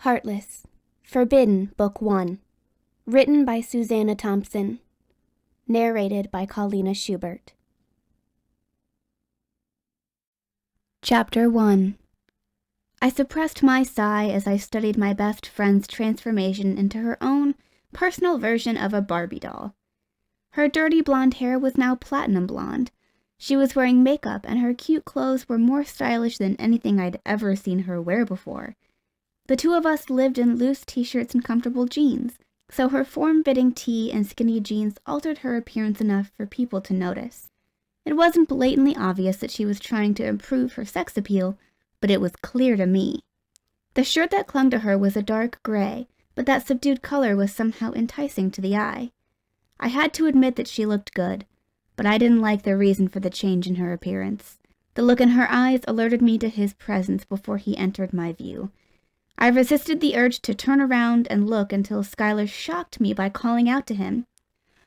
Heartless. Forbidden, Book 1. Written by Suzana Thompson. Narrated by Paulina Schubert. Chapter 1. I suppressed my sigh as I studied my best friend's transformation into her own personal version of a Barbie doll. Her dirty blonde hair was now platinum blonde. She was wearing makeup, and her cute clothes were more stylish than anything I'd ever seen her wear before. The two of us lived in loose t-shirts and comfortable jeans, so her form-fitting tee and skinny jeans altered her appearance enough for people to notice. It wasn't blatantly obvious that she was trying to improve her sex appeal, but it was clear to me. The shirt that clung to her was a dark gray, but that subdued color was somehow enticing to the eye. I had to admit that she looked good, but I didn't like the reason for the change in her appearance. The look in her eyes alerted me to his presence before he entered my view. I resisted the urge to turn around and look until Skyler shocked me by calling out to him.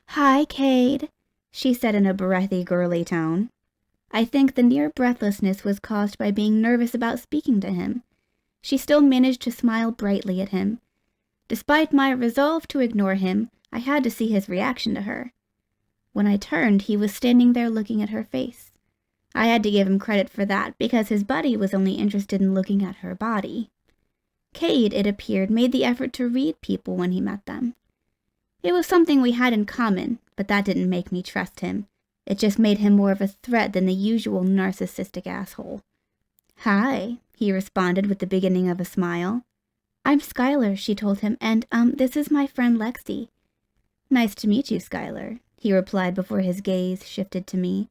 "Hi, Kade," she said in a breathy, girly tone. I think the near breathlessness was caused by being nervous about speaking to him. She still managed to smile brightly at him. Despite my resolve to ignore him, I had to see his reaction to her. When I turned, he was standing there looking at her face. I had to give him credit for that, because his buddy was only interested in looking at her body. Kade, it appeared, made the effort to read people when he met them. It was something we had in common, but that didn't make me trust him. It just made him more of a threat than the usual narcissistic asshole. "Hi," he responded with the beginning of a smile. "I'm Skyler," she told him, "and, this is my friend Lexi." "Nice to meet you, Skyler," he replied before his gaze shifted to me.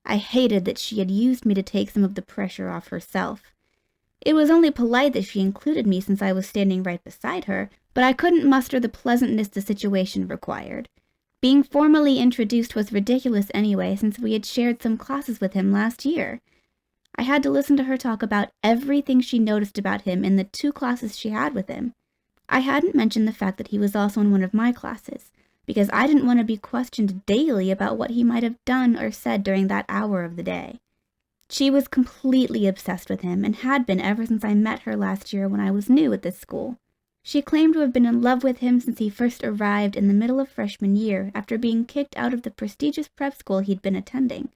I hated that she had used me to take some of the pressure off herself. It was only polite that she included me since I was standing right beside her, but I couldn't muster the pleasantness the situation required. Being formally introduced was ridiculous anyway, since we had shared some classes with him last year. I had to listen to her talk about everything she noticed about him in the 2 classes she had with him. I hadn't mentioned the fact that he was also in one of my classes, because I didn't want to be questioned daily about what he might have done or said during that hour of the day. She was completely obsessed with him and had been ever since I met her last year when I was new at this school. She claimed to have been in love with him since he first arrived in the middle of freshman year after being kicked out of the prestigious prep school he'd been attending.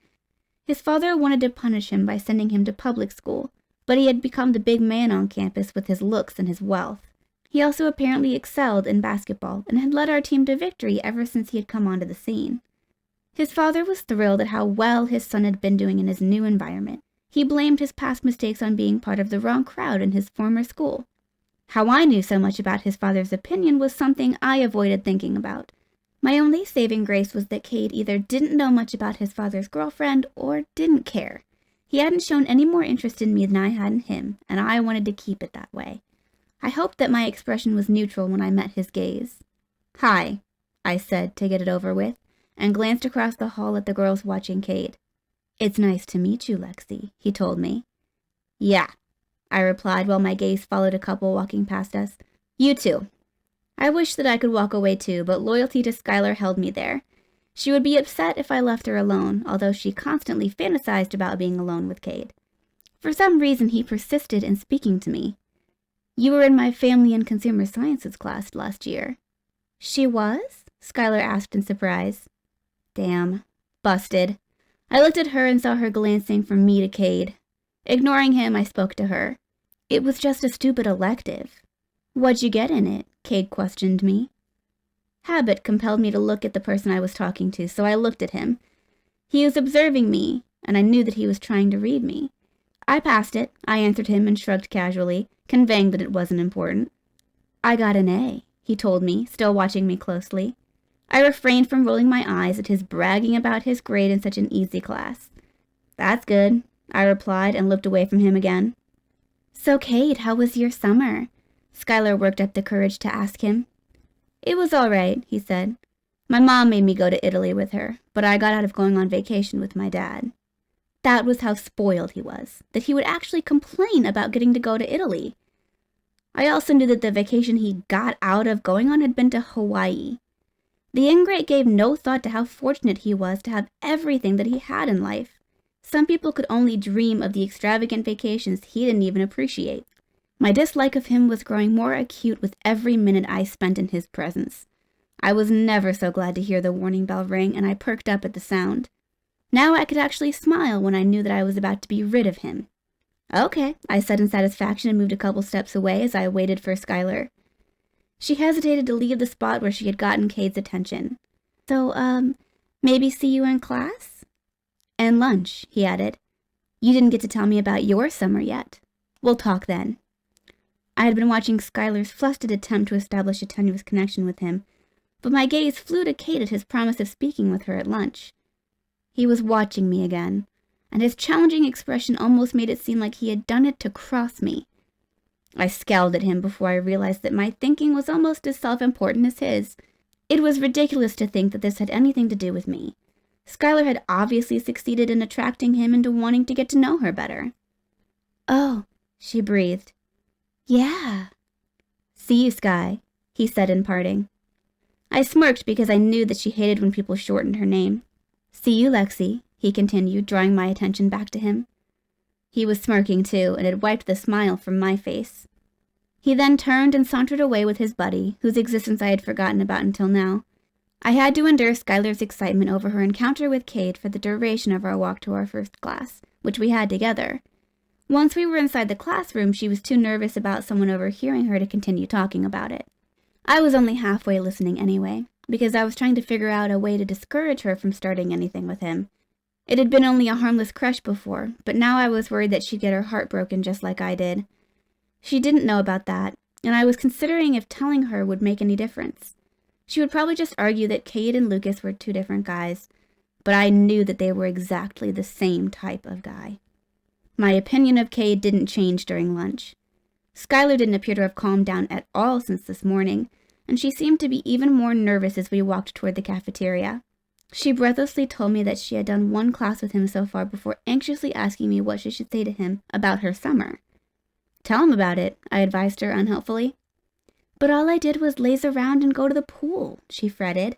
His father wanted to punish him by sending him to public school, but he had become the big man on campus with his looks and his wealth. He also apparently excelled in basketball and had led our team to victory ever since he had come onto the scene. His father was thrilled at how well his son had been doing in his new environment. He blamed his past mistakes on being part of the wrong crowd in his former school. How I knew so much about his father's opinion was something I avoided thinking about. My only saving grace was that Kade either didn't know much about his father's girlfriend or didn't care. He hadn't shown any more interest in me than I had in him, and I wanted to keep it that way. I hoped that my expression was neutral when I met his gaze. "Hi," I said to get it over with, and glanced across the hall at the girls watching Kade. "It's nice to meet you, Lexi," he told me. "Yeah," I replied while my gaze followed a couple walking past us. "You too." I wished that I could walk away too, but loyalty to Skyler held me there. She would be upset if I left her alone, although she constantly fantasized about being alone with Kade. For some reason, he persisted in speaking to me. "You were in my family and consumer sciences class last year." "She was?" Skyler asked in surprise. Damn. Busted. I looked at her and saw her glancing from me to Kade. Ignoring him, I spoke to her. "It was just a stupid elective." "What'd you get in it?" Kade questioned me. Habit compelled me to look at the person I was talking to, so I looked at him. He was observing me, and I knew that he was trying to read me. I passed it, I answered him and shrugged casually, conveying that it wasn't important. "I got an A," he told me, still watching me closely. I refrained from rolling my eyes at his bragging about his grade in such an easy class. "That's good," I replied and looked away from him again. "So, Kade, how was your summer?" Skyler worked up the courage to ask him. "It was all right," he said. "My mom made me go to Italy with her, but I got out of going on vacation with my dad." That was how spoiled he was, that he would actually complain about getting to go to Italy. I also knew that the vacation he got out of going on had been to Hawaii. The ingrate gave no thought to how fortunate he was to have everything that he had in life. Some people could only dream of the extravagant vacations he didn't even appreciate. My dislike of him was growing more acute with every minute I spent in his presence. I was never so glad to hear the warning bell ring, and I perked up at the sound. Now I could actually smile when I knew that I was about to be rid of him. Okay, I said in satisfaction and moved a couple steps away as I waited for Skyler. She hesitated to leave the spot where she had gotten Kade's attention. So, maybe see you in class? And lunch, he added. You didn't get to tell me about your summer yet. We'll talk then. I had been watching Skyler's flustered attempt to establish a tenuous connection with him, but my gaze flew to Kade at his promise of speaking with her at lunch. He was watching me again, and his challenging expression almost made it seem like he had done it to cross me. I scowled at him before I realized that my thinking was almost as self-important as his. It was ridiculous to think that this had anything to do with me. Skyler had obviously succeeded in attracting him into wanting to get to know her better. Oh, she breathed. Yeah. See you, Sky, he said in parting. I smirked because I knew that she hated when people shortened her name. See you, Lexi, he continued, drawing my attention back to him. He was smirking too, and had wiped the smile from my face. He then turned and sauntered away with his buddy, whose existence I had forgotten about until now. I had to endure Skyler's excitement over her encounter with Kade for the duration of our walk to our first class, which we had together. Once we were inside the classroom, she was too nervous about someone overhearing her to continue talking about it. I was only halfway listening anyway, because I was trying to figure out a way to discourage her from starting anything with him. It had been only a harmless crush before, but now I was worried that she'd get her heart broken just like I did. She didn't know about that, and I was considering if telling her would make any difference. She would probably just argue that Kade and Lucas were two different guys, but I knew that they were exactly the same type of guy. My opinion of Kade didn't change during lunch. Skyler didn't appear to have calmed down at all since this morning, and she seemed to be even more nervous as we walked toward the cafeteria. She breathlessly told me that she had done one class with him so far before anxiously asking me what she should say to him about her summer. Tell him about it, I advised her unhelpfully. But all I did was laze around and go to the pool, she fretted.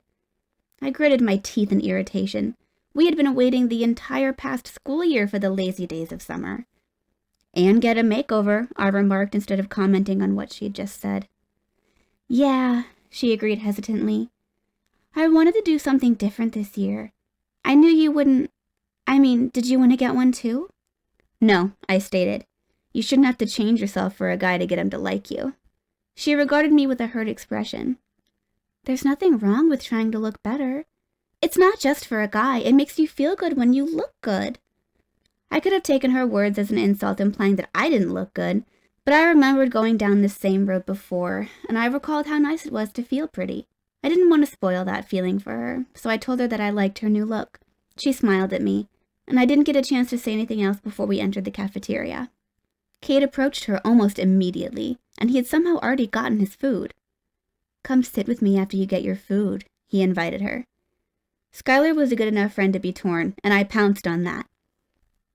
I gritted my teeth in irritation. We had been waiting the entire past school year for the lazy days of summer. And get a makeover, I remarked instead of commenting on what she had just said. Yeah, she agreed hesitantly. I wanted to do something different this year. I knew you wouldn't... did you want to get one too? No, I stated. You shouldn't have to change yourself for a guy to get him to like you. She regarded me with a hurt expression. There's nothing wrong with trying to look better. It's not just for a guy. It makes you feel good when you look good. I could have taken her words as an insult implying that I didn't look good, but I remembered going down this same road before, and I recalled how nice it was to feel pretty. I didn't want to spoil that feeling for her, so I told her that I liked her new look. She smiled at me, and I didn't get a chance to say anything else before we entered the cafeteria. Kade approached her almost immediately, and he had somehow already gotten his food. Come sit with me after you get your food, he invited her. Skyler was a good enough friend to be torn, and I pounced on that.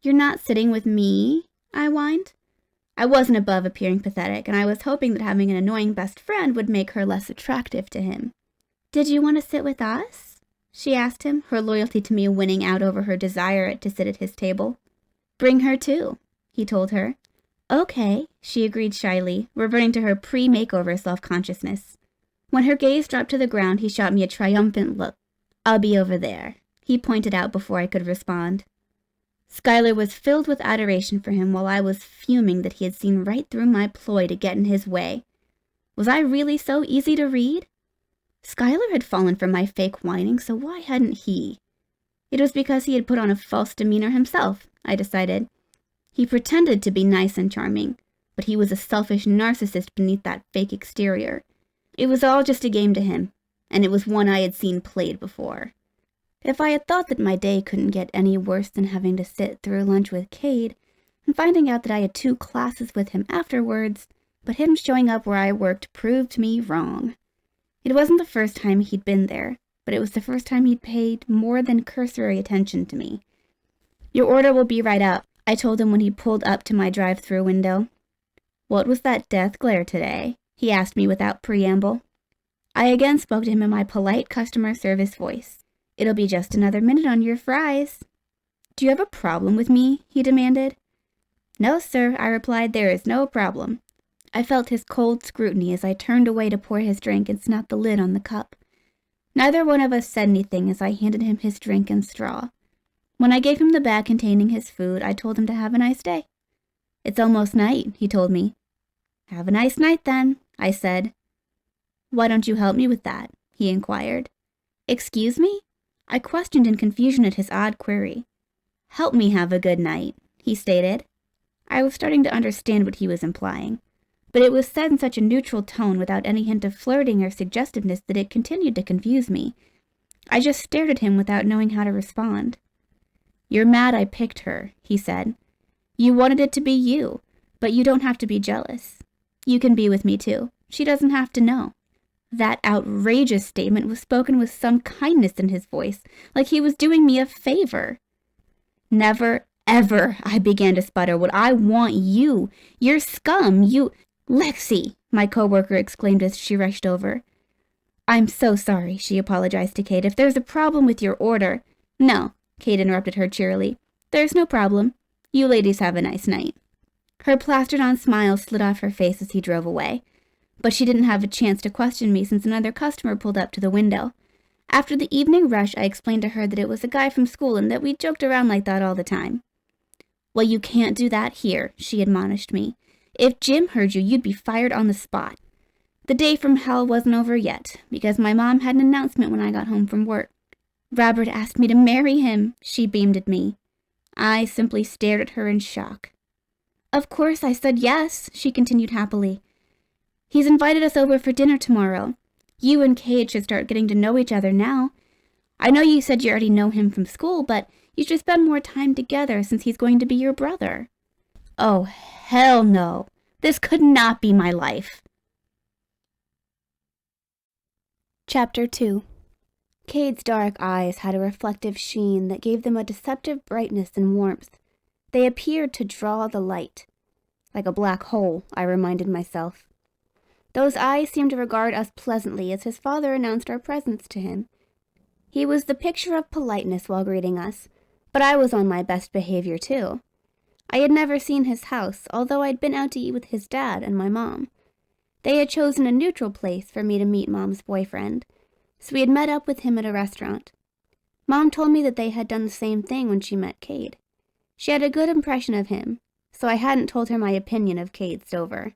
You're not sitting with me? I whined. I wasn't above appearing pathetic, and I was hoping that having an annoying best friend would make her less attractive to him. Did you want to sit with us? She asked him, her loyalty to me winning out over her desire to sit at his table. Bring her too, he told her. Okay, she agreed shyly, reverting to her pre-makeover self-consciousness. When her gaze dropped to the ground, he shot me a triumphant look. I'll be over there, he pointed out before I could respond. Skyler was filled with adoration for him while I was fuming that he had seen right through my ploy to get in his way. Was I really so easy to read? Skyler had fallen for my fake whining, so why hadn't he? It was because he had put on a false demeanor himself, I decided. He pretended to be nice and charming, but he was a selfish narcissist beneath that fake exterior. It was all just a game to him, and it was one I had seen played before. If I had thought that my day couldn't get any worse than having to sit through lunch with Kade, and finding out that I had 2 classes with him afterwards, but him showing up where I worked proved me wrong. It wasn't the first time he'd been there, but it was the first time he'd paid more than cursory attention to me. Your order will be right up, I told him when he pulled up to my drive-thru window. What was that death glare today? He asked me without preamble. I again spoke to him in my polite customer service voice. It'll be just another minute on your fries. Do you have a problem with me? He demanded. No, sir, I replied, there is no problem. I felt his cold scrutiny as I turned away to pour his drink and snap the lid on the cup. Neither one of us said anything as I handed him his drink and straw. When I gave him the bag containing his food, I told him to have a nice day. "It's almost night," he told me. "Have a nice night then," I said. "Why don't you help me with that?" he inquired. "Excuse me?" I questioned in confusion at his odd query. "Help me have a good night," he stated. I was starting to understand what he was implying, but it was said in such a neutral tone without any hint of flirting or suggestiveness that it continued to confuse me. I just stared at him without knowing how to respond. "You're mad I picked her," he said. "You wanted it to be you, but you don't have to be jealous. You can be with me too. She doesn't have to know." That outrageous statement was spoken with some kindness in his voice, like he was doing me a favor. "Never, ever," I began to sputter, "would I want you. You're scum, you—" "Lexi!" my coworker exclaimed as she rushed over. "I'm so sorry," she apologized to Kade. "If there's a problem with your order—" "No," Kade interrupted her cheerily. "There's no problem. You ladies have a nice night." Her plastered-on smile slid off her face as he drove away. But she didn't have a chance to question me since another customer pulled up to the window. After the evening rush, I explained to her that it was a guy from school and that we joked around like that all the time. "Well, you can't do that here," she admonished me. "If Jim heard you, you'd be fired on the spot." The day from hell wasn't over yet, because my mom had an announcement when I got home from work. "Robert asked me to marry him," she beamed at me. I simply stared at her in shock. "Of course I said yes," she continued happily. "He's invited us over for dinner tomorrow. You and Kade should start getting to know each other now. I know you said you already know him from school, but you should spend more time together since he's going to be your brother." Oh, hell no. This could not be my life. Chapter 2. Kade's dark eyes had a reflective sheen that gave them a deceptive brightness and warmth. They appeared to draw the light. Like a black hole, I reminded myself. Those eyes seemed to regard us pleasantly as his father announced our presence to him. He was the picture of politeness while greeting us, but I was on my best behavior too. I had never seen his house, although I'd been out to eat with his dad and my mom. They had chosen a neutral place for me to meet Mom's boyfriend, so we had met up with him at a restaurant. Mom told me that they had done the same thing when she met Kade. She had a good impression of him, so I hadn't told her my opinion of Kade Stover.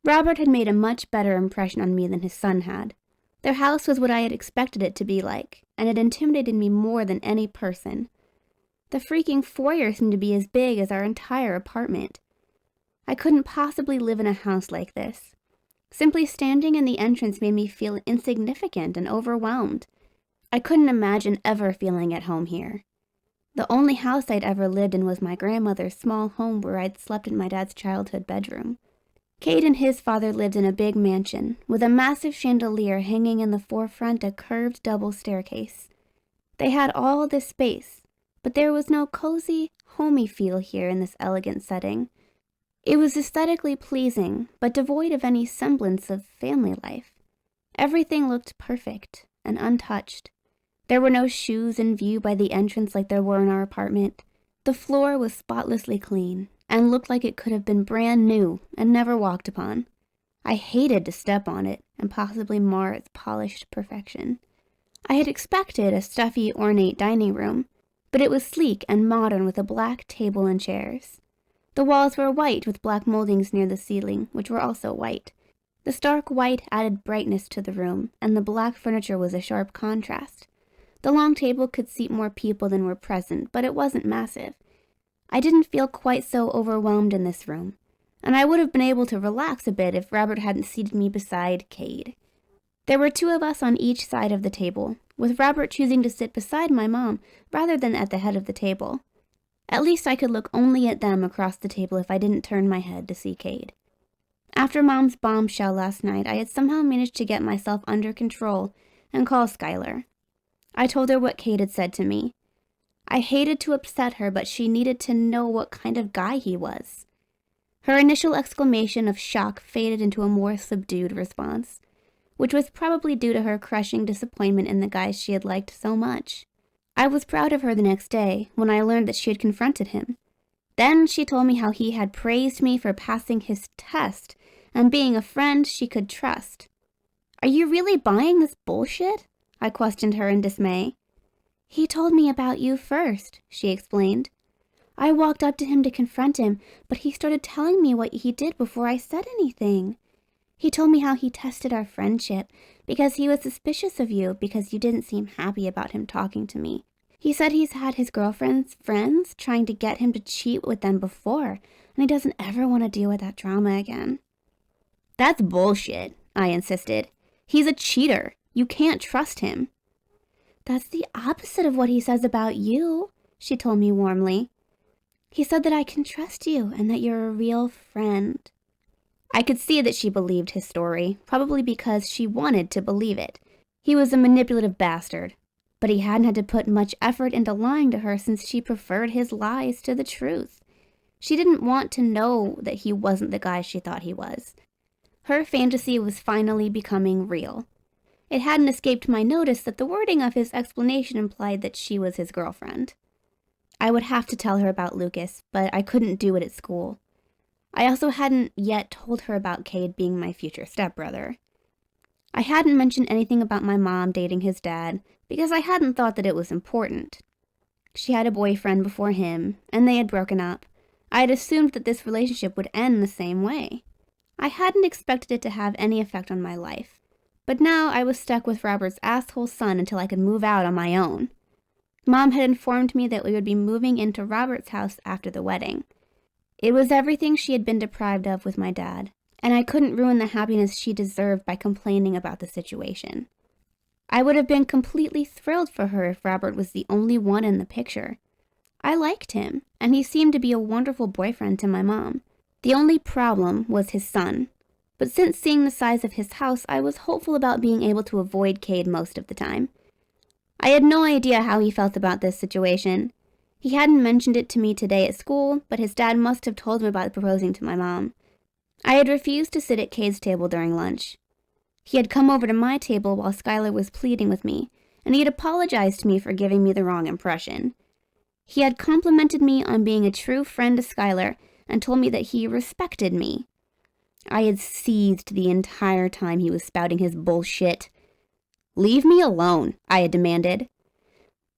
Robert had made a much better impression on me than his son had. Their house was what I had expected it to be like, and it intimidated me more than any person. The freaking foyer seemed to be as big as our entire apartment. I couldn't possibly live in a house like this. Simply standing in the entrance made me feel insignificant and overwhelmed. I couldn't imagine ever feeling at home here. The only house I'd ever lived in was my grandmother's small home where I'd slept in my dad's childhood bedroom. Kade and his father lived in a big mansion, with a massive chandelier hanging in the forefront a curved double staircase. They had all this space, but there was no cozy, homey feel here in this elegant setting. It was aesthetically pleasing, but devoid of any semblance of family life. Everything looked perfect and untouched. There were no shoes in view by the entrance like there were in our apartment. The floor was spotlessly clean, and looked like it could have been brand new and never walked upon. I hated to step on it and possibly mar its polished perfection. I had expected a stuffy, ornate dining room, but it was sleek and modern with a black table and chairs. The walls were white with black moldings near the ceiling, which were also white. The stark white added brightness to the room, and the black furniture was a sharp contrast. The long table could seat more people than were present, but it wasn't massive. I didn't feel quite so overwhelmed in this room, and I would have been able to relax a bit if Robert hadn't seated me beside Kade. There were two of us on each side of the table, with Robert choosing to sit beside my mom rather than at the head of the table. At least I could look only at them across the table if I didn't turn my head to see Kade. After Mom's bombshell last night, I had somehow managed to get myself under control and call Skyler. I told her what Kade had said to me. I hated to upset her, but she needed to know what kind of guy he was. Her initial exclamation of shock faded into a more subdued response, which was probably due to her crushing disappointment in the guys she had liked so much. I was proud of her the next day when I learned that she had confronted him. Then she told me how he had praised me for passing his test and being a friend she could trust. "Are you really buying this bullshit?" I questioned her in dismay. "He told me about you first," she explained. "I walked up to him to confront him, but he started telling me what he did before I said anything. He told me how he tested our friendship because he was suspicious of you because you didn't seem happy about him talking to me. He said he's had his girlfriend's friends trying to get him to cheat with them before, and he doesn't ever want to deal with that drama again." "That's bullshit," I insisted. "He's a cheater. You can't trust him." "That's the opposite of what he says about you," she told me warmly. "He said that I can trust you and that you're a real friend." I could see that she believed his story, probably because she wanted to believe it. He was a manipulative bastard, but he hadn't had to put much effort into lying to her since she preferred his lies to the truth. She didn't want to know that he wasn't the guy she thought he was. Her fantasy was finally becoming real. It hadn't escaped my notice that the wording of his explanation implied that she was his girlfriend. I would have to tell her about Lucas, but I couldn't do it at school. I also hadn't yet told her about Kade being my future stepbrother. I hadn't mentioned anything about my mom dating his dad because I hadn't thought that it was important. She had a boyfriend before him, and they had broken up. I had assumed that this relationship would end the same way. I hadn't expected it to have any effect on my life, but now I was stuck with Robert's asshole son until I could move out on my own. Mom had informed me that we would be moving into Robert's house after the wedding. It was everything she had been deprived of with my dad, and I couldn't ruin the happiness she deserved by complaining about the situation. I would have been completely thrilled for her if Robert was the only one in the picture. I liked him, and he seemed to be a wonderful boyfriend to my mom. The only problem was his son, but since seeing the size of his house, I was hopeful about being able to avoid Kade most of the time. I had no idea how he felt about this situation. He hadn't mentioned it to me today at school, but his dad must have told him about proposing to my mom. I had refused to sit at Kade's table during lunch. He had come over to my table while Skyler was pleading with me, and he had apologized to me for giving me the wrong impression. He had complimented me on being a true friend to Skyler and told me that he respected me. I had seethed the entire time he was spouting his bullshit. "Leave me alone," I had demanded.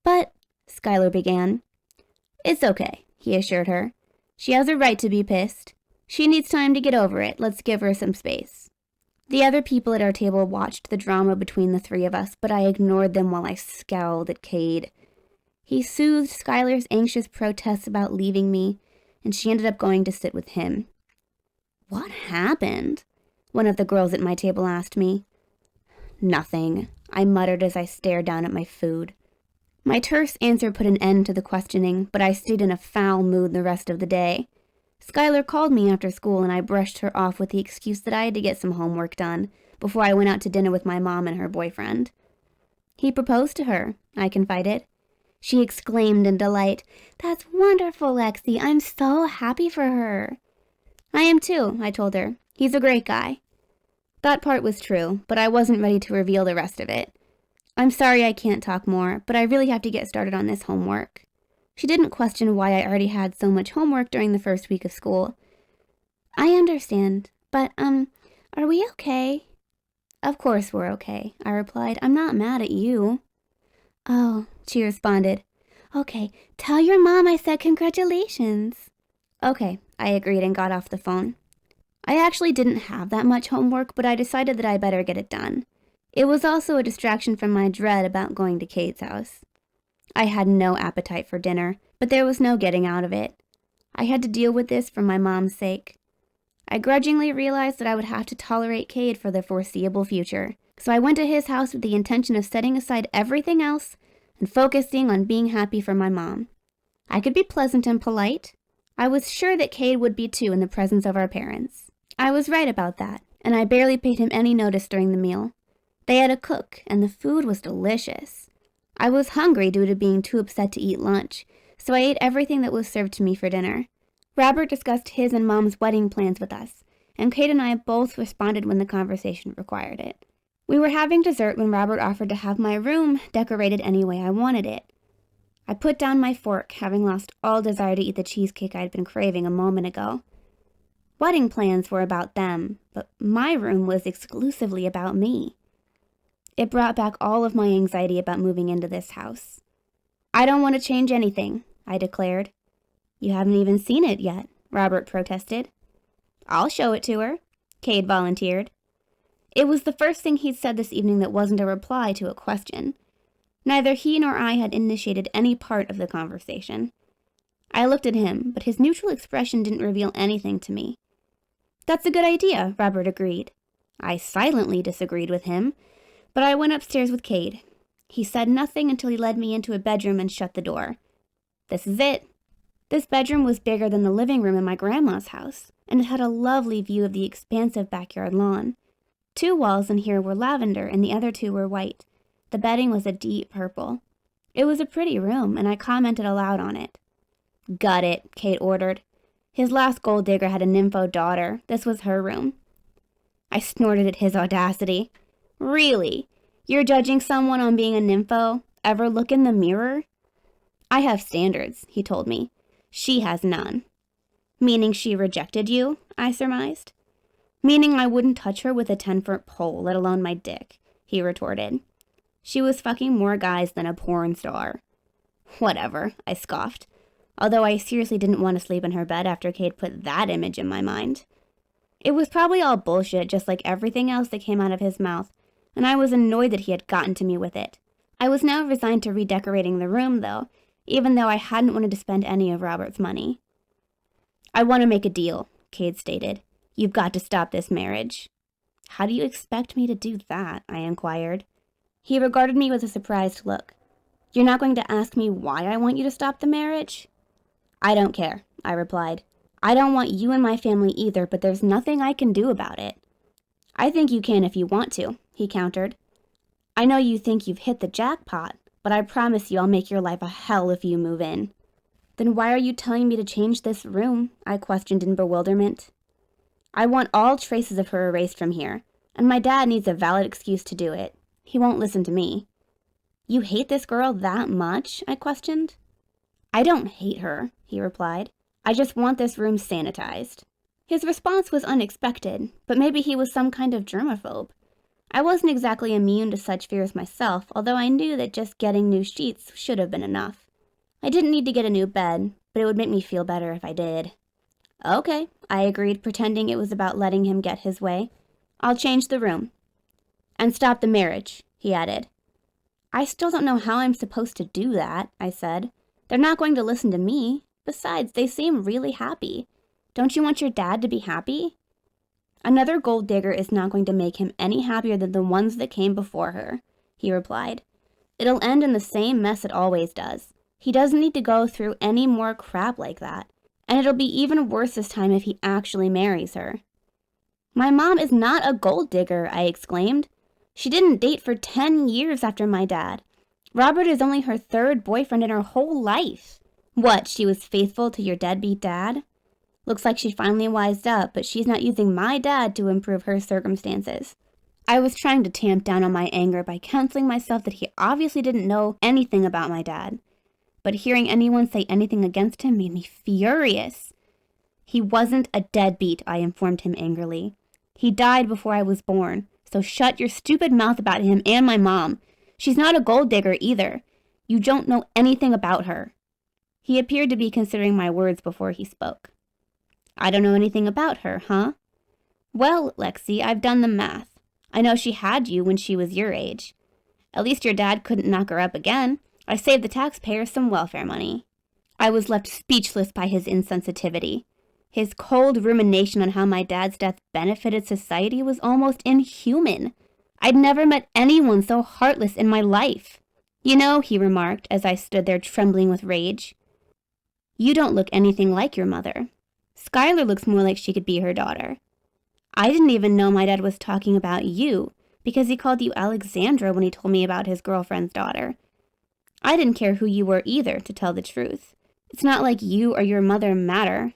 "But," Skyler began. "It's okay," he assured her. "She has a right to be pissed. She needs time to get over it. Let's give her some space." The other people at our table watched the drama between the three of us, but I ignored them while I scowled at Kade. He soothed Skylar's anxious protests about leaving me, and she ended up going to sit with him. "What happened?" one of the girls at my table asked me. "Nothing," I muttered as I stared down at my food. My terse answer put an end to the questioning, but I stayed in a foul mood the rest of the day. Skyler called me after school, and I brushed her off with the excuse that I had to get some homework done before I went out to dinner with my mom and her boyfriend. "He proposed to her," I confided. She exclaimed in delight, "That's wonderful, Lexi. I'm so happy for her." "I am too," I told her. "He's a great guy." That part was true, but I wasn't ready to reveal the rest of it. "I'm sorry I can't talk more, but I really have to get started on this homework." She didn't question why I already had so much homework during the first week of school. "I understand, but, are we okay?" "Of course we're okay," I replied. "I'm not mad at you." "Oh," she responded. "Okay, tell your mom I said congratulations." "Okay," I agreed and got off the phone. I actually didn't have that much homework, but I decided that I better get it done. It was also a distraction from my dread about going to Kade's house. I had no appetite for dinner, but there was no getting out of it. I had to deal with this for my mom's sake. I grudgingly realized that I would have to tolerate Kade for the foreseeable future, so I went to his house with the intention of setting aside everything else and focusing on being happy for my mom. I could be pleasant and polite. I was sure that Kade would be too in the presence of our parents. I was right about that, and I barely paid him any notice during the meal. They had a cook, and the food was delicious. I was hungry due to being too upset to eat lunch, so I ate everything that was served to me for dinner. Robert discussed his and Mom's wedding plans with us, and Kate and I both responded when the conversation required it. We were having dessert when Robert offered to have my room decorated any way I wanted it. I put down my fork, having lost all desire to eat the cheesecake I'd been craving a moment ago. Wedding plans were about them, but my room was exclusively about me. It brought back all of my anxiety about moving into this house. I don't want to change anything, I declared. You haven't even seen it yet, Robert protested. I'll show it to her, Kade volunteered. It was the first thing he'd said this evening that wasn't a reply to a question. Neither he nor I had initiated any part of the conversation. I looked at him, but his neutral expression didn't reveal anything to me. That's a good idea, Robert agreed. I silently disagreed with him, but I went upstairs with Kade. He said nothing until he led me into a bedroom and shut the door. This is it. This bedroom was bigger than the living room in my grandma's house, and it had a lovely view of the expansive backyard lawn. 2 walls in here were lavender and the other 2 were white. The bedding was a deep purple. It was a pretty room, and I commented aloud on it. Gut it, Kade ordered. His last gold digger had a nympho daughter. This was her room. I snorted at his audacity. Really? You're judging someone on being a nympho? Ever look in the mirror? I have standards, he told me. She has none. Meaning she rejected you? I surmised. Meaning I wouldn't touch her with a 10-foot pole, let alone my dick, he retorted. She was fucking more guys than a porn star. Whatever, I scoffed, although I seriously didn't want to sleep in her bed after Kade put that image in my mind. It was probably all bullshit, just like everything else that came out of his mouth, and I was annoyed that he had gotten to me with it. I was now resigned to redecorating the room, though, even though I hadn't wanted to spend any of Robert's money. I want to make a deal, Kade stated. You've got to stop this marriage. How do you expect me to do that? I inquired. He regarded me with a surprised look. You're not going to ask me why I want you to stop the marriage? I don't care, I replied. I don't want you in my family either, but there's nothing I can do about it. I think you can if you want to, he countered. I know you think you've hit the jackpot, but I promise you I'll make your life a hell if you move in. Then why are you telling me to change this room? I questioned in bewilderment. I want all traces of her erased from here, and my dad needs a valid excuse to do it. He won't listen to me. You hate this girl that much? I questioned. I don't hate her, he replied. I just want this room sanitized. His response was unexpected, but maybe he was some kind of germaphobe. I wasn't exactly immune to such fears myself, although I knew that just getting new sheets should have been enough. I didn't need to get a new bed, but it would make me feel better if I did. Okay, I agreed, pretending it was about letting him get his way. I'll change the room. And stop the marriage, he added. I still don't know how I'm supposed to do that, I said. They're not going to listen to me. Besides, they seem really happy. Don't you want your dad to be happy? Another gold digger is not going to make him any happier than the ones that came before her, he replied. It'll end in the same mess it always does. He doesn't need to go through any more crap like that. And it'll be even worse this time if he actually marries her. My mom is not a gold digger, I exclaimed. She didn't date for 10 years after my dad. Robert is only her 3rd boyfriend in her whole life. What, she was faithful to your deadbeat dad? Looks like she finally wised up, but she's not using my dad to improve her circumstances. I was trying to tamp down on my anger by counseling myself that he obviously didn't know anything about my dad. But hearing anyone say anything against him made me furious. He wasn't a deadbeat, I informed him angrily. He died before I was born, so shut your stupid mouth about him and my mom. She's not a gold digger either. You don't know anything about her. He appeared to be considering my words before he spoke. I don't know anything about her, huh? Well, Lexi, I've done the math. I know she had you when she was your age. At least your dad couldn't knock her up again. I saved the taxpayers some welfare money. I was left speechless by his insensitivity. His cold rumination on how my dad's death benefited society was almost inhuman. I'd never met anyone so heartless in my life. You know, he remarked as I stood there trembling with rage, you don't look anything like your mother. Skyler looks more like she could be her daughter. I didn't even know my dad was talking about you, because he called you Alexandra when he told me about his girlfriend's daughter. I didn't care who you were either, to tell the truth. It's not like you or your mother matter.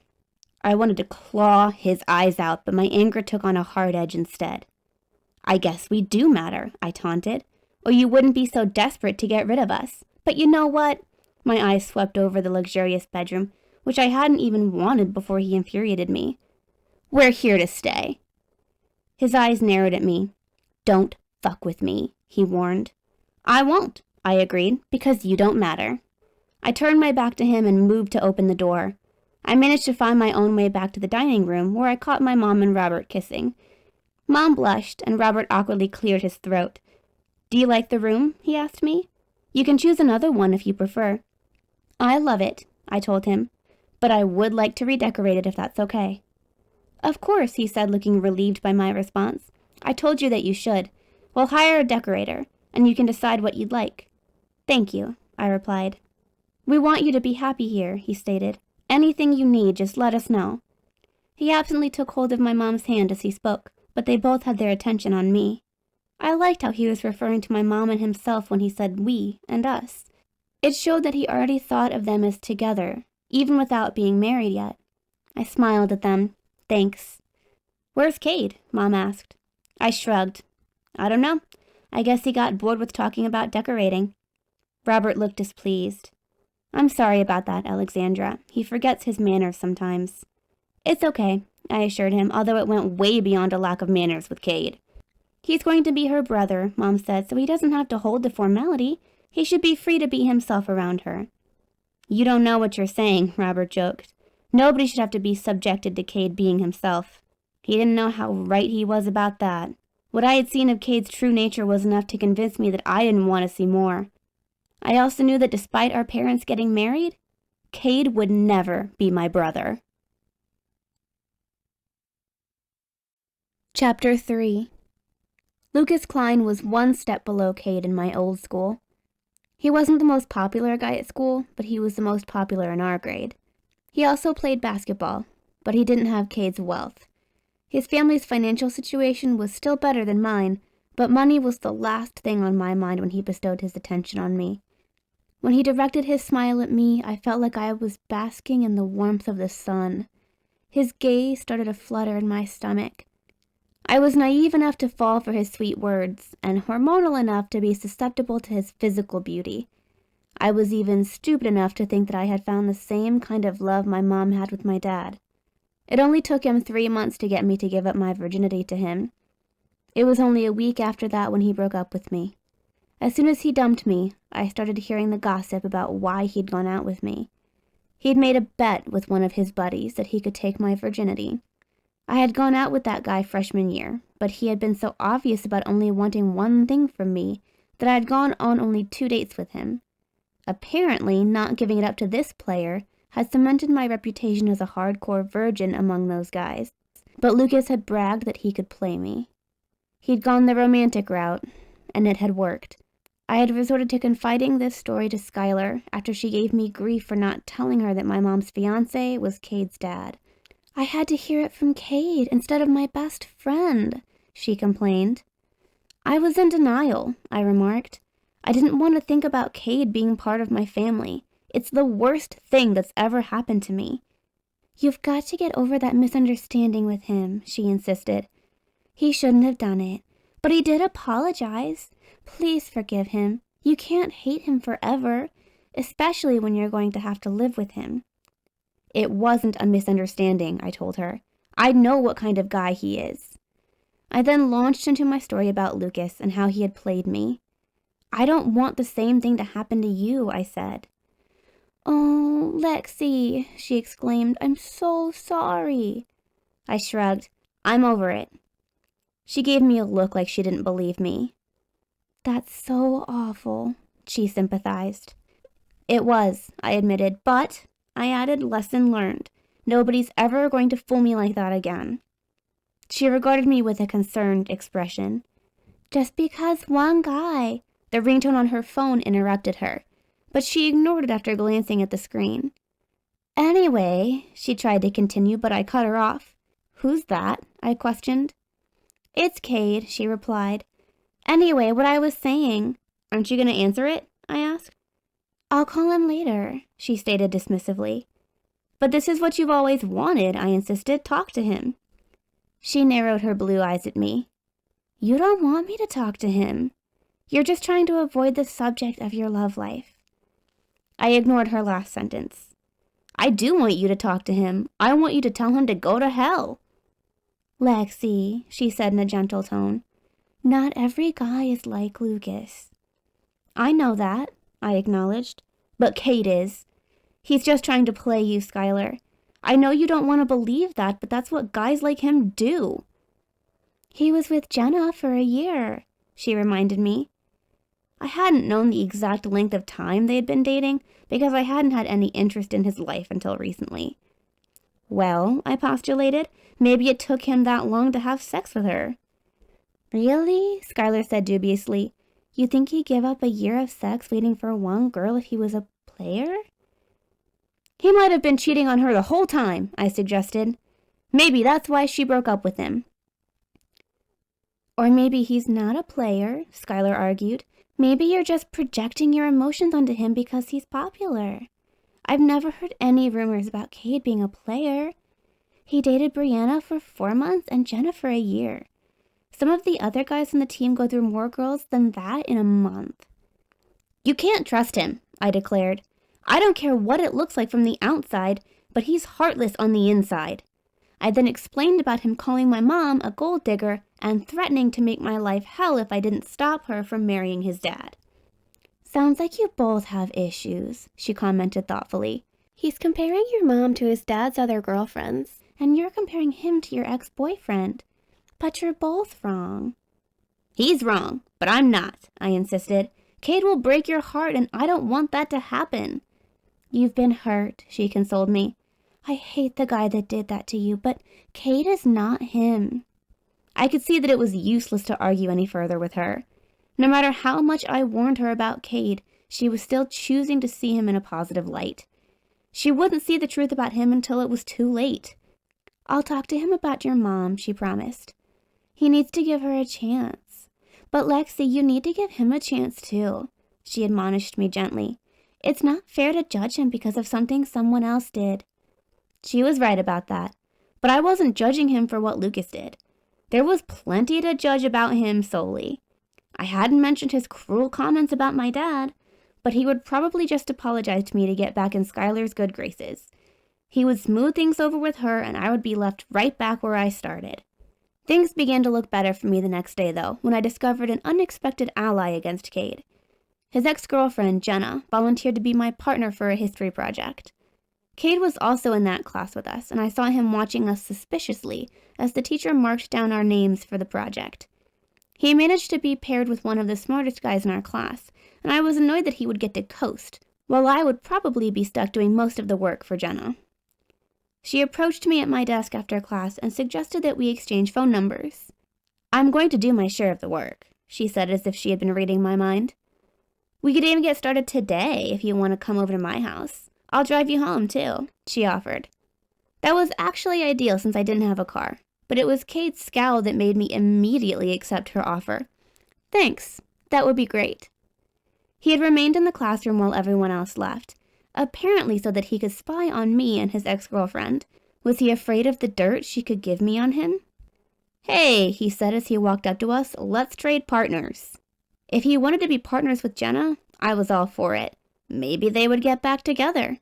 I wanted to claw his eyes out, but my anger took on a hard edge instead. I guess we do matter, I taunted, or you wouldn't be so desperate to get rid of us. But you know what? My eyes swept over the luxurious bedroom, which I hadn't even wanted before he infuriated me. We're here to stay." His eyes narrowed at me. "Don't fuck with me," he warned. "I won't," I agreed, "because you don't matter." I turned my back to him and moved to open the door. I managed to find my own way back to the dining room, where I caught my mom and Robert kissing. Mom blushed, and Robert awkwardly cleared his throat. "Do you like the room?" he asked me. "You can choose another one if you prefer." "I love it," I told him, "but I would like to redecorate it if that's okay." "Of course," he said, looking relieved by my response. "I told you that you should. We'll hire a decorator, and you can decide what you'd like." "Thank you," I replied. "We want you to be happy here," he stated. "Anything you need, just let us know." He absently took hold of my mom's hand as he spoke, but they both had their attention on me. I liked how he was referring to my mom and himself when he said we and us. It showed that he already thought of them as together, even without being married yet. I smiled at them. "Thanks." "Where's Kade?" Mom asked. I shrugged. "I don't know. I guess he got bored with talking about decorating." Robert looked displeased. "I'm sorry about that, Alexandra. He forgets his manners sometimes." "It's okay," I assured him, although it went way beyond a lack of manners with Kade. "He's going to be her brother," Mom said, "so he doesn't have to hold the formality. He should be free to be himself around her." "You don't know what you're saying," Robert joked. "Nobody should have to be subjected to Kade being himself." He didn't know how right he was about that. What I had seen of Kade's true nature was enough to convince me that I didn't want to see more. I also knew that despite our parents getting married, Kade would never be my brother. Chapter 3. Lucas Klein was one step below Kade in my old school. He wasn't the most popular guy at school, but he was the most popular in our grade. He also played basketball, but he didn't have Kade's wealth. His family's financial situation was still better than mine, but money was the last thing on my mind when he bestowed his attention on me. When he directed his smile at me, I felt like I was basking in the warmth of the sun. His gaze started a flutter in my stomach. I was naive enough to fall for his sweet words, and hormonal enough to be susceptible to his physical beauty. I was even stupid enough to think that I had found the same kind of love my mom had with my dad. It only took him 3 months to get me to give up my virginity to him. It was only a week after that when he broke up with me. As soon as he dumped me, I started hearing the gossip about why he'd gone out with me. He'd made a bet with one of his buddies that he could take my virginity. I had gone out with that guy freshman year, but he had been so obvious about only wanting one thing from me that I had gone on only 2 dates with him. Apparently, not giving it up to this player had cemented my reputation as a hardcore virgin among those guys. But Lucas had bragged that he could play me. He'd gone the romantic route, and it had worked. I had resorted to confiding this story to Skyler after she gave me grief for not telling her that my mom's fiancé was Kade's dad. "I had to hear it from Kade instead of my best friend," she complained. "I was in denial," I remarked. "I didn't want to think about Kade being part of my family. It's the worst thing that's ever happened to me." "You've got to get over that misunderstanding with him," she insisted. "He shouldn't have done it, but he did apologize. Please forgive him. You can't hate him forever, especially when you're going to have to live with him." "It wasn't a misunderstanding," I told her. "I know what kind of guy he is." I then launched into my story about Lucas and how he had played me. "I don't want the same thing to happen to you," I said. "Oh, Lexi," she exclaimed, "I'm so sorry." I shrugged. "I'm over it." She gave me a look like she didn't believe me. "That's so awful," she sympathized. "It was," I admitted, "but," I added, "lesson learned. Nobody's ever going to fool me like that again." She regarded me with a concerned expression. "Just because one guy—" The ringtone on her phone interrupted her, but she ignored it after glancing at the screen. "Anyway," she tried to continue, but I cut her off. "Who's that?" I questioned. "It's Kade," she replied. "Anyway, what I was saying—" "Aren't you going to answer it?" I asked. "I'll call him later," she stated dismissively. "But this is what you've always wanted," I insisted. "Talk to him." She narrowed her blue eyes at me. "You don't want me to talk to him. You're just trying to avoid the subject of your love life." I ignored her last sentence. "I do want you to talk to him. I want you to tell him to go to hell." Lexi, she said in a gentle tone, not every guy is like Lucas. I know that, I acknowledged, but Kade is. He's just trying to play you, Skyler. I know you don't want to believe that, but that's what guys like him do. He was with Jenna for a year, she reminded me. I hadn't known the exact length of time they had been dating because I hadn't had any interest in his life until recently. Well, I postulated, maybe it took him that long to have sex with her. Really? Skyler said dubiously. You think he'd give up a year of sex waiting for one girl if he was a player? He might have been cheating on her the whole time, I suggested. Maybe that's why she broke up with him. Or maybe he's not a player, Skyler argued. Maybe you're just projecting your emotions onto him because he's popular. I've never heard any rumors about Kade being a player. He dated Brianna for 4 months and Jenna for a year. Some of the other guys on the team go through more girls than that in a month. You can't trust him, I declared. I don't care what it looks like from the outside, but he's heartless on the inside. I then explained about him calling my mom a gold digger and threatening to make my life hell if I didn't stop her from marrying his dad. Sounds like you both have issues, she commented thoughtfully. He's comparing your mom to his dad's other girlfriends, and you're comparing him to your ex-boyfriend. But you're both wrong. He's wrong, but I'm not, I insisted. Kade will break your heart, and I don't want that to happen. You've been hurt, she consoled me. I hate the guy that did that to you, but Kade is not him. I could see that it was useless to argue any further with her. No matter how much I warned her about Kade, she was still choosing to see him in a positive light. She wouldn't see the truth about him until it was too late. I'll talk to him about your mom, she promised. He needs to give her a chance. But Lexi, you need to give him a chance too, she admonished me gently. It's not fair to judge him because of something someone else did. She was right about that, but I wasn't judging him for what Lucas did. There was plenty to judge about him solely. I hadn't mentioned his cruel comments about my dad, but he would probably just apologize to me to get back in Skyler's good graces. He would smooth things over with her, and I would be left right back where I started. Things began to look better for me the next day, though, when I discovered an unexpected ally against Kade. His ex-girlfriend, Jenna, volunteered to be my partner for a history project. Kade was also in that class with us, and I saw him watching us suspiciously as the teacher marked down our names for the project. He managed to be paired with one of the smartest guys in our class, and I was annoyed that he would get to coast, while I would probably be stuck doing most of the work for Jenna. She approached me at my desk after class and suggested that we exchange phone numbers. I'm going to do my share of the work, she said as if she had been reading my mind. We could even get started today if you want to come over to my house. I'll drive you home, too, she offered. That was actually ideal since I didn't have a car, but it was Kade's scowl that made me immediately accept her offer. Thanks, that would be great. He had remained in the classroom while everyone else left, apparently so that he could spy on me and his ex-girlfriend. Was he afraid of the dirt she could give me on him? Hey, he said as he walked up to us, let's trade partners. If he wanted to be partners with Jenna, I was all for it. Maybe they would get back together.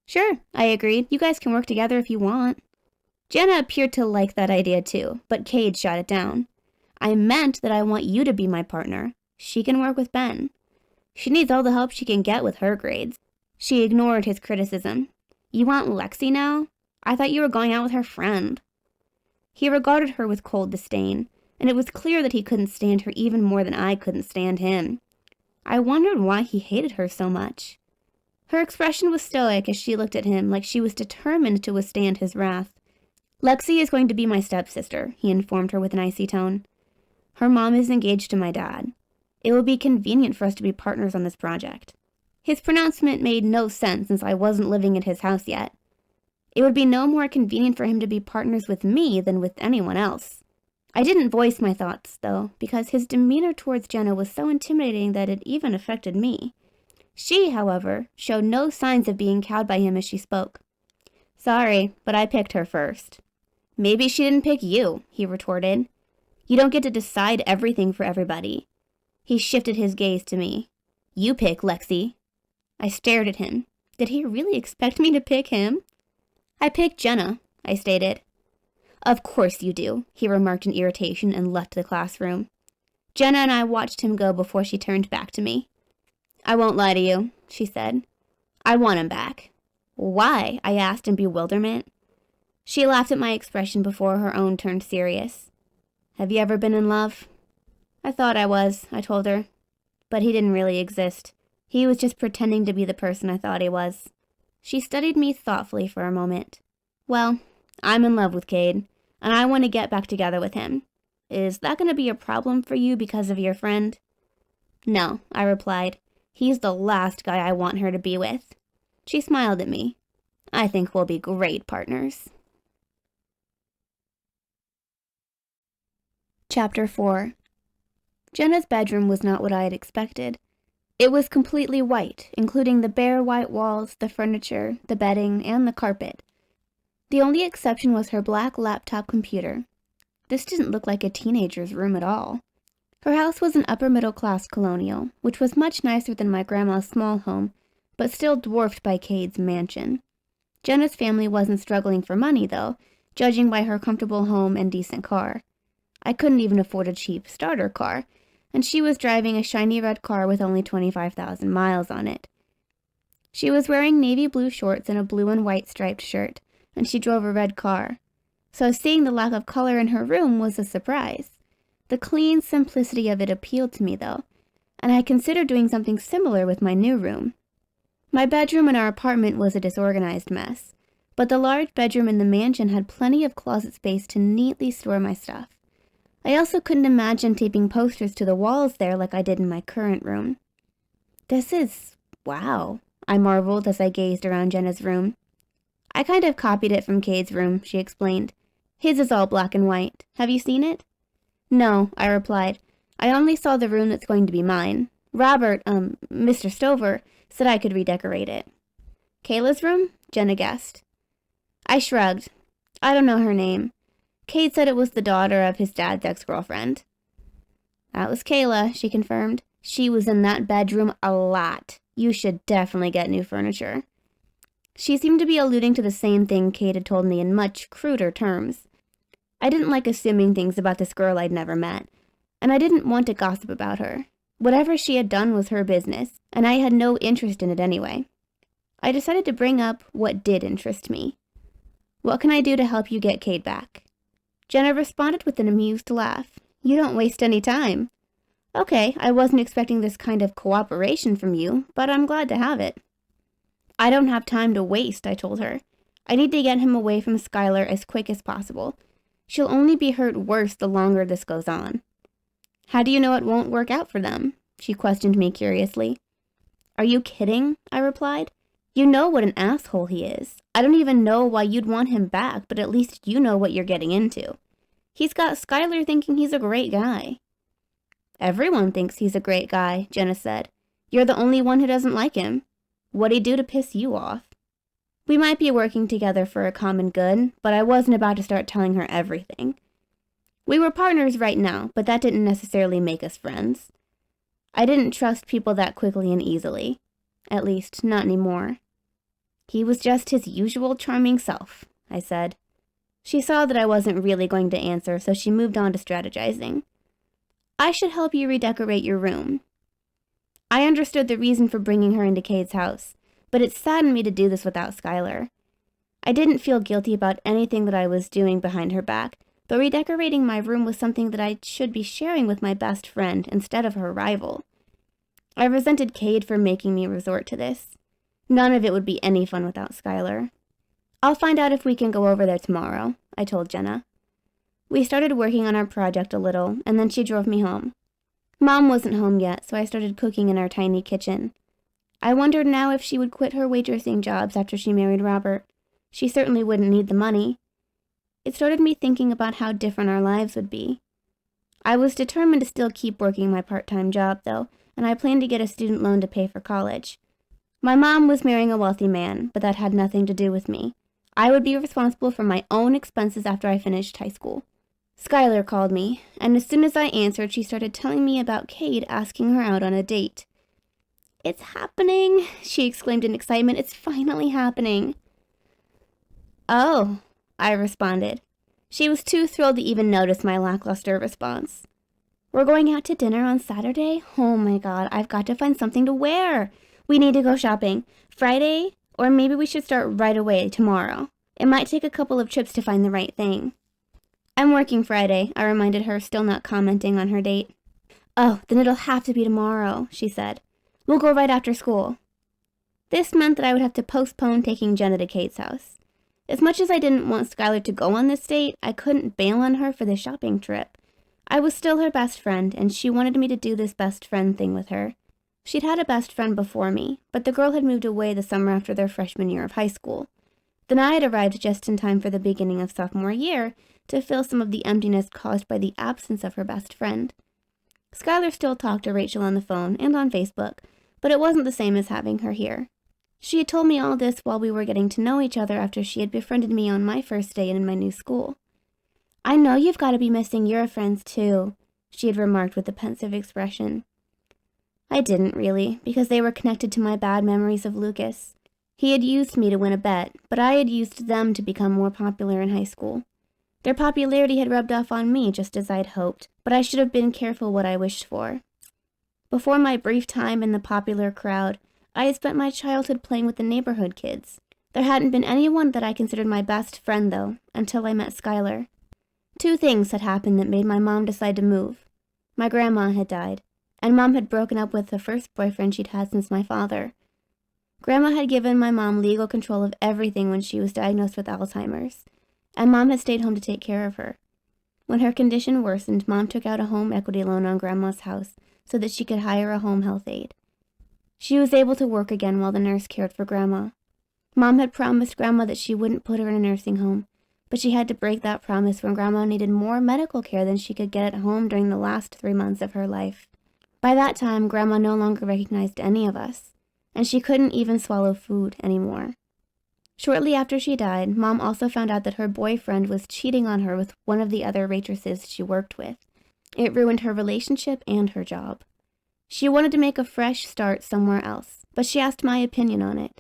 Sure, I agreed. You guys can work together if you want. Jenna appeared to like that idea too, but Kade shot it down. I meant that I want you to be my partner. She can work with Ben. She needs all the help she can get with her grades. She ignored his criticism. You want Lexi now? I thought you were going out with her friend. He regarded her with cold disdain, and it was clear that he couldn't stand her even more than I couldn't stand him. I wondered why he hated her so much. Her expression was stoic as she looked at him like she was determined to withstand his wrath. Lexi is going to be my stepsister, he informed her with an icy tone. Her mom is engaged to my dad. It will be convenient for us to be partners on this project. His pronouncement made no sense since I wasn't living at his house yet. It would be no more convenient for him to be partners with me than with anyone else. I didn't voice my thoughts, though, because his demeanor towards Jenna was so intimidating that it even affected me. She, however, showed no signs of being cowed by him as she spoke. Sorry, but I picked her first. Maybe she didn't pick you, he retorted. You don't get to decide everything for everybody. He shifted his gaze to me. You pick, Lexi. I stared at him. Did he really expect me to pick him? I picked Jenna, I stated. Of course you do, he remarked in irritation and left the classroom. Jenna and I watched him go before she turned back to me. I won't lie to you, she said. I want him back. Why? I asked in bewilderment. She laughed at my expression before her own turned serious. Have you ever been in love? I thought I was, I told her. But he didn't really exist. He was just pretending to be the person I thought he was. She studied me thoughtfully for a moment. Well, I'm in love with Kade, and I want to get back together with him. Is that going to be a problem for you because of your friend? No, I replied. He's the last guy I want her to be with. She smiled at me. I think we'll be great partners. Chapter 4. Jenna's bedroom was not what I had expected. It was completely white, including the bare white walls, the furniture, the bedding, and the carpet. The only exception was her black laptop computer. This didn't look like a teenager's room at all. Her house was an upper-middle-class colonial, which was much nicer than my grandma's small home, but still dwarfed by Kade's mansion. Jenna's family wasn't struggling for money, though, judging by her comfortable home and decent car. I couldn't even afford a cheap starter car, and she was driving a shiny red car with only 25,000 miles on it. She was wearing navy blue shorts and a blue and white striped shirt, and she drove a red car. So seeing the lack of color in her room was a surprise. The clean simplicity of it appealed to me, though, and I considered doing something similar with my new room. My bedroom in our apartment was a disorganized mess, but the large bedroom in the mansion had plenty of closet space to neatly store my stuff. I also couldn't imagine taping posters to the walls there like I did in my current room. This is... wow, I marveled as I gazed around Jenna's room. I kind of copied it from Kade's room, she explained. His is all black and white. Have you seen it? No, I replied. I only saw the room that's going to be mine. Robert, Mr. Stover, said I could redecorate it. Kayla's room? Jenna guessed. I shrugged. I don't know her name. Kade said it was the daughter of his dad's ex-girlfriend. That was Kayla, she confirmed. She was in that bedroom a lot. You should definitely get new furniture. She seemed to be alluding to the same thing Kade had told me in much cruder terms. I didn't like assuming things about this girl I'd never met, and I didn't want to gossip about her. Whatever she had done was her business, and I had no interest in it anyway. I decided to bring up what did interest me. What can I do to help you get Kade back? Jenna responded with an amused laugh. You don't waste any time. Okay, I wasn't expecting this kind of cooperation from you, but I'm glad to have it. I don't have time to waste, I told her. I need to get him away from Skyler as quick as possible. She'll only be hurt worse the longer this goes on. How do you know it won't work out for them? She questioned me curiously. Are you kidding? I replied. You know what an asshole he is. I don't even know why you'd want him back, but at least you know what you're getting into. He's got Skyler thinking he's a great guy. Everyone thinks he's a great guy, Jenna said. You're the only one who doesn't like him. What'd he do to piss you off? We might be working together for a common good, but I wasn't about to start telling her everything. We were partners right now, but that didn't necessarily make us friends. I didn't trust people that quickly and easily. At least, not anymore. He was just his usual charming self, I said. She saw that I wasn't really going to answer, so she moved on to strategizing. I should help you redecorate your room. I understood the reason for bringing her into Kade's house, but it saddened me to do this without Skyler. I didn't feel guilty about anything that I was doing behind her back, but redecorating my room was something that I should be sharing with my best friend instead of her rival. I resented Kade for making me resort to this. None of it would be any fun without Skyler. I'll find out if we can go over there tomorrow, I told Jenna. We started working on our project a little, and then she drove me home. Mom wasn't home yet, so I started cooking in our tiny kitchen. I wondered now if she would quit her waitressing jobs after she married Robert. She certainly wouldn't need the money. It started me thinking about how different our lives would be. I was determined to still keep working my part-time job, though, and I planned to get a student loan to pay for college. My mom was marrying a wealthy man, but that had nothing to do with me. I would be responsible for my own expenses after I finished high school. Skyler called me, and as soon as I answered, she started telling me about Kade asking her out on a date. It's happening, she exclaimed in excitement. It's finally happening. Oh, I responded. She was too thrilled to even notice my lackluster response. We're going out to dinner on Saturday? Oh my god, I've got to find something to wear. We need to go shopping. Friday? Or maybe we should start right away tomorrow. It might take a couple of trips to find the right thing. I'm working Friday, I reminded her, still not commenting on her date. Oh, then it'll have to be tomorrow, she said. We'll go right after school. This meant that I would have to postpone taking Jenna to Kate's house. As much as I didn't want Skyler to go on this date, I couldn't bail on her for the shopping trip. I was still her best friend, and she wanted me to do this best friend thing with her. She'd had a best friend before me, but the girl had moved away the summer after their freshman year of high school. Then I had arrived just in time for the beginning of sophomore year to fill some of the emptiness caused by the absence of her best friend. Skyler still talked to Rachel on the phone and on Facebook, but it wasn't the same as having her here. She had told me all this while we were getting to know each other after she had befriended me on my first day in my new school. I know you've got to be missing your friends too, she had remarked with a pensive expression. I didn't really, because they were connected to my bad memories of Lucas. He had used me to win a bet, but I had used them to become more popular in high school. Their popularity had rubbed off on me just as I'd hoped, but I should have been careful what I wished for. Before my brief time in the popular crowd, I had spent my childhood playing with the neighborhood kids. There hadn't been anyone that I considered my best friend, though, until I met Skyler. 2 things had happened that made my mom decide to move. My grandma had died, and Mom had broken up with the first boyfriend she'd had since my father. Grandma had given my mom legal control of everything when she was diagnosed with Alzheimer's, and Mom had stayed home to take care of her. When her condition worsened, Mom took out a home equity loan on Grandma's house so that she could hire a home health aide. She was able to work again while the nurse cared for Grandma. Mom had promised Grandma that she wouldn't put her in a nursing home, but she had to break that promise when Grandma needed more medical care than she could get at home during the last 3 months of her life. By that time, Grandma no longer recognized any of us, and she couldn't even swallow food anymore. Shortly after she died, Mom also found out that her boyfriend was cheating on her with one of the other waitresses she worked with. It ruined her relationship and her job. She wanted to make a fresh start somewhere else, but she asked my opinion on it.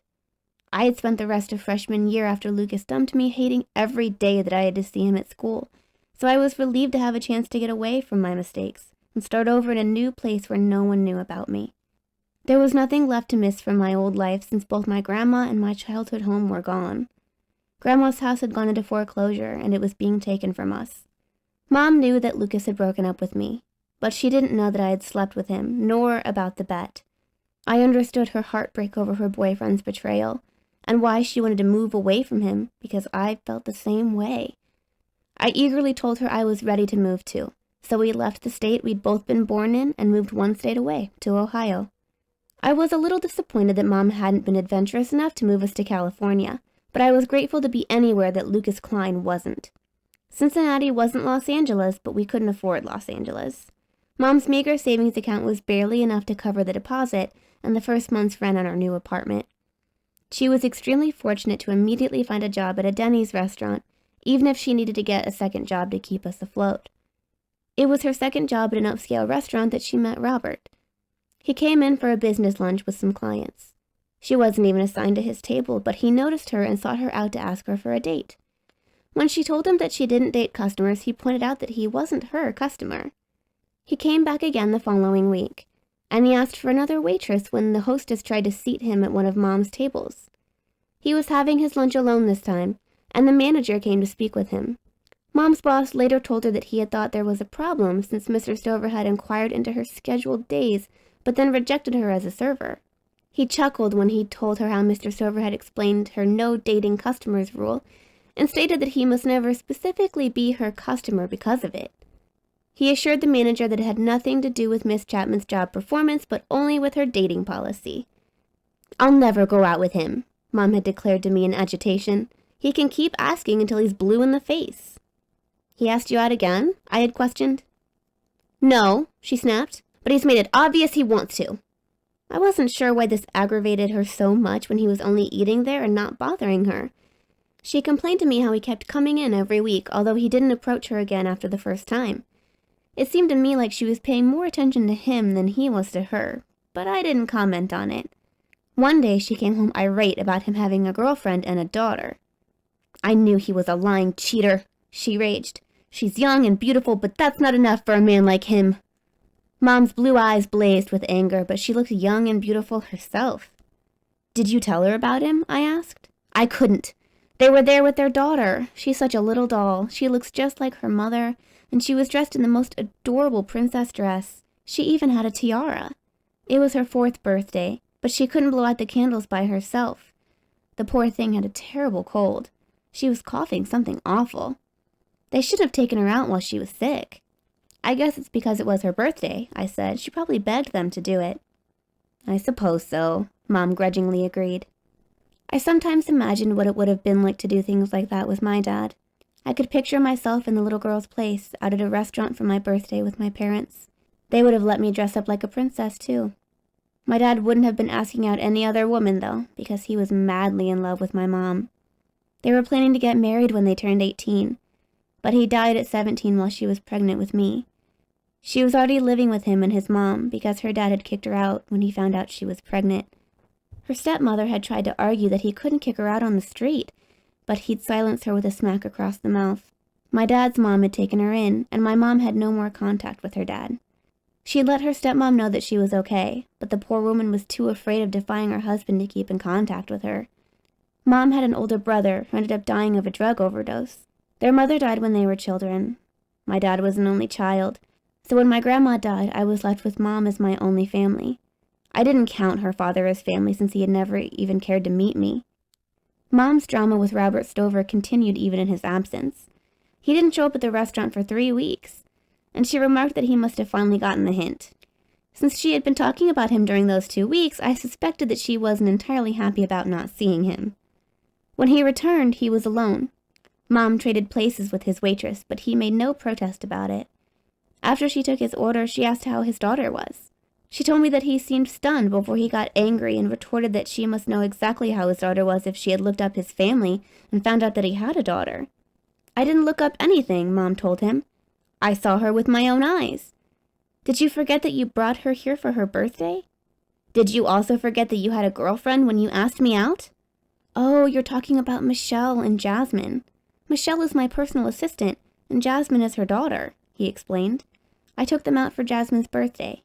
I had spent the rest of freshman year after Lucas dumped me hating every day that I had to see him at school, so I was relieved to have a chance to get away from my mistakes and start over in a new place where no one knew about me. There was nothing left to miss from my old life since both my grandma and my childhood home were gone. Grandma's house had gone into foreclosure, and it was being taken from us. Mom knew that Lucas had broken up with me, but she didn't know that I had slept with him, nor about the bet. I understood her heartbreak over her boyfriend's betrayal, and why she wanted to move away from him, because I felt the same way. I eagerly told her I was ready to move too, so we left the state we'd both been born in and moved 1 state away, to Ohio. I was a little disappointed that Mom hadn't been adventurous enough to move us to California, but I was grateful to be anywhere that Lucas Klein wasn't. Cincinnati wasn't Los Angeles, but we couldn't afford Los Angeles. Mom's meager savings account was barely enough to cover the deposit and the first month's rent on our new apartment. She was extremely fortunate to immediately find a job at a Denny's restaurant, even if she needed to get a second job to keep us afloat. It was her second job at an upscale restaurant that she met Robert. He came in for a business lunch with some clients. She wasn't even assigned to his table, but he noticed her and sought her out to ask her for a date. When she told him that she didn't date customers, he pointed out that he wasn't her customer. He came back again the following week, and he asked for another waitress when the hostess tried to seat him at one of Mom's tables. He was having his lunch alone this time, and the manager came to speak with him. Mom's boss later told her that he had thought there was a problem since Mr. Stover had inquired into her scheduled days but then rejected her as a server. He chuckled when he told her how Mr. Stover had explained her no dating customers rule and stated that he must never specifically be her customer because of it. He assured the manager that it had nothing to do with Miss Chapman's job performance but only with her dating policy. "I'll never go out with him," Mom had declared to me in agitation. "He can keep asking until he's blue in the face." "He asked you out again?" I had questioned. "No," she snapped, "but he's made it obvious he wants to." I wasn't sure why this aggravated her so much when he was only eating there and not bothering her. She complained to me how he kept coming in every week, although he didn't approach her again after the first time. It seemed to me like she was paying more attention to him than he was to her, but I didn't comment on it. One day she came home irate about him having a girlfriend and a daughter. "I knew he was a lying cheater," she raged. "She's young and beautiful, but that's not enough for a man like him." Mom's blue eyes blazed with anger, but she looked young and beautiful herself. "Did you tell her about him?" I asked. "I couldn't. They were there with their daughter. She's such a little doll. She looks just like her mother, and she was dressed in the most adorable princess dress. She even had a tiara. It was her 4th birthday, but she couldn't blow out the candles by herself. The poor thing had a terrible cold. She was coughing something awful. They should have taken her out while she was sick." "I guess it's because it was her birthday," I said. "She probably begged them to do it." "I suppose so," Mom grudgingly agreed. I sometimes imagined what it would have been like to do things like that with my dad. I could picture myself in the little girl's place, out at a restaurant for my birthday with my parents. They would have let me dress up like a princess, too. My dad wouldn't have been asking out any other woman, though, because he was madly in love with my mom. They were planning to get married when they turned 18, but he died at 17 while she was pregnant with me. She was already living with him and his mom because her dad had kicked her out when he found out she was pregnant. Her stepmother had tried to argue that he couldn't kick her out on the street, but he'd silence her with a smack across the mouth. My dad's mom had taken her in, and my mom had no more contact with her dad. She'd let her stepmom know that she was okay, but the poor woman was too afraid of defying her husband to keep in contact with her. Mom had an older brother who ended up dying of a drug overdose. Their mother died when they were children. My dad was an only child, so when my grandma died, I was left with Mom as my only family. I didn't count her father as family since he had never even cared to meet me. Mom's drama with Robert Stover continued even in his absence. He didn't show up at the restaurant for 3 weeks, and she remarked that he must have finally gotten the hint. Since she had been talking about him during those 2 weeks, I suspected that she wasn't entirely happy about not seeing him. When he returned, he was alone. Mom traded places with his waitress, but he made no protest about it. After she took his order, she asked how his daughter was. She told me that he seemed stunned before he got angry and retorted that she must know exactly how his daughter was if she had looked up his family and found out that he had a daughter. "I didn't look up anything," Mom told him. "I saw her with my own eyes." "Did you forget that you brought her here for her birthday?" "Did you also forget that you had a girlfriend when you asked me out?" "Oh, you're talking about Michelle and Jasmine. Michelle is my personal assistant, and Jasmine is her daughter," he explained. "I took them out for Jasmine's birthday."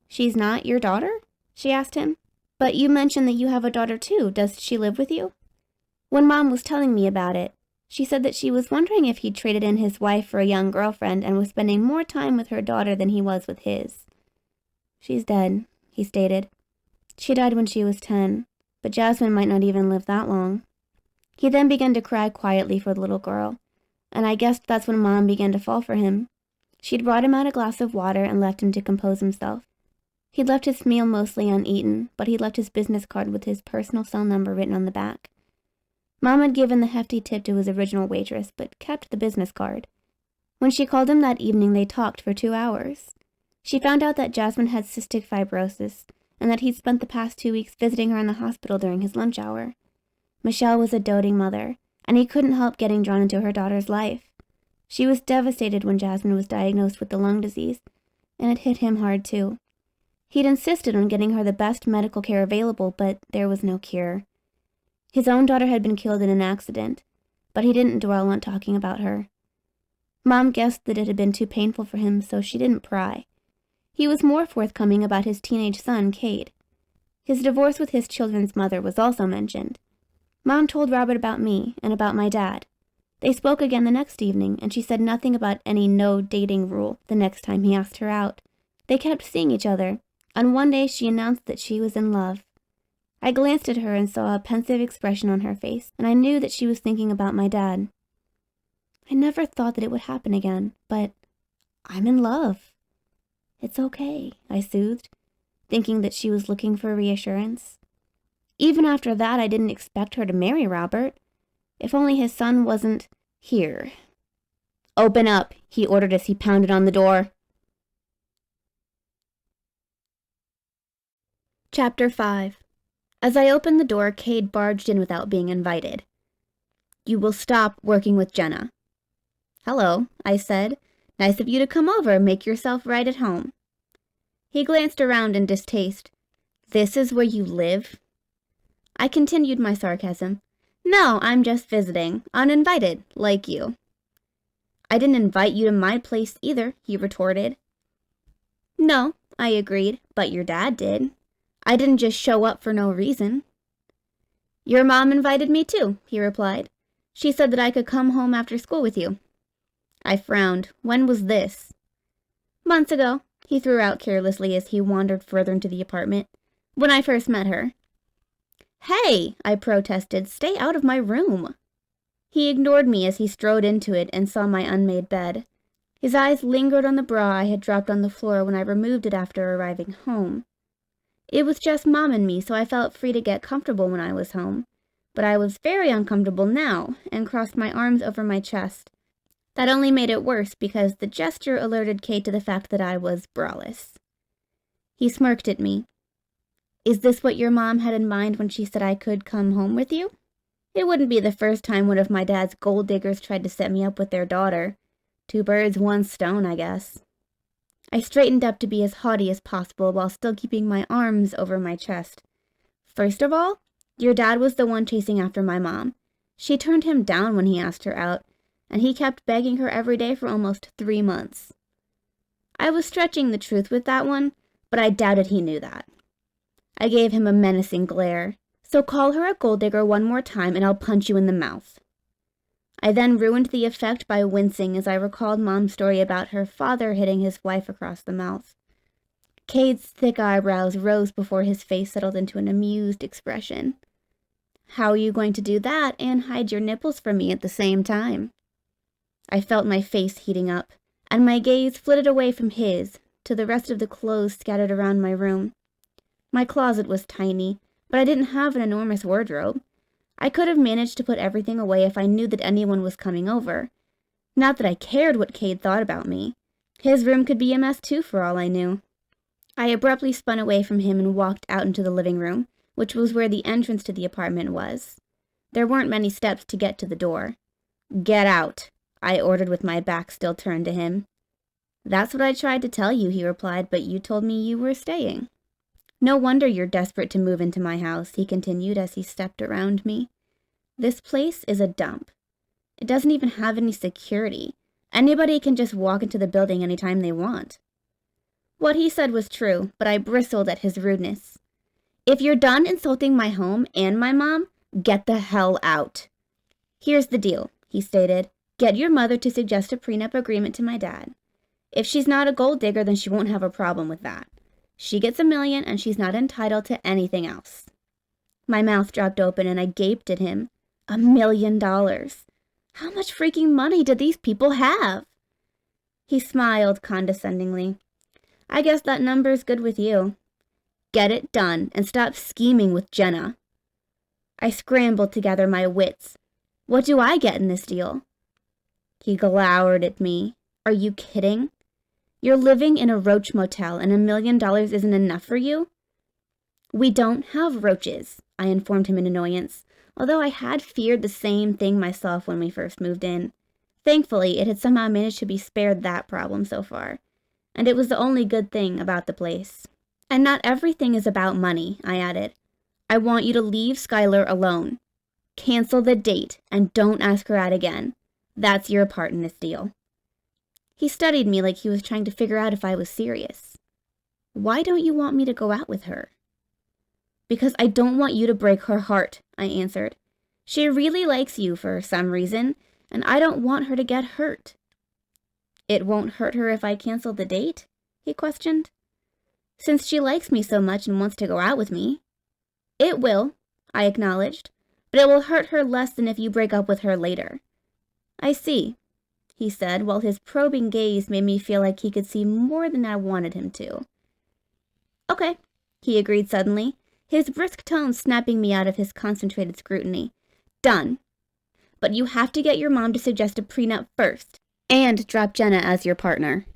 "She's not your daughter?" she asked him. "But you mentioned that you have a daughter too. Does she live with you?" When Mom was telling me about it, she said that she was wondering if he'd traded in his wife for a young girlfriend and was spending more time with her daughter than he was with his. "She's dead," he stated. "She died when she was 10, but Jasmine might not even live that long." He then began to cry quietly for the little girl, and I guessed that's when Mom began to fall for him. She'd brought him out a glass of water and left him to compose himself. He'd left his meal mostly uneaten, but he'd left his business card with his personal cell number written on the back. Mom had given the hefty tip to his original waitress, but kept the business card. When she called him that evening, they talked for 2 hours. She found out that Jasmine had cystic fibrosis, and that he'd spent the past 2 weeks visiting her in the hospital during his lunch hour. Michelle was a doting mother, and he couldn't help getting drawn into her daughter's life. She was devastated when Jasmine was diagnosed with the lung disease, and it hit him hard too. He'd insisted on getting her the best medical care available, but there was no cure. His own daughter had been killed in an accident, but he didn't dwell on talking about her. Mom guessed that it had been too painful for him, so she didn't pry. He was more forthcoming about his teenage son, Kade. His divorce with his children's mother was also mentioned. Mom told Robert about me and about my dad. They spoke again the next evening, and she said nothing about any no-dating rule the next time he asked her out. They kept seeing each other, and one day she announced that she was in love. I glanced at her and saw a pensive expression on her face, and I knew that she was thinking about my dad. I never thought that it would happen again, but I'm in love. It's okay, I soothed, thinking that she was looking for reassurance. Even after that, I didn't expect her to marry Robert. If only his son wasn't here. "Open up," he ordered as he pounded on the door. Chapter 5. As I opened the door, Kade barged in without being invited. "You will stop working with Jenna." "Hello," I said. "Nice of you to come over. Make yourself right at home." He glanced around in distaste. "This is where you live?" I continued my sarcasm. "No, I'm just visiting. Uninvited, like you." I didn't invite you to my place either, he retorted. No, I agreed, but your dad did. I didn't just show up for no reason. Your mom invited me too, he replied. She said that I could come home after school with you. I frowned. When was this? Months ago, he threw out carelessly as he wandered further into the apartment. When I first met her. Hey, I protested, stay out of my room. He ignored me as he strode into it and saw my unmade bed. His eyes lingered on the bra I had dropped on the floor when I removed it after arriving home. It was just Mom and me, so I felt free to get comfortable when I was home. But I was very uncomfortable now and crossed my arms over my chest. That only made it worse because the gesture alerted Kate to the fact that I was braless. He smirked at me. Is this what your mom had in mind when she said I could come home with you? It wouldn't be the first time one of my dad's gold diggers tried to set me up with their daughter. 2 birds, 1 stone, I guess. I straightened up to be as haughty as possible while still keeping my arms over my chest. First of all, your dad was the one chasing after my mom. She turned him down when he asked her out, and he kept begging her every day for almost 3 months. I was stretching the truth with that one, but I doubted he knew that. I gave him a menacing glare. So call her a gold digger one more time and I'll punch you in the mouth. I then ruined the effect by wincing as I recalled Mom's story about her father hitting his wife across the mouth. Cade's thick eyebrows rose before his face settled into an amused expression. How are you going to do that and hide your nipples from me at the same time? I felt my face heating up, and my gaze flitted away from his to the rest of the clothes scattered around my room. My closet was tiny, but I didn't have an enormous wardrobe. I could have managed to put everything away if I knew that anyone was coming over. Not that I cared what Kade thought about me. His room could be a mess too for all I knew. I abruptly spun away from him and walked out into the living room, which was where the entrance to the apartment was. There weren't many steps to get to the door. Get out, I ordered with my back still turned to him. That's what I tried to tell you, he replied, but you told me you were staying. No wonder you're desperate to move into my house, he continued as he stepped around me. This place is a dump. It doesn't even have any security. Anybody can just walk into the building anytime they want. What he said was true, but I bristled at his rudeness. If you're done insulting my home and my mom, get the hell out. Here's the deal, he stated. Get your mother to suggest a prenup agreement to my dad. If she's not a gold digger, then she won't have a problem with that. She gets $1 million and she's not entitled to anything else. My mouth dropped open and I gaped at him. $1 million. How much freaking money did these people have? He smiled condescendingly. I guess that number's good with you. Get it done and stop scheming with Jenna. I scrambled to gather my wits. What do I get in this deal? He glowered at me. Are you kidding? You're living in a roach motel and $1 million isn't enough for you? We don't have roaches, I informed him in annoyance, although I had feared the same thing myself when we first moved in. Thankfully, it had somehow managed to be spared that problem so far, and it was the only good thing about the place. And not everything is about money, I added. I want you to leave Skyler alone. Cancel the date and don't ask her out again. That's your part in this deal. He studied me like he was trying to figure out if I was serious. Why don't you want me to go out with her? Because I don't want you to break her heart, I answered. She really likes you for some reason, and I don't want her to get hurt. It won't hurt her if I cancel the date? He questioned. Since she likes me so much and wants to go out with me. It will, I acknowledged, but it will hurt her less than if you break up with her later. I see, he said, while his probing gaze made me feel like he could see more than I wanted him to. Okay, he agreed suddenly, his brisk tone snapping me out of his concentrated scrutiny. Done. But you have to get your mom to suggest a prenup first, and drop Jenna as your partner.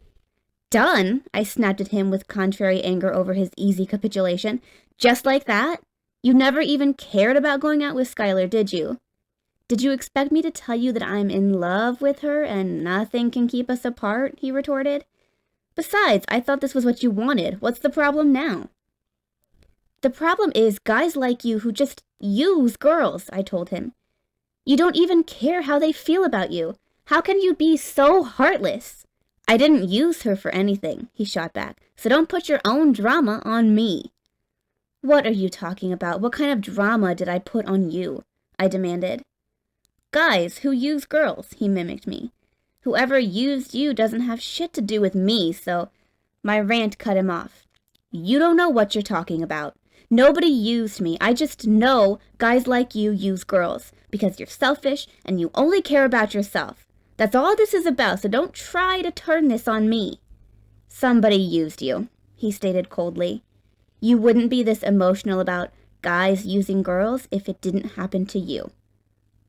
Done? I snapped at him with contrary anger over his easy capitulation. Just like that? You never even cared about going out with Skyler, did you? Did you expect me to tell you that I'm in love with her and nothing can keep us apart? He retorted. Besides, I thought this was what you wanted. What's the problem now? The problem is guys like you who just use girls, I told him. You don't even care how they feel about you. How can you be so heartless? I didn't use her for anything, he shot back, so don't put your own drama on me. What are you talking about? What kind of drama did I put on you? I demanded. Guys who use girls, he mimicked me. Whoever used you doesn't have shit to do with me, so... My rant cut him off. You don't know what you're talking about. Nobody used me. I just know guys like you use girls because you're selfish and you only care about yourself. That's all this is about, so don't try to turn this on me. Somebody used you, he stated coldly. You wouldn't be this emotional about guys using girls if it didn't happen to you.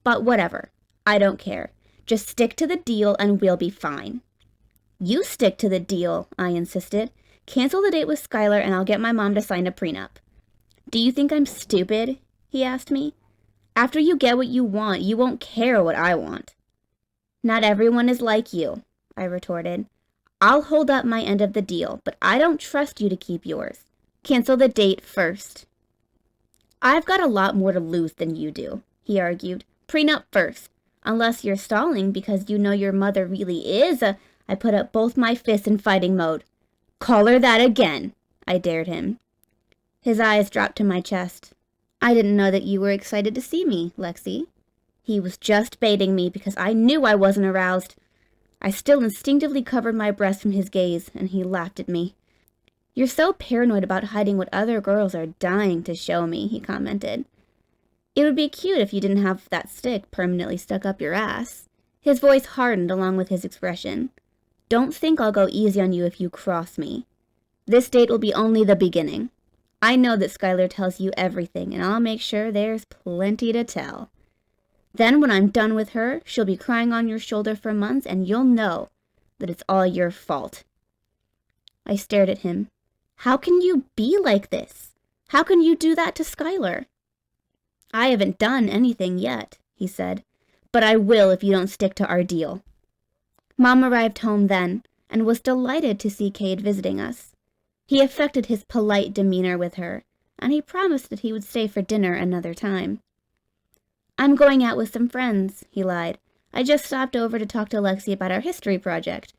But whatever. I don't care. Just stick to the deal and we'll be fine. You stick to the deal, I insisted. Cancel the date with Skyler and I'll get my mom to sign a prenup. Do you think I'm stupid? He asked me. After you get what you want, you won't care what I want. Not everyone is like you, I retorted. I'll hold up my end of the deal, but I don't trust you to keep yours. Cancel the date first. I've got a lot more to lose than you do, he argued. Prenup first. Unless you're stalling because you know your mother really is a... I put up both my fists in fighting mode. Call her that again, I dared him. His eyes dropped to my chest. I didn't know that you were excited to see me, Lexi. He was just baiting me because I knew I wasn't aroused. I still instinctively covered my breast from his gaze, and he laughed at me. You're so paranoid about hiding what other girls are dying to show me, he commented. It would be cute if you didn't have that stick permanently stuck up your ass. His voice hardened along with his expression. Don't think I'll go easy on you if you cross me. This date will be only the beginning. I know that Skyler tells you everything, and I'll make sure there's plenty to tell. Then when I'm done with her, she'll be crying on your shoulder for months, and you'll know that it's all your fault. I stared at him. How can you be like this? How can you do that to Skyler? I haven't done anything yet, he said, but I will if you don't stick to our deal. Mom arrived home then, and was delighted to see Kade visiting us. He affected his polite demeanor with her, and he promised that he would stay for dinner another time. I'm going out with some friends, he lied. I just stopped over to talk to Lexi about our history project.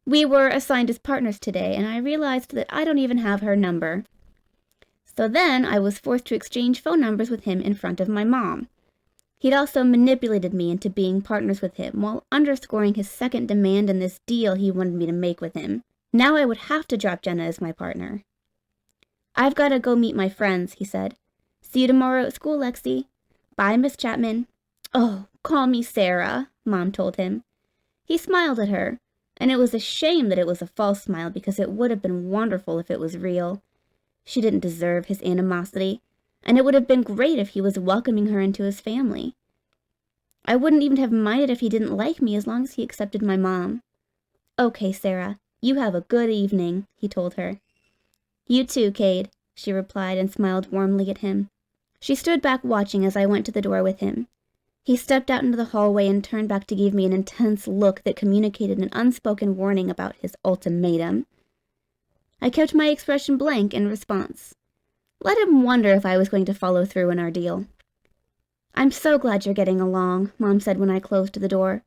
We were assigned as partners today, and I realized that I don't even have her number. So then I was forced to exchange phone numbers with him in front of my mom. He'd also manipulated me into being partners with him while underscoring his second demand in this deal he wanted me to make with him. Now I would have to drop Jenna as my partner. I've got to go meet my friends, he said. See you tomorrow at school, Lexi. Bye, Miss Chapman. Oh, call me Sarah, Mom told him. He smiled at her, and it was a shame that it was a false smile because it would have been wonderful if it was real. She didn't deserve his animosity, and it would have been great if he was welcoming her into his family. I wouldn't even have minded if he didn't like me as long as he accepted my mom. Okay, Sarah, you have a good evening, he told her. You too, Kade, she replied and smiled warmly at him. She stood back watching as I went to the door with him. He stepped out into the hallway and turned back to give me an intense look that communicated an unspoken warning about his ultimatum. I kept my expression blank in response. Let him wonder if I was going to follow through on our deal. I'm so glad you're getting along, Mom said when I closed the door.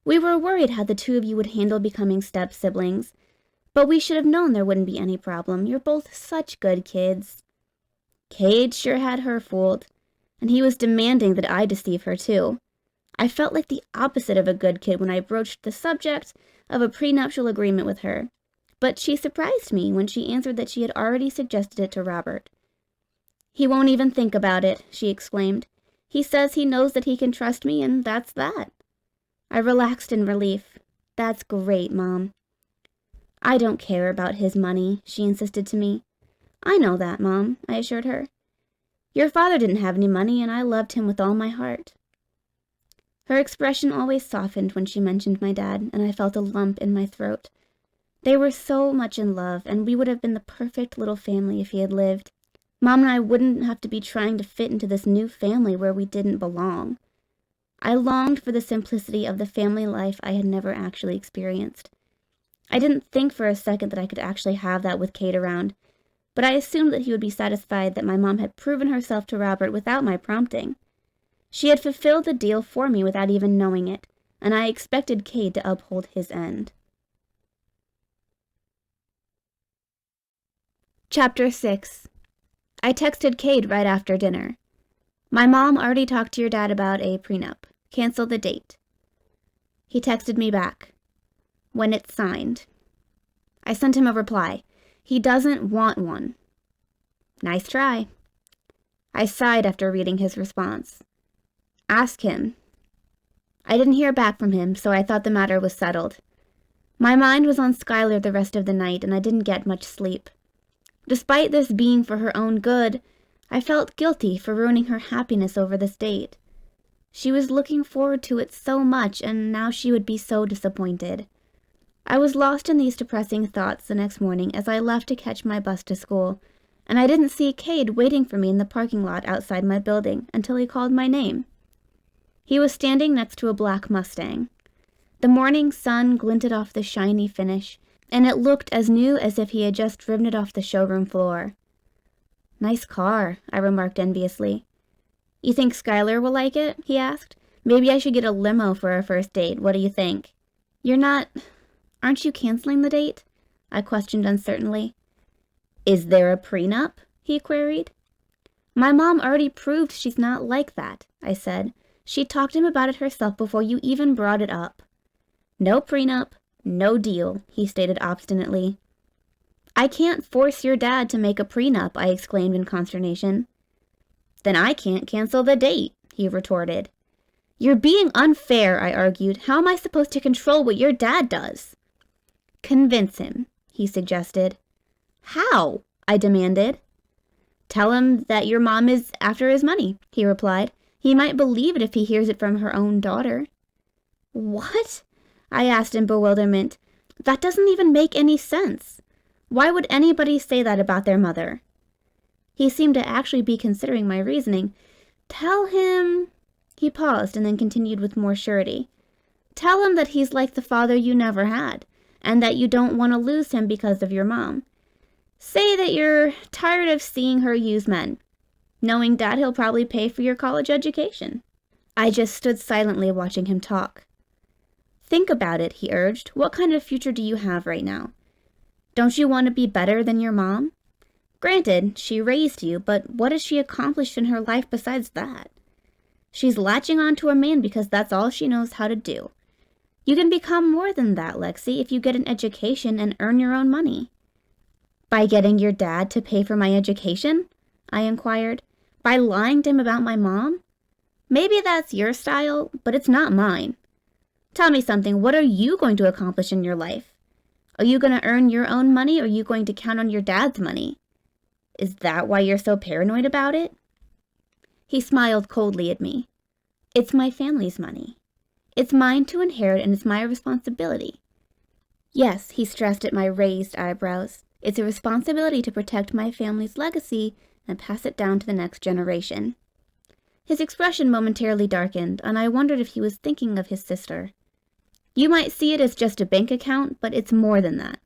We were worried how the two of you would handle becoming step-siblings, but we should have known there wouldn't be any problem. You're both such good kids. Kade sure had her fooled, and he was demanding that I deceive her too. I felt like the opposite of a good kid when I broached the subject of a prenuptial agreement with her, but she surprised me when she answered that she had already suggested it to Robert. He won't even think about it, she exclaimed. He says he knows that he can trust me, and that's that. I relaxed in relief. That's great, Mom. I don't care about his money, she insisted to me. I know that, Mom, I assured her. Your father didn't have any money, and I loved him with all my heart. Her expression always softened when she mentioned my dad, and I felt a lump in my throat. They were so much in love, and we would have been the perfect little family if he had lived. Mom and I wouldn't have to be trying to fit into this new family where we didn't belong. I longed for the simplicity of the family life I had never actually experienced. I didn't think for a second that I could actually have that with Kade around, but I assumed that he would be satisfied that my mom had proven herself to Robert without my prompting. She had fulfilled the deal for me without even knowing it, and I expected Kade to uphold his end. Chapter 6. I texted Kade right after dinner. My mom already talked to your dad about a prenup. Cancel the date. He texted me back. When it's signed. I sent him a reply. He doesn't want one. Nice try. I sighed after reading his response. Ask him. I didn't hear back from him, so I thought the matter was settled. My mind was on Skyler the rest of the night, and I didn't get much sleep. Despite this being for her own good, I felt guilty for ruining her happiness over this date. She was looking forward to it so much, and now she would be so disappointed. I was lost in these depressing thoughts the next morning as I left to catch my bus to school, and I didn't see Kade waiting for me in the parking lot outside my building until he called my name. He was standing next to a black Mustang. The morning sun glinted off the shiny finish, and it looked as new as if he had just driven it off the showroom floor. Nice car, I remarked enviously. You think Skyler will like it? He asked. Maybe I should get a limo for our first date. What do you think? Aren't you canceling the date? I questioned uncertainly. Is there a prenup? He queried. My mom already proved she's not like that, I said. She talked to him about it herself before you even brought it up. No prenup, no deal, he stated obstinately. I can't force your dad to make a prenup, I exclaimed in consternation. Then I can't cancel the date, he retorted. You're being unfair, I argued. How am I supposed to control what your dad does? Convince him, he suggested. How? I demanded. Tell him that your mom is after his money, he replied. He might believe it if he hears it from her own daughter. What? I asked in bewilderment. That doesn't even make any sense. Why would anybody say that about their mother? He seemed to actually be considering my reasoning. Tell him... He paused and then continued with more surety. Tell him that he's like the father you never had, and that you don't want to lose him because of your mom. Say that you're tired of seeing her use men. Knowing Dad, he'll probably pay for your college education. I just stood silently watching him talk. Think about it, he urged. What kind of future do you have right now? Don't you want to be better than your mom? Granted, she raised you, but what has she accomplished in her life besides that? She's latching on to a man because that's all she knows how to do. You can become more than that, Lexi, if you get an education and earn your own money. By getting your dad to pay for my education? I inquired. By lying to him about my mom? Maybe that's your style, but it's not mine. Tell me something, what are you going to accomplish in your life? Are you going to earn your own money, or are you going to count on your dad's money? Is that why you're so paranoid about it? He smiled coldly at me. It's my family's money. It's mine to inherit, and it's my responsibility. Yes, he stressed at my raised eyebrows. It's a responsibility to protect my family's legacy and pass it down to the next generation. His expression momentarily darkened, and I wondered if he was thinking of his sister. You might see it as just a bank account, but it's more than that.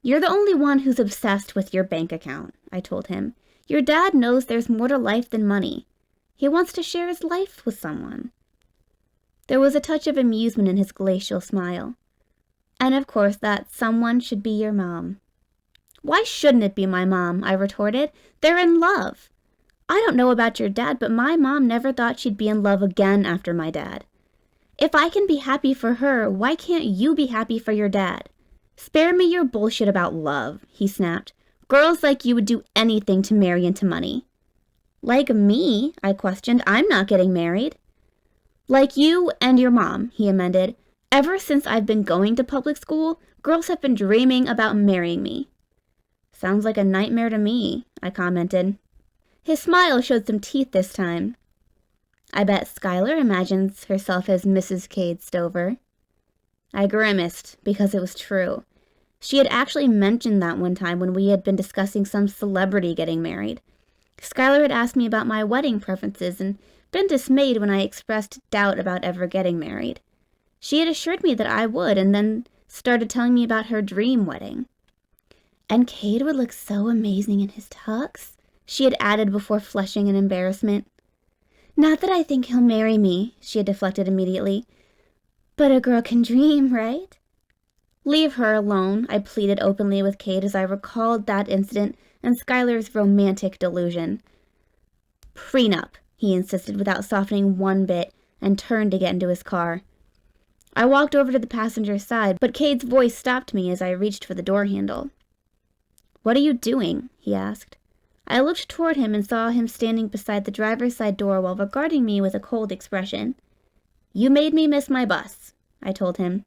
You're the only one who's obsessed with your bank account, I told him. Your dad knows there's more to life than money. He wants to share his life with someone. There was a touch of amusement in his glacial smile. And of course that someone should be your mom. Why shouldn't it be my mom? I retorted. They're in love. I don't know about your dad, but my mom never thought she'd be in love again after my dad. If I can be happy for her, why can't you be happy for your dad? Spare me your bullshit about love, he snapped. Girls like you would do anything to marry into money. Like me? I questioned. I'm not getting married. Like you and your mom, he amended. Ever since I've been going to public school, girls have been dreaming about marrying me. Sounds like a nightmare to me, I commented. His smile showed some teeth this time. I bet Skyler imagines herself as Mrs. Kade Stover. I grimaced, because it was true. She had actually mentioned that one time when we had been discussing some celebrity getting married. Skyler had asked me about my wedding preferences and been dismayed when I expressed doubt about ever getting married. She had assured me that I would, and then started telling me about her dream wedding. And Kade would look so amazing in his tux, she had added before flushing in embarrassment. Not that I think he'll marry me, she had deflected immediately. But a girl can dream, right? Leave her alone, I pleaded openly with Kade as I recalled that incident and Skyler's romantic delusion. Prenup, he insisted without softening one bit, and turned to get into his car. I walked over to the passenger side, but Kade's voice stopped me as I reached for the door handle. What are you doing? He asked. I looked toward him and saw him standing beside the driver's side door while regarding me with a cold expression. You made me miss my bus, I told him.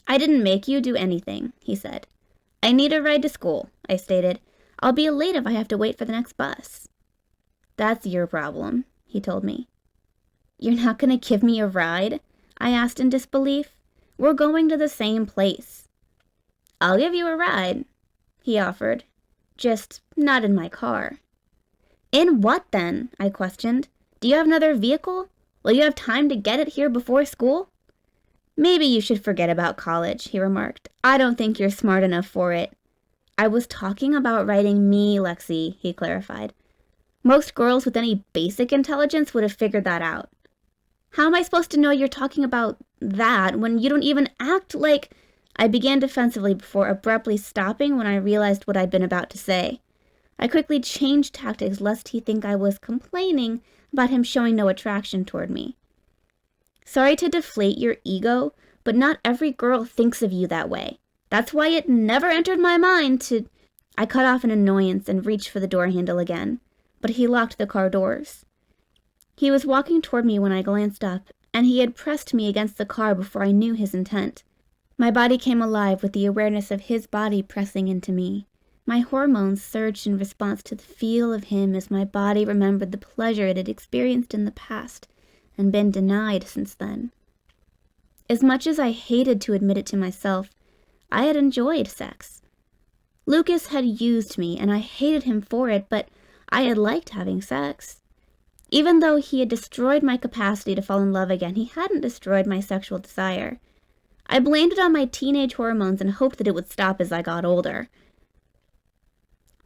I didn't make you do anything, he said. I need a ride to school, I stated. I'll be late if I have to wait for the next bus. That's your problem, he told me. You're not going to give me a ride? I asked in disbelief. We're going to the same place. I'll give you a ride, he offered. Just not in my car. In what then? I questioned. Do you have another vehicle? Will you have time to get it here before school? Maybe you should forget about college, he remarked. I don't think you're smart enough for it. I was talking about writing me, Lexi, he clarified. Most girls with any basic intelligence would have figured that out. How am I supposed to know you're talking about that when you don't even act like... I began defensively before abruptly stopping when I realized what I'd been about to say. I quickly changed tactics lest he think I was complaining about him showing no attraction toward me. Sorry to deflate your ego, but not every girl thinks of you that way. That's why it never entered my mind to... I cut off in annoyance and reached for the door handle again, but he locked the car doors. He was walking toward me when I glanced up, and he had pressed me against the car before I knew his intent. My body came alive with the awareness of his body pressing into me. My hormones surged in response to the feel of him as my body remembered the pleasure it had experienced in the past and been denied since then. As much as I hated to admit it to myself, I had enjoyed sex. Lucas had used me, and I hated him for it, but I had liked having sex. Even though he had destroyed my capacity to fall in love again, he hadn't destroyed my sexual desire. I blamed it on my teenage hormones and hoped that it would stop as I got older.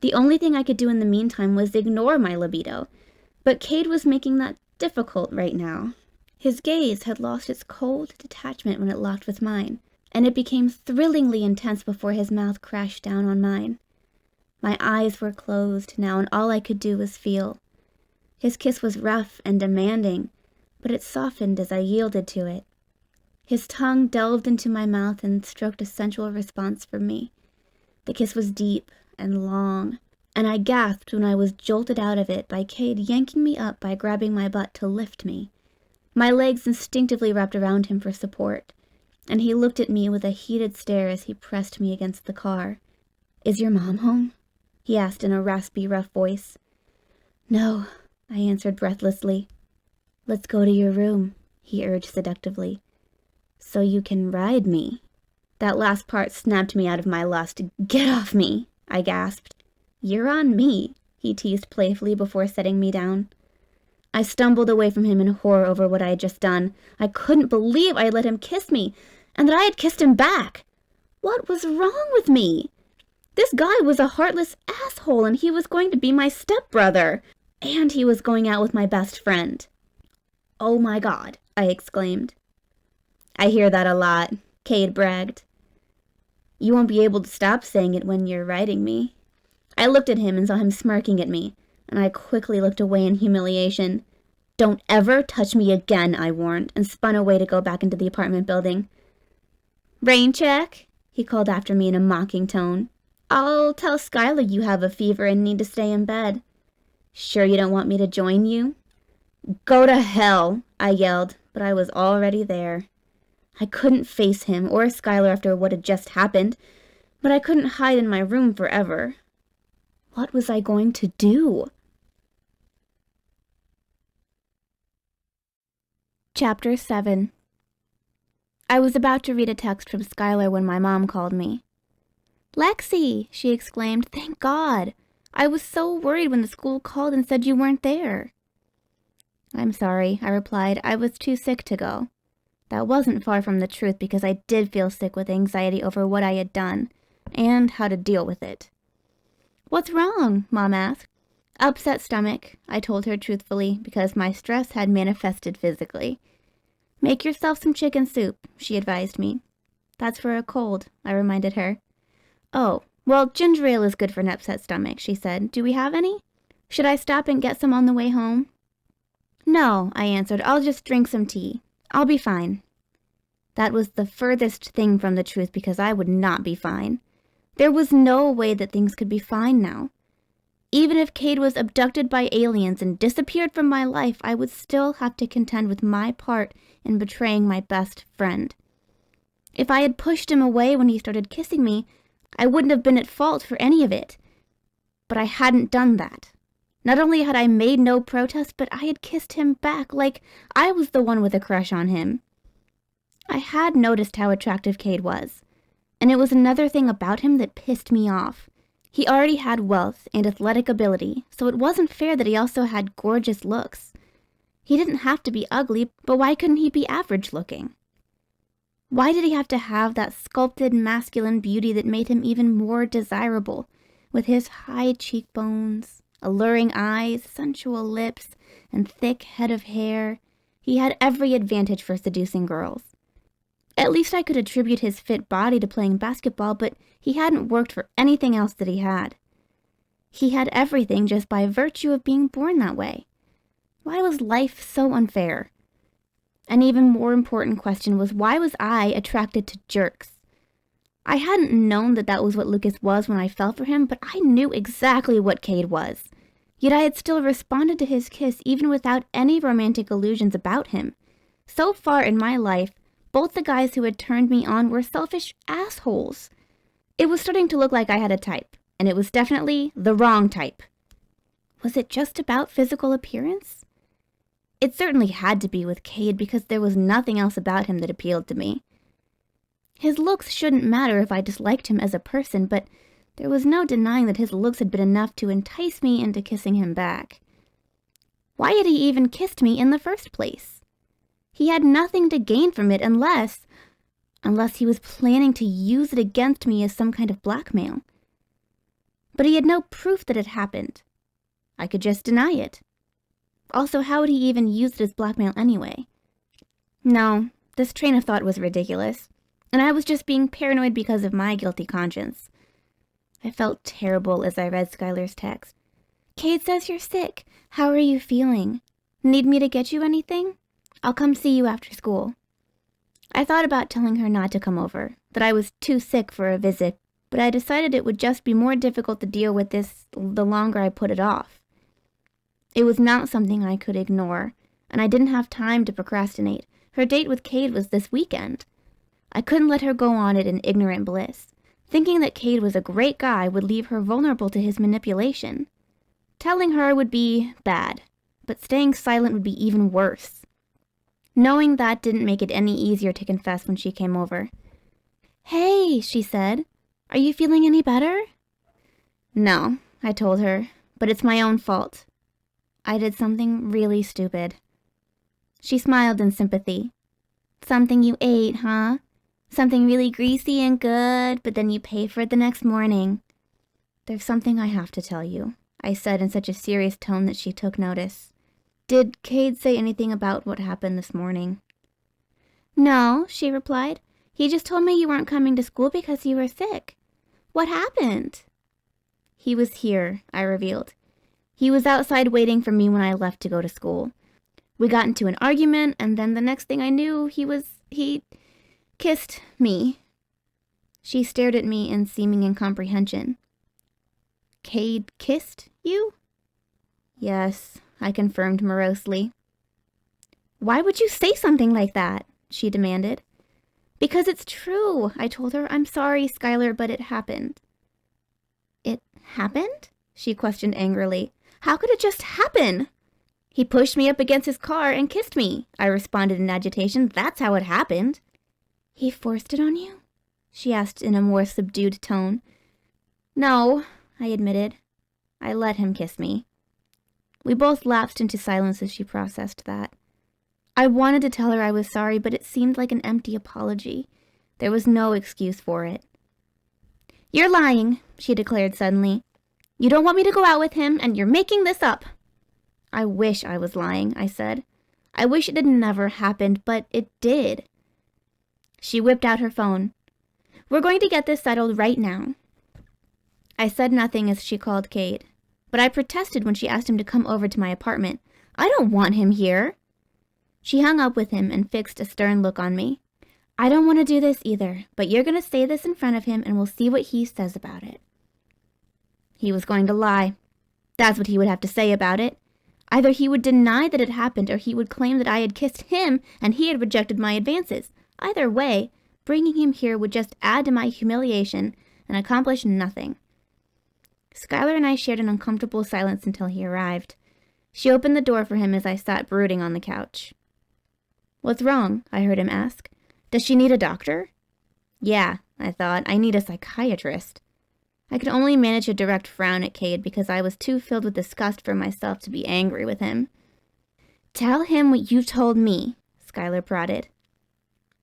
The only thing I could do in the meantime was ignore my libido, but Kade was making that difficult right now. His gaze had lost its cold detachment when it locked with mine, and it became thrillingly intense before his mouth crashed down on mine. My eyes were closed now, and all I could do was feel. His kiss was rough and demanding, but it softened as I yielded to it. His tongue delved into my mouth and stroked a sensual response from me. The kiss was deep and long, and I gasped when I was jolted out of it by Kade yanking me up by grabbing my butt to lift me. My legs instinctively wrapped around him for support, and he looked at me with a heated stare as he pressed me against the car. Is your mom home? He asked in a raspy, rough voice. No, I answered breathlessly. Let's go to your room, he urged seductively. So you can ride me. That last part snapped me out of my lust. Get off me, I gasped. You're on me, he teased playfully before setting me down. I stumbled away from him in horror over what I had just done. I couldn't believe I had let him kiss me, and that I had kissed him back. What was wrong with me? This guy was a heartless asshole, and he was going to be my stepbrother, and he was going out with my best friend. Oh my God, I exclaimed. I hear that a lot, Kade bragged. You won't be able to stop saying it when you're riding me. I looked at him and saw him smirking at me, and I quickly looked away in humiliation. Don't ever touch me again, I warned, and spun away to go back into the apartment building. Rain check, he called after me in a mocking tone. I'll tell Skyler you have a fever and need to stay in bed. Sure you don't want me to join you? Go to hell, I yelled, but I was already there. I couldn't face him or Skyler after what had just happened, but I couldn't hide in my room forever. What was I going to do? Chapter 7. I was about to read a text from Skyler when my mom called me. Lexi, she exclaimed, thank God. I was so worried when the school called and said you weren't there. I'm sorry, I replied. I was too sick to go. That wasn't far from the truth because I did feel sick with anxiety over what I had done and how to deal with it. What's wrong? Mom asked. Upset stomach, I told her truthfully because my stress had manifested physically. Make yourself some chicken soup, she advised me. That's for a cold, I reminded her. Oh, well, ginger ale is good for an upset stomach, she said. Do we have any? Should I stop and get some on the way home? No, I answered. I'll just drink some tea. I'll be fine. That was the furthest thing from the truth because I would not be fine. There was no way that things could be fine now. Even if Kade was abducted by aliens and disappeared from my life, I would still have to contend with my part in betraying my best friend. If I had pushed him away when he started kissing me, I wouldn't have been at fault for any of it. But I hadn't done that. Not only had I made no protest, but I had kissed him back like I was the one with a crush on him. I had noticed how attractive Kade was, and it was another thing about him that pissed me off. He already had wealth and athletic ability, so it wasn't fair that he also had gorgeous looks. He didn't have to be ugly, but why couldn't he be average looking? Why did he have to have that sculpted masculine beauty that made him even more desirable, with his high cheekbones, alluring eyes, sensual lips, and thick head of hair? He had every advantage for seducing girls. At least I could attribute his fit body to playing basketball, but he hadn't worked for anything else that he had. He had everything just by virtue of being born that way. Why was life so unfair? An even more important question was, why was I attracted to jerks? I hadn't known that was what Lucas was when I fell for him, but I knew exactly what Kade was. Yet I had still responded to his kiss even without any romantic illusions about him. So far in my life, both the guys who had turned me on were selfish assholes. It was starting to look like I had a type, and it was definitely the wrong type. Was it just about physical appearance? It certainly had to be with Kade because there was nothing else about him that appealed to me. His looks shouldn't matter if I disliked him as a person, but there was no denying that his looks had been enough to entice me into kissing him back. Why had he even kissed me in the first place? He had nothing to gain from it unless he was planning to use it against me as some kind of blackmail. But he had no proof that it happened. I could just deny it. Also, how would he even use it as blackmail anyway? No, this train of thought was ridiculous, and I was just being paranoid because of my guilty conscience. I felt terrible as I read Skyler's text. Kade says you're sick. How are you feeling? Need me to get you anything? I'll come see you after school. I thought about telling her not to come over, that I was too sick for a visit, but I decided it would just be more difficult to deal with this the longer I put it off. It was not something I could ignore, and I didn't have time to procrastinate. Her date with Kade was this weekend. I couldn't let her go on it in ignorant bliss. Thinking that Kade was a great guy would leave her vulnerable to his manipulation. Telling her would be bad, but staying silent would be even worse. Knowing that didn't make it any easier to confess when she came over. Hey, she said. Are you feeling any better? No, I told her, but it's my own fault. I did something really stupid. She smiled in sympathy. Something you ate, huh? Something really greasy and good, but then you pay for it the next morning. There's something I have to tell you, I said in such a serious tone that she took notice. Did Kade say anything about what happened this morning? No, she replied. He just told me you weren't coming to school because you were sick. What happened? He was here, I revealed. He was outside waiting for me when I left to go to school. We got into an argument, and then the next thing I knew, he kissed me. She stared at me in seeming incomprehension. Kade kissed you? Yes, I confirmed morosely. Why would you say something like that? She demanded. Because it's true, I told her. I'm sorry, Skyler, but it happened. It happened? She questioned angrily. How could it just happen? He pushed me up against his car and kissed me, I responded in agitation. That's how it happened. He forced it on you? She asked in a more subdued tone. No, I admitted. I let him kiss me. We both lapsed into silence as she processed that. I wanted to tell her I was sorry, but it seemed like an empty apology. There was no excuse for it. You're lying, she declared suddenly. You don't want me to go out with him, and you're making this up. I wish I was lying, I said. I wish it had never happened, but it did. She whipped out her phone. We're going to get this settled right now. I said nothing as she called Kade, but I protested when she asked him to come over to my apartment. I don't want him here. She hung up with him and fixed a stern look on me. I don't want to do this either, but you're going to say this in front of him and we'll see what he says about it. He was going to lie. That's what he would have to say about it. Either he would deny that it happened or he would claim that I had kissed him and he had rejected my advances. Either way, bringing him here would just add to my humiliation and accomplish nothing. Skyler and I shared an uncomfortable silence until he arrived. She opened the door for him as I sat brooding on the couch. What's wrong? I heard him ask. Does she need a doctor? Yeah, I thought. I need a psychiatrist. I could only manage a direct frown at Kade because I was too filled with disgust for myself to be angry with him. Tell him what you told me, Skyler prodded.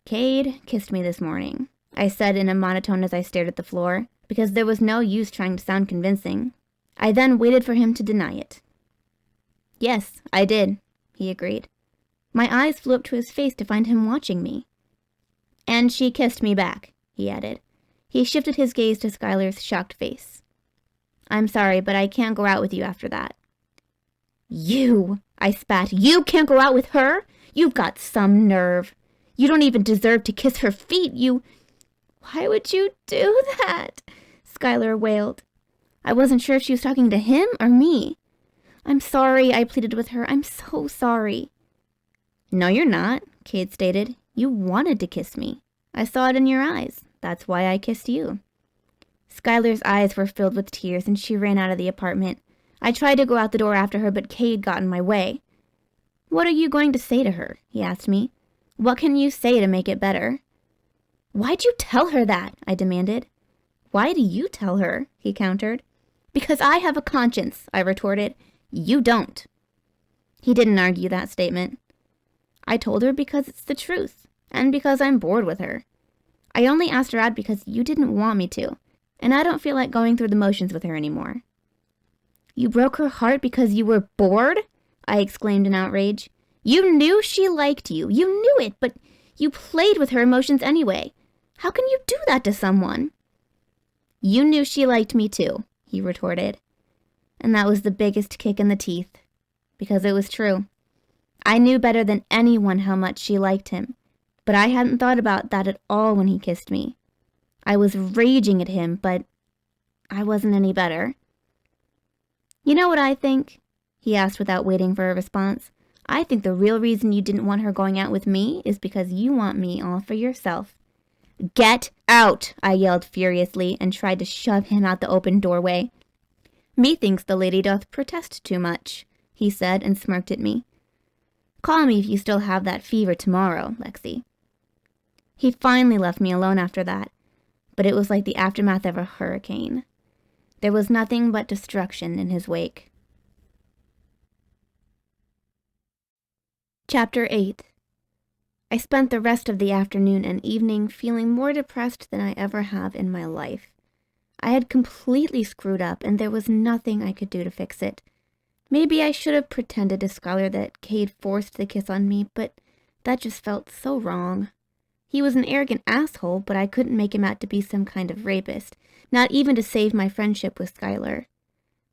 Kade kissed me this morning, I said in a monotone as I stared at the floor, because there was no use trying to sound convincing. I then waited for him to deny it. Yes, I did, he agreed. My eyes flew up to his face to find him watching me. And she kissed me back, he added. He shifted his gaze to Skyler's shocked face. I'm sorry, but I can't go out with you after that. You, I spat. You can't go out with her? You've got some nerve. You don't even deserve to kiss her feet. Why would you do that? Skyler wailed. I wasn't sure if she was talking to him or me. I'm sorry, I pleaded with her. I'm so sorry. No, you're not, Kade stated. You wanted to kiss me. I saw it in your eyes. That's why I kissed you. Skyler's eyes were filled with tears and she ran out of the apartment. I tried to go out the door after her, but Kade got in my way. What are you going to say to her? He asked me. What can you say to make it better? Why'd you tell her that? I demanded. Why do you tell her? He countered. Because I have a conscience, I retorted. You don't. He didn't argue that statement. I told her because it's the truth, and because I'm bored with her. I only asked her out because you didn't want me to, and I don't feel like going through the motions with her anymore. You broke her heart because you were bored? I exclaimed in outrage. You knew she liked you. You knew it, but you played with her emotions anyway. How can you do that to someone? You knew she liked me too, he retorted. And that was the biggest kick in the teeth, because it was true. I knew better than anyone how much she liked him, but I hadn't thought about that at all when he kissed me. I was raging at him, but I wasn't any better. You know what I think? He asked without waiting for a response. I think the real reason you didn't want her going out with me is because you want me all for yourself. Get out, I yelled furiously and tried to shove him out the open doorway. Methinks the lady doth protest too much, he said and smirked at me. Call me if you still have that fever tomorrow, Lexi. He finally left me alone after that, but it was like the aftermath of a hurricane. There was nothing but destruction in his wake. Chapter 8. I spent the rest of the afternoon and evening feeling more depressed than I ever have in my life. I had completely screwed up, and there was nothing I could do to fix it. Maybe I should have pretended to Skyler that Kade forced the kiss on me, but that just felt so wrong. He was an arrogant asshole, but I couldn't make him out to be some kind of rapist, not even to save my friendship with Skyler.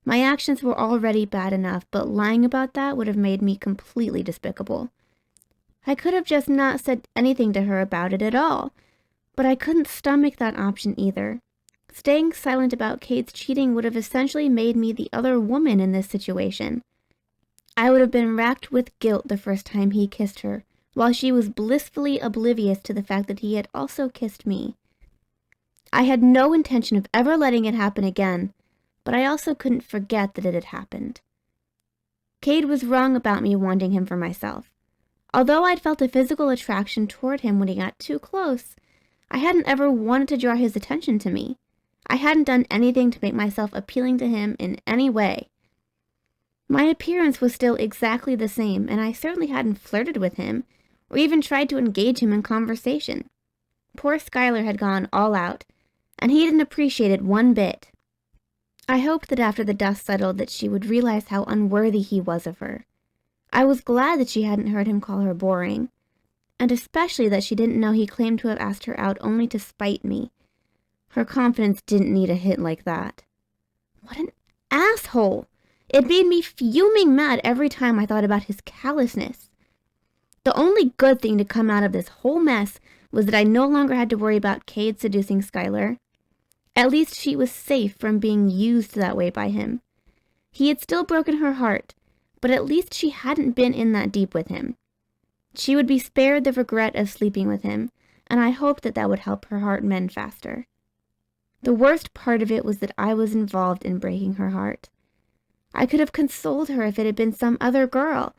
My actions were already bad enough, but lying about that would have made me completely despicable. I could have just not said anything to her about it at all, but I couldn't stomach that option either. Staying silent about Kade's cheating would have essentially made me the other woman in this situation. I would have been racked with guilt the first time he kissed her, while she was blissfully oblivious to the fact that he had also kissed me. I had no intention of ever letting it happen again, but I also couldn't forget that it had happened. Kade was wrong about me wanting him for myself. Although I'd felt a physical attraction toward him when he got too close, I hadn't ever wanted to draw his attention to me. I hadn't done anything to make myself appealing to him in any way. My appearance was still exactly the same, and I certainly hadn't flirted with him, or even tried to engage him in conversation. Poor Skyler had gone all out, and he didn't appreciate it one bit. I hoped that after the dust settled that she would realize how unworthy he was of her. I was glad that she hadn't heard him call her boring, and especially that she didn't know he claimed to have asked her out only to spite me. Her confidence didn't need a hit like that. What an asshole! It made me fuming mad every time I thought about his callousness. The only good thing to come out of this whole mess was that I no longer had to worry about Kade seducing Skyler. At least she was safe from being used that way by him. He had still broken her heart, but at least she hadn't been in that deep with him. She would be spared the regret of sleeping with him, and I hoped that would help her heart mend faster. The worst part of it was that I was involved in breaking her heart. I could have consoled her if it had been some other girl,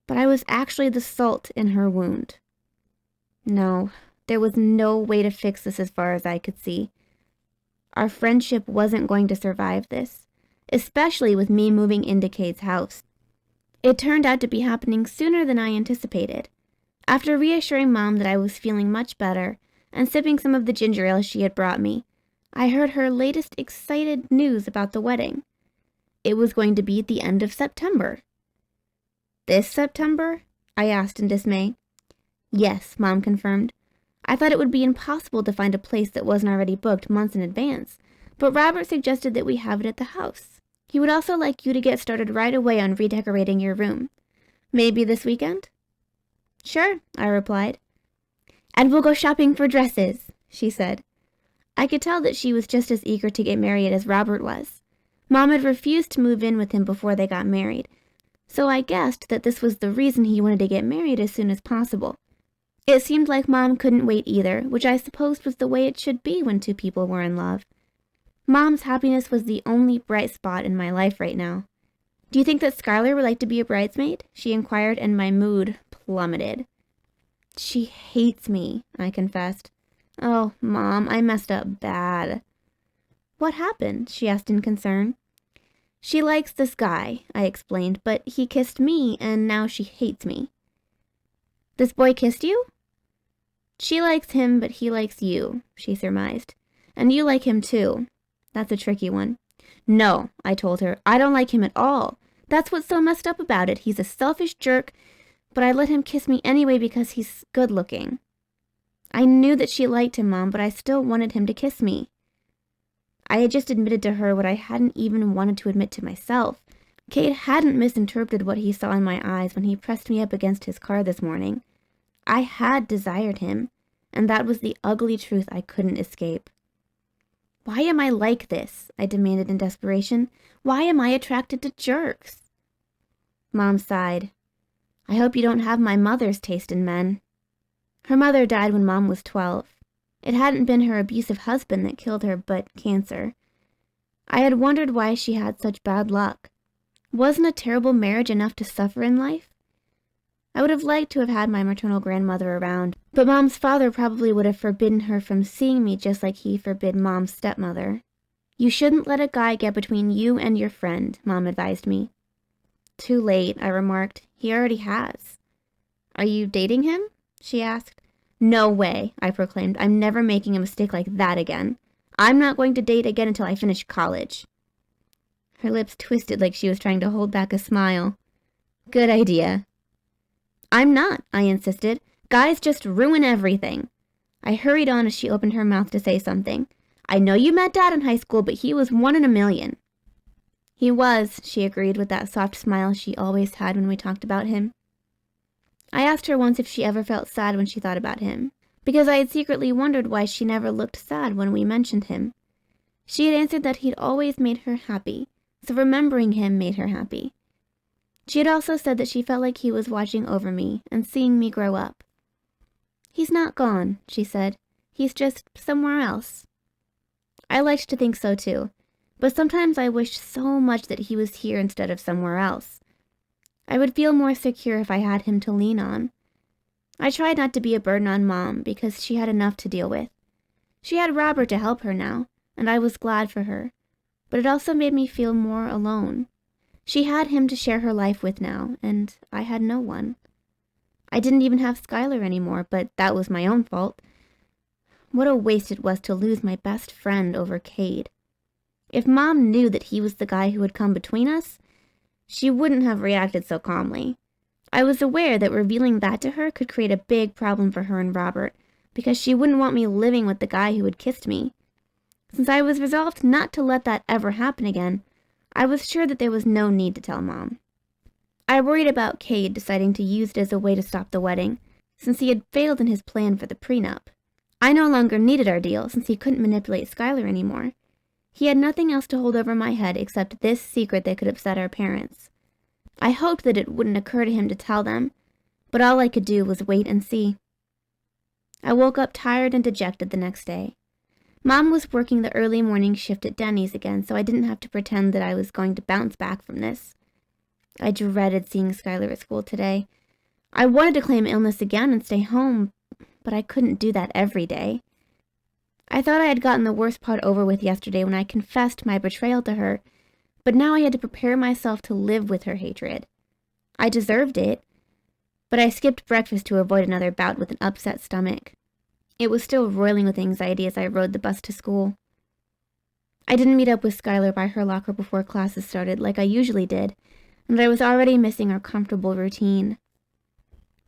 but I was actually the salt in her wound. No, there was no way to fix this as far as I could see. Our friendship wasn't going to survive this, especially with me moving into Kade's house. It turned out to be happening sooner than I anticipated. After reassuring Mom that I was feeling much better and sipping some of the ginger ale she had brought me, I heard her latest excited news about the wedding. It was going to be at the end of September. This September? I asked in dismay. Yes, Mom confirmed. I thought it would be impossible to find a place that wasn't already booked months in advance, but Robert suggested that we have it at the house. He would also like you to get started right away on redecorating your room. Maybe this weekend? Sure, I replied. And we'll go shopping for dresses, she said. I could tell that she was just as eager to get married as Robert was. Mom had refused to move in with him before they got married, so I guessed that this was the reason he wanted to get married as soon as possible. It seemed like Mom couldn't wait either, which I supposed was the way it should be when two people were in love. Mom's happiness was the only bright spot in my life right now. Do you think that Skyler would like to be a bridesmaid? She inquired, and my mood plummeted. She hates me, I confessed. Oh, Mom, I messed up bad. What happened? She asked in concern. She likes this guy, I explained, but he kissed me, and now she hates me. This boy kissed you? She likes him, but he likes you, she surmised. And you like him too. That's a tricky one. No, I told her. I don't like him at all. That's what's so messed up about it. He's a selfish jerk, but I let him kiss me anyway because he's good looking. I knew that she liked him, Mom, but I still wanted him to kiss me. I had just admitted to her what I hadn't even wanted to admit to myself. Kade hadn't misinterpreted what he saw in my eyes when he pressed me up against his car this morning. I had desired him, and that was the ugly truth I couldn't escape. Why am I like this? I demanded in desperation. Why am I attracted to jerks? Mom sighed. I hope you don't have my mother's taste in men. Her mother died when Mom was 12. It hadn't been her abusive husband that killed her, but cancer. I had wondered why she had such bad luck. Wasn't a terrible marriage enough to suffer in life? I would have liked to have had my maternal grandmother around, but Mom's father probably would have forbidden her from seeing me just like he forbid Mom's stepmother. You shouldn't let a guy get between you and your friend, Mom advised me. Too late, I remarked. He already has. Are you dating him? She asked. No way, I proclaimed. I'm never making a mistake like that again. I'm not going to date again until I finish college. Her lips twisted like she was trying to hold back a smile. Good idea. I'm not, I insisted. Guys just ruin everything. I hurried on as she opened her mouth to say something. I know you met Dad in high school, but he was 1 in a million. He was, she agreed with that soft smile she always had when we talked about him. I asked her once if she ever felt sad when she thought about him, because I had secretly wondered why she never looked sad when we mentioned him. She had answered that he'd always made her happy, so remembering him made her happy. She had also said that she felt like he was watching over me and seeing me grow up. He's not gone, she said. He's just somewhere else. I liked to think so too, but sometimes I wished so much that he was here instead of somewhere else. I would feel more secure if I had him to lean on. I tried not to be a burden on Mom because she had enough to deal with. She had Robert to help her now, and I was glad for her, but it also made me feel more alone. She had him to share her life with now, and I had no one. I didn't even have Skyler anymore, but that was my own fault. What a waste it was to lose my best friend over Kade. If Mom knew that he was the guy who had come between us, she wouldn't have reacted so calmly. I was aware that revealing that to her could create a big problem for her and Robert, because she wouldn't want me living with the guy who had kissed me. Since I was resolved not to let that ever happen again, I was sure that there was no need to tell Mom. I worried about Kade deciding to use it as a way to stop the wedding, since he had failed in his plan for the prenup. I no longer needed our deal, since he couldn't manipulate Skyler anymore. He had nothing else to hold over my head except this secret that could upset our parents. I hoped that it wouldn't occur to him to tell them, but all I could do was wait and see. I woke up tired and dejected the next day. Mom was working the early morning shift at Denny's again, so I didn't have to pretend that I was going to bounce back from this. I dreaded seeing Skyler at school today. I wanted to claim illness again and stay home, but I couldn't do that every day. I thought I had gotten the worst part over with yesterday when I confessed my betrayal to her, but now I had to prepare myself to live with her hatred. I deserved it, but I skipped breakfast to avoid another bout with an upset stomach. It was still roiling with anxiety as I rode the bus to school. I didn't meet up with Skyler by her locker before classes started like I usually did, and I was already missing our comfortable routine.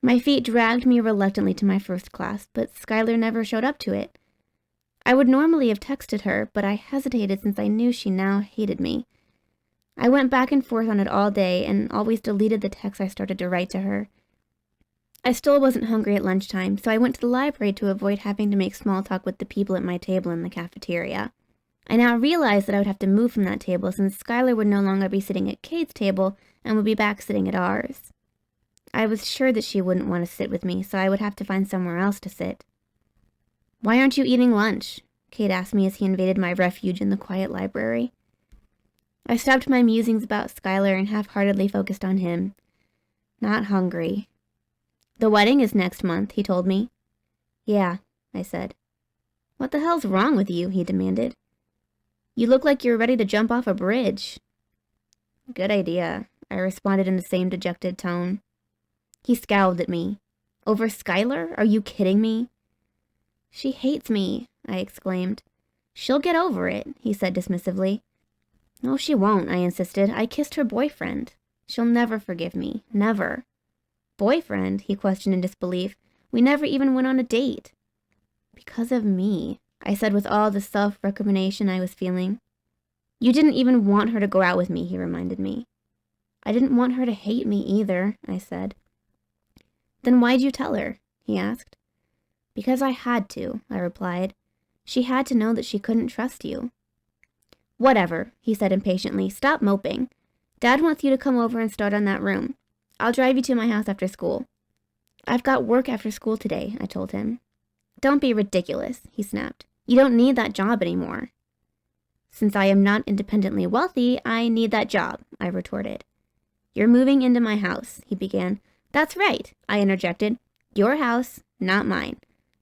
My feet dragged me reluctantly to my first class, but Skyler never showed up to it. I would normally have texted her, but I hesitated since I knew she now hated me. I went back and forth on it all day and always deleted the texts I started to write to her. I still wasn't hungry at lunchtime, so I went to the library to avoid having to make small talk with the people at my table in the cafeteria. I now realized that I would have to move from that table since Skyler would no longer be sitting at Kade's table and would be back sitting at ours. I was sure that she wouldn't want to sit with me, so I would have to find somewhere else to sit. "Why aren't you eating lunch?" Kade asked me as he invaded my refuge in the quiet library. I stopped my musings about Skyler and half-heartedly focused on him. "Not hungry." "The wedding is next month," he told me. "Yeah," I said. "What the hell's wrong with you?" he demanded. "You look like you're ready to jump off a bridge." "Good idea," I responded in the same dejected tone. He scowled at me. "Over Skyler? Are you kidding me?" "She hates me," I exclaimed. "She'll get over it," he said dismissively. "No, she won't," I insisted. "I kissed her boyfriend. She'll never forgive me. Never." "Boyfriend?" he questioned in disbelief. "We never even went on a date." "Because of me," I said with all the self-recrimination I was feeling. "You didn't even want her to go out with me," he reminded me. "I didn't want her to hate me either," I said. "Then why'd you tell her?" he asked. "Because I had to," I replied. "She had to know that she couldn't trust you." "Whatever," he said impatiently. "Stop moping. Dad wants you to come over and start on that room. I'll drive you to my house after school." "I've got work after school today," I told him. "Don't be ridiculous," he snapped. "You don't need that job anymore." "Since I am not independently wealthy, I need that job," I retorted. "You're moving into my house," he began. "That's right," I interjected. "Your house, not mine.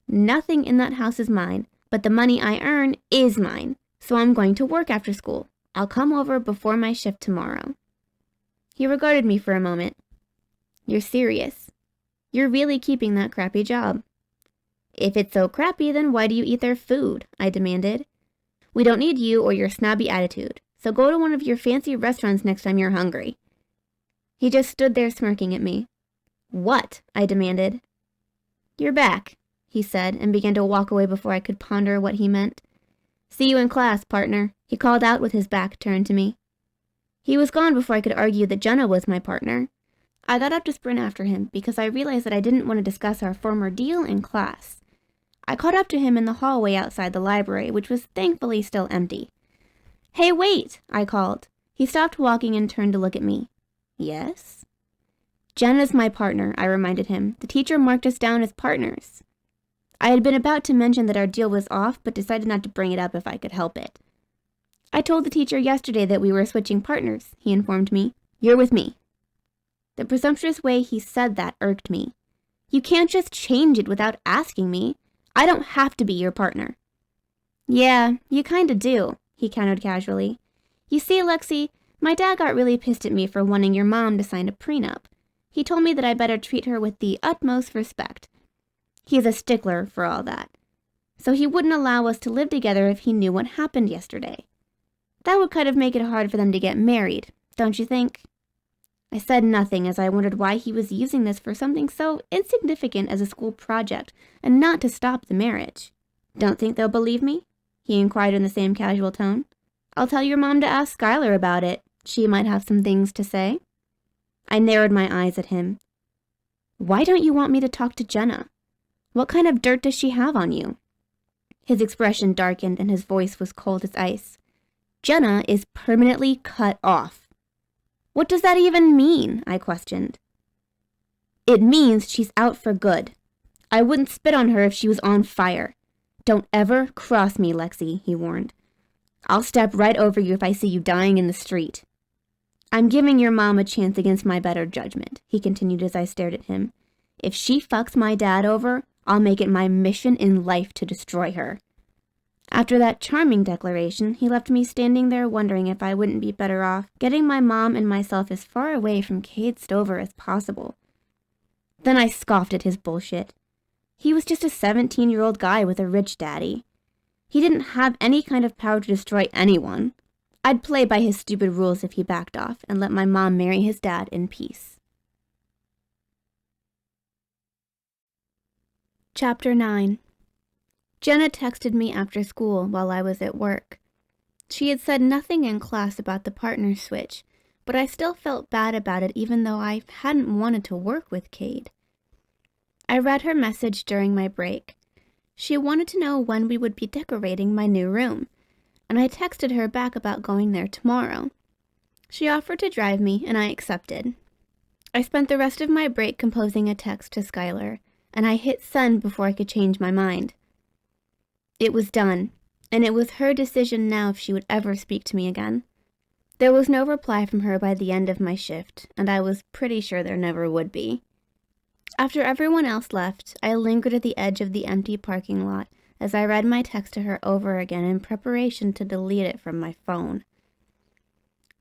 Nothing in that house is mine, but the money I earn is mine. So I'm going to work after school. I'll come over before my shift tomorrow." He regarded me for a moment. "You're serious? You're really keeping that crappy job?" "If it's so crappy, then why do you eat their food?" I demanded. "We don't need you or your snobby attitude, so go to one of your fancy restaurants next time you're hungry." He just stood there smirking at me. "What?" I demanded. "You're back," he said, and began to walk away before I could ponder what he meant. "See you in class, partner," he called out with his back turned to me. He was gone before I could argue that Jenna was my partner. I got up to sprint after him because I realized that I didn't want to discuss our former deal in class. I caught up to him in the hallway outside the library, which was thankfully still empty. "Hey, wait!" I called. He stopped walking and turned to look at me. "Yes?" "Jenna's my partner," I reminded him. "The teacher marked us down as partners." I had been about to mention that our deal was off, but decided not to bring it up if I could help it. "I told the teacher yesterday that we were switching partners," he informed me. "You're with me." The presumptuous way he said that irked me. "You can't just change it without asking me. I don't have to be your partner." "Yeah, you kinda do," he countered casually. "You see, Lexi, my dad got really pissed at me for wanting your mom to sign a prenup. He told me that I better treat her with the utmost respect. He's a stickler for all that. So he wouldn't allow us to live together if he knew what happened yesterday. That would kind of make it hard for them to get married, don't you think?" I said nothing as I wondered why he was using this for something so insignificant as a school project and not to stop the marriage. "Don't think they'll believe me?" he inquired in the same casual tone. "I'll tell your mom to ask Skyler about it. She might have some things to say." I narrowed my eyes at him. "Why don't you want me to talk to Jenna? What kind of dirt does she have on you?" His expression darkened and his voice was cold as ice. "Jenna is permanently cut off." "What does that even mean?" I questioned. "It means she's out for good. I wouldn't spit on her if she was on fire. Don't ever cross me, Lexi," he warned. "I'll step right over you if I see you dying in the street." "I'm giving your mom a chance against my better judgment," he continued as I stared at him. "If she fucks my dad over, I'll make it my mission in life to destroy her." After that charming declaration, he left me standing there wondering if I wouldn't be better off getting my mom and myself as far away from Kade Stover as possible. Then I scoffed at his bullshit. He was just a 17-year-old guy with a rich daddy. He didn't have any kind of power to destroy anyone. I'd play by his stupid rules if he backed off and let my mom marry his dad in peace. Chapter 9. Jenna texted me after school while I was at work. She had said nothing in class about the partner switch, but I still felt bad about it even though I hadn't wanted to work with Kade. I read her message during my break. She wanted to know when we would be decorating my new room, and I texted her back about going there tomorrow. She offered to drive me, and I accepted. I spent the rest of my break composing a text to Skyler, and I hit send before I could change my mind. It was done, and it was her decision now if she would ever speak to me again. There was no reply from her by the end of my shift, and I was pretty sure there never would be. After everyone else left, I lingered at the edge of the empty parking lot as I read my text to her over again in preparation to delete it from my phone.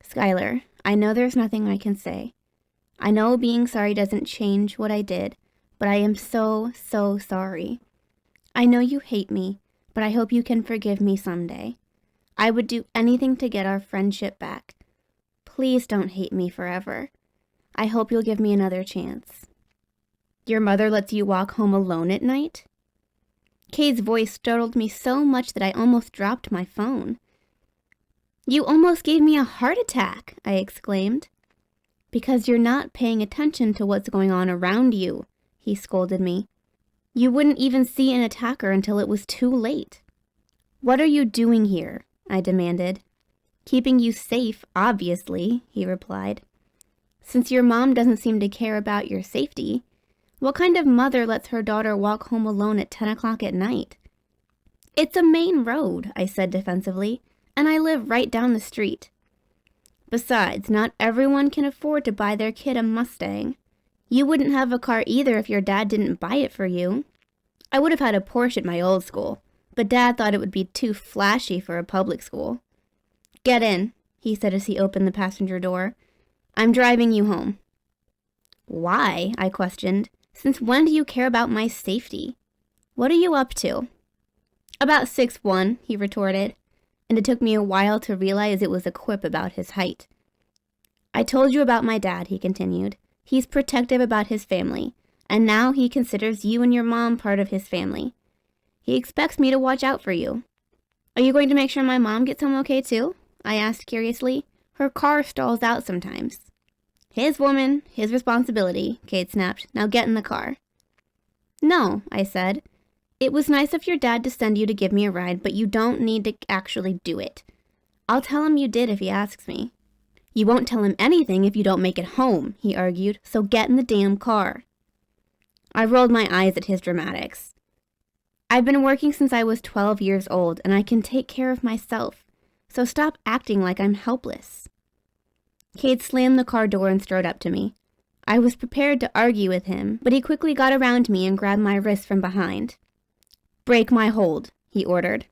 "Skyler, I know there's nothing I can say. I know being sorry doesn't change what I did, but I am so, so sorry. I know you hate me, but I hope you can forgive me someday. I would do anything to get our friendship back. Please don't hate me forever. I hope you'll give me another chance. Your mother lets you walk home alone at night?" Kade's voice startled me so much that I almost dropped my phone. "You almost gave me a heart attack," I exclaimed. "Because you're not paying attention to what's going on around you," he scolded me. "You wouldn't even see an attacker until it was too late." "What are you doing here?" I demanded. "Keeping you safe, obviously," he replied. "Since your mom doesn't seem to care about your safety, what kind of mother lets her daughter walk home alone at 10 o'clock at night?" "It's a main road," I said defensively, "and I live right down the street. Besides, not everyone can afford to buy their kid a Mustang. You wouldn't have a car either if your dad didn't buy it for you. I would have had a Porsche at my old school, but Dad thought it would be too flashy for a public school." "Get in," he said as he opened the passenger door. "I'm driving you home." "Why?" I questioned. "Since when do you care about my safety? What are you up to?" "About 6'1", he retorted, and it took me a while to realize it was a quip about his height. "I told you about my dad," he continued. "He's protective about his family, and now he considers you and your mom part of his family. He expects me to watch out for you." "Are you going to make sure my mom gets home okay too?" I asked curiously. "Her car stalls out sometimes." "His woman, his responsibility," Kade snapped. "Now get in the car." "No," I said. "It was nice of your dad to send you to give me a ride, but you don't need to actually do it. I'll tell him you did if he asks me." "You won't tell him anything if you don't make it home," he argued, "so get in the damn car." I rolled my eyes at his dramatics. "I've been working since I was 12 years old, and I can take care of myself, so stop acting like I'm helpless." Kade slammed the car door and strode up to me. I was prepared to argue with him, but he quickly got around me and grabbed my wrist from behind. "Break my hold," he ordered.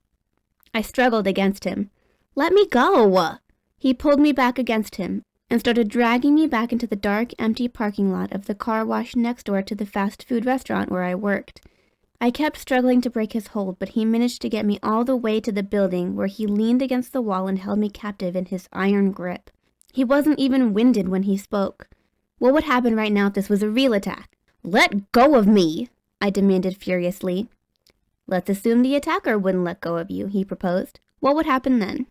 I struggled against him. "Let me go!" He pulled me back against him and started dragging me back into the dark, empty parking lot of the car wash next door to the fast food restaurant where I worked. I kept struggling to break his hold, but he managed to get me all the way to the building where he leaned against the wall and held me captive in his iron grip. He wasn't even winded when he spoke. What would happen right now if this was a real attack? Let go of me, I demanded furiously. Let's assume the attacker wouldn't let go of you, he proposed. What would happen then?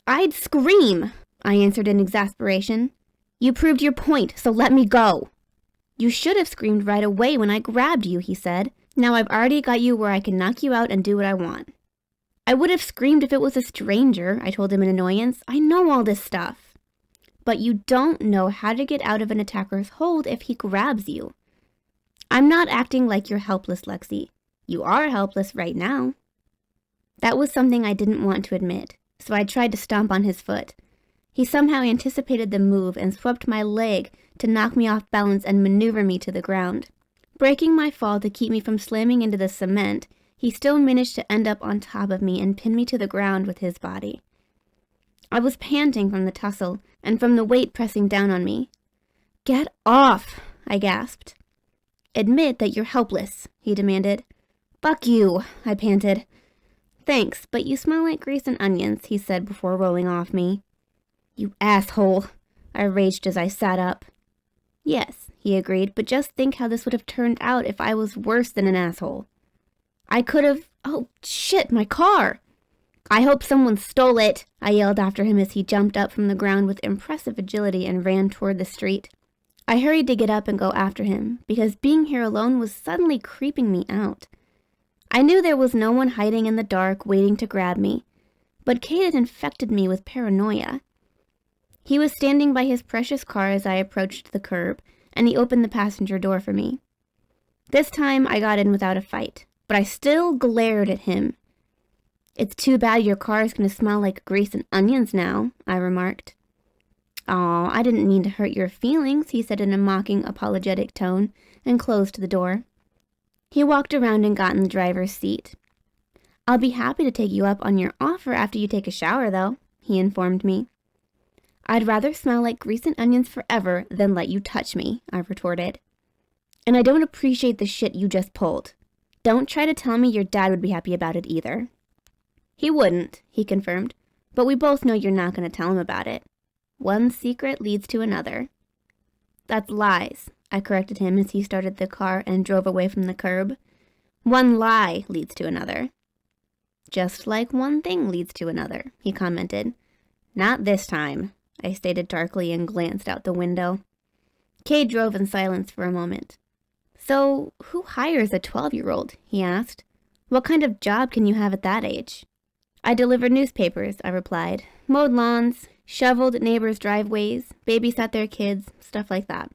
I'd scream, I answered in exasperation. You proved your point, so let me go. You should have screamed right away when I grabbed you, he said. Now I've already got you where I can knock you out and do what I want. I would have screamed if it was a stranger, I told him in annoyance. I know all this stuff. But you don't know how to get out of an attacker's hold if he grabs you. I'm not acting like you're helpless, Lexi. You are helpless right now. That was something I didn't want to admit, so I tried to stomp on his foot. He somehow anticipated the move and swept my leg to knock me off balance and maneuver me to the ground. Breaking my fall to keep me from slamming into the cement, he still managed to end up on top of me and pin me to the ground with his body. I was panting from the tussle and from the weight pressing down on me. Get off, I gasped. Admit that you're helpless, he demanded. Fuck you, I panted. Thanks, but you smell like grease and onions, he said before rolling off me. You asshole, I raged as I sat up. Yes, he agreed, but just think how this would have turned out if I was worse than an asshole. I could have... Oh, shit, my car! I hope someone stole it, I yelled after him as he jumped up from the ground with impressive agility and ran toward the street. I hurried to get up and go after him, because being here alone was suddenly creeping me out. I knew there was no one hiding in the dark waiting to grab me, but Kade had infected me with paranoia. He was standing by his precious car as I approached the curb, and he opened the passenger door for me. This time I got in without a fight, but I still glared at him. It's too bad your car is going to smell like grease and onions now, I remarked. Aw, I didn't mean to hurt your feelings, he said in a mocking, apologetic tone, and closed the door. He walked around and got in the driver's seat. I'll be happy to take you up on your offer after you take a shower, though, he informed me. I'd rather smell like grease and onions forever than let you touch me, I retorted. And I don't appreciate the shit you just pulled. Don't try to tell me your dad would be happy about it either. He wouldn't, he confirmed, but we both know you're not going to tell him about it. One secret leads to another. That's lies, I corrected him as he started the car and drove away from the curb. One lie leads to another. Just like one thing leads to another, he commented. Not this time, I stated darkly and glanced out the window. Kade drove in silence for a moment. So, who hires a 12-year-old? He asked. What kind of job can you have at that age? I delivered newspapers, I replied. Mowed lawns, shoveled neighbors' driveways, babysat their kids, stuff like that.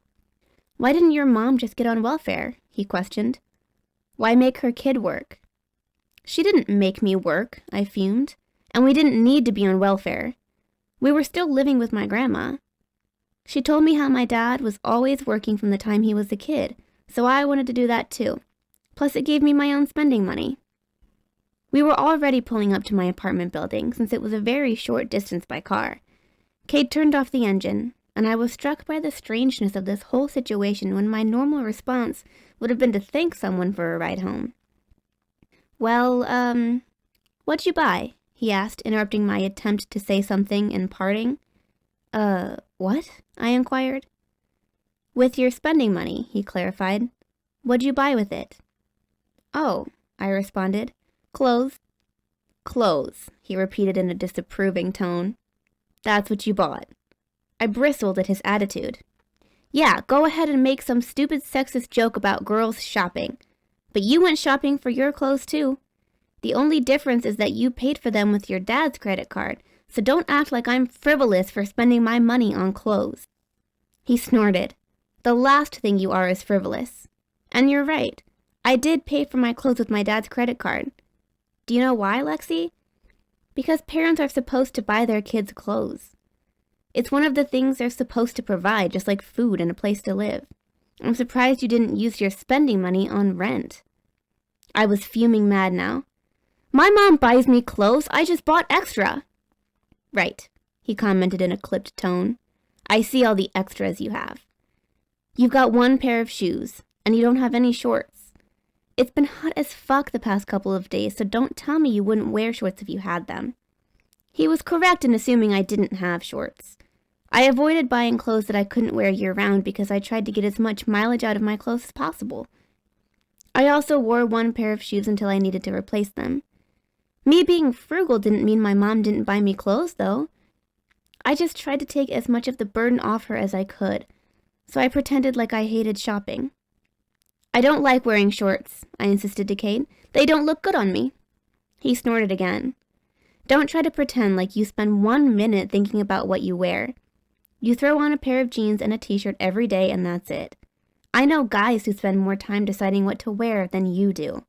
Why didn't your mom just get on welfare? He questioned. Why make her kid work? She didn't make me work, I fumed. And we didn't need to be on welfare. We were still living with my grandma. She told me how my dad was always working from the time he was a kid, so I wanted to do that too. Plus it gave me my own spending money. We were already pulling up to my apartment building since it was a very short distance by car. Kade turned off the engine, and I was struck by the strangeness of this whole situation when my normal response would have been to thank someone for a ride home. Well, what'd you buy? He asked, interrupting my attempt to say something in parting. What? I inquired. With your spending money, he clarified. What'd you buy with it? Oh, I responded. Clothes. Clothes, he repeated in a disapproving tone. That's what you bought. I bristled at his attitude. Yeah, go ahead and make some stupid sexist joke about girls shopping. But you went shopping for your clothes too. The only difference is that you paid for them with your dad's credit card, so don't act like I'm frivolous for spending my money on clothes. He snorted. The last thing you are is frivolous. And you're right. I did pay for my clothes with my dad's credit card. Do you know why, Lexi? Because parents are supposed to buy their kids clothes. It's one of the things they're supposed to provide, just like food and a place to live. I'm surprised you didn't use your spending money on rent. I was fuming mad now. My mom buys me clothes, I just bought extra. Right, he commented in a clipped tone. I see all the extras you have. You've got one pair of shoes, and you don't have any shorts. It's been hot as fuck the past couple of days, so don't tell me you wouldn't wear shorts if you had them. He was correct in assuming I didn't have shorts. I avoided buying clothes that I couldn't wear year-round because I tried to get as much mileage out of my clothes as possible. I also wore one pair of shoes until I needed to replace them. Me being frugal didn't mean my mom didn't buy me clothes, though. I just tried to take as much of the burden off her as I could, so I pretended like I hated shopping. I don't like wearing shorts, I insisted to Kade. They don't look good on me. He snorted again. Don't try to pretend like you spend 1 minute thinking about what you wear. You throw on a pair of jeans and a t-shirt every day and that's it. I know guys who spend more time deciding what to wear than you do.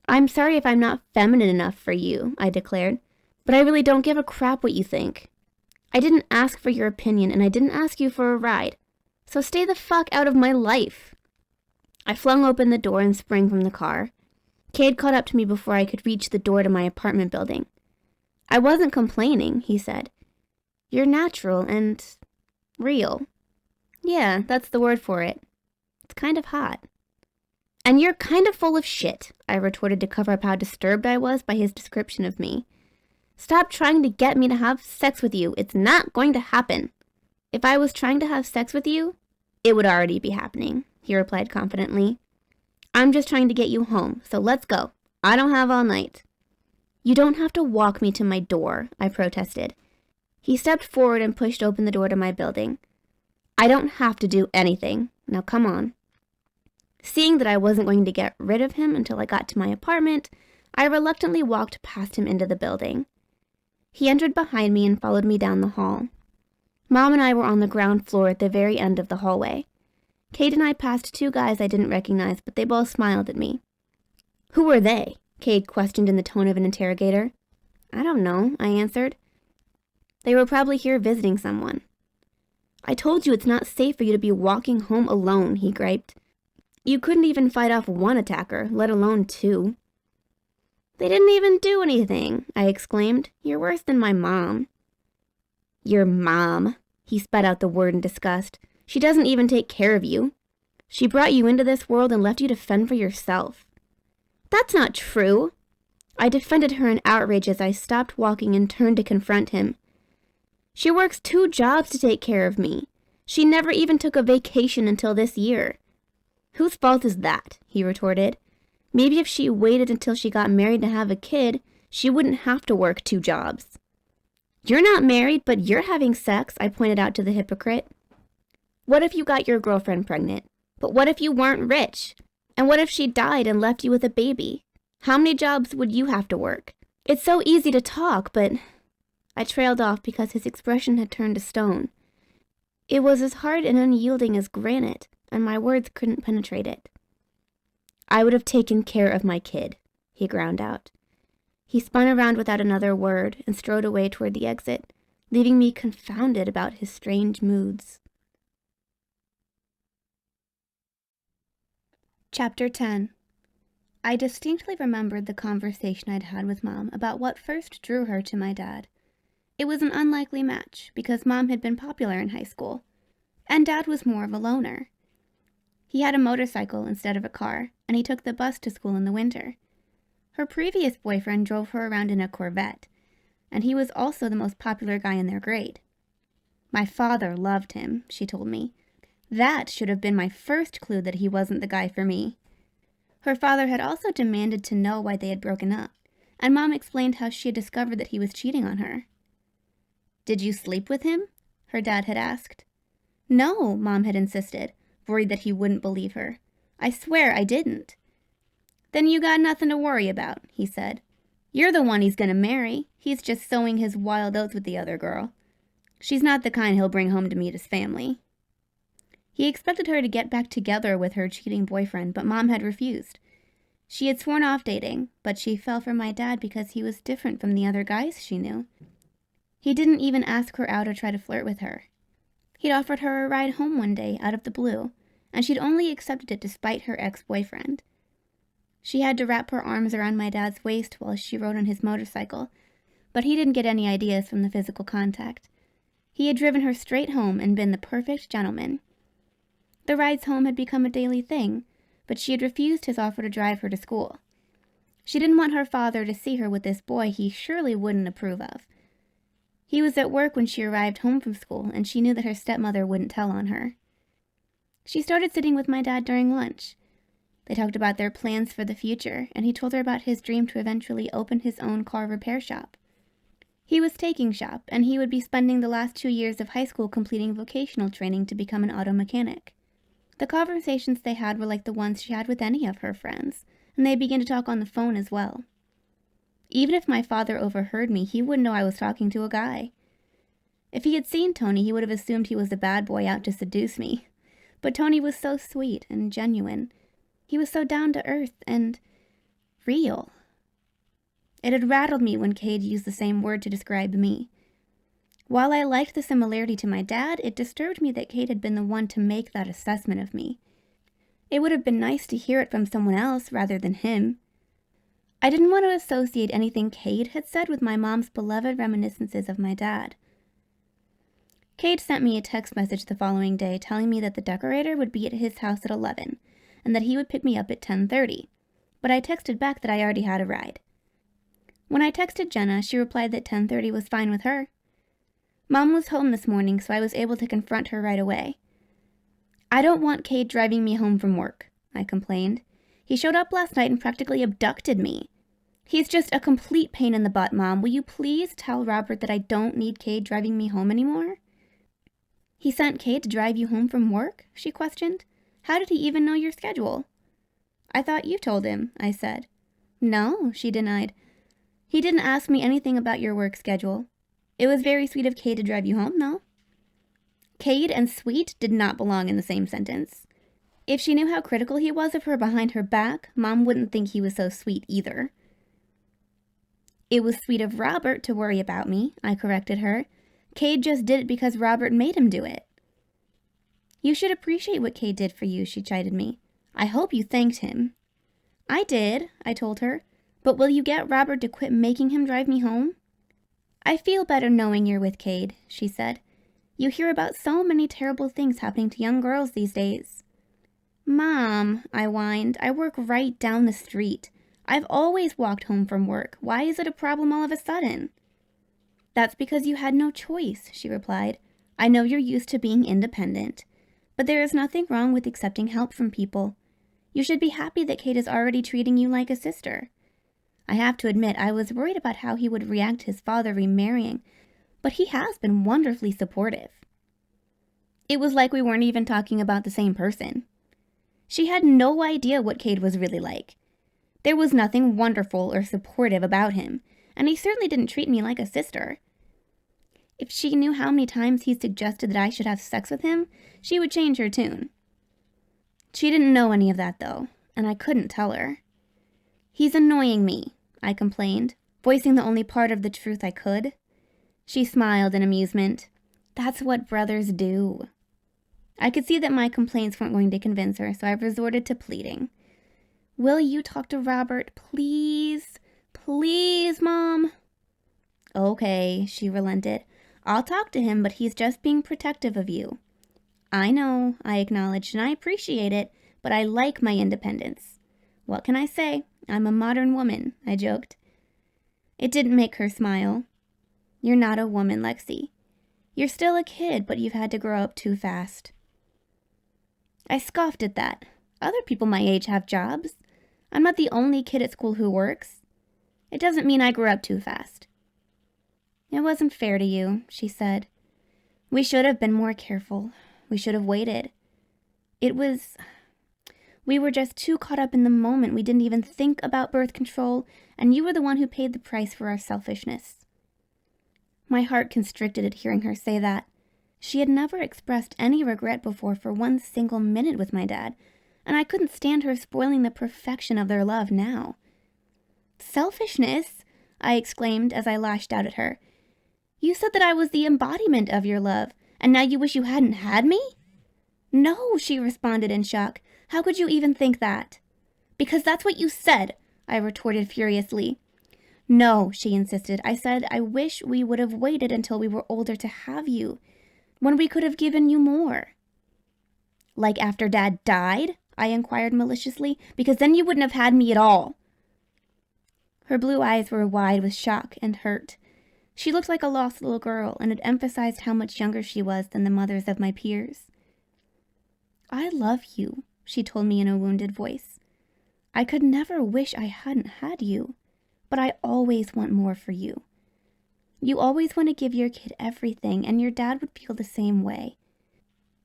I'm sorry if I'm not feminine enough for you, I declared, but I really don't give a crap what you think. I didn't ask for your opinion and I didn't ask you for a ride, so stay the fuck out of my life. I flung open the door and sprang from the car. Kade caught up to me before I could reach the door to my apartment building. I wasn't complaining, he said. You're natural and real. Yeah, that's the word for it. It's kind of hot. And you're kind of full of shit, I retorted to cover up how disturbed I was by his description of me. Stop trying to get me to have sex with you. It's not going to happen. If I was trying to have sex with you, it would already be happening, he replied confidently. I'm just trying to get you home, so let's go. I don't have all night. You don't have to walk me to my door, I protested. He stepped forward and pushed open the door to my building. I don't have to do anything. Now come on. Seeing that I wasn't going to get rid of him until I got to my apartment, I reluctantly walked past him into the building. He entered behind me and followed me down the hall. Mom and I were on the ground floor at the very end of the hallway. Kade and I passed 2 guys I didn't recognize, but they both smiled at me. Who were they? Kade questioned in the tone of an interrogator. I don't know, I answered. They were probably here visiting someone. I told you it's not safe for you to be walking home alone, he griped. You couldn't even fight off 1 attacker, let alone 2. They didn't even do anything, I exclaimed. You're worse than my mom. Your mom, he spat out the word in disgust. She doesn't even take care of you. She brought you into this world and left you to fend for yourself. That's not true. I defended her in outrage as I stopped walking and turned to confront him. She works 2 jobs to take care of me. She never even took a vacation until this year. Whose fault is that? He retorted. Maybe if she waited until she got married to have a kid, she wouldn't have to work 2 jobs. You're not married, but you're having sex, I pointed out to the hypocrite. What if you got your girlfriend pregnant? But what if you weren't rich? And what if she died and left you with a baby? How many jobs would you have to work? It's so easy to talk, but... I trailed off because his expression had turned to stone. It was as hard and unyielding as granite, and my words couldn't penetrate it. I would have taken care of my kid, he ground out. He spun around without another word and strode away toward the exit, leaving me confounded about his strange moods. Chapter 10. I distinctly remembered the conversation I'd had with Mom about what first drew her to my dad. It was an unlikely match, because Mom had been popular in high school, and Dad was more of a loner. He had a motorcycle instead of a car, and he took the bus to school in the winter. Her previous boyfriend drove her around in a Corvette, and he was also the most popular guy in their grade. My father loved him, she told me. That should have been my first clue that he wasn't the guy for me. Her father had also demanded to know why they had broken up, and Mom explained how she had discovered that he was cheating on her. Did you sleep with him? Her dad had asked. No, Mom had insisted, worried that he wouldn't believe her. I swear I didn't. Then you got nothing to worry about, he said. You're the one he's gonna marry. He's just sowing his wild oats with the other girl. She's not the kind he'll bring home to meet his family. He expected her to get back together with her cheating boyfriend, but Mom had refused. She had sworn off dating, but she fell for my dad because he was different from the other guys she knew. He didn't even ask her out or try to flirt with her. He'd offered her a ride home one day out of the blue, and she'd only accepted it despite her ex-boyfriend. She had to wrap her arms around my dad's waist while she rode on his motorcycle, but he didn't get any ideas from the physical contact. He had driven her straight home and been the perfect gentleman. The rides home had become a daily thing, but she had refused his offer to drive her to school. She didn't want her father to see her with this boy he surely wouldn't approve of. He was at work when she arrived home from school, and she knew that her stepmother wouldn't tell on her. She started sitting with my dad during lunch. They talked about their plans for the future, and he told her about his dream to eventually open his own car repair shop. He was taking shop, and he would be spending the last 2 years of high school completing vocational training to become an auto mechanic. The conversations they had were like the ones she had with any of her friends, and they began to talk on the phone as well. Even if my father overheard me, he wouldn't know I was talking to a guy. If he had seen Tony, he would have assumed he was a bad boy out to seduce me. But Tony was so sweet and genuine. He was so down to earth and real. It had rattled me when Kade used the same word to describe me. While I liked the similarity to my dad, it disturbed me that Kade had been the one to make that assessment of me. It would have been nice to hear it from someone else rather than him. I didn't want to associate anything Kade had said with my mom's beloved reminiscences of my dad. Kade sent me a text message the following day telling me that the decorator would be at his house at 11 and that he would pick me up at 10:30, but I texted back that I already had a ride. When I texted Jenna, she replied that 10:30 was fine with her. Mom was home this morning, so I was able to confront her right away. "I don't want Kade driving me home from work," I complained. "He showed up last night and practically abducted me. He's just a complete pain in the butt, Mom. Will you please tell Robert that I don't need Kade driving me home anymore?" "He sent Kade to drive you home from work?" she questioned. "How did he even know your schedule?" "I thought you told him," I said. "No," she denied. "He didn't ask me anything about your work schedule. It was very sweet of Kade to drive you home, though." Kade and sweet did not belong in the same sentence. If she knew how critical he was of her behind her back, Mom wouldn't think he was so sweet either. "It was sweet of Robert to worry about me," I corrected her. "Kade just did it because Robert made him do it." "You should appreciate what Kade did for you," she chided me. "I hope you thanked him." "I did," I told her. "But will you get Robert to quit making him drive me home?" "I feel better knowing you're with Kade," she said. "You hear about so many terrible things happening to young girls these days." "Mom," I whined, "I work right down the street. I've always walked home from work. Why is it a problem all of a sudden?" "That's because you had no choice," she replied. "I know you're used to being independent, but there is nothing wrong with accepting help from people. You should be happy that Kade is already treating you like a sister." I have to admit, I was worried about how he would react to his father remarrying, but he has been wonderfully supportive. It was like we weren't even talking about the same person. She had no idea what Kade was really like. There was nothing wonderful or supportive about him, and he certainly didn't treat me like a sister. If she knew how many times he suggested that I should have sex with him, she would change her tune. She didn't know any of that, though, and I couldn't tell her. "He's annoying me," I complained, voicing the only part of the truth I could. She smiled in amusement. "That's what brothers do." I could see that my complaints weren't going to convince her, so I resorted to pleading. "Will you talk to Robert, please? Please, Mom?" "Okay," she relented. "I'll talk to him, but he's just being protective of you." "I know," I acknowledged, "and I appreciate it, but I like my independence. What can I say? I'm a modern woman," I joked. It didn't make her smile. "You're not a woman, Lexi. You're still a kid, but you've had to grow up too fast." I scoffed at that. Other people my age have jobs. I'm not the only kid at school who works. It doesn't mean I grew up too fast. "It wasn't fair to you," she said. "We should have been more careful. We should have waited. We were just too caught up in the moment. We didn't even think about birth control, and you were the one who paid the price for our selfishness." My heart constricted at hearing her say that. She had never expressed any regret before for one single minute with my dad, and I couldn't stand her spoiling the perfection of their love now. "Selfishness?" I exclaimed as I lashed out at her. "You said that I was the embodiment of your love, and now you wish you hadn't had me?" "No," she responded in shock. "How could you even think that?" "Because that's what you said," I retorted furiously. "No," she insisted. "I said I wish we would have waited until we were older to have you, when we could have given you more." "Like after Dad died?" I inquired maliciously. "Because then you wouldn't have had me at all." Her blue eyes were wide with shock and hurt. She looked like a lost little girl, and it emphasized how much younger she was than the mothers of my peers. "I love you," she told me in a wounded voice. "I could never wish I hadn't had you, but I always want more for you. You always want to give your kid everything, and your dad would feel the same way.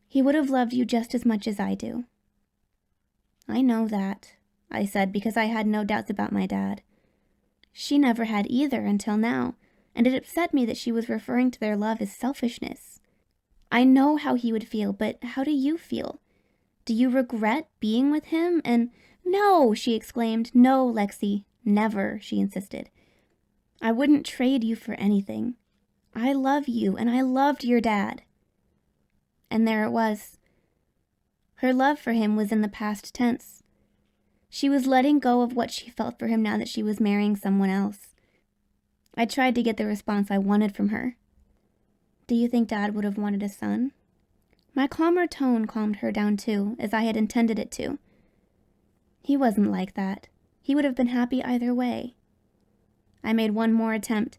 He would have loved you just as much as I do." "I know that," I said, because I had no doubts about my dad. She never had either until now, and it upset me that she was referring to their love as selfishness. I know how he would feel, but how do you feel? Do you regret being with him? And "No," she exclaimed. "No, Lexi, never," she insisted. "I wouldn't trade you for anything. I love you, and I loved your dad." And there it was. Her love for him was in the past tense. She was letting go of what she felt for him now that she was marrying someone else. I tried to get the response I wanted from her. "Do you think Dad would have wanted a son?" My calmer tone calmed her down too, as I had intended it to. "He wasn't like that. He would have been happy either way." I made one more attempt.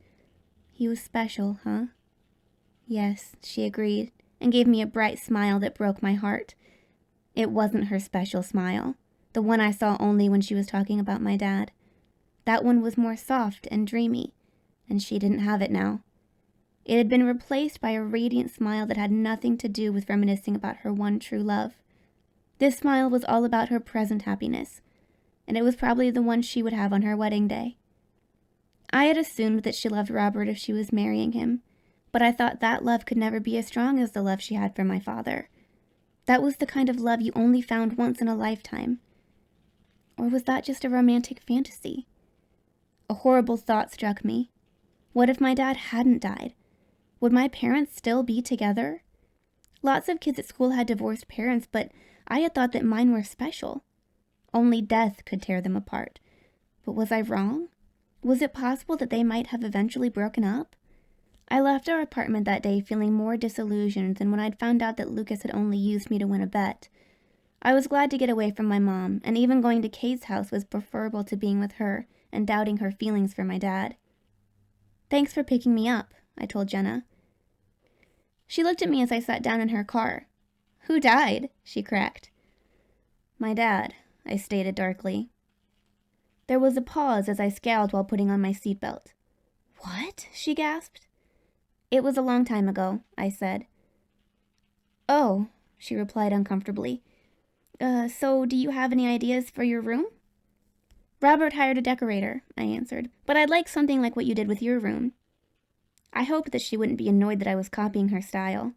"He was special, huh?" "Yes," she agreed, and gave me a bright smile that broke my heart. It wasn't her special smile, the one I saw only when she was talking about my dad. That one was more soft and dreamy, and she didn't have it now. It had been replaced by a radiant smile that had nothing to do with reminiscing about her one true love. This smile was all about her present happiness, and it was probably the one she would have on her wedding day. I had assumed that she loved Robert if she was marrying him, but I thought that love could never be as strong as the love she had for my father. That was the kind of love you only found once in a lifetime. Or was that just a romantic fantasy? A horrible thought struck me. What if my dad hadn't died? Would my parents still be together? Lots of kids at school had divorced parents, but I had thought that mine were special. Only death could tear them apart. But was I wrong? Was it possible that they might have eventually broken up? I left our apartment that day feeling more disillusioned than when I'd found out that Lucas had only used me to win a bet. I was glad to get away from my mom, and even going to Kate's house was preferable to being with her and doubting her feelings for my dad. "Thanks for picking me up," I told Jenna. She looked at me as I sat down in her car. "Who died?" she cracked. "My dad," I stated darkly. There was a pause as I scowled while putting on my seatbelt. "What?" she gasped. "It was a long time ago," I said. "Oh," she replied uncomfortably. So do you have any ideas for your room?" "Robert hired a decorator," I answered, "but I'd like something like what you did with your room." I hoped that she wouldn't be annoyed that I was copying her style.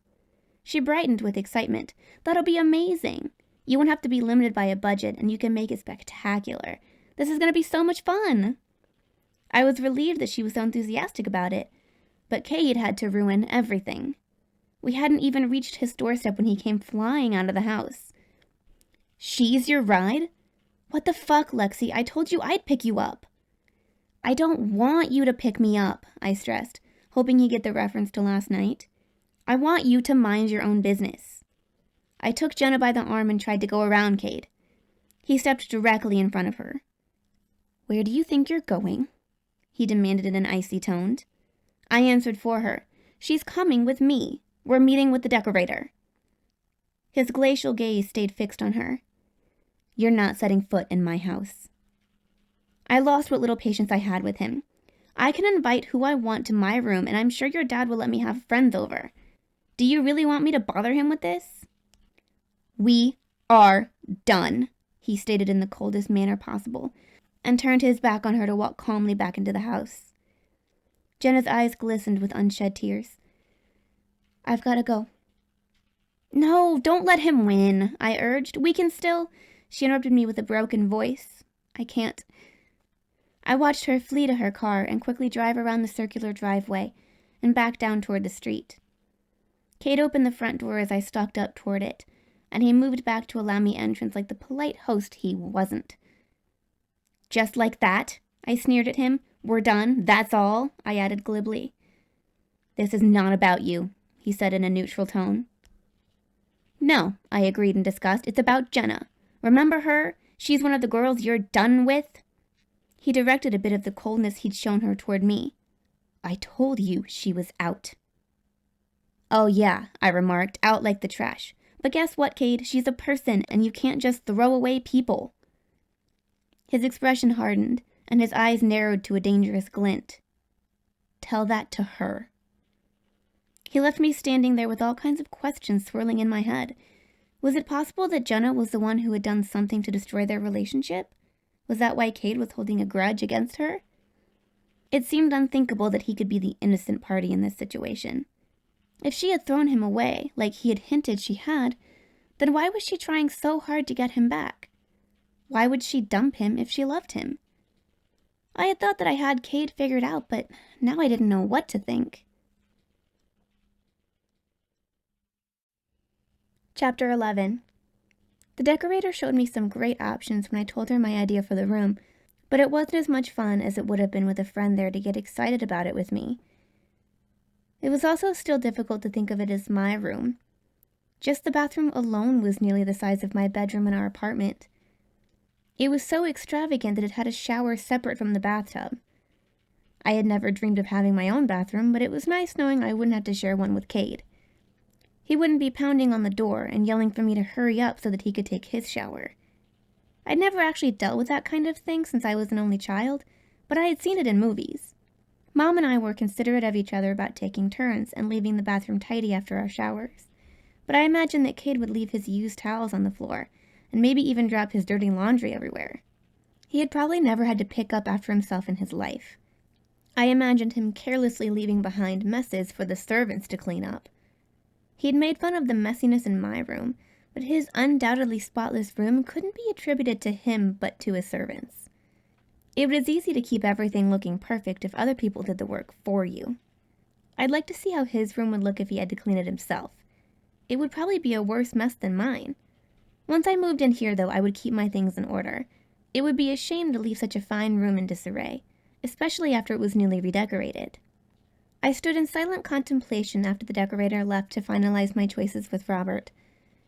She brightened with excitement. "That'll be amazing. You won't have to be limited by a budget, and you can make it spectacular. This is going to be so much fun." I was relieved that she was so enthusiastic about it, but Cade had to ruin everything. We hadn't even reached his doorstep when he came flying out of the house. "She's your ride? What the fuck, Lexi? I told you I'd pick you up." "I don't want you to pick me up," I stressed, hoping he'd get the reference to last night. "I want you to mind your own business." I took Jenna by the arm and tried to go around Cade. He stepped directly in front of her. "Where do you think you're going?" he demanded in an icy tone. I answered for her. "She's coming with me. We're meeting with the decorator." His glacial gaze stayed fixed on her. "You're not setting foot in my house." I lost what little patience I had with him. "I can invite who I want to my room, and I'm sure your dad will let me have friends over. Do you really want me to bother him with this?" "We are done," he stated in the coldest manner possible, and turned his back on her to walk calmly back into the house. Jenna's eyes glistened with unshed tears. "I've got to go." "No, don't let him win," I urged. "We can still—" She interrupted me with a broken voice. "I can't." I watched her flee to her car and quickly drive around the circular driveway and back down toward the street. Kate opened the front door as I stalked up toward it, and he moved back to allow me entrance like the polite host he wasn't. "Just like that?" I sneered at him. "We're done, that's all?" I added glibly. "This is not about you," he said in a neutral tone. "No," I agreed in disgust. "It's about Jenna. Remember her? She's one of the girls you're done with." He directed a bit of the coldness he'd shown her toward me. I told you she was out. Oh yeah, I remarked, out like the trash. But guess what, Kade? She's a person, and you can't just throw away people. His expression hardened, and his eyes narrowed to a dangerous glint. Tell that to her. He left me standing there with all kinds of questions swirling in my head. Was it possible that Jenna was the one who had done something to destroy their relationship? Was that why Kade was holding a grudge against her? It seemed unthinkable that he could be the innocent party in this situation. If she had thrown him away, like he had hinted she had, then why was she trying so hard to get him back? Why would she dump him if she loved him? I had thought that I had Kade figured out, but now I didn't know what to think. Chapter 11. The decorator showed me some great options when I told her my idea for the room, but it wasn't as much fun as it would have been with a friend there to get excited about it with me. It was also still difficult to think of it as my room. Just the bathroom alone was nearly the size of my bedroom in our apartment. It was so extravagant that it had a shower separate from the bathtub. I had never dreamed of having my own bathroom, but it was nice knowing I wouldn't have to share one with Kade. He wouldn't be pounding on the door and yelling for me to hurry up so that he could take his shower. I'd never actually dealt with that kind of thing since I was an only child, but I had seen it in movies. Mom and I were considerate of each other about taking turns and leaving the bathroom tidy after our showers, but I imagined that Kade would leave his used towels on the floor, and maybe even drop his dirty laundry everywhere. He had probably never had to pick up after himself in his life. I imagined him carelessly leaving behind messes for the servants to clean up. He had made fun of the messiness in my room, but his undoubtedly spotless room couldn't be attributed to him but to his servants. It was easy to keep everything looking perfect if other people did the work for you. I'd like to see how his room would look if he had to clean it himself. It would probably be a worse mess than mine. Once I moved in here, though, I would keep my things in order. It would be a shame to leave such a fine room in disarray, especially after it was newly redecorated. I stood in silent contemplation after the decorator left to finalize my choices with Robert.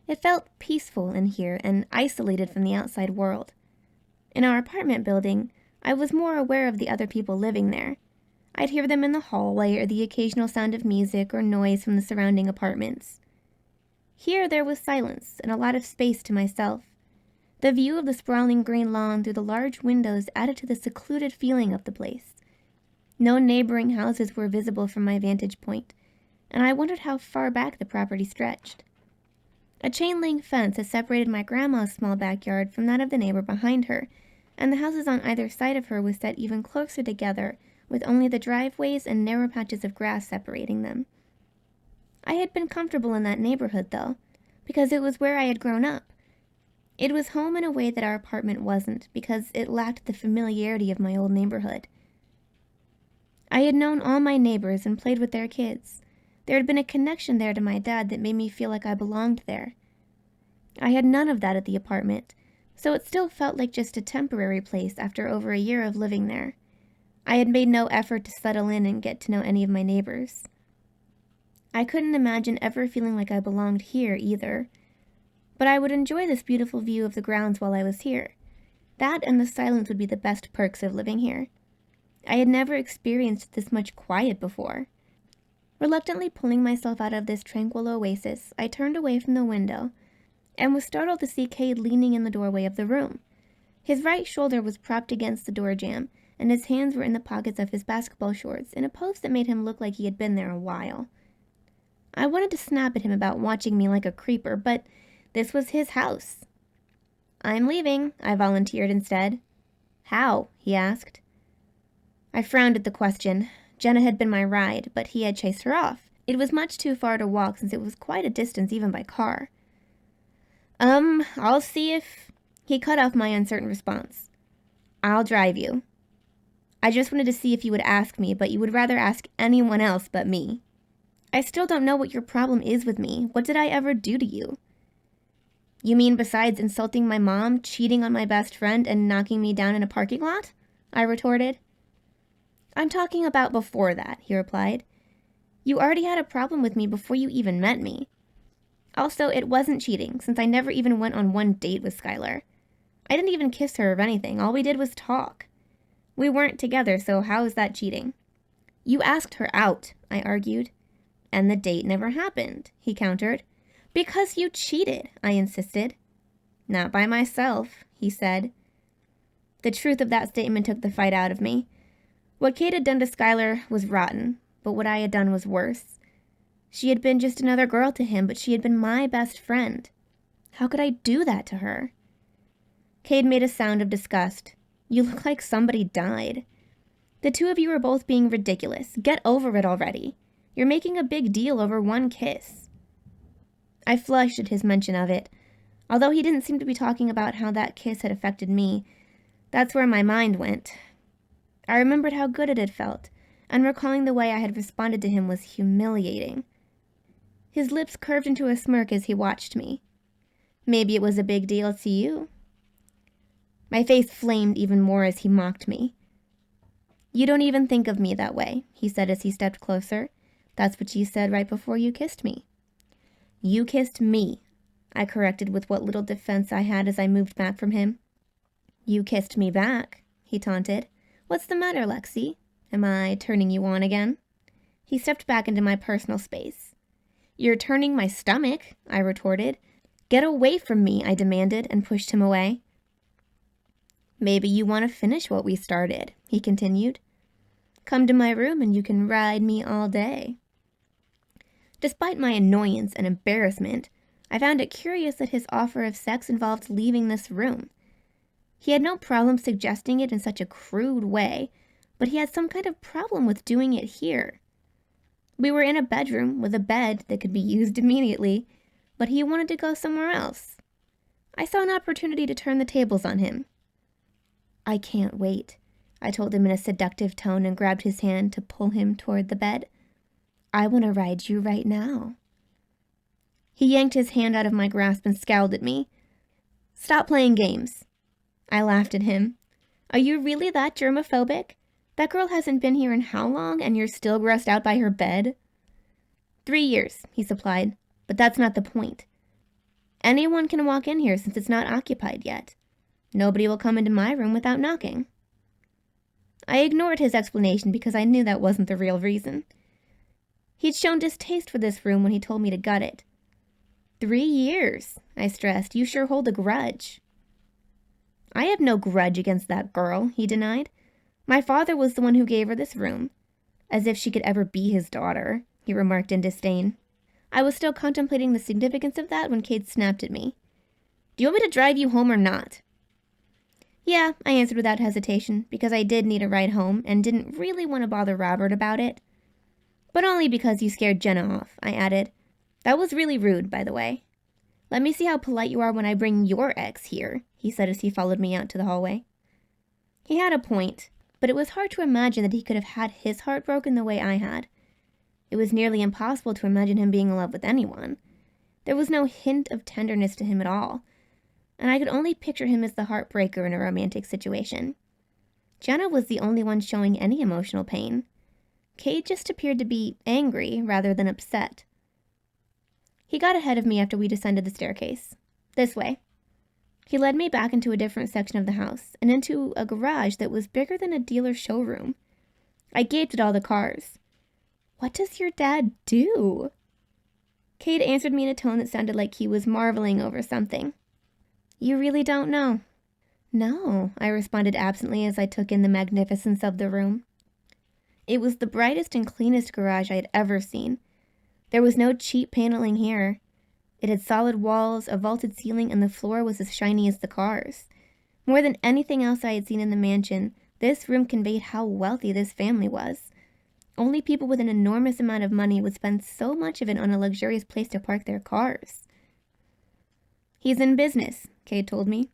It felt peaceful in here and isolated from the outside world. In our apartment building, I was more aware of the other people living there. I'd hear them in the hallway or the occasional sound of music or noise from the surrounding apartments. Here there was silence and a lot of space to myself. The view of the sprawling green lawn through the large windows added to the secluded feeling of the place. No neighboring houses were visible from my vantage point, and I wondered how far back the property stretched. A chain-link fence had separated my grandma's small backyard from that of the neighbor behind her, and the houses on either side of her were set even closer together, with only the driveways and narrow patches of grass separating them. I had been comfortable in that neighborhood, though, because it was where I had grown up. It was home in a way that our apartment wasn't, because it lacked the familiarity of my old neighborhood. I had known all my neighbors and played with their kids. There had been a connection there to my dad that made me feel like I belonged there. I had none of that at the apartment, so it still felt like just a temporary place after over a year of living there. I had made no effort to settle in and get to know any of my neighbors. I couldn't imagine ever feeling like I belonged here either. But I would enjoy this beautiful view of the grounds while I was here. That and the silence would be the best perks of living here. I had never experienced this much quiet before. Reluctantly pulling myself out of this tranquil oasis, I turned away from the window and was startled to see Kade leaning in the doorway of the room. His right shoulder was propped against the door jamb, and his hands were in the pockets of his basketball shorts in a pose that made him look like he had been there a while. I wanted to snap at him about watching me like a creeper, but this was his house. "I'm leaving," I volunteered instead. "How?" he asked. I frowned at the question. Jenna had been my ride, but he had chased her off. It was much too far to walk since it was quite a distance even by car. I'll see if..." He cut off my uncertain response. "I'll drive you. I just wanted to see if you would ask me, but you would rather ask anyone else but me. I still don't know what your problem is with me. What did I ever do to you?" "You mean besides insulting my mom, cheating on my best friend, and knocking me down in a parking lot?" I retorted. "I'm talking about before that," he replied. "You already had a problem with me before you even met me. Also, it wasn't cheating, since I never even went on one date with Skyler. I didn't even kiss her or anything. All we did was talk. We weren't together, so how is that cheating? You asked her out, I argued. And the date never happened, he countered. Because you cheated, I insisted. Not by myself, he said. The truth of that statement took the fight out of me. What Kade had done to Skyler was rotten, but what I had done was worse. She had been just another girl to him, but she had been my best friend. How could I do that to her? Kade made a sound of disgust. You look like somebody died. The two of you are both being ridiculous. Get over it already. You're making a big deal over one kiss. I flushed at his mention of it. Although he didn't seem to be talking about how that kiss had affected me, that's where my mind went. I remembered how good it had felt, and recalling the way I had responded to him was humiliating. His lips curved into a smirk as he watched me. Maybe it was a big deal to you. My face flamed even more as he mocked me. You don't even think of me that way, he said as he stepped closer. That's what you said right before you kissed me. You kissed me, I corrected with what little defense I had as I moved back from him. You kissed me back, he taunted. What's the matter, Lexi? Am I turning you on again? He stepped back into my personal space. You're turning my stomach, I retorted. Get away from me, I demanded, and pushed him away. Maybe you want to finish what we started, he continued. Come to my room and you can ride me all day. Despite my annoyance and embarrassment, I found it curious that his offer of sex involved leaving this room. He had no problem suggesting it in such a crude way, but he had some kind of problem with doing it here. We were in a bedroom with a bed that could be used immediately, but he wanted to go somewhere else. I saw an opportunity to turn the tables on him. I can't wait, I told him in a seductive tone and grabbed his hand to pull him toward the bed. I want to ride you right now. He yanked his hand out of my grasp and scowled at me. Stop playing games. I laughed at him. Are you really that germophobic? That girl hasn't been here in how long, and you're still grossed out by her bed? 3 years, he supplied, but that's not the point. Anyone can walk in here since it's not occupied yet. Nobody will come into my room without knocking. I ignored his explanation because I knew that wasn't the real reason. He'd shown distaste for this room when he told me to gut it. 3 years, I stressed. You sure hold a grudge. I have no grudge against that girl, he denied. My father was the one who gave her this room. As if she could ever be his daughter, he remarked in disdain. I was still contemplating the significance of that when Kade snapped at me. Do you want me to drive you home or not? Yeah, I answered without hesitation, because I did need a ride home and didn't really want to bother Robert about it. But only because you scared Jenna off, I added. That was really rude, by the way. Let me see how polite you are when I bring your ex here, he said as he followed me out to the hallway. He had a point, but it was hard to imagine that he could have had his heart broken the way I had. It was nearly impossible to imagine him being in love with anyone. There was no hint of tenderness to him at all, and I could only picture him as the heartbreaker in a romantic situation. Jenna was the only one showing any emotional pain. Kade just appeared to be angry rather than upset. He got ahead of me after we descended the staircase. This way. He led me back into a different section of the house, and into a garage that was bigger than a dealer's showroom. I gaped at all the cars. What does your dad do? Kade answered me in a tone that sounded like he was marveling over something. You really don't know? No, I responded absently as I took in the magnificence of the room. It was the brightest and cleanest garage I had ever seen. There was no cheap paneling here. It had solid walls, a vaulted ceiling, and the floor was as shiny as the cars. More than anything else I had seen in the mansion, this room conveyed how wealthy this family was. Only people with an enormous amount of money would spend so much of it on a luxurious place to park their cars. He's in business, Kade told me.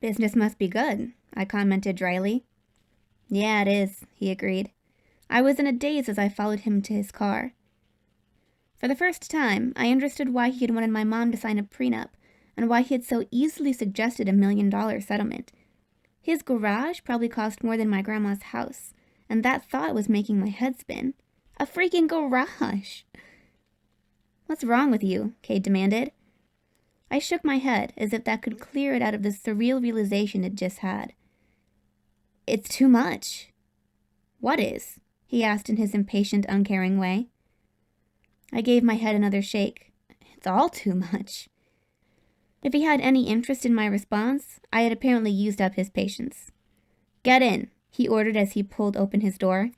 Business must be good, I commented dryly. Yeah, it is, he agreed. I was in a daze as I followed him to his car. For the first time, I understood why he had wanted my mom to sign a prenup, and why he had so easily suggested $1 million settlement. His garage probably cost more than my grandma's house, and that thought was making my head spin. A freaking garage! What's wrong with you? Kade demanded. I shook my head, as if that could clear it out of the surreal realization it just had. It's too much. What is? he asked in his impatient, uncaring way. I gave my head another shake. It's all too much. If he had any interest in my response, I had apparently used up his patience. Get in, he ordered as he pulled open his door.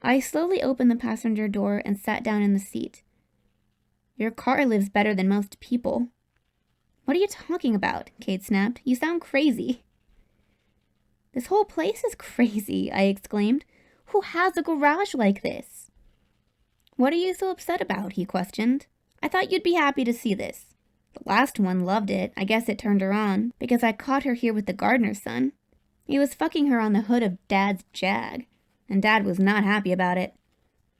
I slowly opened the passenger door and sat down in the seat. Your car lives better than most people. What are you talking about? Kade snapped. You sound crazy. This whole place is crazy, I exclaimed. Who has a garage like this? What are you so upset about? He questioned. I thought you'd be happy to see this. The last one loved it. I guess it turned her on, because I caught her here with the gardener's son. He was fucking her on the hood of Dad's Jag, and Dad was not happy about it.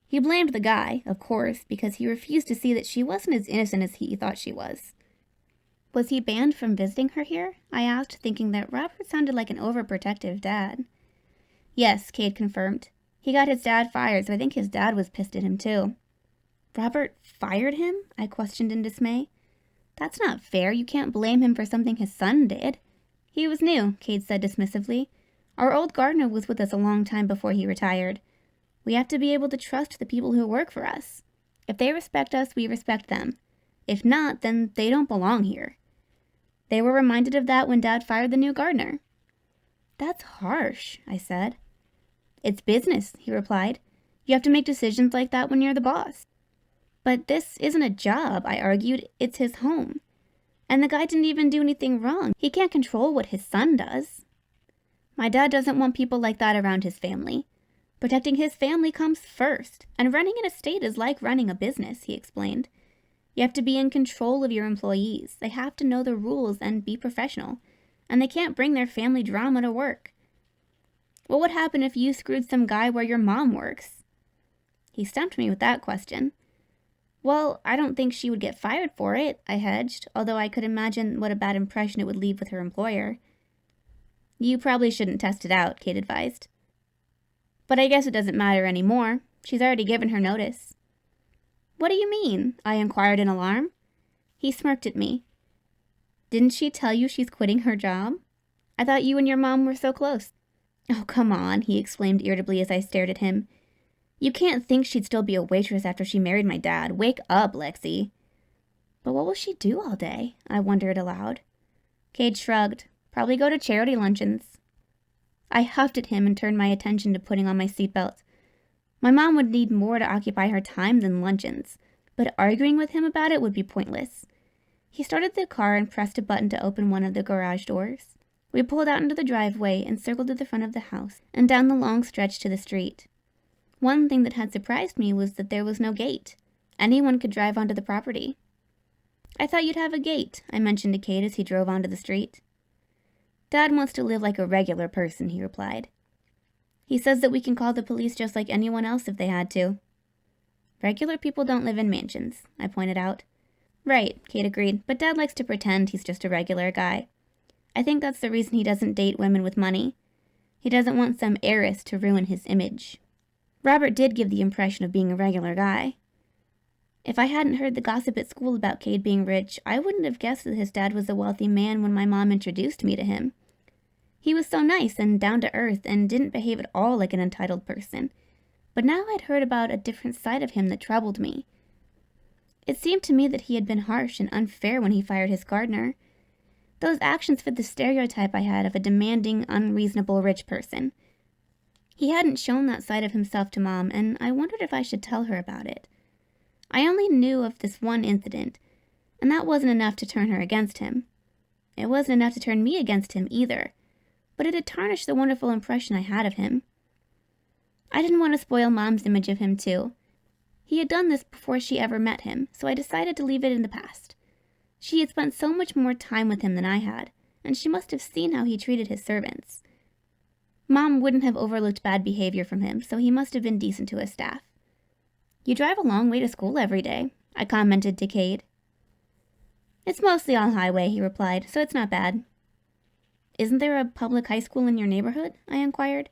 He blamed the guy, of course, because he refused to see that she wasn't as innocent as he thought she was. Was he banned from visiting her here? I asked, thinking that Robert sounded like an overprotective dad. Yes, Kade confirmed. He got his dad fired, so I think his dad was pissed at him too. Robert fired him? I questioned in dismay. That's not fair. You can't blame him for something his son did. He was new, Kade said dismissively. Our old gardener was with us a long time before he retired. We have to be able to trust the people who work for us. If they respect us, we respect them. If not, then they don't belong here. They were reminded of that when Dad fired the new gardener. That's harsh, I said. It's business, he replied. You have to make decisions like that when you're the boss. But this isn't a job, I argued. It's his home. And the guy didn't even do anything wrong. He can't control what his son does. My dad doesn't want people like that around his family. Protecting his family comes first, and running an estate is like running a business, he explained. You have to be in control of your employees. They have to know the rules and be professional, and they can't bring their family drama to work. What would happen if you screwed some guy where your mom works? He stumped me with that question. Well, I don't think she would get fired for it, I hedged, although I could imagine what a bad impression it would leave with her employer. You probably shouldn't test it out, Kade advised. But I guess it doesn't matter anymore. She's already given her notice. What do you mean? I inquired in alarm. He smirked at me. Didn't she tell you she's quitting her job? I thought you and your mom were so close. Oh, come on, he exclaimed irritably as I stared at him. You can't think she'd still be a waitress after she married my dad. Wake up, Lexi. But what will she do all day? I wondered aloud. Kade shrugged. Probably go to charity luncheons. I huffed at him and turned my attention to putting on my seatbelt. My mom would need more to occupy her time than luncheons, but arguing with him about it would be pointless. He started the car and pressed a button to open one of the garage doors. We pulled out into the driveway and circled to the front of the house and down the long stretch to the street. One thing that had surprised me was that there was no gate. Anyone could drive onto the property. I thought you'd have a gate, I mentioned to Kade as he drove onto the street. Dad wants to live like a regular person, he replied. He says that we can call the police just like anyone else if they had to. Regular people don't live in mansions, I pointed out. Right, Kade agreed, but Dad likes to pretend he's just a regular guy. I think that's the reason he doesn't date women with money. He doesn't want some heiress to ruin his image. Robert did give the impression of being a regular guy. If I hadn't heard the gossip at school about Kade being rich, I wouldn't have guessed that his dad was a wealthy man when my mom introduced me to him. He was so nice and down to earth and didn't behave at all like an entitled person. But now I'd heard about a different side of him that troubled me. It seemed to me that he had been harsh and unfair when he fired his gardener. Those actions fit the stereotype I had of a demanding, unreasonable rich person. He hadn't shown that side of himself to Mom, and I wondered if I should tell her about it. I only knew of this one incident, and that wasn't enough to turn her against him. It wasn't enough to turn me against him either, but it had tarnished the wonderful impression I had of him. I didn't want to spoil Mom's image of him, too. He had done this before she ever met him, so I decided to leave it in the past. She had spent so much more time with him than I had, and she must have seen how he treated his servants. Mom wouldn't have overlooked bad behavior from him, so he must have been decent to his staff. You drive a long way to school every day, I commented to Kade. It's mostly on highway, he replied, so it's not bad. Isn't there a public high school in your neighborhood? I inquired.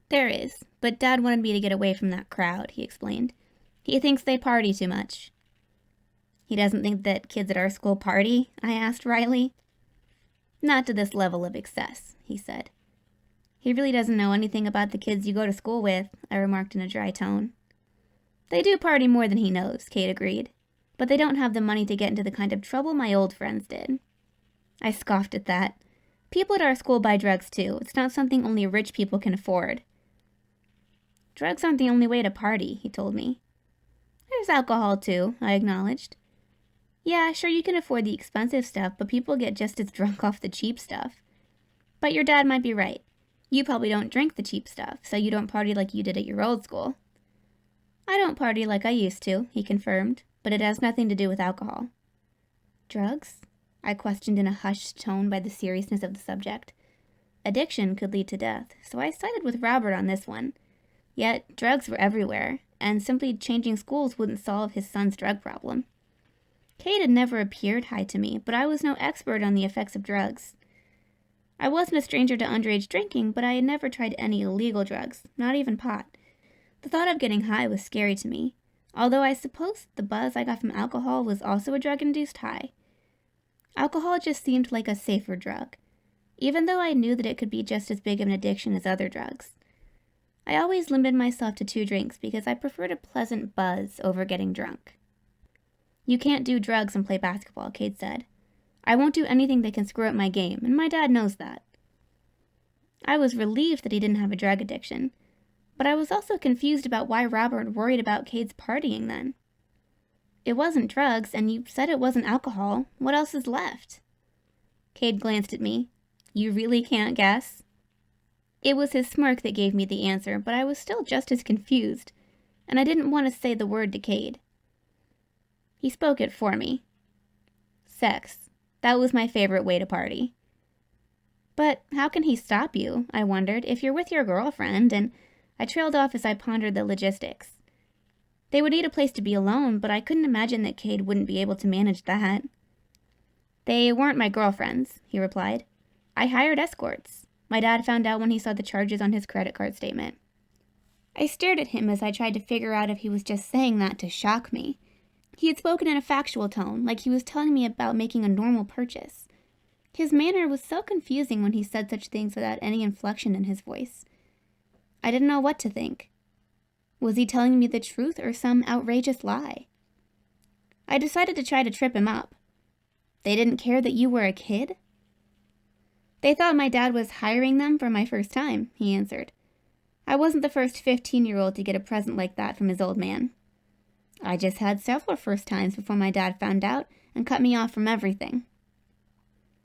There is, but Dad wanted me to get away from that crowd, he explained. He thinks they party too much. He doesn't think that kids at our school party? I asked wryly. Not to this level of excess, he said. He really doesn't know anything about the kids you go to school with, I remarked in a dry tone. They do party more than he knows, Kade agreed. But they don't have the money to get into the kind of trouble my old friends did. I scoffed at that. People at our school buy drugs too. It's not something only rich people can afford. Drugs aren't the only way to party, he told me. There's alcohol too, I acknowledged. Yeah, sure you can afford the expensive stuff, but people get just as drunk off the cheap stuff. But your dad might be right. You probably don't drink the cheap stuff, so you don't party like you did at your old school. I don't party like I used to, he confirmed, but it has nothing to do with alcohol. Drugs? I questioned in a hushed tone by the seriousness of the subject. Addiction could lead to death, so I sided with Robert on this one. Yet, drugs were everywhere, and simply changing schools wouldn't solve his son's drug problem. Kade had never appeared high to me, but I was no expert on the effects of drugs. I wasn't a stranger to underage drinking, but I had never tried any illegal drugs, not even pot. The thought of getting high was scary to me, although I suppose the buzz I got from alcohol was also a drug-induced high. Alcohol just seemed like a safer drug, even though I knew that it could be just as big of an addiction as other drugs. I always limited myself to 2 drinks because I preferred a pleasant buzz over getting drunk. You can't do drugs and play basketball, Kade said. I won't do anything that can screw up my game, and my dad knows that. I was relieved that he didn't have a drug addiction, but I was also confused about why Robert worried about Kade's partying then. It wasn't drugs, and you said it wasn't alcohol. What else is left? Kade glanced at me. You really can't guess? It was his smirk that gave me the answer, but I was still just as confused, and I didn't want to say the word to Kade. He spoke it for me. Sex. That was my favorite way to party. But how can he stop you, I wondered, if you're with your girlfriend, and I trailed off as I pondered the logistics. They would need a place to be alone, but I couldn't imagine that Kade wouldn't be able to manage that. They weren't my girlfriends, he replied. I hired escorts. My dad found out when he saw the charges on his credit card statement. I stared at him as I tried to figure out if he was just saying that to shock me. He had spoken in a factual tone, like he was telling me about making a normal purchase. His manner was so confusing when he said such things without any inflection in his voice. I didn't know what to think. Was he telling me the truth or some outrageous lie? I decided to try to trip him up. They didn't care that you were a kid? They thought my dad was hiring them for my first time, he answered. I wasn't the first 15-year-old to get a present like that from his old man. I just had several first times before my dad found out and cut me off from everything.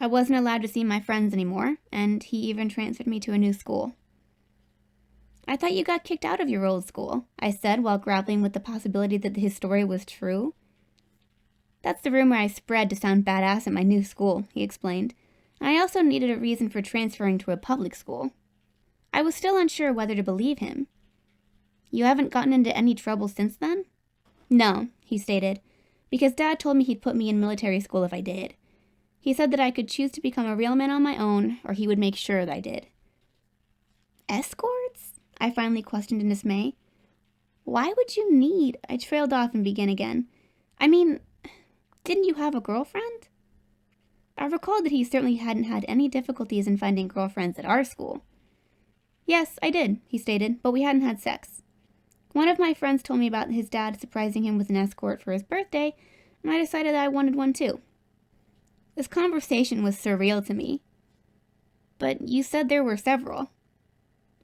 I wasn't allowed to see my friends anymore, and he even transferred me to a new school. I thought you got kicked out of your old school, I said while grappling with the possibility that his story was true. That's the rumor I spread to sound badass at my new school, he explained, and I also needed a reason for transferring to a public school. I was still unsure whether to believe him. You haven't gotten into any trouble since then? No, he stated, because Dad told me he'd put me in military school if I did. He said that I could choose to become a real man on my own, or he would make sure that I did. Escorts? I finally questioned in dismay. Why would you need... I trailed off and began again. I mean, didn't you have a girlfriend? I recalled that he certainly hadn't had any difficulties in finding girlfriends at our school. Yes, I did, he stated, but we hadn't had sex. One of my friends told me about his dad surprising him with an escort for his birthday, and I decided that I wanted one too. This conversation was surreal to me. But you said there were several.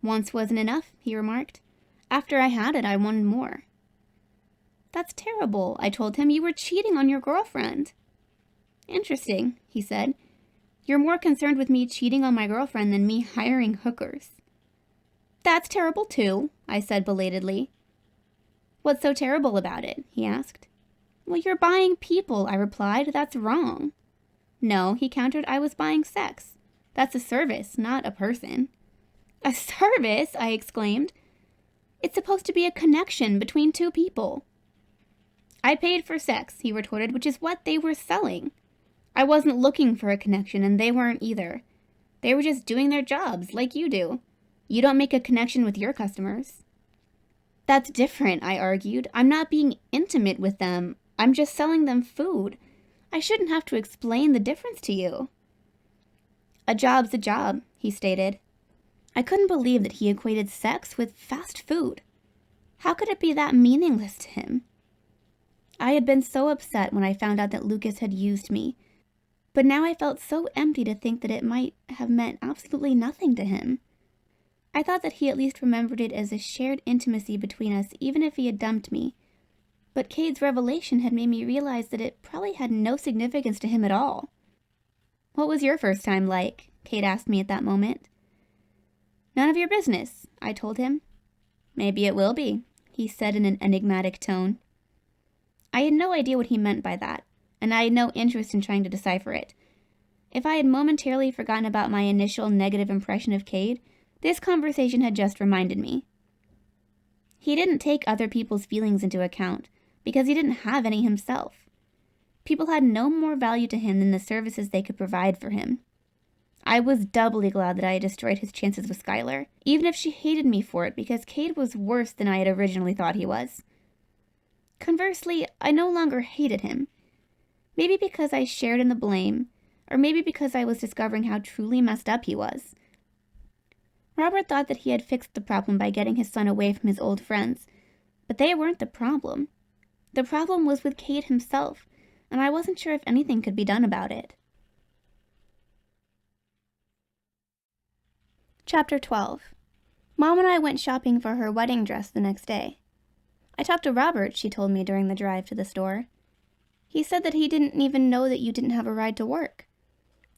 Once wasn't enough, he remarked. After I had it, I wanted more. That's terrible, I told him. You were cheating on your girlfriend. Interesting, he said. You're more concerned with me cheating on my girlfriend than me hiring hookers. That's terrible too, I said belatedly. What's so terrible about it? He asked. Well, you're buying people, I replied. That's wrong. No, he countered, I was buying sex. That's a service, not a person. A service? I exclaimed. It's supposed to be a connection between 2 people. I paid for sex, he retorted, which is what they were selling. I wasn't looking for a connection, and they weren't either. They were just doing their jobs, like you do. You don't make a connection with your customers. That's different, I argued. I'm not being intimate with them. I'm just selling them food. I shouldn't have to explain the difference to you. A job's a job, he stated. I couldn't believe that he equated sex with fast food. How could it be that meaningless to him? I had been so upset when I found out that Lucas had used me, but now I felt so empty to think that it might have meant absolutely nothing to him. I thought that he at least remembered it as a shared intimacy between us, even if he had dumped me. But Kade's revelation had made me realize that it probably had no significance to him at all. "What was your first time like?" Kade asked me at that moment. "None of your business," I told him. "Maybe it will be," he said in an enigmatic tone. I had no idea what he meant by that, and I had no interest in trying to decipher it. If I had momentarily forgotten about my initial negative impression of Kade, this conversation had just reminded me. He didn't take other people's feelings into account, because he didn't have any himself. People had no more value to him than the services they could provide for him. I was doubly glad that I had destroyed his chances with Skyler, even if she hated me for it, because Kade was worse than I had originally thought he was. Conversely, I no longer hated him. Maybe because I shared in the blame, or maybe because I was discovering how truly messed up he was. Robert thought that he had fixed the problem by getting his son away from his old friends, but they weren't the problem. The problem was with Kade himself, and I wasn't sure if anything could be done about it. Chapter 12. Mom and I went shopping for her wedding dress the next day. I talked to Robert, she told me during the drive to the store. He said that he didn't even know that you didn't have a ride to work.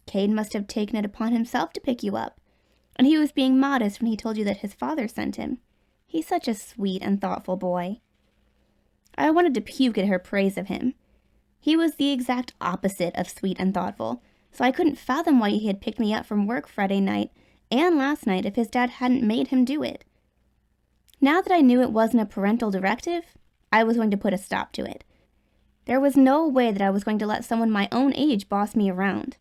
Kade must have taken it upon himself to pick you up, and he was being modest when he told you that his father sent him. He's such a sweet and thoughtful boy. I wanted to puke at her praise of him. He was the exact opposite of sweet and thoughtful, so I couldn't fathom why he had picked me up from work Friday night and last night if his dad hadn't made him do it. Now that I knew it wasn't a parental directive, I was going to put a stop to it. There was no way that I was going to let someone my own age boss me around.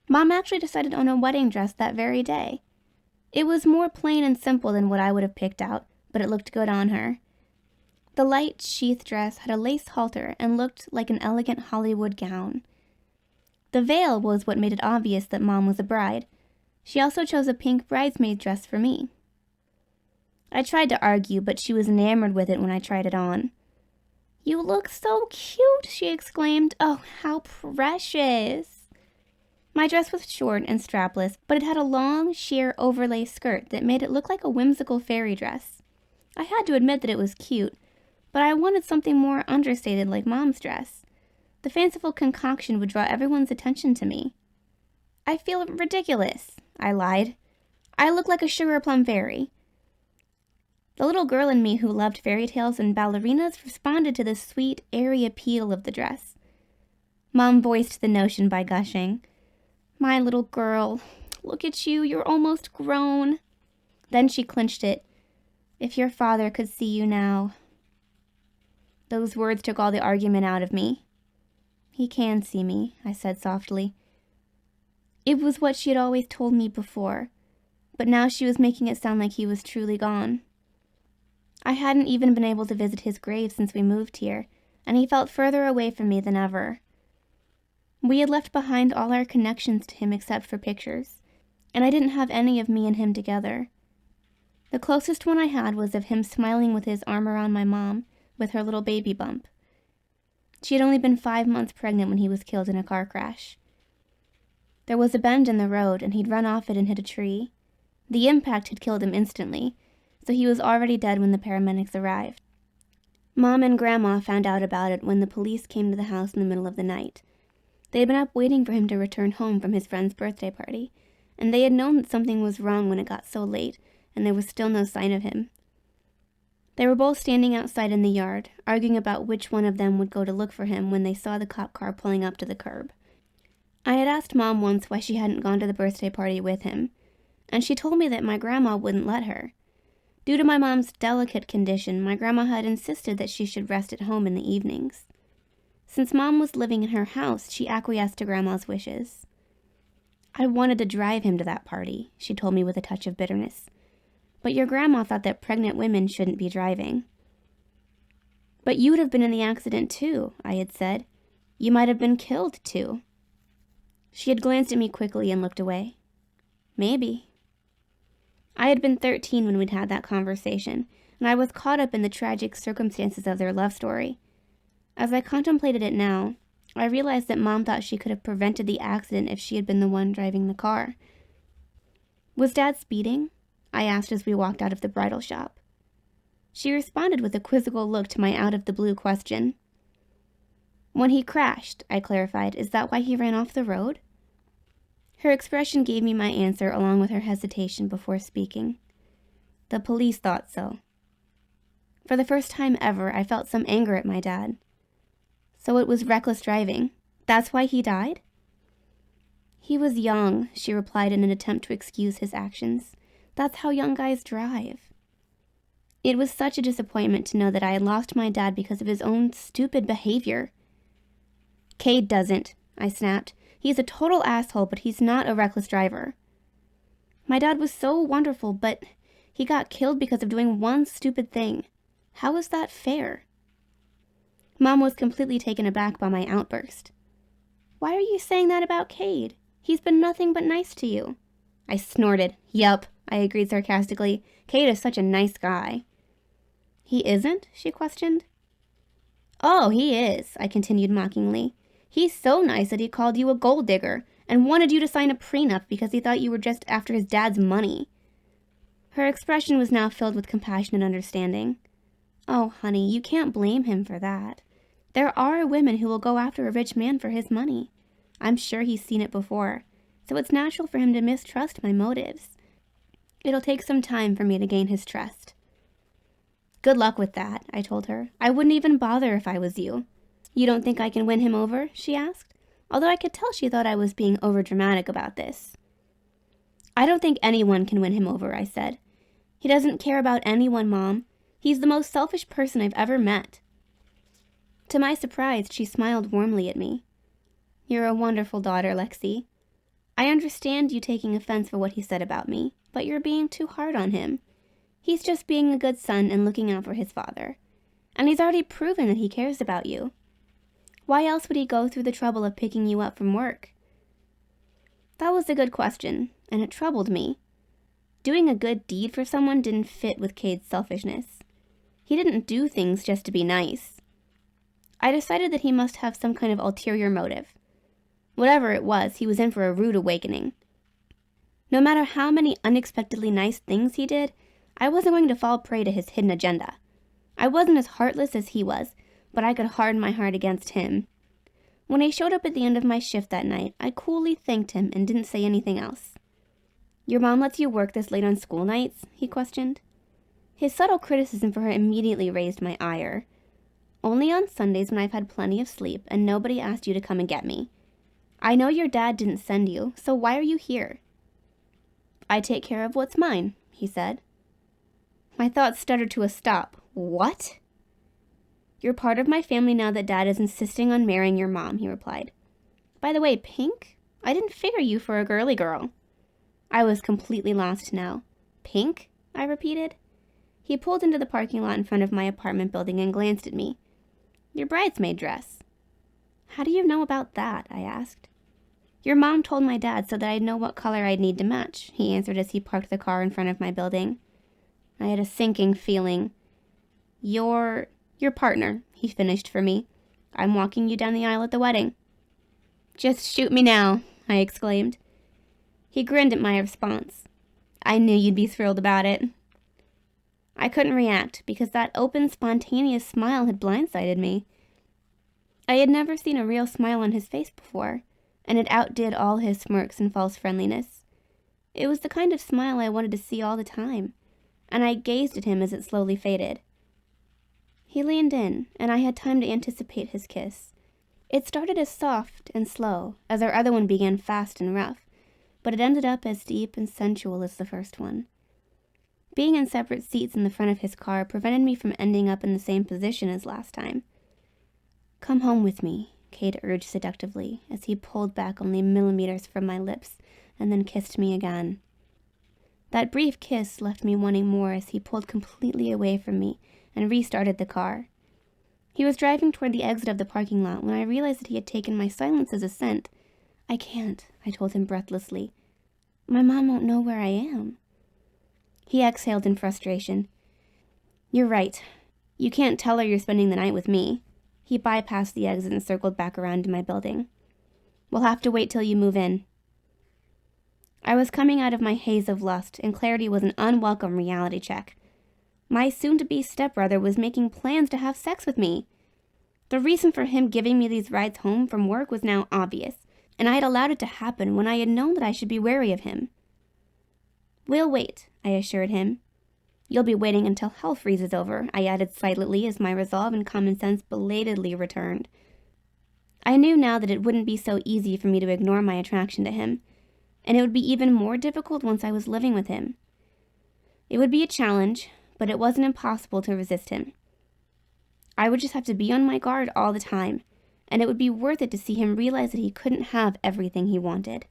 Mom actually decided on a wedding dress that very day. It was more plain and simple than what I would have picked out, but it looked good on her. The light sheath dress had a lace halter and looked like an elegant Hollywood gown. The veil was what made it obvious that Mom was a bride. She also chose a pink bridesmaid dress for me. I tried to argue, but she was enamored with it when I tried it on. "You look so cute," she exclaimed. "Oh, how precious." My dress was short and strapless, but it had a long, sheer overlay skirt that made it look like a whimsical fairy dress. I had to admit that it was cute, but I wanted something more understated like Mom's dress. The fanciful concoction would draw everyone's attention to me. "I feel ridiculous," I lied. "I look like a sugar plum fairy." The little girl in me who loved fairy tales and ballerinas responded to the sweet, airy appeal of the dress. Mom voiced the notion by gushing. "My little girl, look at you, you're almost grown." Then she clinched it. "If your father could see you now." Those words took all the argument out of me. "He can see me," I said softly. It was what she had always told me before, but now she was making it sound like he was truly gone. I hadn't even been able to visit his grave since we moved here, and he felt further away from me than ever. We had left behind all our connections to him except for pictures, and I didn't have any of me and him together. The closest one I had was of him smiling with his arm around my mom, with her little baby bump. She had only been 5 months pregnant when he was killed in a car crash. There was a bend in the road, and he'd run off it and hit a tree. The impact had killed him instantly, so he was already dead when the paramedics arrived. Mom and Grandma found out about it when the police came to the house in the middle of the night. They had been up waiting for him to return home from his friend's birthday party, and they had known that something was wrong when it got so late, and there was still no sign of him. They were both standing outside in the yard, arguing about which one of them would go to look for him when they saw the cop car pulling up to the curb. I had asked Mom once why she hadn't gone to the birthday party with him, and she told me that my grandma wouldn't let her. Due to my mom's delicate condition, my grandma had insisted that she should rest at home in the evenings. Since Mom was living in her house, she acquiesced to Grandma's wishes. "I wanted to drive him to that party," she told me with a touch of bitterness. "But your grandma thought that pregnant women shouldn't be driving." "But you would have been in the accident too," I had said. "You might have been killed too." She had glanced at me quickly and looked away. "Maybe." I had been 13 when we'd had that conversation, and I was caught up in the tragic circumstances of their love story. As I contemplated it now, I realized that Mom thought she could have prevented the accident if she had been the one driving the car. "Was Dad speeding?" I asked as we walked out of the bridal shop. She responded with a quizzical look to my out-of-the-blue question. "When he crashed," I clarified, "is that why he ran off the road?" Her expression gave me my answer along with her hesitation before speaking. "The police thought so." For the first time ever, I felt some anger at my dad. "So it was reckless driving. That's why he died?" "He was young," she replied in an attempt to excuse his actions. "That's how young guys drive." It was such a disappointment to know that I had lost my dad because of his own stupid behavior. "Kade doesn't," I snapped. "He's a total asshole, but he's not a reckless driver." "My dad was so wonderful, but he got killed because of doing one stupid thing. How is that fair?" Mom was completely taken aback by my outburst. "Why are you saying that about Kade? He's been nothing but nice to you." I snorted. "Yup," I agreed sarcastically. "Kade is such a nice guy." "He isn't?" she questioned. "Oh, he is," I continued mockingly. "He's so nice that he called you a gold digger and wanted you to sign a prenup because he thought you were just after his dad's money." Her expression was now filled with compassion and understanding. "Oh, honey, you can't blame him for that. There are women who will go after a rich man for his money. I'm sure he's seen it before, so it's natural for him to mistrust my motives. It'll take some time for me to gain his trust." "Good luck with that," I told her. "I wouldn't even bother if I was you." "You don't think I can win him over?" she asked, although I could tell she thought I was being overdramatic about this. "I don't think anyone can win him over," I said. "He doesn't care about anyone, Mom. He's the most selfish person I've ever met." To my surprise, she smiled warmly at me. "You're a wonderful daughter, Lexi. I understand you taking offense for what he said about me, but you're being too hard on him. He's just being a good son and looking out for his father. And he's already proven that he cares about you. Why else would he go through the trouble of picking you up from work?" That was a good question, and it troubled me. Doing a good deed for someone didn't fit with Kade's selfishness. He didn't do things just to be nice. I decided that he must have some kind of ulterior motive. Whatever it was, he was in for a rude awakening. No matter how many unexpectedly nice things he did, I wasn't going to fall prey to his hidden agenda. I wasn't as heartless as he was, but I could harden my heart against him. When he showed up at the end of my shift that night, I coolly thanked him and didn't say anything else. "Your mom lets you work this late on school nights?" he questioned. His subtle criticism for her immediately raised my ire. "Only on Sundays when I've had plenty of sleep and nobody asked you to come and get me. I know your dad didn't send you, so why are you here?" "I take care of what's mine," he said. My thoughts stuttered to a stop. "What?" "You're part of my family now that Dad is insisting on marrying your mom," he replied. "By the way, Pink, I didn't figure you for a girly girl." I was completely lost now. "Pink?" I repeated. He pulled into the parking lot in front of my apartment building and glanced at me. "Your bridesmaid dress." "How do you know about that?" I asked. "Your mom told my dad so that I'd know what color I'd need to match," he answered as he parked the car in front of my building. I had a sinking feeling. Your partner," he finished for me. "I'm walking you down the aisle at the wedding." "Just shoot me now," I exclaimed. He grinned at my response. "I knew you'd be thrilled about it." I couldn't react because that open, spontaneous smile had blindsided me. I had never seen a real smile on his face before, and it outdid all his smirks and false friendliness. It was the kind of smile I wanted to see all the time, and I gazed at him as it slowly faded. He leaned in, and I had time to anticipate his kiss. It started as soft and slow, as our other one began fast and rough, but it ended up as deep and sensual as the first one. Being in separate seats in the front of his car prevented me from ending up in the same position as last time. "Come home with me," Kade urged seductively, as he pulled back only millimeters from my lips and then kissed me again. That brief kiss left me wanting more as he pulled completely away from me and restarted the car. He was driving toward the exit of the parking lot when I realized that he had taken my silence as assent. "I can't," I told him breathlessly. "My mom won't know where I am." He exhaled in frustration. You're right. You can't tell her you're spending the night with me. He bypassed the exit and circled back around to my building. We'll have to wait till you move in. I was coming out of my haze of lust, and clarity was an unwelcome reality check. My soon-to-be stepbrother was making plans to have sex with me. The reason for him giving me these rides home from work was now obvious, and I had allowed it to happen when I had known that I should be wary of him. We'll wait, I assured him. You'll be waiting until hell freezes over, I added silently as my resolve and common sense belatedly returned. I knew now that it wouldn't be so easy for me to ignore my attraction to him, and it would be even more difficult once I was living with him. It would be a challenge, but it wasn't impossible to resist him. I would just have to be on my guard all the time, and it would be worth it to see him realize that he couldn't have everything he wanted.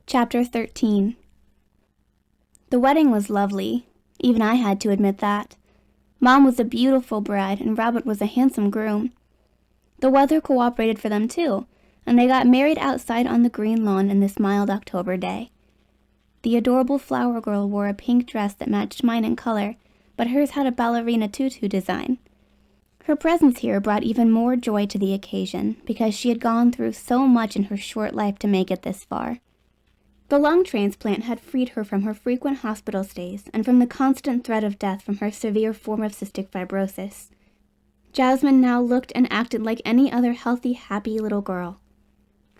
Chapter 13. The wedding was lovely. Even I had to admit that. Mom was a beautiful bride, and Robert was a handsome groom. The weather cooperated for them too, and they got married outside on the green lawn in this mild October day. The adorable flower girl wore a pink dress that matched mine in color, but hers had a ballerina tutu design. Her presence here brought even more joy to the occasion, because she had gone through so much in her short life to make it this far. The lung transplant had freed her from her frequent hospital stays and from the constant threat of death from her severe form of cystic fibrosis. Jasmine now looked and acted like any other healthy, happy little girl.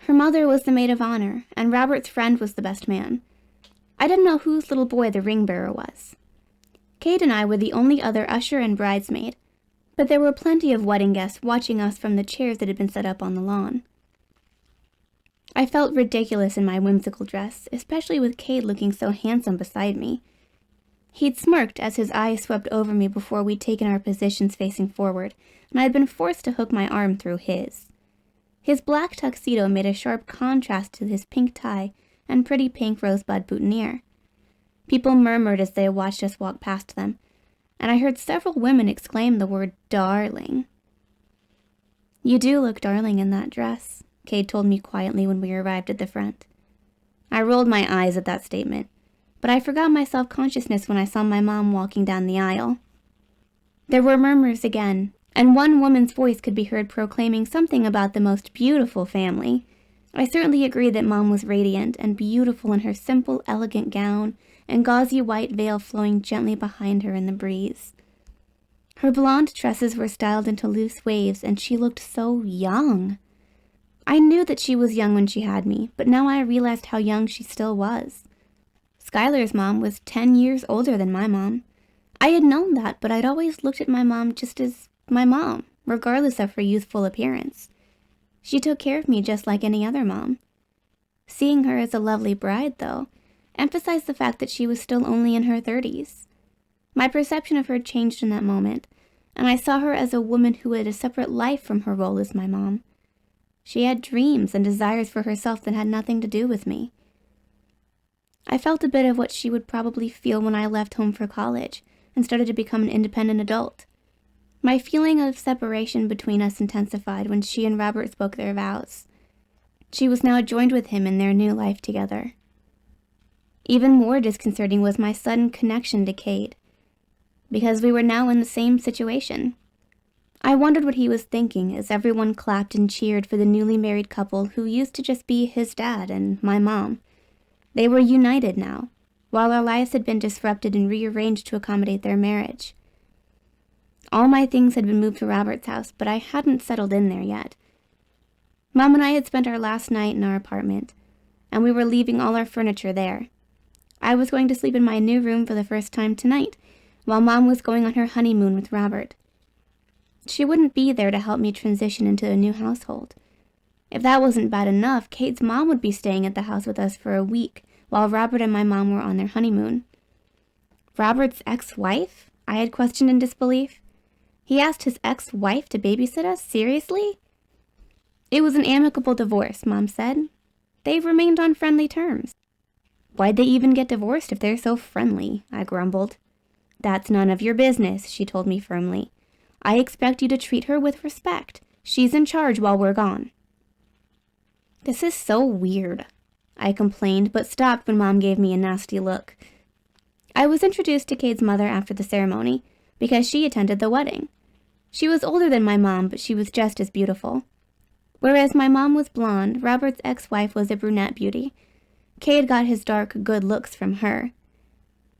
Her mother was the maid of honor, and Robert's friend was the best man. I didn't know whose little boy the ring bearer was. Kade and I were the only other usher and bridesmaid, but there were plenty of wedding guests watching us from the chairs that had been set up on the lawn. I felt ridiculous in my whimsical dress, especially with Kade looking so handsome beside me. He'd smirked as his eyes swept over me before we'd taken our positions facing forward, and I had been forced to hook my arm through his. His black tuxedo made a sharp contrast to his pink tie and pretty pink rosebud boutonniere. People murmured as they watched us walk past them, and I heard several women exclaim the word darling. You do look darling in that dress, Kade told me quietly when we arrived at the front. I rolled my eyes at that statement, but I forgot my self-consciousness when I saw my mom walking down the aisle. There were murmurs again, and one woman's voice could be heard proclaiming something about the most beautiful family. I certainly agreed that Mom was radiant and beautiful in her simple, elegant gown and gauzy white veil flowing gently behind her in the breeze. Her blonde tresses were styled into loose waves, and she looked so young. I knew that she was young when she had me, but now I realized how young she still was. Skyler's mom was 10 years older than my mom. I had known that, but I'd always looked at my mom just as my mom, regardless of her youthful appearance. She took care of me just like any other mom. Seeing her as a lovely bride, though, emphasized the fact that she was still only in her 30s. My perception of her changed in that moment, and I saw her as a woman who had a separate life from her role as my mom. She had dreams and desires for herself that had nothing to do with me. I felt a bit of what she would probably feel when I left home for college and started to become an independent adult. My feeling of separation between us intensified when she and Robert spoke their vows. She was now joined with him in their new life together. Even more disconcerting was my sudden connection to Kade, because we were now in the same situation. I wondered what he was thinking as everyone clapped and cheered for the newly married couple who used to just be his dad and my mom. They were united now, while our lives had been disrupted and rearranged to accommodate their marriage. All my things had been moved to Robert's house, but I hadn't settled in there yet. Mom and I had spent our last night in our apartment, and we were leaving all our furniture there. I was going to sleep in my new room for the first time tonight, while Mom was going on her honeymoon with Robert. She wouldn't be there to help me transition into a new household. If that wasn't bad enough, Kate's mom would be staying at the house with us for a week, while Robert and my mom were on their honeymoon. Robert's ex-wife? I had questioned in disbelief. He asked his ex-wife to babysit us? Seriously? It was an amicable divorce, Mom said. They've remained on friendly terms. Why'd they even get divorced if they're so friendly? I grumbled. That's none of your business, she told me firmly. I expect you to treat her with respect. She's in charge while we're gone. This is so weird. I complained, but stopped when Mom gave me a nasty look. I was introduced to Kade's mother after the ceremony, because she attended the wedding. She was older than my mom, but she was just as beautiful. Whereas my mom was blonde, Robert's ex-wife was a brunette beauty. Kade got his dark, good looks from her.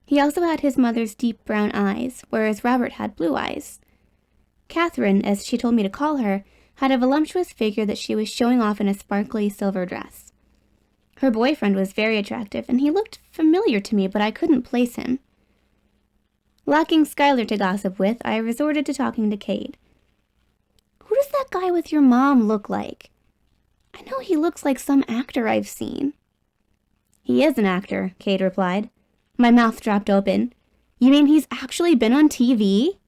He also had his mother's deep brown eyes, whereas Robert had blue eyes. Catherine, as she told me to call her, had a voluptuous figure that she was showing off in a sparkly silver dress. Her boyfriend was very attractive, and he looked familiar to me, but I couldn't place him. Lacking Skyler to gossip with, I resorted to talking to Kade. "Who does that guy with your mom look like? I know he looks like some actor I've seen." "He is an actor," Kade replied. My mouth dropped open. "You mean he's actually been on TV?"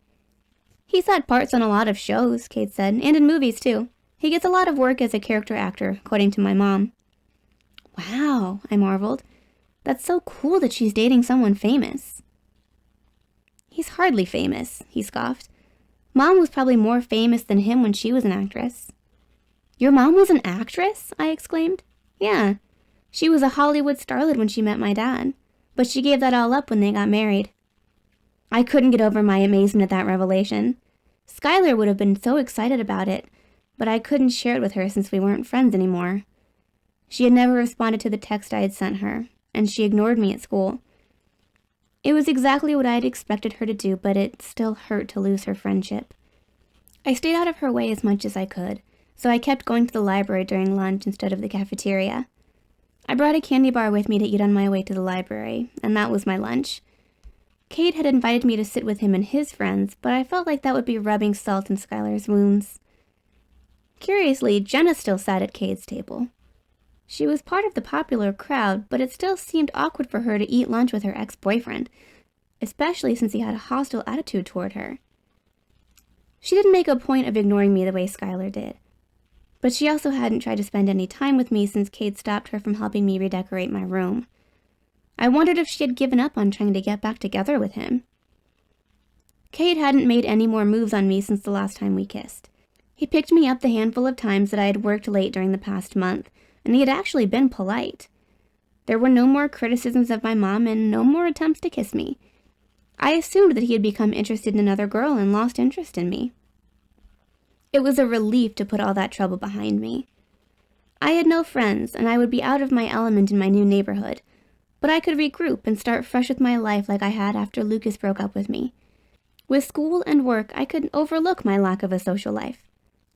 "He's had parts on a lot of shows," Kade said, "and in movies, too. He gets a lot of work as a character actor, according to my mom." "Wow," I marveled. "That's so cool that she's dating someone famous." "He's hardly famous," he scoffed. "Mom was probably more famous than him when she was an actress." "Your mom was an actress?" I exclaimed. "Yeah. She was a Hollywood starlet when she met my dad, but she gave that all up when they got married." I couldn't get over my amazement at that revelation. Skyler would have been so excited about it, but I couldn't share it with her since we weren't friends anymore. She had never responded to the text I had sent her, and she ignored me at school. It was exactly what I had expected her to do, but it still hurt to lose her friendship. I stayed out of her way as much as I could, so I kept going to the library during lunch instead of the cafeteria. I brought a candy bar with me to eat on my way to the library, and that was my lunch. Kade had invited me to sit with him and his friends, but I felt like that would be rubbing salt in Skyler's wounds. Curiously, Jenna still sat at Kade's table. She was part of the popular crowd, but it still seemed awkward for her to eat lunch with her ex-boyfriend, especially since he had a hostile attitude toward her. She didn't make a point of ignoring me the way Skyler did, but she also hadn't tried to spend any time with me since Kade stopped her from helping me redecorate my room. I wondered if she had given up on trying to get back together with him. Kade hadn't made any more moves on me since the last time we kissed. He picked me up the handful of times that I had worked late during the past month, and he had actually been polite. There were no more criticisms of my mom and no more attempts to kiss me. I assumed that he had become interested in another girl and lost interest in me. It was a relief to put all that trouble behind me. I had no friends, and I would be out of my element in my new neighborhood, but I could regroup and start fresh with my life like I had after Lucas broke up with me. With school and work, I could overlook my lack of a social life.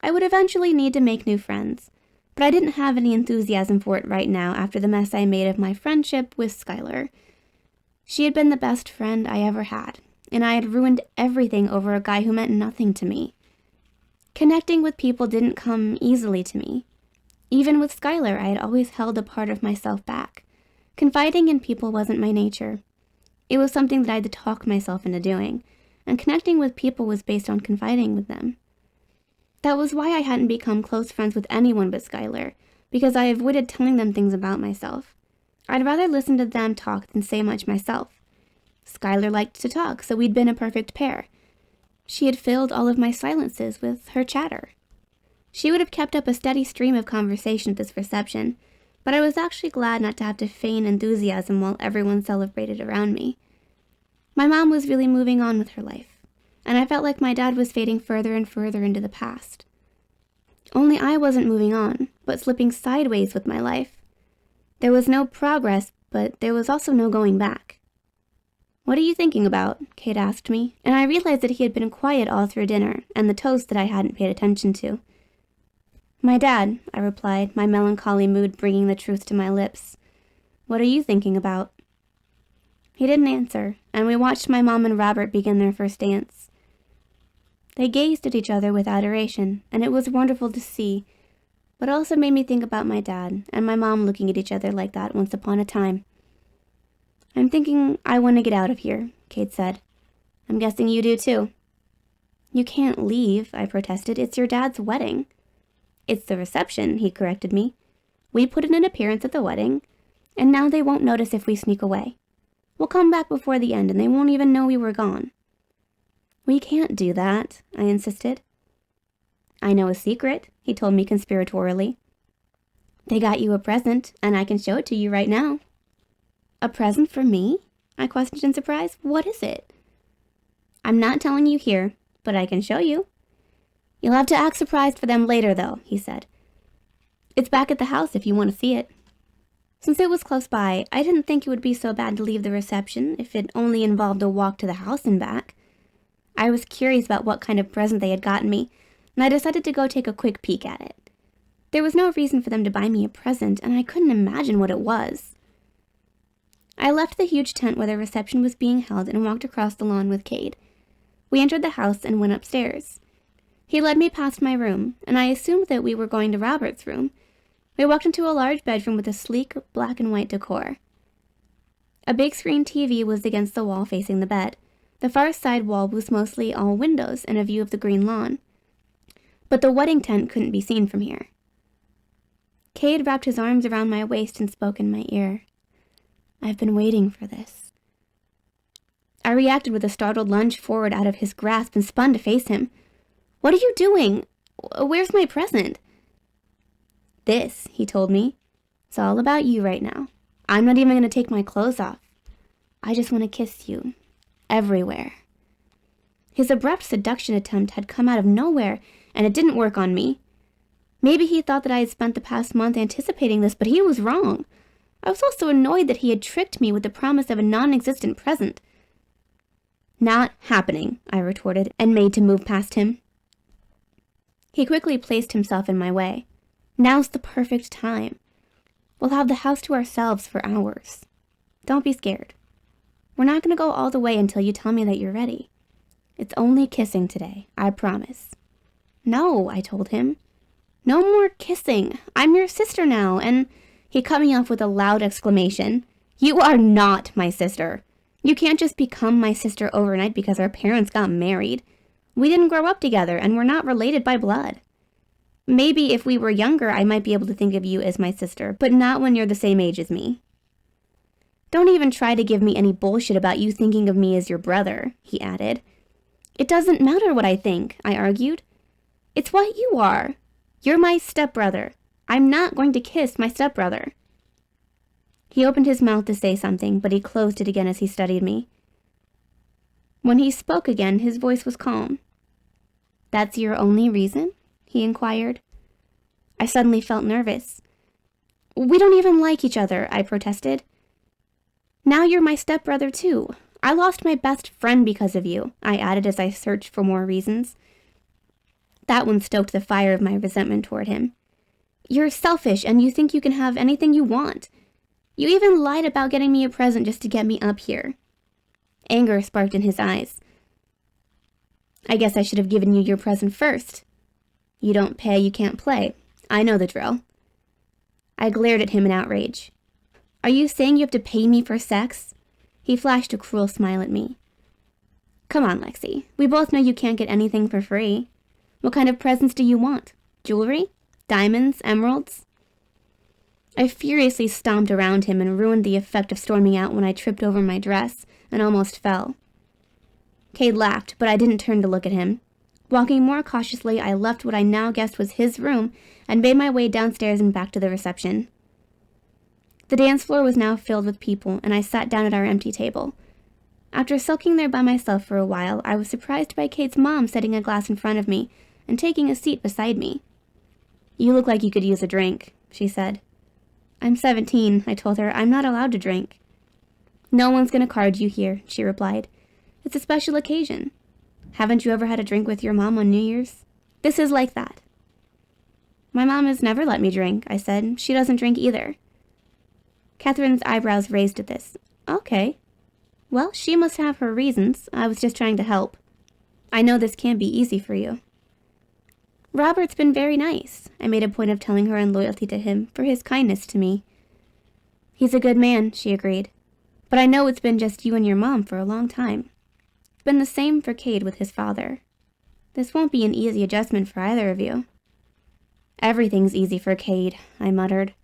I would eventually need to make new friends, but I didn't have any enthusiasm for it right now after the mess I made of my friendship with Skyler. She had been the best friend I ever had, and I had ruined everything over a guy who meant nothing to me. Connecting with people didn't come easily to me. Even with Skyler, I had always held a part of myself back. Confiding in people wasn't my nature. It was something that I had to talk myself into doing, and connecting with people was based on confiding with them. That was why I hadn't become close friends with anyone but Skyler, because I avoided telling them things about myself. I'd rather listen to them talk than say much myself. Skyler liked to talk, so we'd been a perfect pair. She had filled all of my silences with her chatter. She would have kept up a steady stream of conversation at this reception, but I was actually glad not to have to feign enthusiasm while everyone celebrated around me. My mom was really moving on with her life, and I felt like my dad was fading further and further into the past. Only I wasn't moving on, but slipping sideways with my life. There was no progress, but there was also no going back. "What are you thinking about?" Kade asked me, and I realized that he had been quiet all through dinner and the toast that I hadn't paid attention to. "My dad," I replied, my melancholy mood bringing the truth to my lips. "What are you thinking about?" He didn't answer, and we watched my mom and Robert begin their first dance. They gazed at each other with adoration, and it was wonderful to see, but also made me think about my dad and my mom looking at each other like that once upon a time. "I'm thinking I want to get out of here," Kade said. "I'm guessing you do too." "You can't leave," I protested. "It's your dad's wedding." "It's the reception," he corrected me. "We put in an appearance at the wedding, and now they won't notice if we sneak away. We'll come back before the end, and they won't even know we were gone." "We can't do that," I insisted. "I know a secret," he told me conspiratorially. They got you a present, and I can show it to you right now. A present for me? I questioned in surprise. What is it? I'm not telling you here, but I can show you. You'll have to act surprised for them later, though, he said. It's back at the house if you want to see it. Since it was close by, I didn't think it would be so bad to leave the reception if it only involved a walk to the house and back. I was curious about what kind of present they had gotten me, and I decided to go take a quick peek at it. There was no reason for them to buy me a present, and I couldn't imagine what it was. I left the huge tent where the reception was being held and walked across the lawn with Kade. We entered the house and went upstairs. He led me past my room, and I assumed that we were going to Robert's room. We walked into a large bedroom with a sleek black and white decor. A big screen TV was against the wall facing the bed. The far side wall was mostly all windows and a view of the green lawn. But the wedding tent couldn't be seen from here. Kade wrapped his arms around my waist and spoke in my ear. I've been waiting for this. I reacted with a startled lunge forward out of his grasp and spun to face him. What are you doing? Where's my present? This, he told me. It's all about you right now. I'm not even going to take my clothes off. I just want to kiss you. Everywhere. His abrupt seduction attempt had come out of nowhere, and it didn't work on me. Maybe he thought that I had spent the past month anticipating this, but he was wrong. I was also annoyed that he had tricked me with the promise of a non-existent present. Not happening, I retorted, and made to move past him. He quickly placed himself in my way. Now's the perfect time. We'll have the house to ourselves for hours. Don't be scared. We're not going to go all the way until you tell me that you're ready. It's only kissing today, I promise. No, I told him. No more kissing. I'm your sister now, and he cut me off with a loud exclamation. You are not my sister. You can't just become my sister overnight because our parents got married. We didn't grow up together, and we're not related by blood. Maybe if we were younger, I might be able to think of you as my sister, but not when you're the same age as me. Don't even try to give me any bullshit about you thinking of me as your brother, he added. It doesn't matter what I think, I argued. It's what you are. You're my stepbrother. I'm not going to kiss my stepbrother. He opened his mouth to say something, but he closed it again as he studied me. When he spoke again, his voice was calm. That's your only reason? He inquired. I suddenly felt nervous. We don't even like each other, I protested. Now you're my stepbrother too. I lost my best friend because of you, I added as I searched for more reasons. That one stoked the fire of my resentment toward him. You're selfish and you think you can have anything you want. You even lied about getting me a present just to get me up here. Anger sparked in his eyes. I guess I should have given you your present first. You don't pay, you can't play. I know the drill. I glared at him in outrage. Are you saying you have to pay me for sex? He flashed a cruel smile at me. Come on, Lexi. We both know you can't get anything for free. What kind of presents do you want? Jewelry? Diamonds? Emeralds? I furiously stomped around him and ruined the effect of storming out when I tripped over my dress and almost fell. Kade laughed, but I didn't turn to look at him. Walking more cautiously, I left what I now guessed was his room and made my way downstairs and back to the reception. The dance floor was now filled with people, and I sat down at our empty table. After sulking there by myself for a while, I was surprised by Kade's mom setting a glass in front of me and taking a seat beside me. You look like you could use a drink, she said. I'm 17, I told her. I'm not allowed to drink. No one's going to card you here, she replied. It's a special occasion. Haven't you ever had a drink with your mom on New Year's? This is like that. My mom has never let me drink, I said. She doesn't drink either. Catherine's eyebrows raised at this. Okay. Well, she must have her reasons. I was just trying to help. I know this can't be easy for you. Robert's been very nice. I made a point of telling her in loyalty to him for his kindness to me. He's a good man, she agreed. But I know it's been just you and your mom for a long time. It's been the same for Kade with his father. This won't be an easy adjustment for either of you. Everything's easy for Kade, I muttered.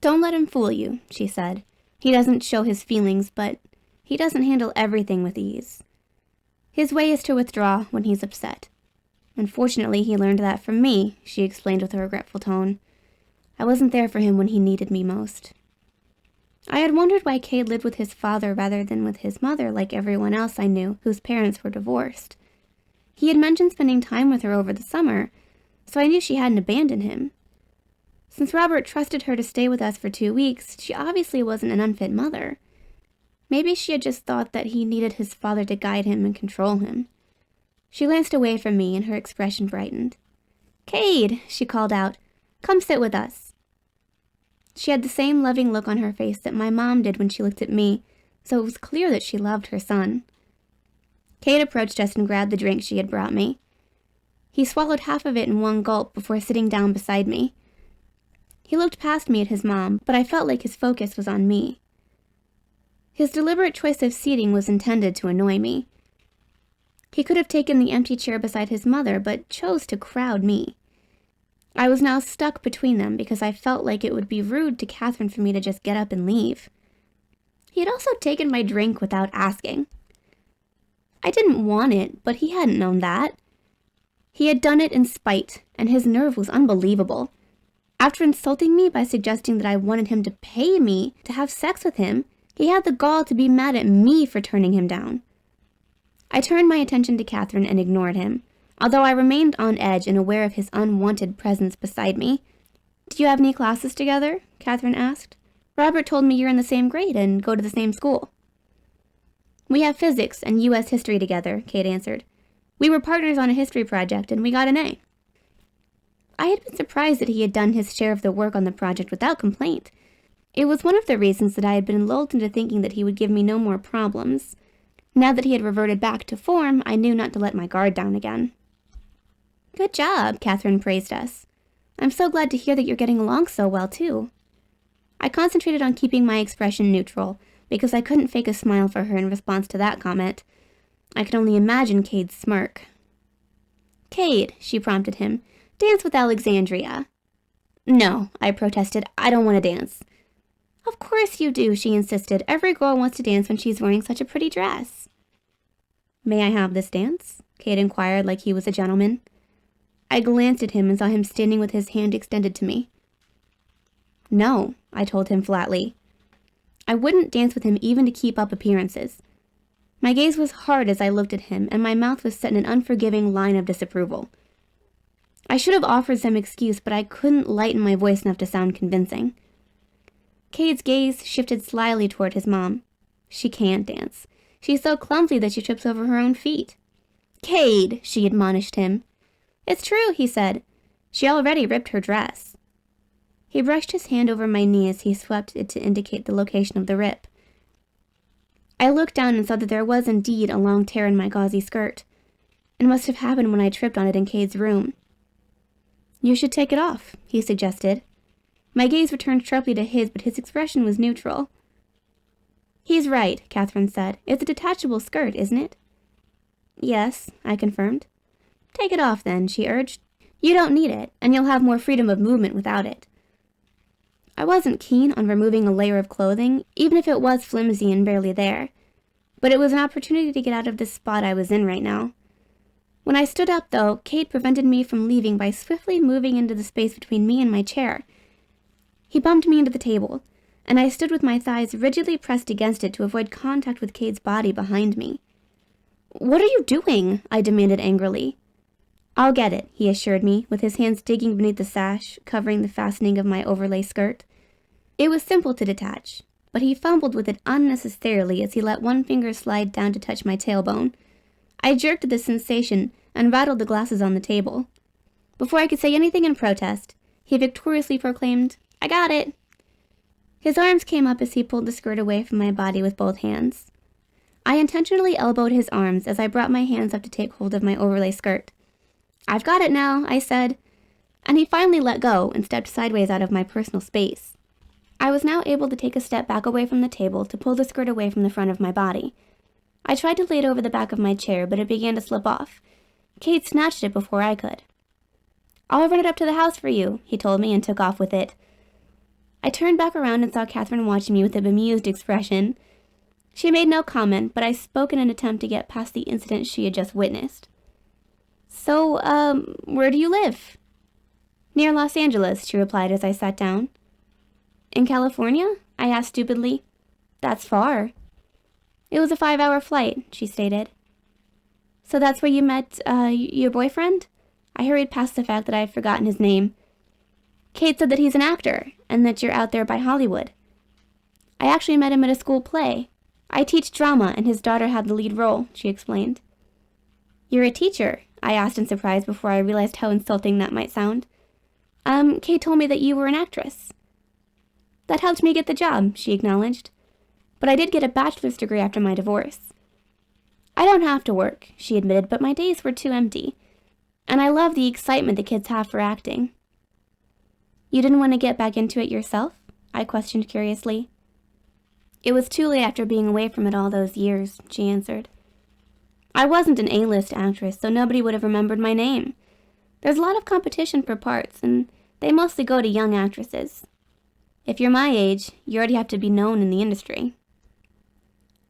Don't let him fool you, she said. He doesn't show his feelings, but he doesn't handle everything with ease. His way is to withdraw when he's upset. Unfortunately, he learned that from me, she explained with a regretful tone. I wasn't there for him when he needed me most. I had wondered why Kade lived with his father rather than with his mother like everyone else I knew whose parents were divorced. He had mentioned spending time with her over the summer, so I knew she hadn't abandoned him. Since Robert trusted her to stay with us for 2 weeks, she obviously wasn't an unfit mother. Maybe she had just thought that he needed his father to guide him and control him. She glanced away from me and her expression brightened. "Kade," she called out, "come sit with us." She had the same loving look on her face that my mom did when she looked at me, so it was clear that she loved her son. Kade approached us and grabbed the drink she had brought me. He swallowed half of it in one gulp before sitting down beside me. He looked past me at his mom, but I felt like his focus was on me. His deliberate choice of seating was intended to annoy me. He could have taken the empty chair beside his mother, but chose to crowd me. I was now stuck between them because I felt like it would be rude to Catherine for me to just get up and leave. He had also taken my drink without asking. I didn't want it, but he hadn't known that. He had done it in spite, and his nerve was unbelievable. After insulting me by suggesting that I wanted him to pay me to have sex with him, he had the gall to be mad at me for turning him down. I turned my attention to Catherine and ignored him, although I remained on edge and aware of his unwanted presence beside me. "Do you have any classes together?" Catherine asked. "Robert told me you're in the same grade and go to the same school." "We have physics and U.S. history together," Kade answered. "We were partners on a history project and we got an A." I had been surprised that he had done his share of the work on the project without complaint. It was one of the reasons that I had been lulled into thinking that he would give me no more problems. Now that he had reverted back to form, I knew not to let my guard down again. "Good job," Catherine praised us. "I'm so glad to hear that you're getting along so well, too." I concentrated on keeping my expression neutral, because I couldn't fake a smile for her in response to that comment. I could only imagine Kade's smirk. "Kade," she prompted him, "dance with Alexandria." "No," I protested. "I don't want to dance." "Of course you do," she insisted. "Every girl wants to dance when she's wearing such a pretty dress." "May I have this dance?" Kade inquired like he was a gentleman. I glanced at him and saw him standing with his hand extended to me. "No," I told him flatly. I wouldn't dance with him even to keep up appearances. My gaze was hard as I looked at him, and my mouth was set in an unforgiving line of disapproval. I should have offered some excuse, but I couldn't lighten my voice enough to sound convincing. Kade's gaze shifted slyly toward his mom. "She can't dance. She's so clumsy that she trips over her own feet." "Kade," she admonished him. "It's true," he said. "She already ripped her dress." He brushed his hand over my knee as he swept it to indicate the location of the rip. I looked down and saw that there was indeed a long tear in my gauzy skirt. It must have happened when I tripped on it in Kade's room. "You should take it off," he suggested. My gaze returned sharply to his, but his expression was neutral. "He's right," Catherine said. "It's a detachable skirt, isn't it?" "Yes," I confirmed. "Take it off, then," she urged. "You don't need it, and you'll have more freedom of movement without it." I wasn't keen on removing a layer of clothing, even if it was flimsy and barely there. But it was an opportunity to get out of this spot I was in right now. When I stood up, though, Kade prevented me from leaving by swiftly moving into the space between me and my chair. He bumped me into the table, and I stood with my thighs rigidly pressed against it to avoid contact with Kade's body behind me. "What are you doing?" I demanded angrily. "I'll get it," he assured me, with his hands digging beneath the sash, covering the fastening of my overlay skirt. It was simple to detach, but he fumbled with it unnecessarily as he let one finger slide down to touch my tailbone. I jerked at the sensation and rattled the glasses on the table. Before I could say anything in protest, he victoriously proclaimed, "I got it." His arms came up as he pulled the skirt away from my body with both hands. I intentionally elbowed his arms as I brought my hands up to take hold of my overlay skirt. "I've got it now," I said, and he finally let go and stepped sideways out of my personal space. I was now able to take a step back away from the table to pull the skirt away from the front of my body. I tried to lay it over the back of my chair, but it began to slip off. Kade snatched it before I could. "I'll run it up to the house for you," he told me and took off with it. I turned back around and saw Catherine watching me with a bemused expression. She made no comment, but I spoke in an attempt to get past the incident she had just witnessed. "So, where do you live?" Near Los Angeles, she replied as I sat down. In California? I asked stupidly. That's far. It was a 5-hour flight, she stated. So that's where you met, your boyfriend? I hurried past the fact that I had forgotten his name. Kade said that he's an actor, and that you're out there by Hollywood. I actually met him at a school play. I teach drama, and his daughter had the lead role, she explained. You're a teacher? I asked in surprise before I realized how insulting that might sound. Kade told me that you were an actress. That helped me get the job, she acknowledged. But I did get a bachelor's degree after my divorce. I don't have to work, she admitted, but my days were too empty. And I love the excitement the kids have for acting. You didn't want to get back into it yourself? I questioned curiously. It was too late after being away from it all those years, she answered. I wasn't an A-list actress, so nobody would have remembered my name. There's a lot of competition for parts, and they mostly go to young actresses. If you're my age, you already have to be known in the industry.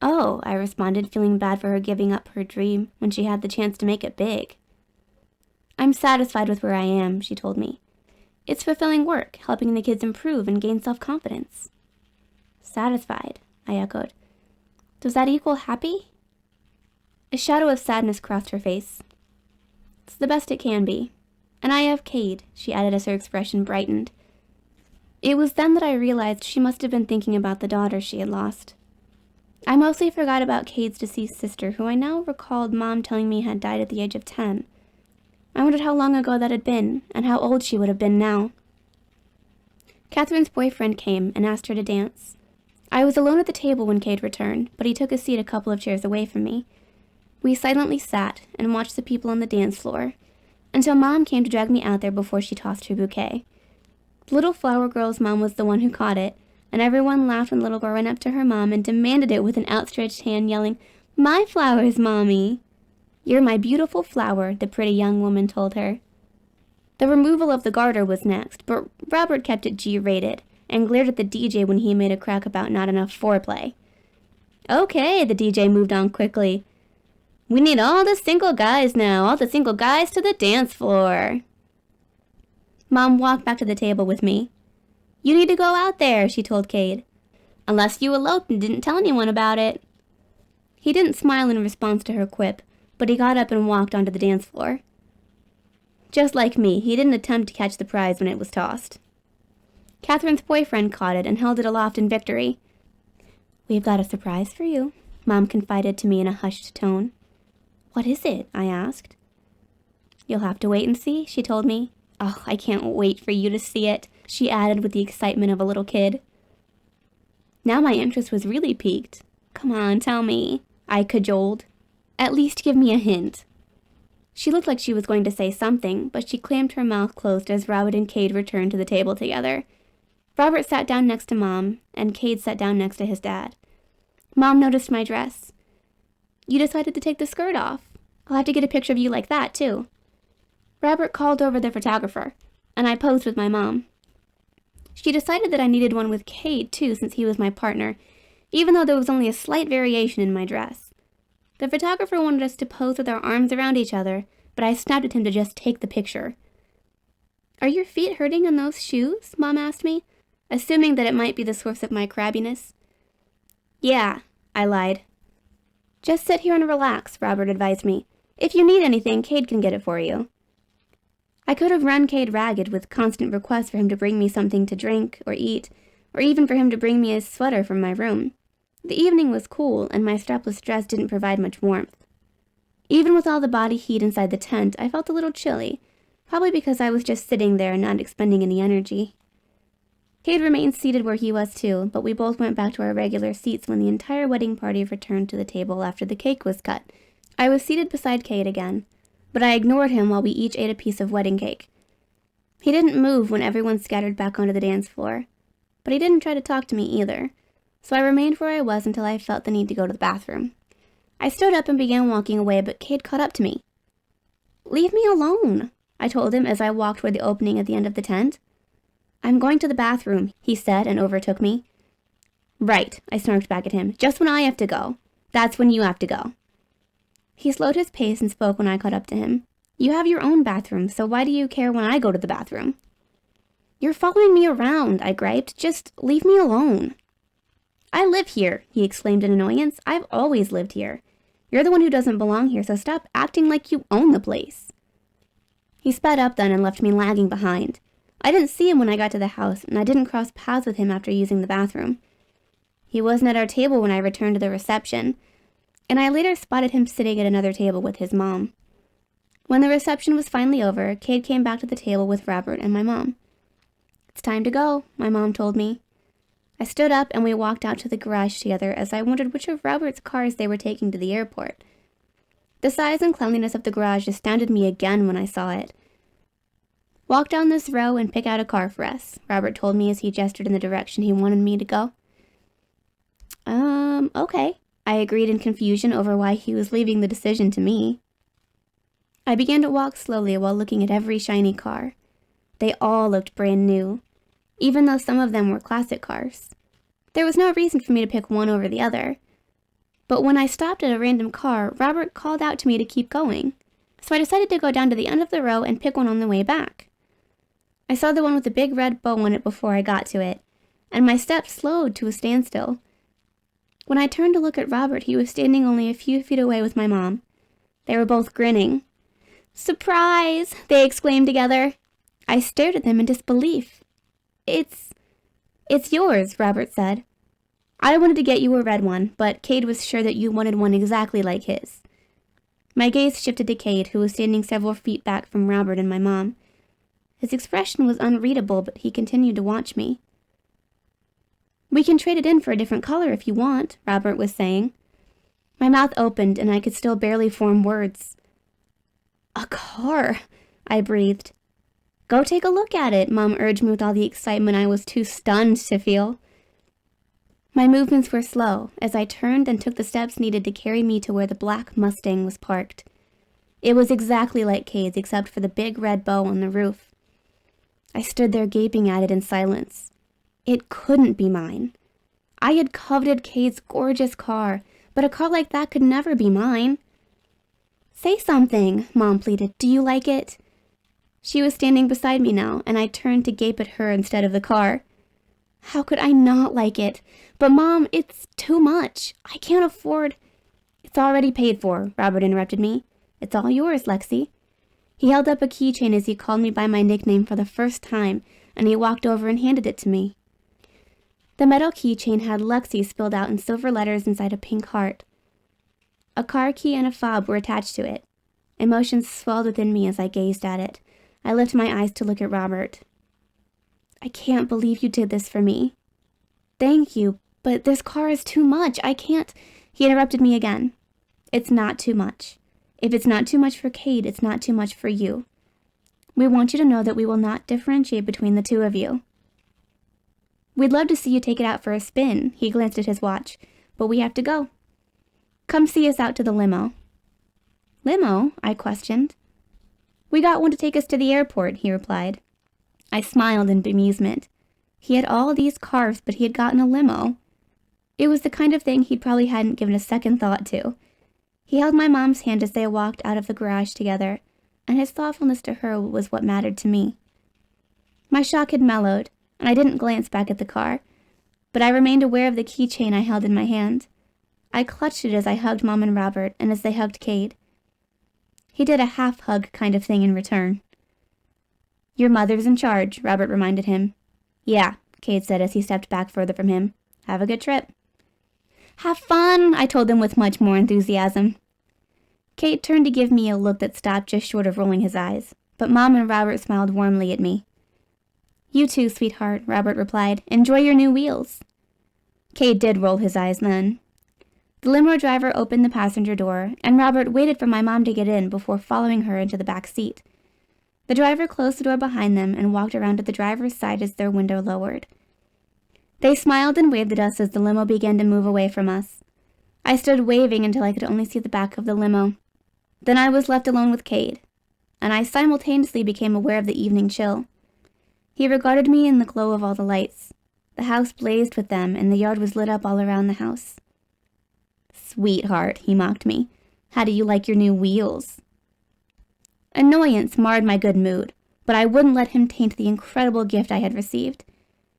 Oh, I responded, feeling bad for her giving up her dream when she had the chance to make it big. I'm satisfied with where I am, she told me. It's fulfilling work, helping the kids improve and gain self-confidence. Satisfied, I echoed. Does that equal happy? A shadow of sadness crossed her face. It's the best it can be. And I have Kade, she added as her expression brightened. It was then that I realized she must have been thinking about the daughter she had lost. I mostly forgot about Kade's deceased sister, who I now recalled Mom telling me had died at the age of 10. I wondered how long ago that had been, and how old she would have been now. Catherine's boyfriend came and asked her to dance. I was alone at the table when Kade returned, but he took a seat a couple of chairs away from me. We silently sat and watched the people on the dance floor, until Mom came to drag me out there before she tossed her bouquet. The little flower girl's mom was the one who caught it, and everyone laughed when the little girl ran up to her mom and demanded it with an outstretched hand, yelling, "My flowers, Mommy!" "You're my beautiful flower," the pretty young woman told her. The removal of the garter was next, but Robert kept it G-rated and glared at the DJ when he made a crack about not enough foreplay. Okay, the DJ moved on quickly. We need all the single guys now, all the single guys to the dance floor. Mom walked back to the table with me. You need to go out there, she told Kade. Unless you eloped and didn't tell anyone about it. He didn't smile in response to her quip, but he got up and walked onto the dance floor. Just like me, he didn't attempt to catch the prize when it was tossed. Catherine's boyfriend caught it and held it aloft in victory. We've got a surprise for you, Mom confided to me in a hushed tone. What is it? I asked. You'll have to wait and see, she told me. Oh, I can't wait for you to see it, she added with the excitement of a little kid. Now my interest was really piqued. Come on, tell me, I cajoled. At least give me a hint. She looked like she was going to say something, but she clammed her mouth closed as Robert and Kade returned to the table together. Robert sat down next to Mom, and Kade sat down next to his dad. Mom noticed my dress. You decided to take the skirt off. I'll have to get a picture of you like that, too. Robert called over the photographer, and I posed with my mom. She decided that I needed one with Kade, too, since he was my partner, even though there was only a slight variation in my dress. The photographer wanted us to pose with our arms around each other, but I snapped at him to just take the picture. Are your feet hurting in those shoes? Mom asked me, assuming that it might be the source of my crabbiness. Yeah, I lied. Just sit here and relax, Robert advised me. If you need anything, Kade can get it for you. I could have run Kade ragged with constant requests for him to bring me something to drink or eat, or even for him to bring me a sweater from my room. The evening was cool, and my strapless dress didn't provide much warmth. Even with all the body heat inside the tent, I felt a little chilly, probably because I was just sitting there and not expending any energy. Kade remained seated where he was too, but we both went back to our regular seats when the entire wedding party returned to the table after the cake was cut. I was seated beside Kade again, but I ignored him while we each ate a piece of wedding cake. He didn't move when everyone scattered back onto the dance floor, but he didn't try to talk to me either, so I remained where I was until I felt the need to go to the bathroom. I stood up and began walking away, but Kade caught up to me. Leave me alone, I told him as I walked toward the opening at the end of the tent. I'm going to the bathroom, he said and overtook me. Right, I snarked back at him. Just when I have to go. That's when you have to go. He slowed his pace and spoke when I caught up to him. You have your own bathroom, so why do you care when I go to the bathroom? "You're following me around," I griped. "Just leave me alone." "I live here," he exclaimed in annoyance. "I've always lived here. You're the one who doesn't belong here, so stop acting like you own the place." He sped up then and left me lagging behind. I didn't see him when I got to the house, and I didn't cross paths with him after using the bathroom. He wasn't at our table when I returned to the reception, and I later spotted him sitting at another table with his mom. When the reception was finally over, Kade came back to the table with Robert and my mom. "It's time to go," my mom told me. I stood up and we walked out to the garage together as I wondered which of Robert's cars they were taking to the airport. The size and cleanliness of the garage astounded me again when I saw it. "Walk down this row and pick out a car for us," Robert told me as he gestured in the direction he wanted me to go. Okay," I agreed in confusion over why he was leaving the decision to me. I began to walk slowly while looking at every shiny car. They all looked brand new, even though some of them were classic cars. There was no reason for me to pick one over the other. But when I stopped at a random car, Robert called out to me to keep going, so I decided to go down to the end of the row and pick one on the way back. I saw the one with the big red bow on it before I got to it, and my steps slowed to a standstill. When I turned to look at Robert, he was standing only a few feet away with my mom. They were both grinning. "Surprise!" they exclaimed together. I stared at them in disbelief. It's yours," Robert said. "I wanted to get you a red one, but Kade was sure that you wanted one exactly like his." My gaze shifted to Kade, who was standing several feet back from Robert and my mom. His expression was unreadable, but he continued to watch me. "We can trade it in for a different color if you want," Robert was saying. My mouth opened, and I could still barely form words. "A car," I breathed. "Go take a look at it," Mom urged me with all the excitement I was too stunned to feel. My movements were slow as I turned and took the steps needed to carry me to where the black Mustang was parked. It was exactly like Kade's except for the big red bow on the roof. I stood there gaping at it in silence. It couldn't be mine. I had coveted Kade's gorgeous car, but a car like that could never be mine. "Say something," Mom pleaded. "Do you like it?" She was standing beside me now, and I turned to gape at her instead of the car. How could I not like it? "But Mom, it's too much. I can't afford—" "It's already paid for," Robert interrupted me. "It's all yours, Lexi." He held up a keychain as he called me by my nickname for the first time, and he walked over and handed it to me. The metal keychain had Lexi spilled out in silver letters inside a pink heart. A car key and a fob were attached to it. Emotions swelled within me as I gazed at it. I lifted my eyes to look at Robert. "I can't believe you did this for me." "Thank you, but this car is too much. I can't—" He interrupted me again. "It's not too much. If it's not too much for Kade, it's not too much for you. We want you to know that we will not differentiate between the two of you. We'd love to see you take it out for a spin," he glanced at his watch, "but we have to go. Come see us out to the limo." "Limo?" I questioned. "We got one to take us to the airport," he replied. I smiled in bemusement. He had all these cars, but he had gotten a limo. It was the kind of thing he probably hadn't given a second thought to. He held my mom's hand as they walked out of the garage together, and his thoughtfulness to her was what mattered to me. My shock had mellowed, and I didn't glance back at the car, but I remained aware of the keychain I held in my hand. I clutched it as I hugged Mom and Robert, and as they hugged Kade. He did a half-hug kind of thing in return. "Your mother's in charge," Robert reminded him. "Yeah," Kade said as he stepped back further from him. "Have a good trip." "Have fun," I told him with much more enthusiasm. Kade turned to give me a look that stopped just short of rolling his eyes, but Mom and Robert smiled warmly at me. "You too, sweetheart," Robert replied. "Enjoy your new wheels." Kade did roll his eyes then. The limo driver opened the passenger door, and Robert waited for my mom to get in before following her into the back seat. The driver closed the door behind them and walked around to the driver's side as their window lowered. They smiled and waved at us as the limo began to move away from us. I stood waving until I could only see the back of the limo. Then I was left alone with Kade, and I simultaneously became aware of the evening chill. He regarded me in the glow of all the lights. The house blazed with them, and the yard was lit up all around the house. "Sweetheart," he mocked me. "How do you like your new wheels?" Annoyance marred my good mood, but I wouldn't let him taint the incredible gift I had received.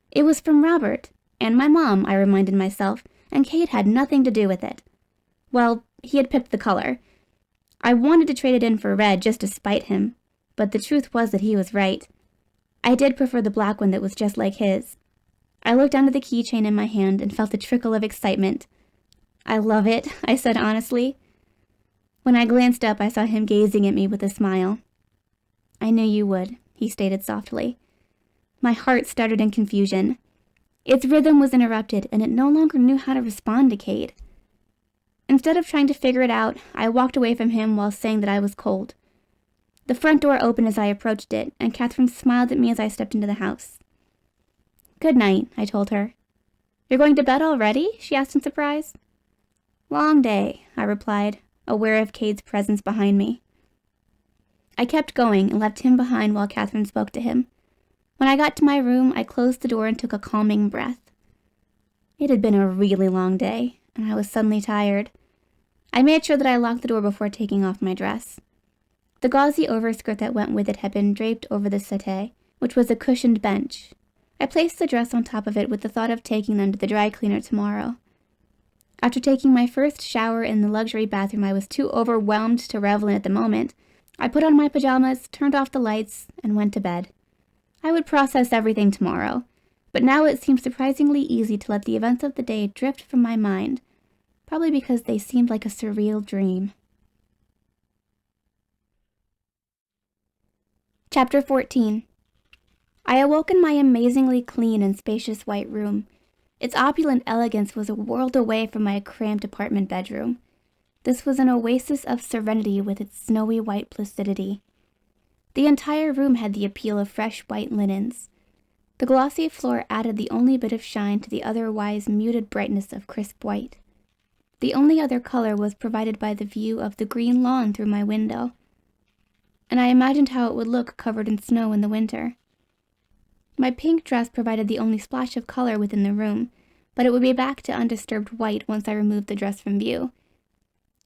It was from Robert, and my mom, I reminded myself, and Kade had nothing to do with it. Well, he had picked the color. I wanted to trade it in for red just to spite him, but the truth was that he was right. I did prefer the black one that was just like his. I looked down at the keychain in my hand and felt a trickle of excitement. "I love it," I said honestly. When I glanced up, I saw him gazing at me with a smile. "I knew you would," he stated softly. My heart started in confusion. Its rhythm was interrupted, and it no longer knew how to respond to Kade. Instead of trying to figure it out, I walked away from him while saying that I was cold. The front door opened as I approached it, and Catherine smiled at me as I stepped into the house. "Good night," I told her. "You're going to bed already?" she asked in surprise. "Long day," I replied, aware of Kade's presence behind me. I kept going and left him behind while Catherine spoke to him. When I got to my room, I closed the door and took a calming breath. It had been a really long day, and I was suddenly tired. I made sure that I locked the door before taking off my dress. The gauzy overskirt that went with it had been draped over the settee, which was a cushioned bench. I placed the dress on top of it with the thought of taking them to the dry cleaner tomorrow. After taking my first shower in the luxury bathroom I was too overwhelmed to revel in at the moment, I put on my pajamas, turned off the lights, and went to bed. I would process everything tomorrow, but now it seemed surprisingly easy to let the events of the day drift from my mind, probably because they seemed like a surreal dream. Chapter 14. I awoke in my amazingly clean and spacious white room. Its opulent elegance was a world away from my cramped apartment bedroom. This was an oasis of serenity with its snowy white placidity. The entire room had the appeal of fresh white linens. The glossy floor added the only bit of shine to the otherwise muted brightness of crisp white. The only other color was provided by the view of the green lawn through my window, and I imagined how it would look covered in snow in the winter. My pink dress provided the only splash of color within the room, but it would be back to undisturbed white once I removed the dress from view.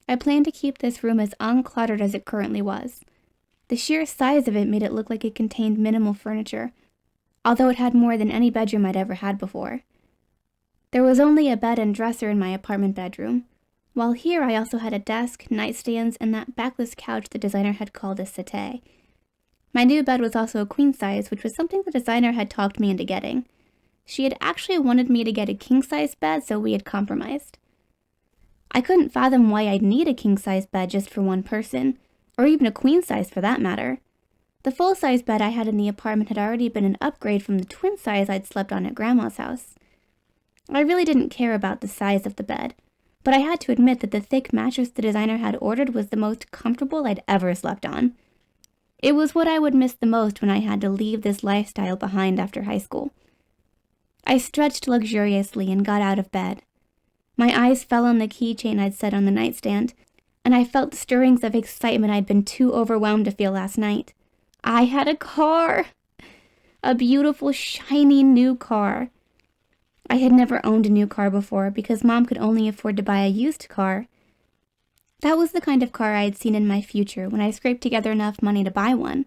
I planned to keep this room as uncluttered as it currently was. The sheer size of it made it look like it contained minimal furniture, although it had more than any bedroom I'd ever had before. There was only a bed and dresser in my apartment bedroom, while here I also had a desk, nightstands, and that backless couch the designer had called a settee. My new bed was also a queen size, which was something the designer had talked me into getting. She had actually wanted me to get a king-size bed, so we had compromised. I couldn't fathom why I'd need a king-size bed just for one person, or even a queen-size for that matter. The full-size bed I had in the apartment had already been an upgrade from the twin-size I'd slept on at Grandma's house. I really didn't care about the size of the bed, but I had to admit that the thick mattress the designer had ordered was the most comfortable I'd ever slept on. It was what I would miss the most when I had to leave this lifestyle behind after high school. I stretched luxuriously and got out of bed. My eyes fell on the keychain I'd set on the nightstand, and I felt the stirrings of excitement I'd been too overwhelmed to feel last night. I had a car! A beautiful, shiny new car. I had never owned a new car before because Mom could only afford to buy a used car. That was the kind of car I had seen in my future when I scraped together enough money to buy one.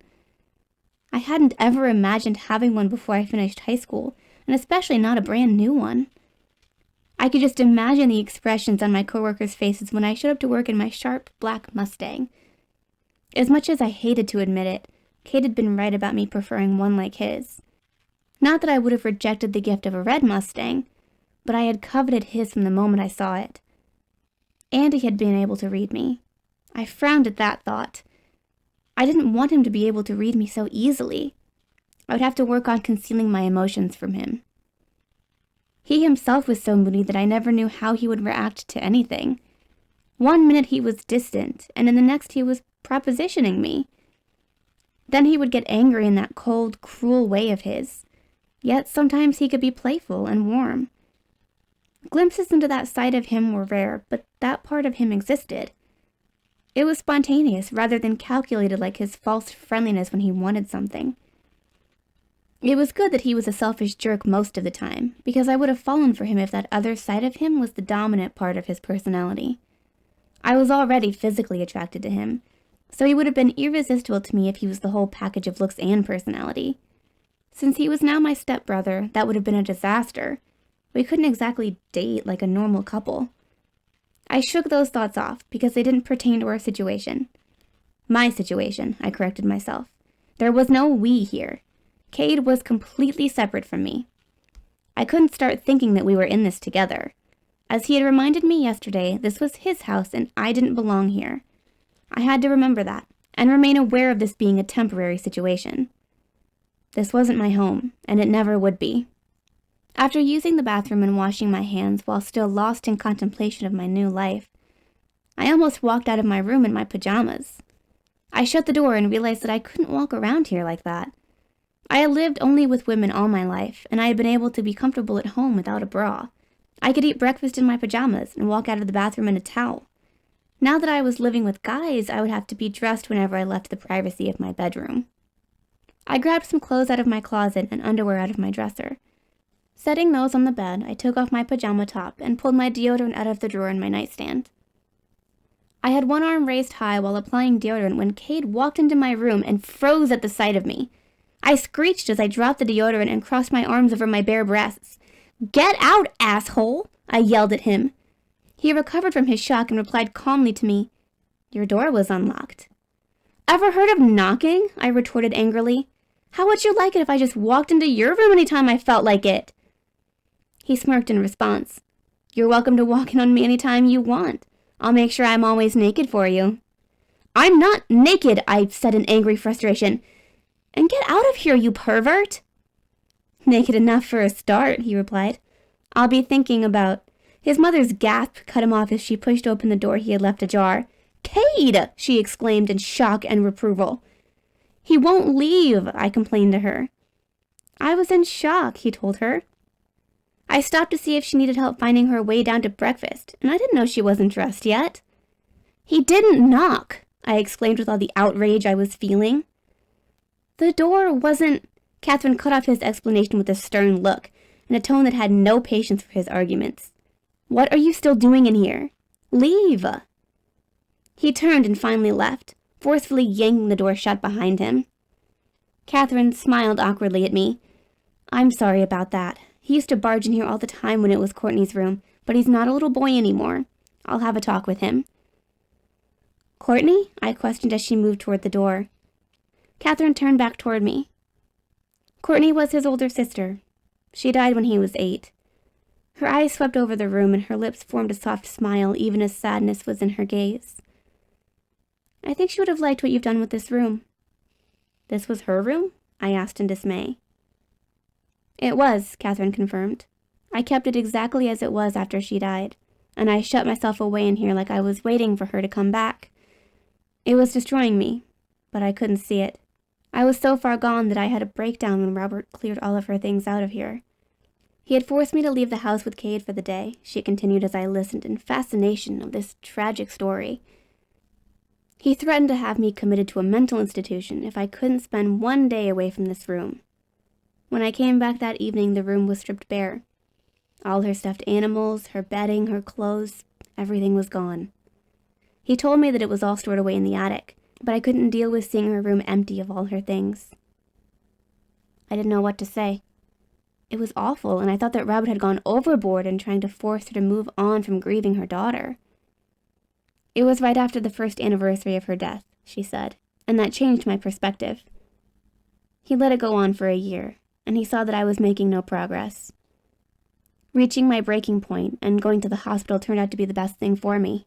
I hadn't ever imagined having one before I finished high school, and especially not a brand new one. I could just imagine the expressions on my coworkers' faces when I showed up to work in my sharp, black Mustang. As much as I hated to admit it, Kade had been right about me preferring one like his. Not that I would have rejected the gift of a red Mustang, but I had coveted his from the moment I saw it. And he had been able to read me. I frowned at that thought. I didn't want him to be able to read me so easily. I would have to work on concealing my emotions from him. He himself was so moody that I never knew how he would react to anything. One minute he was distant, and in the next he was propositioning me. Then he would get angry in that cold, cruel way of his. Yet sometimes he could be playful and warm. Glimpses into that side of him were rare, but that part of him existed. It was spontaneous rather than calculated like his false friendliness when he wanted something. It was good that he was a selfish jerk most of the time, because I would have fallen for him if that other side of him was the dominant part of his personality. I was already physically attracted to him, so he would have been irresistible to me if he was the whole package of looks and personality. Since he was now my stepbrother, that would have been a disaster. We couldn't exactly date like a normal couple. I shook those thoughts off because they didn't pertain to our situation. My situation, I corrected myself. There was no we here. Kade was completely separate from me. I couldn't start thinking that we were in this together. As he had reminded me yesterday, this was his house and I didn't belong here. I had to remember that, and remain aware of this being a temporary situation. This wasn't my home, and it never would be. After using the bathroom and washing my hands while still lost in contemplation of my new life, I almost walked out of my room in my pajamas. I shut the door and realized that I couldn't walk around here like that. I had lived only with women all my life, and I had been able to be comfortable at home without a bra. I could eat breakfast in my pajamas and walk out of the bathroom in a towel. Now that I was living with guys, I would have to be dressed whenever I left the privacy of my bedroom. I grabbed some clothes out of my closet and underwear out of my dresser. Setting those on the bed, I took off my pajama top and pulled my deodorant out of the drawer in my nightstand. I had one arm raised high while applying deodorant when Kade walked into my room and froze at the sight of me. I screeched as I dropped the deodorant and crossed my arms over my bare breasts. "Get out, asshole!" I yelled at him. He recovered from his shock and replied calmly to me, "Your door was unlocked." "Ever heard of knocking?" I retorted angrily. "How would you like it if I just walked into your room anytime I felt like it?" He smirked in response. "You're welcome to walk in on me anytime you want. I'll make sure I'm always naked for you." "I'm not naked," I said in angry frustration. "And get out of here, you pervert." "Naked enough for a start," he replied. "I'll be thinking about—" His mother's gasp cut him off as she pushed open the door he had left ajar. "Kade!" she exclaimed in shock and reproval. "He won't leave," I complained to her. I was in shock, he told her. I stopped to see if she needed help finding her way down to breakfast, and I didn't know she wasn't dressed yet. "He didn't knock," I exclaimed with all the outrage I was feeling. "The door wasn't—" Catherine cut off his explanation with a stern look, and a tone that had no patience for his arguments. "What are you still doing in here? Leave!" He turned and finally left, forcefully yanking the door shut behind him. Catherine smiled awkwardly at me. "I'm sorry about that. He used to barge in here all the time when it was Courtney's room, but he's not a little boy anymore. I'll have a talk with him." "Courtney?" I questioned as she moved toward the door. Catherine turned back toward me. "Courtney was his older sister. She died when he was 8. Her eyes swept over the room and her lips formed a soft smile even as sadness was in her gaze. "I think she would have liked what you've done with this room." "This was her room?" I asked in dismay. "It was," Catherine confirmed. "I kept it exactly as it was after she died, and I shut myself away in here like I was waiting for her to come back. It was destroying me, but I couldn't see it. I was so far gone that I had a breakdown when Robert cleared all of her things out of here. He had forced me to leave the house with Kade for the day," she continued as I listened in fascination of this tragic story. "He threatened to have me committed to a mental institution if I couldn't spend one day away from this room. When I came back that evening, the room was stripped bare. All her stuffed animals, her bedding, her clothes, everything was gone. He told me that it was all stored away in the attic, but I couldn't deal with seeing her room empty of all her things. I didn't know what to say. It was awful, and I thought that Robert had gone overboard in trying to force her to move on from grieving her daughter. It was right after the first anniversary of her death," she said, "and that changed my perspective. He let it go on for a year, and he saw that I was making no progress. Reaching my breaking point and going to the hospital turned out to be the best thing for me."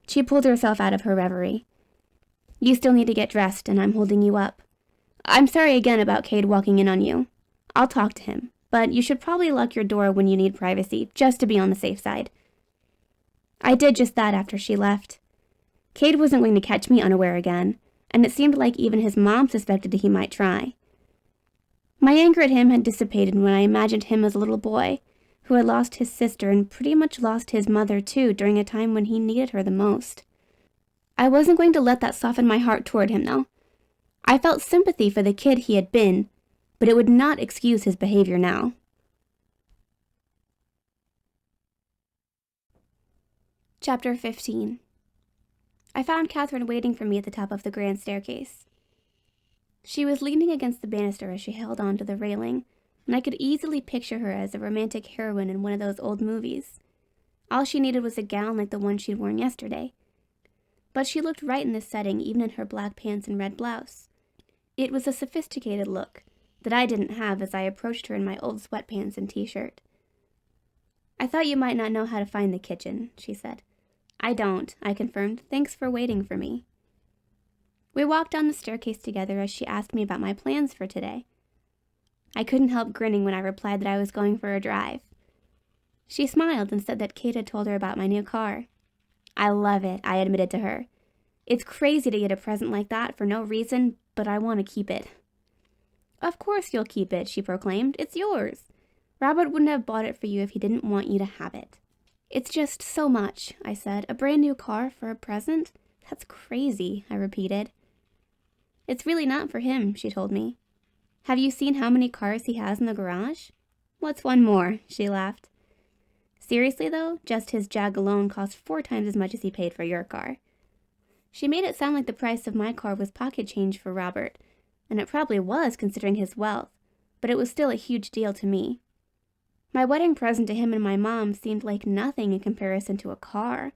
She pulled herself out of her reverie. "You still need to get dressed, and I'm holding you up. I'm sorry again about Kade walking in on you. I'll talk to him, but you should probably lock your door when you need privacy, just to be on the safe side." I did just that after she left. Kade wasn't going to catch me unaware again, and it seemed like even his mom suspected that he might try. My anger at him had dissipated when I imagined him as a little boy, who had lost his sister and pretty much lost his mother too during a time when he needed her the most. I wasn't going to let that soften my heart toward him, though. I felt sympathy for the kid he had been, but it would not excuse his behavior now. Chapter 15. I found Catherine waiting for me at the top of the grand staircase. She was leaning against the banister as she held on to the railing, and I could easily picture her as a romantic heroine in one of those old movies. All she needed was a gown like the one she'd worn yesterday. But she looked right in the setting, even in her black pants and red blouse. It was a sophisticated look that I didn't have as I approached her in my old sweatpants and t-shirt. "I thought you might not know how to find the kitchen," she said. "I don't," I confirmed. "Thanks for waiting for me." We walked down the staircase together as she asked me about my plans for today. I couldn't help grinning when I replied that I was going for a drive. She smiled and said that Kate had told her about my new car. "I love it," I admitted to her. "It's crazy to get a present like that for no reason, but I want to keep it." "Of course you'll keep it," she proclaimed. "It's yours. Robert wouldn't have bought it for you if he didn't want you to have it." "It's just so much," I said. "A brand new car for a present? That's crazy," I repeated. "It's really not for him," she told me. "Have you seen how many cars he has in the garage?" "What's one more?" she laughed. "Seriously though, just his Jag alone cost 4 times as much as he paid for your car." She made it sound like the price of my car was pocket change for Robert, and it probably was considering his wealth, but it was still a huge deal to me. My wedding present to him and my mom seemed like nothing in comparison to a car.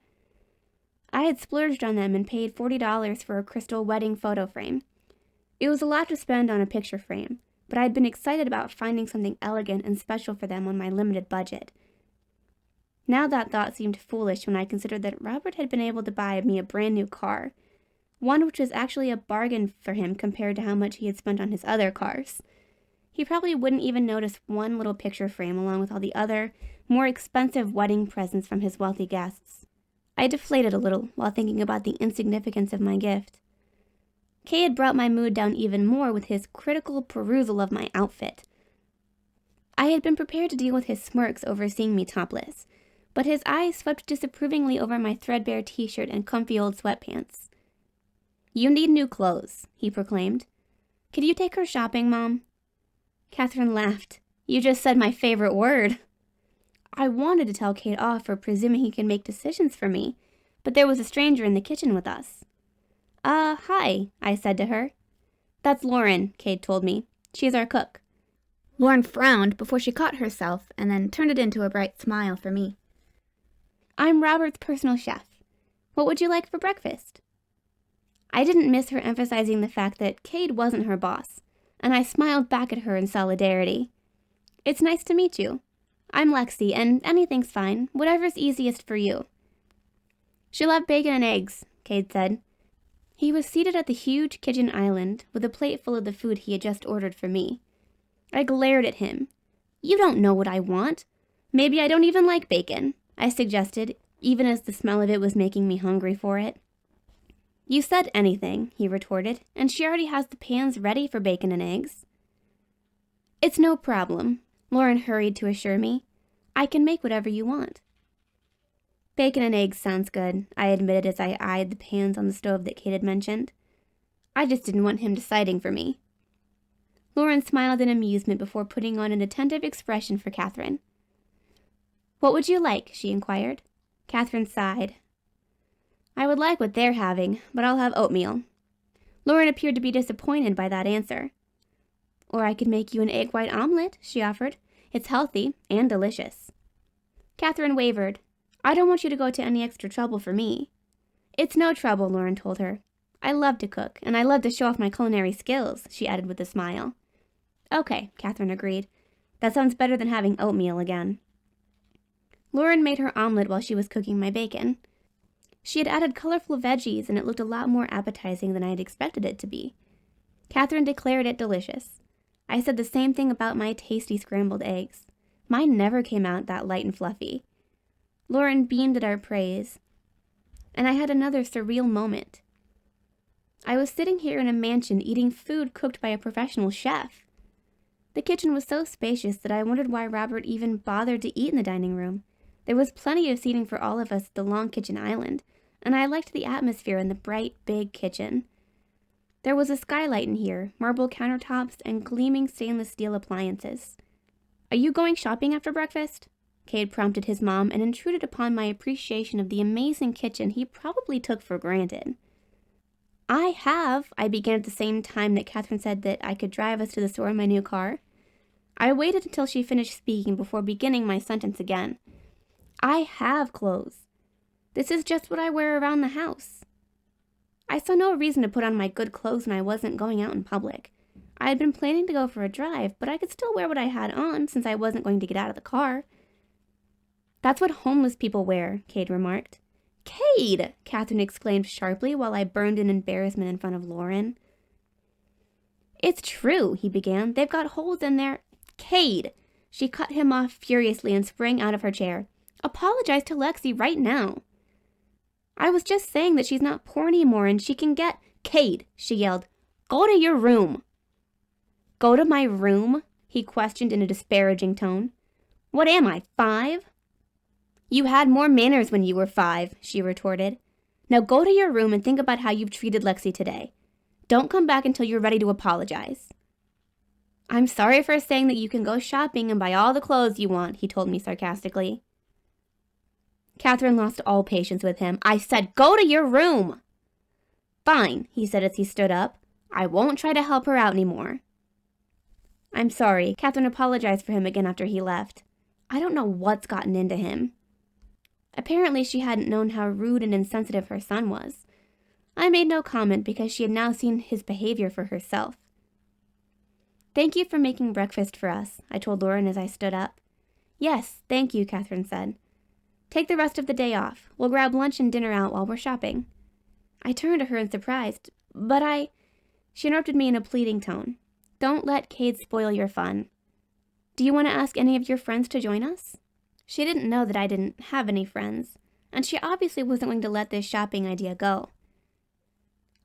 I had splurged on them and paid $40 for a crystal wedding photo frame. It was a lot to spend on a picture frame, but I had been excited about finding something elegant and special for them on my limited budget. Now that thought seemed foolish when I considered that Robert had been able to buy me a brand new car, one which was actually a bargain for him compared to how much he had spent on his other cars. He probably wouldn't even notice one little picture frame along with all the other, more expensive wedding presents from his wealthy guests. I deflated a little while thinking about the insignificance of my gift. Kay had brought my mood down even more with his critical perusal of my outfit. I had been prepared to deal with his smirks over seeing me topless, but his eyes swept disapprovingly over my threadbare t-shirt and comfy old sweatpants. "You need new clothes," he proclaimed. "Could you take her shopping, Mom?" Catherine laughed. "You just said my favorite word." I wanted to tell Kate off for presuming he could make decisions for me, but there was a stranger in the kitchen with us. Hi," I said to her. "That's Lauren," Kate told me. "She's our cook." Lauren frowned before she caught herself and then turned it into a bright smile for me. "I'm Robert's personal chef. What would you like for breakfast?" I didn't miss her emphasizing the fact that Kate wasn't her boss, and I smiled back at her in solidarity. "It's nice to meet you. I'm Lexi, and anything's fine, whatever's easiest for you." "She'll have bacon and eggs," Kate said. He was seated at the huge kitchen island with a plate full of the food he had just ordered for me. I glared at him. "You don't know what I want. Maybe I don't even like bacon," I suggested, even as the smell of it was making me hungry for it. "You said anything," he retorted, "and she already has the pans ready for bacon and eggs." "It's no problem," Lauren hurried to assure me. "I can make whatever you want." "Bacon and eggs sounds good," I admitted as I eyed the pans on the stove that Kate had mentioned. I just didn't want him deciding for me. Lauren smiled in amusement before putting on an attentive expression for Catherine. "What would you like?" she inquired. Catherine sighed. "I would like what they're having, but I'll have oatmeal." Lauren appeared to be disappointed by that answer. "Or I could make you an egg white omelet," she offered. "It's healthy and delicious." Catherine wavered. "I don't want you to go to any extra trouble for me." "It's no trouble," Lauren told her. "I love to cook, and I love to show off my culinary skills," she added with a smile. "Okay," Catherine agreed. "That sounds better than having oatmeal again." Lauren made her omelet while she was cooking my bacon. She had added colorful veggies, and it looked a lot more appetizing than I had expected it to be. Catherine declared it delicious. I said the same thing about my tasty scrambled eggs. Mine never came out that light and fluffy. Lauren beamed at our praise, and I had another surreal moment. I was sitting here in a mansion eating food cooked by a professional chef. The kitchen was so spacious that I wondered why Robert even bothered to eat in the dining room. There was plenty of seating for all of us at the long kitchen island, and I liked the atmosphere in the bright, big kitchen. There was a skylight in here, marble countertops, and gleaming stainless steel appliances. "Are you going shopping after breakfast?" Kade prompted his mom and intruded upon my appreciation of the amazing kitchen he probably took for granted. I began at the same time that Catherine said that I could drive us to the store in my new car. I waited until she finished speaking before beginning my sentence again. I have clothes. This is just what I wear around the house. I saw no reason to put on my good clothes when I wasn't going out in public. I had been planning to go for a drive, but I could still wear what I had on since I wasn't going to get out of the car. That's what homeless people wear, Kade remarked. Kade! Catherine exclaimed sharply while I burned in embarrassment in front of Lauren. It's true, he began. They've got holes in their... Kade! She cut him off furiously and sprang out of her chair. Apologize to Lexi right now. I was just saying that she's not poor anymore and she can get... Kade, she yelled. Go to your room. Go to my room? He questioned in a disparaging tone. What am I, 5? You had more manners when you were 5, she retorted. Now go to your room and think about how you've treated Lexi today. Don't come back until you're ready to apologize. I'm sorry for saying that you can go shopping and buy all the clothes you want, he told me sarcastically. Catherine lost all patience with him. I said, go to your room. Fine, he said as he stood up. I won't try to help her out anymore. I'm sorry. Catherine apologized for him again after he left. I don't know what's gotten into him. Apparently she hadn't known how rude and insensitive her son was. I made no comment because she had now seen his behavior for herself. Thank you for making breakfast for us, I told Lauren as I stood up. Yes, thank you, Catherine said. Take the rest of the day off. We'll grab lunch and dinner out while we're shopping. I turned to her in surprise, but She interrupted me in a pleading tone. Don't let Kade spoil your fun. Do you want to ask any of your friends to join us? She didn't know that I didn't have any friends, and she obviously wasn't going to let this shopping idea go.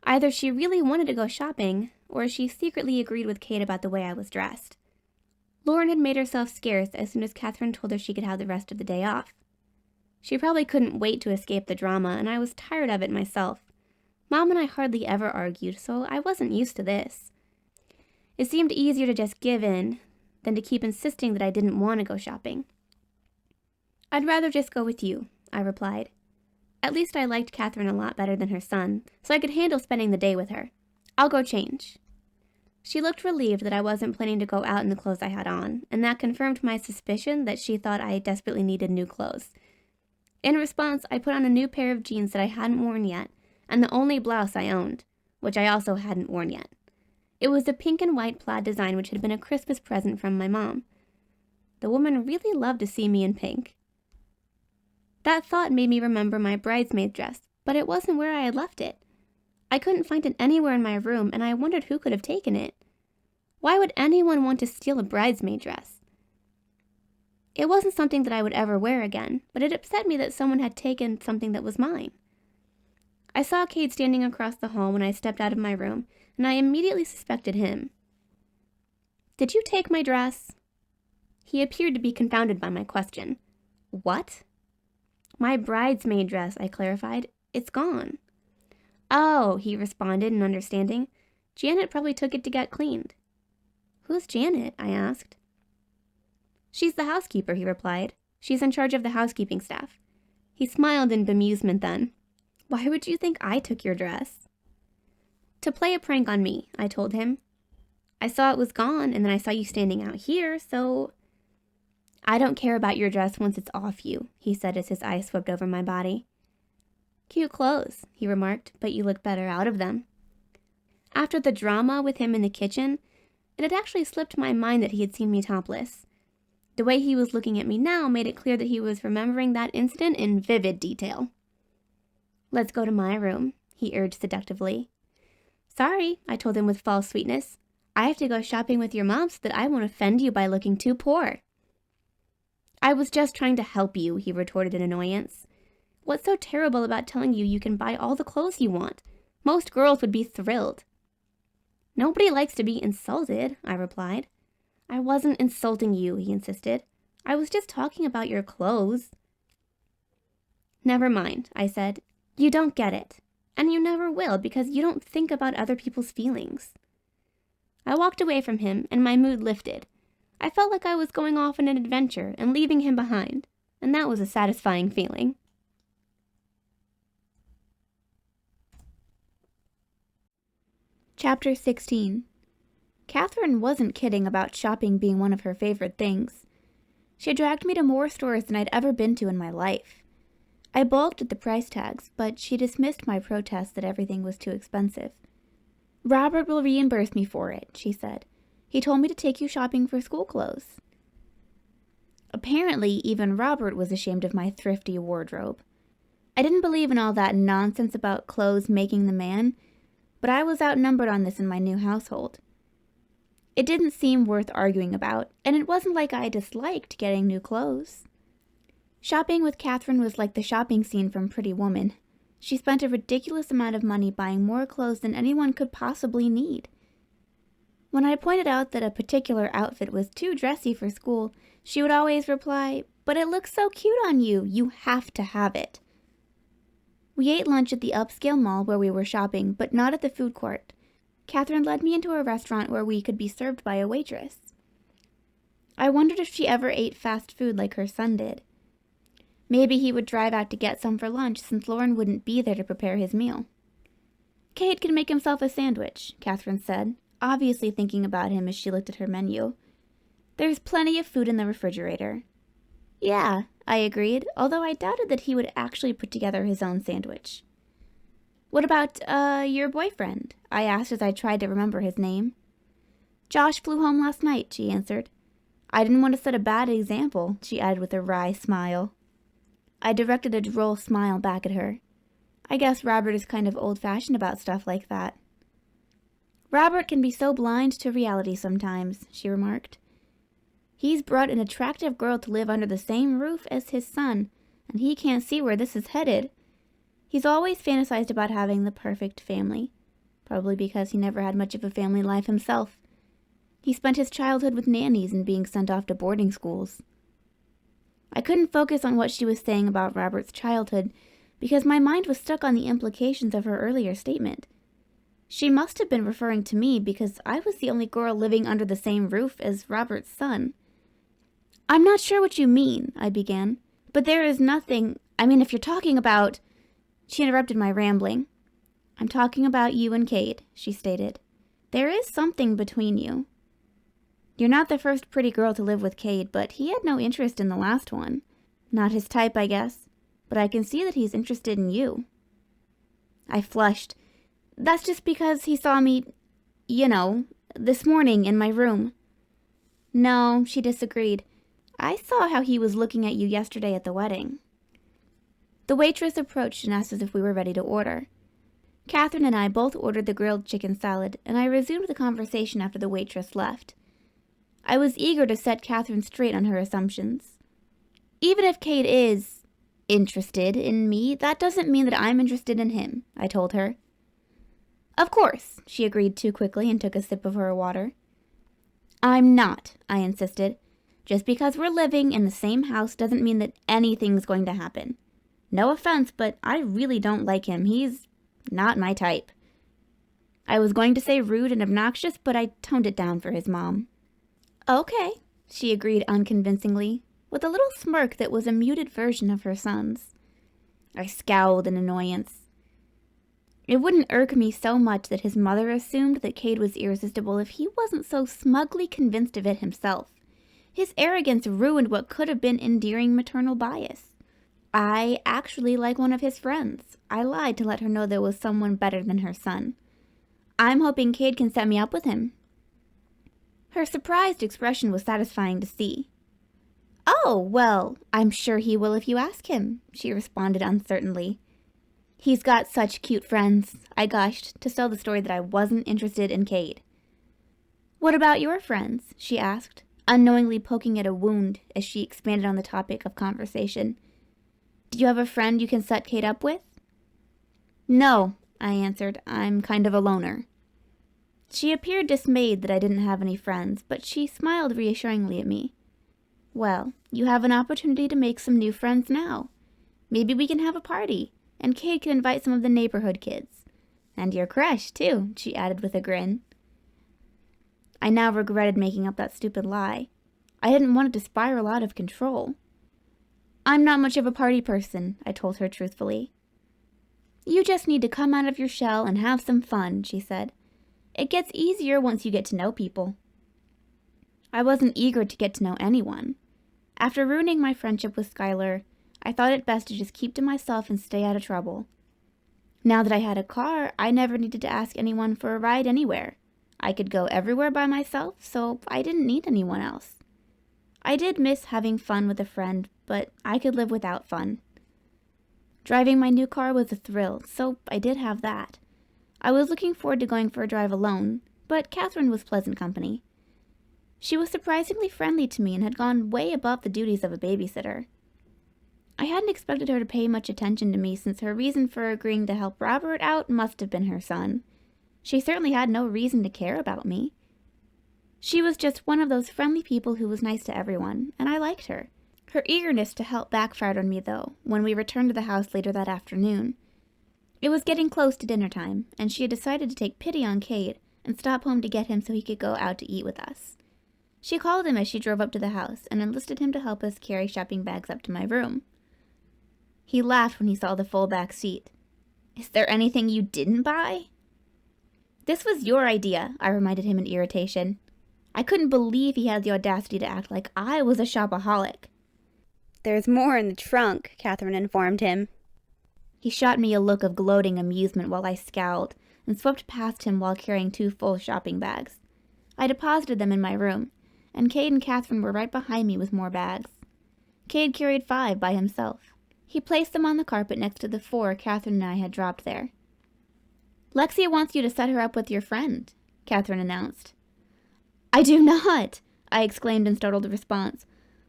Either she really wanted to go shopping, or she secretly agreed with Kade about the way I was dressed. Lauren had made herself scarce as soon as Catherine told her she could have the rest of the day off. She probably couldn't wait to escape the drama, and I was tired of it myself. Mom and I hardly ever argued, so I wasn't used to this. It seemed easier to just give in than to keep insisting that I didn't want to go shopping. I'd rather just go with you, I replied. At least I liked Catherine a lot better than her son, so I could handle spending the day with her. I'll go change. She looked relieved that I wasn't planning to go out in the clothes I had on, and that confirmed my suspicion that she thought I desperately needed new clothes. In response, I put on a new pair of jeans that I hadn't worn yet, and the only blouse I owned, which I also hadn't worn yet. It was a pink and white plaid design which had been a Christmas present from my mom. The woman really loved to see me in pink. That thought made me remember my bridesmaid dress, but it wasn't where I had left it. I couldn't find it anywhere in my room, and I wondered who could have taken it. Why would anyone want to steal a bridesmaid dress? It wasn't something that I would ever wear again, but it upset me that someone had taken something that was mine. I saw Kade standing across the hall when I stepped out of my room, and I immediately suspected him. Did you take my dress? He appeared to be confounded by my question. What? My bridesmaid dress, I clarified. It's gone. Oh, he responded in understanding. Janet probably took it to get cleaned. Who's Janet? I asked. She's the housekeeper, he replied. She's in charge of the housekeeping staff. He smiled in bemusement then. Why would you think I took your dress? To play a prank on me, I told him. I saw it was gone, and then I saw you standing out here, so... I don't care about your dress once it's off you, he said as his eyes swept over my body. Cute clothes, he remarked, but you look better out of them. After the drama with him in the kitchen, it had actually slipped my mind that he had seen me topless. The way he was looking at me now made it clear that he was remembering that incident in vivid detail. Let's go to my room, he urged seductively. Sorry, I told him with false sweetness. I have to go shopping with your mom so that I won't offend you by looking too poor. I was just trying to help you, he retorted in annoyance. What's so terrible about telling you you can buy all the clothes you want? Most girls would be thrilled. Nobody likes to be insulted, I replied. I wasn't insulting you, he insisted. I was just talking about your clothes. Never mind, I said. You don't get it. And you never will because you don't think about other people's feelings. I walked away from him and my mood lifted. I felt like I was going off on an adventure and leaving him behind, and that was a satisfying feeling. Chapter 16. Catherine wasn't kidding about shopping being one of her favorite things. She dragged me to more stores than I'd ever been to in my life. I balked at the price tags, but she dismissed my protest that everything was too expensive. "Robert will reimburse me for it," she said. "He told me to take you shopping for school clothes." Apparently, even Robert was ashamed of my thrifty wardrobe. I didn't believe in all that nonsense about clothes making the man, but I was outnumbered on this in my new household. It didn't seem worth arguing about, and it wasn't like I disliked getting new clothes. Shopping with Catherine was like the shopping scene from Pretty Woman. She spent a ridiculous amount of money buying more clothes than anyone could possibly need. When I pointed out that a particular outfit was too dressy for school, she would always reply, "But it looks so cute on you, you have to have it." We ate lunch at the upscale mall where we were shopping, but not at the food court. Catherine led me into a restaurant where we could be served by a waitress. I wondered if she ever ate fast food like her son did. Maybe he would drive out to get some for lunch since Lauren wouldn't be there to prepare his meal. "Kade can make himself a sandwich," Catherine said, obviously thinking about him as she looked at her menu. "There's plenty of food in the refrigerator." "Yeah," I agreed, although I doubted that he would actually put together his own sandwich. "What about, your boyfriend?" I asked as I tried to remember his name. "Josh flew home last night," she answered. "I didn't want to set a bad example," she added with a wry smile. I directed a droll smile back at her. "I guess Robert is kind of old-fashioned about stuff like that." "Robert can be so blind to reality sometimes," she remarked. "He's brought an attractive girl to live under the same roof as his son, and he can't see where this is headed. He's always fantasized about having the perfect family, probably because he never had much of a family life himself. He spent his childhood with nannies and being sent off to boarding schools." I couldn't focus on what she was saying about Robert's childhood because my mind was stuck on the implications of her earlier statement. She must have been referring to me because I was the only girl living under the same roof as Robert's son. "I'm not sure what you mean," I began, "but there is nothing, if you're talking about—" She interrupted my rambling. "I'm talking about you and Kade," she stated. "There is something between you. You're not the first pretty girl to live with Kade, but he had no interest in the last one. Not his type, I guess, but I can see that he's interested in you." I flushed. "That's just because he saw me, this morning in my room." "No," she disagreed. "I saw how he was looking at you yesterday at the wedding." The waitress approached and asked us if we were ready to order. Catherine and I both ordered the grilled chicken salad, and I resumed the conversation after the waitress left. I was eager to set Catherine straight on her assumptions. "Even if Kade is interested in me, that doesn't mean that I'm interested in him," I told her. "Of course," she agreed too quickly and took a sip of her water. "I'm not," I insisted. "Just because we're living in the same house doesn't mean that anything's going to happen. No offense, but I really don't like him. He's not my type." I was going to say rude and obnoxious, but I toned it down for his mom. "Okay," she agreed unconvincingly, with a little smirk that was a muted version of her son's. I scowled in annoyance. It wouldn't irk me so much that his mother assumed that Kade was irresistible if he wasn't so smugly convinced of it himself. His arrogance ruined what could have been endearing maternal bias. I actually like one of his friends. I lied to let her know there was someone better than her son. I'm hoping Kade can set me up with him." Her surprised expression was satisfying to see. "Oh, well, I'm sure he will if you ask him," she responded uncertainly. "He's got such cute friends," I gushed, to sell the story that I wasn't interested in Kade. "What about your friends?" she asked, unknowingly poking at a wound as she expanded on the topic of conversation. "Do you have a friend you can set Kade up with?" "No," I answered. "I'm kind of a loner." She appeared dismayed that I didn't have any friends, but she smiled reassuringly at me. "Well, you have an opportunity to make some new friends now. Maybe we can have a party, and Kade can invite some of the neighborhood kids. And your crush, too," she added with a grin. I now regretted making up that stupid lie. I didn't want it to spiral out of control. I'm not much of a party person, I told her truthfully. You just need to come out of your shell and have some fun, she said. It gets easier once you get to know people. I wasn't eager to get to know anyone. After ruining my friendship with Skyler, I thought it best to just keep to myself and stay out of trouble. Now that I had a car, I never needed to ask anyone for a ride anywhere. I could go everywhere by myself, so I didn't need anyone else. I did miss having fun with a friend, but I could live without fun. Driving my new car was a thrill, so I did have that. I was looking forward to going for a drive alone, but Catherine was pleasant company. She was surprisingly friendly to me and had gone way above the duties of a babysitter. I hadn't expected her to pay much attention to me since her reason for agreeing to help Robert out must have been her son. She certainly had no reason to care about me. She was just one of those friendly people who was nice to everyone, and I liked her. Her eagerness to help backfired on me, though, when we returned to the house later that afternoon. It was getting close to dinner time, and she had decided to take pity on Kade and stop home to get him so he could go out to eat with us. She called him as she drove up to the house and enlisted him to help us carry shopping bags up to my room. He laughed when he saw the full back seat. Is there anything you didn't buy? This was your idea, I reminded him in irritation. I couldn't believe he had the audacity to act like I was a shopaholic. There's more in the trunk, Catherine informed him. He shot me a look of gloating amusement while I scowled and swept past him while carrying 2 full shopping bags. I deposited them in my room, and Kade and Catherine were right behind me with more bags. Kade carried 5 by himself. He placed them on the carpet next to the 4 Catherine and I had dropped there. Lexia wants you to set her up with your friend, Catherine announced. I do not, I exclaimed in startled response,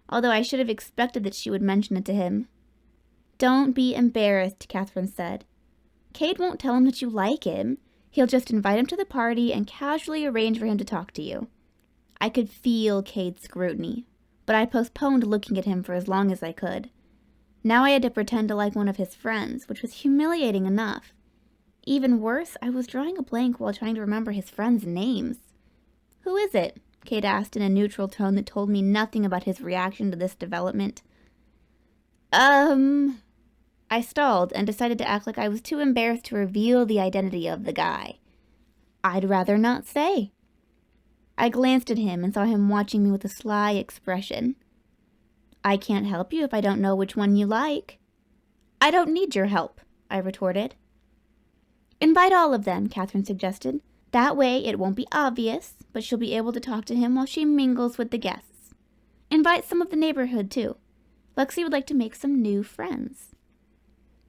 although I should have expected that she would mention it to him. Don't be embarrassed, Catherine said. Kade won't tell him that you like him. He'll just invite him to the party and casually arrange for him to talk to you. I could feel Kade's scrutiny, but I postponed looking at him for as long as I could. Now I had to pretend to like one of his friends, which was humiliating enough. Even worse, I was drawing a blank while trying to remember his friends' names. Who is it? Kade asked in a neutral tone that told me nothing about his reaction to this development. I stalled and decided to act like I was too embarrassed to reveal the identity of the guy. I'd rather not say. I glanced at him and saw him watching me with a sly expression. I can't help you if I don't know which one you like. I don't need your help, I retorted. Invite all of them, Catherine suggested. That way it won't be obvious, but she'll be able to talk to him while she mingles with the guests. Invite some of the neighborhood, too. Lexi would like to make some new friends.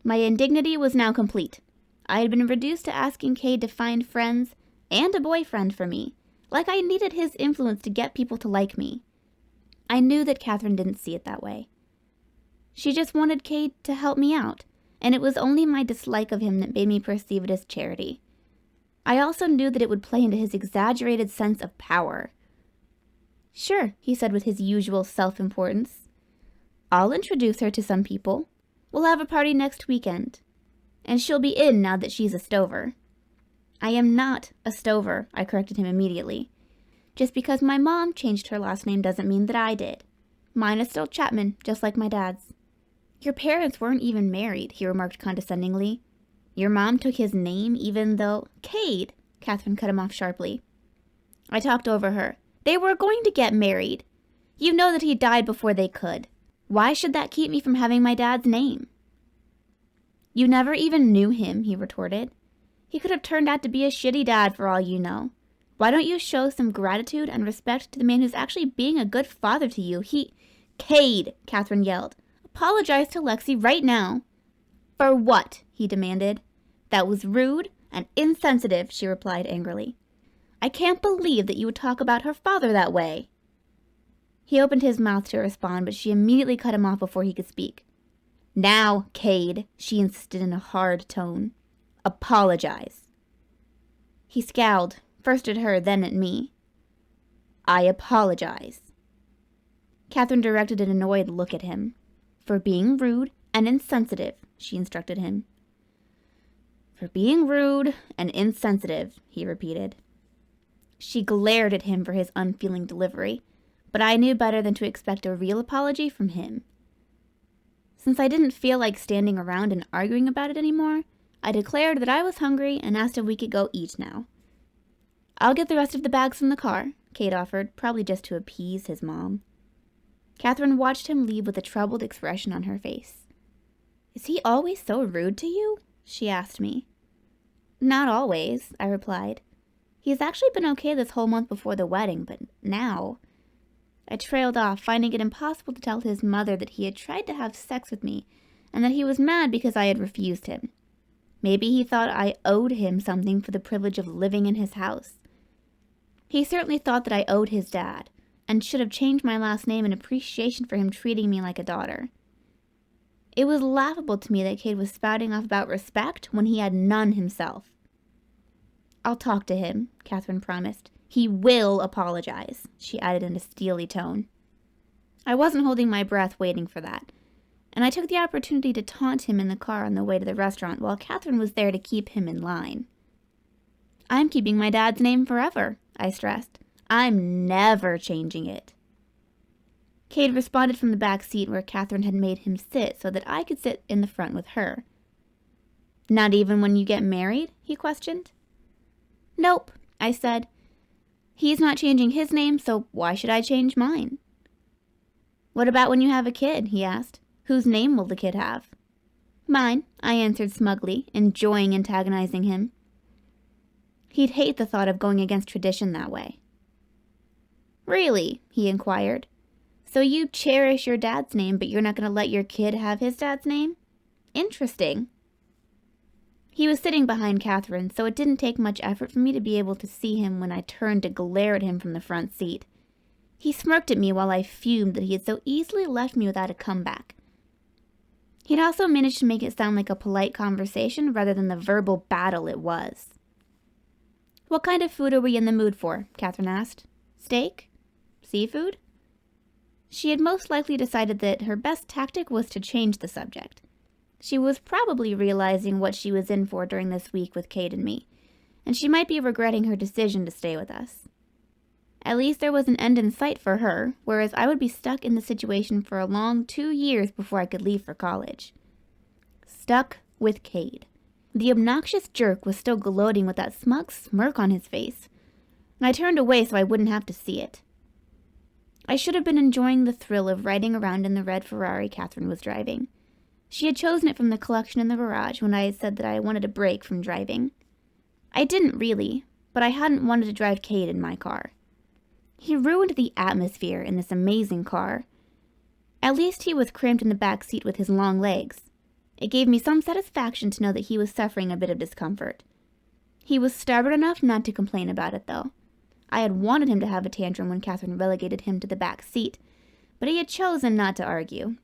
My indignity was now complete. I had been reduced to asking Kade to find friends and a boyfriend for me, like I needed his influence to get people to like me. I knew that Catherine didn't see it that way. She just wanted Kade to help me out, and it was only my dislike of him that made me perceive it as charity. I also knew that it would play into his exaggerated sense of power. Sure, he said with his usual self-importance. I'll introduce her to some people. We'll have a party next weekend. And she'll be in now that she's a stover. I am not a stover, I corrected him immediately. Just because my mom changed her last name doesn't mean that I did. Mine is still Chapman, just like my dad's. Your parents weren't even married, he remarked condescendingly. Your mom took his name even though... Kade, Catherine cut him off sharply. I talked over her. They were going to get married. You know that he died before they could. Why should that keep me from having my dad's name? You never even knew him, he retorted. He could have turned out to be a shitty dad for all you know. Why don't you show some gratitude and respect to the man who's actually being a good father to you? Kade, Catherine yelled. Apologize to Lexi right now. For what? He demanded. That was rude and insensitive, she replied angrily. I can't believe that you would talk about her father that way. He opened his mouth to respond, but she immediately cut him off before he could speak. Now, Kade, she insisted in a hard tone. Apologize. He scowled, first at her, then at me. I apologize. Catherine directed an annoyed look at him. For being rude and insensitive, she instructed him. For being rude and insensitive, he repeated. She glared at him for his unfeeling delivery, but I knew better than to expect a real apology from him. Since I didn't feel like standing around and arguing about it anymore, I declared that I was hungry and asked if we could go eat now. "I'll get the rest of the bags from the car," Kade offered, probably just to appease his mom. Catherine watched him leave with a troubled expression on her face. "Is he always so rude to you?" she asked me. "Not always," I replied. "He's actually been okay this whole month before the wedding, but now..." I trailed off, finding it impossible to tell his mother that he had tried to have sex with me and that he was mad because I had refused him. Maybe he thought I owed him something for the privilege of living in his house. He certainly thought that I owed his dad and should have changed my last name in appreciation for him treating me like a daughter. It was laughable to me that Kade was spouting off about respect when he had none himself. "I'll talk to him," Catherine promised. "He will apologize," she added in a steely tone. I wasn't holding my breath waiting for that, and I took the opportunity to taunt him in the car on the way to the restaurant while Catherine was there to keep him in line. "I'm keeping my dad's name forever," I stressed. "I'm never changing it." Kade responded from the back seat where Catherine had made him sit so that I could sit in the front with her. "Not even when you get married?" he questioned. "Nope," I said. "He's not changing his name, so why should I change mine?" "What about when you have a kid?" he asked. "Whose name will the kid have?" "Mine," I answered smugly, enjoying antagonizing him. He'd hate the thought of going against tradition that way. "Really?" he inquired. "So you cherish your dad's name, but you're not going to let your kid have his dad's name? Interesting." He was sitting behind Catherine, so it didn't take much effort for me to be able to see him when I turned to glare at him from the front seat. He smirked at me while I fumed that he had so easily left me without a comeback. He'd also managed to make it sound like a polite conversation rather than the verbal battle it was. "What kind of food are we in the mood for?" Catherine asked. "Steak? Seafood?" She had most likely decided that her best tactic was to change the subject. She was probably realizing what she was in for during this week with Kade and me, and she might be regretting her decision to stay with us. At least there was an end in sight for her, whereas I would be stuck in the situation for a long 2 years before I could leave for college. Stuck with Kade. The obnoxious jerk was still gloating with that smug smirk on his face, and I turned away so I wouldn't have to see it. I should have been enjoying the thrill of riding around in the red Ferrari Catherine was driving. She had chosen it from the collection in the garage when I had said that I wanted a break from driving. I didn't really, but I hadn't wanted to drive Kade in my car. He ruined the atmosphere in this amazing car. At least he was cramped in the back seat with his long legs. It gave me some satisfaction to know that he was suffering a bit of discomfort. He was stubborn enough not to complain about it, though. I had wanted him to have a tantrum when Catherine relegated him to the back seat, but he had chosen not to argue.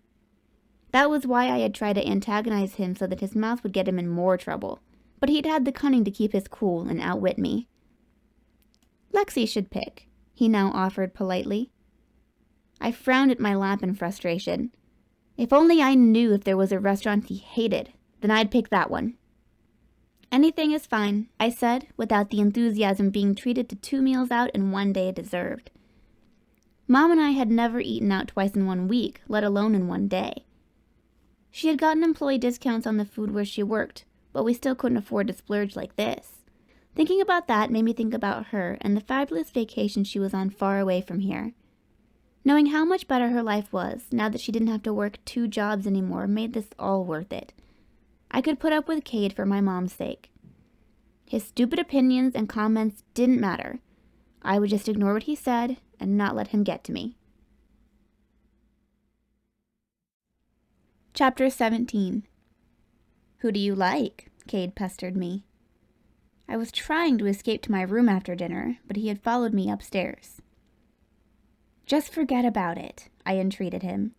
That was why I had tried to antagonize him so that his mouth would get him in more trouble, but he'd had the cunning to keep his cool and outwit me. "Lexi should pick," he now offered politely. I frowned at my lap in frustration. If only I knew if there was a restaurant he hated, then I'd pick that one. "Anything is fine," I said, without the enthusiasm being treated to 2 meals out and 1 day deserved. Mom and I had never eaten out twice in 1 week, let alone in 1 day. She had gotten employee discounts on the food where she worked, but we still couldn't afford to splurge like this. Thinking about that made me think about her and the fabulous vacation she was on far away from here. Knowing how much better her life was, now that she didn't have to work 2 jobs anymore, made this all worth it. I could put up with Kade for my mom's sake. His stupid opinions and comments didn't matter. I would just ignore what he said and not let him get to me. Chapter 17. "Who do you like?" Kade pestered me. I was trying to escape to my room after dinner, but he had followed me upstairs. "Just forget about it," I entreated him.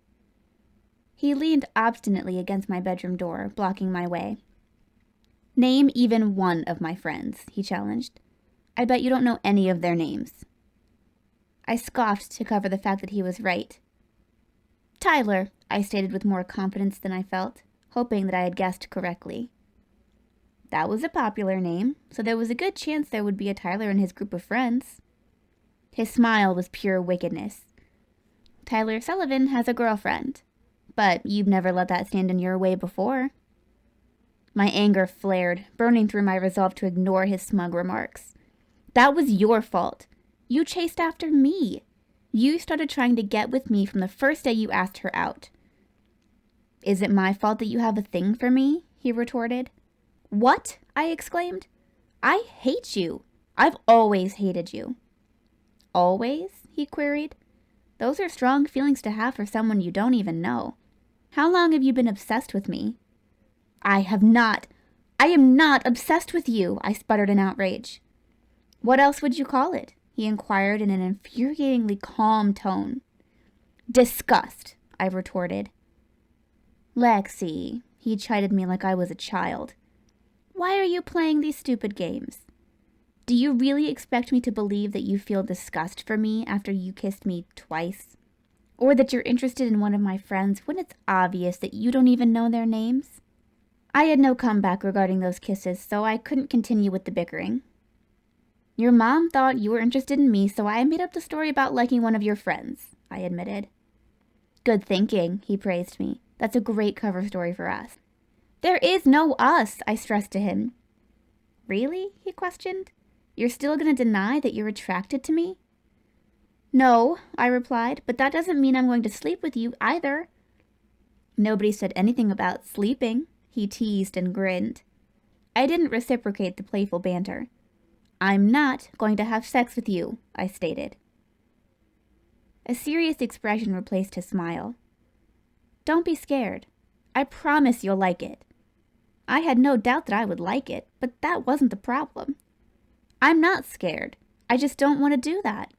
He leaned obstinately against my bedroom door, blocking my way. "Name even one of my friends," he challenged. "I bet you don't know any of their names." I scoffed to cover the fact that he was right. "Tyler," I stated with more confidence than I felt, hoping that I had guessed correctly. That was a popular name, so there was a good chance there would be a Tyler in his group of friends. His smile was pure wickedness. "Tyler Sullivan has a girlfriend." But you've never let that stand in your way before. My anger flared, burning through my resolve to ignore his smug remarks. That was your fault. You chased after me. You started trying to get with me from the first day you asked her out. Is it my fault that you have a thing for me? He retorted. What? I exclaimed. I hate you. I've always hated you. Always? He queried. Those are strong feelings to have for someone you don't even know. How long have you been obsessed with me? I am not obsessed with you, I sputtered in outrage. What else would you call it? He inquired in an infuriatingly calm tone. Disgust, I retorted. Lexi, he chided me like I was a child. Why are you playing these stupid games? Do you really expect me to believe that you feel disgust for me after you kissed me twice? Or that you're interested in one of my friends when it's obvious that you don't even know their names? I had no comeback regarding those kisses, so I couldn't continue with the bickering. Your mom thought you were interested in me, so I made up the story about liking one of your friends, I admitted. Good thinking, he praised me. That's a great cover story for us. There is no us, I stressed to him. Really? He questioned. You're still going to deny that you're attracted to me? No, I replied, but that doesn't mean I'm going to sleep with you either. Nobody said anything about sleeping, he teased and grinned. I didn't reciprocate the playful banter. I'm not going to have sex with you, I stated. A serious expression replaced his smile. Don't be scared. I promise you'll like it. I had no doubt that I would like it, but that wasn't the problem. I'm not scared. I just don't want to do that.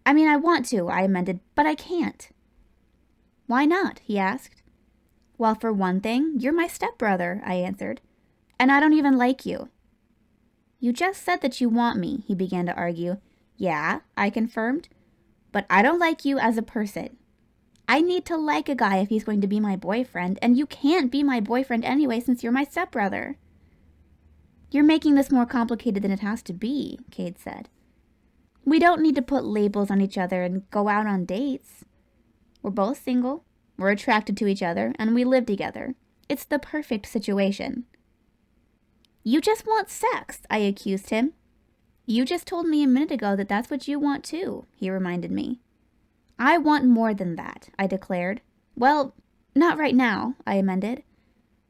I mean, I want to, I amended, but I can't. Why not? He asked. Well, for one thing, you're my stepbrother, I answered, and I don't even like you. You just said that you want me, he began to argue. Yeah, I confirmed, but I don't like you as a person. I need to like a guy if he's going to be my boyfriend, and you can't be my boyfriend anyway since you're my stepbrother. You're making this more complicated than it has to be, Kade said. We don't need to put labels on each other and go out on dates. We're both single, we're attracted to each other, and we live together. It's the perfect situation. You just want sex, I accused him. You just told me a minute ago that that's what you want too, he reminded me. I want more than that, I declared. Well, not right now, I amended.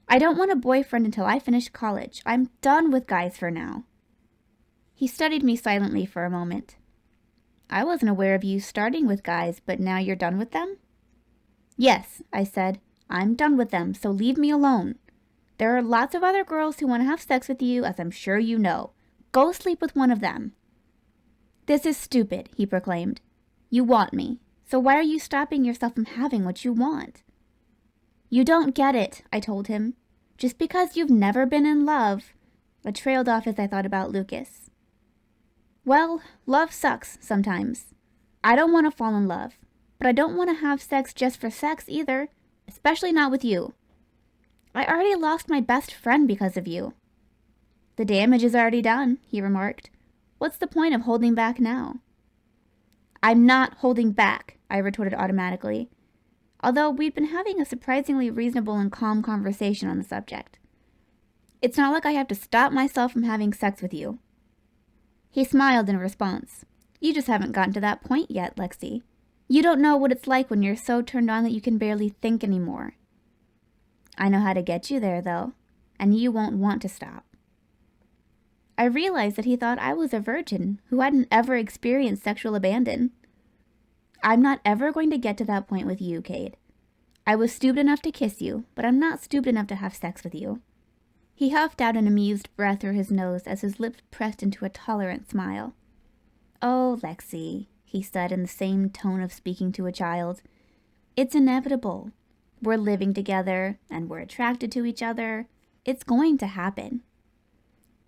I don't want a boyfriend until I finish college. I'm done with guys for now. He studied me silently for a moment. I wasn't aware of you starting with guys, but now you're done with them? Yes, I said. I'm done with them, so leave me alone. There are lots of other girls who want to have sex with you, as I'm sure you know. Go sleep with one of them. This is stupid, he proclaimed. You want me, so why are you stopping yourself from having what you want? You don't get it, I told him. Just because you've never been in love. I trailed off as I thought about Lucas. Well, love sucks sometimes. I don't want to fall in love, but I don't want to have sex just for sex either, especially not with you. I already lost my best friend because of you. The damage is already done, he remarked. What's the point of holding back now? I'm not holding back, I retorted automatically, although we'd been having a surprisingly reasonable and calm conversation on the subject. It's not like I have to stop myself from having sex with you. He smiled in response. You just haven't gotten to that point yet, Lexi. You don't know what it's like when you're so turned on that you can barely think anymore. I know how to get you there, though, and you won't want to stop. I realized that he thought I was a virgin who hadn't ever experienced sexual abandon. I'm not ever going to get to that point with you, Kade. I was stupid enough to kiss you, but I'm not stupid enough to have sex with you. He huffed out an amused breath through his nose as his lips pressed into a tolerant smile. Oh, Lexi, he said in the same tone of speaking to a child. It's inevitable. We're living together, and we're attracted to each other. It's going to happen.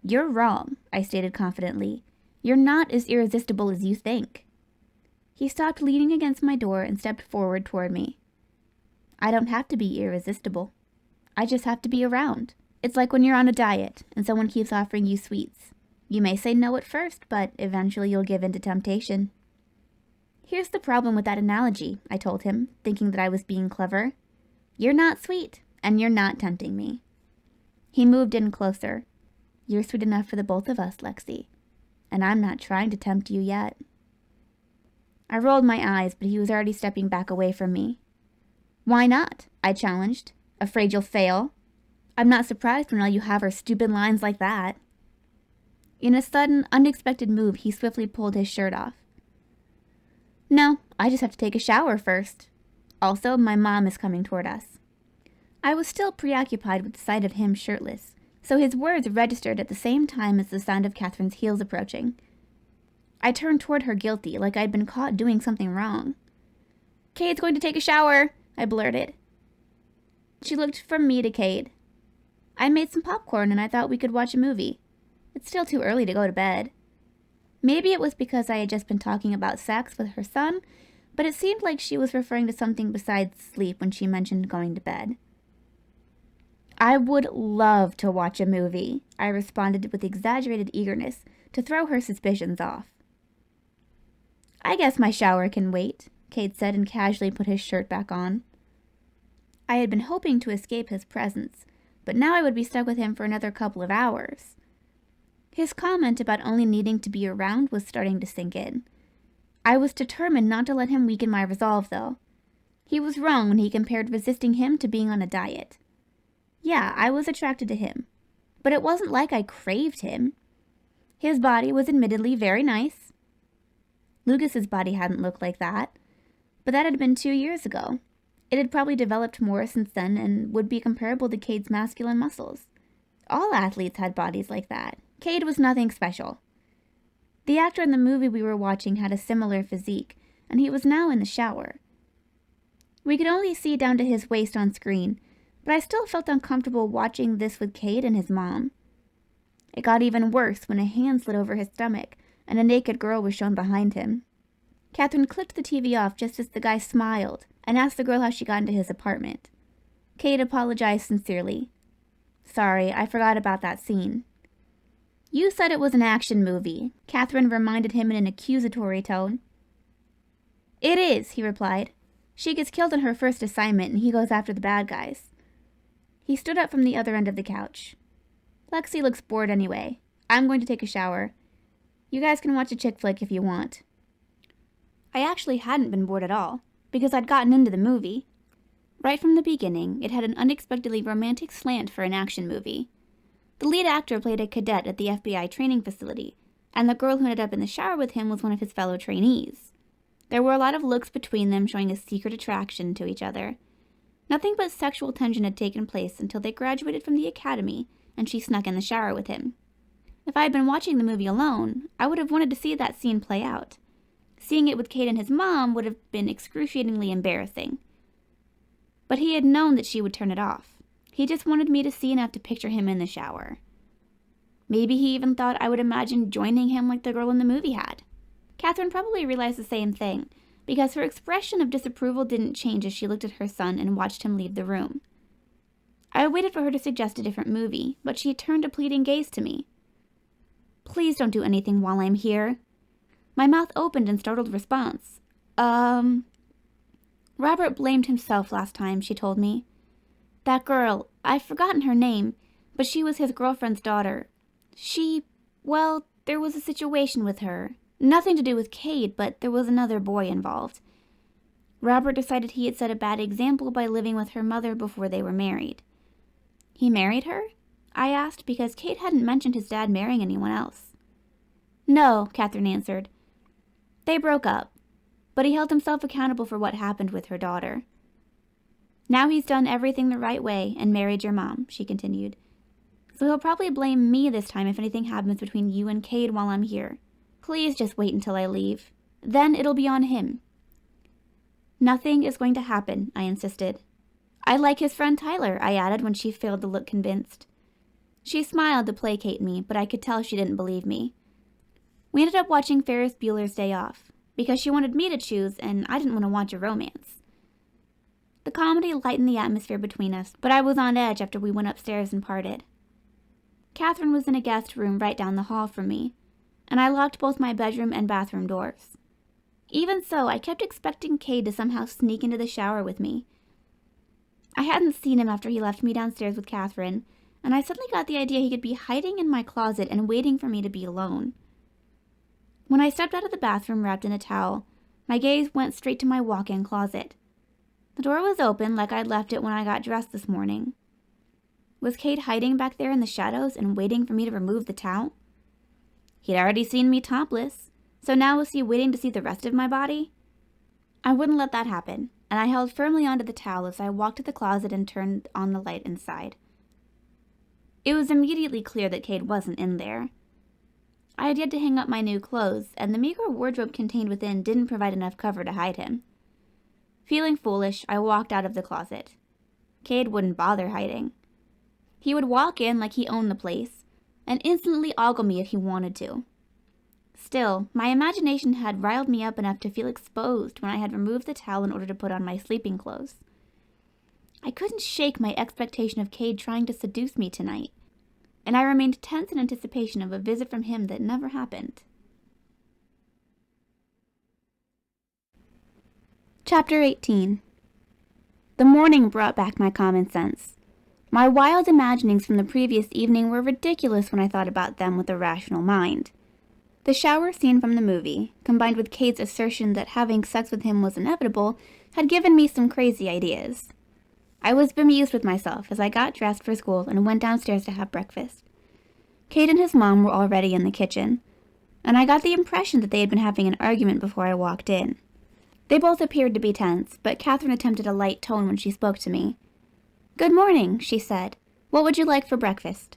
You're wrong, I stated confidently. You're not as irresistible as you think. He stopped leaning against my door and stepped forward toward me. I don't have to be irresistible. I just have to be around. It's like when you're on a diet and someone keeps offering you sweets. You may say no at first, but eventually you'll give in to temptation. Here's the problem with that analogy, I told him, thinking that I was being clever. You're not sweet, and you're not tempting me. He moved in closer. You're sweet enough for the both of us, Lexi, and I'm not trying to tempt you yet. I rolled my eyes, but he was already stepping back away from me. Why not? I challenged. Afraid you'll fail? I'm not surprised when all you have are stupid lines like that. In a sudden, unexpected move, he swiftly pulled his shirt off. No, I just have to take a shower first. Also, my mom is coming toward us. I was still preoccupied with the sight of him shirtless, so his words registered at the same time as the sound of Catherine's heels approaching. I turned toward her guilty, like I'd been caught doing something wrong. Kade's going to take a shower, I blurted. She looked from me to Kade. I made some popcorn and I thought we could watch a movie. It's still too early to go to bed. Maybe it was because I had just been talking about sex with her son, but it seemed like she was referring to something besides sleep when she mentioned going to bed. I would love to watch a movie, I responded with exaggerated eagerness to throw her suspicions off. I guess my shower can wait, Kade said and casually put his shirt back on. I had been hoping to escape his presence, but now I would be stuck with him for another couple of hours. His comment about only needing to be around was starting to sink in. I was determined not to let him weaken my resolve, though. He was wrong when he compared resisting him to being on a diet. Yeah, I was attracted to him, but it wasn't like I craved him. His body was admittedly very nice. Lucas's body hadn't looked like that, but that had been 2 years ago. It had probably developed more since then and would be comparable to Kade's masculine muscles. All athletes had bodies like that. Kade was nothing special. The actor in the movie we were watching had a similar physique, and he was now in the shower. We could only see down to his waist on screen, but I still felt uncomfortable watching this with Kade and his mom. It got even worse when a hand slid over his stomach, and a naked girl was shown behind him. Catherine clicked the TV off just as the guy smiled and asked the girl how she got into his apartment. Kade apologized sincerely. Sorry, I forgot about that scene. You said it was an action movie, Catherine reminded him in an accusatory tone. It is, he replied. She gets killed on her first assignment and he goes after the bad guys. He stood up from the other end of the couch. Lexi looks bored anyway. I'm going to take a shower. You guys can watch a chick flick if you want. I actually hadn't been bored at all, because I'd gotten into the movie. Right from the beginning, it had an unexpectedly romantic slant for an action movie. The lead actor played a cadet at the FBI training facility, and the girl who ended up in the shower with him was one of his fellow trainees. There were a lot of looks between them showing a secret attraction to each other. Nothing but sexual tension had taken place until they graduated from the academy and she snuck in the shower with him. If I had been watching the movie alone, I would have wanted to see that scene play out. Seeing it with Kade and his mom would have been excruciatingly embarrassing. But he had known that she would turn it off. He just wanted me to see enough to picture him in the shower. Maybe he even thought I would imagine joining him like the girl in the movie had. Catherine probably realized the same thing, because her expression of disapproval didn't change as she looked at her son and watched him leave the room. I waited for her to suggest a different movie, but she turned a pleading gaze to me. Please don't do anything while I'm here. My mouth opened in startled response. Robert blamed himself last time, she told me. That girl, I've forgotten her name, but she was his girlfriend's daughter. There was a situation with her. Nothing to do with Kade, but there was another boy involved. Robert decided he had set a bad example by living with her mother before they were married. He married her? I asked, because Kade hadn't mentioned his dad marrying anyone else. No, Catherine answered. They broke up, but he held himself accountable for what happened with her daughter. Now he's done everything the right way and married your mom, she continued. So he'll probably blame me this time if anything happens between you and Kade while I'm here. Please just wait until I leave. Then it'll be on him. Nothing is going to happen, I insisted. I like his friend Tyler, I added when she failed to look convinced. She smiled to placate me, but I could tell she didn't believe me. We ended up watching Ferris Bueller's Day Off, because she wanted me to choose and I didn't want to watch a romance. The comedy lightened the atmosphere between us, but I was on edge after we went upstairs and parted. Catherine was in a guest room right down the hall from me, and I locked both my bedroom and bathroom doors. Even so, I kept expecting Kade to somehow sneak into the shower with me. I hadn't seen him after he left me downstairs with Catherine, and I suddenly got the idea he could be hiding in my closet and waiting for me to be alone. When I stepped out of the bathroom wrapped in a towel, my gaze went straight to my walk-in closet. The door was open like I'd left it when I got dressed this morning. Was Kade hiding back there in the shadows and waiting for me to remove the towel? He'd already seen me topless, so now was he waiting to see the rest of my body? I wouldn't let that happen, and I held firmly onto the towel as I walked to the closet and turned on the light inside. It was immediately clear that Kade wasn't in there. I had yet to hang up my new clothes, and the meager wardrobe contained within didn't provide enough cover to hide him. Feeling foolish, I walked out of the closet. Kade wouldn't bother hiding. He would walk in like he owned the place, and instantly ogle me if he wanted to. Still, my imagination had riled me up enough to feel exposed when I had removed the towel in order to put on my sleeping clothes. I couldn't shake my expectation of Kade trying to seduce me tonight, and I remained tense in anticipation of a visit from him that never happened. Chapter 18. The morning brought back my common sense. My wild imaginings from the previous evening were ridiculous when I thought about them with a rational mind. The shower scene from the movie, combined with Kade's assertion that having sex with him was inevitable, had given me some crazy ideas. I was bemused with myself as I got dressed for school and went downstairs to have breakfast. Kade and his mom were already in the kitchen, and I got the impression that they had been having an argument before I walked in. They both appeared to be tense, but Catherine attempted a light tone when she spoke to me. "Good morning," she said. "What would you like for breakfast?"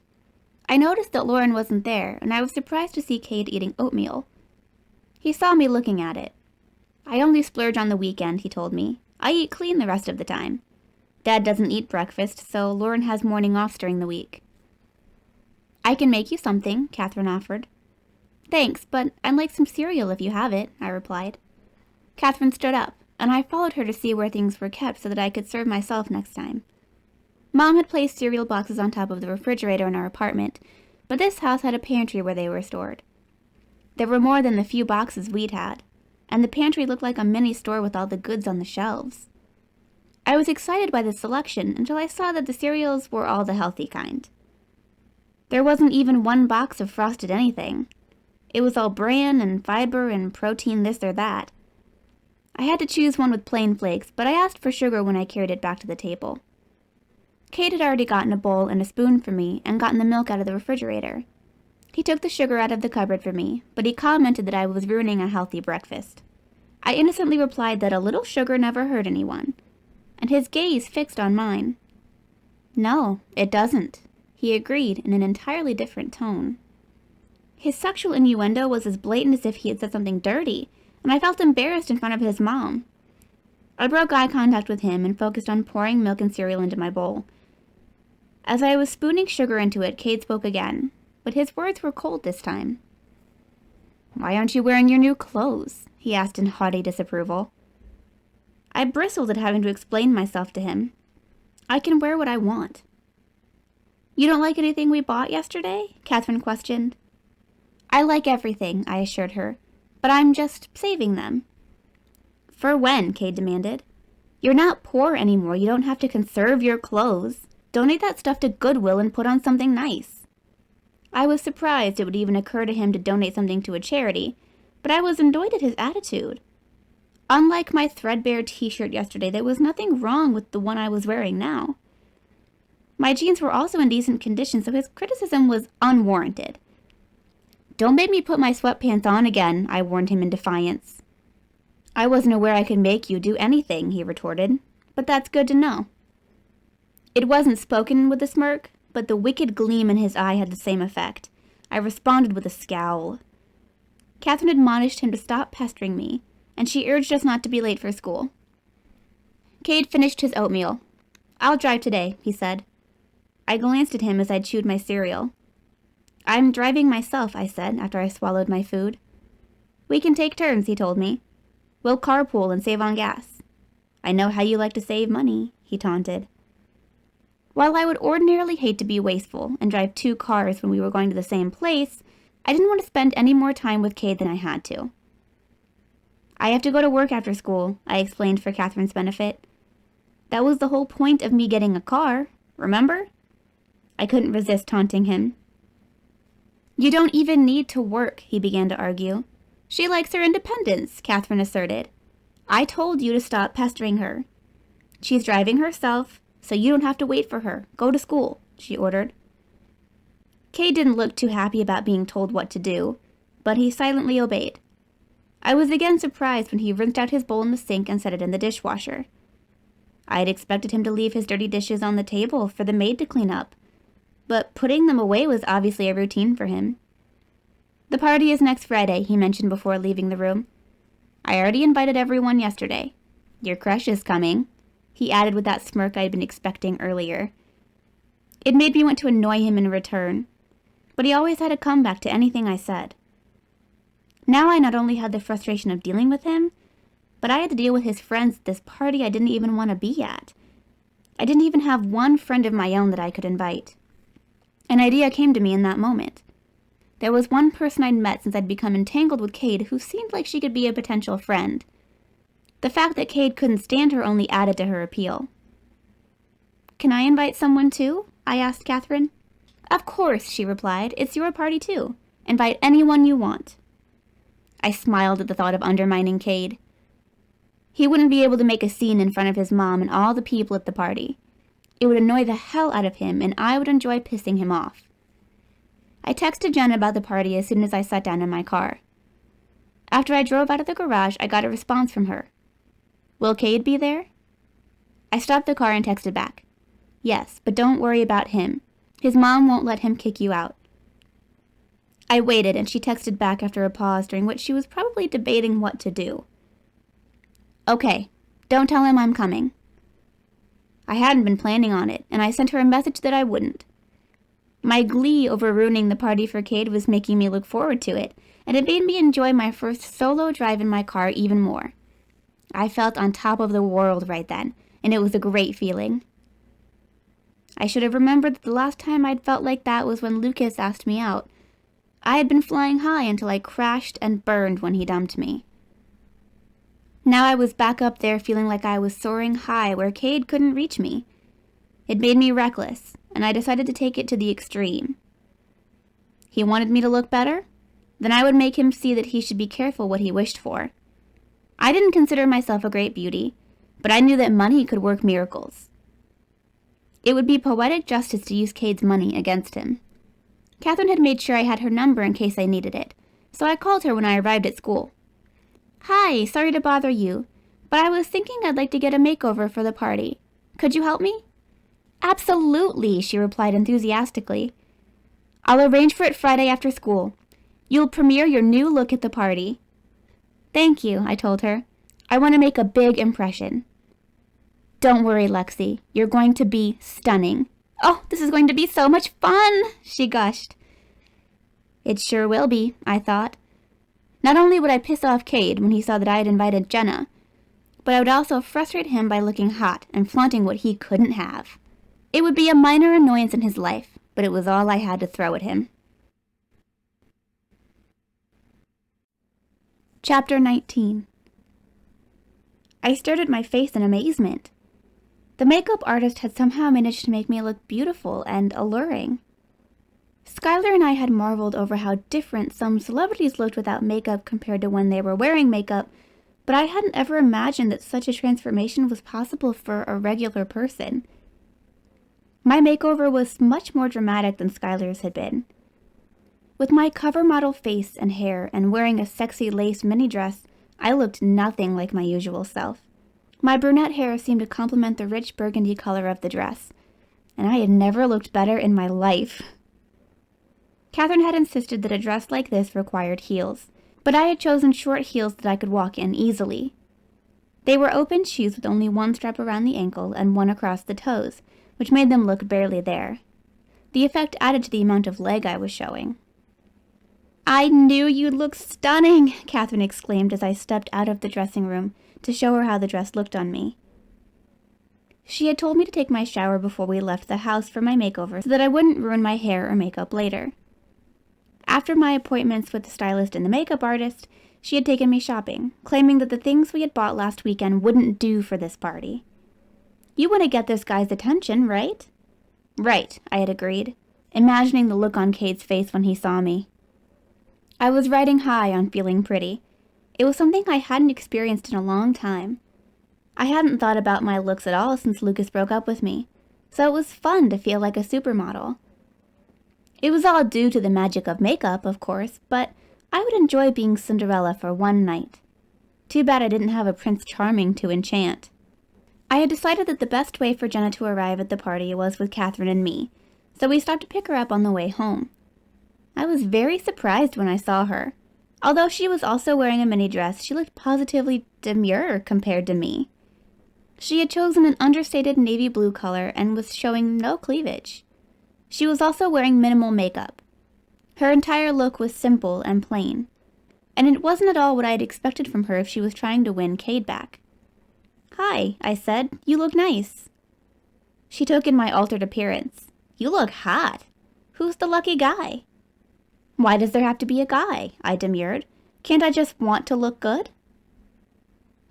I noticed that Lauren wasn't there, and I was surprised to see Kade eating oatmeal. He saw me looking at it. "I only splurge on the weekend," he told me. "I eat clean the rest of the time. Dad doesn't eat breakfast, so Lauren has morning offs during the week." "I can make you something," Catherine offered. "Thanks, but I'd like some cereal if you have it," I replied. Catherine stood up, and I followed her to see where things were kept so that I could serve myself next time. Mom had placed cereal boxes on top of the refrigerator in our apartment, but this house had a pantry where they were stored. There were more than the few boxes we'd had, and the pantry looked like a mini store with all the goods on the shelves. I was excited by the selection until I saw that the cereals were all the healthy kind. There wasn't even one box of frosted anything. It was all bran and fiber and protein this or that. I had to choose one with plain flakes, but I asked for sugar when I carried it back to the table. Kade had already gotten a bowl and a spoon for me and gotten the milk out of the refrigerator. He took the sugar out of the cupboard for me, but he commented that I was ruining a healthy breakfast. I innocently replied that a little sugar never hurt anyone, and his gaze fixed on mine. "No, it doesn't," he agreed in an entirely different tone. His sexual innuendo was as blatant as if he had said something dirty, and I felt embarrassed in front of his mom. I broke eye contact with him and focused on pouring milk and cereal into my bowl. As I was spooning sugar into it, Kade spoke again, but his words were cold this time. "Why aren't you wearing your new clothes?" he asked in haughty disapproval. I bristled at having to explain myself to him. "I can wear what I want." "You don't like anything we bought yesterday?" Catherine questioned. "I like everything," I assured her, "but I'm just saving them." "For when?" Kade demanded. "You're not poor anymore. You don't have to conserve your clothes. Donate that stuff to Goodwill and put on something nice." I was surprised it would even occur to him to donate something to a charity, but I was annoyed at his attitude. Unlike my threadbare t-shirt yesterday, there was nothing wrong with the one I was wearing now. My jeans were also in decent condition, so his criticism was unwarranted. "Don't make me put my sweatpants on again," I warned him in defiance. "I wasn't aware I could make you do anything," he retorted, "but that's good to know." It wasn't spoken with a smirk, but the wicked gleam in his eye had the same effect. I responded with a scowl. Catherine admonished him to stop pestering me, and she urged us not to be late for school. Kade finished his oatmeal. "I'll drive today," he said. I glanced at him as I chewed my cereal. "I'm driving myself," I said after I swallowed my food. "We can take turns," he told me. "We'll carpool and save on gas." "I know how you like to save money," he taunted. While I would ordinarily hate to be wasteful and drive 2 cars when we were going to the same place, I didn't want to spend any more time with Kade than I had to. "I have to go to work after school," I explained for Catherine's benefit. That was the whole point of me getting a car, remember? I couldn't resist taunting him. You don't even need to work, he began to argue. She likes her independence, Catherine asserted. I told you to stop pestering her. She's driving herself, so you don't have to wait for her. Go to school, she ordered. Kade didn't look too happy about being told what to do, but he silently obeyed. I was again surprised when he rinsed out his bowl in the sink and set it in the dishwasher. I had expected him to leave his dirty dishes on the table for the maid to clean up, but putting them away was obviously a routine for him. The party is next Friday, he mentioned before leaving the room. I already invited everyone yesterday. Your crush is coming, he added with that smirk I'd been expecting earlier. It made me want to annoy him in return, but he always had a comeback to anything I said. Now I not only had the frustration of dealing with him, but I had to deal with his friends at this party I didn't even want to be at. I didn't even have one friend of my own that I could invite. An idea came to me in that moment. There was one person I'd met since I'd become entangled with Kade who seemed like she could be a potential friend. The fact that Kade couldn't stand her only added to her appeal. Can I invite someone too? I asked Catherine. Of course, she replied. It's your party too. Invite anyone you want. I smiled at the thought of undermining Kade. He wouldn't be able to make a scene in front of his mom and all the people at the party. It would annoy the hell out of him, and I would enjoy pissing him off. I texted Jen about the party as soon as I sat down in my car. After I drove out of the garage, I got a response from her. Will Kade be there? I stopped the car and texted back. Yes, but don't worry about him. His mom won't let him kick you out. I waited, and she texted back after a pause during which she was probably debating what to do. Okay, don't tell him I'm coming. I hadn't been planning on it, and I sent her a message that I wouldn't. My glee over ruining the party for Kade was making me look forward to it, and it made me enjoy my first solo drive in my car even more. I felt on top of the world right then, and it was a great feeling. I should have remembered that the last time I'd felt like that was when Lucas asked me out. I had been flying high until I crashed and burned when he dumped me. Now I was back up there feeling like I was soaring high where Kade couldn't reach me. It made me reckless, and I decided to take it to the extreme. He wanted me to look better? Then I would make him see that he should be careful what he wished for. I didn't consider myself a great beauty, but I knew that money could work miracles. It would be poetic justice to use Kade's money against him. Catherine had made sure I had her number in case I needed it, so I called her when I arrived at school. Hi, sorry to bother you, but I was thinking I'd like to get a makeover for the party. Could you help me? Absolutely, she replied enthusiastically. I'll arrange for it Friday after school. You'll premiere your new look at the party. Thank you, I told her. I want to make a big impression. Don't worry, Lexi. You're going to be stunning. Oh, this is going to be so much fun, she gushed. It sure will be, I thought. Not only would I piss off Kade when he saw that I had invited Jenna, but I would also frustrate him by looking hot and flaunting what he couldn't have. It would be a minor annoyance in his life, but it was all I had to throw at him. Chapter 19. I stared at my face in amazement. The makeup artist had somehow managed to make me look beautiful and alluring. Skyler and I had marveled over how different some celebrities looked without makeup compared to when they were wearing makeup, but I hadn't ever imagined that such a transformation was possible for a regular person. My makeover was much more dramatic than Skyler's had been. With my cover model face and hair and wearing a sexy lace mini dress, I looked nothing like my usual self. My brunette hair seemed to complement the rich burgundy color of the dress, and I had never looked better in my life. Catherine had insisted that a dress like this required heels, but I had chosen short heels that I could walk in easily. They were open shoes with only one strap around the ankle and one across the toes, which made them look barely there. The effect added to the amount of leg I was showing. I knew you'd look stunning, Catherine exclaimed as I stepped out of the dressing room to show her how the dress looked on me. She had told me to take my shower before we left the house for my makeover so that I wouldn't ruin my hair or makeup later. After my appointments with the stylist and the makeup artist, she had taken me shopping, claiming that the things we had bought last weekend wouldn't do for this party. You want to get this guy's attention, right? Right, I had agreed, imagining the look on Kade's face when he saw me. I was riding high on feeling pretty. It was something I hadn't experienced in a long time. I hadn't thought about my looks at all since Lucas broke up with me, so it was fun to feel like a supermodel. It was all due to the magic of makeup, of course, but I would enjoy being Cinderella for one night. Too bad I didn't have a Prince Charming to enchant. I had decided that the best way for Jenna to arrive at the party was with Catherine and me, so we stopped to pick her up on the way home. I was very surprised when I saw her. Although she was also wearing a mini dress, she looked positively demure compared to me. She had chosen an understated navy blue color and was showing no cleavage. She was also wearing minimal makeup. Her entire look was simple and plain, and it wasn't at all what I had expected from her if she was trying to win Kade back. "Hi," I said. "You look nice." She took in my altered appearance. "You look hot. Who's the lucky guy?" "Why does there have to be a guy?" I demurred. "Can't I just want to look good?"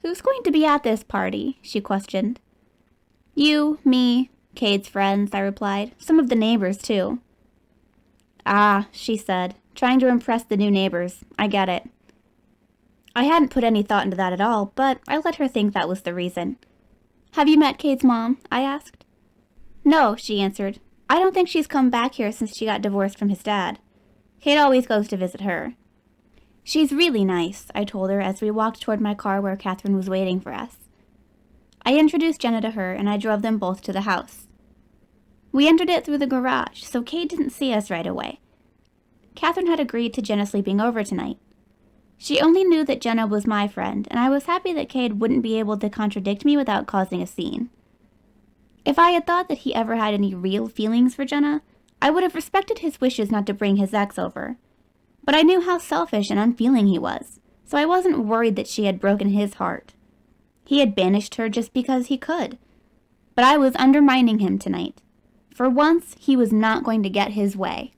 "Who's going to be at this party?" she questioned. "You, me, Kade's friends," I replied. "Some of the neighbors, too." "Ah," she said, "trying to impress the new neighbors. I get it." I hadn't put any thought into that at all, but I let her think that was the reason. "Have you met Kade's mom?" I asked. "No," she answered. "I don't think she's come back here since she got divorced from his dad. Kade always goes to visit her." "She's really nice," I told her as we walked toward my car where Catherine was waiting for us. I introduced Jenna to her, and I drove them both to the house. We entered it through the garage, so Kade didn't see us right away. Catherine had agreed to Jenna sleeping over tonight. She only knew that Jenna was my friend, and I was happy that Kade wouldn't be able to contradict me without causing a scene. If I had thought that he ever had any real feelings for Jenna, I would have respected his wishes not to bring his ex over. But I knew how selfish and unfeeling he was, so I wasn't worried that she had broken his heart. He had banished her just because he could. But I was undermining him tonight. For once, he was not going to get his way.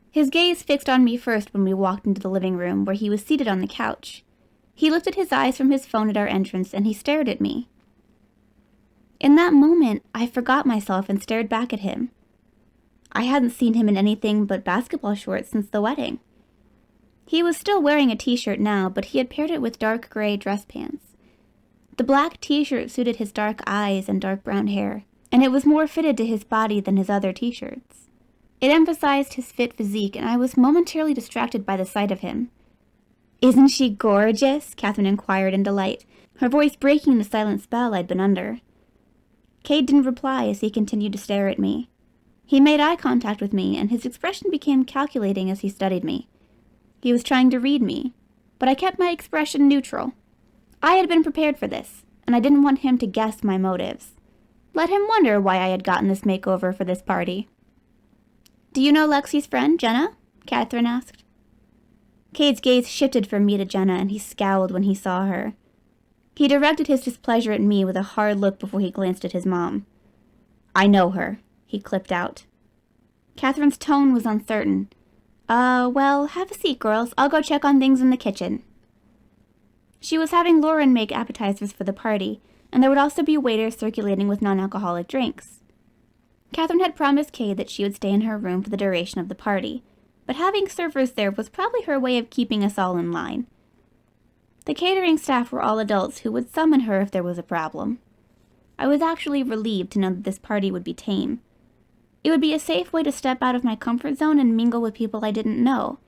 His gaze fixed on me first when we walked into the living room, where he was seated on the couch. He lifted his eyes from his phone at our entrance, and he stared at me. In that moment, I forgot myself and stared back at him. I hadn't seen him in anything but basketball shorts since the wedding. He was still wearing a t-shirt now, but he had paired it with dark gray dress pants. The black t-shirt suited his dark eyes and dark brown hair, and it was more fitted to his body than his other t-shirts. It emphasized his fit physique, and I was momentarily distracted by the sight of him. "Isn't she gorgeous?" Catherine inquired in delight, her voice breaking the silent spell I'd been under. Kade didn't reply as he continued to stare at me. He made eye contact with me, and his expression became calculating as he studied me. He was trying to read me, but I kept my expression neutral. I had been prepared for this, and I didn't want him to guess my motives. Let him wonder why I had gotten this makeover for this party. "Do you know Lexi's friend, Jenna?" Catherine asked. Kade's gaze shifted from me to Jenna, and he scowled when he saw her. He directed his displeasure at me with a hard look before he glanced at his mom. "I know her," he clipped out. Catherine's tone was uncertain. Well, have a seat, girls. I'll go check on things in the kitchen." She was having Lauren make appetizers for the party, and there would also be waiters circulating with non-alcoholic drinks. Catherine had promised Kade that she would stay in her room for the duration of the party, but having servers there was probably her way of keeping us all in line. The catering staff were all adults who would summon her if there was a problem. I was actually relieved to know that this party would be tame. It would be a safe way to step out of my comfort zone and mingle with people I didn't know.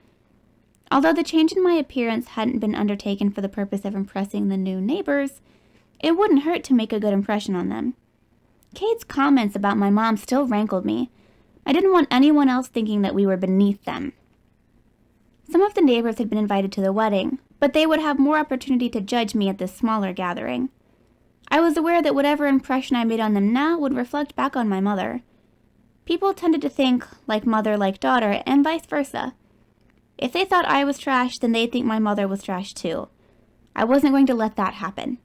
Although the change in my appearance hadn't been undertaken for the purpose of impressing the new neighbors, it wouldn't hurt to make a good impression on them. Kade's comments about my mom still rankled me. I didn't want anyone else thinking that we were beneath them. Some of the neighbors had been invited to the wedding, but they would have more opportunity to judge me at this smaller gathering. I was aware that whatever impression I made on them now would reflect back on my mother. People tended to think like mother, like daughter, and vice versa. If they thought I was trash, then they'd think my mother was trash too. I wasn't going to let that happen.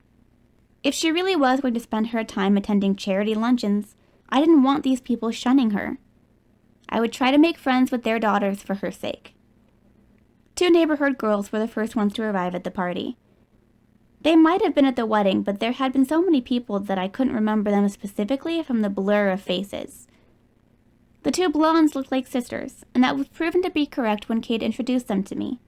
If she really was going to spend her time attending charity luncheons, I didn't want these people shunning her. I would try to make friends with their daughters for her sake. 2 neighborhood girls were the first ones to arrive at the party. They might have been at the wedding, but there had been so many people that I couldn't remember them specifically from the blur of faces. The two blondes looked like sisters, and that was proven to be correct when Kade introduced them to me.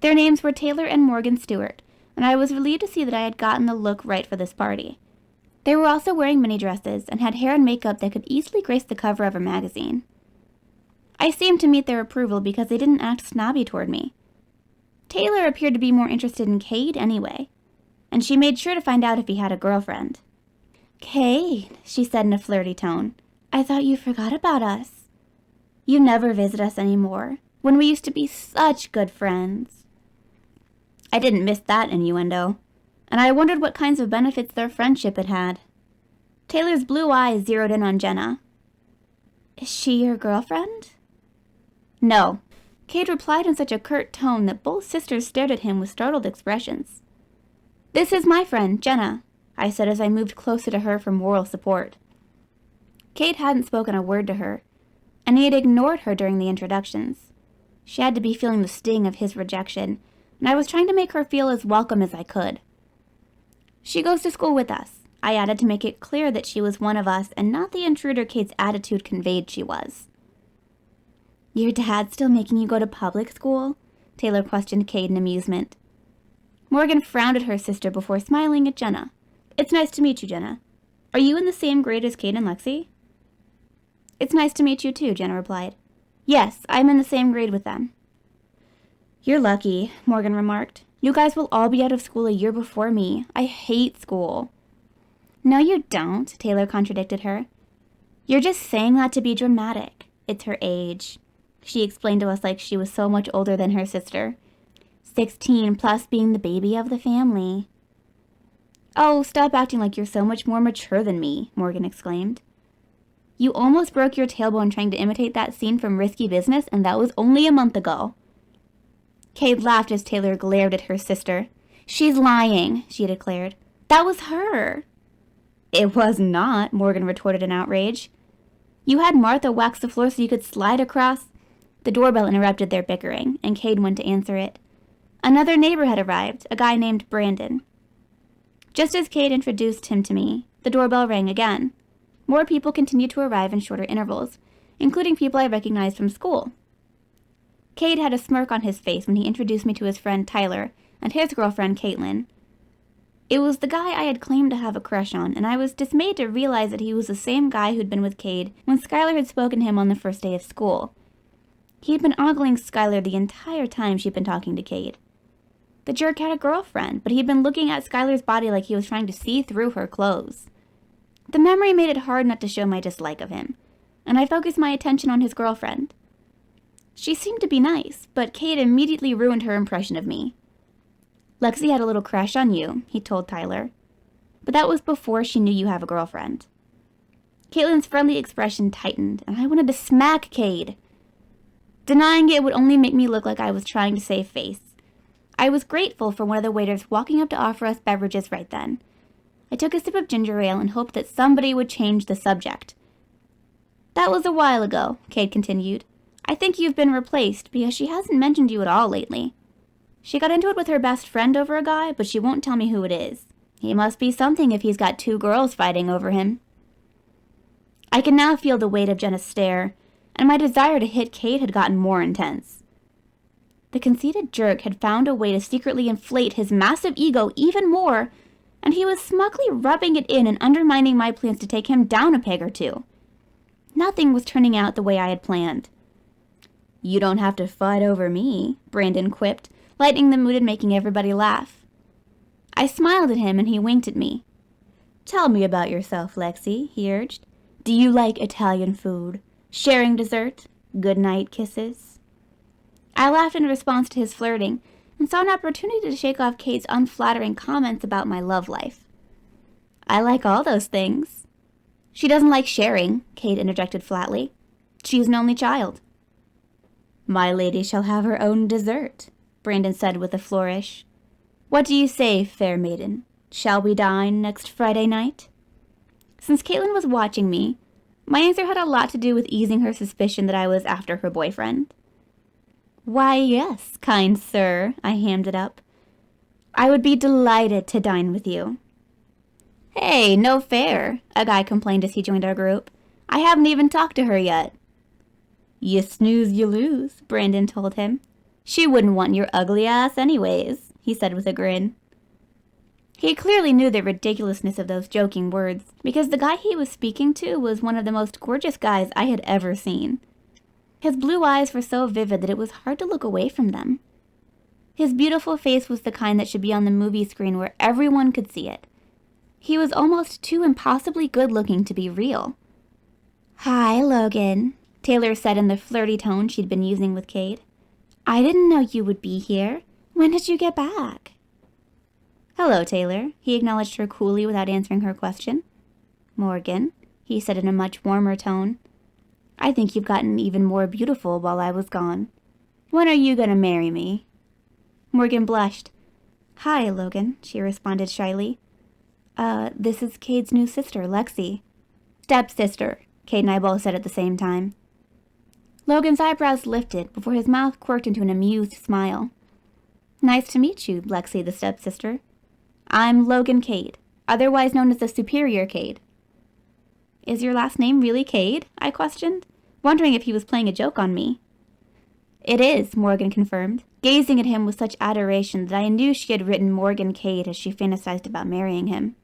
Their names were Taylor and Morgan Stewart, and I was relieved to see that I had gotten the look right for this party. They were also wearing mini dresses and had hair and makeup that could easily grace the cover of a magazine. I seemed to meet their approval because they didn't act snobby toward me. Taylor appeared to be more interested in Kade anyway, and she made sure to find out if he had a girlfriend. "Kade," she said in a flirty tone, "I thought you forgot about us. You never visit us anymore, when we used to be such good friends." I didn't miss that innuendo, and I wondered what kinds of benefits their friendship had had. Taylor's blue eyes zeroed in on Jenna. "Is she your girlfriend?" "No," Kade replied in such a curt tone that both sisters stared at him with startled expressions. "This is my friend, Jenna," I said as I moved closer to her for moral support. Kade hadn't spoken a word to her, and he had ignored her during the introductions. She had to be feeling the sting of his rejection, and I was trying to make her feel as welcome as I could. "She goes to school with us," I added to make it clear that she was one of us and not the intruder Kade's attitude conveyed she was. "Your dad's still making you go to public school?" Taylor questioned Kade in amusement. Morgan frowned at her sister before smiling at Jenna. "It's nice to meet you, Jenna. Are you in the same grade as Kade and Lexi?" "It's nice to meet you too," Jenna replied. "Yes, I'm in the same grade with them." "You're lucky," Morgan remarked. "You guys will all be out of school a year before me. I hate school." "No, you don't," Taylor contradicted her. "You're just saying that to be dramatic. It's her age," she explained to us like she was so much older than her sister. 16 plus being the baby of the family. "Oh, stop acting like you're so much more mature than me," Morgan exclaimed. "You almost broke your tailbone trying to imitate that scene from Risky Business, and that was only a month ago." Kade laughed as Taylor glared at her sister. "She's lying," she declared. "That was her." "It was not," Morgan retorted in outrage. "You had Martha wax the floor so you could slide across." The doorbell interrupted their bickering, and Kade went to answer it. Another neighbor had arrived, a guy named Brandon. Just as Kade introduced him to me, the doorbell rang again. More people continued to arrive in shorter intervals, including people I recognized from school. Kade had a smirk on his face when he introduced me to his friend Tyler and his girlfriend Caitlin. It was the guy I had claimed to have a crush on, and I was dismayed to realize that he was the same guy who'd been with Kade when Skyler had spoken to him on the first day of school. He'd been ogling Skyler the entire time she'd been talking to Kade. The jerk had a girlfriend, but he'd been looking at Skyler's body like he was trying to see through her clothes. The memory made it hard not to show my dislike of him, and I focused my attention on his girlfriend. She seemed to be nice, but Kade immediately ruined her impression of me. "Lexi had a little crush on you," he told Tyler. "But that was before she knew you have a girlfriend." Caitlin's friendly expression tightened, and I wanted to smack Kade. Denying it would only make me look like I was trying to save face. I was grateful for one of the waiters walking up to offer us beverages right then. I took a sip of ginger ale and hoped that somebody would change the subject. "That was a while ago," Kade continued. "I think you've been replaced because she hasn't mentioned you at all lately. She got into it with her best friend over a guy, but she won't tell me who it is. He must be something if he's got 2 girls fighting over him." I could now feel the weight of Jenna's stare, and my desire to hit Kade had gotten more intense. The conceited jerk had found a way to secretly inflate his massive ego even more, and he was smugly rubbing it in and undermining my plans to take him down a peg or two. Nothing was turning out the way I had planned. "You don't have to fight over me," Brandon quipped, lightening the mood and making everybody laugh. I smiled at him and he winked at me. "Tell me about yourself, Lexi," he urged. "Do you like Italian food? Sharing dessert? Goodnight kisses?" I laughed in response to his flirting and saw an opportunity to shake off Kade's unflattering comments about my love life. "I like all those things." "She doesn't like sharing," Kade interjected flatly. "She's an only child." "My lady shall have her own dessert," Brandon said with a flourish. "What do you say, fair maiden? Shall we dine next Friday night?" Since Caitlin was watching me, my answer had a lot to do with easing her suspicion that I was after her boyfriend. "Why, yes, kind sir," I hammed it up. I would be delighted to dine with you. Hey, no fair, a guy complained as he joined our group. I haven't even talked to her yet. You snooze, you lose, Brandon told him. She wouldn't want your ugly ass anyways, he said with a grin. He clearly knew the ridiculousness of those joking words, because the guy he was speaking to was one of the most gorgeous guys I had ever seen. His blue eyes were so vivid that it was hard to look away from them. His beautiful face was the kind that should be on the movie screen where everyone could see it. He was almost too impossibly good-looking to be real. Hi, Logan, Taylor said in the flirty tone she'd been using with Kade. I didn't know you would be here. When did you get back? Hello, Taylor, he acknowledged her coolly without answering her question. Morgan, he said in a much warmer tone. I think you've gotten even more beautiful while I was gone. When are you going to marry me? Morgan blushed. Hi, Logan, she responded shyly. This is Kade's new sister, Lexi. Stepsister, Kade and I both said at the same time. Logan's eyebrows lifted before his mouth quirked into an amused smile. Nice to meet you, Lexi the stepsister. I'm Logan Kade, otherwise known as the Superior Kade. Is your last name really Kade? I questioned, wondering if he was playing a joke on me. It is, Morgan confirmed, gazing at him with such adoration that I knew she had written Morgan Kade as she fantasized about marrying him.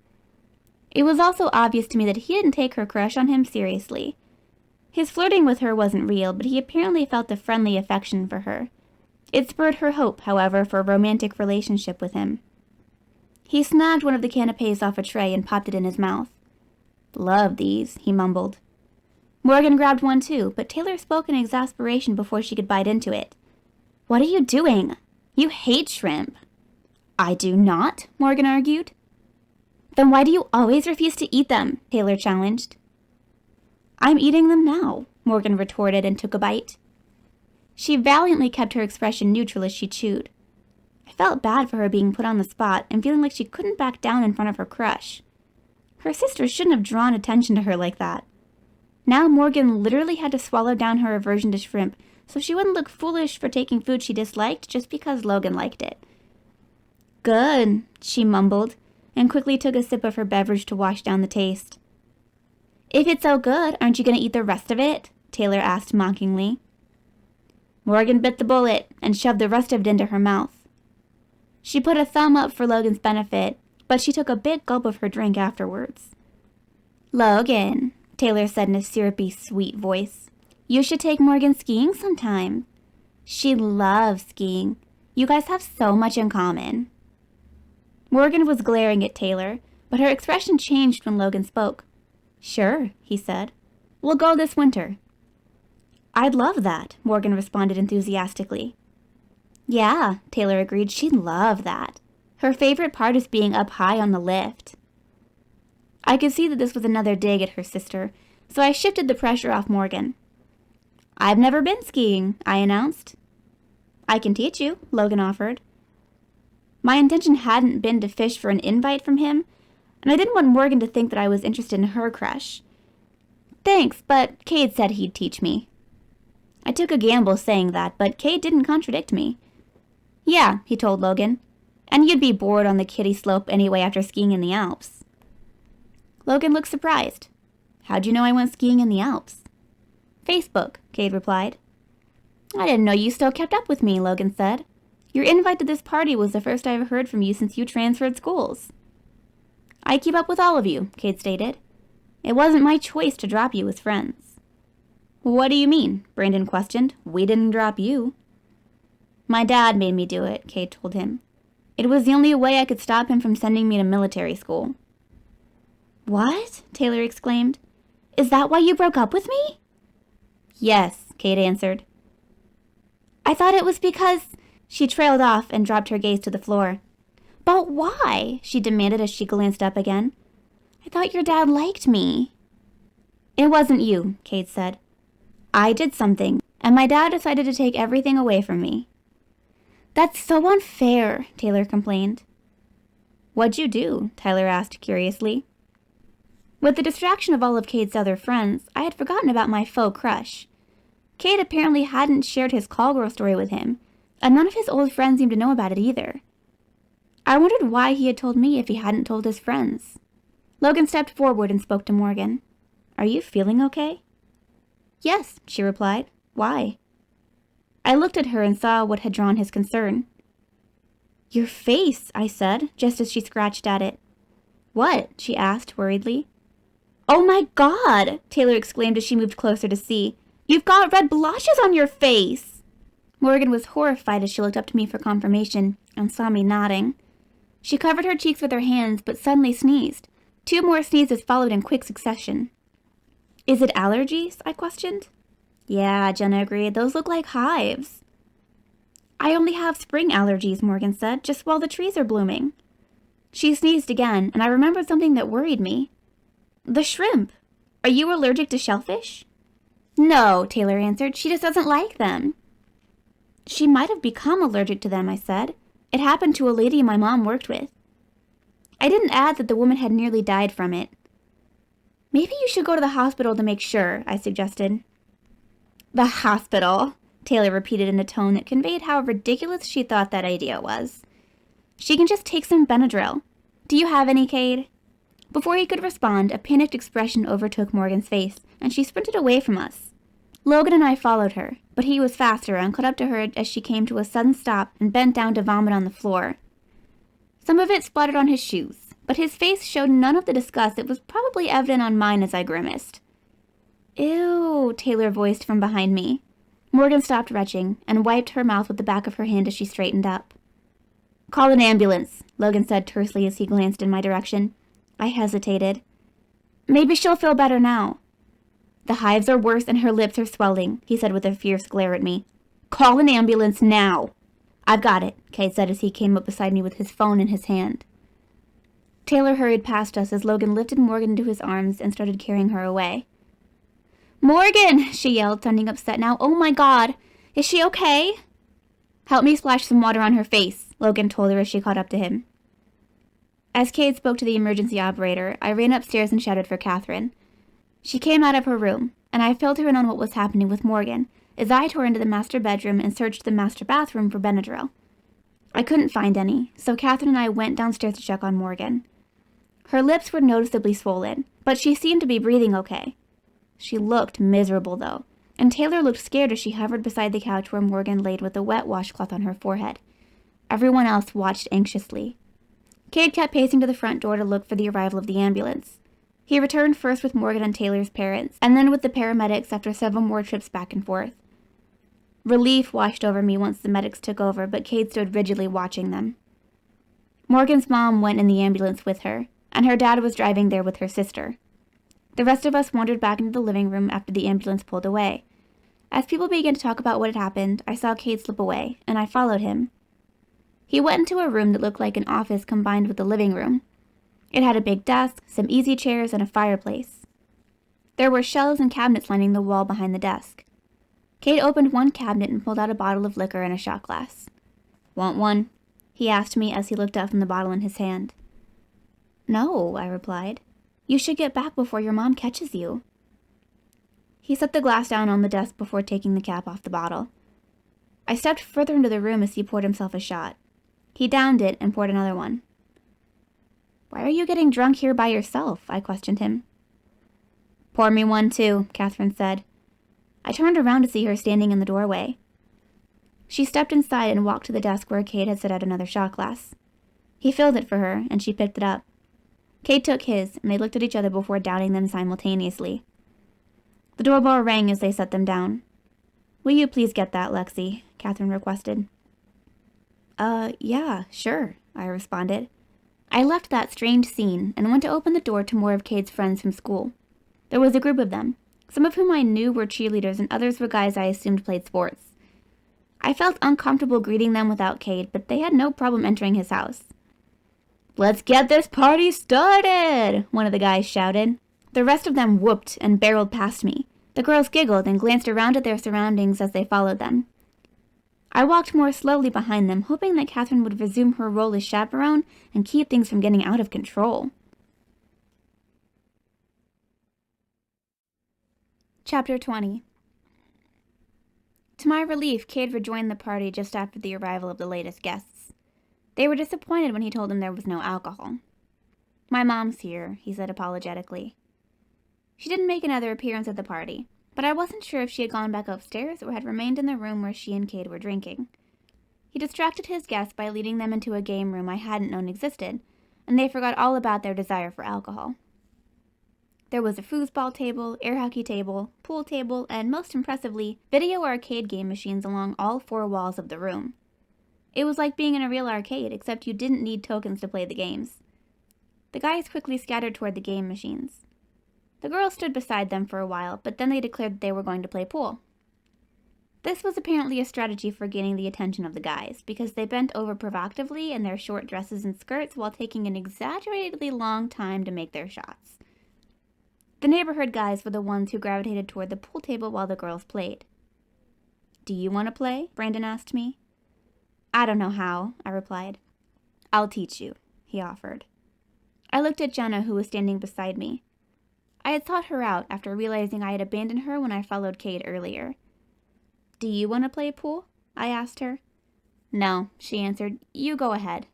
It was also obvious to me that he didn't take her crush on him seriously. His flirting with her wasn't real, but he apparently felt a friendly affection for her. It spurred her hope, however, for a romantic relationship with him. He snagged one of the canapes off a tray and popped it in his mouth. Love these, he mumbled. Morgan grabbed one too, but Taylor spoke in exasperation before she could bite into it. What are you doing? You hate shrimp. I do not, Morgan argued. Then why do you always refuse to eat them? Taylor challenged. I'm eating them now, Morgan retorted and took a bite. She valiantly kept her expression neutral as she chewed. I felt bad for her being put on the spot and feeling like she couldn't back down in front of her crush. Her sister shouldn't have drawn attention to her like that. Now Morgan literally had to swallow down her aversion to shrimp so she wouldn't look foolish for taking food she disliked just because Logan liked it. Good, she mumbled, and quickly took a sip of her beverage to wash down the taste. If it's so good, aren't you going to eat the rest of it? Taylor asked mockingly. Morgan bit the bullet and shoved the rest of it into her mouth. She put a thumb up for Logan's benefit, but she took a big gulp of her drink afterwards. Logan, Taylor said in a syrupy, sweet voice, you should take Morgan skiing sometime. She loves skiing. You guys have so much in common. Morgan was glaring at Taylor, but her expression changed when Logan spoke. Sure, he said. We'll go this winter. I'd love that, Morgan responded enthusiastically. Yeah, Taylor agreed. She'd love that. Her favorite part is being up high on the lift. I could see that this was another dig at her sister, so I shifted the pressure off Morgan. I've never been skiing, I announced. I can teach you, Logan offered. My intention hadn't been to fish for an invite from him, and I didn't want Morgan to think that I was interested in her crush. Thanks, but Kade said he'd teach me. I took a gamble saying that, but Kade didn't contradict me. Yeah, he told Logan, and you'd be bored on the kiddie slope anyway after skiing in the Alps. Logan looked surprised. How'd you know I went skiing in the Alps? Facebook, Kade replied. I didn't know you still kept up with me, Logan said. Your invite to this party was the first I've heard from you since you transferred schools. I keep up with all of you, Kade stated. It wasn't my choice to drop you as friends. What do you mean? Brandon questioned. We didn't drop you. My dad made me do it, Kade told him. It was the only way I could stop him from sending me to military school. What? Taylor exclaimed. Is that why you broke up with me? Yes, Kade answered. I thought it was because... She trailed off and dropped her gaze to the floor. But why? She demanded as she glanced up again. I thought your dad liked me. It wasn't you, Kade said. I did something, and my dad decided to take everything away from me. That's so unfair, Taylor complained. What'd you do? Tyler asked curiously. With the distraction of all of Kade's other friends, I had forgotten about my faux crush. Kade apparently hadn't shared his call girl story with him, and none of his old friends seemed to know about it either. I wondered why he had told me if he hadn't told his friends. Logan stepped forward and spoke to Morgan. "Are you feeling okay?" "Yes," she replied. "Why?" I looked at her and saw what had drawn his concern. "Your face," I said, just as she scratched at it. "What?" she asked worriedly. "Oh my God!" Taylor exclaimed as she moved closer to see. "You've got red blotches on your face!" Morgan was horrified as she looked up to me for confirmation and saw me nodding. She covered her cheeks with her hands but suddenly sneezed. 2 more sneezes followed in quick succession. "Is it allergies?" I questioned. "Yeah," Jenna agreed. "Those look like hives." "I only have spring allergies," Morgan said, "just while the trees are blooming." She sneezed again, and I remembered something that worried me. "The shrimp. Are you allergic to shellfish?" "No," Taylor answered. "She just doesn't like them." "She might have become allergic to them," I said. "It happened to a lady my mom worked with." I didn't add that the woman had nearly died from it. "Maybe you should go to the hospital to make sure," I suggested. "The hospital," Taylor repeated in a tone that conveyed how ridiculous she thought that idea was. "She can just take some Benadryl. Do you have any, Kade?" Before he could respond, a panicked expression overtook Morgan's face, and she sprinted away from us. Logan and I followed her, but he was faster and caught up to her as she came to a sudden stop and bent down to vomit on the floor. Some of it splattered on his shoes, but his face showed none of the disgust that was probably evident on mine as I grimaced. "Ew," Taylor voiced from behind me. Morgan stopped retching and wiped her mouth with the back of her hand as she straightened up. "Call an ambulance," Logan said tersely as he glanced in my direction. I hesitated. "Maybe she'll feel better now." "The hives are worse and her lips are swelling," he said with a fierce glare at me. "Call an ambulance now." "I've got it," Kade said as he came up beside me with his phone in his hand. Taylor hurried past us as Logan lifted Morgan into his arms and started carrying her away. "Morgan!" she yelled, sounding upset now. "Oh my God! Is she okay?" "Help me splash some water on her face," Logan told her as she caught up to him. As Kade spoke to the emergency operator, I ran upstairs and shouted for Catherine. She came out of her room, and I filled her in on what was happening with Morgan, as I tore into the master bedroom and searched the master bathroom for Benadryl. I couldn't find any, so Catherine and I went downstairs to check on Morgan. Her lips were noticeably swollen, but she seemed to be breathing okay. She looked miserable, though, and Taylor looked scared as she hovered beside the couch where Morgan laid with a wet washcloth on her forehead. Everyone else watched anxiously. Kade kept pacing to the front door to look for the arrival of the ambulance. He returned first with Morgan and Taylor's parents, and then with the paramedics after several more trips back and forth. Relief washed over me once the medics took over, but Kade stood rigidly watching them. Morgan's mom went in the ambulance with her, and her dad was driving there with her sister. The rest of us wandered back into the living room after the ambulance pulled away. As people began to talk about what had happened, I saw Kade slip away, and I followed him. He went into a room that looked like an office combined with the living room. It had a big desk, some easy chairs, and a fireplace. There were shelves and cabinets lining the wall behind the desk. Kade opened one cabinet and pulled out a bottle of liquor and a shot glass. "Want one?" he asked me as he looked up from the bottle in his hand. "No," I replied. "You should get back before your mom catches you." He set the glass down on the desk before taking the cap off the bottle. I stepped further into the room as he poured himself a shot. He downed it and poured another one. "Why are you getting drunk here by yourself?" I questioned him. "Pour me one too," Catherine said. I turned around to see her standing in the doorway. She stepped inside and walked to the desk where Kade had set out another shot glass. He filled it for her, and she picked it up. Kade took his, and they looked at each other before downing them simultaneously. The doorbell rang as they set them down. "Will you please get that, Lexi?" Catherine requested. Yeah, sure," I responded. I left that strange scene and went to open the door to more of Kade's friends from school. There was a group of them, some of whom I knew were cheerleaders and others were guys I assumed played sports. I felt uncomfortable greeting them without Kade, but they had no problem entering his house. "Let's get this party started!" one of the guys shouted. The rest of them whooped and barreled past me. The girls giggled and glanced around at their surroundings as they followed them. I walked more slowly behind them, hoping that Catherine would resume her role as chaperone and keep things from getting out of control. Chapter 20. To my relief, Kade rejoined the party just after the arrival of the latest guests. They were disappointed when he told them there was no alcohol. "My mom's here," he said apologetically. She didn't make another appearance at the party, but I wasn't sure if she had gone back upstairs or had remained in the room where she and Kade were drinking. He distracted his guests by leading them into a game room I hadn't known existed, and they forgot all about their desire for alcohol. There was a foosball table, air hockey table, pool table, and most impressively, video arcade game machines along all 4 walls of the room. It was like being in a real arcade, except you didn't need tokens to play the games. The guys quickly scattered toward the game machines. The girls stood beside them for a while, but then they declared that they were going to play pool. This was apparently a strategy for gaining the attention of the guys, because they bent over provocatively in their short dresses and skirts while taking an exaggeratedly long time to make their shots. The neighborhood guys were the ones who gravitated toward the pool table while the girls played. "Do you want to play?" Brandon asked me. "I don't know how," I replied. "I'll teach you," he offered. I looked at Jenna, who was standing beside me. I had sought her out after realizing I had abandoned her when I followed Kade earlier. "Do you want to play pool?" I asked her. "No," she answered. "You go ahead."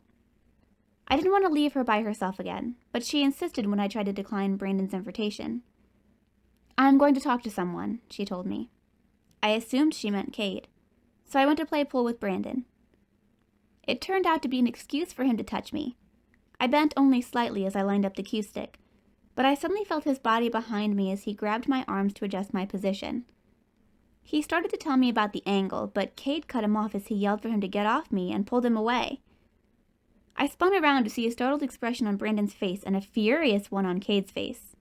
I didn't want to leave her by herself again, but she insisted when I tried to decline Brandon's invitation. "I'm going to talk to someone," she told me. I assumed she meant Kade, so I went to play pool with Brandon. It turned out to be an excuse for him to touch me. I bent only slightly as I lined up the cue stick, but I suddenly felt his body behind me as he grabbed my arms to adjust my position. He started to tell me about the angle, but Kade cut him off as he yelled for him to get off me and pulled him away. I spun around to see a startled expression on Brandon's face and a furious one on Kade's face.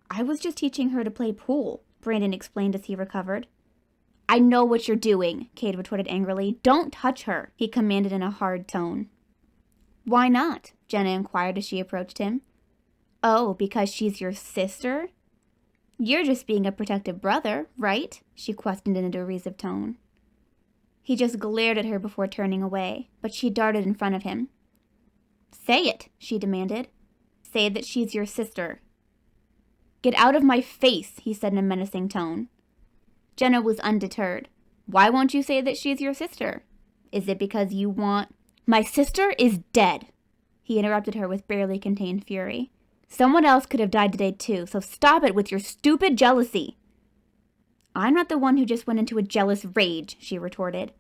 "I was just teaching her to play pool," Brandon explained as he recovered. "I know what you're doing," Kade retorted angrily. "Don't touch her," he commanded in a hard tone. "Why not?" Jenna inquired as she approached him. "Oh, because she's your sister? You're just being a protective brother, right?" she questioned in a derisive tone. He just glared at her before turning away, but she darted in front of him. "Say it," she demanded. "Say that she's your sister." "Get out of my face," he said in a menacing tone. Jenna was undeterred. "Why won't you say that she's your sister? Is it because you want—" "My sister is dead," he interrupted her with barely contained fury. "Someone else could have died today too, so stop it with your stupid jealousy." "I'm not the one who just went into a jealous rage," she retorted.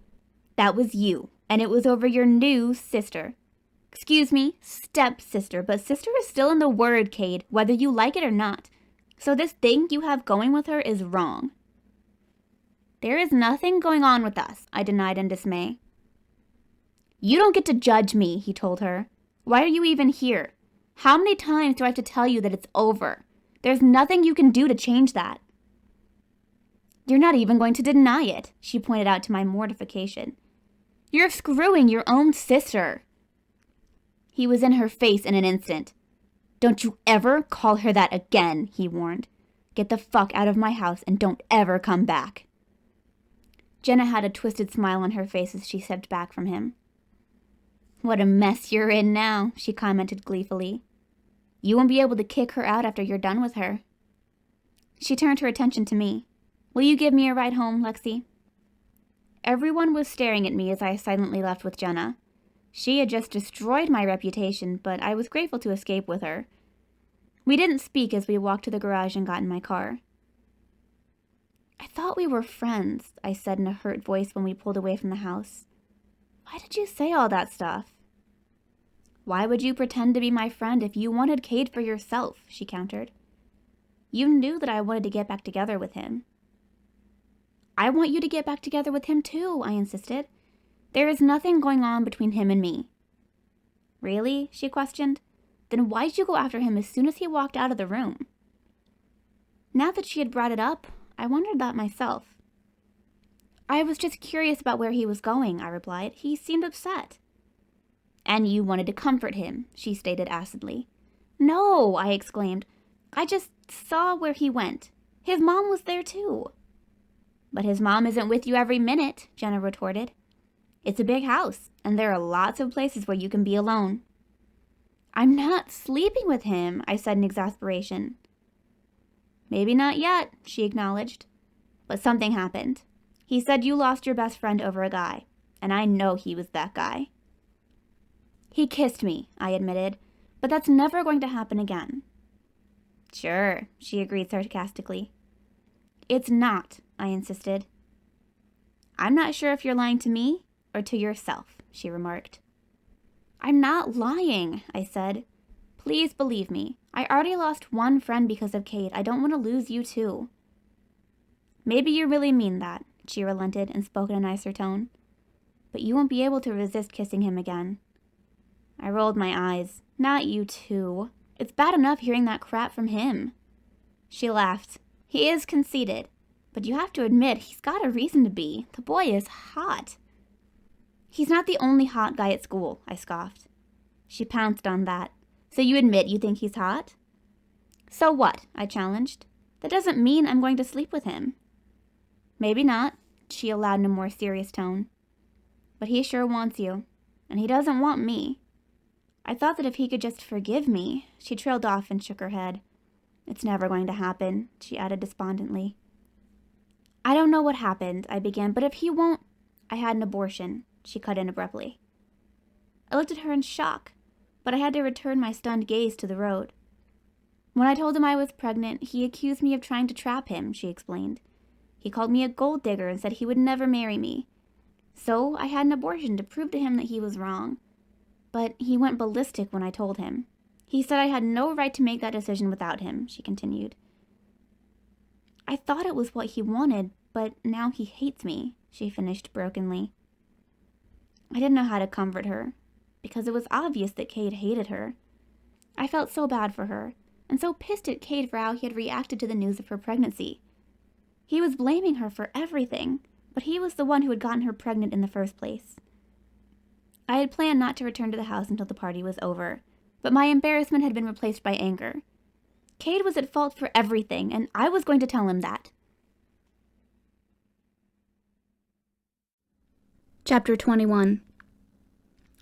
"That was you, and it was over your new sister. Excuse me, stepsister, but sister is still in the word, Kade, whether you like it or not. So this thing you have going with her is wrong." "There is nothing going on with us," I denied in dismay. "You don't get to judge me," he told her. "Why are you even here? How many times do I have to tell you that it's over? There's nothing you can do to change that." "You're not even going to deny it," she pointed out to my mortification. "You're screwing your own sister." He was in her face in an instant. "Don't you ever call her that again," he warned. "Get the fuck out of my house and don't ever come back." Jenna had a twisted smile on her face as she stepped back from him. "What a mess you're in now," she commented gleefully. "You won't be able to kick her out after you're done with her." She turned her attention to me. "Will you give me a ride home, Lexi?" Everyone was staring at me as I silently left with Jenna. She had just destroyed my reputation, but I was grateful to escape with her. We didn't speak as we walked to the garage and got in my car. "I thought we were friends," I said in a hurt voice when we pulled away from the house. "Why did you say all that stuff?" "Why would you pretend to be my friend if you wanted Kade for yourself?" she countered. "You knew that I wanted to get back together with him." "I want you to get back together with him too," I insisted. "There is nothing going on between him and me." "Really?" she questioned. "Then why'd you go after him as soon as he walked out of the room?" Now that she had brought it up, I wondered that myself. "I was just curious about where he was going," I replied. "He seemed upset." "And you wanted to comfort him," she stated acidly. "No," I exclaimed. "I just saw where he went. His mom was there too." "But his mom isn't with you every minute," Jenna retorted. "It's a big house, and there are lots of places where you can be alone." "I'm not sleeping with him," I said in exasperation. "Maybe not yet," she acknowledged. "But something happened. He said you lost your best friend over a guy, and I know he was that guy." He kissed me, I admitted, but that's never going to happen again. Sure, she agreed sarcastically. It's not, I insisted. I'm not sure if you're lying to me or to yourself, she remarked. I'm not lying, I said. Please believe me. I already lost one friend because of Kade. I don't want to lose you too. Maybe you really mean that, she relented and spoke in a nicer tone. But you won't be able to resist kissing him again. I rolled my eyes. Not you too. It's bad enough hearing that crap from him. She laughed. He is conceited, but you have to admit he's got a reason to be. The boy is hot. He's not the only hot guy at school, I scoffed. She pounced on that. So you admit you think he's hot? So what? I challenged. That doesn't mean I'm going to sleep with him. Maybe not, she allowed in a more serious tone. But he sure wants you, and he doesn't want me. I thought that if he could just forgive me. She trailed off and shook her head. It's never going to happen, she added despondently. I don't know what happened, I began, but if he won't... I had an abortion, she cut in abruptly. I looked at her in shock, but I had to return my stunned gaze to the road. When I told him I was pregnant, he accused me of trying to trap him, she explained. He called me a gold digger and said he would never marry me. So I had an abortion to prove to him that he was wrong. But he went ballistic when I told him. He said I had no right to make that decision without him, she continued. I thought it was what he wanted, but now he hates me, she finished brokenly. I didn't know how to comfort her, because it was obvious that Kade hated her. I felt so bad for her, and so pissed at Kade for how he had reacted to the news of her pregnancy. He was blaming her for everything, but he was the one who had gotten her pregnant in the first place. I had planned not to return to the house until the party was over, but my embarrassment had been replaced by anger. Kade was at fault for everything, and I was going to tell him that. Chapter 21.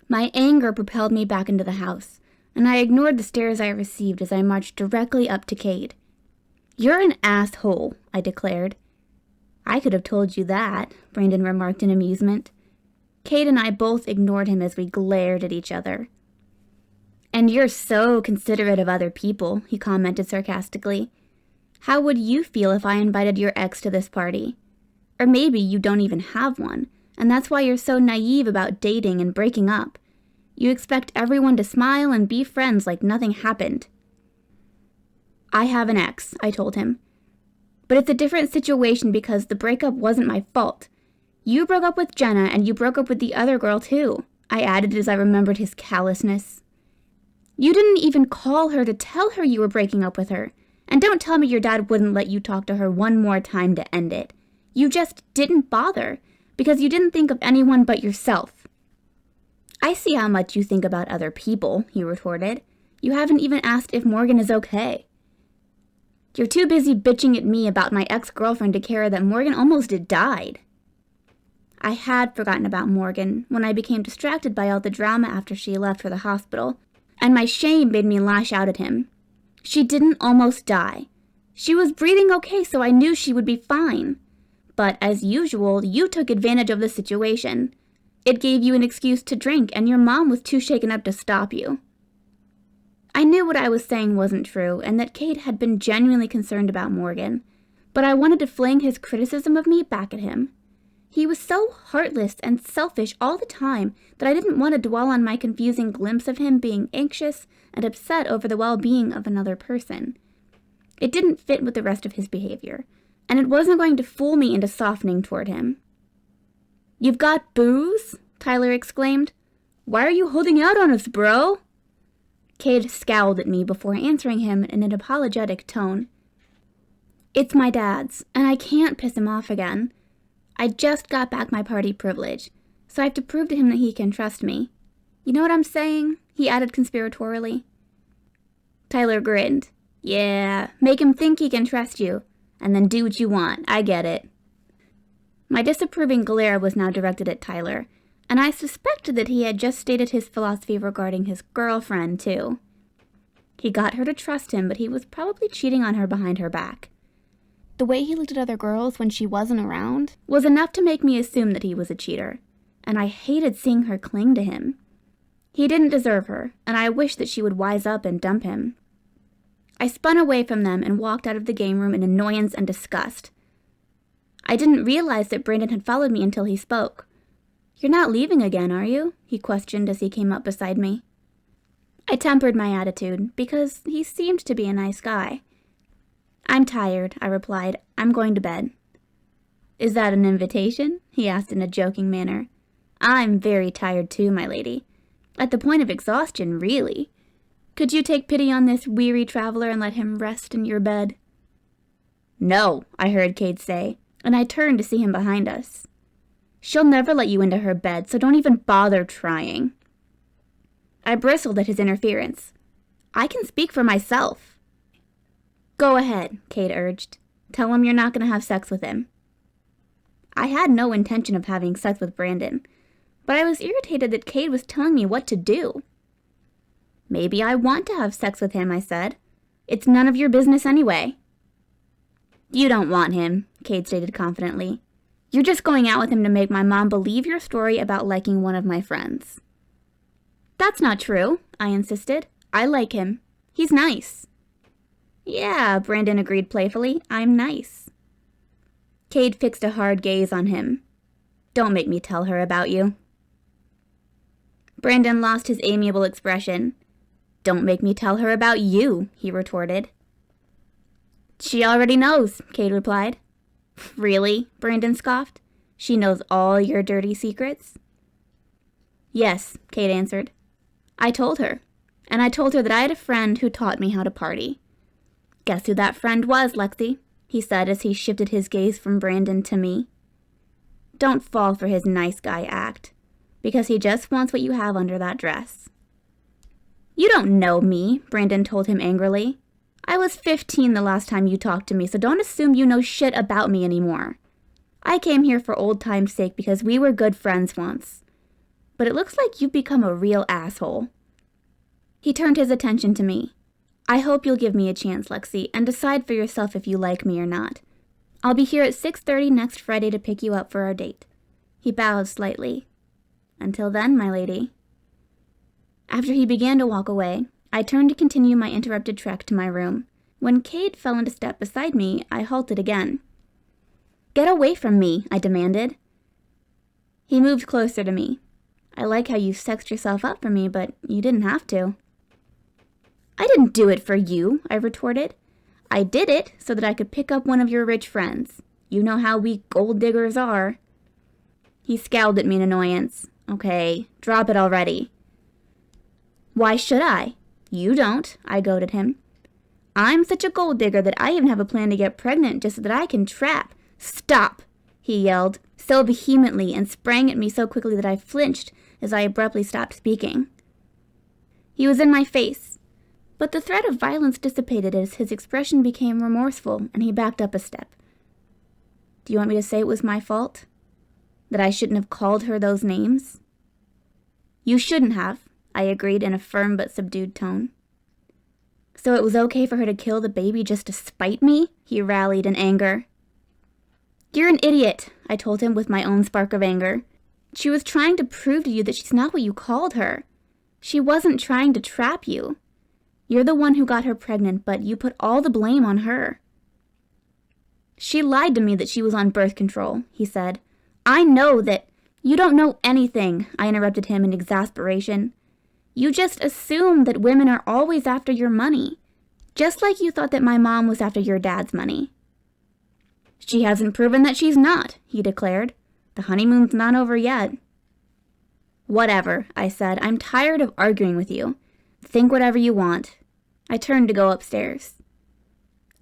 My anger propelled me back into the house, and I ignored the stares I received as I marched directly up to Kade. You're an asshole, I declared. I could have told you that, Brandon remarked in amusement. Kade and I both ignored him as we glared at each other. And you're so considerate of other people, he commented sarcastically. How would you feel if I invited your ex to this party? Or maybe you don't even have one, and that's why you're so naive about dating and breaking up. You expect everyone to smile and be friends like nothing happened. I have an ex, I told him. But it's a different situation because the breakup wasn't my fault. You broke up with Jenna and you broke up with the other girl too, I added as I remembered his callousness. You didn't even call her to tell her you were breaking up with her. And don't tell me your dad wouldn't let you talk to her one more time to end it. You just didn't bother because you didn't think of anyone but yourself. I see how much you think about other people, he retorted. You haven't even asked if Morgan is okay. You're too busy bitching at me about my ex-girlfriend to care that Morgan almost died. I had forgotten about Morgan when I became distracted by all the drama after she left for the hospital, and my shame made me lash out at him. She didn't almost die. She was breathing okay, so I knew she would be fine. But as usual, you took advantage of the situation. It gave you an excuse to drink, and your mom was too shaken up to stop you. I knew what I was saying wasn't true, and that Kade had been genuinely concerned about Morgan, but I wanted to fling his criticism of me back at him. He was so heartless and selfish all the time that I didn't want to dwell on my confusing glimpse of him being anxious and upset over the well-being of another person. It didn't fit with the rest of his behavior, and it wasn't going to fool me into softening toward him. "You've got booze?" Tyler exclaimed. "Why are you holding out on us, bro?" Kade scowled at me before answering him in an apologetic tone. "It's my dad's, and I can't piss him off again. I just got back my party privilege, so I have to prove to him that he can trust me. You know what I'm saying?" he added conspiratorially. Tyler grinned. "Yeah, make him think he can trust you, and then do what you want. I get it." My disapproving glare was now directed at Tyler, and I suspected that he had just stated his philosophy regarding his girlfriend, too. He got her to trust him, but he was probably cheating on her behind her back. The way he looked at other girls when she wasn't around was enough to make me assume that he was a cheater, and I hated seeing her cling to him. He didn't deserve her, and I wished that she would wise up and dump him. I spun away from them and walked out of the game room in annoyance and disgust. I didn't realize that Brandon had followed me until he spoke. "You're not leaving again, are you?" he questioned as he came up beside me. I tempered my attitude, because he seemed to be a nice guy. "I'm tired," I replied. "I'm going to bed." "Is that an invitation?" he asked in a joking manner. "I'm very tired too, my lady. At the point of exhaustion, really. Could you take pity on this weary traveler and let him rest in your bed?" "No," I heard Kade say, and I turned to see him behind us. "She'll never let you into her bed, so don't even bother trying." I bristled at his interference. "I can speak for myself." "Go ahead," Kade urged. "Tell him you're not going to have sex with him." I had no intention of having sex with Brandon, but I was irritated that Kade was telling me what to do. "Maybe I want to have sex with him," I said. "It's none of your business anyway." "You don't want him," Kade stated confidently. "You're just going out with him to make my mom believe your story about liking one of my friends." "That's not true," I insisted. "I like him. He's nice." "Yeah," Brandon agreed playfully. "I'm nice." Kade fixed a hard gaze on him. "Don't make me tell her about you." Brandon lost his amiable expression. "Don't make me tell her about you," he retorted. "She already knows," Kade replied. "Really?" Brandon scoffed. "She knows all your dirty secrets?" "Yes," Kade answered. "I told her. And I told her that I had a friend who taught me how to party." "Guess who that friend was, Lexi?" he said as he shifted his gaze from Brandon to me. "Don't fall for his nice guy act, because he just wants what you have under that dress." "You don't know me," Brandon told him angrily. "I was 15 the last time you talked to me, so don't assume you know shit about me anymore. I came here for old time's sake because we were good friends once. But it looks like you've become a real asshole." He turned his attention to me. "I hope you'll give me a chance, Lexi, and decide for yourself if you like me or not. I'll be here at 6:30 next Friday to pick you up for our date." He bowed slightly. "Until then, my lady." After he began to walk away, I turned to continue my interrupted trek to my room. When Kade fell into step beside me, I halted again. "Get away from me," I demanded. He moved closer to me. "I like how you sexed yourself up for me, but you didn't have to." "I didn't do it for you," I retorted. "I did it so that I could pick up one of your rich friends. You know how we gold diggers are." He scowled at me in annoyance. "Okay, drop it already." "Why should I?" "You don't," I goaded him. "I'm such a gold digger that I even have a plan to get pregnant just so that I can trap." "Stop!" he yelled, so vehemently, and sprang at me so quickly that I flinched as I abruptly stopped speaking. He was in my face, but the threat of violence dissipated as his expression became remorseful, and he backed up a step. "Do you want me to say it was my fault? That I shouldn't have called her those names?" "You shouldn't have," I agreed in a firm but subdued tone. "So it was okay for her to kill the baby just to spite me?" he rallied in anger. "You're an idiot," I told him with my own spark of anger. "She was trying to prove to you that she's not what you called her. She wasn't trying to trap you. You're the one who got her pregnant, but you put all the blame on her." "She lied to me that she was on birth control," he said. "I know that—" "You don't know anything," I interrupted him in exasperation. "You just assume that women are always after your money, just like you thought that my mom was after your dad's money." "She hasn't proven that she's not," he declared. "The honeymoon's not over yet." "Whatever," I said. "I'm tired of arguing with you. Think whatever you want." I turned to go upstairs.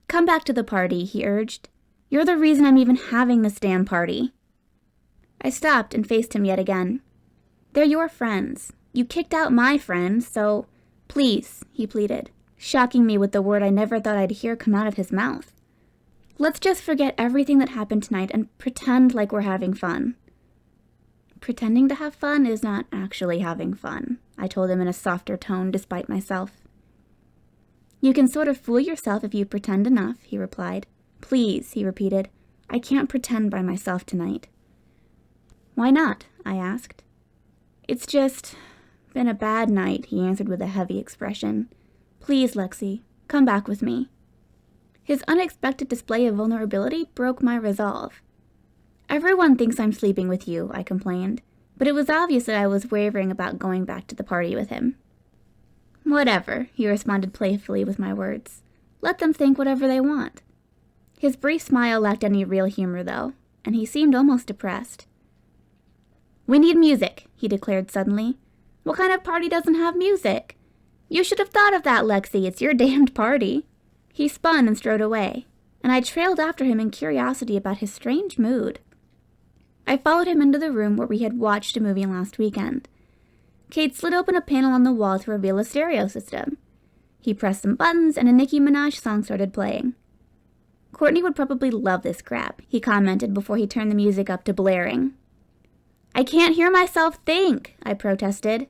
"Come back to the party," he urged. "You're the reason I'm even having this damn party." I stopped and faced him yet again. "They're your friends. You kicked out my friends, so please," he pleaded, shocking me with the word I never thought I'd hear come out of his mouth. "Let's just forget everything that happened tonight and pretend like we're having fun." "Pretending to have fun is not actually having fun," I told him in a softer tone despite myself. "You can sort of fool yourself if you pretend enough," he replied. "Please," he repeated, "I can't pretend by myself tonight." "Why not?" I asked. "It's just Been a bad night, he answered with a heavy expression. Please, Lexi, come back with me. His unexpected display of vulnerability broke my resolve. Everyone thinks I'm sleeping with you, I complained, but it was obvious that I was wavering about going back to the party with him. Whatever, he responded playfully with my words. Let them think whatever they want. His brief smile lacked any real humor, though, and he seemed almost depressed. We need music, he declared suddenly. What kind of party doesn't have music? You should have thought of that, Lexi. It's your damned party. He spun and strode away, and I trailed after him in curiosity about his strange mood. I followed him into the room where we had watched a movie last weekend. Kade slid open a panel on the wall to reveal a stereo system. He pressed some buttons, and a Nicki Minaj song started playing. Courtney would probably love this crap, he commented before he turned the music up to blaring. I can't hear myself think, I protested.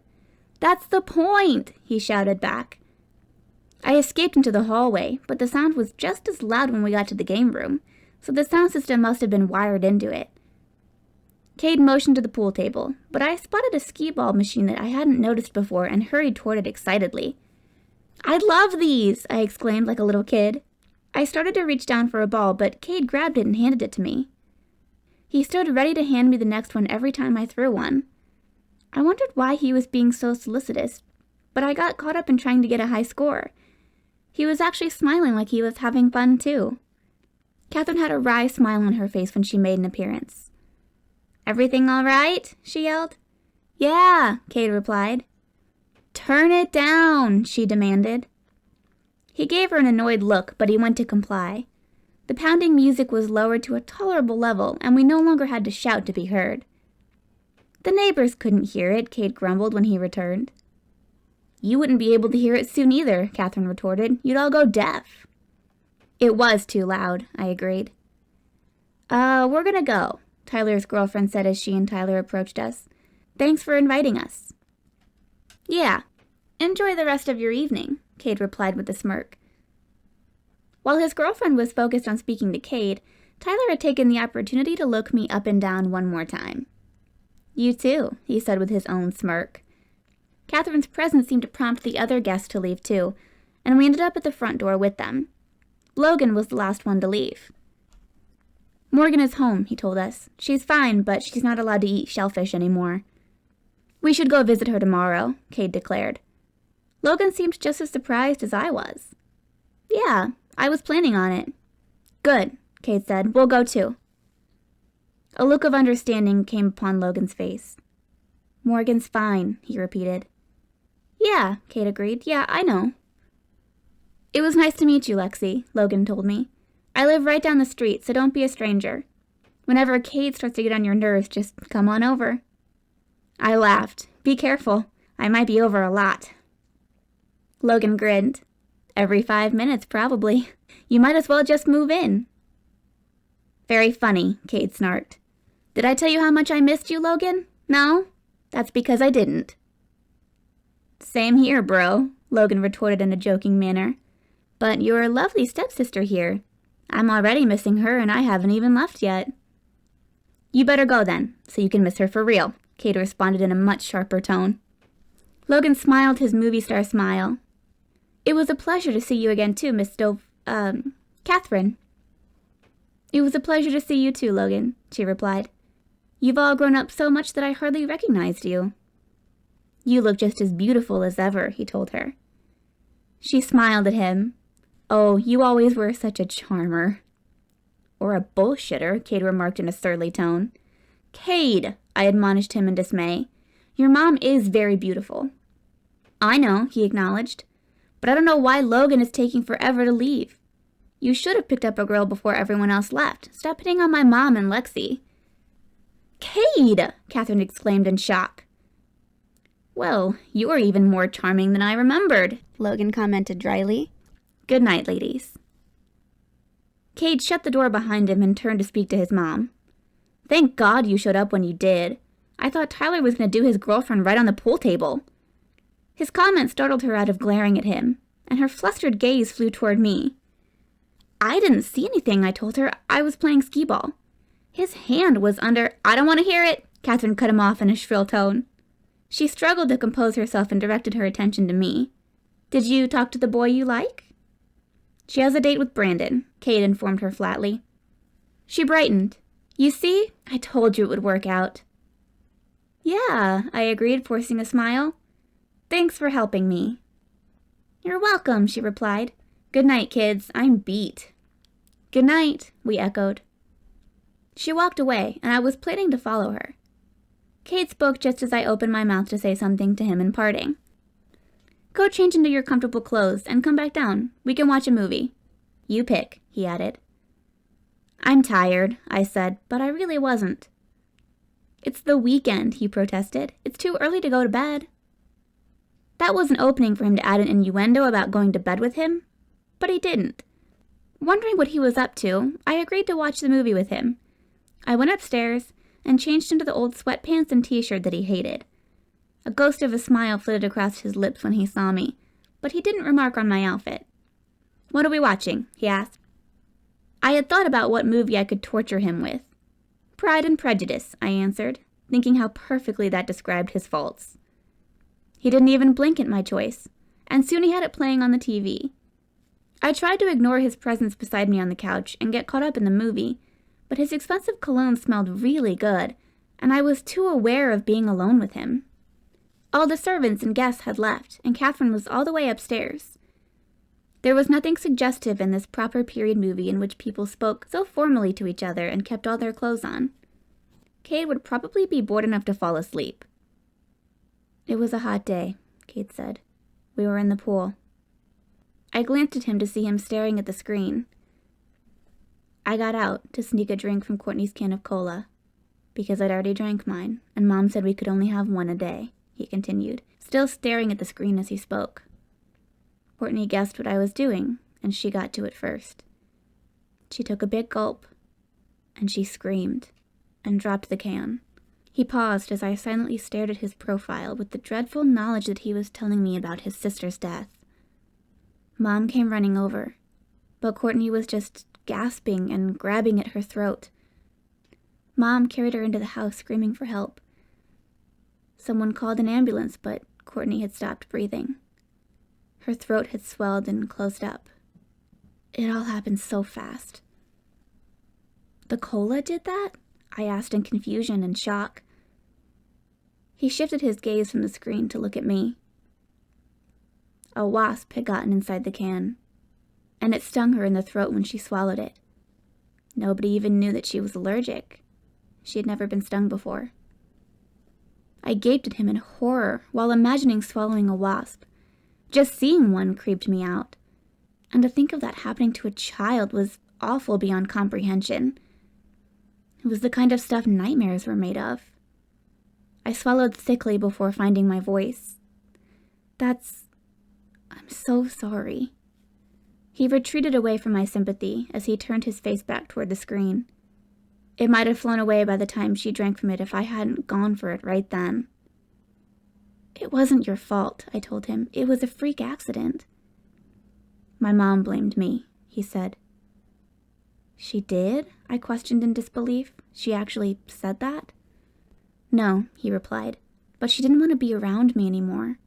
That's the point, he shouted back. I escaped into the hallway, but the sound was just as loud when we got to the game room, so the sound system must have been wired into it. Kade motioned to the pool table, but I spotted a skee-ball machine that I hadn't noticed before and hurried toward it excitedly. I love these, I exclaimed like a little kid. I started to reach down for a ball, but Kade grabbed it and handed it to me. He stood ready to hand me the next one every time I threw one. I wondered why he was being so solicitous, but I got caught up in trying to get a high score. He was actually smiling like he was having fun, too. Catherine had a wry smile on her face when she made an appearance. Everything all right? She yelled. Yeah, Kade replied. Turn it down, she demanded. He gave her an annoyed look, but he went to comply. The pounding music was lowered to a tolerable level, and we no longer had to shout to be heard. The neighbors couldn't hear it, Kade grumbled when he returned. You wouldn't be able to hear it soon either, Catherine retorted. You'd all go deaf. It was too loud, I agreed. We're gonna go, Tyler's girlfriend said as she and Tyler approached us. Thanks for inviting us. Yeah, enjoy the rest of your evening, Kade replied with a smirk. While his girlfriend was focused on speaking to Kade, Tyler had taken the opportunity to look me up and down one more time. You too, he said with his own smirk. Catherine's presence seemed to prompt the other guests to leave too, and we ended up at the front door with them. Logan was the last one to leave. Morgan is home, he told us. She's fine, but she's not allowed to eat shellfish anymore. We should go visit her tomorrow, Kade declared. Logan seemed just as surprised as I was. Yeah, I was planning on it. Good, Kade said. We'll go too. A look of understanding came upon Logan's face. Morgan's fine, he repeated. Yeah, Kade agreed. Yeah, I know. It was nice to meet you, Lexi, Logan told me. I live right down the street, so don't be a stranger. Whenever Kade starts to get on your nerves, just come on over. I laughed. Be careful. I might be over a lot. Logan grinned. Every 5 minutes, probably. You might as well just move in. Very funny, Kade snarked. Did I tell you how much I missed you, Logan? No? That's because I didn't. Same here, bro, Logan retorted in a joking manner. But you're a lovely stepsister here. I'm already missing her, and I haven't even left yet. You better go then, so you can miss her for real, Kade responded in a much sharper tone. Logan smiled his movie star smile. It was a pleasure to see you again too, Catherine. It was a pleasure to see you too, Logan, she replied. You've all grown up so much that I hardly recognized you. You look just as beautiful as ever, he told her. She smiled at him. Oh, you always were such a charmer. Or a bullshitter, Kade remarked in a surly tone. Kade, I admonished him in dismay. Your mom is very beautiful. I know, he acknowledged. But I don't know why Logan is taking forever to leave. You should have picked up a girl before everyone else left. Stop hitting on my mom and Lexi. Kade! Catherine exclaimed in shock. Well, you're even more charming than I remembered, Logan commented dryly. Good night, ladies. Kade shut the door behind him and turned to speak to his mom. Thank God you showed up when you did. I thought Tyler was going to do his girlfriend right on the pool table. His comment startled her out of glaring at him, and her flustered gaze flew toward me. I didn't see anything, I told her. I was playing skee-ball. His hand was under... I don't want to hear it, Catherine cut him off in a shrill tone. She struggled to compose herself and directed her attention to me. Did you talk to the boy you like? She has a date with Brandon, Kade informed her flatly. She brightened. You see, I told you it would work out. Yeah, I agreed, forcing a smile. Thanks for helping me. You're welcome, she replied. Good night, kids. I'm beat. Good night, we echoed. She walked away, and I was planning to follow her. Kade spoke just as I opened my mouth to say something to him in parting. Go change into your comfortable clothes and come back down. We can watch a movie. You pick, he added. I'm tired, I said, but I really wasn't. It's the weekend, he protested. It's too early to go to bed. That was an opening for him to add an innuendo about going to bed with him, but he didn't. Wondering what he was up to, I agreed to watch the movie with him. I went upstairs and changed into the old sweatpants and t-shirt that he hated. A ghost of a smile flitted across his lips when he saw me, but he didn't remark on my outfit. What are we watching? He asked. I had thought about what movie I could torture him with. Pride and Prejudice, I answered, thinking how perfectly that described his faults. He didn't even blink at my choice, and soon he had it playing on the TV. I tried to ignore his presence beside me on the couch and get caught up in the movie, but his expensive cologne smelled really good, and I was too aware of being alone with him. All the servants and guests had left, and Catherine was all the way upstairs. There was nothing suggestive in this proper period movie in which people spoke so formally to each other and kept all their clothes on. Kade would probably be bored enough to fall asleep. It was a hot day, Kade said. We were in the pool. I glanced at him to see him staring at the screen. I got out to sneak a drink from Courtney's can of cola, because I'd already drank mine, and Mom said we could only have one a day, he continued, still staring at the screen as he spoke. Courtney guessed what I was doing, and she got to it first. She took a big gulp, and she screamed, and dropped the can. He paused as I silently stared at his profile with the dreadful knowledge that he was telling me about his sister's death. Mom came running over, but Courtney was just gasping and grabbing at her throat. Mom carried her into the house screaming for help. Someone called an ambulance, but Courtney had stopped breathing. Her throat had swelled and closed up. It all happened so fast. The cola did that? I asked in confusion and shock. He shifted his gaze from the screen to look at me. A wasp had gotten inside the can, and it stung her in the throat when she swallowed it. Nobody even knew that she was allergic. She had never been stung before. I gaped at him in horror while imagining swallowing a wasp. Just seeing one creeped me out, and to think of that happening to a child was awful beyond comprehension. It was the kind of stuff nightmares were made of. I swallowed thickly before finding my voice. I'm so sorry. He retreated away from my sympathy as he turned his face back toward the screen. It might have flown away by the time she drank from it if I hadn't gone for it right then. It wasn't your fault, I told him. It was a freak accident. My mom blamed me, he said. She did? I questioned in disbelief. She actually said that? No, he replied, but she didn't want to be around me anymore.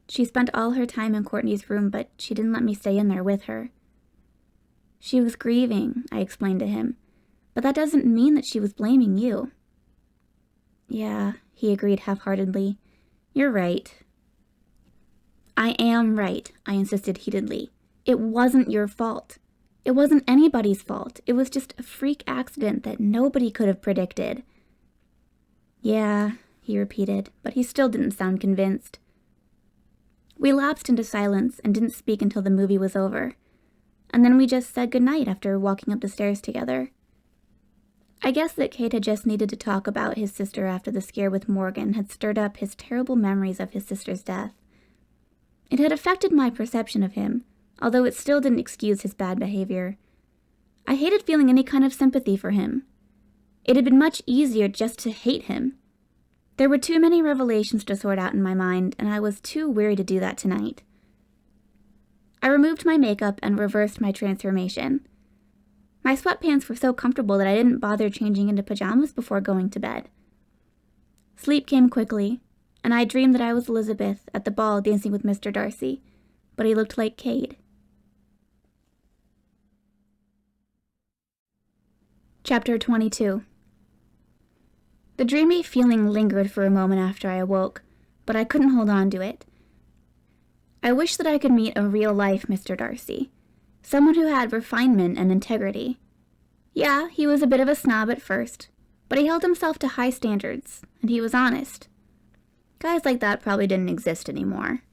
She spent all her time in Courtney's room, but she didn't let me stay in there with her. She was grieving, I explained to him, but that doesn't mean that she was blaming you. Yeah, he agreed half-heartedly. You're right. I am right, I insisted heatedly. It wasn't your fault. It wasn't anybody's fault. It was just a freak accident that nobody could have predicted. Yeah, he repeated, but he still didn't sound convinced. We lapsed into silence and didn't speak until the movie was over, and then we just said goodnight after walking up the stairs together. I guess that Kade had just needed to talk about his sister after the scare with Morgan had stirred up his terrible memories of his sister's death. It had affected my perception of him, although it still didn't excuse his bad behavior. I hated feeling any kind of sympathy for him. It had been much easier just to hate him. There were too many revelations to sort out in my mind, and I was too weary to do that tonight. I removed my makeup and reversed my transformation. My sweatpants were so comfortable that I didn't bother changing into pajamas before going to bed. Sleep came quickly, and I dreamed that I was Elizabeth at the ball dancing with Mr. Darcy, but he looked like Kade. Chapter 22. The dreamy feeling lingered for a moment after I awoke, but I couldn't hold on to it. I wished that I could meet a real-life Mr. Darcy, someone who had refinement and integrity. Yeah, he was a bit of a snob at first, but he held himself to high standards, and he was honest. Guys like that probably didn't exist anymore.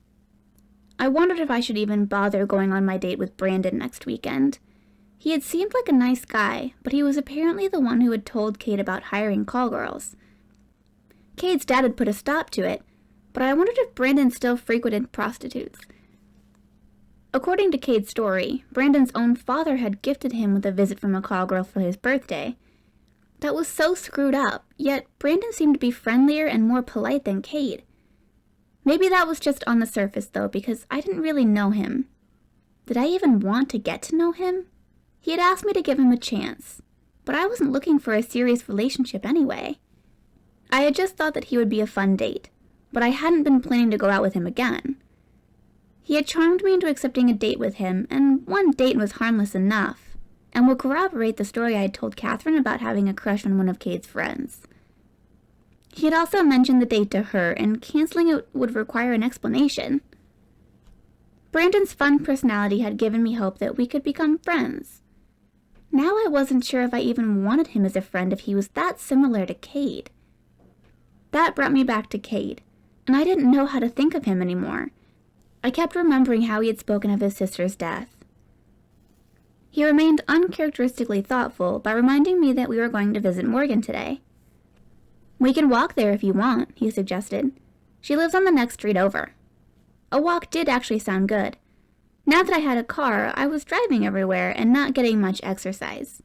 I wondered if I should even bother going on my date with Brandon next weekend. He had seemed like a nice guy, but he was apparently the one who had told Kade about hiring call girls. Kade's dad had put a stop to it, but I wondered if Brandon still frequented prostitutes. According to Kade's story, Brandon's own father had gifted him with a visit from a call girl for his birthday. That was so screwed up, yet Brandon seemed to be friendlier and more polite than Kade. Maybe that was just on the surface, though, because I didn't really know him. Did I even want to get to know him? He had asked me to give him a chance, but I wasn't looking for a serious relationship anyway. I had just thought that he would be a fun date, but I hadn't been planning to go out with him again. He had charmed me into accepting a date with him, and one date was harmless enough, and would corroborate the story I had told Catherine about having a crush on one of Kade's friends. He had also mentioned the date to her, and canceling it would require an explanation. Brandon's fun personality had given me hope that we could become friends. Now I wasn't sure if I even wanted him as a friend if he was that similar to Kade. That brought me back to Kade, and I didn't know how to think of him anymore. I kept remembering how he had spoken of his sister's death. He remained uncharacteristically thoughtful by reminding me that we were going to visit Morgan today. "We can walk there if you want," he suggested. "She lives on the next street over." A walk did actually sound good. Now that I had a car, I was driving everywhere and not getting much exercise.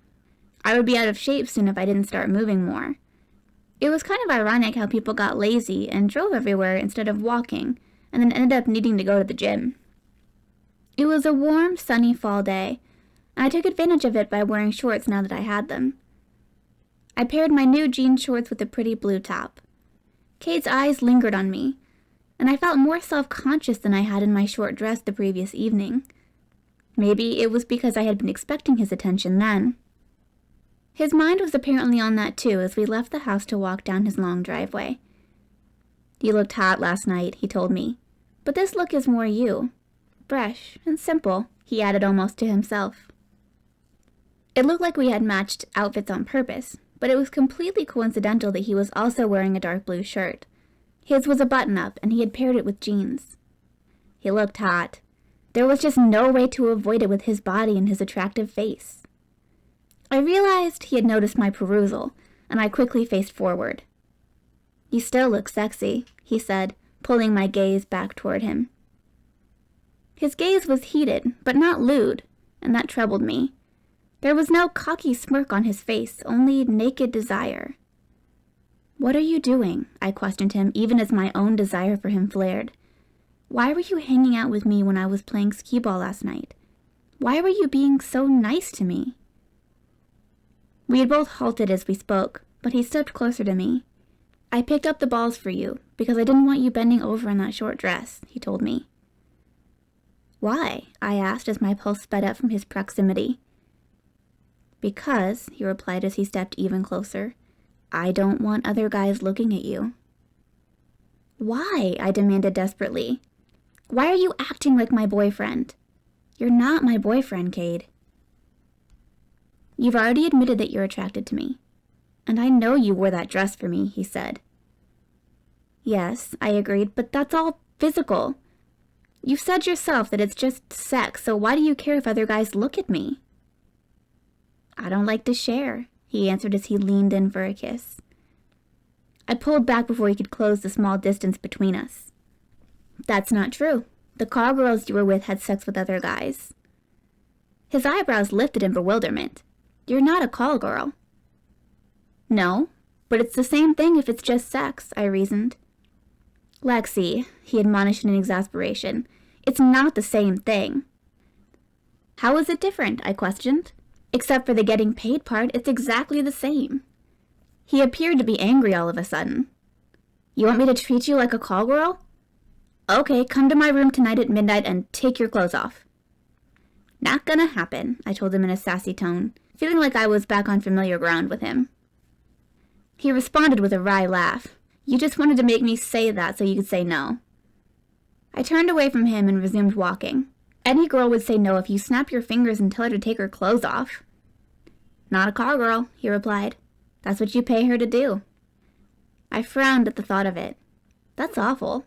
I would be out of shape soon if I didn't start moving more. It was kind of ironic how people got lazy and drove everywhere instead of walking, and then ended up needing to go to the gym. It was a warm, sunny fall day, and I took advantage of it by wearing shorts now that I had them. I paired my new jean shorts with a pretty blue top. Kade's eyes lingered on me, and I felt more self-conscious than I had in my short dress the previous evening. Maybe it was because I had been expecting his attention then. His mind was apparently on that too as we left the house to walk down his long driveway. "You looked hot last night," he told me, "but this look is more you. Fresh and simple," he added almost to himself. It looked like we had matched outfits on purpose, but it was completely coincidental that he was also wearing a dark blue shirt. His was a button-up, and he had paired it with jeans. He looked hot. There was just no way to avoid it with his body and his attractive face. I realized he had noticed my perusal, and I quickly faced forward. "You still look sexy," he said, pulling my gaze back toward him. His gaze was heated, but not lewd, and that troubled me. There was no cocky smirk on his face, only naked desire. "What are you doing?" I questioned him, even as my own desire for him flared. "Why were you hanging out with me when I was playing skee-ball last night? Why were you being so nice to me?" We had both halted as we spoke, but he stepped closer to me. "I picked up the balls for you, because I didn't want you bending over in that short dress," he told me. "Why?" I asked as my pulse sped up from his proximity. "Because," he replied as he stepped even closer, "I don't want other guys looking at you." "Why?" I demanded desperately. "Why are you acting like my boyfriend?" "You're not my boyfriend, Kade." "You've already admitted that you're attracted to me. And I know you wore that dress for me," he said. "Yes," I agreed, "but that's all physical. You've said yourself that it's just sex, so why do you care if other guys look at me?" "I don't like to share," he answered as he leaned in for a kiss. I pulled back before he could close the small distance between us. "That's not true. The call girls you were with had sex with other guys." His eyebrows lifted in bewilderment. "You're not a call girl." "No, but it's the same thing if it's just sex," I reasoned. "Lexi," he admonished in exasperation, "it's not the same thing." "How is it different?" I questioned. "Except for the getting paid part, it's exactly the same." He appeared to be angry all of a sudden. You want me to treat you like a call girl? Okay, come to my room tonight at midnight and take your clothes off. Not gonna happen, I told him in a sassy tone, feeling like I was back on familiar ground with him. He responded with a wry laugh. You just wanted to make me say that so you could say no. I turned away from him and resumed walking. Any girl would say no if you snap your fingers and tell her to take her clothes off. Not a call girl, he replied. That's what you pay her to do. I frowned at the thought of it. That's awful.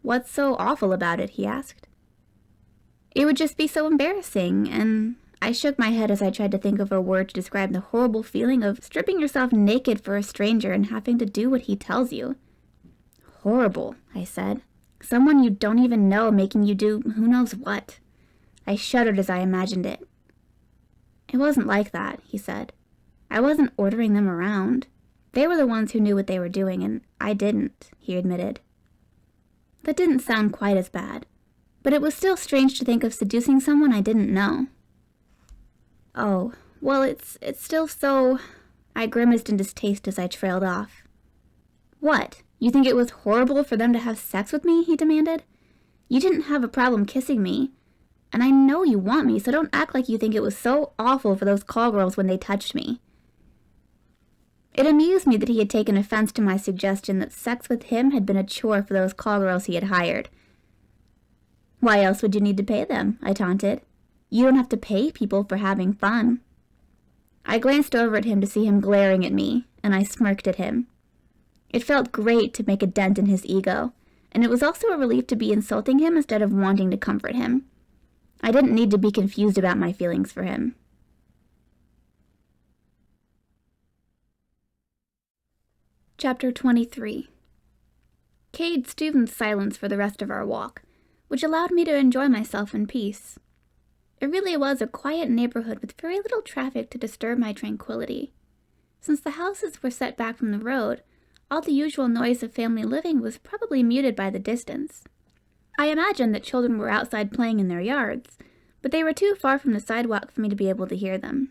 What's so awful about it? He asked. It would just be so embarrassing, and I shook my head as I tried to think of a word to describe the horrible feeling of stripping yourself naked for a stranger and having to do what he tells you. Horrible, I said. Someone you don't even know making you do who knows what. I shuddered as I imagined it. It wasn't like that, he said. I wasn't ordering them around. They were the ones who knew what they were doing, and I didn't, he admitted. That didn't sound quite as bad, but it was still strange to think of seducing someone I didn't know. Oh, well, it's still so... I grimaced in distaste as I trailed off. What? You think it was horrible for them to have sex with me? He demanded. You didn't have a problem kissing me, and I know you want me, so don't act like you think it was so awful for those call girls when they touched me. It amused me that he had taken offense to my suggestion that sex with him had been a chore for those call girls he had hired. Why else would you need to pay them? I taunted. You don't have to pay people for having fun. I glanced over at him to see him glaring at me, and I smirked at him. It felt great to make a dent in his ego, and it was also a relief to be insulting him instead of wanting to comfort him. I didn't need to be confused about my feelings for him. Chapter 23. Kade stood in silence for the rest of our walk, which allowed me to enjoy myself in peace. It really was a quiet neighborhood with very little traffic to disturb my tranquility. Since the houses were set back from the road, all the usual noise of family living was probably muted by the distance. I imagined that children were outside playing in their yards, but they were too far from the sidewalk for me to be able to hear them.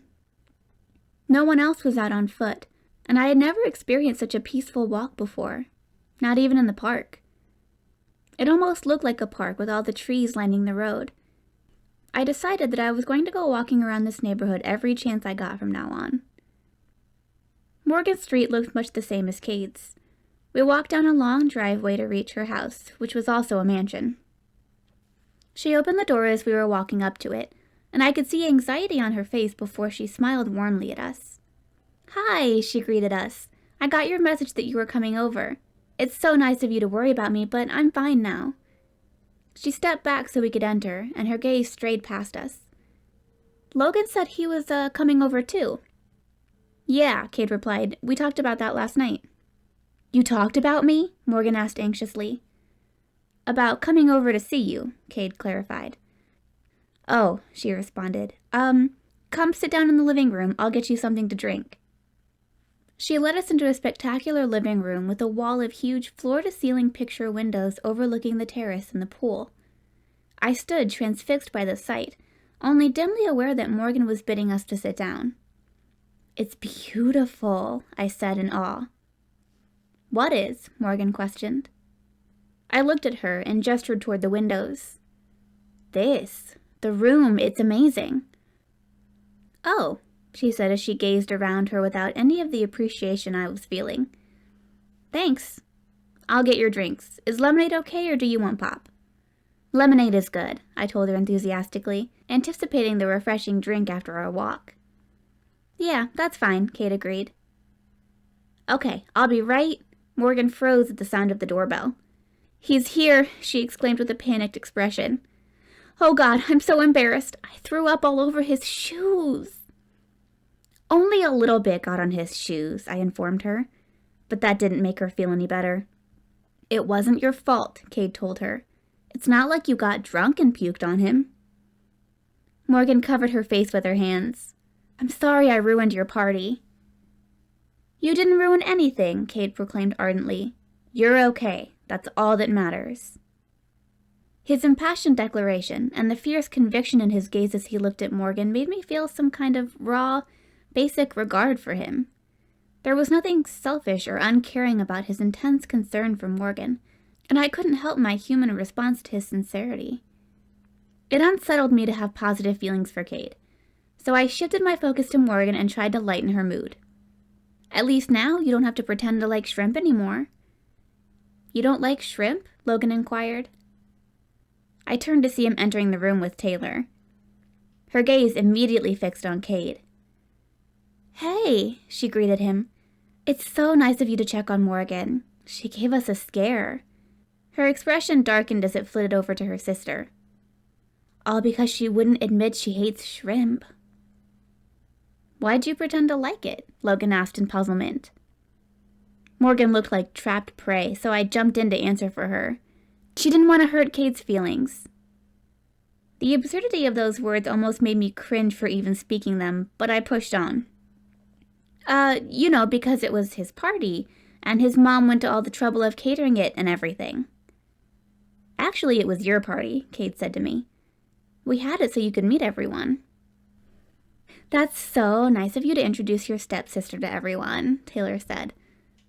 No one else was out on foot, and I had never experienced such a peaceful walk before, not even in the park. It almost looked like a park with all the trees lining the road. I decided that I was going to go walking around this neighborhood every chance I got from now on. Morgan Street looked much the same as Kade's. We walked down a long driveway to reach her house, which was also a mansion. She opened the door as we were walking up to it, and I could see anxiety on her face before she smiled warmly at us. "Hi," she greeted us. "I got your message that you were coming over. It's so nice of you to worry about me, but I'm fine now." She stepped back so we could enter, and her gaze strayed past us. "Logan said he was, coming over too." "Yeah," Kade replied. "We talked about that last night." "You talked about me?" Morgan asked anxiously. "About coming over to see you," Kade clarified. "Oh," she responded. Come sit down in the living room. I'll get you something to drink." She led us into a spectacular living room with a wall of huge floor-to-ceiling picture windows overlooking the terrace and the pool. I stood transfixed by the sight, only dimly aware that Morgan was bidding us to sit down. "It's beautiful," I said in awe. "What is?" Morgan questioned. I looked at her and gestured toward the windows. "This. The room. It's amazing." "Oh," she said as she gazed around her without any of the appreciation I was feeling. "Thanks. I'll get your drinks. Is lemonade okay, or do you want pop?" "Lemonade is good," I told her enthusiastically, anticipating the refreshing drink after our walk. "Yeah, that's fine," Kade agreed. "Okay, I'll be right..." Morgan froze at the sound of the doorbell. "He's here," she exclaimed with a panicked expression. "Oh God, I'm so embarrassed. I threw up all over his shoes." "Only a little bit got on his shoes," I informed her, but that didn't make her feel any better. "It wasn't your fault," Kade told her. "It's not like you got drunk and puked on him." Morgan covered her face with her hands. "I'm sorry I ruined your party." "You didn't ruin anything," Kade proclaimed ardently. "You're okay. That's all that matters." His impassioned declaration and the fierce conviction in his gaze as he looked at Morgan made me feel some kind of raw, basic regard for him. There was nothing selfish or uncaring about his intense concern for Morgan, and I couldn't help my human response to his sincerity. It unsettled me to have positive feelings for Kade, so I shifted my focus to Morgan and tried to lighten her mood. At least now you don't have to pretend to like shrimp anymore. You don't like shrimp? Logan inquired. I turned to see him entering the room with Taylor. Her gaze immediately fixed on Kade. Hey, she greeted him. It's so nice of you to check on Morgan. She gave us a scare. Her expression darkened as it flitted over to her sister. All because she wouldn't admit she hates shrimp. Why'd you pretend to like it? Logan asked in puzzlement. Morgan looked like trapped prey, so I jumped in to answer for her. She didn't want to hurt Kade's feelings. The absurdity of those words almost made me cringe for even speaking them, but I pushed on. Because it was his party, and his mom went to all the trouble of catering it and everything. Actually, it was your party, Kade said to me. We had it so you could meet everyone. That's so nice of you to introduce your stepsister to everyone, Taylor said.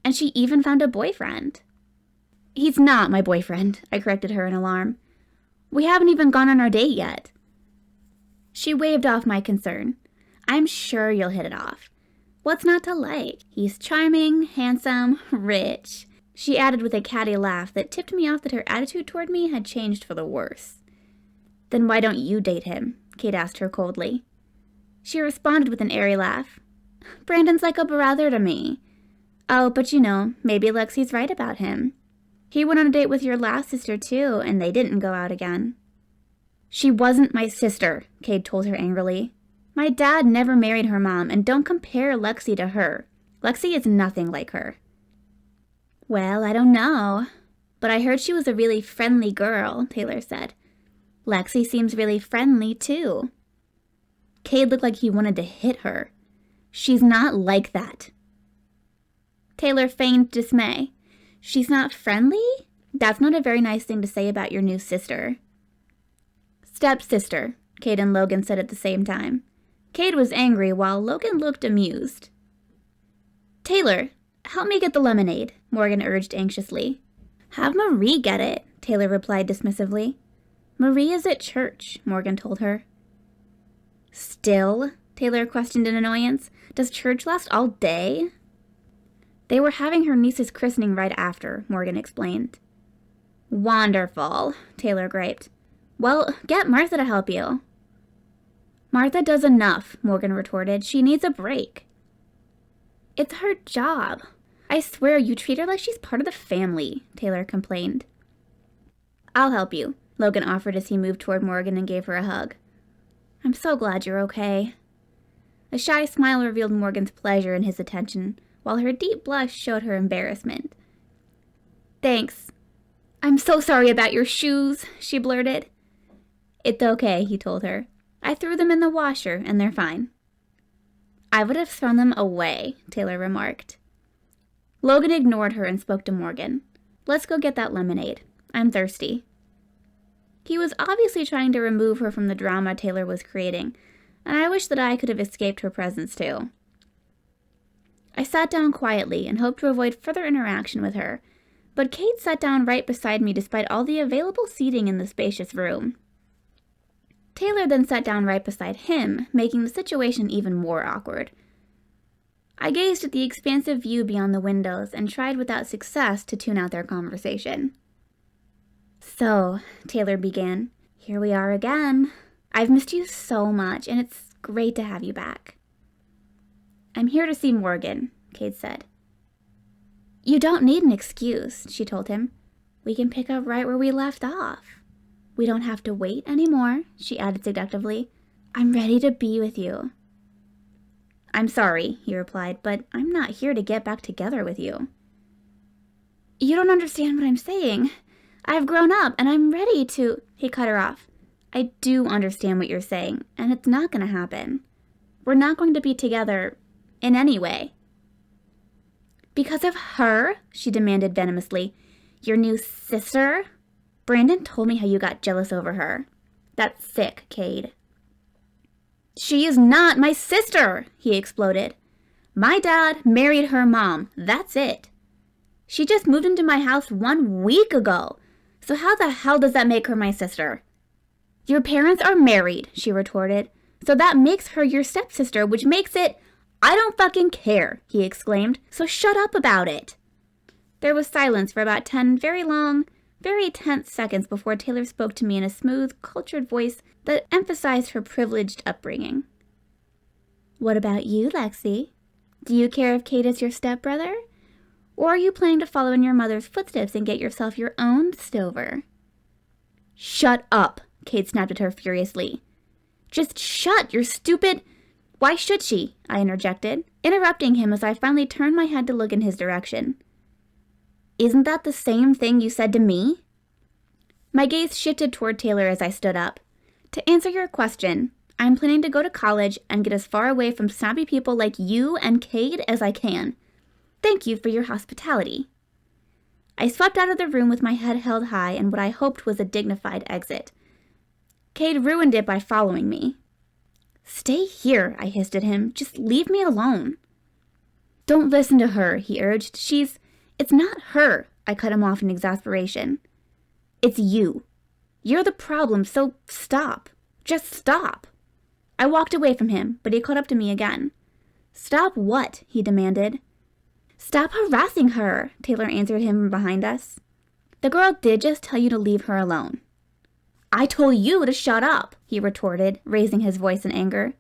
And she even found a boyfriend. He's not my boyfriend, I corrected her in alarm. We haven't even gone on our date yet. She waved off my concern. I'm sure you'll hit it off. What's not to like? He's charming, handsome, rich. She added with a catty laugh that tipped me off that her attitude toward me had changed for the worse. Then why don't you date him? Kade asked her coldly. She responded with an airy laugh. Brandon's like a brother to me. Oh, but maybe Lexi's right about him. He went on a date with your last sister too, and they didn't go out again. She wasn't my sister, Kade told her angrily. My dad never married her mom, and don't compare Lexi to her. Lexi is nothing like her. Well, I don't know. But I heard she was a really friendly girl, Taylor said. Lexi seems really friendly, too. Kade looked like he wanted to hit her. She's not like that. Taylor feigned dismay. She's not friendly? That's not a very nice thing to say about your new sister. Stepsister, Kade and Logan said at the same time. Kade was angry while Logan looked amused. Taylor, help me get the lemonade, Morgan urged anxiously. Have Marie get it, Taylor replied dismissively. Marie is at church, Morgan told her. Still? Taylor questioned in annoyance. Does church last all day? They were having her niece's christening right after, Morgan explained. Wonderful, Taylor griped. Well, get Martha to help you. Martha does enough, Morgan retorted. She needs a break. It's her job. I swear you treat her like she's part of the family, Taylor complained. I'll help you, Logan offered as he moved toward Morgan and gave her a hug. I'm so glad you're okay. A shy smile revealed Morgan's pleasure in his attention, while her deep blush showed her embarrassment. Thanks. I'm so sorry about your shoes, she blurted. It's okay, he told her. I threw them in the washer, and they're fine. I would have thrown them away, Taylor remarked. Logan ignored her and spoke to Morgan. Let's go get that lemonade. I'm thirsty. He was obviously trying to remove her from the drama Taylor was creating, and I wish that I could have escaped her presence too. I sat down quietly and hoped to avoid further interaction with her, but Kade sat down right beside me despite all the available seating in the spacious room. Taylor then sat down right beside him, making the situation even more awkward. I gazed at the expansive view beyond the windows and tried without success to tune out their conversation. So, Taylor began, here we are again. I've missed you so much, and it's great to have you back. I'm here to see Morgan, Kade said. You don't need an excuse, she told him. We can pick up right where we left off. We don't have to wait anymore, she added seductively. I'm ready to be with you. I'm sorry, he replied, but I'm not here to get back together with you. You don't understand what I'm saying. I've grown up, and I'm ready to... He cut her off. I do understand what you're saying, and it's not going to happen. We're not going to be together in any way. Because of her? She demanded venomously. Your new sister? Brandon told me how you got jealous over her. That's sick, Kade. She is not my sister, he exploded. My dad married her mom. That's it. She just moved into my house 1 week ago. So how the hell does that make her my sister? Your parents are married, she retorted. So that makes her your stepsister, which makes it... I don't fucking care, he exclaimed. So shut up about it. There was silence for about 10 very long, very tense seconds before Taylor spoke to me in a smooth, cultured voice that emphasized her privileged upbringing. What about you, Lexi? Do you care if Kade is your stepbrother? Or are you planning to follow in your mother's footsteps and get yourself your own Stover? Shut up, Kade snapped at her furiously. Just shut, you're stupid... Why should she? I interjected, interrupting him as I finally turned my head to look in his direction. Isn't that the same thing you said to me? My gaze shifted toward Taylor as I stood up. To answer your question, I'm planning to go to college and get as far away from snobby people like you and Kade as I can. Thank you for your hospitality. I swept out of the room with my head held high and what I hoped was a dignified exit. Kade ruined it by following me. Stay here, I hissed at him. Just leave me alone. Don't listen to her, he urged. It's not her, I cut him off in exasperation. It's you. You're the problem, so stop. Just stop. I walked away from him, but he caught up to me again. Stop what? He demanded. Stop harassing her, Taylor answered him from behind us. The girl did just tell you to leave her alone. I told you to shut up, he retorted, raising his voice in anger.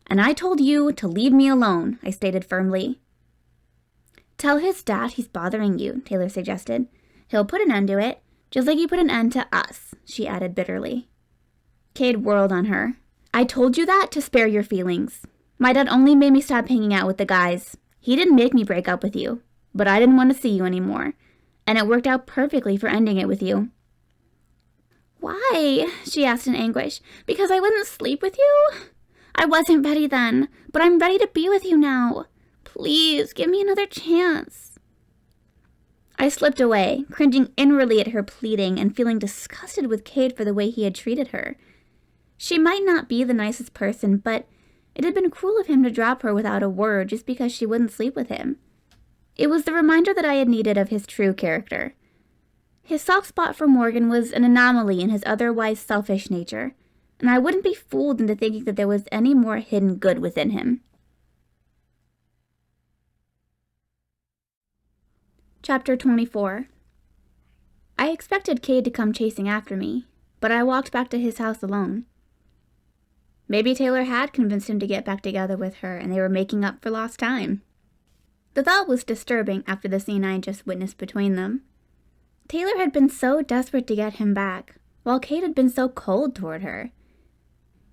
And I told you to leave me alone, I stated firmly. Tell his dad he's bothering you, Taylor suggested. He'll put an end to it, just like you put an end to us, she added bitterly. Kade whirled on her. I told you that to spare your feelings. My dad only made me stop hanging out with the guys. He didn't make me break up with you, but I didn't want to see you anymore, and it worked out perfectly for ending it with you. Why? She asked in anguish. Because I wouldn't sleep with you? I wasn't ready then, but I'm ready to be with you now. Please, give me another chance. I slipped away, cringing inwardly at her pleading and feeling disgusted with Kade for the way he had treated her. She might not be the nicest person, but it had been cruel of him to drop her without a word just because she wouldn't sleep with him. It was the reminder that I had needed of his true character. His soft spot for Morgan was an anomaly in his otherwise selfish nature, and I wouldn't be fooled into thinking that there was any more hidden good within him. Chapter 24. I expected Kade to come chasing after me, but I walked back to his house alone. Maybe Taylor had convinced him to get back together with her and they were making up for lost time. The thought was disturbing after the scene I had just witnessed between them. Taylor had been so desperate to get him back, while Kade had been so cold toward her.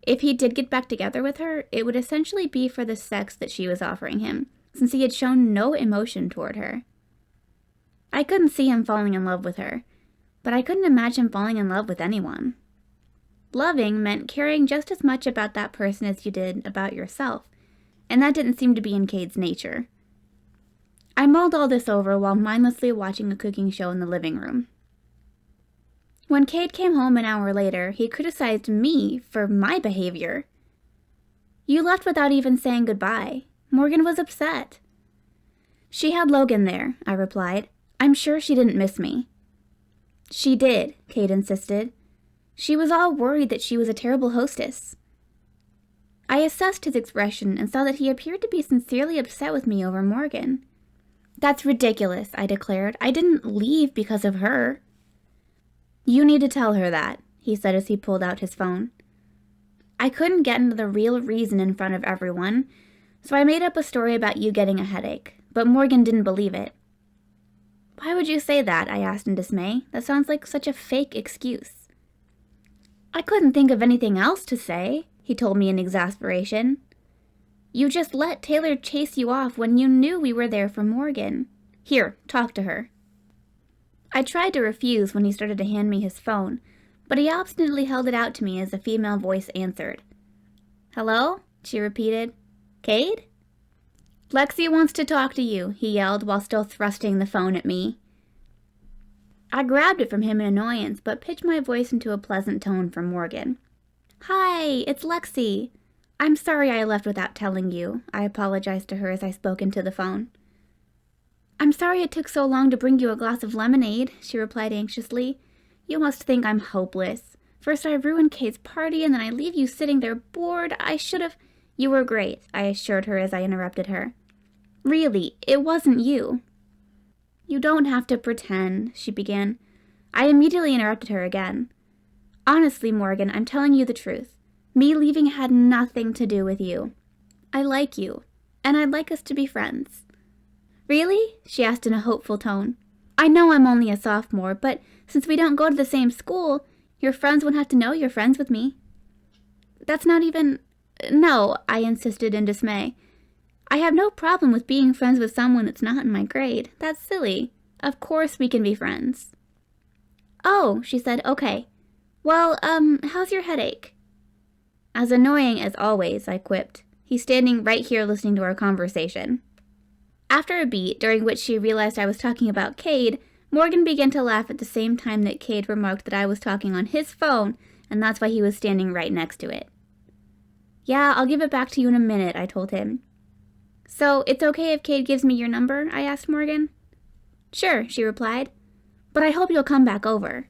If he did get back together with her, it would essentially be for the sex that she was offering him, since he had shown no emotion toward her. I couldn't see him falling in love with her, but I couldn't imagine falling in love with anyone. Loving meant caring just as much about that person as you did about yourself, and that didn't seem to be in Kade's nature. I mulled all this over while mindlessly watching a cooking show in the living room. When Kade came home an hour later, he criticized me for my behavior. You left without even saying goodbye. Morgan was upset. She had Logan there, I replied. I'm sure she didn't miss me. She did, Kade insisted. She was all worried that she was a terrible hostess. I assessed his expression and saw that he appeared to be sincerely upset with me over Morgan. That's ridiculous, I declared. I didn't leave because of her. You need to tell her that, he said as he pulled out his phone. I couldn't get into the real reason in front of everyone, so I made up a story about you getting a headache, but Morgan didn't believe it. Why would you say that? I asked in dismay. That sounds like such a fake excuse. I couldn't think of anything else to say, he told me in exasperation. You just let Taylor chase you off when you knew we were there for Morgan. Here, talk to her. I tried to refuse when he started to hand me his phone, but he obstinately held it out to me as a female voice answered. Hello? She repeated. Kade? Lexi wants to talk to you, he yelled while still thrusting the phone at me. I grabbed it from him in annoyance, but pitched my voice into a pleasant tone for Morgan. Hi, it's Lexi. I'm sorry I left without telling you, I apologized to her as I spoke into the phone. I'm sorry it took so long to bring you a glass of lemonade, she replied anxiously. You must think I'm hopeless. First I ruined Kade's party, and then I leave you sitting there bored. I should have... You were great, I assured her as I interrupted her. Really, it wasn't you. You don't have to pretend, she began. I immediately interrupted her again. Honestly, Morgan, I'm telling you the truth. Me leaving had nothing to do with you. I like you, and I'd like us to be friends. Really? She asked in a hopeful tone. I know I'm only a sophomore, but since we don't go to the same school, your friends wouldn't have to know you're friends with me. That's not even... No, I insisted in dismay. I have no problem with being friends with someone that's not in my grade. That's silly. Of course we can be friends. Oh, she said, okay. Well, how's your headache? As annoying as always, I quipped. He's standing right here listening to our conversation. After a beat, during which she realized I was talking about Kade, Morgan began to laugh at the same time that Kade remarked that I was talking on his phone, and that's why he was standing right next to it. Yeah, I'll give it back to you in a minute, I told him. So, it's okay if Kade gives me your number? I asked Morgan. Sure, she replied. But I hope you'll come back over.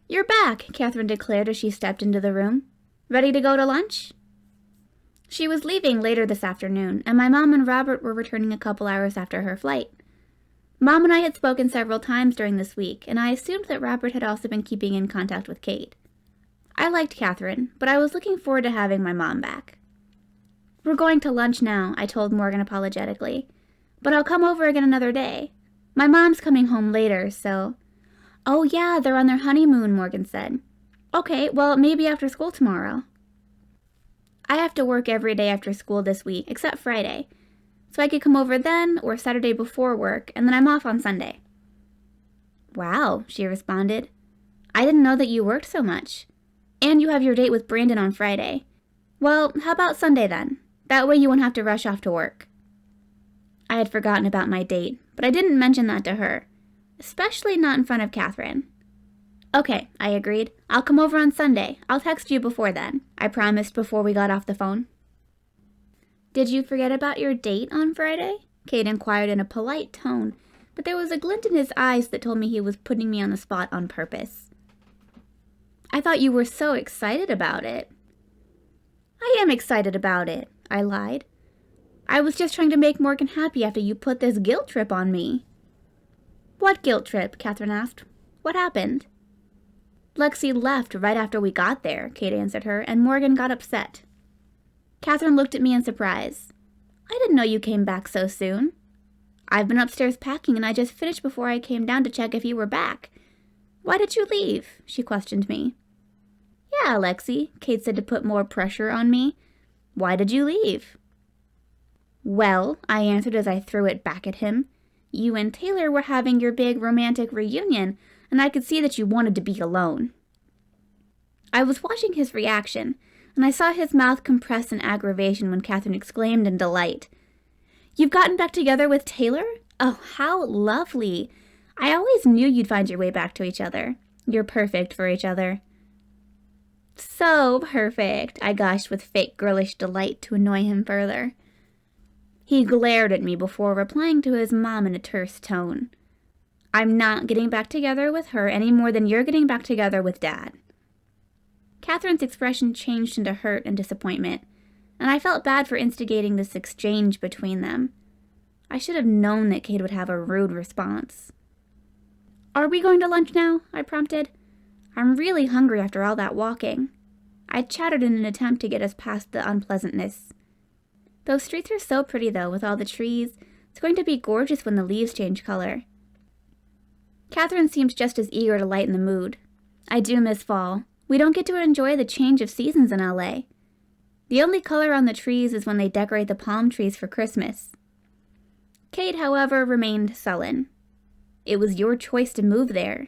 You're back, Catherine declared as she stepped into the room. Ready to go to lunch? She was leaving later this afternoon, and my mom and Robert were returning a couple hours after her flight. Mom and I had spoken several times during this week, and I assumed that Robert had also been keeping in contact with Kade. I liked Catherine, but I was looking forward to having my mom back. We're going to lunch now, I told Morgan apologetically. But I'll come over again another day. My mom's coming home later, so... Oh yeah, they're on their honeymoon, Morgan said. Okay, well, maybe after school tomorrow. I have to work every day after school this week, except Friday. So I could come over then, or Saturday before work, and then I'm off on Sunday. Wow, she responded. I didn't know that you worked so much. And you have your date with Brandon on Friday. Well, how about Sunday then? That way you won't have to rush off to work. I had forgotten about my date, but I didn't mention that to her, especially not in front of Catherine. Okay, I agreed. I'll come over on Sunday. I'll text you before then, I promised before we got off the phone. Did you forget about your date on Friday? Kade inquired in a polite tone, but there was a glint in his eyes that told me he was putting me on the spot on purpose. I thought you were so excited about it. I am excited about it, I lied. I was just trying to make Morgan happy after you put this guilt trip on me. What guilt trip? Catherine asked. What happened? Lexi left right after we got there, Kade answered her, and Morgan got upset. Catherine looked at me in surprise. I didn't know you came back so soon. I've been upstairs packing, and I just finished before I came down to check if you were back. Why did you leave? She questioned me. Yeah, Lexi, Kade said to put more pressure on me. Why did you leave? Well, I answered as I threw it back at him. You and Taylor were having your big romantic reunion, and I could see that you wanted to be alone. I was watching his reaction, and I saw his mouth compress in aggravation when Catherine exclaimed in delight. You've gotten back together with Taylor? Oh, how lovely. I always knew you'd find your way back to each other. You're perfect for each other. So perfect, I gushed with fake girlish delight to annoy him further. He glared at me before replying to his mom in a terse tone. I'm not getting back together with her any more than you're getting back together with Dad. Catherine's expression changed into hurt and disappointment, and I felt bad for instigating this exchange between them. I should have known that Kade would have a rude response. Are we going to lunch now? I prompted. I'm really hungry after all that walking. I chattered in an attempt to get us past the unpleasantness. Those streets are so pretty, though, with all the trees. It's going to be gorgeous when the leaves change color. Catherine seemed just as eager to lighten the mood. I do miss fall. We don't get to enjoy the change of seasons in LA. The only color on the trees is when they decorate the palm trees for Christmas. Kade, however, remained sullen. It was your choice to move there.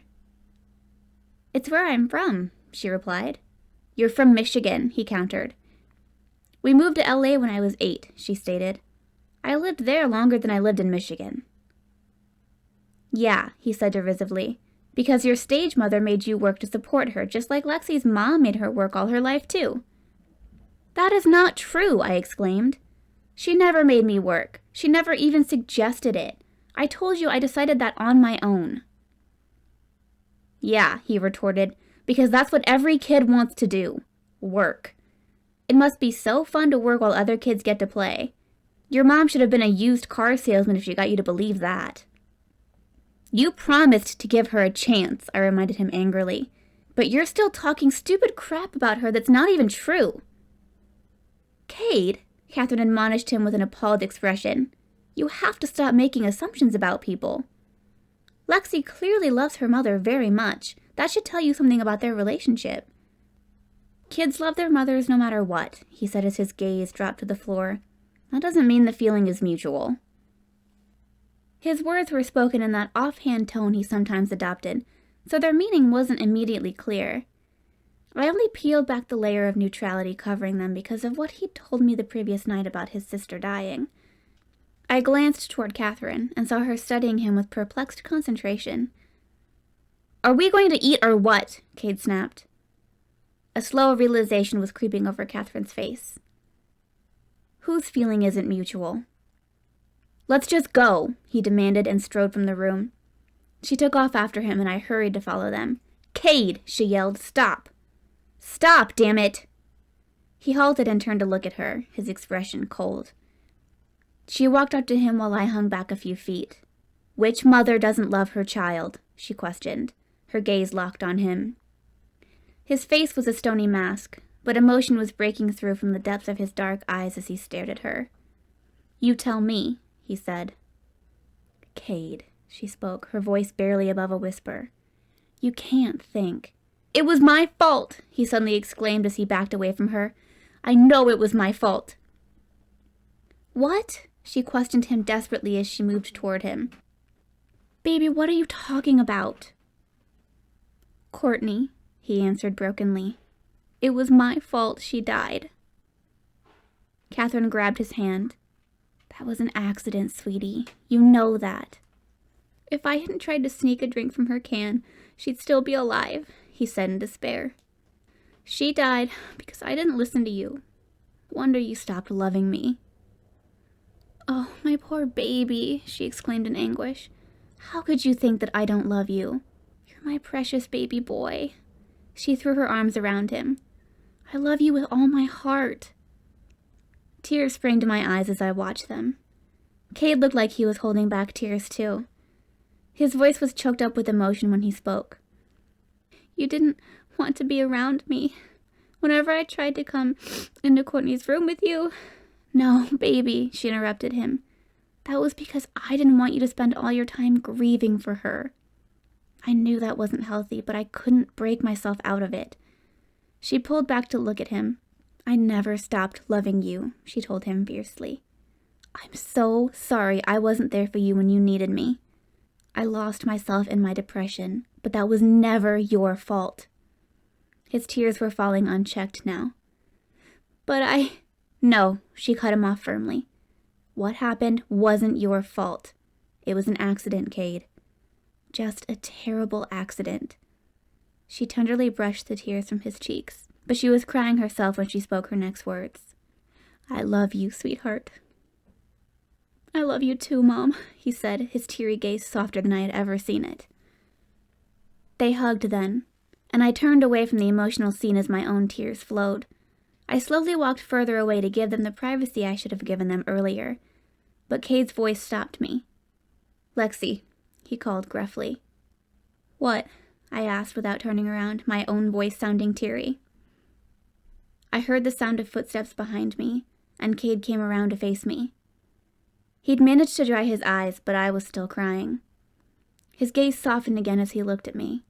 It's where I'm from, she replied. You're from Michigan, he countered. We moved to LA when I was 8, she stated. I lived there longer than I lived in Michigan. Yeah, he said derisively, because your stage mother made you work to support her, just like Lexi's mom made her work all her life, too. "That is not true," I exclaimed. "She never made me work. She never even suggested it. I told you I decided that on my own." "Yeah," he retorted, "because that's what every kid wants to do. Work. It must be so fun to work while other kids get to play. Your mom should have been a used car salesman if she got you to believe that." "You promised to give her a chance," I reminded him angrily. "But you're still talking stupid crap about her that's not even true." "Kade," Catherine admonished him with an appalled expression, "you have to stop making assumptions about people. Lexi clearly loves her mother very much. That should tell you something about their relationship." "Kids love their mothers no matter what," he said as his gaze dropped to the floor. "That doesn't mean the feeling is mutual." His words were spoken in that offhand tone he sometimes adopted, so their meaning wasn't immediately clear. I only peeled back the layer of neutrality covering them because of what he'd told me the previous night about his sister dying. I glanced toward Catherine and saw her studying him with perplexed concentration. "Are we going to eat or what?" Kade snapped. A slow realization was creeping over Catherine's face. Whose feeling isn't mutual? "Let's just go," he demanded and strode from the room. She took off after him and I hurried to follow them. "Kade," she yelled, "stop! Stop, damn it!" He halted and turned to look at her, his expression cold. She walked up to him while I hung back a few feet. "Which mother doesn't love her child?" she questioned, her gaze locked on him. His face was a stony mask, but emotion was breaking through from the depths of his dark eyes as he stared at her. "You tell me," he said. "Kade," she spoke, her voice barely above a whisper. "You can't think." "It was my fault," he suddenly exclaimed as he backed away from her. "I know it was my fault." "What?" she questioned him desperately as she moved toward him. "Baby, what are you talking about?" "Courtney," he answered brokenly. "It was my fault she died." Catherine grabbed his hand. "That was an accident, sweetie. You know that." "If I hadn't tried to sneak a drink from her can, she'd still be alive," he said in despair. "She died because I didn't listen to you. Wonder you stopped loving me." "Oh, my poor baby," she exclaimed in anguish. "How could you think that I don't love you? You're my precious baby boy." She threw her arms around him. "I love you with all my heart." Tears sprang to my eyes as I watched them. Kade looked like he was holding back tears too. His voice was choked up with emotion when he spoke. "You didn't want to be around me. Whenever I tried to come into Courtney's room with you—" "No, baby," she interrupted him. "That was because I didn't want you to spend all your time grieving for her. I knew that wasn't healthy, but I couldn't break myself out of it." She pulled back to look at him. "I never stopped loving you," she told him fiercely. "I'm so sorry I wasn't there for you when you needed me. I lost myself in my depression, but that was never your fault." His tears were falling unchecked now. "But No," she cut him off firmly. "What happened wasn't your fault. It was an accident, Kade. Just a terrible accident." She tenderly brushed the tears from his cheeks, but she was crying herself when she spoke her next words. "I love you, sweetheart." "I love you too, Mom," he said, his teary gaze softer than I had ever seen it. They hugged then, and I turned away from the emotional scene as my own tears flowed. I slowly walked further away to give them the privacy I should have given them earlier, but Kade's voice stopped me. "Lexi," he called gruffly. "What?" I asked without turning around, my own voice sounding teary. I heard the sound of footsteps behind me, and Kade came around to face me. He'd managed to dry his eyes, but I was still crying. His gaze softened again as he looked at me.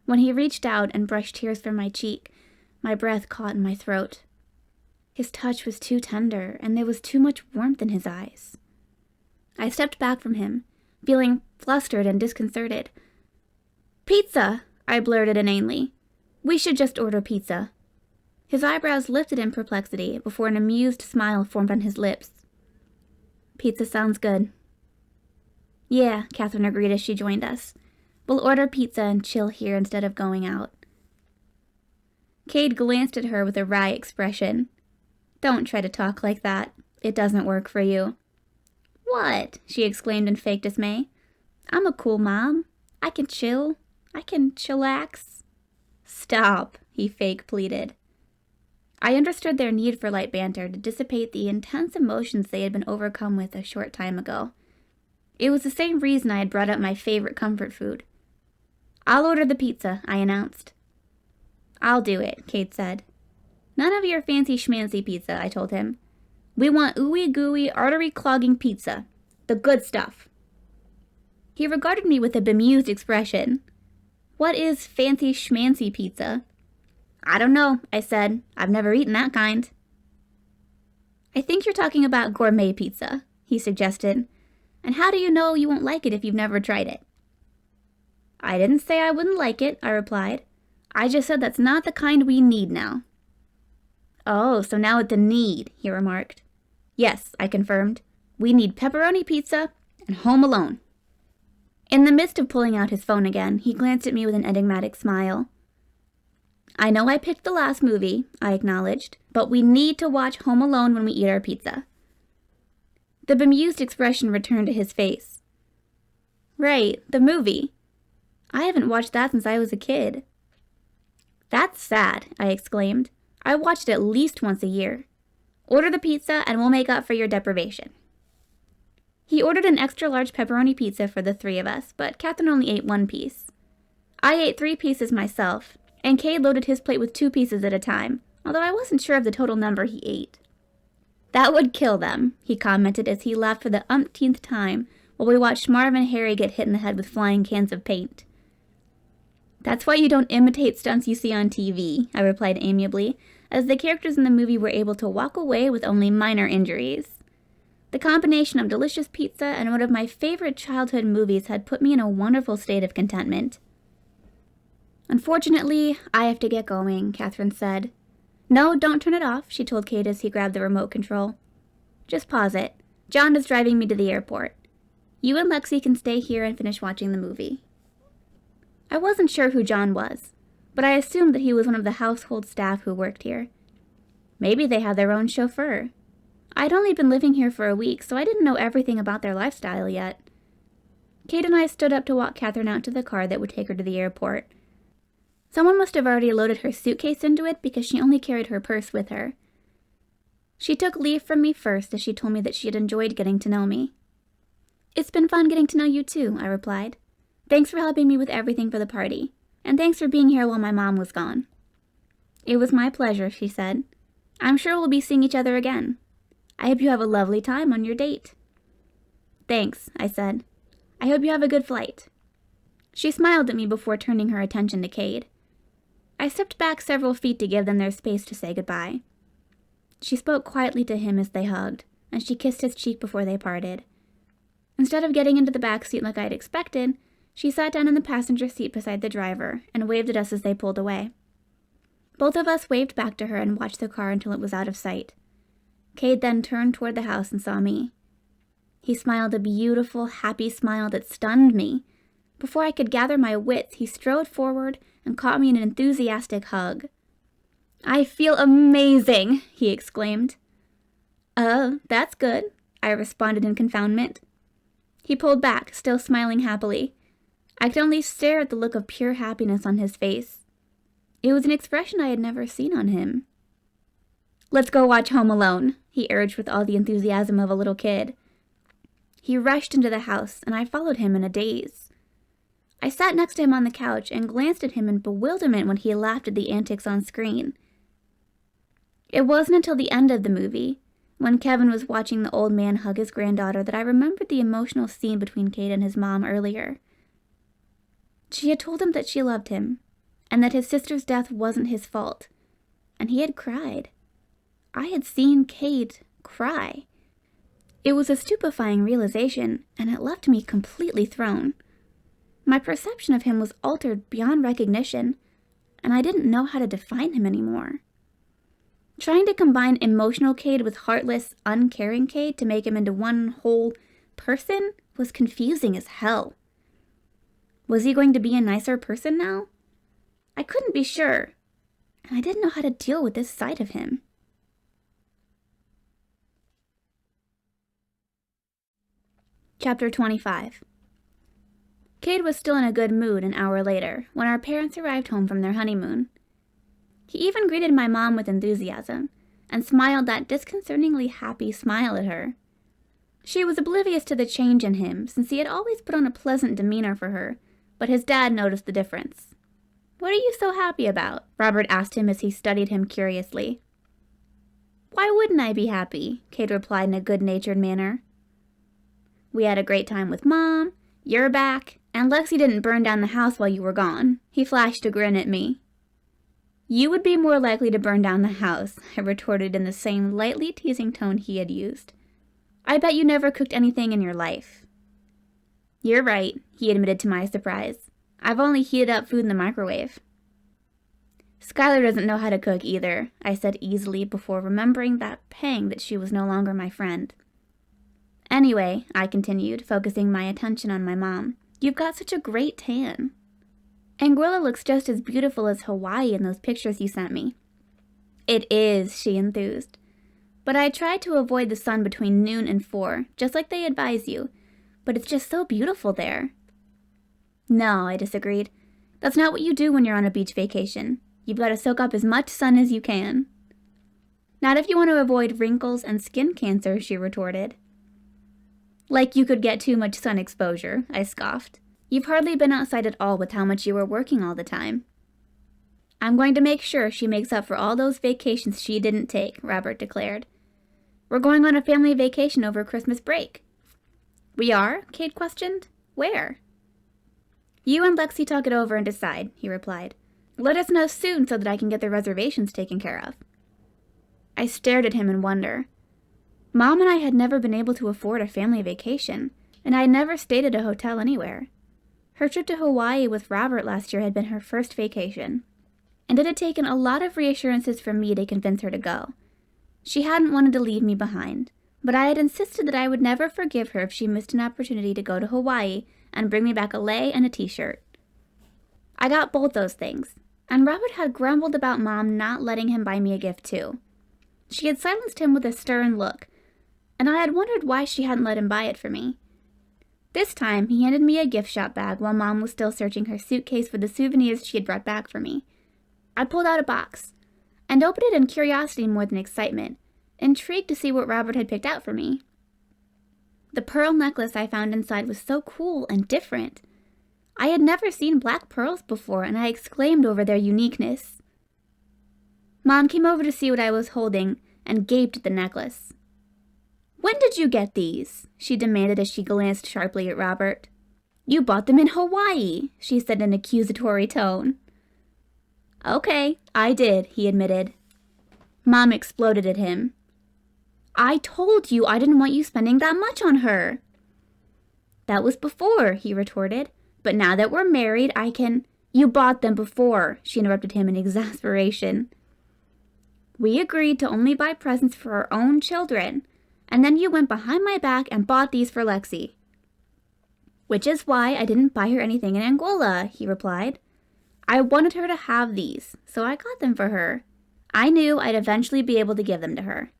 When he reached out and brushed tears from my cheek, my breath caught in my throat. His touch was too tender, and there was too much warmth in his eyes. I stepped back from him, feeling flustered and disconcerted. "Pizza!" I blurted inanely. "We should just order pizza." His eyebrows lifted in perplexity before an amused smile formed on his lips. "Pizza sounds good." "Yeah," Catherine agreed as she joined us. "We'll order pizza and chill here instead of going out." Kade glanced at her with a wry expression. "Don't try to talk like that. It doesn't work for you." "What?" she exclaimed in fake dismay. "I'm a cool mom. I can chill. I can chillax." "Stop," he fake pleaded. I understood their need for light banter to dissipate the intense emotions they had been overcome with a short time ago. It was the same reason I had brought up my favorite comfort food. "I'll order the pizza," I announced. "I'll do it," Kade said. "None of your fancy schmancy pizza," I told him. "We want ooey gooey, artery-clogging pizza. The good stuff." He regarded me with a bemused expression. "What is fancy schmancy pizza?" "I don't know," I said. "I've never eaten that kind." "I think you're talking about gourmet pizza," he suggested. "And how do you know you won't like it if you've never tried it?" "I didn't say I wouldn't like it," I replied. "I just said that's not the kind we need now." "Oh, so now it's a need," he remarked. "Yes," I confirmed. "We need pepperoni pizza and Home Alone." In the midst of pulling out his phone again, he glanced at me with an enigmatic smile. "I know I picked the last movie," I acknowledged, "but we need to watch Home Alone when we eat our pizza." The bemused expression returned to his face. "Right, the movie. I haven't watched that since I was a kid." "That's sad," I exclaimed. "I watch it at least once a year. Order the pizza and we'll make up for your deprivation." He ordered an extra-large pepperoni pizza for the three of us, but Catherine only ate one piece. I ate 3 pieces myself, and Kade loaded his plate with 2 pieces at a time, although I wasn't sure of the total number he ate. "That would kill them," he commented as he laughed for the umpteenth time while we watched Marv and Harry get hit in the head with flying cans of paint. "That's why you don't imitate stunts you see on TV," I replied amiably, as the characters in the movie were able to walk away with only minor injuries. The combination of delicious pizza and one of my favorite childhood movies had put me in a wonderful state of contentment. "Unfortunately, I have to get going," Catherine said. "No, don't turn it off," she told Kade as he grabbed the remote control. "Just pause it. John is driving me to the airport. You and Lexi can stay here and finish watching the movie." I wasn't sure who John was, but I assumed that he was one of the household staff who worked here. Maybe they had their own chauffeur. I'd only been living here for a week, so I didn't know everything about their lifestyle yet. Kade and I stood up to walk Catherine out to the car that would take her to the airport. Someone must have already loaded her suitcase into it because she only carried her purse with her. She took leave from me first as she told me that she had enjoyed getting to know me. "It's been fun getting to know you too," I replied. "Thanks for helping me with everything for the party, and thanks for being here while my mom was gone." "It was my pleasure," she said. "I'm sure we'll be seeing each other again. I hope you have a lovely time on your date." "Thanks," I said. "I hope you have a good flight." She smiled at me before turning her attention to Kade. I stepped back several feet to give them their space to say goodbye. She spoke quietly to him as they hugged, and she kissed his cheek before they parted. Instead of getting into the back seat like I had expected, she sat down in the passenger seat beside the driver and waved at us as they pulled away. Both of us waved back to her and watched the car until it was out of sight. Kade then turned toward the house and saw me. He smiled a beautiful, happy smile that stunned me. Before I could gather my wits, he strode forward and caught me in an enthusiastic hug. "I feel amazing!" he exclaimed. That's good," I responded in confoundment. He pulled back, still smiling happily. I could only stare at the look of pure happiness on his face. It was an expression I had never seen on him. "Let's go watch Home Alone," he urged with all the enthusiasm of a little kid. He rushed into the house, and I followed him in a daze. I sat next to him on the couch and glanced at him in bewilderment when he laughed at the antics on screen. It wasn't until the end of the movie, when Kevin was watching the old man hug his granddaughter, that I remembered the emotional scene between Kade and his mom earlier. She had told him that she loved him, and that his sister's death wasn't his fault, and he had cried. I had seen Kade cry. It was a stupefying realization, and it left me completely thrown. My perception of him was altered beyond recognition, and I didn't know how to define him anymore. Trying to combine emotional Kade with heartless, uncaring Kade to make him into one whole person was confusing as hell. Was he going to be a nicer person now? I couldn't be sure. and I didn't know how to deal with this side of him. Chapter 25. Kade was still in a good mood an hour later, when our parents arrived home from their honeymoon. He even greeted my mom with enthusiasm, and smiled that disconcertingly happy smile at her. She was oblivious to the change in him, since he had always put on a pleasant demeanor for her, but his dad noticed the difference. "What are you so happy about?" Robert asked him as he studied him curiously. "Why wouldn't I be happy?" Kade replied in a good-natured manner. "We had a great time with Mom, you're back, and Lexi didn't burn down the house while you were gone." He flashed a grin at me. "You would be more likely to burn down the house," I retorted in the same lightly teasing tone he had used. "I bet you never cooked anything in your life." "You're right," he admitted to my surprise. "I've only heated up food in the microwave." "Skyler doesn't know how to cook either," I said easily before remembering that pang that she was no longer my friend. "Anyway," I continued, focusing my attention on my mom, "you've got such a great tan. Anguilla looks just as beautiful as Hawaii in those pictures you sent me." "It is," she enthused. "But I tried to avoid the sun between noon and 4, just like they advise you. But it's just so beautiful there." "No," I disagreed. "That's not what you do when you're on a beach vacation. You've got to soak up as much sun as you can." "Not if you want to avoid wrinkles and skin cancer," she retorted. "Like you could get too much sun exposure," I scoffed. "You've hardly been outside at all with how much you were working all the time." "I'm going to make sure she makes up for all those vacations she didn't take," Robert declared. "We're going on a family vacation over Christmas break." "We are?" Kade questioned. "Where?" "You and Lexi talk it over and decide," he replied. "Let us know soon so that I can get the reservations taken care of." I stared at him in wonder. Mom and I had never been able to afford a family vacation, and I had never stayed at a hotel anywhere. Her trip to Hawaii with Robert last year had been her first vacation, and it had taken a lot of reassurances from me to convince her to go. She hadn't wanted to leave me behind, but I had insisted that I would never forgive her if she missed an opportunity to go to Hawaii and bring me back a lei and a t-shirt. I got both those things, and Robert had grumbled about Mom not letting him buy me a gift too. She had silenced him with a stern look, and I had wondered why she hadn't let him buy it for me. This time, he handed me a gift shop bag while Mom was still searching her suitcase for the souvenirs she had brought back for me. I pulled out a box, and opened it in curiosity more than excitement, intrigued to see what Robert had picked out for me. The pearl necklace I found inside was so cool and different. I had never seen black pearls before, and I exclaimed over their uniqueness. Mom came over to see what I was holding, and gaped at the necklace. "When did you get these?" she demanded as she glanced sharply at Robert. "You bought them in Hawaii," she said in an accusatory tone. "Okay, I did," he admitted. Mom exploded at him. "I told you I didn't want you spending that much on her." "That was before," he retorted. "But now that we're married, I can—" "You bought them before," she interrupted him in exasperation. "We agreed to only buy presents for our own children, and then you went behind my back and bought these for Lexi." "Which is why I didn't buy her anything in Anguilla," he replied. "I wanted her to have these, so I got them for her. I knew I'd eventually be able to give them to her."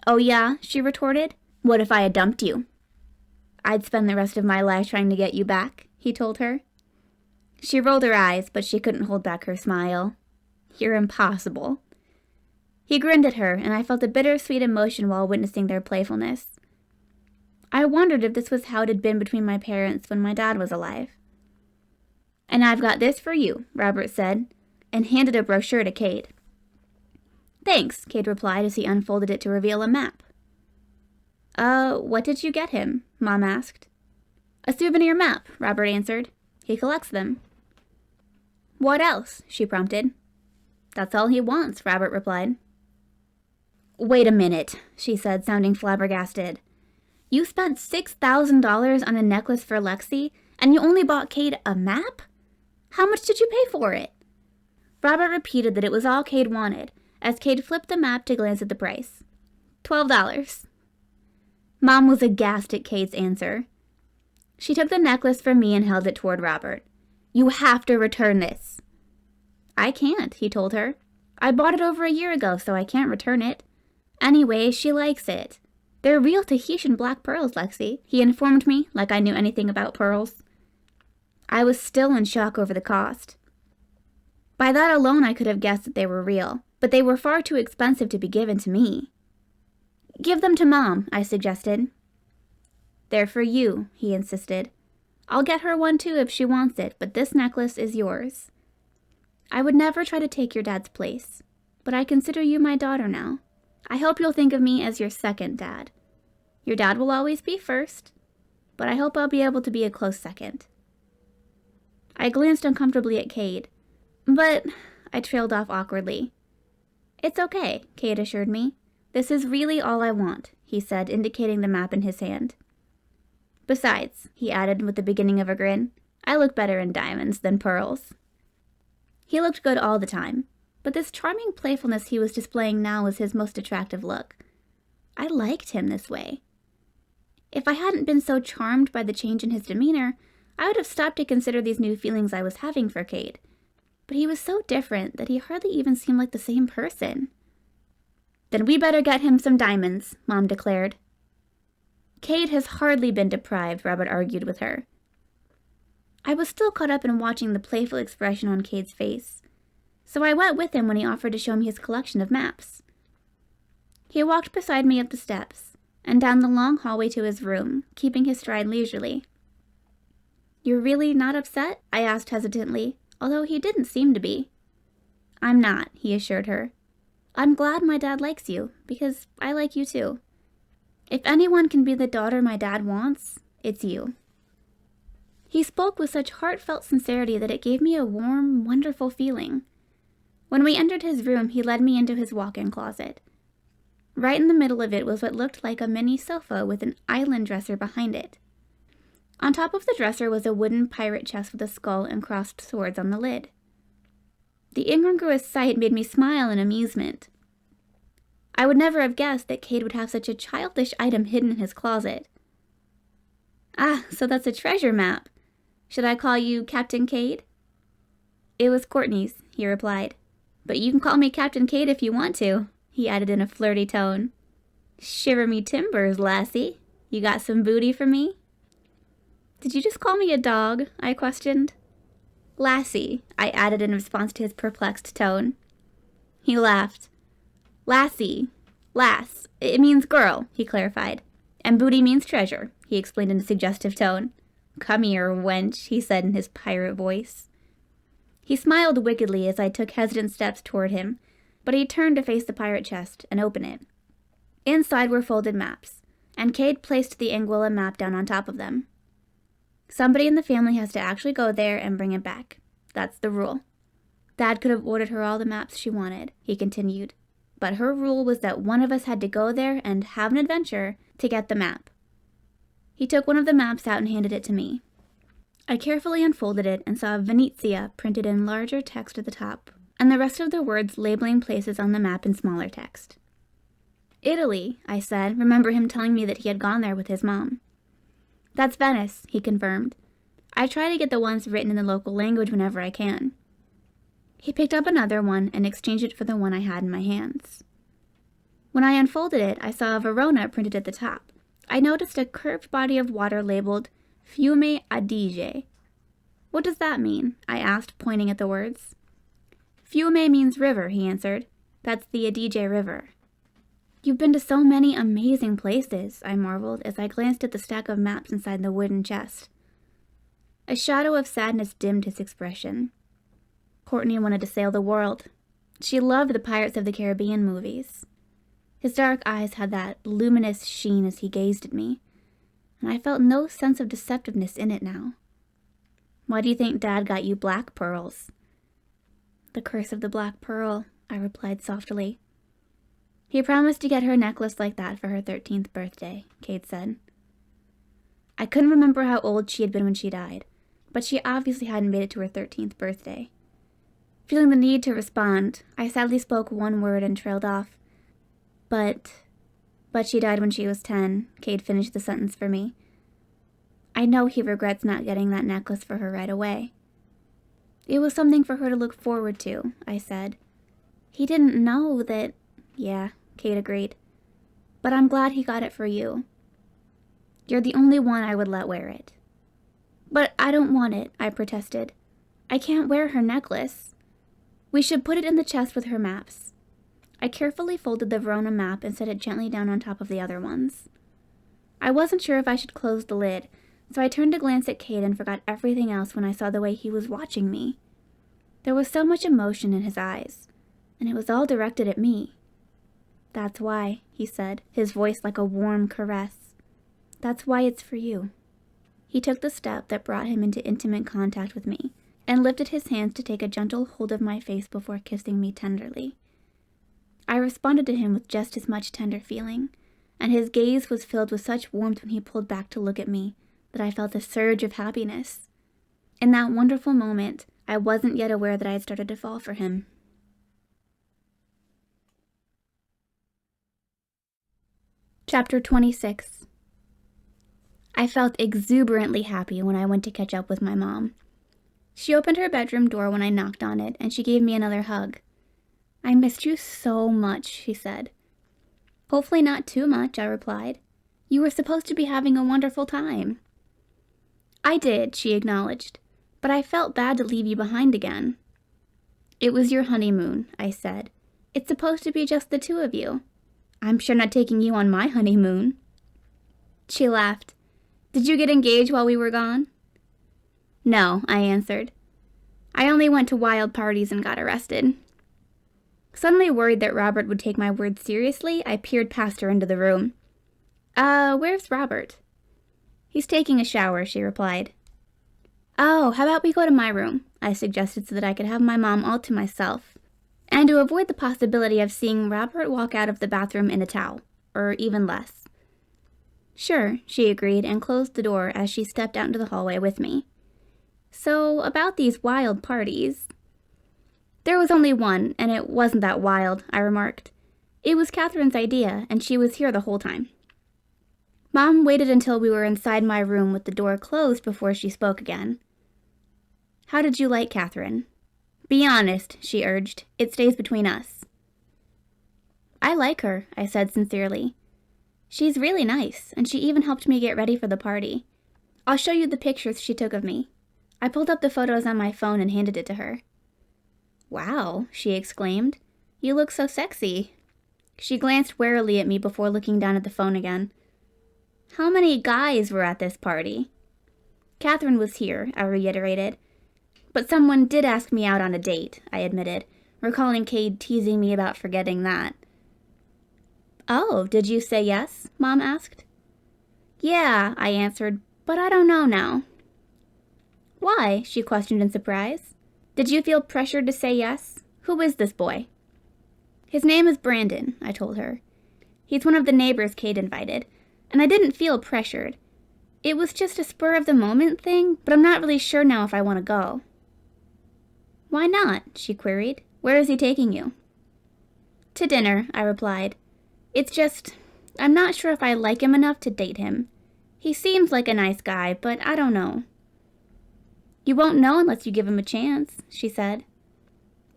"Oh yeah?" she retorted. "What if I had dumped you?" "I'd spend the rest of my life trying to get you back," he told her. She rolled her eyes, but she couldn't hold back her smile. "You're impossible." He grinned at her, and I felt a bittersweet emotion while witnessing their playfulness. I wondered if this was how it had been between my parents when my dad was alive. "And I've got this for you," Robert said, and handed a brochure to Kade. "Thanks," Kade replied as he unfolded it to reveal a map. What did you get him?" Mom asked. "A souvenir map," Robert answered. "He collects them." "What else?" she prompted. "That's all he wants," Robert replied. "Wait a minute," she said, sounding flabbergasted. "You spent $6,000 on a necklace for Lexi, and you only bought Kade a map? How much did you pay for it?" Robert repeated that it was all Kade wanted, as Kade flipped the map to glance at the price. $12. Mom was aghast at Kade's answer. She took the necklace from me and held it toward Robert. "You have to return this." I can't, he told her. I bought it over a year ago, so I can't return it. Anyway, she likes it. They're real Tahitian black pearls, Lexi, he informed me, like I knew anything about pearls. I was still in shock over the cost. By that alone, I could have guessed that they were real, but they were far too expensive to be given to me. Give them to Mom, I suggested. They're for you, he insisted. I'll get her one too if she wants it, but this necklace is yours. I would never try to take your dad's place, but I consider you my daughter now. I hope you'll think of me as your second dad. Your dad will always be first, but I hope I'll be able to be a close second. I glanced uncomfortably at Kade, but I trailed off awkwardly. It's okay, Kade assured me. This is really all I want, he said, indicating the map in his hand. Besides, he added with the beginning of a grin, I look better in diamonds than pearls. He looked good all the time, but this charming playfulness he was displaying now was his most attractive look. I liked him this way. If I hadn't been so charmed by the change in his demeanor, I would have stopped to consider these new feelings I was having for Kade. But he was so different that he hardly even seemed like the same person. Then we better get him some diamonds, Mom declared. Kade has hardly been deprived, Robert argued with her. I was still caught up in watching the playful expression on Kade's face, so I went with him when he offered to show me his collection of maps. He walked beside me up the steps and down the long hallway to his room, keeping his stride leisurely. You're really not upset? I asked hesitantly, although he didn't seem to be. I'm not, he assured her. I'm glad my dad likes you, because I like you too. If anyone can be the daughter my dad wants, it's you. He spoke with such heartfelt sincerity that it gave me a warm, wonderful feeling. When we entered his room, he led me into his walk-in closet. Right in the middle of it was what looked like a mini sofa with an island dresser behind it. On top of the dresser was a wooden pirate chest with a skull and crossed swords on the lid. The incongruous sight made me smile in amusement. I would never have guessed that Kade would have such a childish item hidden in his closet. Ah, so that's a treasure map. Should I call you Captain Kade? It was Courtney's, he replied. But you can call me Captain Kade if you want to, he added in a flirty tone. Shiver me timbers, lassie. You got some booty for me? Did you just call me a dog? I questioned. Lassie, I added in response to his perplexed tone. He laughed. Lassie. Lass. It means girl, he clarified. And booty means treasure, he explained in a suggestive tone. Come here, wench, he said in his pirate voice. He smiled wickedly as I took hesitant steps toward him, but he turned to face the pirate chest and open it. Inside were folded maps, and Kade placed the Anguilla map down on top of them. Somebody in the family has to actually go there and bring it back. That's the rule. Dad could have ordered her all the maps she wanted, he continued, but her rule was that one of us had to go there and have an adventure to get the map. He took one of the maps out and handed it to me. I carefully unfolded it and saw Venezia printed in larger text at the top, and the rest of the words labeling places on the map in smaller text. Italy, I said, remember him telling me that he had gone there with his mom. That's Venice, he confirmed. I try to get the ones written in the local language whenever I can. He picked up another one and exchanged it for the one I had in my hands. When I unfolded it, I saw Verona printed at the top. I noticed a curved body of water labeled Fiume Adige. What does that mean? I asked, pointing at the words. Fiume means river, he answered. That's the Adige River. You've been to so many amazing places, I marveled as I glanced at the stack of maps inside the wooden chest. A shadow of sadness dimmed his expression. Courtney wanted to sail the world. She loved the Pirates of the Caribbean movies. His dark eyes had that luminous sheen as he gazed at me, and I felt no sense of deceptiveness in it now. Why do you think Dad got you black pearls? The curse of the black pearl, I replied softly. He promised to get her a necklace like that for her 13th birthday, Kade said. I couldn't remember how old she had been when she died, but she obviously hadn't made it to her 13th birthday. Feeling the need to respond, I sadly spoke one word and trailed off. But she died when she was 10, Kade finished the sentence for me. I know he regrets not getting that necklace for her right away. It was something for her to look forward to, I said. He didn't know that... Yeah, Kade agreed. But I'm glad he got it for you. You're the only one I would let wear it. But I don't want it, I protested. I can't wear her necklace. We should put it in the chest with her maps. I carefully folded the Verona map and set it gently down on top of the other ones. I wasn't sure if I should close the lid, so I turned to glance at Kade and forgot everything else when I saw the way he was watching me. There was so much emotion in his eyes, and it was all directed at me. That's why, he said, his voice like a warm caress. That's why it's for you. He took the step that brought him into intimate contact with me, and lifted his hands to take a gentle hold of my face before kissing me tenderly. I responded to him with just as much tender feeling, and his gaze was filled with such warmth when he pulled back to look at me that I felt a surge of happiness. In that wonderful moment, I wasn't yet aware that I had started to fall for him. Chapter 26. I felt exuberantly happy when I went to catch up with my mom. She opened her bedroom door when I knocked on it, and she gave me another hug. I missed you so much, she said. Hopefully not too much, I replied. You were supposed to be having a wonderful time. I did, she acknowledged, but I felt bad to leave you behind again. It was your honeymoon, I said. It's supposed to be just the two of you. I'm sure not taking you on my honeymoon. She laughed. Did you get engaged while we were gone? No, I answered. I only went to wild parties and got arrested. Suddenly worried that Robert would take my words seriously, I peered past her into the room. Where's Robert? He's taking a shower, she replied. Oh, how about we go to my room? I suggested so that I could have my mom all to myself, and to avoid the possibility of seeing Robert walk out of the bathroom in a towel, or even less. Sure, she agreed and closed the door as she stepped out into the hallway with me. So, about these wild parties... There was only one, and it wasn't that wild, I remarked. It was Catherine's idea, and she was here the whole time. Mom waited until we were inside my room with the door closed before she spoke again. How did you like Catherine? Be honest, she urged. It stays between us. I like her, I said sincerely. She's really nice, and she even helped me get ready for the party. I'll show you the pictures she took of me. I pulled up the photos on my phone and handed it to her. Wow, she exclaimed. You look so sexy. She glanced warily at me before looking down at the phone again. How many guys were at this party? Catherine was here, I reiterated. But someone did ask me out on a date, I admitted, recalling Kade teasing me about forgetting that. Oh, did you say yes? Mom asked. Yeah, I answered, but I don't know now. Why? She questioned in surprise. Did you feel pressured to say yes? Who is this boy? His name is Brandon, I told her. He's one of the neighbors Kade invited, and I didn't feel pressured. It was just a spur-of-the-moment thing, but I'm not really sure now if I want to go. Why not? She queried. Where is he taking you? To dinner, I replied. It's just, I'm not sure if I like him enough to date him. He seems like a nice guy, but I don't know. You won't know unless you give him a chance, she said.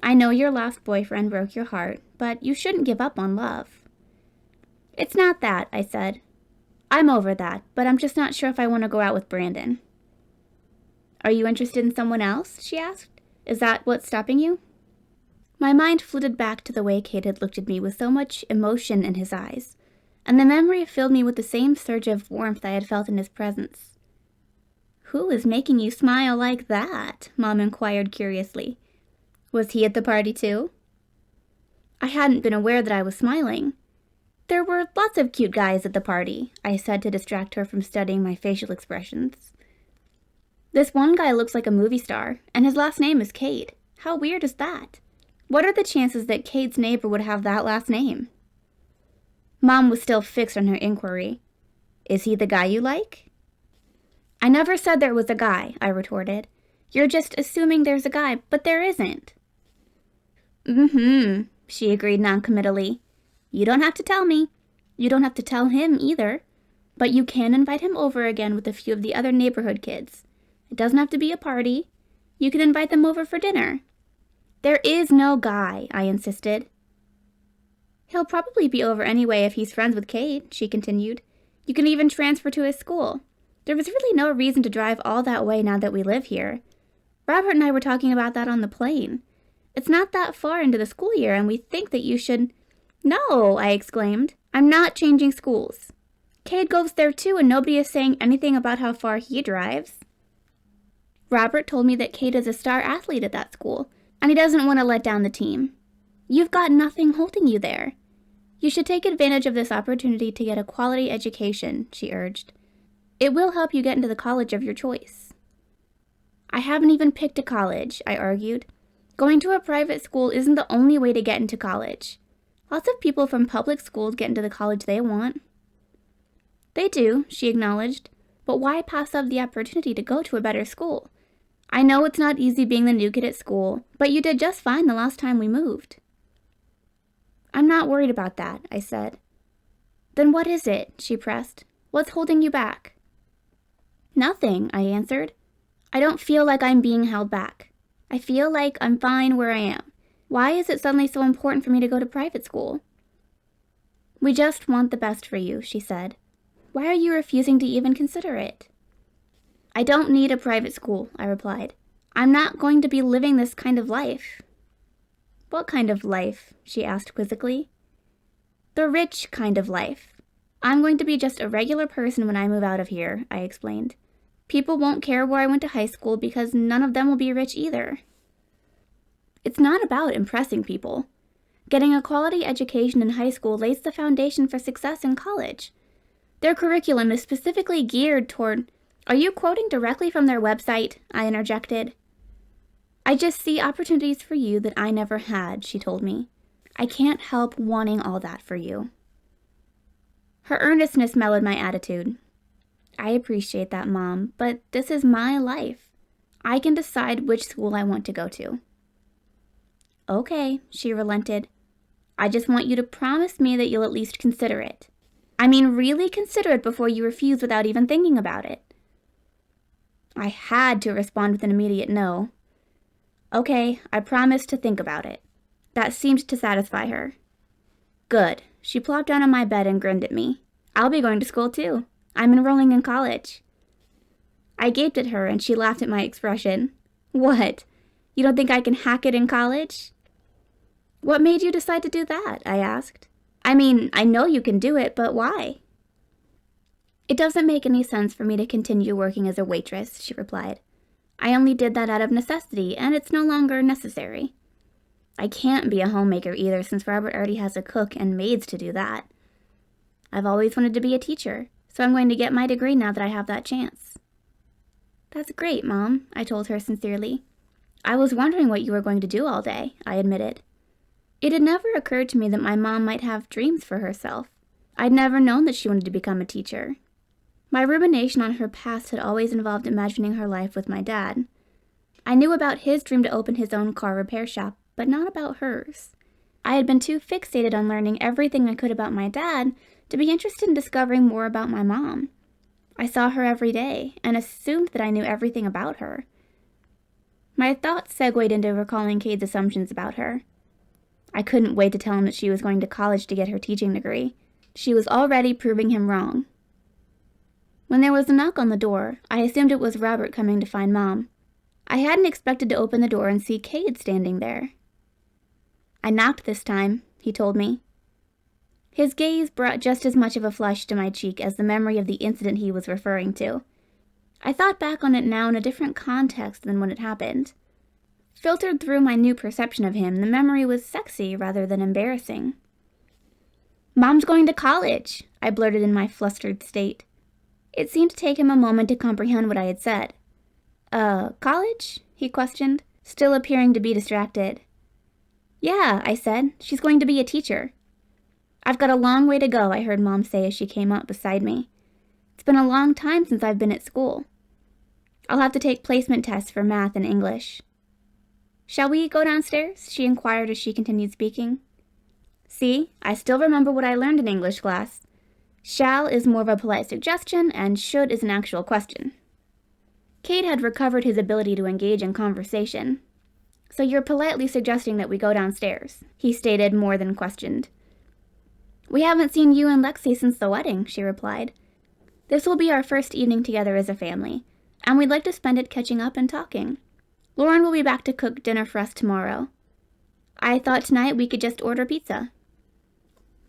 I know your last boyfriend broke your heart, but you shouldn't give up on love. It's not that, I said. I'm over that, but I'm just not sure if I want to go out with Brandon. Are you interested in someone else? She asked. Is that what's stopping you? My mind flitted back to the way Kade had looked at me with so much emotion in his eyes, and the memory filled me with the same surge of warmth I had felt in his presence. Who is making you smile like that? Mom inquired curiously. Was he at the party too? I hadn't been aware that I was smiling. There were lots of cute guys at the party, I said to distract her from studying my facial expressions. This one guy looks like a movie star, and his last name is Kade. How weird is that? What are the chances that Kade's neighbor would have that last name? Mom was still fixed on her inquiry. Is he the guy you like? I never said there was a guy, I retorted. You're just assuming there's a guy, but there isn't. She agreed noncommittally. You don't have to tell me. You don't have to tell him either. But you can invite him over again with a few of the other neighborhood kids. It doesn't have to be a party. You can invite them over for dinner." "There is no guy," I insisted. "He'll probably be over anyway if he's friends with Kade," she continued. "You can even transfer to his school. There was really no reason to drive all that way now that we live here. Robert and I were talking about that on the plane. It's not that far into the school year, and we think that you should—" "No," I exclaimed. "I'm not changing schools. Kade goes there too, and nobody is saying anything about how far he drives. Robert told me that Kade is a star athlete at that school, and he doesn't want to let down the team. You've got nothing holding you there. You should take advantage of this opportunity to get a quality education," she urged. "It will help you get into the college of your choice." "I haven't even picked a college," I argued. "Going to a private school isn't the only way to get into college. Lots of people from public schools get into the college they want." "They do," she acknowledged, "but why pass up the opportunity to go to a better school? I know it's not easy being the new kid at school, but you did just fine the last time we moved." "I'm not worried about that," I said. "Then what is it?" she pressed. "What's holding you back?" "Nothing," I answered. "I don't feel like I'm being held back. I feel like I'm fine where I am. Why is it suddenly so important for me to go to private school?" "We just want the best for you," she said. "Why are you refusing to even consider it?" "I don't need a private school," I replied. "I'm not going to be living this kind of life." "What kind of life?" she asked quizzically. "The rich kind of life. I'm going to be just a regular person when I move out of here," I explained. "People won't care where I went to high school because none of them will be rich either." It's not about impressing people. Getting a quality education in high school lays the foundation for success in college. Their curriculum is specifically geared toward— "Are you quoting directly from their website?" I interjected. "I just see opportunities for you that I never had," she told me. "I can't help wanting all that for you." Her earnestness mellowed my attitude. "I appreciate that, Mom, but this is my life. I can decide which school I want to go to." "Okay," she relented. "I just want you to promise me that you'll at least consider it. I mean, really consider it before you refuse without even thinking about it." I had to respond with an immediate no. "Okay, I promise to think about it." That seemed to satisfy her. "Good." She plopped down on my bed and grinned at me. "I'll be going to school too. I'm enrolling in college." I gaped at her and she laughed at my expression. "What? You don't think I can hack it in college?" "What made you decide to do that?" I asked. "I mean, I know you can do it, but why?" "It doesn't make any sense for me to continue working as a waitress," she replied. "I only did that out of necessity, and it's no longer necessary. I can't be a homemaker either, since Robert already has a cook and maids to do that. I've always wanted to be a teacher, so I'm going to get my degree now that I have that chance." "That's great, Mom," I told her sincerely. "I was wondering what you were going to do all day," I admitted. It had never occurred to me that my mom might have dreams for herself. I'd never known that she wanted to become a teacher. My rumination on her past had always involved imagining her life with my dad. I knew about his dream to open his own car repair shop, but not about hers. I had been too fixated on learning everything I could about my dad to be interested in discovering more about my mom. I saw her every day and assumed that I knew everything about her. My thoughts segued into recalling Kade's assumptions about her. I couldn't wait to tell him that she was going to college to get her teaching degree. She was already proving him wrong. When there was a knock on the door, I assumed it was Robert coming to find Mom. I hadn't expected to open the door and see Kade standing there. "I knocked this time," he told me. His gaze brought just as much of a flush to my cheek as the memory of the incident he was referring to. I thought back on it now in a different context than when it happened. Filtered through my new perception of him, the memory was sexy rather than embarrassing. "Mom's going to college," I blurted in my flustered state. It seemed to take him a moment to comprehend what I had said. College?" he questioned, still appearing to be distracted. "Yeah," I said. "She's going to be a teacher." "I've got a long way to go," I heard Mom say as she came up beside me. "It's been a long time since I've been at school. I'll have to take placement tests for math and English." "Shall we go downstairs?" she inquired as she continued speaking. "See, I still remember what I learned in English class. Shall is more of a polite suggestion, and should is an actual question." Kade had recovered his ability to engage in conversation. "So you're politely suggesting that we go downstairs," he stated more than questioned. "We haven't seen you and Lexi since the wedding," she replied. "This will be our first evening together as a family, and we'd like to spend it catching up and talking. Lauren will be back to cook dinner for us tomorrow. I thought tonight we could just order pizza."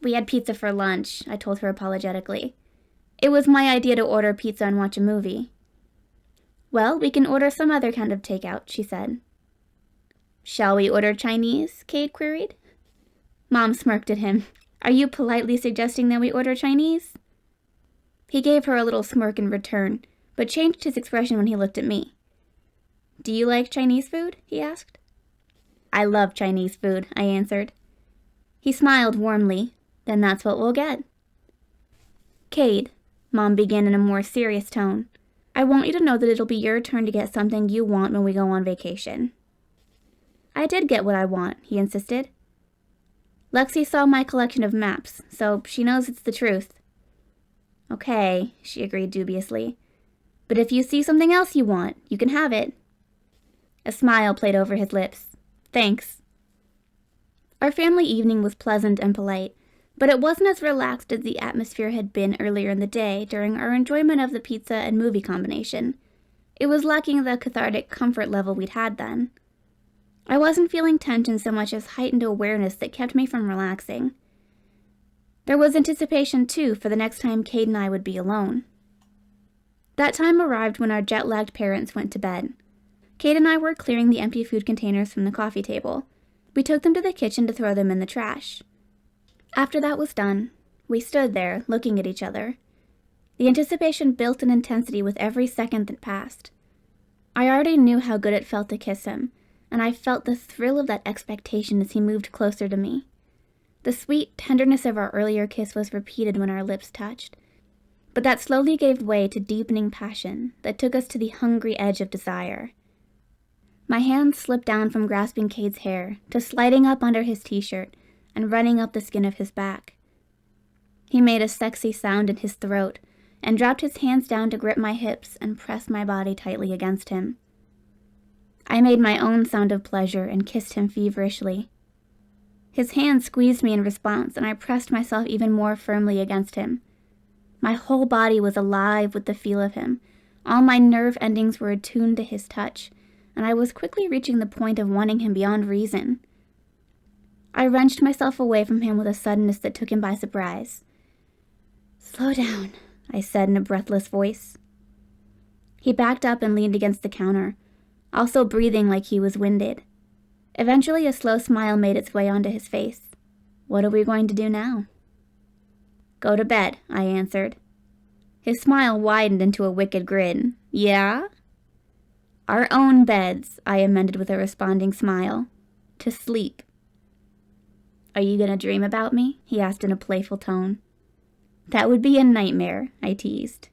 "We had pizza for lunch," I told her apologetically. "It was my idea to order pizza and watch a movie." "Well, we can order some other kind of takeout," she said. "Shall we order Chinese?" Kade queried. Mom smirked at him. "Are you politely suggesting that we order Chinese?" He gave her a little smirk in return, but changed his expression when he looked at me. "Do you like Chinese food?" he asked. "I love Chinese food," I answered. He smiled warmly. "Then that's what we'll get." "Kade," Mom began in a more serious tone, "I want you to know that it'll be your turn to get something you want when we go on vacation." "I did get what I want," he insisted. "Lexi saw my collection of maps, so she knows it's the truth." "Okay," she agreed dubiously. "But if you see something else you want, you can have it." A smile played over his lips. "Thanks." Our family evening was pleasant and polite, but it wasn't as relaxed as the atmosphere had been earlier in the day during our enjoyment of the pizza and movie combination. It was lacking the cathartic comfort level we'd had then. I wasn't feeling tension so much as heightened awareness that kept me from relaxing. There was anticipation, too, for the next time Kade and I would be alone. That time arrived when our jet-lagged parents went to bed. Kade and I were clearing the empty food containers from the coffee table. We took them to the kitchen to throw them in the trash. After that was done, we stood there, looking at each other. The anticipation built in intensity with every second that passed. I already knew how good it felt to kiss him, and I felt the thrill of that expectation as he moved closer to me. The sweet tenderness of our earlier kiss was repeated when our lips touched, but that slowly gave way to deepening passion that took us to the hungry edge of desire. My hands slipped down from grasping Kade's hair to sliding up under his t-shirt and running up the skin of his back. He made a sexy sound in his throat and dropped his hands down to grip my hips and press my body tightly against him. I made my own sound of pleasure and kissed him feverishly. His hand squeezed me in response, and I pressed myself even more firmly against him. My whole body was alive with the feel of him. All my nerve endings were attuned to his touch, and I was quickly reaching the point of wanting him beyond reason. I wrenched myself away from him with a suddenness that took him by surprise. "Slow down," I said in a breathless voice. He backed up and leaned against the counter, also breathing like he was winded. Eventually, a slow smile made its way onto his face. "What are we going to do now?" "Go to bed," I answered. His smile widened into a wicked grin. "Yeah?" "Our own beds," I amended with a responding smile. "To sleep." "Are you gonna dream about me?" he asked in a playful tone. "That would be a nightmare," I teased.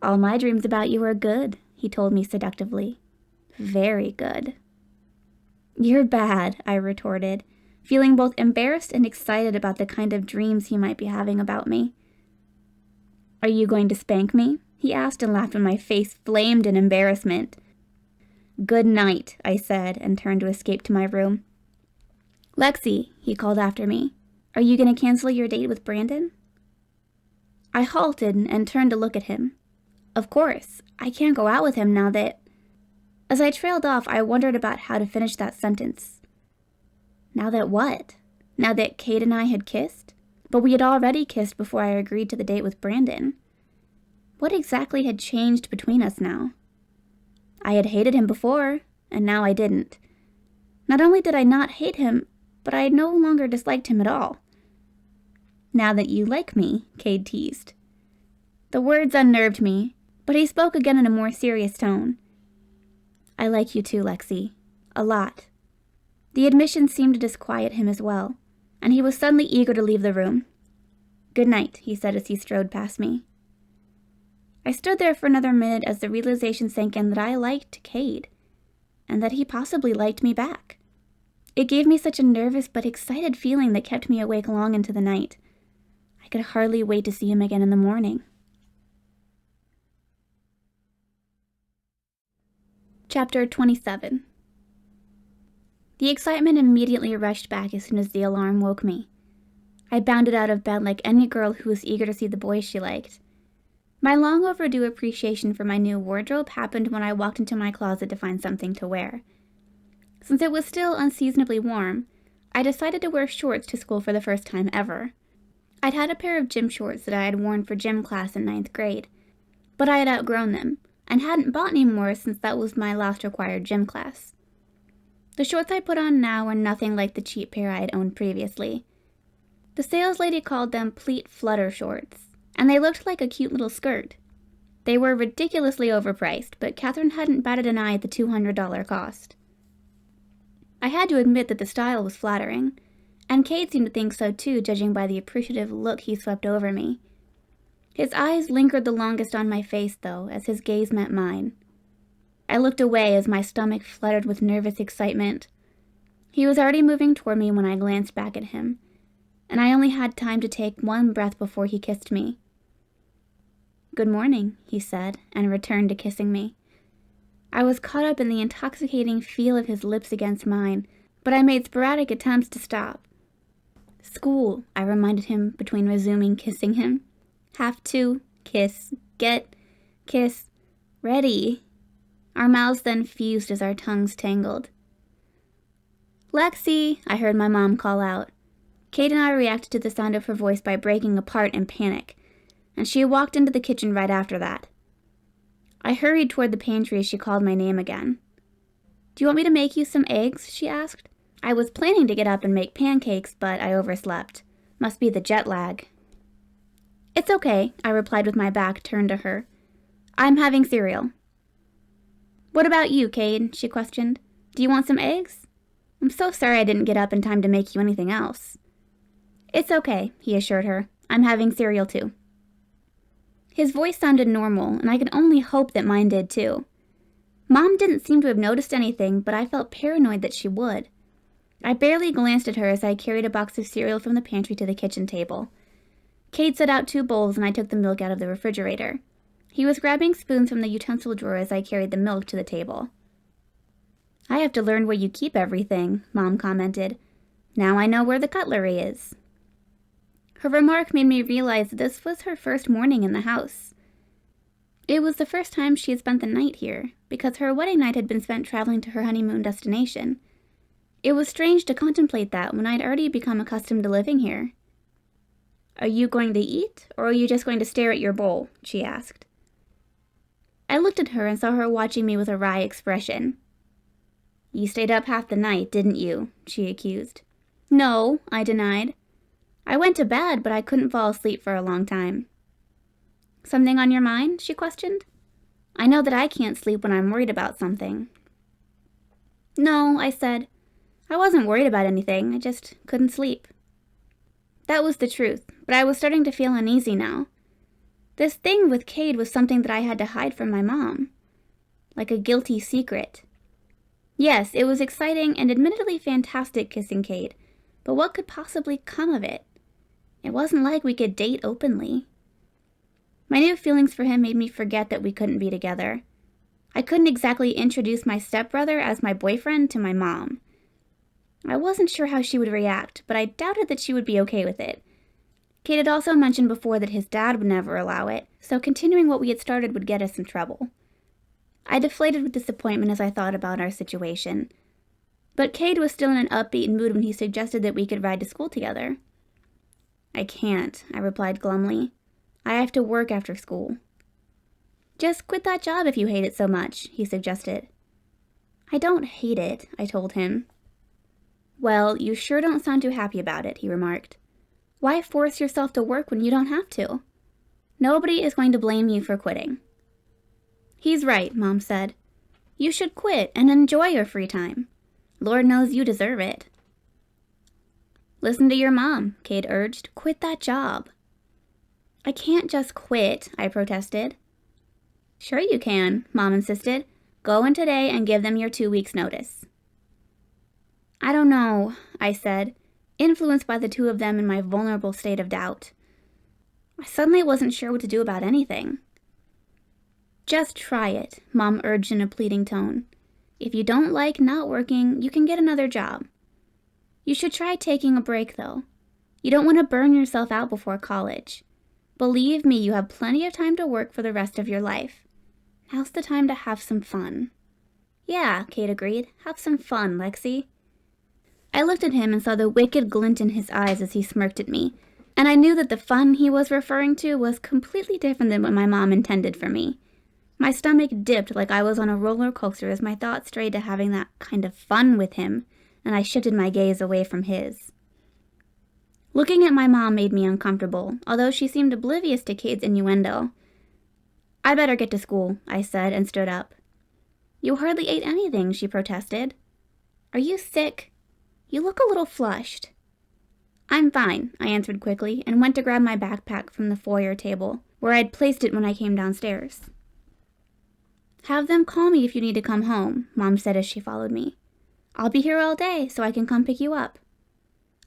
"All my dreams about you are good," he told me seductively. "Very good." "You're bad," I retorted, feeling both embarrassed and excited about the kind of dreams he might be having about me. "Are you going to spank me?" he asked and laughed when my face flamed in embarrassment. "Good night," I said, and turned to escape to my room. "Lexi," he called after me, "are you going to cancel your date with Brandon?" I halted and turned to look at him. Of course, I can't go out with him now that... As I trailed off, I wondered about how to finish that sentence. Now that what? Now that Kade and I had kissed? But we had already kissed before I agreed to the date with Brandon. What exactly had changed between us now? I had hated him before, and now I didn't. Not only did I not hate him, but I no longer disliked him at all. "Now that you like me," Kade teased. The words unnerved me, but he spoke again in a more serious tone. "I like you too, Lexi. A lot." The admission seemed to disquiet him as well, and he was suddenly eager to leave the room. "Good night," he said as he strode past me. I stood there for another minute as the realization sank in that I liked Kade, and that he possibly liked me back. It gave me such a nervous but excited feeling that kept me awake long into the night. I could hardly wait to see him again in the morning. Chapter 27. The excitement immediately rushed back as soon as the alarm woke me. I bounded out of bed like any girl who was eager to see the boys she liked. My long overdue appreciation for my new wardrobe happened when I walked into my closet to find something to wear. Since it was still unseasonably warm, I decided to wear shorts to school for the first time ever. I'd had a pair of gym shorts that I had worn for gym class in 9th grade, but I had outgrown them, and hadn't bought any more since that was my last required gym class. The shorts I put on now were nothing like the cheap pair I had owned previously. The sales lady called them pleat flutter shorts, and they looked like a cute little skirt. They were ridiculously overpriced, but Catherine hadn't batted an eye at the $200 cost. I had to admit that the style was flattering, and Kade seemed to think so too, judging by the appreciative look he swept over me. His eyes lingered the longest on my face, though, as his gaze met mine. I looked away as my stomach fluttered with nervous excitement. He was already moving toward me when I glanced back at him, and I only had time to take one breath before he kissed me. "Good morning," he said, and returned to kissing me. I was caught up in the intoxicating feel of his lips against mine, but I made sporadic attempts to stop. "School," I reminded him between resuming kissing him. "Have to, kiss, get, kiss, ready." Our mouths then fused as our tongues tangled. "Lexi," I heard my mom call out. Kade and I reacted to the sound of her voice by breaking apart in panic, and she walked into the kitchen right after that. I hurried toward the pantry as she called my name again. "Do you want me to make you some eggs?" she asked. I was planning to get up and make pancakes, but I overslept. Must be the jet lag. "It's okay," I replied with my back turned to her. "I'm having cereal." "What about you, Kade?" she questioned. "Do you want some eggs? I'm so sorry I didn't get up in time to make you anything else." "It's okay," he assured her. "I'm having cereal too." His voice sounded normal, and I could only hope that mine did too. Mom didn't seem to have noticed anything, but I felt paranoid that she would. I barely glanced at her as I carried a box of cereal from the pantry to the kitchen table. Kade set out 2 bowls, and I took the milk out of the refrigerator. He was grabbing spoons from the utensil drawer as I carried the milk to the table. "I have to learn where you keep everything," Mom commented. "Now I know where the cutlery is." Her remark made me realize that this was her first morning in the house. It was the first time she had spent the night here, because her wedding night had been spent traveling to her honeymoon destination. It was strange to contemplate that when I'd already become accustomed to living here. "Are you going to eat, or are you just going to stare at your bowl?" she asked. I looked at her and saw her watching me with a wry expression. "You stayed up half the night, didn't you?" she accused. "No," I denied. "I went to bed, but I couldn't fall asleep for a long time." "Something on your mind?" she questioned. I know that I can't sleep when I'm worried about something. "No," I said. "I wasn't worried about anything, I just couldn't sleep." That was the truth, but I was starting to feel uneasy now. This thing with Kade was something that I had to hide from my mom. Like a guilty secret. Yes, it was exciting and admittedly fantastic kissing Kade, but what could possibly come of it? It wasn't like we could date openly. My new feelings for him made me forget that we couldn't be together. I couldn't exactly introduce my stepbrother as my boyfriend to my mom. I wasn't sure how she would react, but I doubted that she would be okay with it. Kade had also mentioned before that his dad would never allow it, so continuing what we had started would get us in trouble. I deflated with disappointment as I thought about our situation. But Kade was still in an upbeat mood when he suggested that we could ride to school together. "I can't," I replied glumly. "I have to work after school." "Just quit that job if you hate it so much," he suggested. "I don't hate it," I told him. "Well, you sure don't sound too happy about it," he remarked. "Why force yourself to work when you don't have to? Nobody is going to blame you for quitting." "He's right," Mom said. "You should quit and enjoy your free time. Lord knows you deserve it." "Listen to your mom," Kade urged. "Quit that job." "I can't just quit," I protested. "Sure you can," Mom insisted. "Go in today and give them your 2 weeks' notice." "I don't know," I said, influenced by the two of them in my vulnerable state of doubt. I suddenly wasn't sure what to do about anything. "Just try it," Mom urged in a pleading tone. If you don't like not working, you can get another job. You should try taking a break, though. You don't want to burn yourself out before college. Believe me, you have plenty of time to work for the rest of your life. Now's the time to have some fun." "Yeah," Kade agreed. "Have some fun, Lexi." I looked at him and saw the wicked glint in his eyes as he smirked at me, and I knew that the fun he was referring to was completely different than what my mom intended for me. My stomach dipped like I was on a roller coaster as my thoughts strayed to having that kind of fun with him, and I shifted my gaze away from his. Looking at my mom made me uncomfortable, although she seemed oblivious to Kade's innuendo. "I better get to school," I said, and stood up. "You hardly ate anything," she protested. "Are you sick? You look a little flushed." "I'm fine," I answered quickly, and went to grab my backpack from the foyer table, where I'd placed it when I came downstairs. "Have them call me if you need to come home," Mom said as she followed me. "I'll be here all day, so I can come pick you up."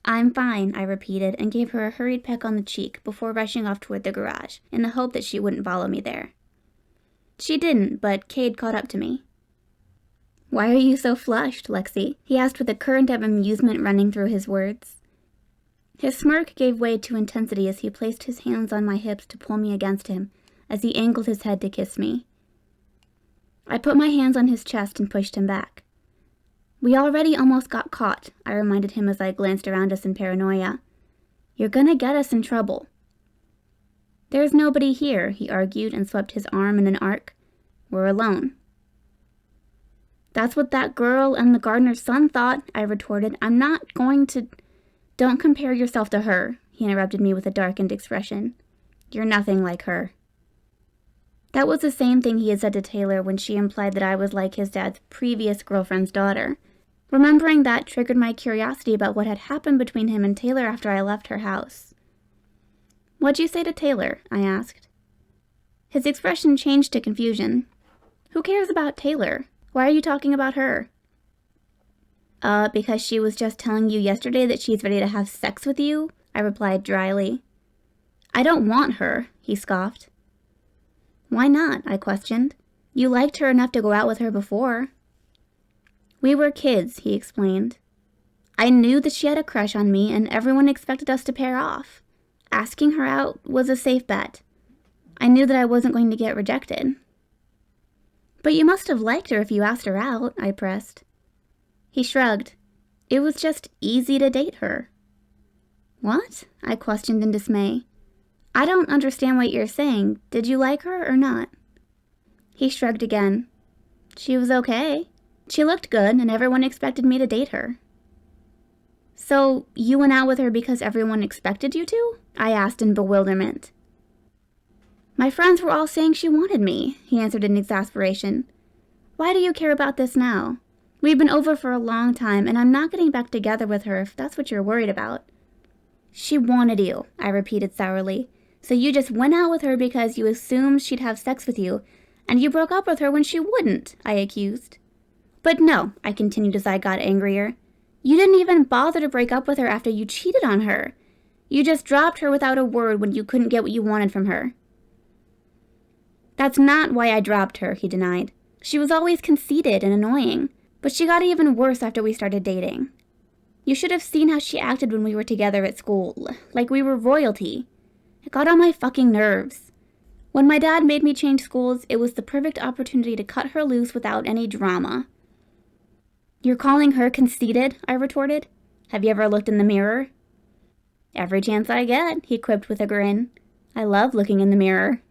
"I'm fine," I repeated, and gave her a hurried peck on the cheek before rushing off toward the garage, in the hope that she wouldn't follow me there. She didn't, but Kade caught up to me. "Why are you so flushed, Lexi?" he asked with a current of amusement running through his words. His smirk gave way to intensity as he placed his hands on my hips to pull me against him, as he angled his head to kiss me. I put my hands on his chest and pushed him back. "We already almost got caught," I reminded him as I glanced around us in paranoia. "You're gonna get us in trouble." "There's nobody here," he argued and swept his arm in an arc. "We're alone." "That's what that girl and the gardener's son thought," I retorted. "I'm not going to—" "Don't compare yourself to her," he interrupted me with a darkened expression. "You're nothing like her." That was the same thing he had said to Taylor when she implied that I was like his dad's previous girlfriend's daughter. Remembering that triggered my curiosity about what had happened between him and Taylor after I left her house. "What'd you say to Taylor?" I asked. His expression changed to confusion. "Who cares about Taylor? Why are you talking about her?" Because she was just telling you yesterday that she's ready to have sex with you," I replied dryly. "I don't want her," he scoffed. "Why not?" I questioned. "You liked her enough to go out with her before." "We were kids," he explained. "I knew that she had a crush on me, and everyone expected us to pair off. Asking her out was a safe bet. I knew that I wasn't going to get rejected." "But you must have liked her if you asked her out," I pressed. He shrugged. "It was just easy to date her." "What?" I questioned in dismay. "I don't understand what you're saying. Did you like her or not?" He shrugged again. "She was okay. She looked good, and everyone expected me to date her." "So you went out with her because everyone expected you to?" I asked in bewilderment. "My friends were all saying she wanted me," he answered in exasperation. "Why do you care about this now? We've been over for a long time, and I'm not getting back together with her if that's what you're worried about." "She wanted you," I repeated sourly. "So you just went out with her because you assumed she'd have sex with you, and you broke up with her when she wouldn't," I accused. "But no," I continued as I got angrier. "You didn't even bother to break up with her after you cheated on her. You just dropped her without a word when you couldn't get what you wanted from her." "That's not why I dropped her," he denied. "She was always conceited and annoying, but she got even worse after we started dating. You should have seen how she acted when we were together at school, like we were royalty. It got on my fucking nerves. When my dad made me change schools, it was the perfect opportunity to cut her loose without any drama." "You're calling her conceited?" I retorted. "Have you ever looked in the mirror?" "Every chance I get," he quipped with a grin. "I love looking in the mirror."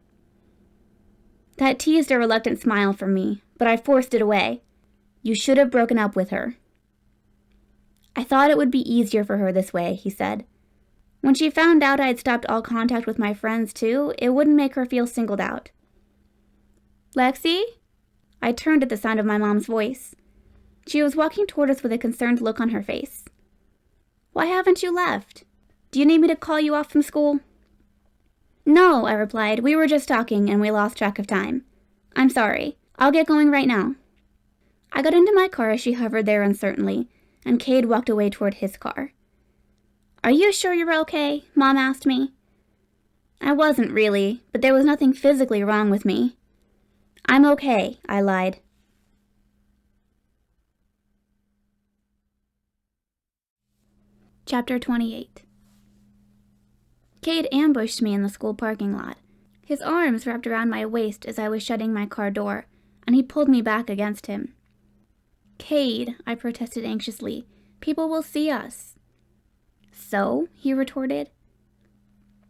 That teased a reluctant smile from me, but I forced it away. "You should have broken up with her." "I thought it would be easier for her this way," he said. "When she found out I had stopped all contact with my friends too, it wouldn't make her feel singled out." "Lexi?" I turned at the sound of my mom's voice. She was walking toward us with a concerned look on her face. "Why haven't you left? Do you need me to call you off from school?" "No," I replied. "We were just talking and we lost track of time. I'm sorry. I'll get going right now." I got into my car as she hovered there uncertainly, and Kade walked away toward his car. "Are you sure you're okay?" Mom asked me. I wasn't really, but there was nothing physically wrong with me. "I'm okay," I lied. Chapter 28. Kade ambushed me in the school parking lot. His arms wrapped around my waist as I was shutting my car door, and he pulled me back against him. "Kade," I protested anxiously, "people will see us." "So?" he retorted.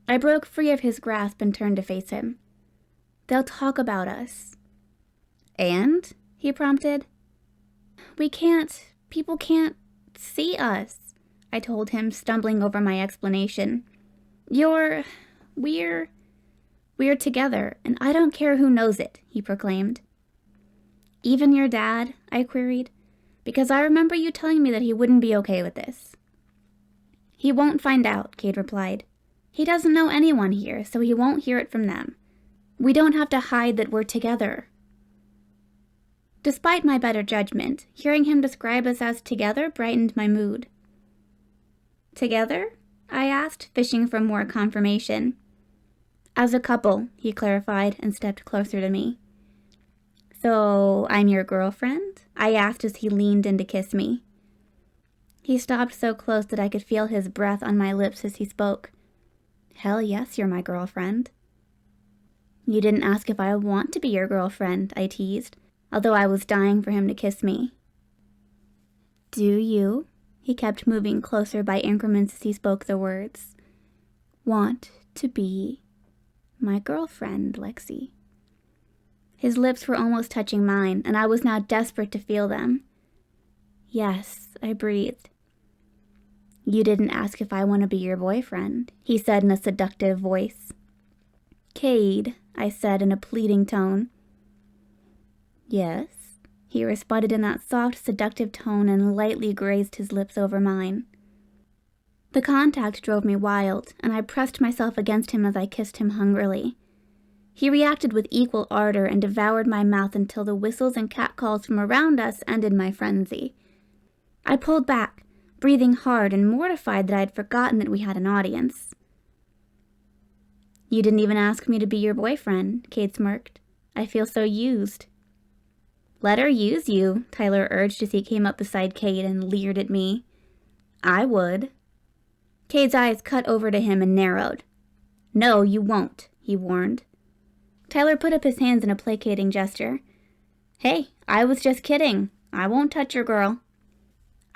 I broke free of his grasp and turned to face him. "They'll talk about us." "And?" he prompted. People can't see us," I told him, stumbling over my explanation. We're together, and I don't care who knows it," he proclaimed. "Even your dad?" I queried, "because I remember you telling me that he wouldn't be okay with this." "He won't find out," Kade replied. "He doesn't know anyone here, so he won't hear it from them. We don't have to hide that we're together." Despite my better judgment, hearing him describe us as together brightened my mood. "Together?" I asked, fishing for more confirmation. "As a couple," he clarified and stepped closer to me. "So, I'm your girlfriend?" I asked as he leaned in to kiss me. He stopped so close that I could feel his breath on my lips as he spoke. "Hell yes, you're my girlfriend." "You didn't ask if I want to be your girlfriend," I teased, although I was dying for him to kiss me. "Do you?" He kept moving closer by increments as he spoke the words. "Want to be my girlfriend, Lexi?" His lips were almost touching mine, and I was now desperate to feel them. "Yes," I breathed. "You didn't ask if I want to be your boyfriend," he said in a seductive voice. "Kade," I said in a pleading tone. "Yes," he responded in that soft, seductive tone and lightly grazed his lips over mine. The contact drove me wild, and I pressed myself against him as I kissed him hungrily. He reacted with equal ardor and devoured my mouth until the whistles and catcalls from around us ended my frenzy. I pulled back, breathing hard and mortified that I had forgotten that we had an audience. "You didn't even ask me to be your boyfriend," Kade smirked. "I feel so used." "Let her use you," Tyler urged as he came up beside Kade and leered at me. "I would." Kade's eyes cut over to him and narrowed. "No, you won't," he warned. Tyler put up his hands in a placating gesture. "Hey, I was just kidding. I won't touch your girl."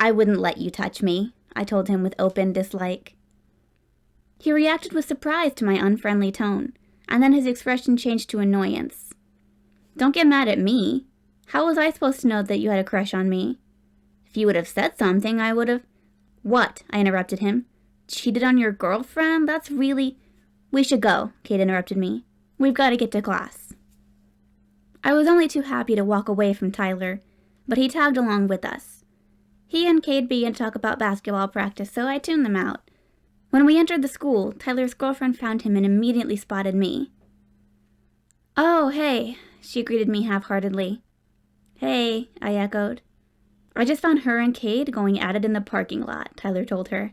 "I wouldn't let you touch me," I told him with open dislike. He reacted with surprise to my unfriendly tone, and then his expression changed to annoyance. "Don't get mad at me. How was I supposed to know that you had a crush on me? If you would have said something, I would have—" "What?" I interrupted him. "Cheated on your girlfriend? That's really—" "We should go," Kade interrupted me. "We've got to get to class." I was only too happy to walk away from Tyler, but he tagged along with us. He and Kade began to talk about basketball practice, so I tuned them out. When we entered the school, Tyler's girlfriend found him and immediately spotted me. "Oh, hey," she greeted me half-heartedly. "Hey," I echoed. "I just found her and Kade going at it in the parking lot," Tyler told her.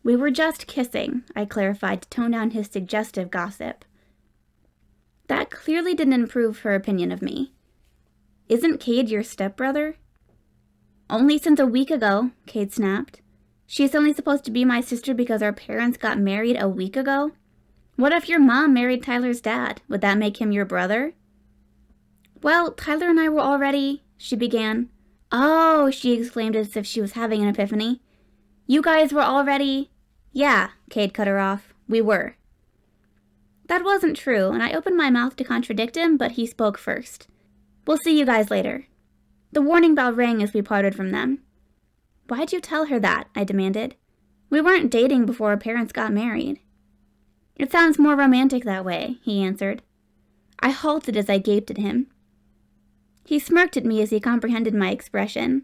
"We were just kissing," I clarified to tone down his suggestive gossip. That clearly didn't improve her opinion of me. "Isn't Kade your stepbrother?" "Only since a week ago," Kade snapped. "She's only supposed to be my sister because our parents got married a week ago? What if your mom married Tyler's dad? Would that make him your brother?" "Well, Tyler and I were already—" she began. "Oh," she exclaimed as if she was having an epiphany. "You guys were already—" "Yeah," Kade cut her off. "We were." That wasn't true, and I opened my mouth to contradict him, but he spoke first. "We'll see you guys later." The warning bell rang as we parted from them. "Why'd you tell her that?" I demanded. "We weren't dating before our parents got married." "It sounds more romantic that way," he answered. I halted as I gaped at him. He smirked at me as he comprehended my expression.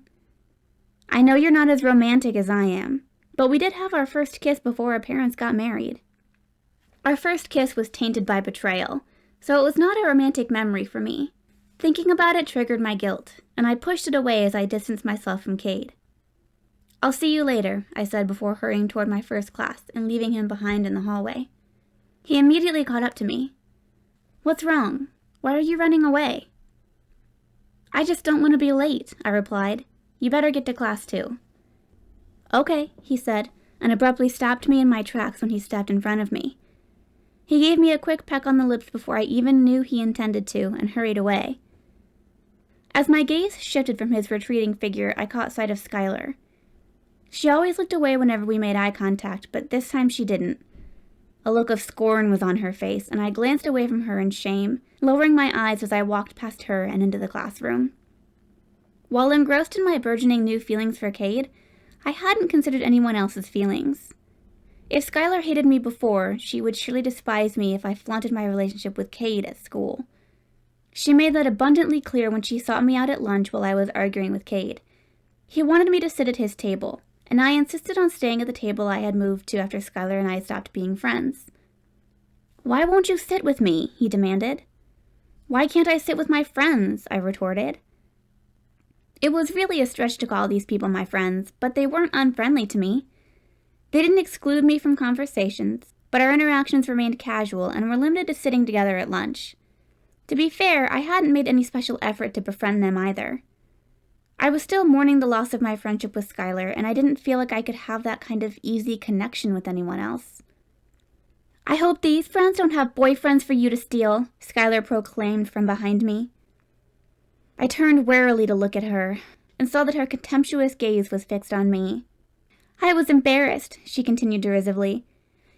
"I know you're not as romantic as I am, but we did have our first kiss before our parents got married." Our first kiss was tainted by betrayal, so it was not a romantic memory for me. Thinking about it triggered my guilt, and I pushed it away as I distanced myself from Kade. "I'll see you later," I said before hurrying toward my first class and leaving him behind in the hallway. He immediately caught up to me. "What's wrong? Why are you running away?" "I just don't want to be late," I replied. "You better get to class too." "Okay," he said, and abruptly stopped me in my tracks when he stepped in front of me. He gave me a quick peck on the lips before I even knew he intended to, and hurried away. As my gaze shifted from his retreating figure, I caught sight of Skyler. She always looked away whenever we made eye contact, but this time she didn't. A look of scorn was on her face, and I glanced away from her in shame, lowering my eyes as I walked past her and into the classroom. While engrossed in my burgeoning new feelings for Kade, I hadn't considered anyone else's feelings. If Skyler hated me before, she would surely despise me if I flaunted my relationship with Kade at school. She made that abundantly clear when she sought me out at lunch while I was arguing with Kade. He wanted me to sit at his table, and I insisted on staying at the table I had moved to after Skyler and I stopped being friends. "Why won't you sit with me?" he demanded. "Why can't I sit with my friends?" I retorted. It was really a stretch to call these people my friends, but they weren't unfriendly to me. They didn't exclude me from conversations, but our interactions remained casual and were limited to sitting together at lunch. To be fair, I hadn't made any special effort to befriend them either. I was still mourning the loss of my friendship with Skyler, and I didn't feel like I could have that kind of easy connection with anyone else. "I hope these friends don't have boyfriends for you to steal," Skyler proclaimed from behind me. I turned warily to look at her, and saw that her contemptuous gaze was fixed on me. "I was embarrassed," she continued derisively.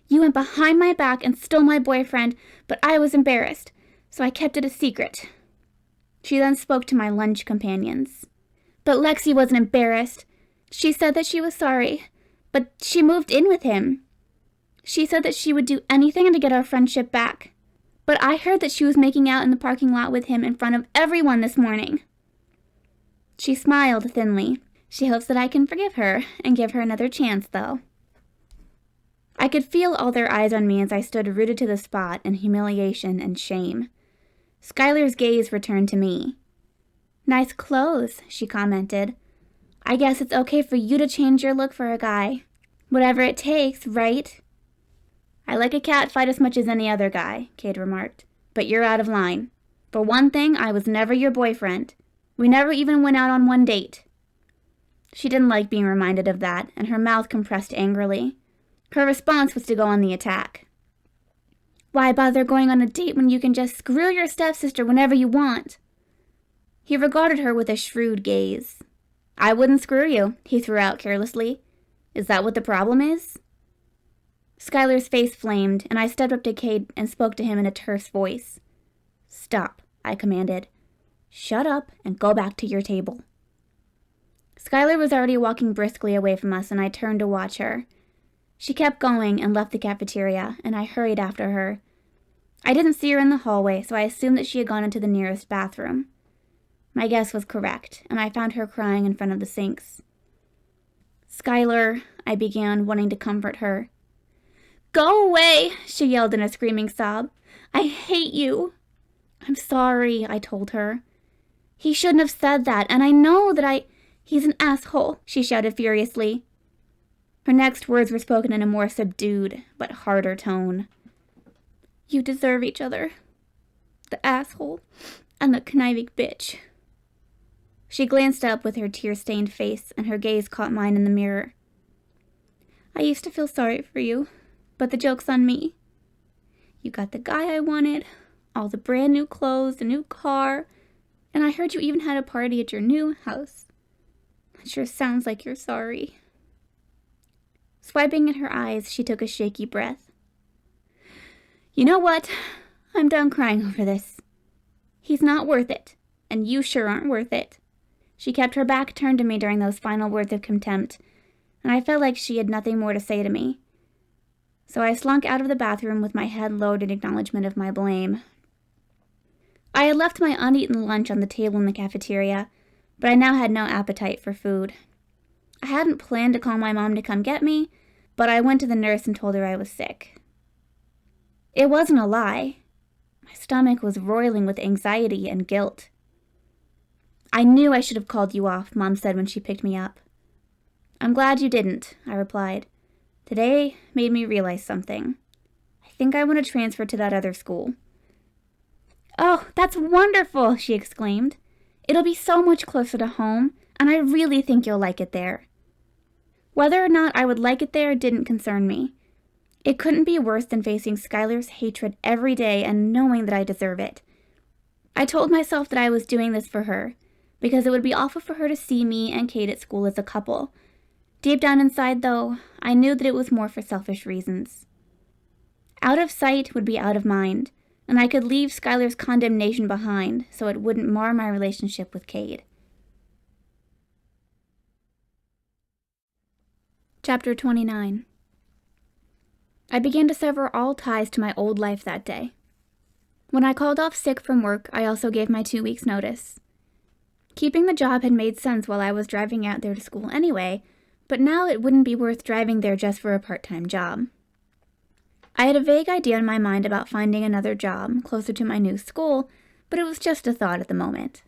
"You went behind my back and stole my boyfriend, but I was embarrassed, so I kept it a secret." She then spoke to my lunch companions. "But Lexi wasn't embarrassed. She said that she was sorry, but she moved in with him. She said that she would do anything to get our friendship back. But I heard that she was making out in the parking lot with him in front of everyone this morning." She smiled thinly. She hopes that I can forgive her and give her another chance, though. I could feel all their eyes on me as I stood rooted to the spot in humiliation and shame. Skyler's gaze returned to me. "Nice clothes," she commented. "I guess it's okay for you to change your look for a guy. Whatever it takes, right?" "I like a cat fight as much as any other guy," Kade remarked. "But you're out of line. For one thing, I was never your boyfriend. We never even went out on one date." She didn't like being reminded of that, and her mouth compressed angrily. Her response was to go on the attack. "Why bother going on a date when you can just screw your stepsister whenever you want?" He regarded her with a shrewd gaze. "I wouldn't screw you," he threw out carelessly. "Is that what the problem is?" Skyler's face flamed, and I stepped up to Kade and spoke to him in a terse voice. "Stop," I commanded. "Shut up and go back to your table." Skyler was already walking briskly away from us, and I turned to watch her. She kept going and left the cafeteria, and I hurried after her. I didn't see her in the hallway, so I assumed that she had gone into the nearest bathroom. My guess was correct, and I found her crying in front of the sinks. "Skyler," I began, wanting to comfort her. "Go away," she yelled in a screaming sob. "I hate you." "I'm sorry," I told her. "He shouldn't have said that, and I know that He's an asshole," she shouted furiously. Her next words were spoken in a more subdued, but harder tone. "You deserve each other. The asshole and the conniving bitch." She glanced up with her tear-stained face, and her gaze caught mine in the mirror. "I used to feel sorry for you, but the joke's on me. You got the guy I wanted, all the brand new clothes, a new car, and I heard you even had a party at your new house. It sure sounds like you're sorry." Swiping at her eyes, she took a shaky breath. "You know what? I'm done crying over this. He's not worth it, and you sure aren't worth it." She kept her back turned to me during those final words of contempt, and I felt like she had nothing more to say to me. So I slunk out of the bathroom with my head lowered in acknowledgement of my blame. I had left my uneaten lunch on the table in the cafeteria, but I now had no appetite for food. I hadn't planned to call my mom to come get me, but I went to the nurse and told her I was sick. It wasn't a lie. My stomach was roiling with anxiety and guilt. "I knew I should have called you off," Mom said when she picked me up. "I'm glad you didn't," I replied. "Today made me realize something. I think I want to transfer to that other school." "Oh, that's wonderful," she exclaimed. "It'll be so much closer to home, and I really think you'll like it there." Whether or not I would like it there didn't concern me. It couldn't be worse than facing Skyler's hatred every day and knowing that I deserve it. I told myself that I was doing this for her, because it would be awful for her to see me and Kade at school as a couple. Deep down inside, though, I knew that it was more for selfish reasons. Out of sight would be out of mind, and I could leave Skyler's condemnation behind so it wouldn't mar my relationship with Kade. Chapter 29. I began to sever all ties to my old life that day. When I called off sick from work, I also gave my 2 weeks' notice. Keeping the job had made sense while I was driving out there to school anyway, but now it wouldn't be worth driving there just for a part-time job. I had a vague idea in my mind about finding another job closer to my new school, but it was just a thought at the moment.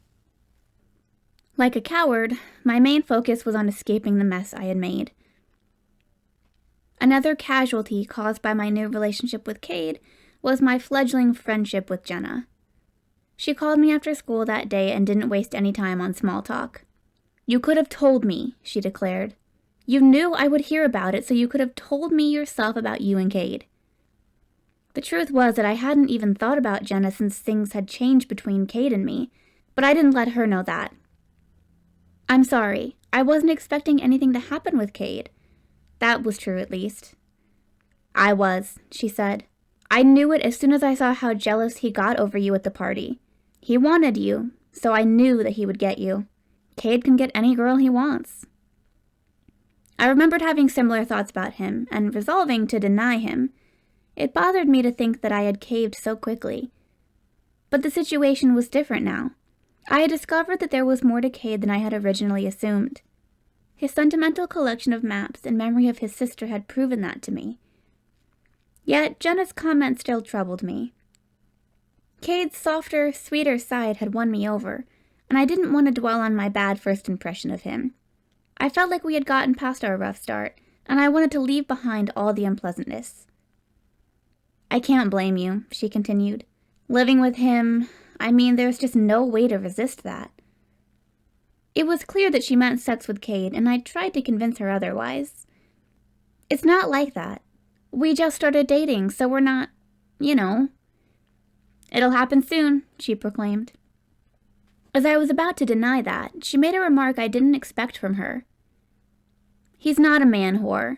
Like a coward, my main focus was on escaping the mess I had made. Another casualty caused by my new relationship with Kade was my fledgling friendship with Jenna. She called me after school that day and didn't waste any time on small talk. "You could have told me," she declared. "You knew I would hear about it, so you could have told me yourself about you and Kade." The truth was that I hadn't even thought about Jenna since things had changed between Kade and me, but I didn't let her know that. "I'm sorry. I wasn't expecting anything to happen with Kade." That was true, at least. "I was," she said. "I knew it as soon as I saw how jealous he got over you at the party. He wanted you, so I knew that he would get you. Kade can get any girl he wants." I remembered having similar thoughts about him and resolving to deny him. It bothered me to think that I had caved so quickly. But the situation was different now. I had discovered that there was more to Kade than I had originally assumed. His sentimental collection of maps in memory of his sister had proven that to me. Yet Jenna's comment still troubled me. Kade's softer, sweeter side had won me over, and I didn't want to dwell on my bad first impression of him. I felt like we had gotten past our rough start, and I wanted to leave behind all the unpleasantness. "I can't blame you," she continued. "Living with him, there's just no way to resist that." It was clear that she meant sex with Kade, and I tried to convince her otherwise. "It's not like that. We just started dating, so we're not, "It'll happen soon," she proclaimed. As I was about to deny that, she made a remark I didn't expect from her. "He's not a man whore.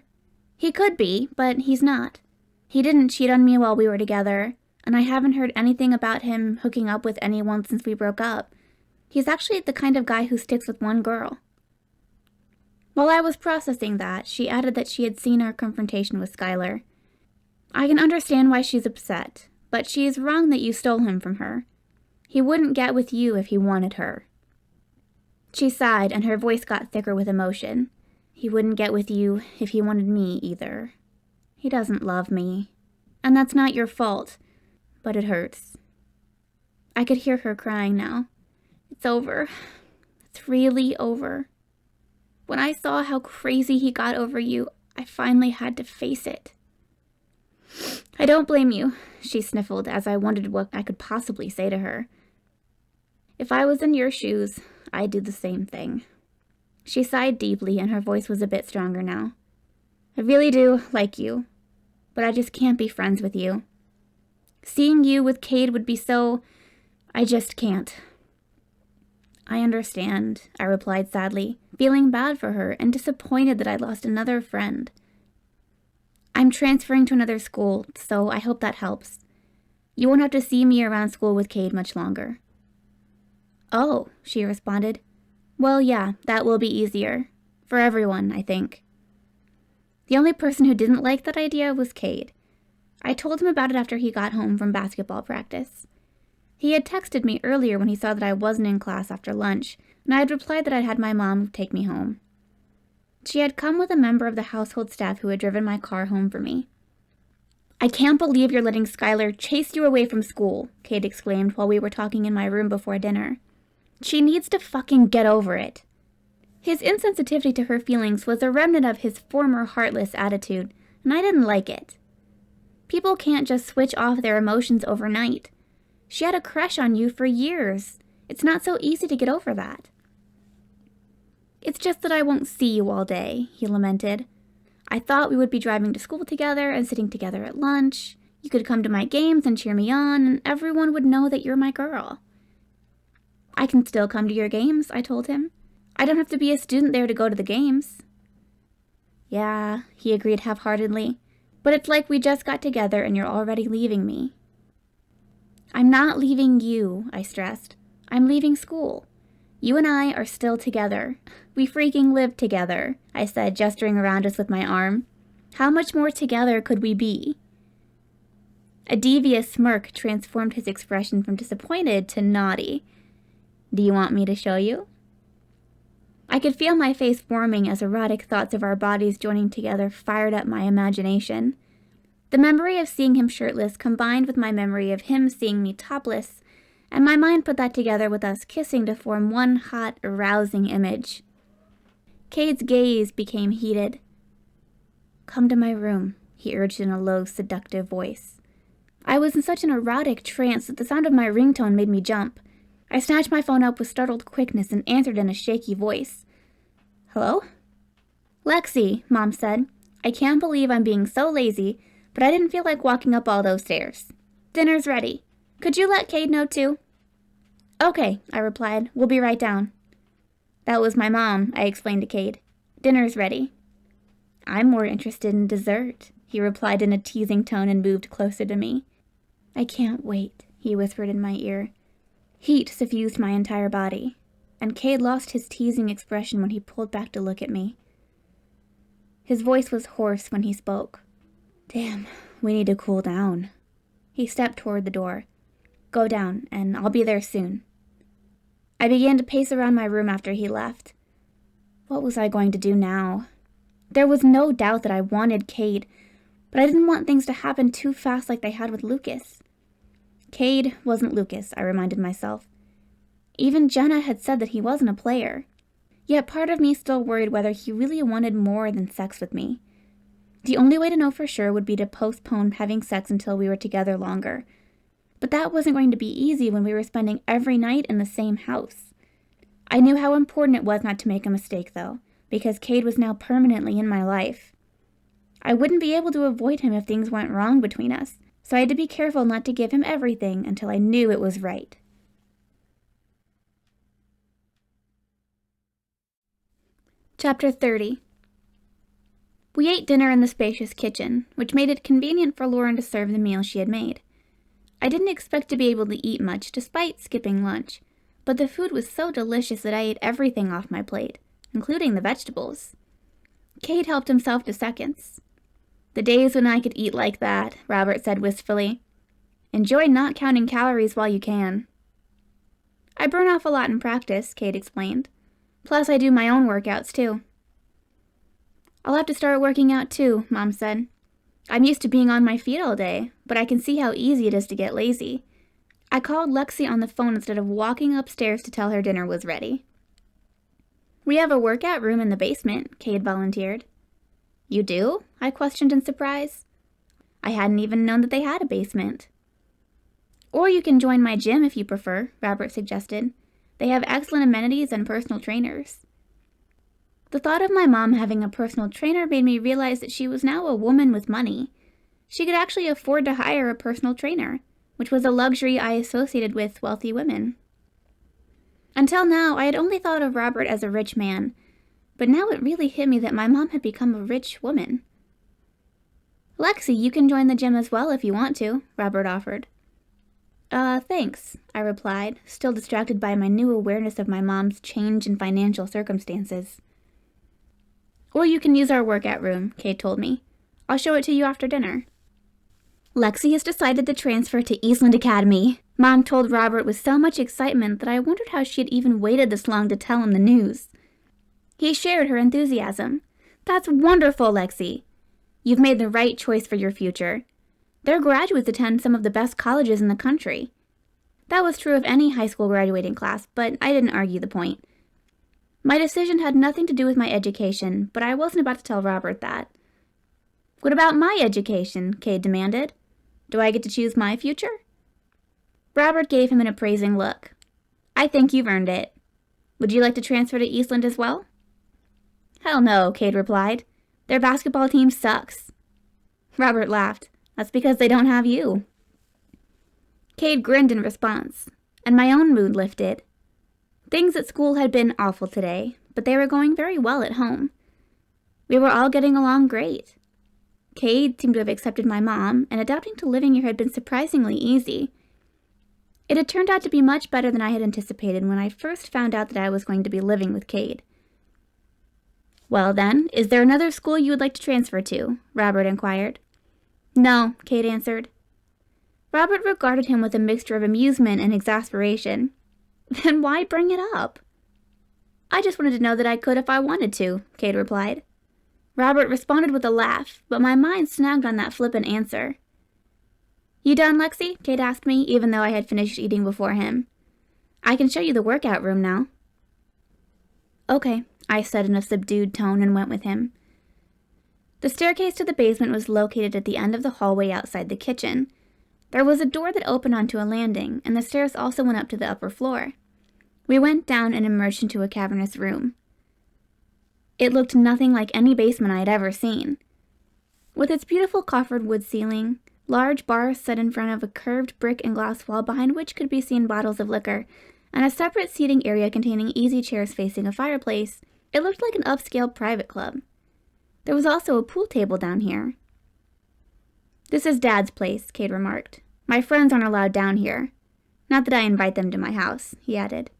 He could be, but he's not. He didn't cheat on me while we were together, and I haven't heard anything about him hooking up with anyone since we broke up. He's actually the kind of guy who sticks with one girl." While I was processing that, she added that she had seen our confrontation with Skyler. "I can understand why she's upset, but she is wrong that you stole him from her. He wouldn't get with you if he wanted her." She sighed, and her voice got thicker with emotion. "He wouldn't get with you if he wanted me either. He doesn't love me. And that's not your fault, but it hurts." I could hear her crying now. "It's over. It's really over. When I saw how crazy he got over you, I finally had to face it." "I don't blame you," she sniffled as I wondered what I could possibly say to her. "If I was in your shoes, I'd do the same thing." She sighed deeply, and her voice was a bit stronger now. "I really do like you, but I just can't be friends with you. Seeing you with Kade would be so... I just can't." "I understand," I replied sadly, feeling bad for her and disappointed that I'd lost another friend. "I'm transferring to another school, so I hope that helps. You won't have to see me around school with Kade much longer." "Oh," she responded. "Well, yeah, that will be easier. For everyone, I think." The only person who didn't like that idea was Kade. I told him about it after he got home from basketball practice. He had texted me earlier when he saw that I wasn't in class after lunch, and I had replied that I'd had my mom take me home. She had come with a member of the household staff who had driven my car home for me. "I can't believe you're letting Skyler chase you away from school," Kade exclaimed while we were talking in my room before dinner. "She needs to fucking get over it." His insensitivity to her feelings was a remnant of his former Heartless attitude, and I didn't like it. People can't just switch off their emotions overnight. She had a crush on you for years. It's not so easy to get over that. It's just that I won't see you all day, he lamented. I thought we would be driving to school together and sitting together at lunch. You could come to my games and cheer me on, and everyone would know that you're my girl. I can still come to your games, I told him. I don't have to be a student there to go to the games. Yeah, he agreed half-heartedly, but it's like we just got together and you're already leaving me. I'm not leaving you, I stressed. I'm leaving school. You and I are still together. We freaking live together, I said, gesturing around us with my arm. How much more together could we be? A devious smirk transformed his expression from disappointed to naughty. Do you want me to show you? I could feel my face warming as erotic thoughts of our bodies joining together fired up my imagination. The memory of seeing him shirtless combined with my memory of him seeing me topless, and my mind put that together with us kissing to form one hot, arousing image. Kade's gaze became heated. Come to my room, he urged in a low, seductive voice. I was in such an erotic trance that the sound of my ringtone made me jump. I snatched my phone up with startled quickness and answered in a shaky voice. Hello? Lexi, Mom said. I can't believe I'm being so lazy, but I didn't feel like walking up all those stairs. Dinner's ready. Could you let Kade know too? Okay, I replied. We'll be right down. That was my mom, I explained to Kade. Dinner's ready. I'm more interested in dessert, he replied in a teasing tone and moved closer to me. I can't wait, he whispered in my ear. Heat suffused my entire body, and Kade lost his teasing expression when he pulled back to look at me. His voice was hoarse when he spoke. Damn, we need to cool down. He stepped toward the door. Go down, and I'll be there soon. I began to pace around my room after he left. What was I going to do now? There was no doubt that I wanted Kade, but I didn't want things to happen too fast like they had with Lucas. Kade wasn't Lucas, I reminded myself. Even Jenna had said that he wasn't a player. Yet part of me still worried whether he really wanted more than sex with me. The only way to know for sure would be to postpone having sex until we were together longer. But that wasn't going to be easy when we were spending every night in the same house. I knew how important it was not to make a mistake, though, because Kade was now permanently in my life. I wouldn't be able to avoid him if things went wrong between us, so I had to be careful not to give him everything until I knew it was right. Chapter 30. We ate dinner in the spacious kitchen, which made it convenient for Lauren to serve the meal she had made. I didn't expect to be able to eat much despite skipping lunch, but the food was so delicious that I ate everything off my plate, including the vegetables. Kade helped himself to seconds. The days when I could eat like that, Robert said wistfully. Enjoy not counting calories while you can. I burn off a lot in practice, Kade explained. Plus I do my own workouts too. I'll have to start working out too, Mom said. I'm used to being on my feet all day, but I can see how easy it is to get lazy. I called Lexi on the phone instead of walking upstairs to tell her dinner was ready. We have a workout room in the basement, Kade volunteered. You do? I questioned in surprise. I hadn't even known that they had a basement. Or you can join my gym if you prefer, Robert suggested. They have excellent amenities and personal trainers. The thought of my mom having a personal trainer made me realize that she was now a woman with money. She could actually afford to hire a personal trainer, which was a luxury I associated with wealthy women. Until now, I had only thought of Robert as a rich man, but now it really hit me that my mom had become a rich woman. Lexi, you can join the gym as well if you want to, Robert offered. Thanks, I replied, still distracted by my new awareness of my mom's change in financial circumstances. Or you can use our workout room, Kade told me. I'll show it to you after dinner. Lexi has decided to transfer to Eastland Academy, Mom told Robert with so much excitement that I wondered how she had even waited this long to tell him the news. He shared her enthusiasm. That's wonderful, Lexi. You've made the right choice for your future. Their graduates attend some of the best colleges in the country. That was true of any high school graduating class, but I didn't argue the point. My decision had nothing to do with my education, but I wasn't about to tell Robert that. What about my education? Kade demanded. Do I get to choose my future? Robert gave him an appraising look. I think you've earned it. Would you like to transfer to Eastland as well? Hell no, Kade replied. Their basketball team sucks. Robert laughed. That's because they don't have you. Kade grinned in response, and my own mood lifted. Things at school had been awful today, but they were going very well at home. We were all getting along great. Kade seemed to have accepted my mom, and adapting to living here had been surprisingly easy. It had turned out to be much better than I had anticipated when I first found out that I was going to be living with Kade. Well then, is there another school you would like to transfer to? Robert inquired. No, Kade answered. Robert regarded him with a mixture of amusement and exasperation. Then why bring it up? I just wanted to know that I could if I wanted to, Kade replied. Robert responded with a laugh, but my mind snagged on that flippant answer. You done, Lexi? Kade asked me, even though I had finished eating before him. I can show you the workout room now. Okay, I said in a subdued tone and went with him. The staircase to the basement was located at the end of the hallway outside the kitchen. There was a door that opened onto a landing, and the stairs also went up to the upper floor. We went down and emerged into a cavernous room. It looked nothing like any basement I had ever seen. With its beautiful coffered wood ceiling, large bars set in front of a curved brick and glass wall behind which could be seen bottles of liquor, and a separate seating area containing easy chairs facing a fireplace, it looked like an upscale private club. There was also a pool table down here. This is Dad's place, Kade remarked. My friends aren't allowed down here. Not that I invite them to my house, he added.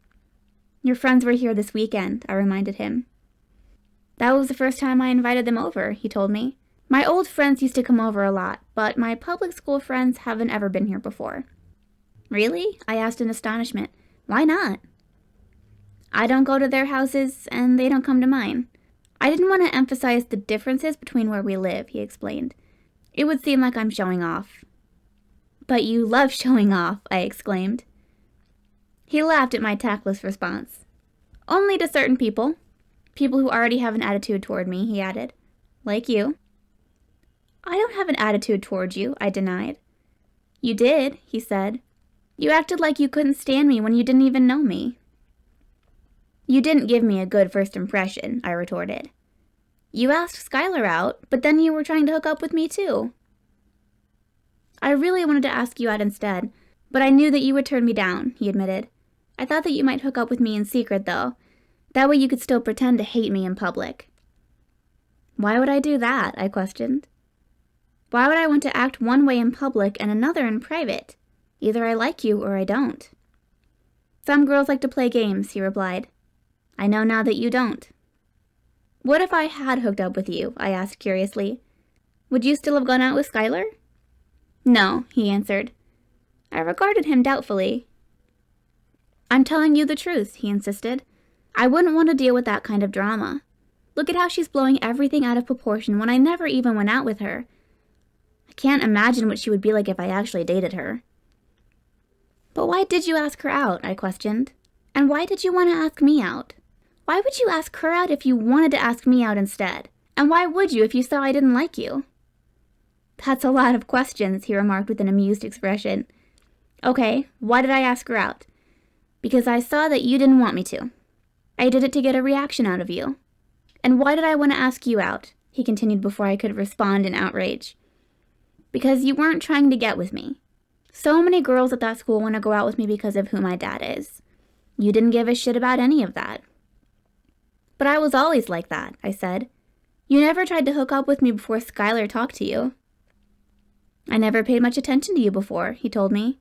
Your friends were here this weekend, I reminded him. That was the first time I invited them over, he told me. My old friends used to come over a lot, but my public school friends haven't ever been here before. Really? I asked in astonishment. Why not? I don't go to their houses, and they don't come to mine. I didn't want to emphasize the differences between where we live, he explained. It would seem like I'm showing off. But you love showing off, I exclaimed. He laughed at my tactless response. Only to certain people. People who already have an attitude toward me, he added. Like you. I don't have an attitude towards you, I denied. You did, he said. You acted like you couldn't stand me when you didn't even know me. You didn't give me a good first impression, I retorted. You asked Skyler out, but then you were trying to hook up with me too. I really wanted to ask you out instead, but I knew that you would turn me down, he admitted. I thought that you might hook up with me in secret, though. That way you could still pretend to hate me in public. Why would I do that? I questioned. Why would I want to act one way in public and another in private? Either I like you or I don't. Some girls like to play games, he replied. I know now that you don't. What if I had hooked up with you? I asked curiously. Would you still have gone out with Skyler? No, he answered. I regarded him doubtfully. I'm telling you the truth, he insisted. I wouldn't want to deal with that kind of drama. Look at how she's blowing everything out of proportion when I never even went out with her. I can't imagine what she would be like if I actually dated her. But why did you ask her out? I questioned. And why did you want to ask me out? Why would you ask her out if you wanted to ask me out instead? And why would you if you saw I didn't like you? That's a lot of questions, he remarked with an amused expression. Okay, why did I ask her out? Because I saw that you didn't want me to. I did it to get a reaction out of you. And why did I want to ask you out? He continued before I could respond in outrage. Because you weren't trying to get with me. So many girls at that school want to go out with me because of who my dad is. You didn't give a shit about any of that. But I was always like that, I said. You never tried to hook up with me before Skyler talked to you. I never paid much attention to you before, he told me.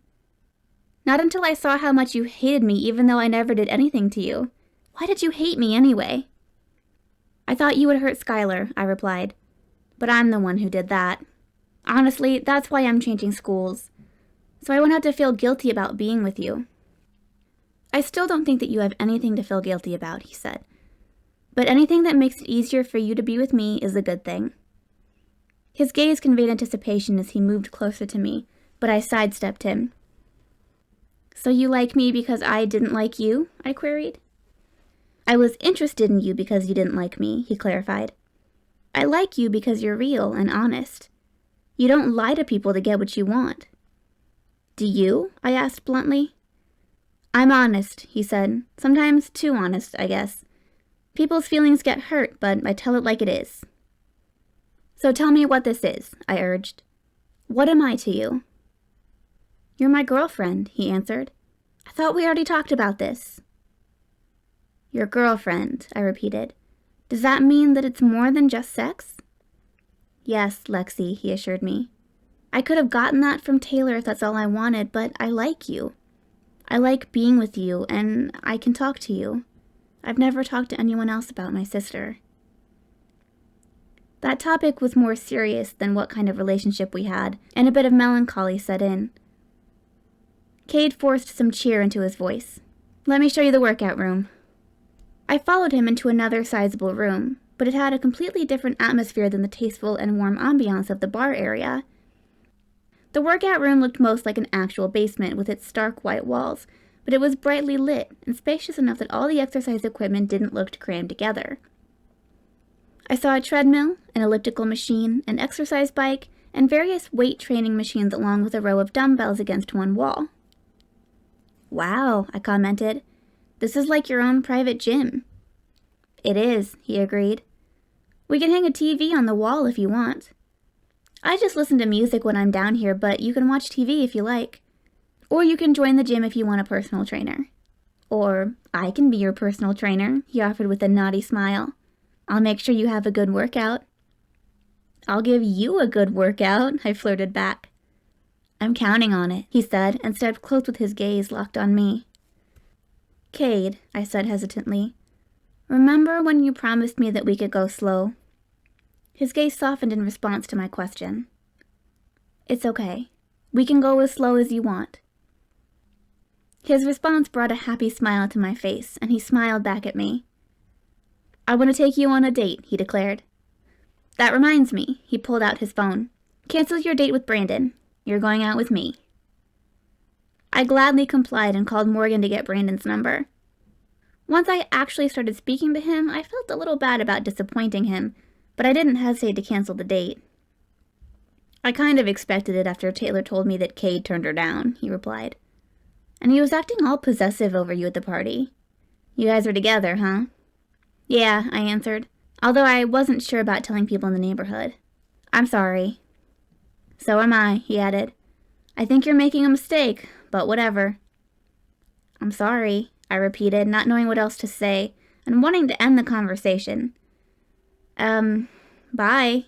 Not until I saw how much you hated me even though I never did anything to you. Why did you hate me anyway? I thought you would hurt Skyler, I replied. But I'm the one who did that. Honestly, that's why I'm changing schools. So I won't have to feel guilty about being with you. I still don't think that you have anything to feel guilty about, he said. But anything that makes it easier for you to be with me is a good thing. His gaze conveyed anticipation as he moved closer to me, but I sidestepped him. So you like me because I didn't like you? I queried. I was interested in you because you didn't like me, he clarified. I like you because you're real and honest. You don't lie to people to get what you want. Do you? I asked bluntly. I'm honest, he said. Sometimes too honest, I guess. People's feelings get hurt, but I tell it like it is. So tell me what this is, I urged. What am I to you? You're my girlfriend, he answered. I thought we already talked about this. Your girlfriend, I repeated. Does that mean that it's more than just sex? Yes, Lexi, he assured me. I could have gotten that from Taylor if that's all I wanted, but I like you. I like being with you, and I can talk to you. I've never talked to anyone else about my sister. That topic was more serious than what kind of relationship we had, and a bit of melancholy set in. Kade forced some cheer into his voice. Let me show you the workout room. I followed him into another sizable room, but it had a completely different atmosphere than the tasteful and warm ambiance of the bar area. The workout room looked most like an actual basement with its stark white walls, but it was brightly lit and spacious enough that all the exercise equipment didn't look crammed together. I saw a treadmill, an elliptical machine, an exercise bike, and various weight training machines along with a row of dumbbells against one wall. Wow, I commented. This is like your own private gym. It is, he agreed. We can hang a TV on the wall if you want. I just listen to music when I'm down here, but you can watch TV if you like. Or you can join the gym if you want a personal trainer. Or I can be your personal trainer, he offered with a naughty smile. I'll make sure you have a good workout. I'll give you a good workout, I flirted back. I'm counting on it, he said, and stepped close with his gaze locked on me. Kade, I said hesitantly, remember when you promised me that we could go slow? His gaze softened in response to my question. It's okay. We can go as slow as you want. His response brought a happy smile to my face, and he smiled back at me. I want to take you on a date, he declared. That reminds me, he pulled out his phone. Cancel your date with Brandon. You're going out with me. I gladly complied and called Morgan to get Brandon's number. Once I actually started speaking to him, I felt a little bad about disappointing him, but I didn't hesitate to cancel the date. I kind of expected it after Taylor told me that Kade turned her down, he replied. And he was acting all possessive over you at the party. You guys were together, huh? Yeah, I answered, although I wasn't sure about telling people in the neighborhood. I'm sorry. So am I, he added. I think you're making a mistake, but whatever. I'm sorry, I repeated, not knowing what else to say, and wanting to end the conversation. Bye.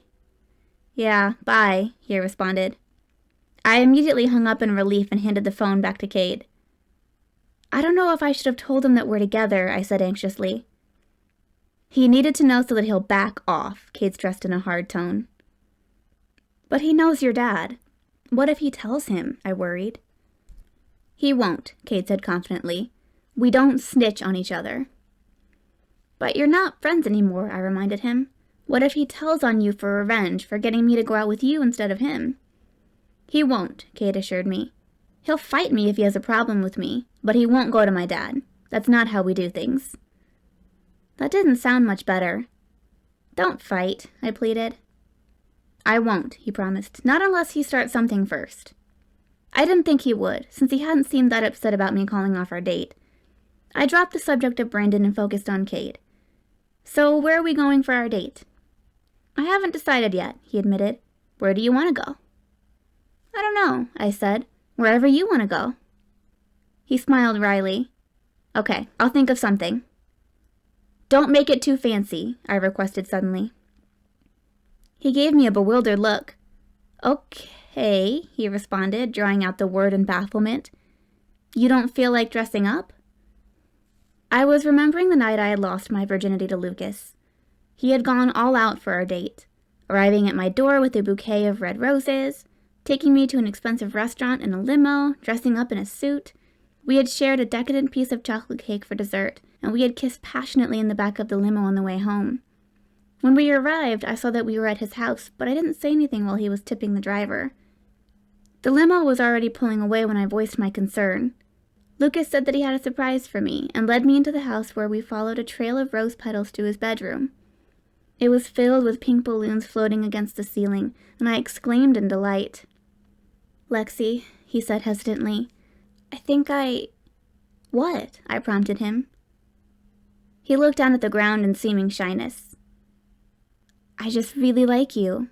Yeah, bye, he responded. I immediately hung up in relief and handed the phone back to Kade. I don't know if I should have told him that we're together, I said anxiously. He needed to know so that he'll back off, Kade stressed in a hard tone. But he knows your dad. What if he tells him? I worried. He won't, Kade said confidently. We don't snitch on each other. But you're not friends anymore, I reminded him. What if he tells on you for revenge for getting me to go out with you instead of him? He won't, Kade assured me. He'll fight me if he has a problem with me, but he won't go to my dad. That's not how we do things. That didn't sound much better. Don't fight, I pleaded. I won't, he promised, not unless he starts something first. I didn't think he would, since he hadn't seemed that upset about me calling off our date. I dropped the subject of Brandon and focused on Kade. So where are we going for our date? I haven't decided yet, he admitted. Where do you want to go? I don't know, I said. Wherever you want to go. He smiled wryly. Okay, I'll think of something. Don't make it too fancy, I requested suddenly. He gave me a bewildered look. Okay, he responded, drawing out the word in bafflement. You don't feel like dressing up? I was remembering the night I had lost my virginity to Lucas. He had gone all out for our date, arriving at my door with a bouquet of red roses, taking me to an expensive restaurant in a limo, dressing up in a suit. We had shared a decadent piece of chocolate cake for dessert, and we had kissed passionately in the back of the limo on the way home. When we arrived, I saw that we were at his house, but I didn't say anything while he was tipping the driver. The limo was already pulling away when I voiced my concern. Lucas said that he had a surprise for me, and led me into the house where we followed a trail of rose petals to his bedroom. It was filled with pink balloons floating against the ceiling, and I exclaimed in delight. Lexi, he said hesitantly, I think I... What? I prompted him. He looked down at the ground in seeming shyness. I just really like you.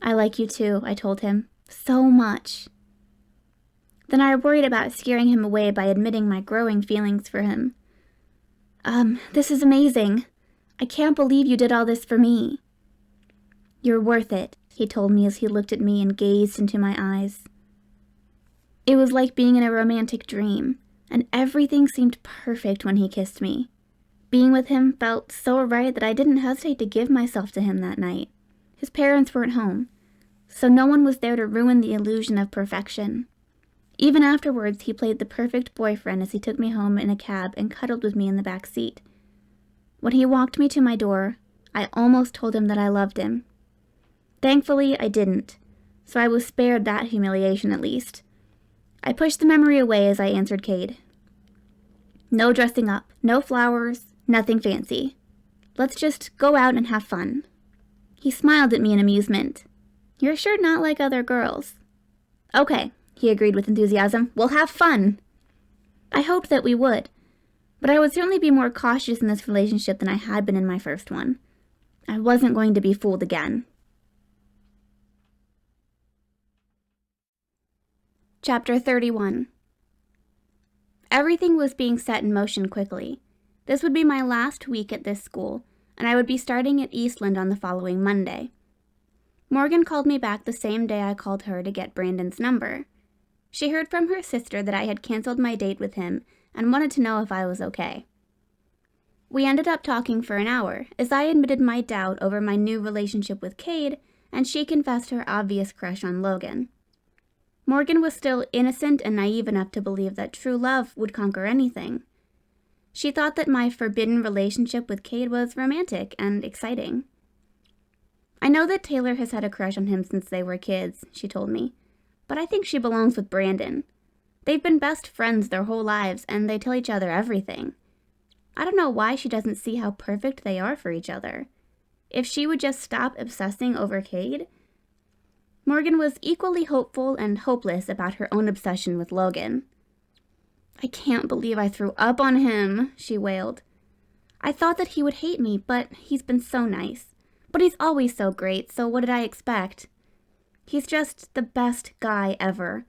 I like you too, I told him. So much. Then I worried about scaring him away by admitting my growing feelings for him. This is amazing. I can't believe you did all this for me. You're worth it, he told me as he looked at me and gazed into my eyes. It was like being in a romantic dream, and everything seemed perfect when he kissed me. Being with him felt so right that I didn't hesitate to give myself to him that night. His parents weren't home, so no one was there to ruin the illusion of perfection. Even afterwards, he played the perfect boyfriend as he took me home in a cab and cuddled with me in the back seat. When he walked me to my door, I almost told him that I loved him. Thankfully, I didn't, so I was spared that humiliation at least. I pushed the memory away as I answered Kade. No dressing up, no flowers, nothing fancy. Let's just go out and have fun. He smiled at me in amusement. You're sure not like other girls. Okay, he agreed with enthusiasm. We'll have fun. I hoped that we would, but I would certainly be more cautious in this relationship than I had been in my first one. I wasn't going to be fooled again. Chapter 31. Everything was being set in motion quickly. This would be my last week at this school, and I would be starting at Eastland on the following Monday. Morgan called me back the same day I called her to get Brandon's number. She heard from her sister that I had canceled my date with him and wanted to know if I was okay. We ended up talking for an hour, as I admitted my doubt over my new relationship with Kade, and she confessed her obvious crush on Logan. Morgan was still innocent and naive enough to believe that true love would conquer anything. She thought that my forbidden relationship with Kade was romantic and exciting. I know that Taylor has had a crush on him since they were kids, she told me, but I think she belongs with Brandon. They've been best friends their whole lives, and they tell each other everything. I don't know why she doesn't see how perfect they are for each other. If she would just stop obsessing over Kade. Morgan was equally hopeful and hopeless about her own obsession with Logan. I can't believe I threw up on him, she wailed. I thought that he would hate me, but he's been so nice. But he's always so great, so what did I expect? He's just the best guy ever.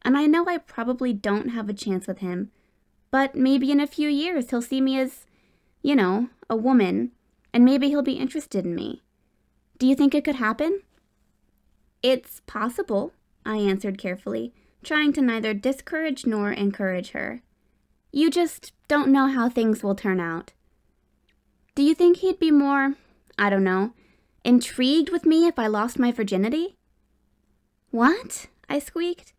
And I know I probably don't have a chance with him, but maybe in a few years he'll see me as, a woman, and maybe he'll be interested in me. Do you think it could happen? It's possible, I answered carefully, trying to neither discourage nor encourage her. You just don't know how things will turn out. Do you think he'd be more, intrigued with me if I lost my virginity? What? I squeaked.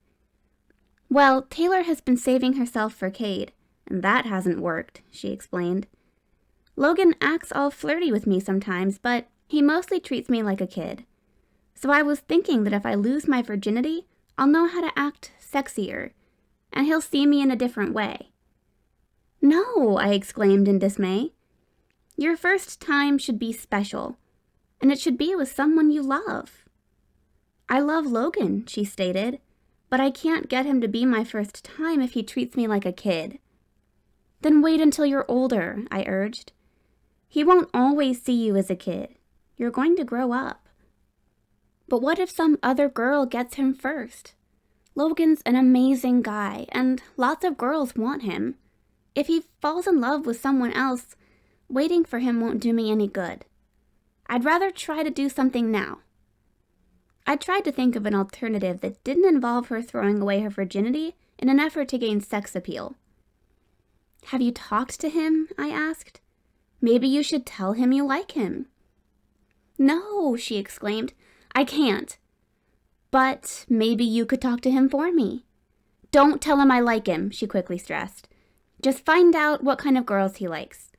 Well, Taylor has been saving herself for Kade, and that hasn't worked, she explained. Logan acts all flirty with me sometimes, but he mostly treats me like a kid. So I was thinking that if I lose my virginity, I'll know how to act sexier, and he'll see me in a different way. No, I exclaimed in dismay. Your first time should be special, and it should be with someone you love. I love Logan, she stated, but I can't get him to be my first time if he treats me like a kid. Then wait until you're older, I urged. He won't always see you as a kid. You're going to grow up. But what if some other girl gets him first? Logan's an amazing guy, and lots of girls want him. If he falls in love with someone else, waiting for him won't do me any good. I'd rather try to do something now. I tried to think of an alternative that didn't involve her throwing away her virginity in an effort to gain sex appeal. Have you talked to him? I asked. Maybe you should tell him you like him. No, she exclaimed. I can't. But maybe you could talk to him for me. Don't tell him I like him, she quickly stressed. Just find out what kind of girls he likes.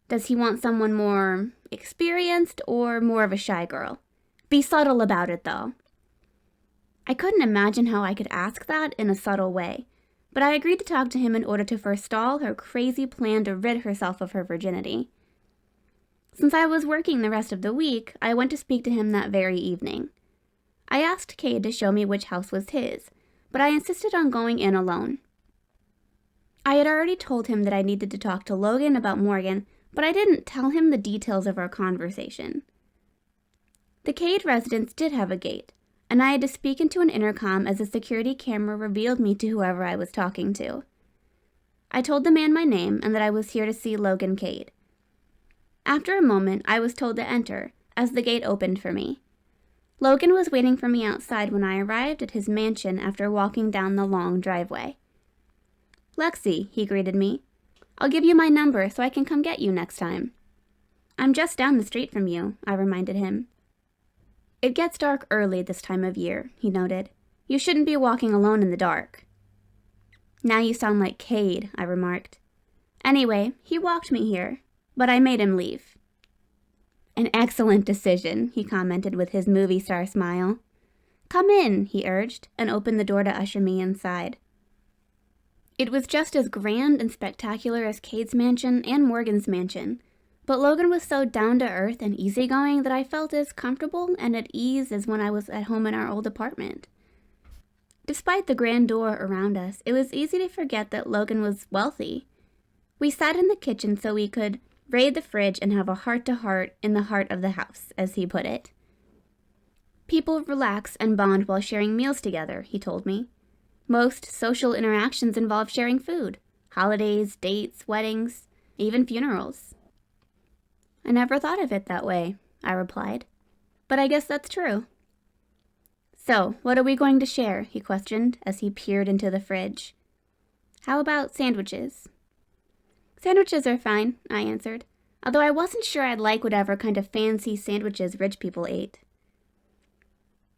Does he want someone more experienced or more of a shy girl? Be subtle about it, though. I couldn't imagine how I could ask that in a subtle way, but I agreed to talk to him in order to forestall her crazy plan to rid herself of her virginity. Since I was working the rest of the week, I went to speak to him that very evening. I asked Kade to show me which house was his, but I insisted on going in alone. I had already told him that I needed to talk to Logan about Morgan, but I didn't tell him the details of our conversation. The Kade residence did have a gate, and I had to speak into an intercom as a security camera revealed me to whoever I was talking to. I told the man my name and that I was here to see Logan Kade. After a moment, I was told to enter, as the gate opened for me. Logan was waiting for me outside when I arrived at his mansion after walking down the long driveway. "Lexi," he greeted me. "I'll give you my number so I can come get you next time." "I'm just down the street from you," I reminded him. "It gets dark early this time of year," he noted. "You shouldn't be walking alone in the dark." "Now you sound like Kade," I remarked. "Anyway, he walked me here, but I made him leave." "An excellent decision," he commented with his movie star smile. "Come in," he urged, and opened the door to usher me inside. It was just as grand and spectacular as Kade's mansion and Morgan's mansion, but Logan was so down-to-earth and easygoing that I felt as comfortable and at ease as when I was at home in our old apartment. Despite the grandeur around us, it was easy to forget that Logan was wealthy. We sat in the kitchen so we could raid the fridge and have a heart-to-heart in the heart of the house, as he put it. "People relax and bond while sharing meals together," he told me. "Most social interactions involve sharing food. Holidays, dates, weddings, even funerals." "I never thought of it that way," I replied. "But I guess that's true." "So, what are we going to share?" he questioned as he peered into the fridge. "How about sandwiches?" "Sandwiches are fine," I answered, although I wasn't sure I'd like whatever kind of fancy sandwiches rich people ate.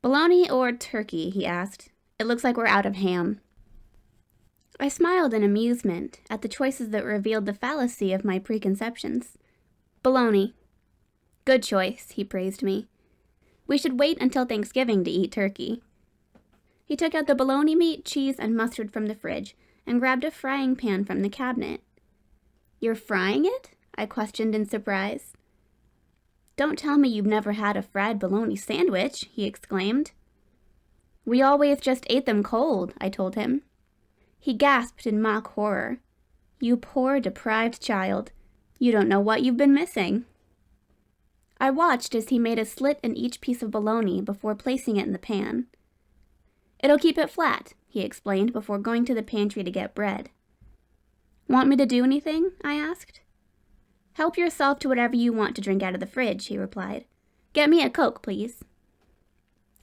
"Bologna or turkey?" he asked. "It looks like we're out of ham." I smiled in amusement at the choices that revealed the fallacy of my preconceptions. "Bologna." "Good choice," he praised me. "We should wait until Thanksgiving to eat turkey." He took out the bologna meat, cheese, and mustard from the fridge and grabbed a frying pan from the cabinet. "You're frying it?" I questioned in surprise. "Don't tell me you've never had a fried bologna sandwich," he exclaimed. "We always just ate them cold," I told him. He gasped in mock horror. "You poor, deprived child. You don't know what you've been missing." I watched as he made a slit in each piece of bologna before placing it in the pan. "It'll keep it flat," he explained before going to the pantry to get bread. "Want me to do anything?" I asked. "Help yourself to whatever you want to drink out of the fridge," he replied. "Get me a Coke, please."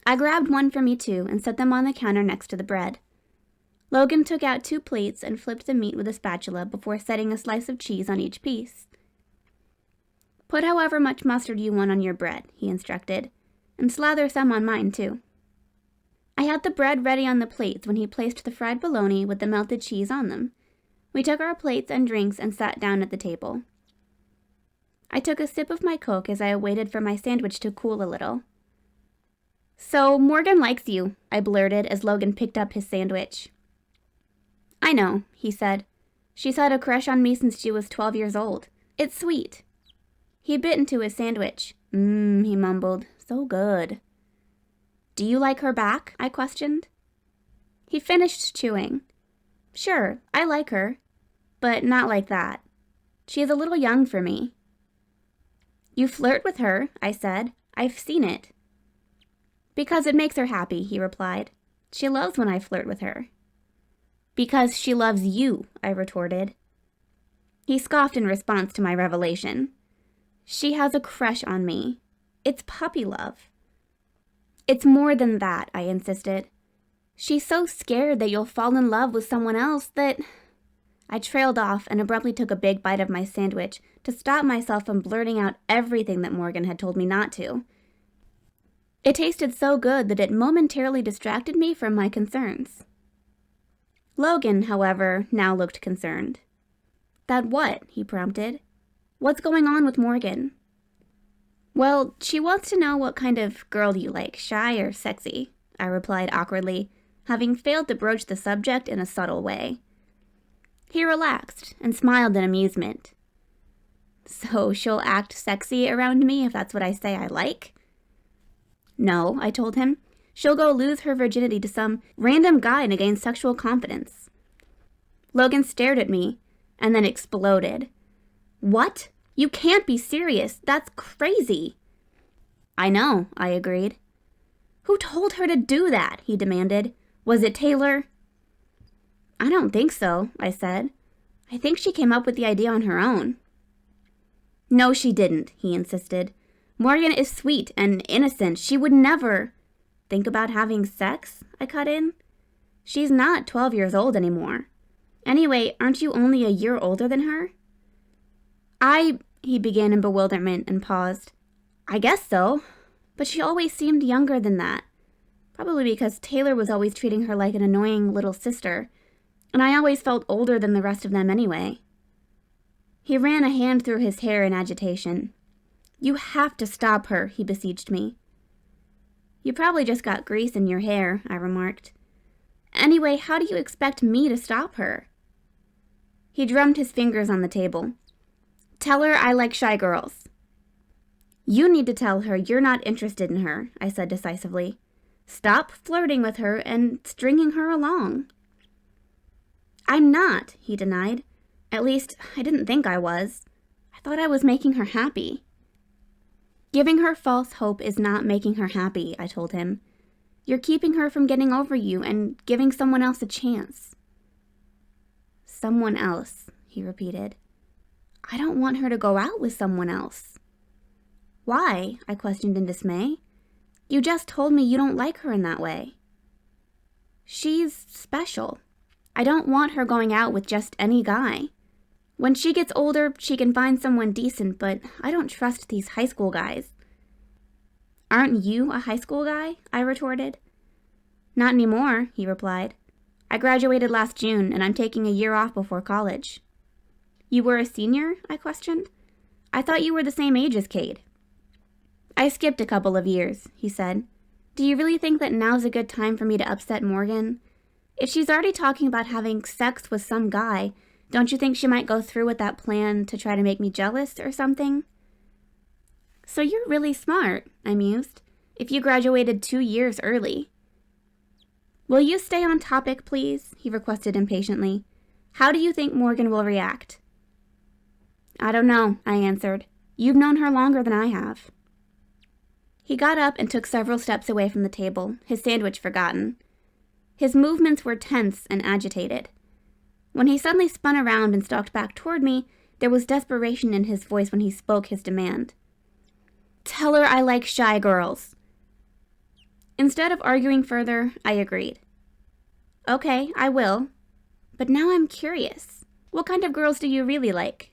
I grabbed one for me too and set them on the counter next to the bread. Logan took out 2 plates and flipped the meat with a spatula before setting a slice of cheese on each piece. "Put however much mustard you want on your bread," he instructed, "and slather some on mine too." I had the bread ready on the plates when he placed the fried bologna with the melted cheese on them. We took our plates and drinks and sat down at the table. I took a sip of my Coke as I waited for my sandwich to cool a little. "So, Morgan likes you," I blurted as Logan picked up his sandwich. "I know," he said. "She's had a crush on me since she was 12 years old. It's sweet." He bit into his sandwich. He mumbled. "So good." "Do you like her back?" I questioned. He finished chewing. "Sure, I like her, but not like that. She's a little young for me." "You flirt with her," I said. "I've seen it." "Because it makes her happy," he replied. "She loves when I flirt with her." "Because she loves you," I retorted. He scoffed in response to my revelation. "She has a crush on me. It's puppy love." "It's more than that," I insisted. "She's so scared that you'll fall in love with someone else that—" I trailed off and abruptly took a big bite of my sandwich to stop myself from blurting out everything that Morgan had told me not to. It tasted so good that it momentarily distracted me from my concerns. Logan, however, now looked concerned. "That what?" he prompted. "What's going on with Morgan?" "Well, she wants to know what kind of girl you like, shy or sexy," I replied awkwardly, having failed to broach the subject in a subtle way. He relaxed and smiled in amusement. "So she'll act sexy around me if that's what I say I like?" "No," I told him. "She'll go lose her virginity to some random guy and gain sexual confidence." Logan stared at me and then exploded. What? You can't be serious. That's crazy. I know, I agreed. Who told her to do that? He demanded. Was it Taylor? I don't think so, I said. I think she came up with the idea on her own. No, she didn't, he insisted. Morgan is sweet and innocent. She would never think about having sex, I cut in. She's not 12 years old anymore. Anyway, aren't you only a year older than her? He began in bewilderment and paused. I guess so, but she always seemed younger than that. Probably because Taylor was always treating her like an annoying little sister, and I always felt older than the rest of them anyway. He ran a hand through his hair in agitation. You have to stop her, he besieged me. You probably just got grease in your hair, I remarked. Anyway, how do you expect me to stop her? He drummed his fingers on the table. Tell her I like shy girls. You need to tell her you're not interested in her, I said decisively. Stop flirting with her and stringing her along. I'm not, he denied. At least, I didn't think I was. I thought I was making her happy. Giving her false hope is not making her happy, I told him. You're keeping her from getting over you and giving someone else a chance. Someone else, he repeated. I don't want her to go out with someone else. Why? I questioned in dismay. You just told me you don't like her in that way. She's special. I don't want her going out with just any guy. When she gets older, she can find someone decent, but I don't trust these high school guys. Aren't you a high school guy? I retorted. Not anymore, he replied. I graduated last June, and I'm taking a year off before college. You were a senior? I questioned. I thought you were the same age as Kade. I skipped a couple of years, he said. Do you really think that now's a good time for me to upset Morgan? If she's already talking about having sex with some guy, don't you think she might go through with that plan to try to make me jealous or something? So you're really smart, I mused, if you graduated 2 years early. Will you stay on topic, please? He requested impatiently. How do you think Morgan will react? I don't know, I answered. You've known her longer than I have. He got up and took several steps away from the table, his sandwich forgotten. His movements were tense and agitated. When he suddenly spun around and stalked back toward me, there was desperation in his voice when he spoke his demand. Tell her I like shy girls. Instead of arguing further, I agreed. Okay, I will. But now I'm curious. What kind of girls do you really like?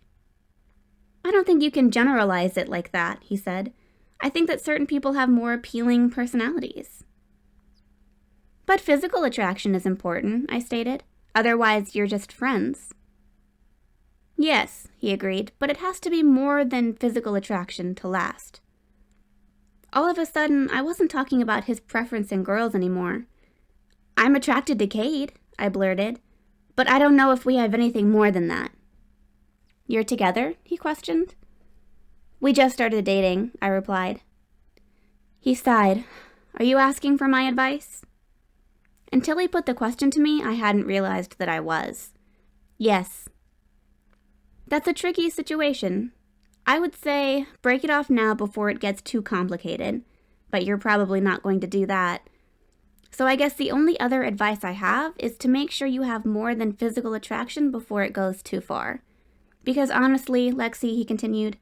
I don't think you can generalize it like that, he said. I think that certain people have more appealing personalities. But physical attraction is important, I stated. Otherwise, you're just friends. Yes, he agreed, but it has to be more than physical attraction to last. All of a sudden, I wasn't talking about his preference in girls anymore. I'm attracted to Kade, I blurted, but I don't know if we have anything more than that. You're together? He questioned. We just started dating, I replied. He sighed. Are you asking for my advice? Until he put the question to me, I hadn't realized that I was. Yes. That's a tricky situation. I would say break it off now before it gets too complicated, but you're probably not going to do that. So I guess the only other advice I have is to make sure you have more than physical attraction before it goes too far. Because honestly, Lexi, he continued,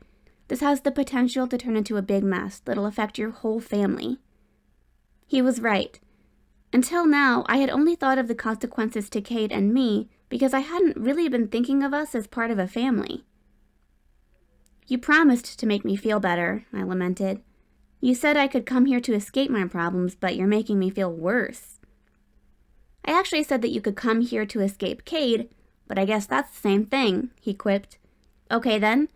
this has the potential to turn into a big mess that'll affect your whole family. He was right. Until now, I had only thought of the consequences to Kade and me because I hadn't really been thinking of us as part of a family. You promised to make me feel better, I lamented. You said I could come here to escape my problems, but you're making me feel worse. I actually said that you could come here to escape Kade, but I guess that's the same thing, he quipped. Okay then,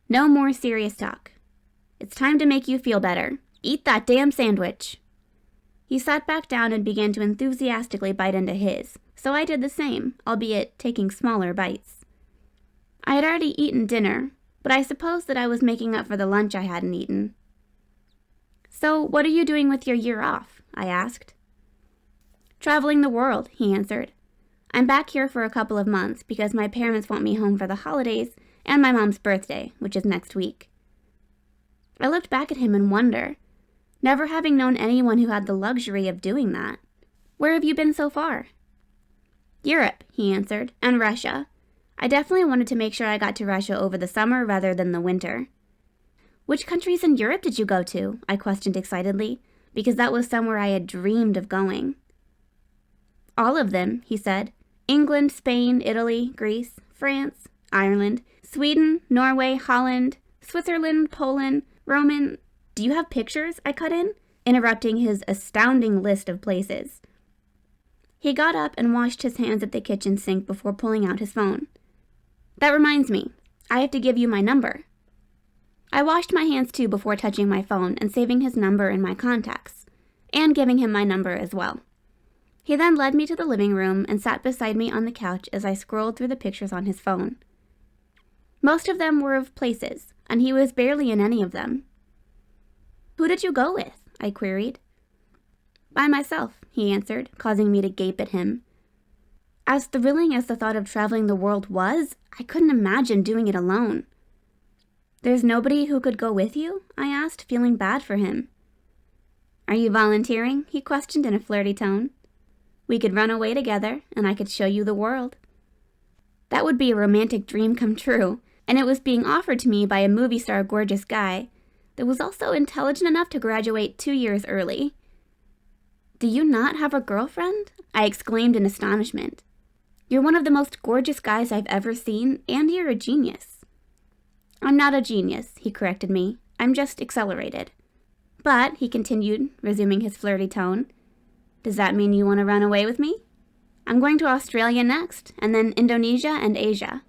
no more serious talk. It's time to make you feel better. Eat that damn sandwich. He sat back down and began to enthusiastically bite into his, so I did the same, albeit taking smaller bites. I had already eaten dinner, but I suppose that I was making up for the lunch I hadn't eaten. So, what are you doing with your year off? I asked. Traveling the world, he answered. I'm back here for a couple of months because my parents want me home for the holidays and my mom's birthday, which is next week. I looked back at him in wonder, never having known anyone who had the luxury of doing that. Where have you been so far? Europe, he answered, and Russia. I definitely wanted to make sure I got to Russia over the summer rather than the winter. Which countries in Europe did you go to? I questioned excitedly, because that was somewhere I had dreamed of going. All of them, he said. England, Spain, Italy, Greece, France, Ireland, Sweden, Norway, Holland, Switzerland, Poland, Roman. Do you have pictures? I cut in, interrupting his astounding list of places. He got up and washed his hands at the kitchen sink before pulling out his phone. That reminds me, I have to give you my number. I washed my hands too before touching my phone and saving his number in my contacts, and giving him my number as well. He then led me to the living room and sat beside me on the couch as I scrolled through the pictures on his phone. Most of them were of places, and he was barely in any of them. Who did you go with? I queried. By myself, he answered, causing me to gape at him. As thrilling as the thought of traveling the world was, I couldn't imagine doing it alone. There's nobody who could go with you? I asked, feeling bad for him. Are you volunteering? He questioned in a flirty tone. We could run away together, and I could show you the world. That would be a romantic dream come true, and it was being offered to me by a movie star gorgeous guy that was also intelligent enough to graduate 2 years early. Do you not have a girlfriend? I exclaimed in astonishment. You're one of the most gorgeous guys I've ever seen, and you're a genius. I'm not a genius, he corrected me. I'm just accelerated. But, he continued, resuming his flirty tone, does that mean you want to run away with me? I'm going to Australia next, and then Indonesia and Asia.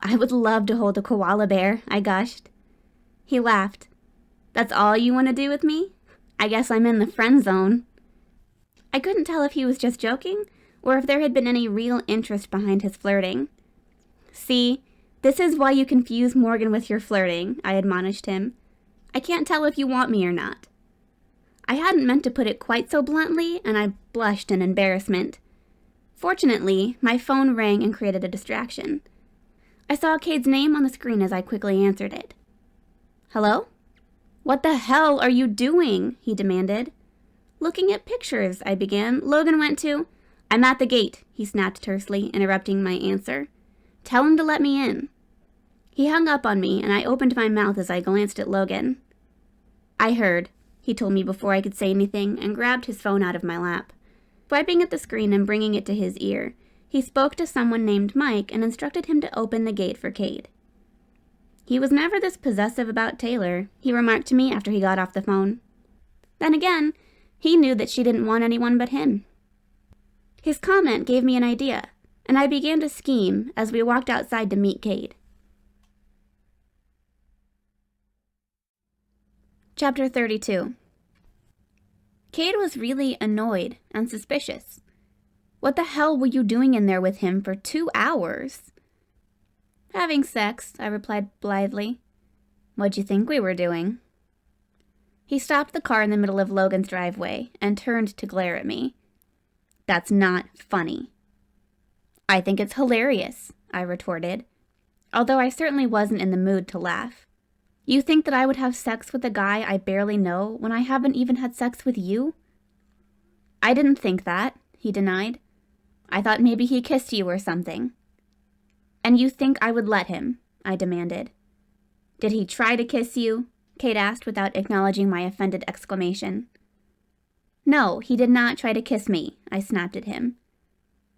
I would love to hold a koala bear, I gushed. He laughed. That's all you want to do with me? I guess I'm in the friend zone. I couldn't tell if he was just joking, or if there had been any real interest behind his flirting. See, this is why you confuse Morgan with your flirting, I admonished him. I can't tell if you want me or not. I hadn't meant to put it quite so bluntly, and I blushed in embarrassment. Fortunately, my phone rang and created a distraction. I saw Kade's name on the screen as I quickly answered it. Hello? What the hell are you doing? He demanded. Looking at pictures, I began. Logan went to... I'm at the gate, he snapped tersely, interrupting my answer. Tell him to let me in. He hung up on me, and I opened my mouth as I glanced at Logan. I heard, he told me before I could say anything, and grabbed his phone out of my lap. Swiping at the screen and bringing it to his ear, he spoke to someone named Mike and instructed him to open the gate for Kade. He was never this possessive about Taylor, he remarked to me after he got off the phone. Then again, he knew that she didn't want anyone but him. His comment gave me an idea, and I began to scheme as we walked outside to meet Kade. Chapter 32. Kade was really annoyed and suspicious. What the hell were you doing in there with him for 2 hours? Having sex, I replied blithely. What'd you think we were doing? He stopped the car in the middle of Logan's driveway and turned to glare at me. That's not funny. I think it's hilarious, I retorted, although I certainly wasn't in the mood to laugh. You think that I would have sex with a guy I barely know when I haven't even had sex with you? I didn't think that, he denied. I thought maybe he kissed you or something. And you think I would let him? I demanded. Did he try to kiss you? Kade asked without acknowledging my offended exclamation. No, he did not try to kiss me, I snapped at him.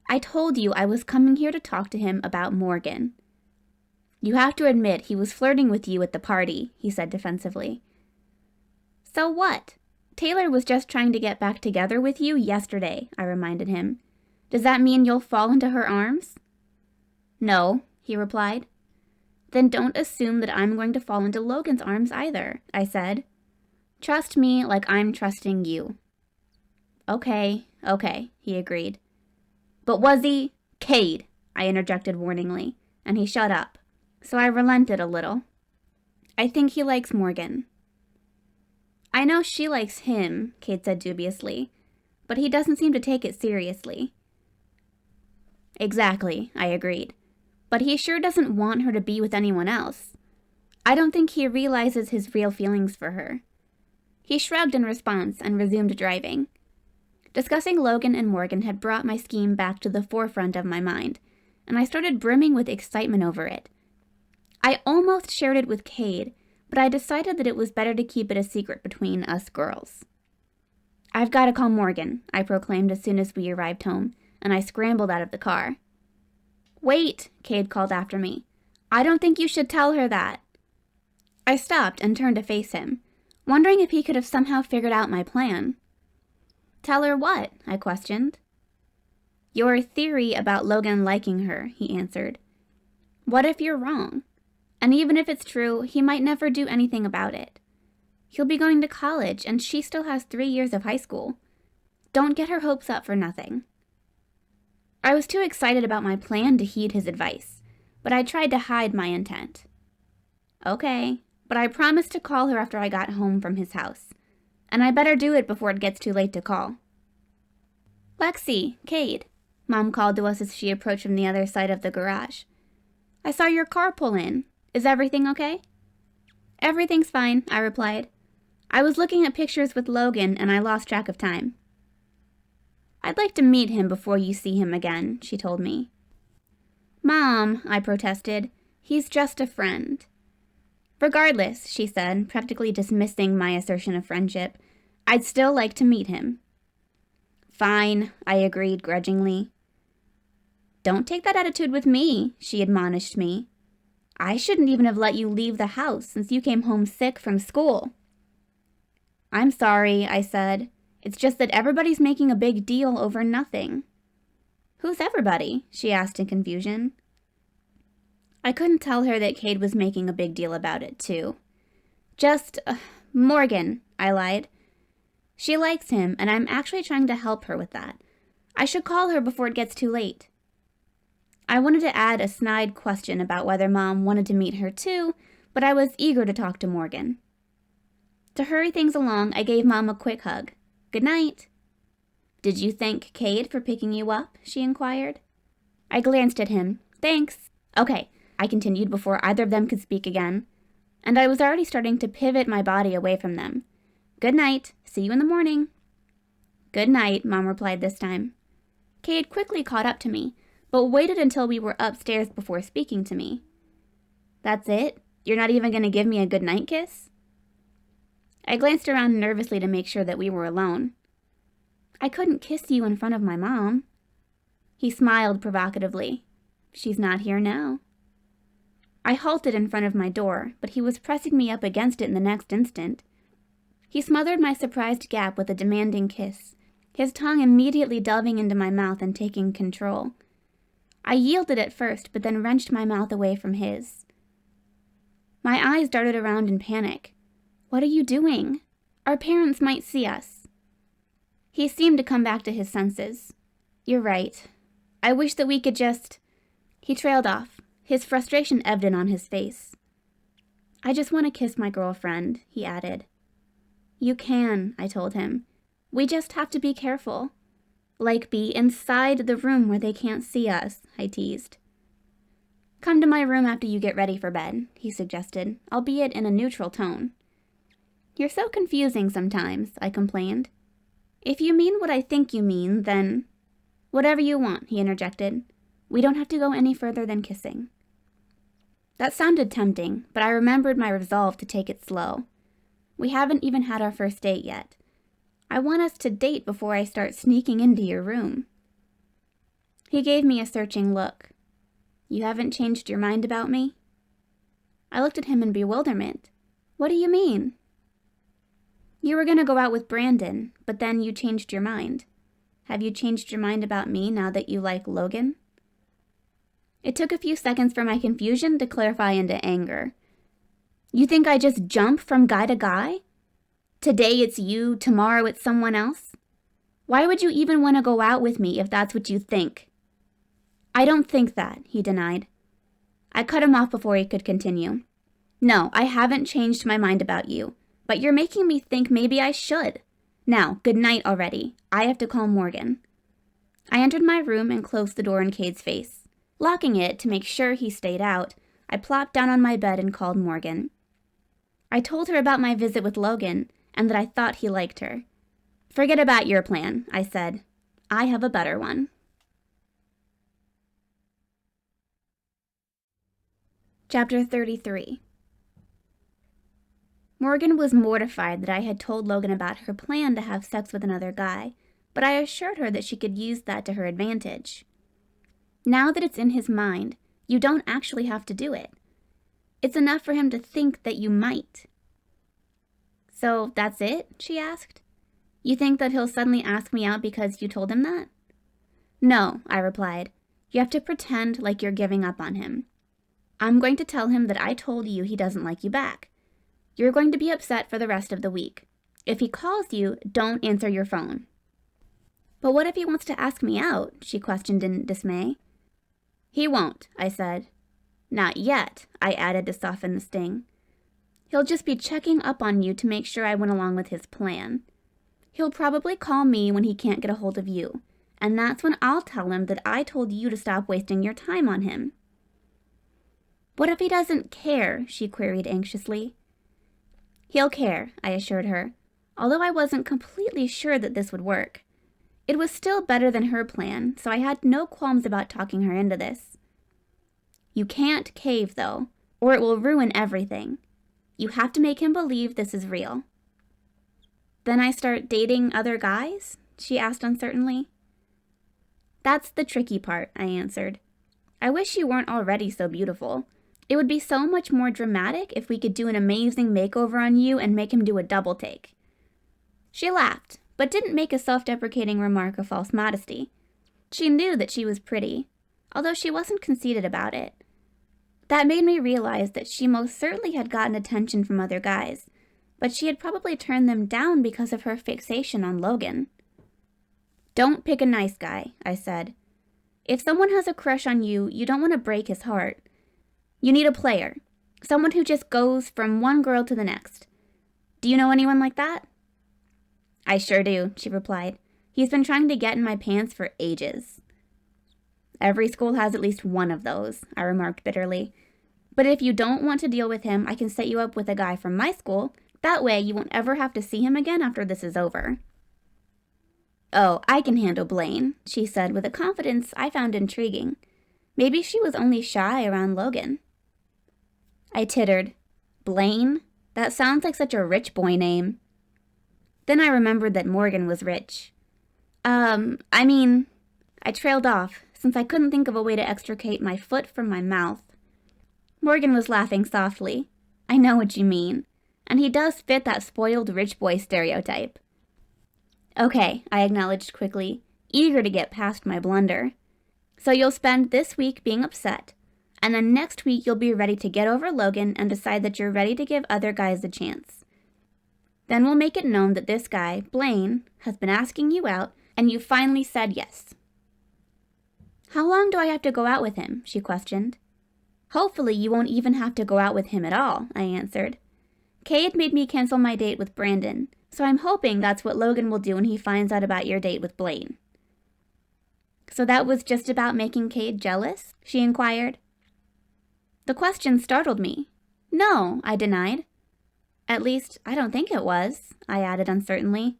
I told you I was coming here to talk to him about Morgan. You have to admit he was flirting with you at the party, he said defensively. So what? Taylor was just trying to get back together with you yesterday, I reminded him. Does that mean you'll fall into her arms? No, he replied. Then don't assume that I'm going to fall into Logan's arms either, I said. Trust me like I'm trusting you. Okay, he agreed. But was he? Kade, I interjected warningly, and he shut up. So I relented a little. I think he likes Morgan. I know she likes him, Kade said dubiously, but he doesn't seem to take it seriously. Exactly, I agreed. But he sure doesn't want her to be with anyone else. I don't think he realizes his real feelings for her. He shrugged in response and resumed driving. Discussing Logan and Morgan had brought my scheme back to the forefront of my mind, and I started brimming with excitement over it. I almost shared it with Kade, but I decided that it was better to keep it a secret between us girls. "I've got to call Morgan," I proclaimed as soon as we arrived home, and I scrambled out of the car. "Wait," Kade called after me. "I don't think you should tell her that." I stopped and turned to face him, wondering if he could have somehow figured out my plan. "Tell her what?" I questioned. "Your theory about Logan liking her," he answered. "What if you're wrong? And even if it's true, he might never do anything about it. He'll be going to college, and she still has 3 years of high school. Don't get her hopes up for nothing." I was too excited about my plan to heed his advice, but I tried to hide my intent. "Okay, but I promised to call her after I got home from his house, and I better do it before it gets too late to call." "Lexi, Kade," Mom called to us as she approached from the other side of the garage. "I saw your car pull in. Is everything okay?" "Everything's fine," I replied. "I was looking at pictures with Logan and I lost track of time." "I'd like to meet him before you see him again," she told me. "Mom," I protested, "he's just a friend." "Regardless," she said, practically dismissing my assertion of friendship, "I'd still like to meet him." "Fine," I agreed grudgingly. "Don't take that attitude with me," she admonished me. "I shouldn't even have let you leave the house since you came home sick from school." "I'm sorry," I said. "It's just that everybody's making a big deal over nothing." "Who's everybody?" she asked in confusion. I couldn't tell her that Kade was making a big deal about it, too. "Just, Morgan," I lied. "She likes him, and I'm actually trying to help her with that. I should call her before it gets too late." I wanted to add a snide question about whether Mom wanted to meet her too, but I was eager to talk to Morgan. To hurry things along, I gave Mom a quick hug. "Good night." "Did you thank Kade for picking you up?" she inquired. I glanced at him. "Thanks." "Okay," I continued before either of them could speak again, and I was already starting to pivot my body away from them. "Good night. See you in the morning." "Good night," Mom replied this time. Kade quickly caught up to me, but waited until we were upstairs before speaking to me. "That's it? You're not even going to give me a good night kiss?" I glanced around nervously to make sure that we were alone. "I couldn't kiss you in front of my mom." He smiled provocatively. "She's not here now." I halted in front of my door, but he was pressing me up against it in the next instant. He smothered my surprised gap with a demanding kiss, his tongue immediately delving into my mouth and taking control. I yielded at first, but then wrenched my mouth away from his. My eyes darted around in panic. "What are you doing? Our parents might see us." He seemed to come back to his senses. "You're right. I wish that we could just..." He trailed off, his frustration evident on his face. "I just want to kiss my girlfriend," he added. "You can," I told him. "We just have to be careful. Like be inside the room where they can't see us," I teased. "Come to my room after you get ready for bed," he suggested, albeit in a neutral tone. "You're so confusing sometimes," I complained. "If you mean what I think you mean, then..." "Whatever you want," he interjected. "We don't have to go any further than kissing." That sounded tempting, but I remembered my resolve to take it slow. We haven't even had our first date yet. I want us to date before I start sneaking into your room. He gave me a searching look. "You haven't changed your mind about me?" I looked at him in bewilderment. "What do you mean?" "You were going to go out with Brandon, but then you changed your mind. Have you changed your mind about me now that you like Logan?" It took a few seconds for my confusion to clarify into anger. "You think I just jump from guy to guy? Today it's you, tomorrow it's someone else? Why would you even want to go out with me if that's what you think?" "I don't think that," he denied. I cut him off before he could continue. "No, I haven't changed my mind about you, but you're making me think maybe I should. Now, good night already. I have to call Morgan." I entered my room and closed the door in Kade's face. Locking it to make sure he stayed out, I plopped down on my bed and called Morgan. I told her about my visit with Logan and that I thought he liked her. "Forget about your plan," I said. "I have a better one." Chapter 33. Morgan was mortified that I had told Logan about her plan to have sex with another guy, but I assured her that she could use that to her advantage. Now that it's in his mind, you don't actually have to do it. It's enough for him to think that you might. "So that's it?" she asked. "You think that he'll suddenly ask me out because you told him that?" "No," I replied. "You have to pretend like you're giving up on him. I'm going to tell him that I told you he doesn't like you back. You're going to be upset for the rest of the week. If he calls you, don't answer your phone." "But what if he wants to ask me out?" she questioned in dismay. "He won't," I said. "Not yet," I added to soften the sting. "He'll just be checking up on you to make sure I went along with his plan. He'll probably call me when he can't get a hold of you, and that's when I'll tell him that I told you to stop wasting your time on him." "What if he doesn't care?" she queried anxiously. "He'll care," I assured her, although I wasn't completely sure that this would work. It was still better than her plan, so I had no qualms about talking her into this. "You can't cave, though, or it will ruin everything. You have to make him believe this is real." "Then I start dating other guys?" she asked uncertainly. "That's the tricky part," I answered. "I wish you weren't already so beautiful. It would be so much more dramatic if we could do an amazing makeover on you and make him do a double take." She laughed, but didn't make a self-deprecating remark of false modesty. She knew that she was pretty, although she wasn't conceited about it. That made me realize that she most certainly had gotten attention from other guys, but she had probably turned them down because of her fixation on Logan. "Don't pick a nice guy," I said. "If someone has a crush on you, you don't want to break his heart. You need a player, someone who just goes from one girl to the next. Do you know anyone like that?" "I sure do," she replied. "He's been trying to get in my pants for ages." "Every school has at least one of those," I remarked bitterly. "But if you don't want to deal with him, I can set you up with a guy from my school. That way you won't ever have to see him again after this is over." "Oh, I can handle Blaine," she said with a confidence I found intriguing. Maybe she was only shy around Logan. I tittered. "Blaine? That sounds like such a rich boy name." Then I remembered that Morgan was rich. I trailed off, since I couldn't think of a way to extricate my foot from my mouth. Morgan was laughing softly. "I know what you mean. And he does fit that spoiled rich boy stereotype." "Okay," I acknowledged quickly, eager to get past my blunder. "So you'll spend this week being upset, and then next week you'll be ready to get over Logan and decide that you're ready to give other guys a chance. Then we'll make it known that this guy, Blaine, has been asking you out, and you finally said yes." "How long do I have to go out with him?" she questioned. "Hopefully you won't even have to go out with him at all," I answered. "Kade made me cancel my date with Brandon, so I'm hoping that's what Logan will do when he finds out about your date with Blaine." "So that was just about making Kade jealous?" she inquired. The question startled me. "No," I denied. "At least, I don't think it was," I added uncertainly.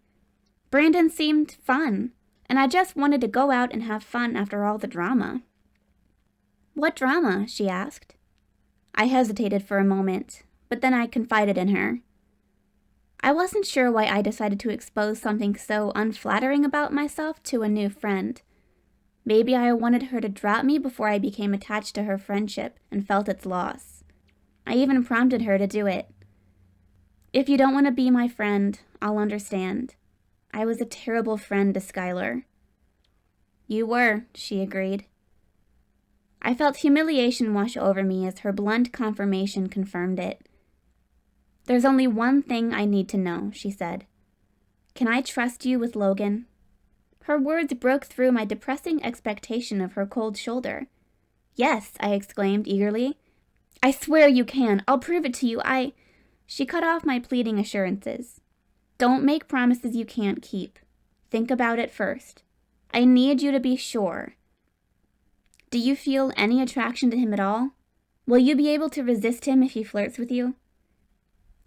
"Brandon seemed fun, and I just wanted to go out and have fun after all the drama." "What drama?" she asked. I hesitated for a moment, but then I confided in her. I wasn't sure why I decided to expose something so unflattering about myself to a new friend. Maybe I wanted her to drop me before I became attached to her friendship and felt its loss. I even prompted her to do it. "If you don't want to be my friend, I'll understand. I was a terrible friend to Skyler." "You were," she agreed. I felt humiliation wash over me as her blunt confirmation confirmed it. "There's only one thing I need to know," she said. "Can I trust you with Logan?" Her words broke through my depressing expectation of her cold shoulder. "Yes," I exclaimed eagerly. "I swear you can. I'll prove it to you. She cut off my pleading assurances. "Don't make promises you can't keep. Think about it first. I need you to be sure. Do you feel any attraction to him at all? Will you be able to resist him if he flirts with you?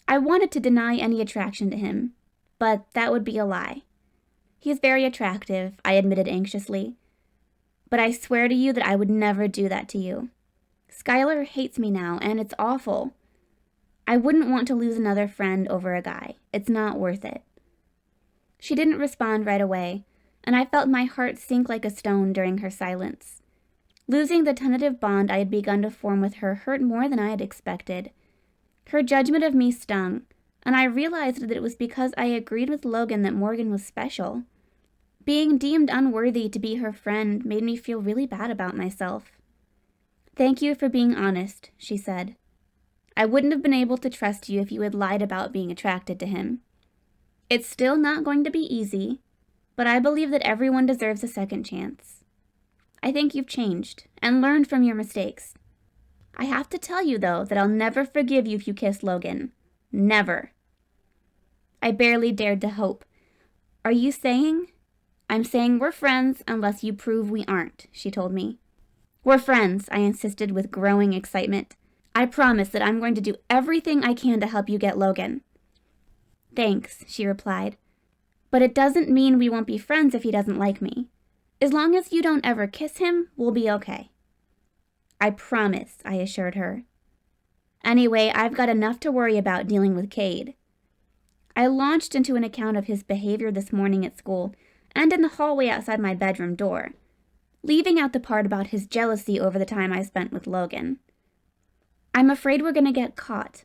I wanted to deny any attraction to him, but that would be a lie. He's very attractive, I admitted anxiously. But I swear to you that I would never do that to you. Skyler hates me now, and it's awful. I wouldn't want to lose another friend over a guy. It's not worth it. She didn't respond right away, and I felt my heart sink like a stone during her silence. Losing the tentative bond I had begun to form with her hurt more than I had expected. Her judgment of me stung, and I realized that it was because I agreed with Logan that Morgan was special. Being deemed unworthy to be her friend made me feel really bad about myself. "Thank you for being honest," she said. "I wouldn't have been able to trust you if you had lied about being attracted to him. It's still not going to be easy, but I believe that everyone deserves a second chance. I think you've changed and learned from your mistakes. I have to tell you, though, that I'll never forgive you if you kiss Logan. Never." I barely dared to hope. "Are you saying?" "I'm saying we're friends unless you prove we aren't," she told me. "We're friends," I insisted with growing excitement. "I promise that I'm going to do everything I can to help you get Logan." "Thanks," she replied. "But it doesn't mean we won't be friends if he doesn't like me. As long as you don't ever kiss him, we'll be okay." "I promise," I assured her. Anyway, I've got enough to worry about dealing with Kade. I launched into an account of his behavior this morning at school and in the hallway outside my bedroom door, leaving out the part about his jealousy over the time I spent with Logan. "I'm afraid we're going to get caught.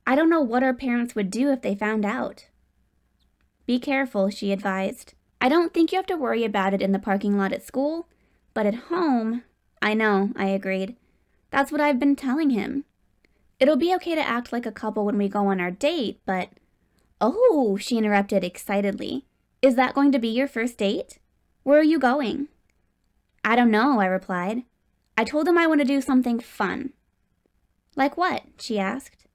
I don't know what our parents would do if they found out." "Be careful," she advised. "I don't think you have to worry about it in the parking lot at school, but at home—" "I know," I agreed. "That's what I've been telling him. It'll be okay to act like a couple when we go on our date, but—" "Oh," she interrupted excitedly. "Is that going to be your first date? Where are you going?" "I don't know," I replied. "I told him I want to do something fun." "Like what?" she asked.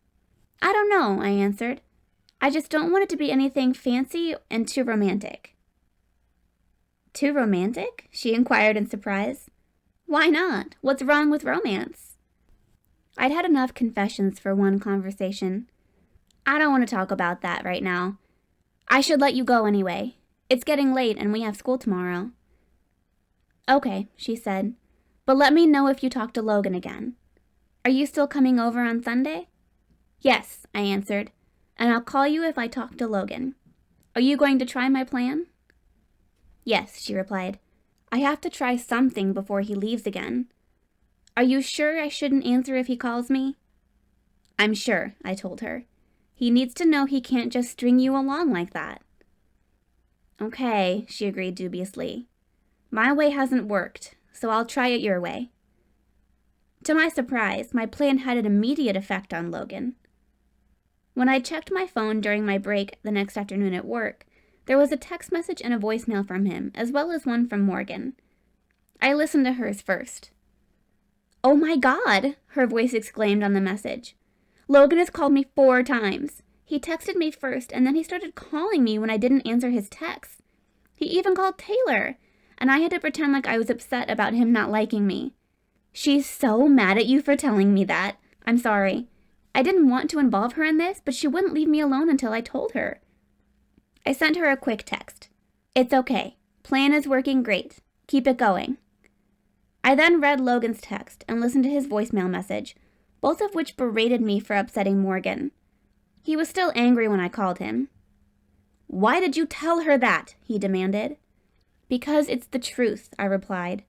"I don't know," I answered. "I just don't want it to be anything fancy and too romantic." "Too romantic?" she inquired in surprise. "Why not? What's wrong with romance?" I'd had enough confessions for one conversation. "I don't want to talk about that right now. I should let you go anyway. It's getting late and we have school tomorrow." "Okay," she said, "but let me know if you talk to Logan again. Are you still coming over on Sunday?" "Yes," I answered, "and I'll call you if I talk to Logan. Are you going to try my plan?" "Yes," she replied. "I have to try something before he leaves again. Are you sure I shouldn't answer if he calls me?" "I'm sure," I told her. "He needs to know he can't just string you along like that." "Okay," she agreed dubiously. "My way hasn't worked, so I'll try it your way." To my surprise, my plan had an immediate effect on Logan. When I checked my phone during my break the next afternoon at work, there was a text message and a voicemail from him, as well as one from Morgan. I listened to hers first. "Oh my God!" her voice exclaimed on the message. "Logan has called me 4 times. He texted me first, and then he started calling me when I didn't answer his texts. He even called Taylor, and I had to pretend like I was upset about him not liking me. She's so mad at you for telling me that. I'm sorry. I didn't want to involve her in this, but she wouldn't leave me alone until I told her." I sent her a quick text. "It's okay. Plan is working great. Keep it going." I then read Logan's text and listened to his voicemail message, both of which berated me for upsetting Morgan. He was still angry when I called him. "Why did you tell her that?" he demanded. "Because it's the truth," I replied.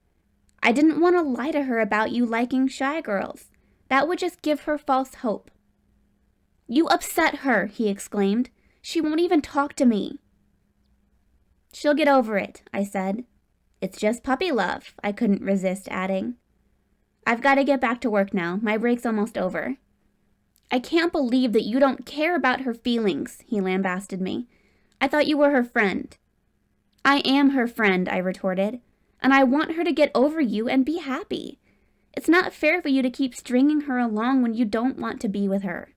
"I didn't want to lie to her about you liking shy girls. That would just give her false hope." "You upset her," he exclaimed. "She won't even talk to me." "She'll get over it," I said. "It's just puppy love," I couldn't resist adding. "I've got to get back to work now. My break's almost over." "I can't believe that you don't care about her feelings," he lambasted me. "I thought you were her friend." "I am her friend," I retorted, "and I want her to get over you and be happy. It's not fair for you to keep stringing her along when you don't want to be with her."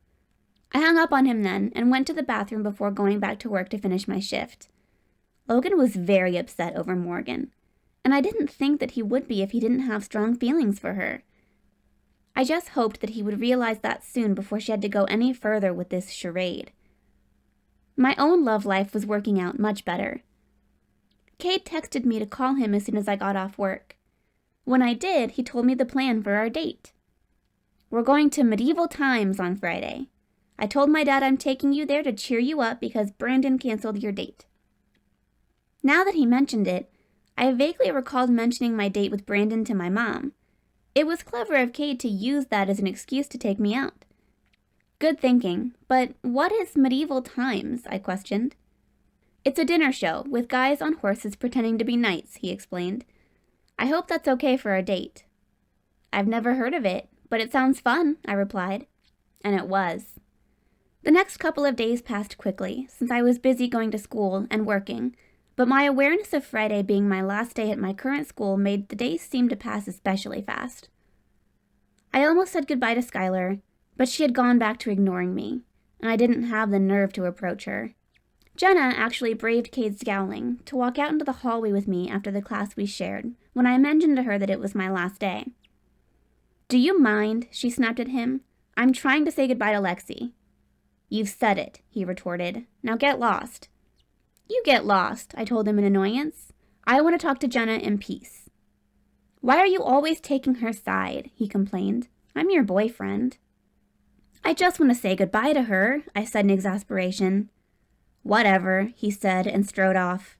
I hung up on him then and went to the bathroom before going back to work to finish my shift. Logan was very upset over Morgan. and I didn't think that he would be if he didn't have strong feelings for her. I just hoped that he would realize that soon before she had to go any further with this charade. My own love life was working out much better. Kade texted me to call him as soon as I got off work. When I did, he told me the plan for our date. We're going to medieval times on Friday. I told my dad I'm taking you there to cheer you up because Brandon canceled your date. Now that he mentioned it, I vaguely recalled mentioning my date with Brandon to my mom. It was clever of Kade to use that as an excuse to take me out. Good thinking, but what is medieval times? I questioned. It's a dinner show with guys on horses pretending to be knights, he explained. I hope that's okay for our date. I've never heard of it, but it sounds fun, I replied. And it was. The next couple of days passed quickly, since I was busy going to school and working, but my awareness of Friday being my last day at my current school made the days seem to pass especially fast. I almost said goodbye to Skyler, but she had gone back to ignoring me, and I didn't have the nerve to approach her. Jenna actually braved Kade's scowling to walk out into the hallway with me after the class we shared, when I mentioned to her that it was my last day. Do you mind? She snapped at him. I'm trying to say goodbye to Lexi. You've said it, he retorted. Now get lost. You get lost, I told him in annoyance. I want to talk to Jenna in peace. Why are you always taking her side? He complained. I'm your boyfriend. I just want to say goodbye to her, I said in exasperation. Whatever, he said and strode off.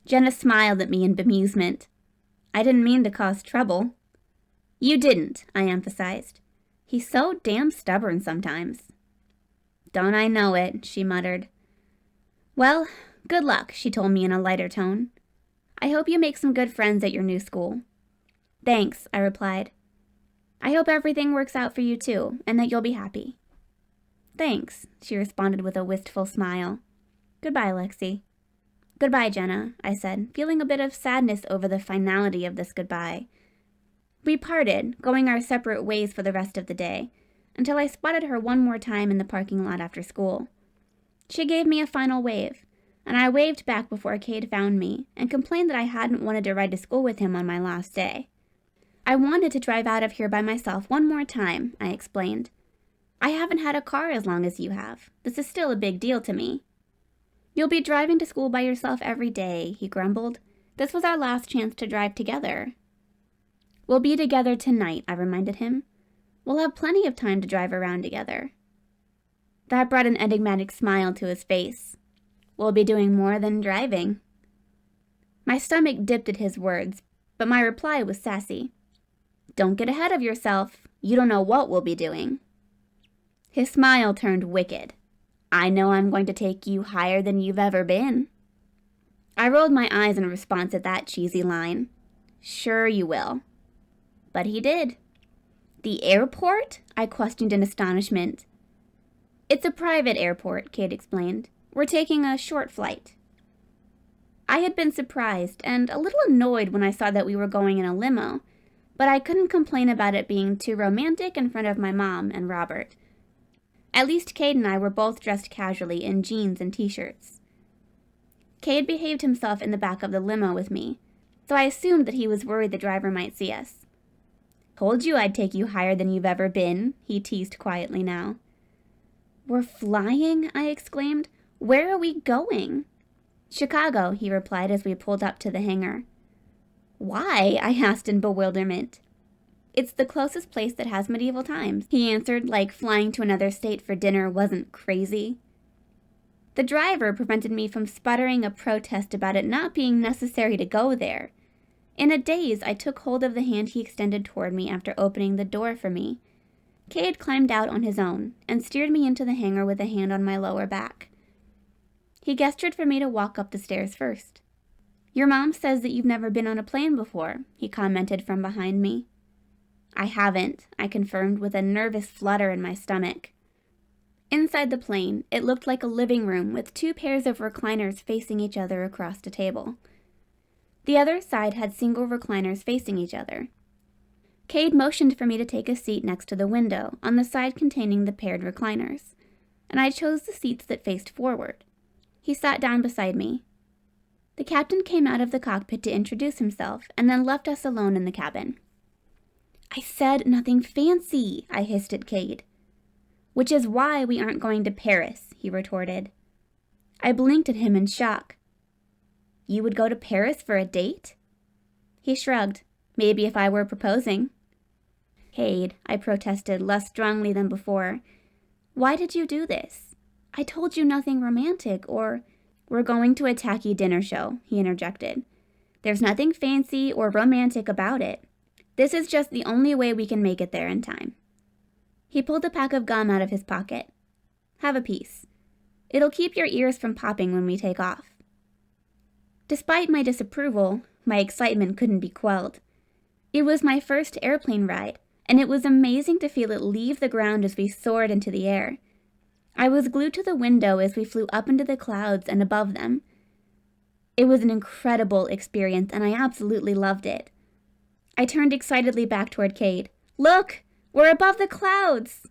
Jenna smiled at me in bemusement. I didn't mean to cause trouble. You didn't, I emphasized. He's so damn stubborn sometimes. Don't I know it, she muttered. Well, good luck, she told me in a lighter tone. I hope you make some good friends at your new school. Thanks, I replied. I hope everything works out for you too, and that you'll be happy. Thanks, she responded with a wistful smile. Goodbye, Lexi. Goodbye, Jenna, I said, feeling a bit of sadness over the finality of this goodbye. We parted, going our separate ways for the rest of the day, until I spotted her one more time in the parking lot after school. She gave me a final wave, and I waved back before Kade found me and complained that I hadn't wanted to ride to school with him on my last day. I wanted to drive out of here by myself one more time, I explained. I haven't had a car as long as you have. This is still a big deal to me. You'll be driving to school by yourself every day, he grumbled. This was our last chance to drive together. We'll be together tonight, I reminded him. We'll have plenty of time to drive around together. That brought an enigmatic smile to his face. We'll be doing more than driving. My stomach dipped at his words, but my reply was sassy. Don't get ahead of yourself. You don't know what we'll be doing. His smile turned wicked. I know I'm going to take you higher than you've ever been. I rolled my eyes in response at that cheesy line. Sure you will. But he did. The airport? I questioned in astonishment. It's a private airport, Kade explained. We're taking a short flight. I had been surprised and a little annoyed when I saw that we were going in a limo, but I couldn't complain about it being too romantic in front of my mom and Robert. At least Kade and I were both dressed casually in jeans and t-shirts. Kade behaved himself in the back of the limo with me, so I assumed that he was worried the driver might see us. Told you I'd take you higher than you've ever been, he teased quietly now. We're flying? I exclaimed. Where are we going? Chicago, he replied as we pulled up to the hangar. Why? I asked in bewilderment. It's the closest place that has medieval times, he answered, like flying to another state for dinner wasn't crazy. The driver prevented me from sputtering a protest about it not being necessary to go there. In a daze, I took hold of the hand he extended toward me after opening the door for me. Kade climbed out on his own and steered me into the hangar with a hand on my lower back. He gestured for me to walk up the stairs first. Your mom says that you've never been on a plane before, he commented from behind me. I haven't, I confirmed with a nervous flutter in my stomach. Inside the plane, it looked like a living room with two pairs of recliners facing each other across the table. The other side had single recliners facing each other. Kade motioned for me to take a seat next to the window on the side containing the paired recliners, and I chose the seats that faced forward. He sat down beside me. The captain came out of the cockpit to introduce himself and then left us alone in the cabin. "I said nothing fancy," I hissed at Kade. "Which is why we aren't going to Paris," he retorted. I blinked at him in shock. "You would go to Paris for a date?" He shrugged. "Maybe if I were proposing." "Kade," I protested less strongly than before, "why did you do this? I told you nothing romantic or—" "We're going to a tacky dinner show," he interjected. "There's nothing fancy or romantic about it. This is just the only way we can make it there in time." He pulled a pack of gum out of his pocket. "Have a piece. It'll keep your ears from popping when we take off." Despite my disapproval, my excitement couldn't be quelled. It was my first airplane ride, and it was amazing to feel it leave the ground as we soared into the air. I was glued to the window as we flew up into the clouds and above them. It was an incredible experience, and I absolutely loved it. I turned excitedly back toward Kade. "Look! We're above the clouds!"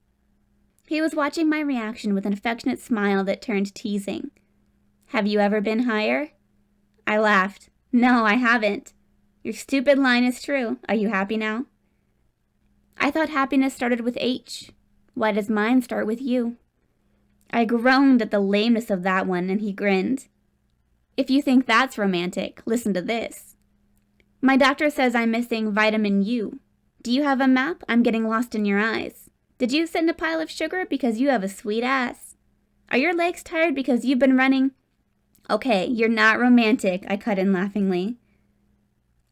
He was watching my reaction with an affectionate smile that turned teasing. "Have you ever been higher?" I laughed. "No, I haven't." "Your stupid line is true. Are you happy now?" "I thought happiness started with H. Why does mine start with you?" I groaned at the lameness of that one, and he grinned. "If you think that's romantic, listen to this. My doctor says I'm missing vitamin U. Do you have a map? I'm getting lost in your eyes. Did you sit in a pile of sugar because you have a sweet ass? Are your legs tired because you've been running?" "Okay, you're not romantic," I cut in laughingly.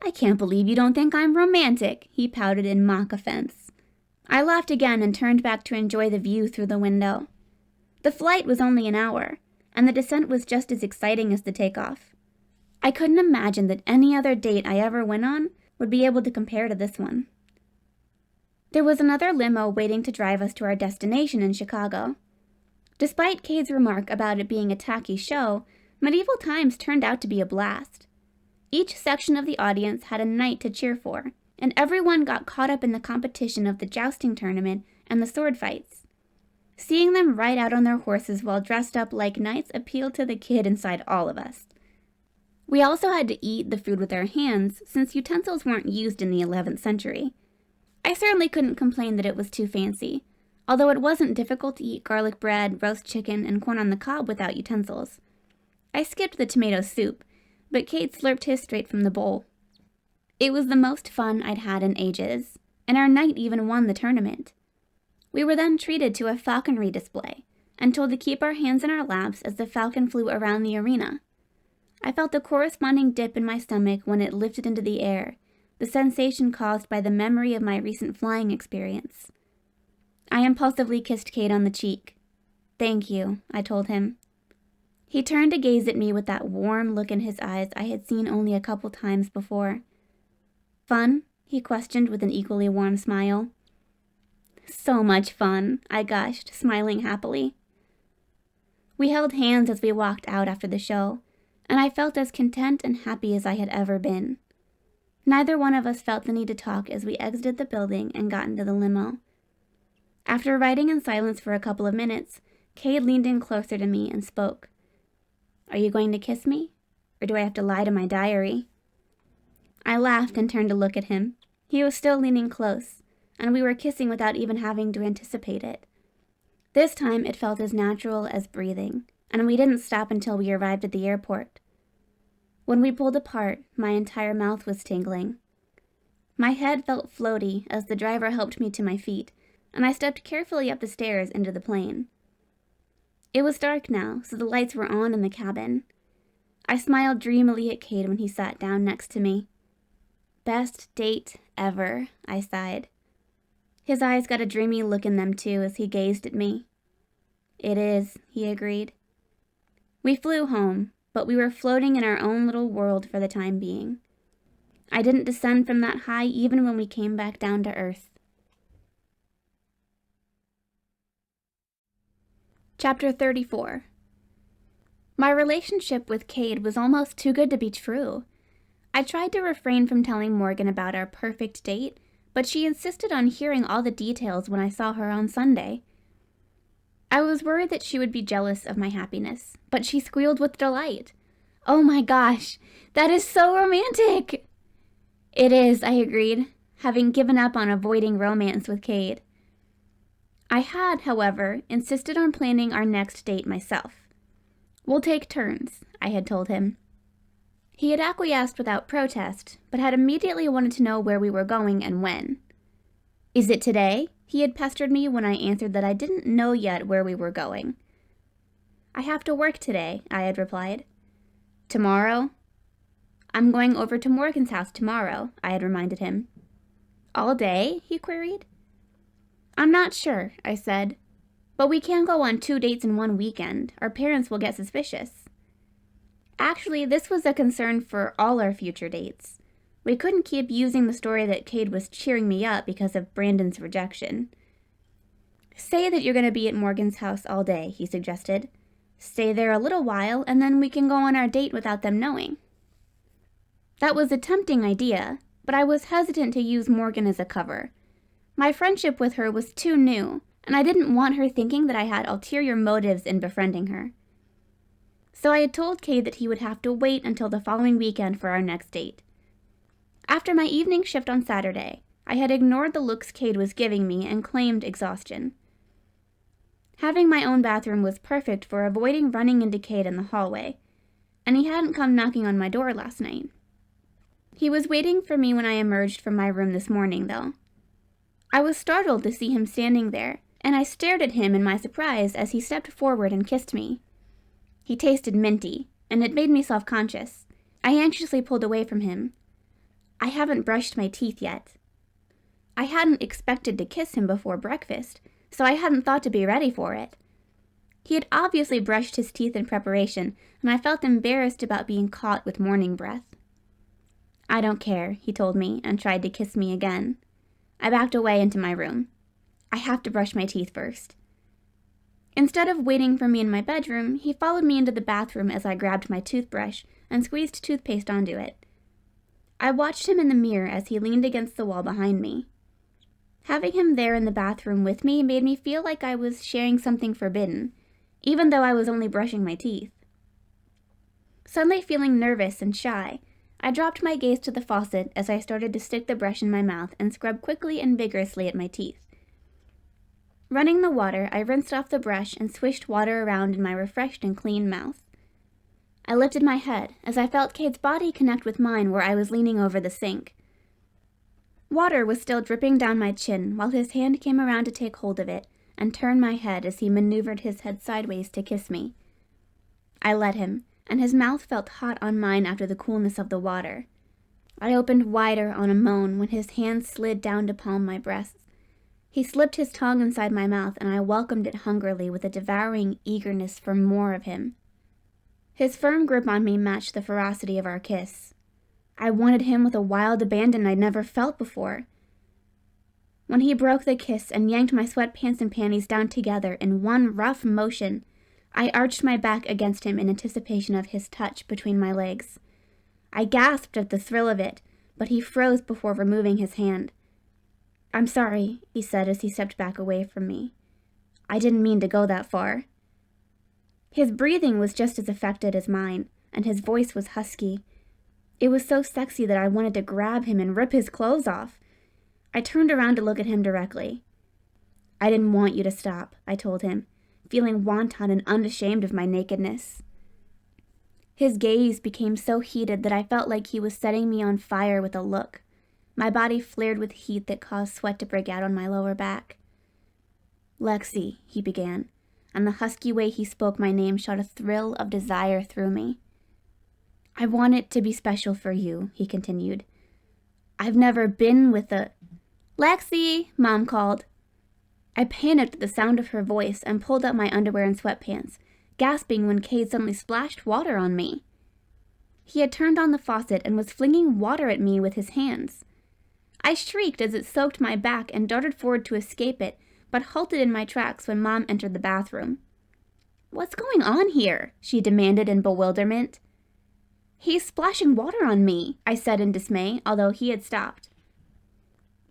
"I can't believe you don't think I'm romantic," he pouted in mock offense. I laughed again and turned back to enjoy the view through the window. The flight was only an hour, and the descent was just as exciting as the takeoff. I couldn't imagine that any other date I ever went on would be able to compare to this one. There was another limo waiting to drive us to our destination in Chicago. Despite Kade's remark about it being a tacky show, Medieval Times turned out to be a blast. Each section of the audience had a knight to cheer for, and everyone got caught up in the competition of the jousting tournament and the sword fights. Seeing them ride out on their horses while dressed up like knights appealed to the kid inside all of us. We also had to eat the food with our hands, since utensils weren't used in the 11th century. I certainly couldn't complain that it was too fancy, although it wasn't difficult to eat garlic bread, roast chicken, and corn on the cob without utensils. I skipped the tomato soup, but Kade slurped his straight from the bowl. It was the most fun I'd had in ages, and our knight even won the tournament. We were then treated to a falconry display, and told to keep our hands in our laps as the falcon flew around the arena. I felt the corresponding dip in my stomach when it lifted into the air, the sensation caused by the memory of my recent flying experience. I impulsively kissed Kade on the cheek. "Thank you," I told him. He turned to gaze at me with that warm look in his eyes I had seen only a couple times before. "Fun?" he questioned with an equally warm smile. "So much fun," I gushed, smiling happily. We held hands as we walked out after the show, and I felt as content and happy as I had ever been. Neither one of us felt the need to talk as we exited the building and got into the limo. After riding in silence for a couple of minutes, Kade leaned in closer to me and spoke. "Are you going to kiss me? Or do I have to lie to my diary?" I laughed and turned to look at him. He was still leaning close, and we were kissing without even having to anticipate it. This time it felt as natural as breathing, and we didn't stop until we arrived at the airport. When we pulled apart, my entire mouth was tingling. My head felt floaty as the driver helped me to my feet, and I stepped carefully up the stairs into the plane. It was dark now, so the lights were on in the cabin. I smiled dreamily at Kade when he sat down next to me. "Best date ever," I sighed. His eyes got a dreamy look in them too as he gazed at me. "It is," he agreed. We flew home, but we were floating in our own little world for the time being. I didn't descend from that high even when we came back down to earth. Chapter 34. My relationship with Kade was almost too good to be true. I tried to refrain from telling Morgan about our perfect date, but she insisted on hearing all the details when I saw her on Sunday. I was worried that she would be jealous of my happiness, but she squealed with delight. Oh my gosh, that is so romantic! It is, I agreed, having given up on avoiding romance with Kade. I had, however, insisted on planning our next date myself. We'll take turns, I had told him. He had acquiesced without protest, but had immediately wanted to know where we were going and when. Is it today? He had pestered me when I answered that I didn't know yet where we were going. I have to work today, I had replied. Tomorrow? I'm going over to Morgan's house tomorrow, I had reminded him. All day? He queried. I'm not sure, I said. But we can't go on 2 dates in one weekend. Our parents will get suspicious. Actually, this was a concern for all our future dates. We couldn't keep using the story that Kade was cheering me up because of Brandon's rejection. Say that you're going to be at Morgan's house all day, he suggested. Stay there a little while, and then we can go on our date without them knowing. That was a tempting idea, but I was hesitant to use Morgan as a cover. My friendship with her was too new, and I didn't want her thinking that I had ulterior motives in befriending her. So I had told Kade that he would have to wait until the following weekend for our next date. After my evening shift on Saturday, I had ignored the looks Kade was giving me and claimed exhaustion. Having my own bathroom was perfect for avoiding running into Kade in the hallway, and he hadn't come knocking on my door last night. He was waiting for me when I emerged from my room this morning, though. I was startled to see him standing there, and I stared at him in my surprise as he stepped forward and kissed me. He tasted minty, and it made me self-conscious. I anxiously pulled away from him. I haven't brushed my teeth yet. I hadn't expected to kiss him before breakfast, so I hadn't thought to be ready for it. He had obviously brushed his teeth in preparation, and I felt embarrassed about being caught with morning breath. I don't care, he told me, and tried to kiss me again. I backed away into my room. I have to brush my teeth first. Instead of waiting for me in my bedroom, he followed me into the bathroom as I grabbed my toothbrush and squeezed toothpaste onto it. I watched him in the mirror as he leaned against the wall behind me. Having him there in the bathroom with me made me feel like I was sharing something forbidden, even though I was only brushing my teeth. Suddenly feeling nervous and shy, I dropped my gaze to the faucet as I started to stick the brush in my mouth and scrub quickly and vigorously at my teeth. Running the water, I rinsed off the brush and swished water around in my refreshed and clean mouth. I lifted my head as I felt Kade's body connect with mine where I was leaning over the sink. Water was still dripping down my chin while his hand came around to take hold of it and turn my head as he maneuvered his head sideways to kiss me. I let him, and his mouth felt hot on mine after the coolness of the water. I opened wider on a moan when his hand slid down to palm my breasts. He slipped his tongue inside my mouth, and I welcomed it hungrily with a devouring eagerness for more of him. His firm grip on me matched the ferocity of our kiss. I wanted him with a wild abandon I'd never felt before. When he broke the kiss and yanked my sweatpants and panties down together in one rough motion, I arched my back against him in anticipation of his touch between my legs. I gasped at the thrill of it, but he froze before removing his hand. "I'm sorry," he said as he stepped back away from me. "I didn't mean to go that far." His breathing was just as affected as mine, and his voice was husky. It was so sexy that I wanted to grab him and rip his clothes off. I turned around to look at him directly. "I didn't want you to stop," I told him, feeling wanton and unashamed of my nakedness. His gaze became so heated that I felt like he was setting me on fire with a look. My body flared with heat that caused sweat to break out on my lower back. "Lexi," he began, and the husky way he spoke my name shot a thrill of desire through me. "I want it to be special for you," he continued. "I've never been with a—" "Lexi!" Mom called. I panicked at the sound of her voice and pulled up my underwear and sweatpants, gasping when Kade suddenly splashed water on me. He had turned on the faucet and was flinging water at me with his hands. I shrieked as it soaked my back and darted forward to escape it, but halted in my tracks when Mom entered the bathroom. "What's going on here?" she demanded in bewilderment. "He's splashing water on me," I said in dismay, although he had stopped.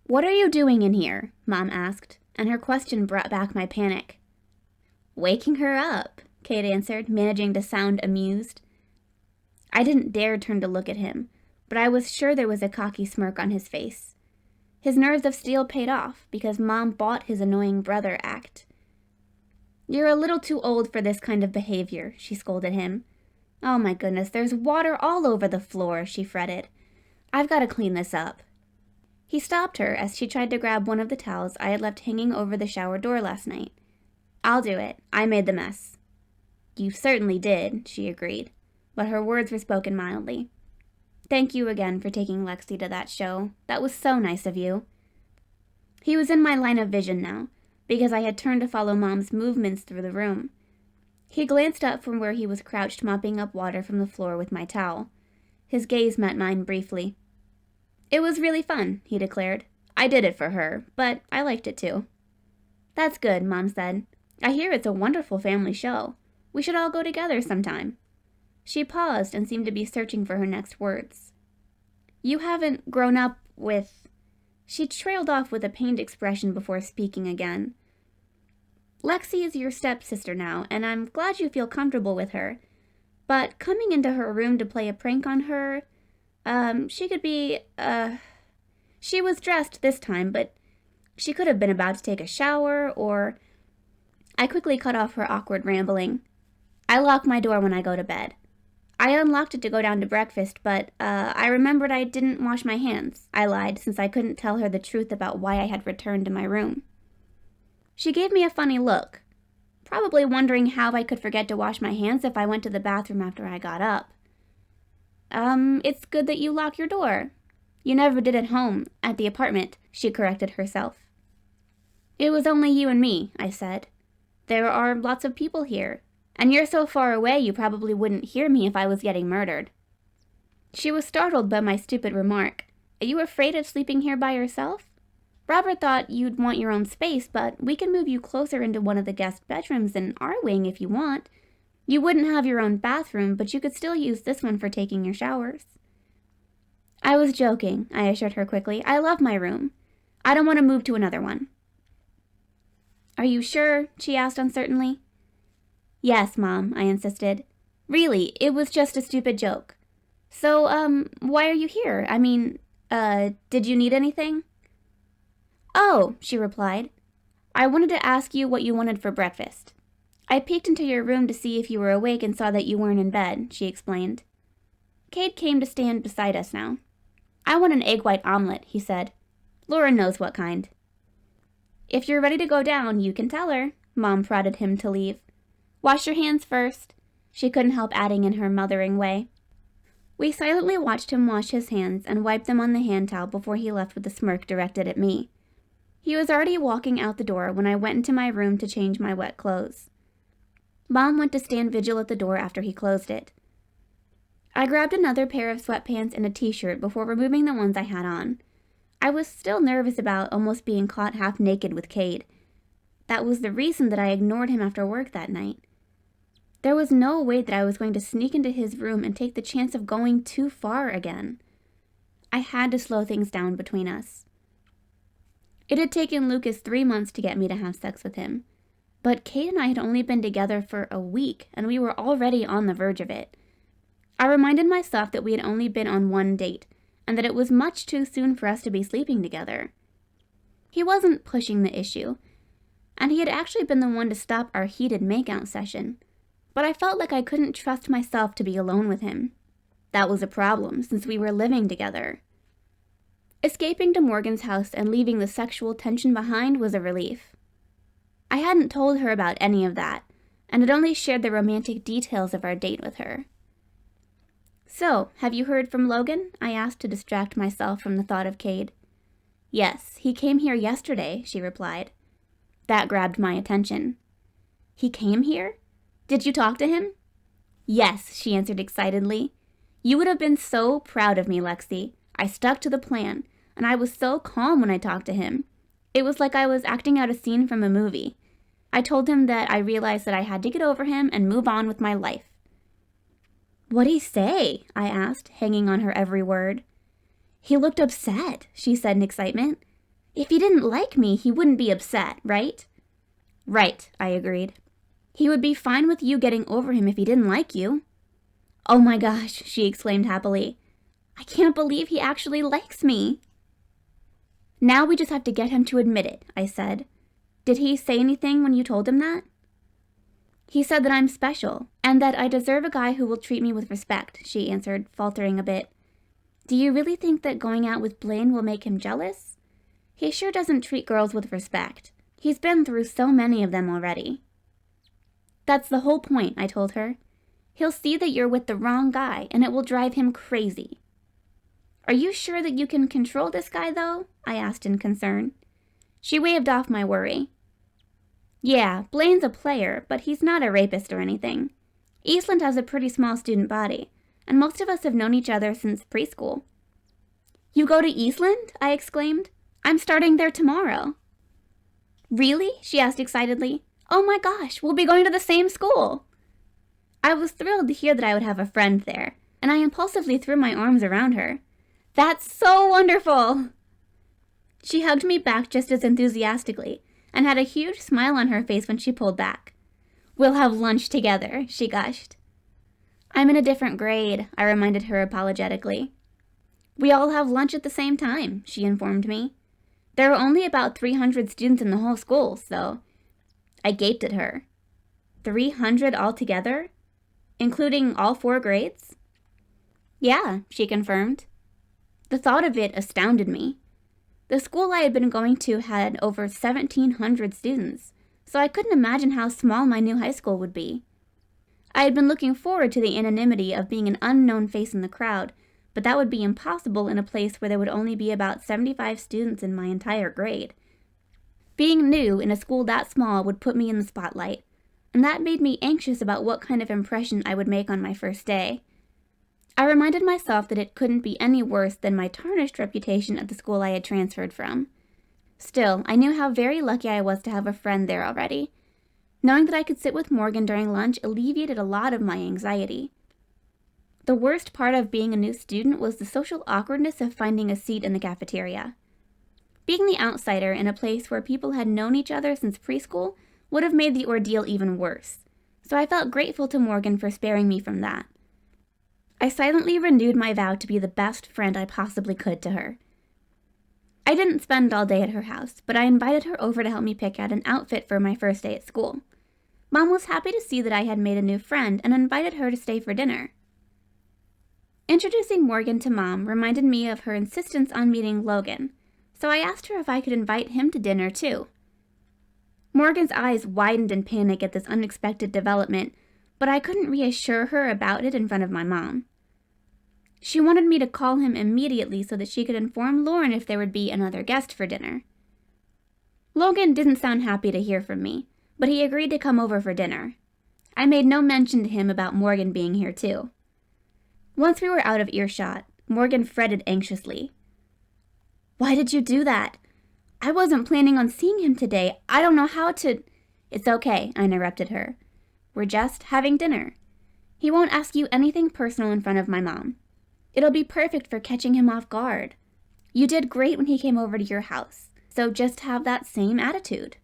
"What are you doing in here?" Mom asked, and her question brought back my panic. "Waking her up," Kade answered, managing to sound amused. I didn't dare turn to look at him, but I was sure there was a cocky smirk on his face. His nerves of steel paid off because Mom bought his annoying brother act. "You're a little too old for this kind of behavior," she scolded him. "Oh my goodness, there's water all over the floor," she fretted. "I've got to clean this up." He stopped her as she tried to grab one of the towels I had left hanging over the shower door last night. "I'll do it. I made the mess." "You certainly did," she agreed, but her words were spoken mildly. "Thank you again for taking Lexi to that show. That was so nice of you." He was in my line of vision now, because I had turned to follow Mom's movements through the room. He glanced up from where he was crouched mopping up water from the floor with my towel. His gaze met mine briefly. "It was really fun," he declared. "I did it for her, but I liked it too." "That's good," Mom said. "I hear it's a wonderful family show. We should all go together sometime." She paused and seemed to be searching for her next words. "You haven't grown up with—" She trailed off with a pained expression before speaking again. "Lexi is your stepsister now, and I'm glad you feel comfortable with her. But coming into her room to play a prank on her, she could be, She was dressed this time, but she could have been about to take a shower, or—" I quickly cut off her awkward rambling. "I lock my door when I go to bed. I unlocked it to go down to breakfast, but, I remembered I didn't wash my hands," I lied, since I couldn't tell her the truth about why I had returned to my room. She gave me a funny look, probably wondering how I could forget to wash my hands if I went to the bathroom after I got up. It's good that you lock your door. You never did at home, at the apartment," she corrected herself. "It was only you and me," I said. "There are lots of people here, and you're so far away you probably wouldn't hear me if I was getting murdered." She was startled by my stupid remark. "Are you afraid of sleeping here by yourself? Robert thought you'd want your own space, but we can move you closer into one of the guest bedrooms in our wing if you want. You wouldn't have your own bathroom, but you could still use this one for taking your showers." "I was joking," I assured her quickly. "I love my room. I don't want to move to another one." "Are you sure?" she asked uncertainly. "Yes, Mom," I insisted. "Really, it was just a stupid joke. So, why are you here? I mean, did you need anything?" "Oh," she replied. "I wanted to ask you what you wanted for breakfast. I peeked into your room to see if you were awake and saw that you weren't in bed," she explained. Kade came to stand beside us now. "I want an egg white omelet," he said. "Laura knows what kind." "If you're ready to go down, you can tell her," Mom prodded him to leave. "Wash your hands first," she couldn't help adding in her mothering way. We silently watched him wash his hands and wipe them on the hand towel before he left with a smirk directed at me. He was already walking out the door when I went into my room to change my wet clothes. Mom went to stand vigil at the door after he closed it. I grabbed another pair of sweatpants and a t-shirt before removing the ones I had on. I was still nervous about almost being caught half naked with Kade. That was the reason that I ignored him after work that night. There was no way that I was going to sneak into his room and take the chance of going too far again. I had to slow things down between us. It had taken Lucas 3 months to get me to have sex with him. But Kade and I had only been together for a week, and we were already on the verge of it. I reminded myself that we had only been on one date, and that it was much too soon for us to be sleeping together. He wasn't pushing the issue, and he had actually been the one to stop our heated makeout session. But I felt like I couldn't trust myself to be alone with him. That was a problem, since we were living together. Escaping to Morgan's house and leaving the sexual tension behind was a relief. I hadn't told her about any of that, and had only shared the romantic details of our date with her. "So, have you heard from Logan?" I asked to distract myself from the thought of Kade. "Yes, he came here yesterday," she replied. That grabbed my attention. "He came here? Did you talk to him?" "Yes," she answered excitedly. "You would have been so proud of me, Lexi. I stuck to the plan, and I was so calm when I talked to him. It was like I was acting out a scene from a movie. I told him that I realized that I had to get over him and move on with my life." "What'd he say?" I asked, hanging on her every word. "He looked upset," she said in excitement. "If he didn't like me, he wouldn't be upset, right?" "Right," I agreed. "He would be fine with you getting over him if he didn't like you." "Oh my gosh," she exclaimed happily. "I can't believe he actually likes me." "Now we just have to get him to admit it," I said. "Did he say anything when you told him that?" "He said that I'm special, and that I deserve a guy who will treat me with respect," she answered, faltering a bit. "Do you really think that going out with Blaine will make him jealous? He sure doesn't treat girls with respect. He's been through so many of them already." "That's the whole point," I told her. "He'll see that you're with the wrong guy, and it will drive him crazy." "Are you sure that you can control this guy, though?" I asked in concern. She waved off my worry. "Yeah, Blaine's a player, but he's not a rapist or anything. Eastland has a pretty small student body, and most of us have known each other since preschool." "You go to Eastland?" I exclaimed. "I'm starting there tomorrow." "Really?" she asked excitedly. "Oh my gosh, we'll be going to the same school." I was thrilled to hear that I would have a friend there, and I impulsively threw my arms around her. "That's so wonderful!" She hugged me back just as enthusiastically, and had a huge smile on her face when she pulled back. "We'll have lunch together," she gushed. "I'm in a different grade," I reminded her apologetically. "We all have lunch at the same time," she informed me. "There are only about 300 students in the whole school, so..." I gaped at her. 300 altogether? Including all 4 grades? "Yeah," she confirmed. The thought of it astounded me. The school I had been going to had over 1,700 students, so I couldn't imagine how small my new high school would be. I had been looking forward to the anonymity of being an unknown face in the crowd, but that would be impossible in a place where there would only be about 75 students in my entire grade. Being new in a school that small would put me in the spotlight, and that made me anxious about what kind of impression I would make on my first day. I reminded myself that it couldn't be any worse than my tarnished reputation at the school I had transferred from. Still, I knew how very lucky I was to have a friend there already. Knowing that I could sit with Morgan during lunch alleviated a lot of my anxiety. The worst part of being a new student was the social awkwardness of finding a seat in the cafeteria. Being the outsider in a place where people had known each other since preschool would have made the ordeal even worse, so I felt grateful to Morgan for sparing me from that. I silently renewed my vow to be the best friend I possibly could to her. I didn't spend all day at her house, but I invited her over to help me pick out an outfit for my first day at school. Mom was happy to see that I had made a new friend and invited her to stay for dinner. Introducing Morgan to Mom reminded me of her insistence on meeting Logan, so I asked her if I could invite him to dinner too. Morgan's eyes widened in panic at this unexpected development, but I couldn't reassure her about it in front of my mom. She wanted me to call him immediately so that she could inform Lauren if there would be another guest for dinner. Logan didn't sound happy to hear from me, but he agreed to come over for dinner. I made no mention to him about Morgan being here too. Once we were out of earshot, Morgan fretted anxiously. "Why did you do that? I wasn't planning on seeing him today. I don't know how to..." "It's okay," I interrupted her. "We're just having dinner. He won't ask you anything personal in front of my mom. It'll be perfect for catching him off guard. You did great when he came over to your house, so just have that same attitude."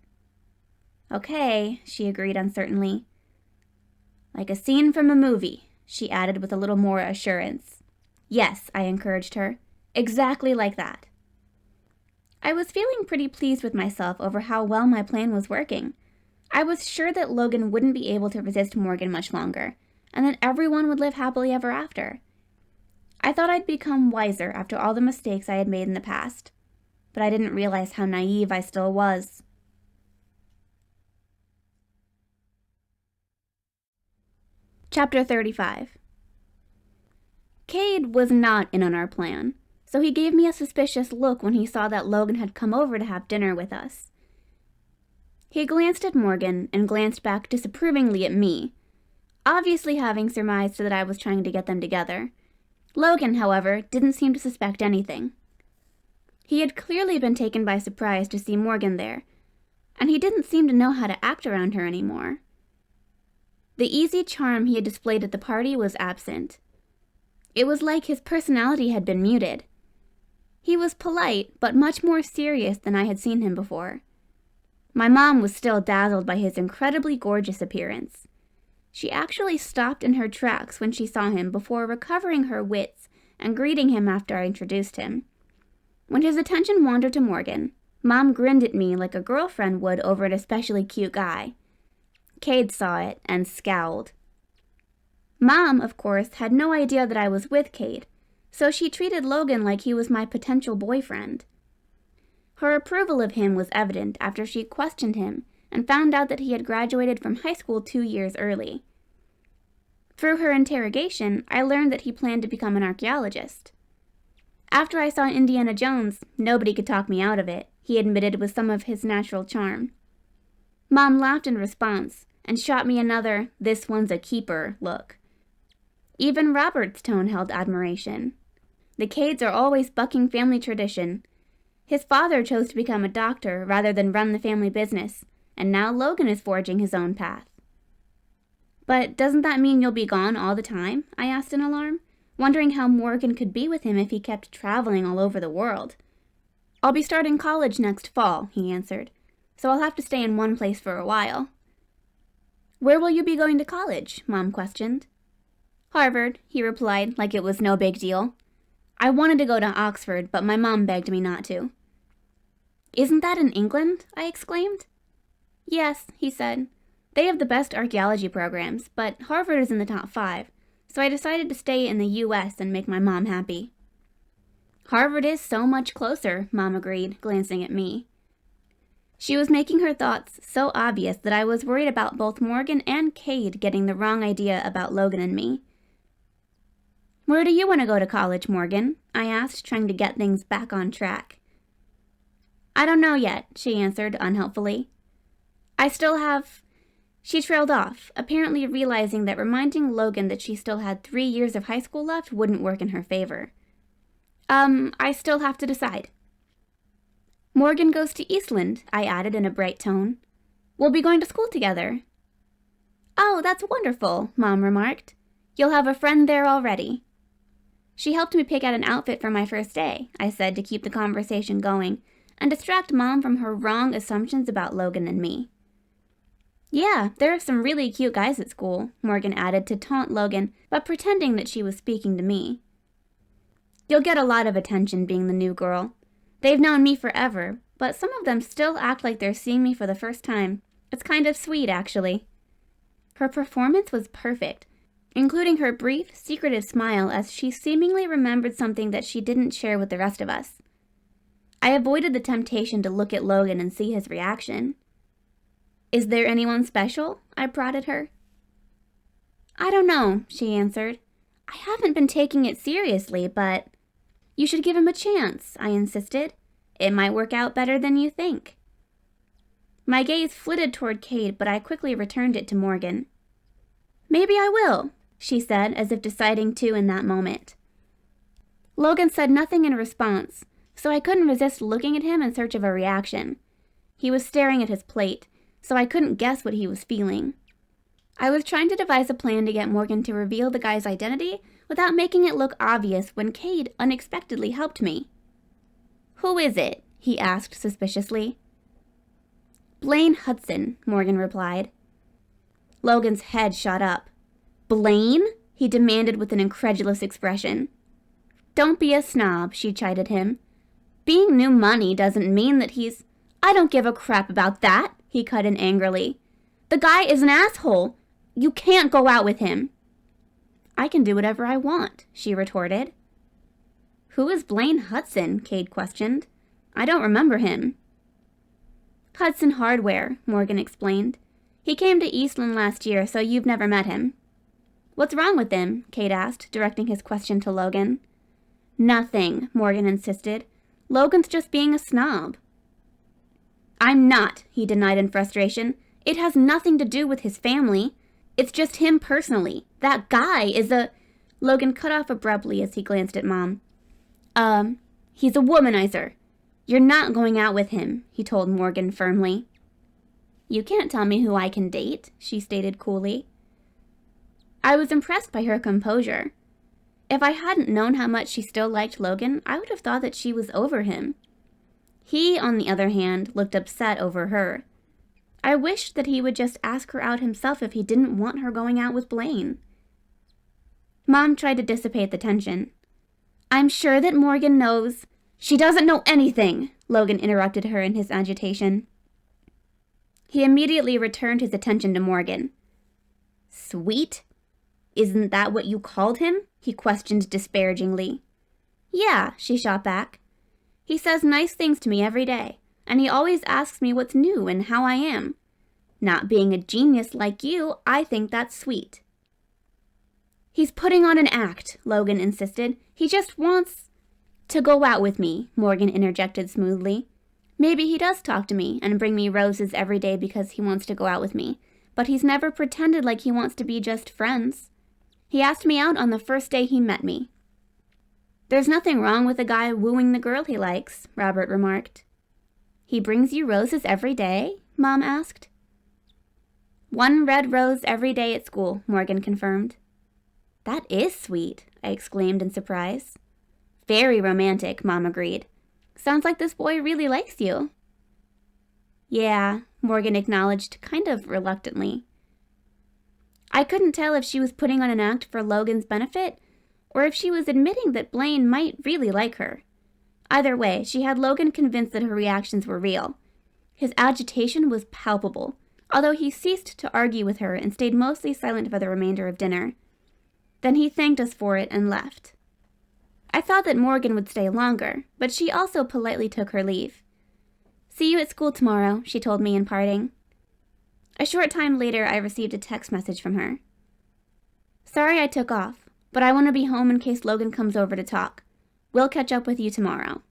"Okay," she agreed uncertainly. "Like a scene from a movie," she added with a little more assurance. "Yes," I encouraged her. "Exactly like that." I was feeling pretty pleased with myself over how well my plan was working. I was sure that Logan wouldn't be able to resist Morgan much longer, and that everyone would live happily ever after. I thought I'd become wiser after all the mistakes I had made in the past, but I didn't realize how naive I still was. Chapter 35. Kade was not in on our plan, so he gave me a suspicious look when he saw that Logan had come over to have dinner with us. He glanced at Morgan and glanced back disapprovingly at me, obviously having surmised that I was trying to get them together. Logan, however, didn't seem to suspect anything. He had clearly been taken by surprise to see Morgan there, and he didn't seem to know how to act around her anymore. The easy charm he had displayed at the party was absent. It was like his personality had been muted. He was polite, but much more serious than I had seen him before. My mom was still dazzled by his incredibly gorgeous appearance. She actually stopped in her tracks when she saw him before recovering her wits and greeting him after I introduced him. When his attention wandered to Morgan, Mom grinned at me like a girlfriend would over an especially cute guy. Kade saw it and scowled. Mom, of course, had no idea that I was with Kade, so she treated Logan like he was my potential boyfriend. Her approval of him was evident after she questioned him and found out that he had graduated from high school 2 years early. Through her interrogation, I learned that he planned to become an archaeologist. After I saw Indiana Jones, nobody could talk me out of it, he admitted with some of his natural charm. Mom laughed in response and shot me another "this one's a keeper" look. Even Robert's tone held admiration. The Kades are always bucking family tradition. His father chose to become a doctor rather than run the family business, and now Logan is forging his own path. But doesn't that mean you'll be gone all the time? I asked in alarm, wondering how Morgan could be with him if he kept traveling all over the world. I'll be starting college next fall, he answered, so I'll have to stay in one place for a while. Where will you be going to college? Mom questioned. Harvard, he replied like it was no big deal. I wanted to go to Oxford, but my mom begged me not to. Isn't that in England? I exclaimed. Yes, he said. They have the best archaeology programs, but Harvard is in the top 5, so I decided to stay in the U.S. and make my mom happy. Harvard is so much closer, Mom agreed, glancing at me. She was making her thoughts so obvious that I was worried about both Morgan and Kade getting the wrong idea about Logan and me. Where do you want to go to college, Morgan? I asked, trying to get things back on track. I don't know yet, she answered unhelpfully. She trailed off, apparently realizing that reminding Logan that she still had 3 years of high school left wouldn't work in her favor. I still have to decide. Morgan goes to Eastland, I added in a bright tone. We'll be going to school together. Oh, that's wonderful, Mom remarked. You'll have a friend there already. She helped me pick out an outfit for my first day, I said to keep the conversation going and distract Mom from her wrong assumptions about Logan and me. Yeah, there are some really cute guys at school, Morgan added to taunt Logan, but pretending that she was speaking to me. You'll get a lot of attention being the new girl. They've known me forever, but some of them still act like they're seeing me for the first time. It's kind of sweet, actually. Her performance was perfect, including her brief, secretive smile as she seemingly remembered something that she didn't share with the rest of us. I avoided the temptation to look at Logan and see his reaction. Is there anyone special? I prodded her. I don't know, she answered. I haven't been taking it seriously, but... You should give him a chance, I insisted. It might work out better than you think. My gaze flitted toward Kade, but I quickly returned it to Morgan. Maybe I will, she said, as if deciding to in that moment. Logan said nothing in response, so I couldn't resist looking at him in search of a reaction. He was staring at his plate, so I couldn't guess what he was feeling. I was trying to devise a plan to get Morgan to reveal the guy's identity without making it look obvious when Kade unexpectedly helped me. Who is it? He asked suspiciously. Blaine Hudson, Morgan replied. Logan's head shot up. Blaine? He demanded with an incredulous expression. Don't be a snob, she chided him. Being new money doesn't mean that he's... I don't give a crap about that, he cut in angrily. The guy is an asshole. You can't go out with him. I can do whatever I want, she retorted. Who is Blaine Hudson? Kade questioned. I don't remember him. Hudson Hardware, Morgan explained. He came to Eastland last year, so you've never met him. What's wrong with him? Kade asked, directing his question to Logan. Nothing, Morgan insisted. Logan's just being a snob. I'm not, he denied in frustration. It has nothing to do with his family. It's just him personally. That guy is a... Logan cut off abruptly as he glanced at Mom. He's a womanizer. You're not going out with him, he told Morgan firmly. You can't tell me who I can date, she stated coolly. I was impressed by her composure. If I hadn't known how much she still liked Logan, I would have thought that she was over him. He, on the other hand, looked upset over her. I wished that he would just ask her out himself if he didn't want her going out with Blaine. Mom tried to dissipate the tension. "I'm sure that Morgan knows." "She doesn't know anything," Logan interrupted her in his agitation. He immediately returned his attention to Morgan. "Sweet? Isn't that what you called him?" he questioned disparagingly. "Yeah," she shot back. "He says nice things to me every day, and he always asks me what's new and how I am. Not being a genius like you, I think that's sweet." "He's putting on an act," Logan insisted. "He just wants—" "To go out with me," Morgan interjected smoothly. "Maybe he does talk to me and bring me roses every day because he wants to go out with me, but he's never pretended like he wants to be just friends. He asked me out on the first day he met me." "There's nothing wrong with a guy wooing the girl he likes," Robert remarked. "He brings you roses every day?" Mom asked. "One red rose every day at school," Morgan confirmed. "That is sweet," I exclaimed in surprise. "Very romantic," Mom agreed. "Sounds like this boy really likes you." "Yeah," Morgan acknowledged, kind of reluctantly. I couldn't tell if she was putting on an act for Logan's benefit, or if she was admitting that Blaine might really like her. Either way, she had Logan convinced that her reactions were real. His agitation was palpable, although he ceased to argue with her and stayed mostly silent for the remainder of dinner. Then he thanked us for it and left. I thought that Morgan would stay longer, but she also politely took her leave. "See you at school tomorrow," she told me in parting. A short time later, I received a text message from her. "Sorry I took off, but I want to be home in case Logan comes over to talk. We'll catch up with you tomorrow."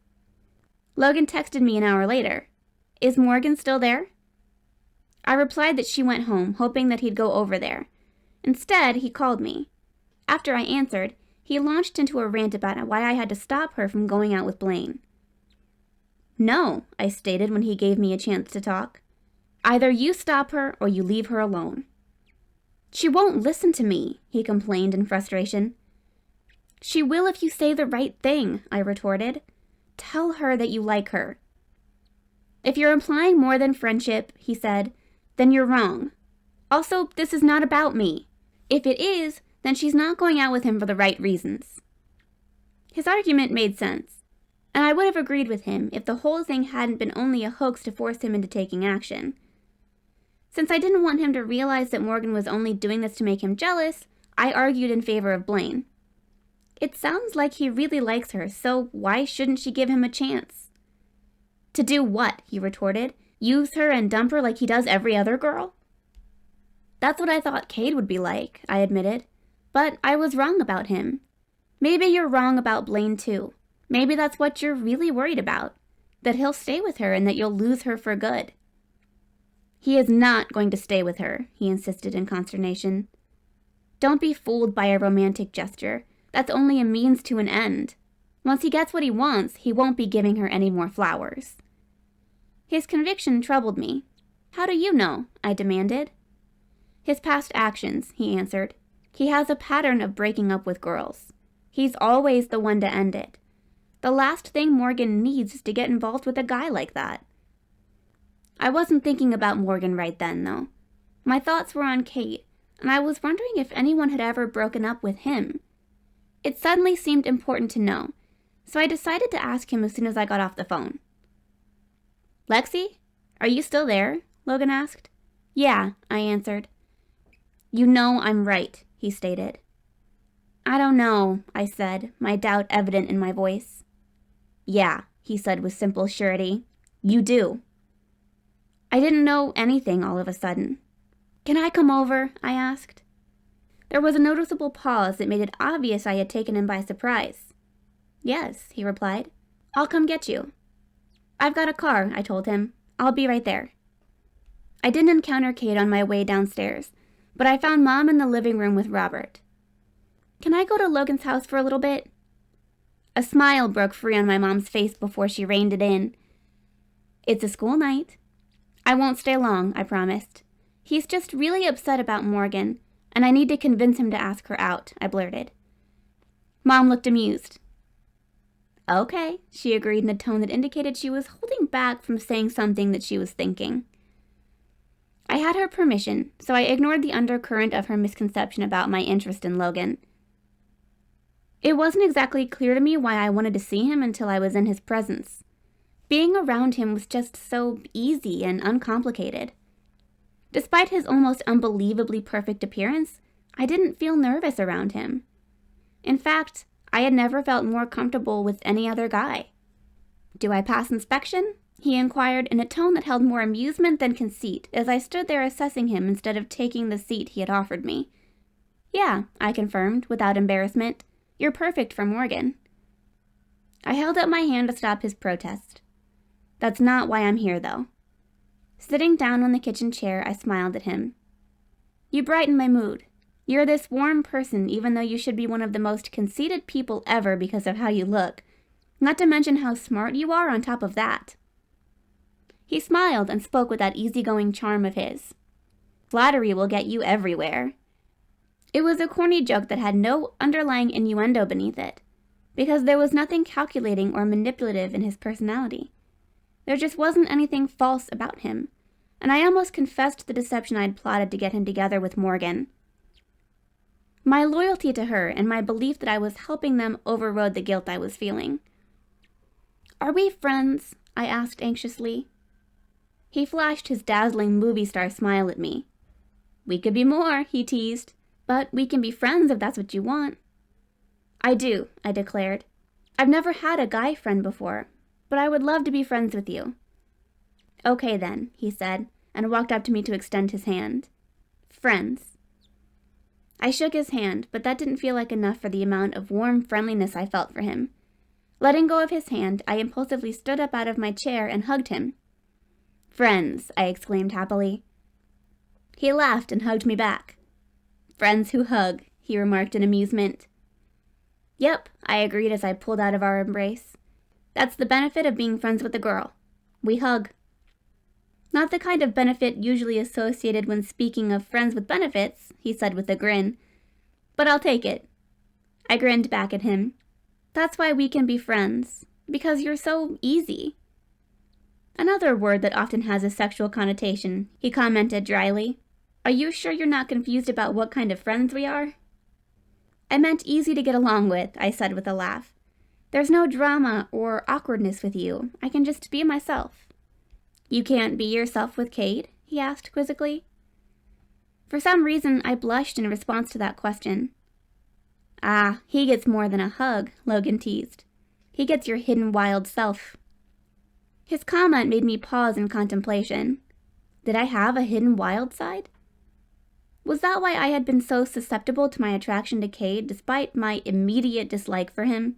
Logan texted me an hour later. "Is Morgan still there?" I replied that she went home, hoping that he'd go over there. Instead, he called me. After I answered, he launched into a rant about why I had to stop her from going out with Blaine. "No," I stated when he gave me a chance to talk. "Either you stop her or you leave her alone." "She won't listen to me," he complained in frustration. "She will if you say the right thing," I retorted. "Tell her that you like her." "If you're implying more than friendship," he said, "then you're wrong. Also, this is not about me. If it is, then she's not going out with him for the right reasons." His argument made sense, and I would have agreed with him if the whole thing hadn't been only a hoax to force him into taking action. Since I didn't want him to realize that Morgan was only doing this to make him jealous, I argued in favor of Blaine. It sounds like he really likes her, so why shouldn't she give him a chance? "To do what?" he retorted. "Use her and dump her like he does every other girl?" "That's what I thought Kade would be like," I admitted. "But I was wrong about him. Maybe you're wrong about Blaine too. Maybe that's what you're really worried about, that he'll stay with her and that you'll lose her for good." "He is not going to stay with her," he insisted in consternation. "Don't be fooled by a romantic gesture. That's only a means to an end. Once he gets what he wants, he won't be giving her any more flowers." His conviction troubled me. "How do you know?" I demanded. "His past actions," he answered. "He has a pattern of breaking up with girls. He's always the one to end it. The last thing Morgan needs is to get involved with a guy like that." I wasn't thinking about Morgan right then, though. My thoughts were on Kade, and I was wondering if anyone had ever broken up with him. It suddenly seemed important to know, so I decided to ask him as soon as I got off the phone. "Lexi, are you still there?" Logan asked. "Yeah," I answered. "You know I'm right," he stated. "I don't know," I said, my doubt evident in my voice. "Yeah," he said with simple surety. "You do." I didn't know anything all of a sudden. "Can I come over?" I asked. There was a noticeable pause that made it obvious I had taken him by surprise. "Yes," he replied. "I'll come get you." "I've got a car," I told him. "I'll be right there." I didn't encounter Kade on my way downstairs, but I found Mom in the living room with Robert. "Can I go to Logan's house for a little bit?" A smile broke free on my mom's face before she reined it in. "It's a school night." "I won't stay long," I promised. "He's just really upset about Morgan, and I need to convince him to ask her out," I blurted. Mom looked amused. "Okay," she agreed in a tone that indicated she was holding back from saying something that she was thinking. had her permission, so I ignored the undercurrent of her misconception about my interest in Logan. It wasn't exactly clear to me why I wanted to see him until I was in his presence. Being around him was just so easy and uncomplicated. Despite his almost unbelievably perfect appearance, I didn't feel nervous around him. In fact, I had never felt more comfortable with any other guy. "Do I pass inspection?" he inquired in a tone that held more amusement than conceit as I stood there assessing him instead of taking the seat he had offered me. "Yeah," I confirmed, without embarrassment. "You're perfect for Morgan." I held up my hand to stop his protest. "That's not why I'm here, though." Sitting down on the kitchen chair, I smiled at him. "You brighten my mood. You're this warm person even though you should be one of the most conceited people ever because of how you look, not to mention how smart you are on top of that." He smiled and spoke with that easygoing charm of his. "Flattery will get you everywhere." It was a corny joke that had no underlying innuendo beneath it, because there was nothing calculating or manipulative in his personality. There just wasn't anything false about him, and I almost confessed the deception I'd plotted to get him together with Morgan. My loyalty to her and my belief that I was helping them overrode the guilt I was feeling. "Are we friends?" I asked anxiously. He flashed his dazzling movie star smile at me. "We could be more," he teased, "but we can be friends if that's what you want." "I do," I declared. "I've never had a guy friend before, but I would love to be friends with you." "Okay then," he said, and walked up to me to extend his hand. "Friends." I shook his hand, but that didn't feel like enough for the amount of warm friendliness I felt for him. Letting go of his hand, I impulsively stood up out of my chair and hugged him. "Friends," I exclaimed happily. He laughed and hugged me back. "Friends who hug," he remarked in amusement. "Yep," I agreed as I pulled out of our embrace. "That's the benefit of being friends with a girl. We hug." "Not the kind of benefit usually associated when speaking of friends with benefits," he said with a grin. "But I'll take it." I grinned back at him. "That's why we can be friends. Because you're so easy." "Another word that often has a sexual connotation," he commented dryly. "Are you sure you're not confused about what kind of friends we are?" "I meant easy to get along with," I said with a laugh. "There's no drama or awkwardness with you. I can just be myself." "You can't be yourself with Kade?" he asked quizzically. For some reason, I blushed in response to that question. "Ah, he gets more than a hug," Logan teased. "He gets your hidden wild self." His comment made me pause in contemplation. Did I have a hidden wild side? Was that why I had been so susceptible to my attraction to Kade despite my immediate dislike for him?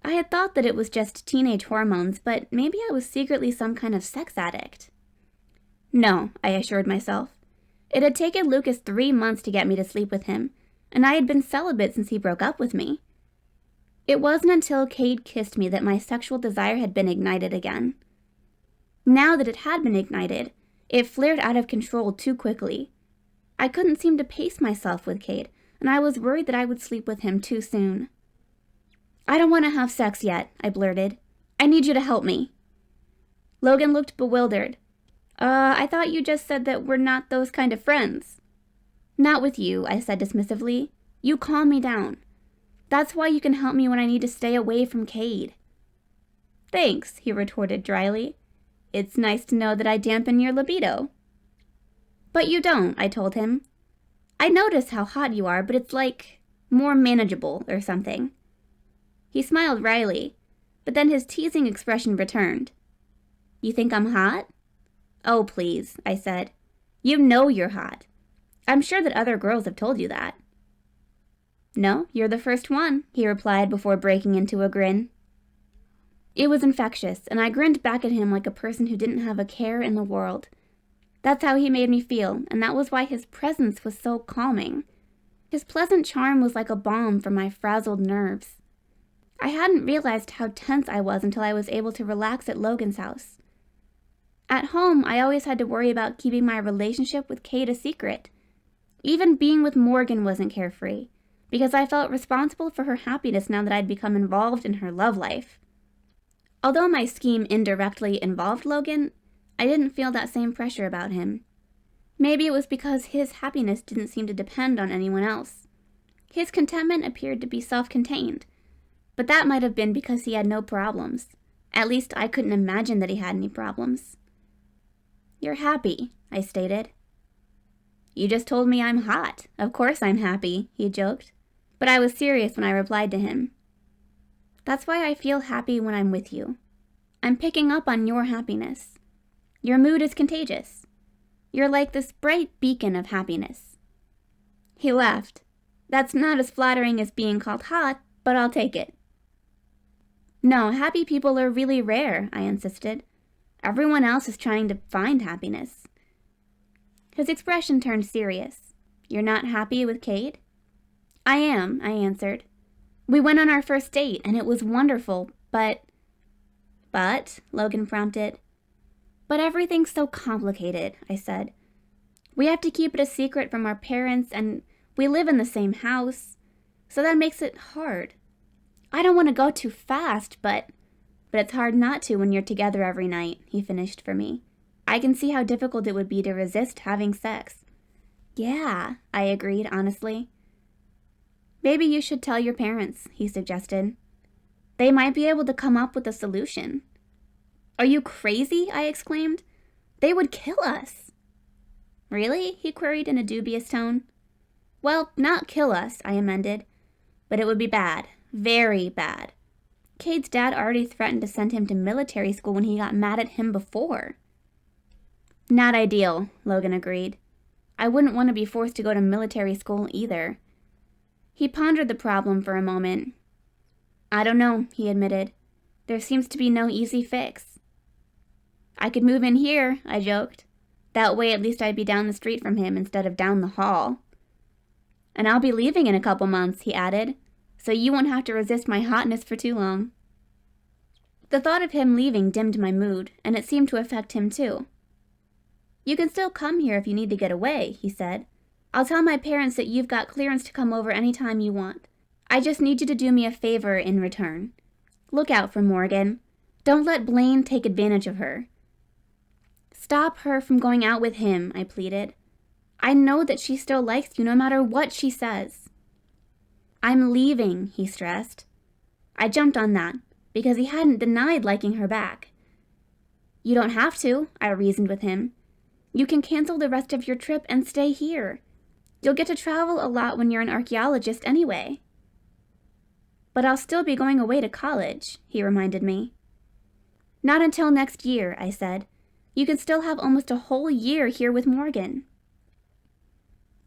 I had thought that it was just teenage hormones, but maybe I was secretly some kind of sex addict. No, I assured myself. It had taken Lucas 3 months to get me to sleep with him, and I had been celibate since he broke up with me. It wasn't until Kade kissed me that my sexual desire had been ignited again. Now that it had been ignited, it flared out of control too quickly. I couldn't seem to pace myself with Kade, and I was worried that I would sleep with him too soon. "I don't want to have sex yet," I blurted. "I need you to help me." Logan looked bewildered. I thought you just said that we're not those kind of friends." "Not with you," I said dismissively. "You calm me down. That's why you can help me when I need to stay away from Kade." "Thanks," he retorted dryly. "It's nice to know that I dampen your libido." "But you don't," I told him. "I notice how hot you are, but it's like more manageable or something." He smiled wryly, but then his teasing expression returned. "You think I'm hot?" "Oh, please," I said. "You know you're hot. I'm sure that other girls have told you that." "No, you're the first one," he replied before breaking into a grin. It was infectious, and I grinned back at him like a person who didn't have a care in the world. That's how he made me feel, and that was why his presence was so calming. His pleasant charm was like a balm for my frazzled nerves. I hadn't realized how tense I was until I was able to relax at Logan's house. At home, I always had to worry about keeping my relationship with Kade a secret. Even being with Morgan wasn't carefree, because I felt responsible for her happiness now that I'd become involved in her love life. Although my scheme indirectly involved Logan, I didn't feel that same pressure about him. Maybe it was because his happiness didn't seem to depend on anyone else. His contentment appeared to be self-contained, but that might have been because he had no problems. At least I couldn't imagine that he had any problems. "You're happy," I stated. "You just told me I'm hot. Of course I'm happy," he joked. But I was serious when I replied to him. "That's why I feel happy when I'm with you. I'm picking up on your happiness. Your mood is contagious. You're like this bright beacon of happiness." He laughed. "That's not as flattering as being called hot, but I'll take it." "No, happy people are really rare," I insisted. "Everyone else is trying to find happiness." His expression turned serious. "You're not happy with Kade?" "I am," I answered. "We went on our first date, and it was wonderful, but—" "But?" Logan prompted. "But everything's so complicated," I said. "We have to keep it a secret from our parents, and we live in the same house, so that makes it hard. I don't want to go too fast, but it's hard not to when you're together every night," he finished for me. "I can see how difficult it would be to resist having sex." "Yeah," I agreed honestly. "Maybe you should tell your parents," he suggested. "They might be able to come up with a solution." "Are you crazy?" I exclaimed. "They would kill us." "Really?" he queried in a dubious tone. "Well, not kill us," I amended. "But it would be bad. Very bad. Kade's dad already threatened to send him to military school when he got mad at him before." "Not ideal," Logan agreed. "I wouldn't want to be forced to go to military school either." He pondered the problem for a moment. "I don't know," he admitted. "There seems to be no easy fix." "I could move in here," I joked. "That way at least I'd be down the street from him instead of down the hall." "And I'll be leaving in a couple months," he added, "so you won't have to resist my hotness for too long." The thought of him leaving dimmed my mood, and it seemed to affect him too. "You can still come here if you need to get away," he said. "I'll tell my parents that you've got clearance to come over any time you want. I just need you to do me a favor in return. Look out for Morgan. Don't let Blaine take advantage of her." "Stop her from going out with him," I pleaded. "I know that she still likes you no matter what she says." "I'm leaving," he stressed. I jumped on that, because he hadn't denied liking her back. "You don't have to," I reasoned with him. "You can cancel the rest of your trip and stay here. You'll get to travel a lot when you're an archaeologist anyway." "But I'll still be going away to college," he reminded me. "Not until next year," I said. "You can still have almost a whole year here with Morgan."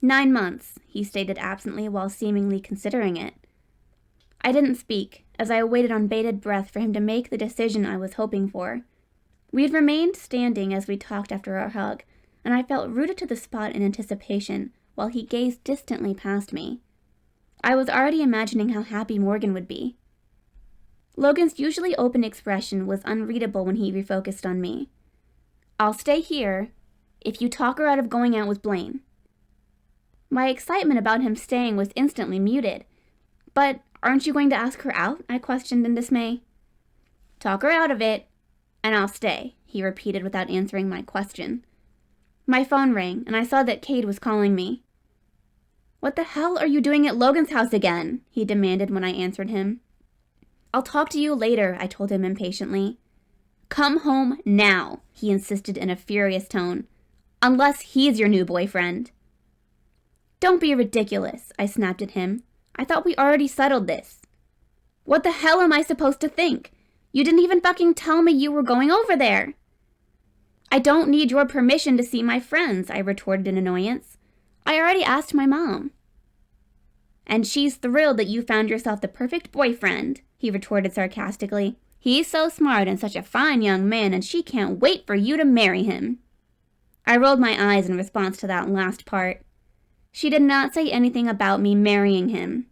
9 months, he stated absently while seemingly considering it. I didn't speak, as I waited on bated breath for him to make the decision I was hoping for. We had remained standing as we talked after our hug, and I felt rooted to the spot in anticipation while he gazed distantly past me. I was already imagining how happy Morgan would be. Logan's usually open expression was unreadable when he refocused on me. "I'll stay here if you talk her out of going out with Blaine." My excitement about him staying was instantly muted. "But aren't you going to ask her out?" I questioned in dismay. "Talk her out of it, and I'll stay," he repeated without answering my question. My phone rang, and I saw that Kade was calling me. "What the hell are you doing at Logan's house again?" he demanded when I answered him. "I'll talk to you later," I told him impatiently. "Come home now," he insisted in a furious tone. "Unless he's your new boyfriend." "Don't be ridiculous," I snapped at him. "I thought we already settled this." "What the hell am I supposed to think? You didn't even fucking tell me you were going over there." "I don't need your permission to see my friends," I retorted in annoyance. "I already asked my mom." "And she's thrilled that you found yourself the perfect boyfriend," he retorted sarcastically. "He's so smart and such a fine young man, and she can't wait for you to marry him." I rolled my eyes in response to that last part. She did not say anything about me marrying him.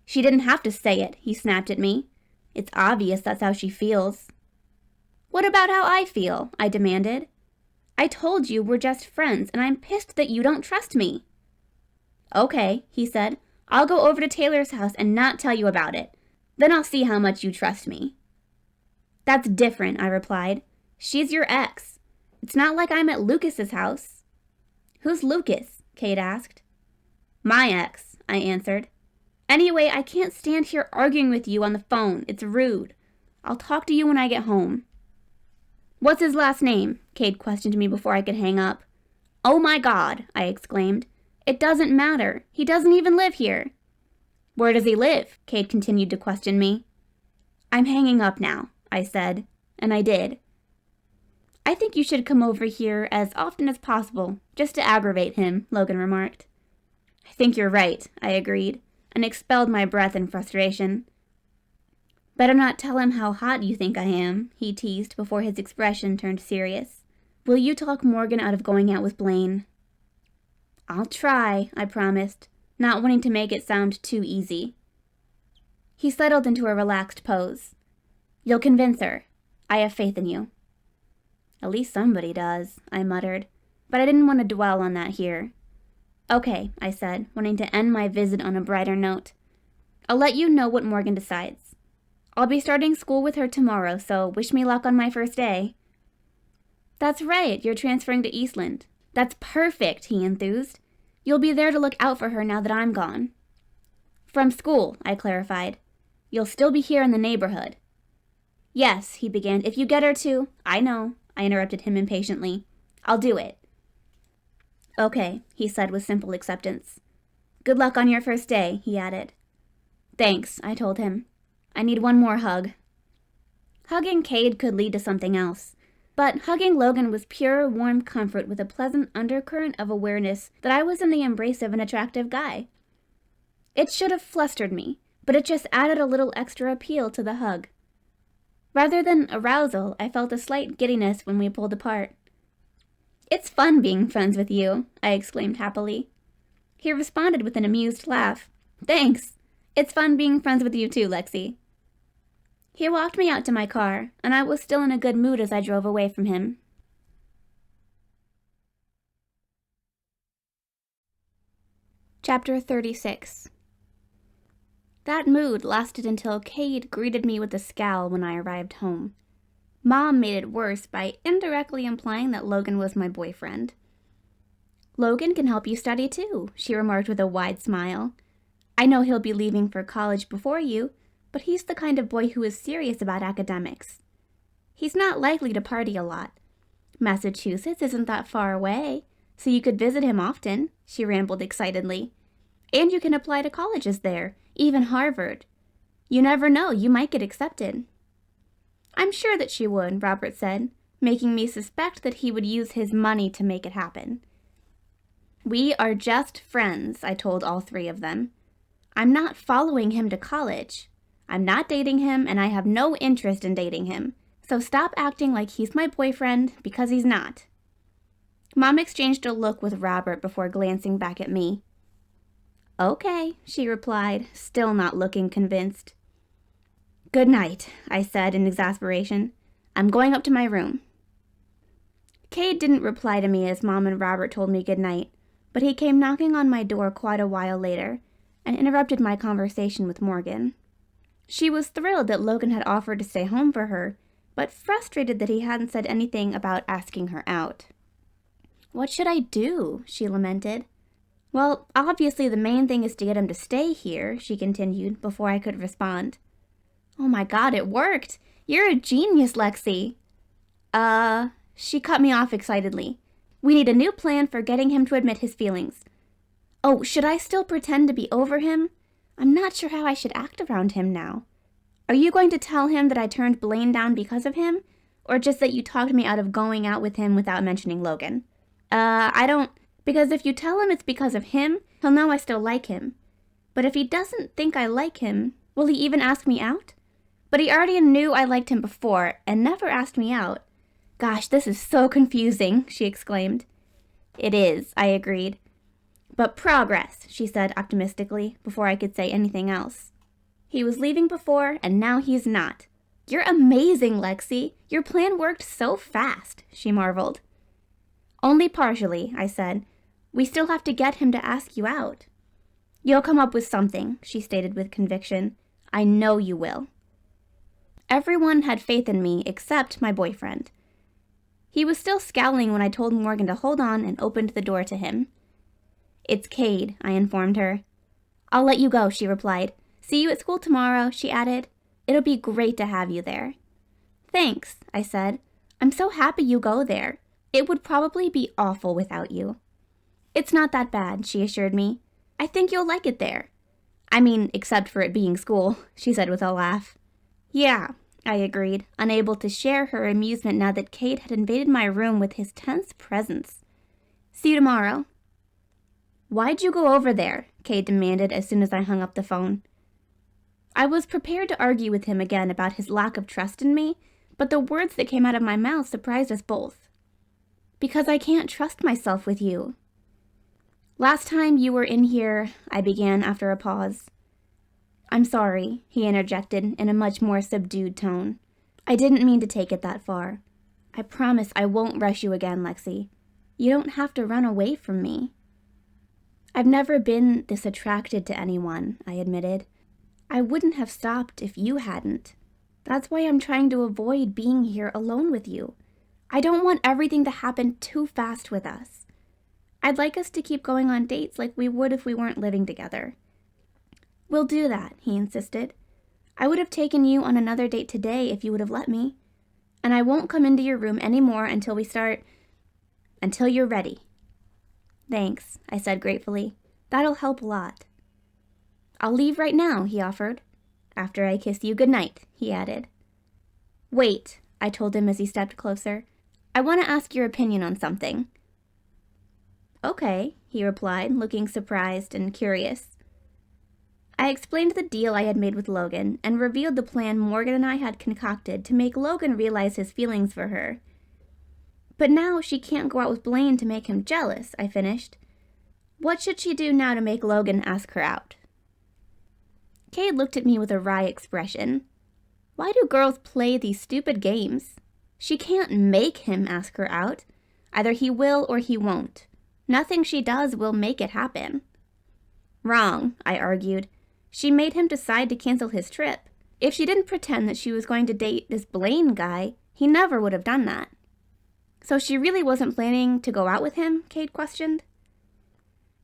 "She didn't have to say it," he snapped at me. "It's obvious that's how she feels." "What about how I feel?" I demanded. "I told you we're just friends, and I'm pissed that you don't trust me." "Okay," he said. "I'll go over to Taylor's house and not tell you about it. Then I'll see how much you trust me." "That's different," I replied. "She's your ex. It's not like I'm at Lucas's house." Who's Lucas? Kade asked. My ex, I answered. Anyway, I can't stand here arguing with you on the phone. It's rude. I'll talk to you when I get home. What's his last name? Kade questioned me before I could hang up. Oh my God, I exclaimed. It doesn't matter. He doesn't even live here. Where does he live? Kade continued to question me. I'm hanging up now, I said, and I did. I think you should come over here as often as possible, just to aggravate him, Logan remarked. I think you're right, I agreed, and expelled my breath in frustration. Better not tell him how hot you think I am, he teased before his expression turned serious. Will you talk Morgan out of going out with Blaine? I'll try, I promised, not wanting to make it sound too easy. He settled into a relaxed pose. You'll convince her. I have faith in you. At least somebody does, I muttered, but I didn't want to dwell on that here. Okay, I said, wanting to end my visit on a brighter note. I'll let you know what Morgan decides. I'll be starting school with her tomorrow, so wish me luck on my first day. That's right, you're transferring to Eastland. That's perfect, he enthused. You'll be there to look out for her now that I'm gone. From school, I clarified. You'll still be here in the neighborhood. Yes, he began, if you get her to... I know, I interrupted him impatiently. I'll do it. Okay, he said with simple acceptance. Good luck on your first day, he added. Thanks, I told him. I need one more hug. Hugging Kade could lead to something else, but hugging Logan was pure, warm comfort with a pleasant undercurrent of awareness that I was in the embrace of an attractive guy. It should have flustered me, but it just added a little extra appeal to the hug. Rather than arousal, I felt a slight giddiness when we pulled apart. It's fun being friends with you, I exclaimed happily. He responded with an amused laugh. Thanks. It's fun being friends with you too, Lexi. He walked me out to my car, and I was still in a good mood as I drove away from him. Chapter 36. That mood lasted until Kade greeted me with a scowl when I arrived home. Mom made it worse by indirectly implying that Logan was my boyfriend. Logan can help you study too, she remarked with a wide smile. I know he'll be leaving for college before you, but he's the kind of boy who is serious about academics. He's not likely to party a lot. Massachusetts isn't that far away, so you could visit him often, she rambled excitedly. And you can apply to colleges there, even Harvard. You never know, you might get accepted. I'm sure that she would, Robert said, making me suspect that he would use his money to make it happen. We are just friends, I told all three of them. I'm not following him to college. I'm not dating him, and I have no interest in dating him. So stop acting like he's my boyfriend, because he's not. Mom exchanged a look with Robert before glancing back at me. Okay, she replied, still not looking convinced. Good night, I said in exasperation. I'm going up to my room. Kade didn't reply to me as Mom and Robert told me good night, but he came knocking on my door quite a while later and interrupted my conversation with Morgan. She was thrilled that Logan had offered to stay home for her, but frustrated that he hadn't said anything about asking her out. What should I do? She lamented. Well, obviously the main thing is to get him to stay here, she continued before I could respond. Oh my God, it worked! You're a genius, Lexi! She cut me off excitedly. We need a new plan for getting him to admit his feelings. Oh, should I still pretend to be over him? I'm not sure how I should act around him now. Are you going to tell him that I turned Blaine down because of him? Or just that you talked me out of going out with him without mentioning Logan? Because if you tell him it's because of him, he'll know I still like him. But if he doesn't think I like him, will he even ask me out? But he already knew I liked him before and never asked me out. Gosh, this is so confusing, she exclaimed. It is, I agreed. But progress, she said optimistically, before I could say anything else. He was leaving before, and now he's not. You're amazing, Lexi. Your plan worked so fast, she marveled. Only partially, I said. We still have to get him to ask you out. You'll come up with something, she stated with conviction. I know you will. Everyone had faith in me except my boyfriend. He was still scowling when I told Morgan to hold on and opened the door to him. "It's Kade," I informed her. "I'll let you go," she replied. "See you at school tomorrow," she added. "It'll be great to have you there." "Thanks," I said. "I'm so happy you go there. It would probably be awful without you." "It's not that bad," she assured me. "I think you'll like it there. I mean, except for it being school," she said with a laugh. "Yeah," I agreed, unable to share her amusement now that Kade had invaded my room with his tense presence. "See you tomorrow." "Why'd you go over there?" Kade demanded as soon as I hung up the phone. I was prepared to argue with him again about his lack of trust in me, but the words that came out of my mouth surprised us both. "Because I can't trust myself with you." "Last time you were in here," I began after a pause. "I'm sorry," he interjected in a much more subdued tone. "I didn't mean to take it that far. I promise I won't rush you again, Lexi. You don't have to run away from me." "I've never been this attracted to anyone," I admitted. "I wouldn't have stopped if you hadn't. That's why I'm trying to avoid being here alone with you. I don't want everything to happen too fast with us. I'd like us to keep going on dates like we would if we weren't living together." "We'll do that," he insisted. "I would have taken you on another date today if you would have let me. And I won't come into your room anymore until you're ready." "Thanks," I said gratefully. "That'll help a lot." "I'll leave right now," he offered. "After I kiss you goodnight," he added. "Wait," I told him as he stepped closer. "I want to ask your opinion on something." "Okay," he replied, looking surprised and curious. I explained the deal I had made with Logan and revealed the plan Morgan and I had concocted to make Logan realize his feelings for her. "But now she can't go out with Blaine to make him jealous," I finished. "What should she do now to make Logan ask her out?" Kade looked at me with a wry expression. "Why do girls play these stupid games? She can't make him ask her out. Either he will or he won't. Nothing she does will make it happen." "Wrong," I argued. "She made him decide to cancel his trip. If she didn't pretend that she was going to date this Blaine guy, he never would have done that." "So she really wasn't planning to go out with him?" Kade questioned.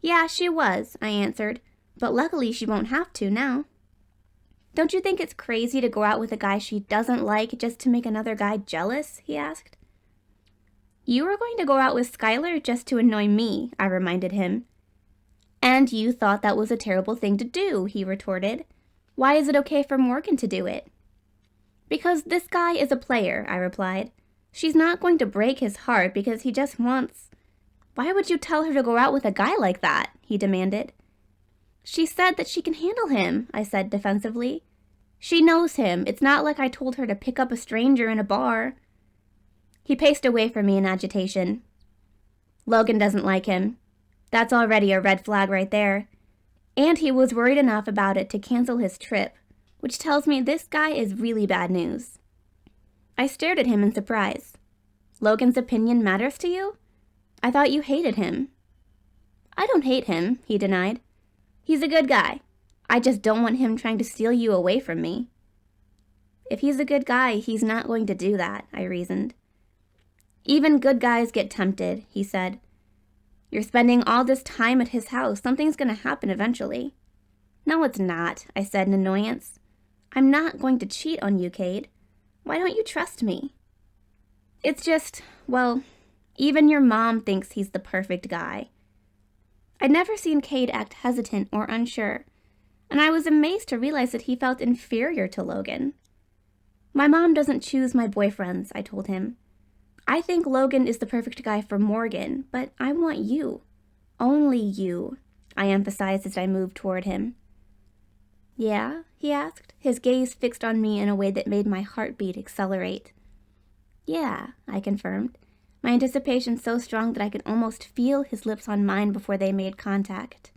"Yeah, she was," I answered, "but luckily she won't have to now." "Don't you think it's crazy to go out with a guy she doesn't like just to make another guy jealous?" he asked. "You were going to go out with Skyler just to annoy me," I reminded him. "And you thought that was a terrible thing to do," he retorted. "Why is it okay for Morgan to do it?" "Because this guy is a player," I replied. "She's not going to break his heart because he just wants—" "Why would you tell her to go out with a guy like that?" he demanded. "She said that she can handle him," I said defensively. "She knows him. It's not like I told her to pick up a stranger in a bar." He paced away from me in agitation. "Logan doesn't like him. That's already a red flag right there. And he was worried enough about it to cancel his trip, which tells me this guy is really bad news." I stared at him in surprise. "Logan's opinion matters to you? I thought you hated him." "I don't hate him," he denied. "He's a good guy. I just don't want him trying to steal you away from me." "If he's a good guy, he's not going to do that," I reasoned. "Even good guys get tempted," he said. "You're spending all this time at his house. Something's going to happen eventually." "No, it's not," I said in annoyance. "I'm not going to cheat on you, Kade. Why don't you trust me?" "It's just, well, even your mom thinks he's the perfect guy." I'd never seen Kade act hesitant or unsure, and I was amazed to realize that he felt inferior to Logan. "My mom doesn't choose my boyfriends," I told him. "I think Logan is the perfect guy for Morgan, but I want you. Only you," I emphasized as I moved toward him. "Yeah?" he asked, his gaze fixed on me in a way that made my heartbeat accelerate. "Yeah," I confirmed, my anticipation so strong that I could almost feel his lips on mine before they made contact.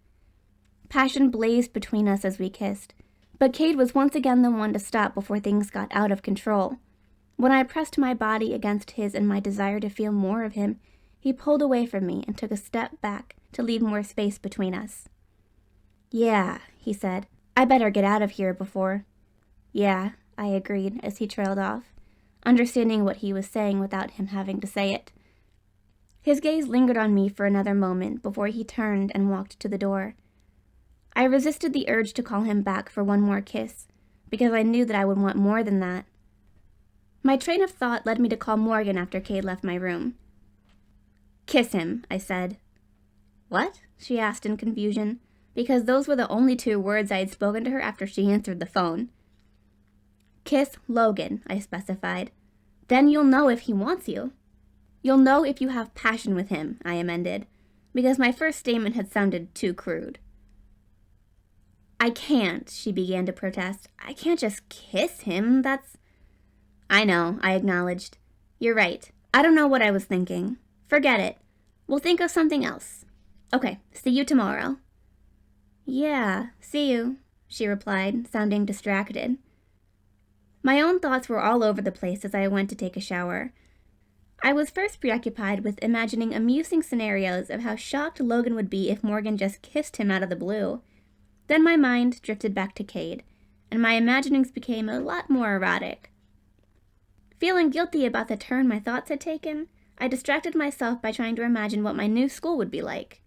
Passion blazed between us as we kissed, but Kade was once again the one to stop before things got out of control. When I pressed my body against his in my desire to feel more of him, he pulled away from me and took a step back to leave more space between us. "Yeah," he said. "I better get out of here before—" "Yeah," I agreed as he trailed off. understanding what he was saying without him having to say it. His gaze lingered on me for another moment before he turned and walked to the door. I resisted the urge to call him back for one more kiss, because I knew that I would want more than that. My train of thought led me to call Morgan after Kade left my room. "Kiss him," I said. "What?" she asked in confusion, because those were the only 2 words I had spoken to her after she answered the phone. "Kiss Logan," I specified. "Then you'll know if he wants you. You'll know if you have passion with him," I amended, because my first statement had sounded too crude. "I can't," she began to protest. "I can't just kiss him, that's—" "I know," I acknowledged. "You're right. I don't know what I was thinking. Forget it. We'll think of something else. Okay, see you tomorrow." "Yeah, see you," she replied, sounding distracted. My own thoughts were all over the place as I went to take a shower. I was first preoccupied with imagining amusing scenarios of how shocked Logan would be if Morgan just kissed him out of the blue. Then my mind drifted back to Kade, and my imaginings became a lot more erotic. Feeling guilty about the turn my thoughts had taken, I distracted myself by trying to imagine what my new school would be like.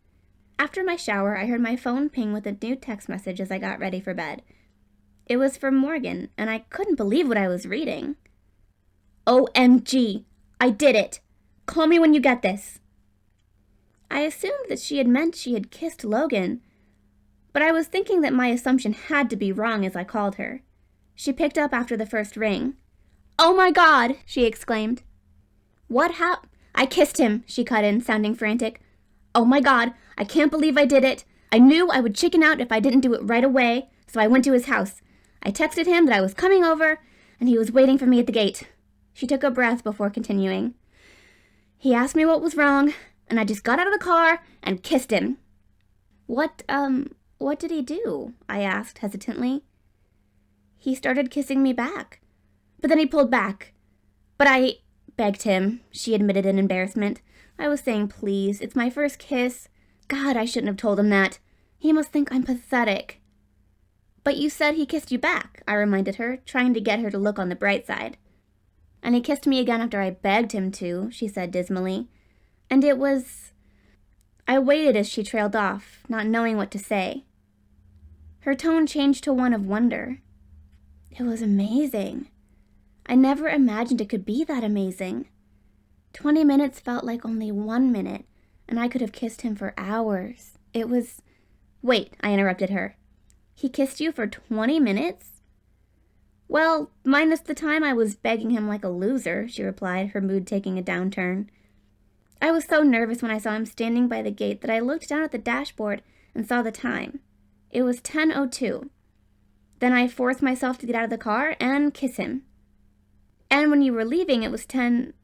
After my shower, I heard my phone ping with a new text message as I got ready for bed. It was from Morgan, and I couldn't believe what I was reading. "OMG! I did it! Call me when you get this!" I assumed that she had meant she had kissed Logan, but I was thinking that my assumption had to be wrong as I called her. She picked up after the first ring. "Oh my God!" she exclaimed. "What happened?" "I kissed him," she cut in, sounding frantic. "Oh my God, I can't believe I did it. I knew I would chicken out if I didn't do it right away, so I went to his house. I texted him that I was coming over, and he was waiting for me at the gate." She took a breath before continuing. "He asked me what was wrong, and I just got out of the car and kissed him." What did he do?" I asked hesitantly. "He started kissing me back, but then he pulled back. But I begged him," she admitted in embarrassment. "I was saying please, it's my first kiss. God, I shouldn't have told him that. He must think I'm pathetic." "But you said he kissed you back," I reminded her, trying to get her to look on the bright side. "And he kissed me again after I begged him to," she said dismally. "And it was—" I waited as she trailed off, not knowing what to say. Her tone changed to one of wonder. "It was amazing. I never imagined it could be that amazing. 20 minutes felt like only 1 minute, and I could have kissed him for hours. It was—" "Wait," I interrupted her. "He kissed you for 20 minutes? "Well, minus the time I was begging him like a loser," she replied, her mood taking a downturn. I was so nervous when I saw him standing by the gate that I looked down at the dashboard and saw the time. It was 10:02. Then I forced myself to get out of the car and kiss him. And when you were leaving, it was 10...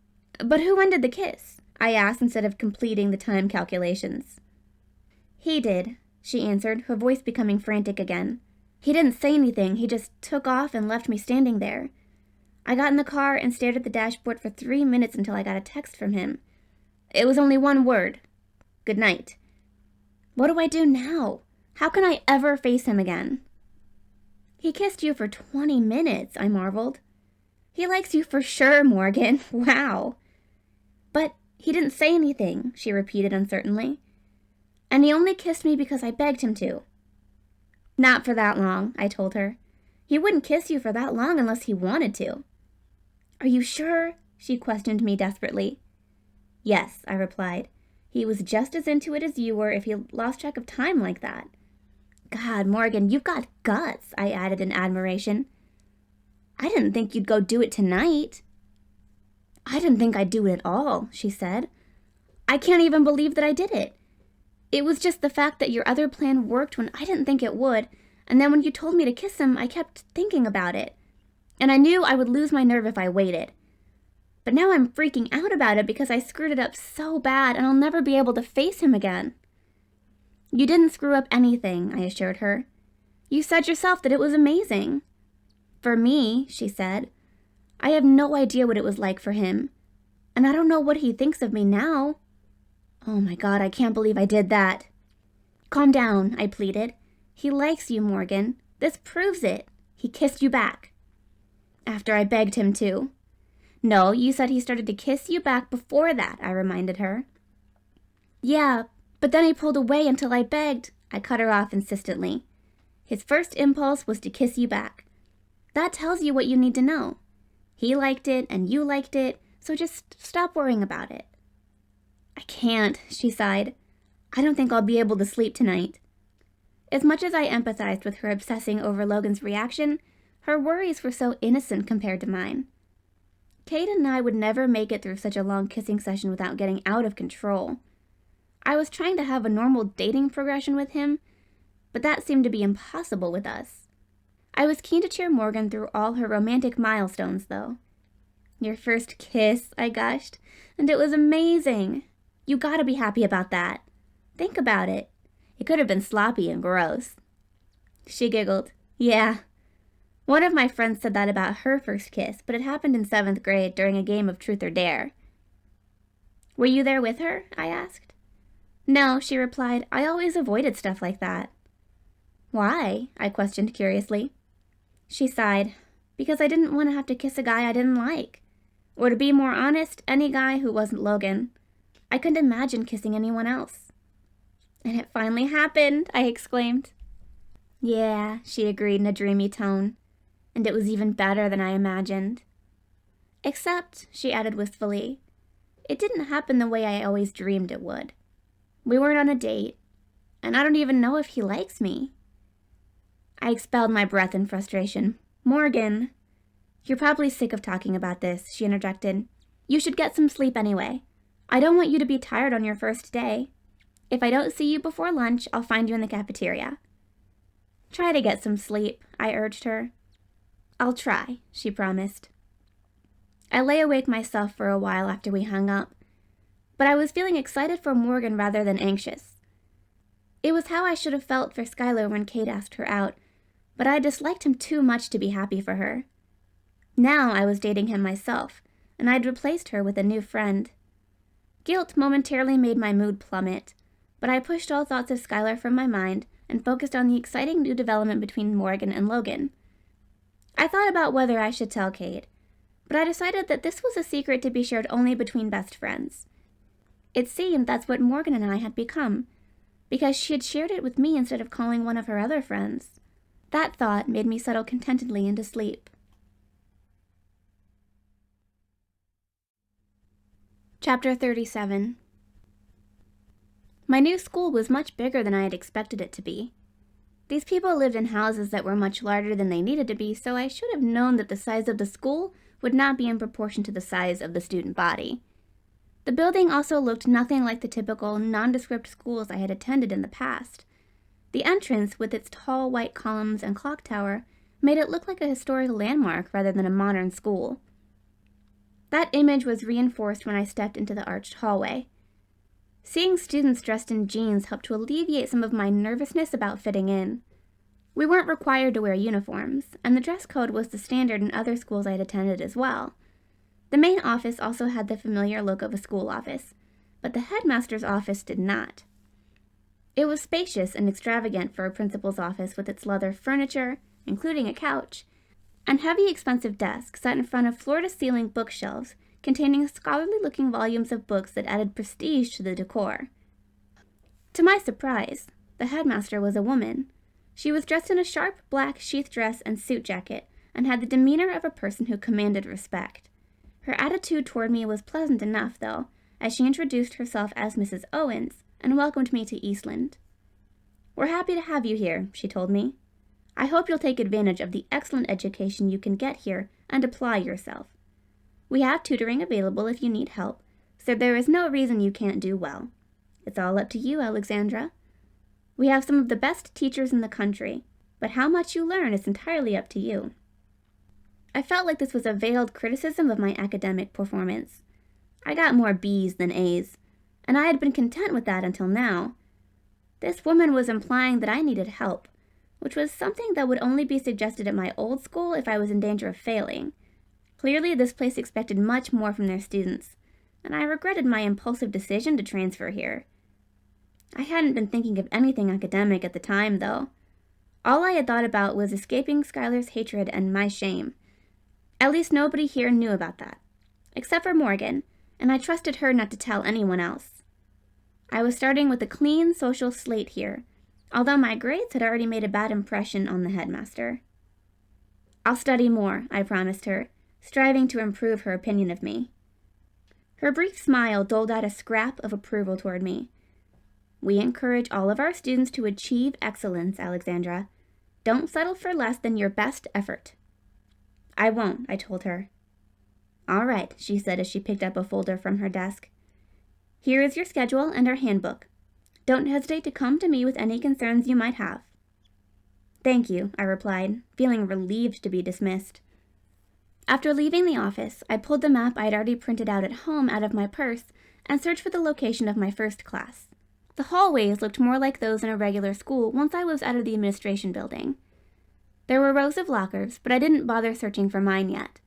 But who ended the kiss?" I asked instead of completing the time calculations. "He did," she answered, her voice becoming frantic again. "He didn't say anything, he just took off and left me standing there. I got in the car and stared at the dashboard for 3 minutes until I got a text from him. It was only 1 word. Good night. What do I do now? How can I ever face him again?" "He kissed you for 20 minutes, I marveled. "He likes you for sure, Morgan. Wow." "But he didn't say anything," she repeated uncertainly. "And he only kissed me because I begged him to." "Not for that long," I told her. "He wouldn't kiss you for that long unless he wanted to." "Are you sure?" she questioned me desperately. "Yes," I replied. "He was just as into it as you were if he lost track of time like that." "God, Morgan, you've got guts," I added in admiration. "I didn't think you'd go do it tonight." "I didn't think I'd do it at all," she said. "I can't even believe that I did it. It was just the fact that your other plan worked when I didn't think it would, and then when you told me to kiss him, I kept thinking about it. And I knew I would lose my nerve if I waited. But now I'm freaking out about it because I screwed it up so bad and I'll never be able to face him again." "You didn't screw up anything," I assured her. "You said yourself that it was amazing." "For me," she said. "I have no idea what it was like for him. And I don't know what he thinks of me now." Oh my God, I can't believe I did that. "Calm down," I pleaded. "He likes you, Morgan. This proves it. He kissed you back." "After I begged him to." No, you said he started to kiss you back before that, I reminded her. Yeah, but then he pulled away until I begged, I cut her off insistently. His first impulse was to kiss you back. That tells you what you need to know. He liked it and you liked it, so just stop worrying about it. I can't, she sighed. I don't think I'll be able to sleep tonight. As much as I empathized with her obsessing over Logan's reaction, her worries were so innocent compared to mine. Kade and I would never make it through such a long kissing session without getting out of control. I was trying to have a normal dating progression with him, but that seemed to be impossible with us. I was keen to cheer Morgan through all her romantic milestones, though. Your first kiss, I gushed, and it was amazing. You gotta be happy about that. Think about it. It could have been sloppy and gross. She giggled. Yeah. One of my friends said that about her first kiss, but it happened in 7th grade during a game of Truth or Dare. Were you there with her? I asked. No, she replied. I always avoided stuff like that. Why? I questioned curiously. She sighed. Because I didn't want to have to kiss a guy I didn't like. Or to be more honest, any guy who wasn't Logan. I couldn't imagine kissing anyone else. And it finally happened, I exclaimed. Yeah, she agreed in a dreamy tone. And it was even better than I imagined. Except, she added wistfully, it didn't happen the way I always dreamed it would. We weren't on a date, and I don't even know if he likes me. I expelled my breath in frustration. Morgan! You're probably sick of talking about this, she interjected. You should get some sleep anyway. I don't want you to be tired on your first day. If I don't see you before lunch, I'll find you in the cafeteria. Try to get some sleep, I urged her. I'll try, she promised. I lay awake myself for a while after we hung up, but I was feeling excited for Morgan rather than anxious. It was how I should have felt for Skyler when Kade asked her out, but I disliked him too much to be happy for her. Now I was dating him myself, and I'd replaced her with a new friend. Guilt momentarily made my mood plummet, but I pushed all thoughts of Skyler from my mind and focused on the exciting new development between Morgan and Logan. I thought about whether I should tell Kade, but I decided that this was a secret to be shared only between best friends. It seemed that's what Morgan and I had become, because she had shared it with me instead of calling one of her other friends. That thought made me settle contentedly into sleep. Chapter 37. My new school was much bigger than I had expected it to be. These people lived in houses that were much larger than they needed to be, so I should have known that the size of the school would not be in proportion to the size of the student body. The building also looked nothing like the typical, nondescript schools I had attended in the past. The entrance, with its tall white columns and clock tower, made it look like a historic landmark rather than a modern school. That image was reinforced when I stepped into the arched hallway. Seeing students dressed in jeans helped to alleviate some of my nervousness about fitting in. We weren't required to wear uniforms, and the dress code was the standard in other schools I had attended as well. The main office also had the familiar look of a school office, but the headmaster's office did not. It was spacious and extravagant for a principal's office with its leather furniture, including a couch, and heavy expensive desks set in front of floor-to-ceiling bookshelves containing scholarly-looking volumes of books that added prestige to the decor. To my surprise, the headmaster was a woman. She was dressed in a sharp black sheath dress and suit jacket, and had the demeanor of a person who commanded respect. Her attitude toward me was pleasant enough, though, as she introduced herself as Mrs. Owens and welcomed me to Eastland. "We're happy to have you here," she told me. "I hope you'll take advantage of the excellent education you can get here and apply yourself. We have tutoring available if you need help, so there is no reason you can't do well. It's all up to you, Alexandra. We have some of the best teachers in the country, but how much you learn is entirely up to you." I felt like this was a veiled criticism of my academic performance. I got more B's than A's, and I had been content with that until now. This woman was implying that I needed help, which was something that would only be suggested at my old school if I was in danger of failing. Clearly, this place expected much more from their students, and I regretted my impulsive decision to transfer here. I hadn't been thinking of anything academic at the time, though. All I had thought about was escaping Skyler's hatred and my shame. At least nobody here knew about that. except for Morgan, and I trusted her not to tell anyone else. I was starting with a clean social slate here, although my grades had already made a bad impression on the headmaster. I'll study more, I promised her, striving to improve her opinion of me. Her brief smile doled out a scrap of approval toward me. We encourage all of our students to achieve excellence, Alexandra. Don't settle for less than your best effort. I won't, I told her. All right, she said as she picked up a folder from her desk. Here is your schedule and our handbook. Don't hesitate to come to me with any concerns you might have. Thank you, I replied, feeling relieved to be dismissed. After leaving the office, I pulled the map I had already printed out at home out of my purse and searched for the location of my first class. The hallways looked more like those in a regular school once I was out of the administration building. There were rows of lockers, but I didn't bother searching for mine yet.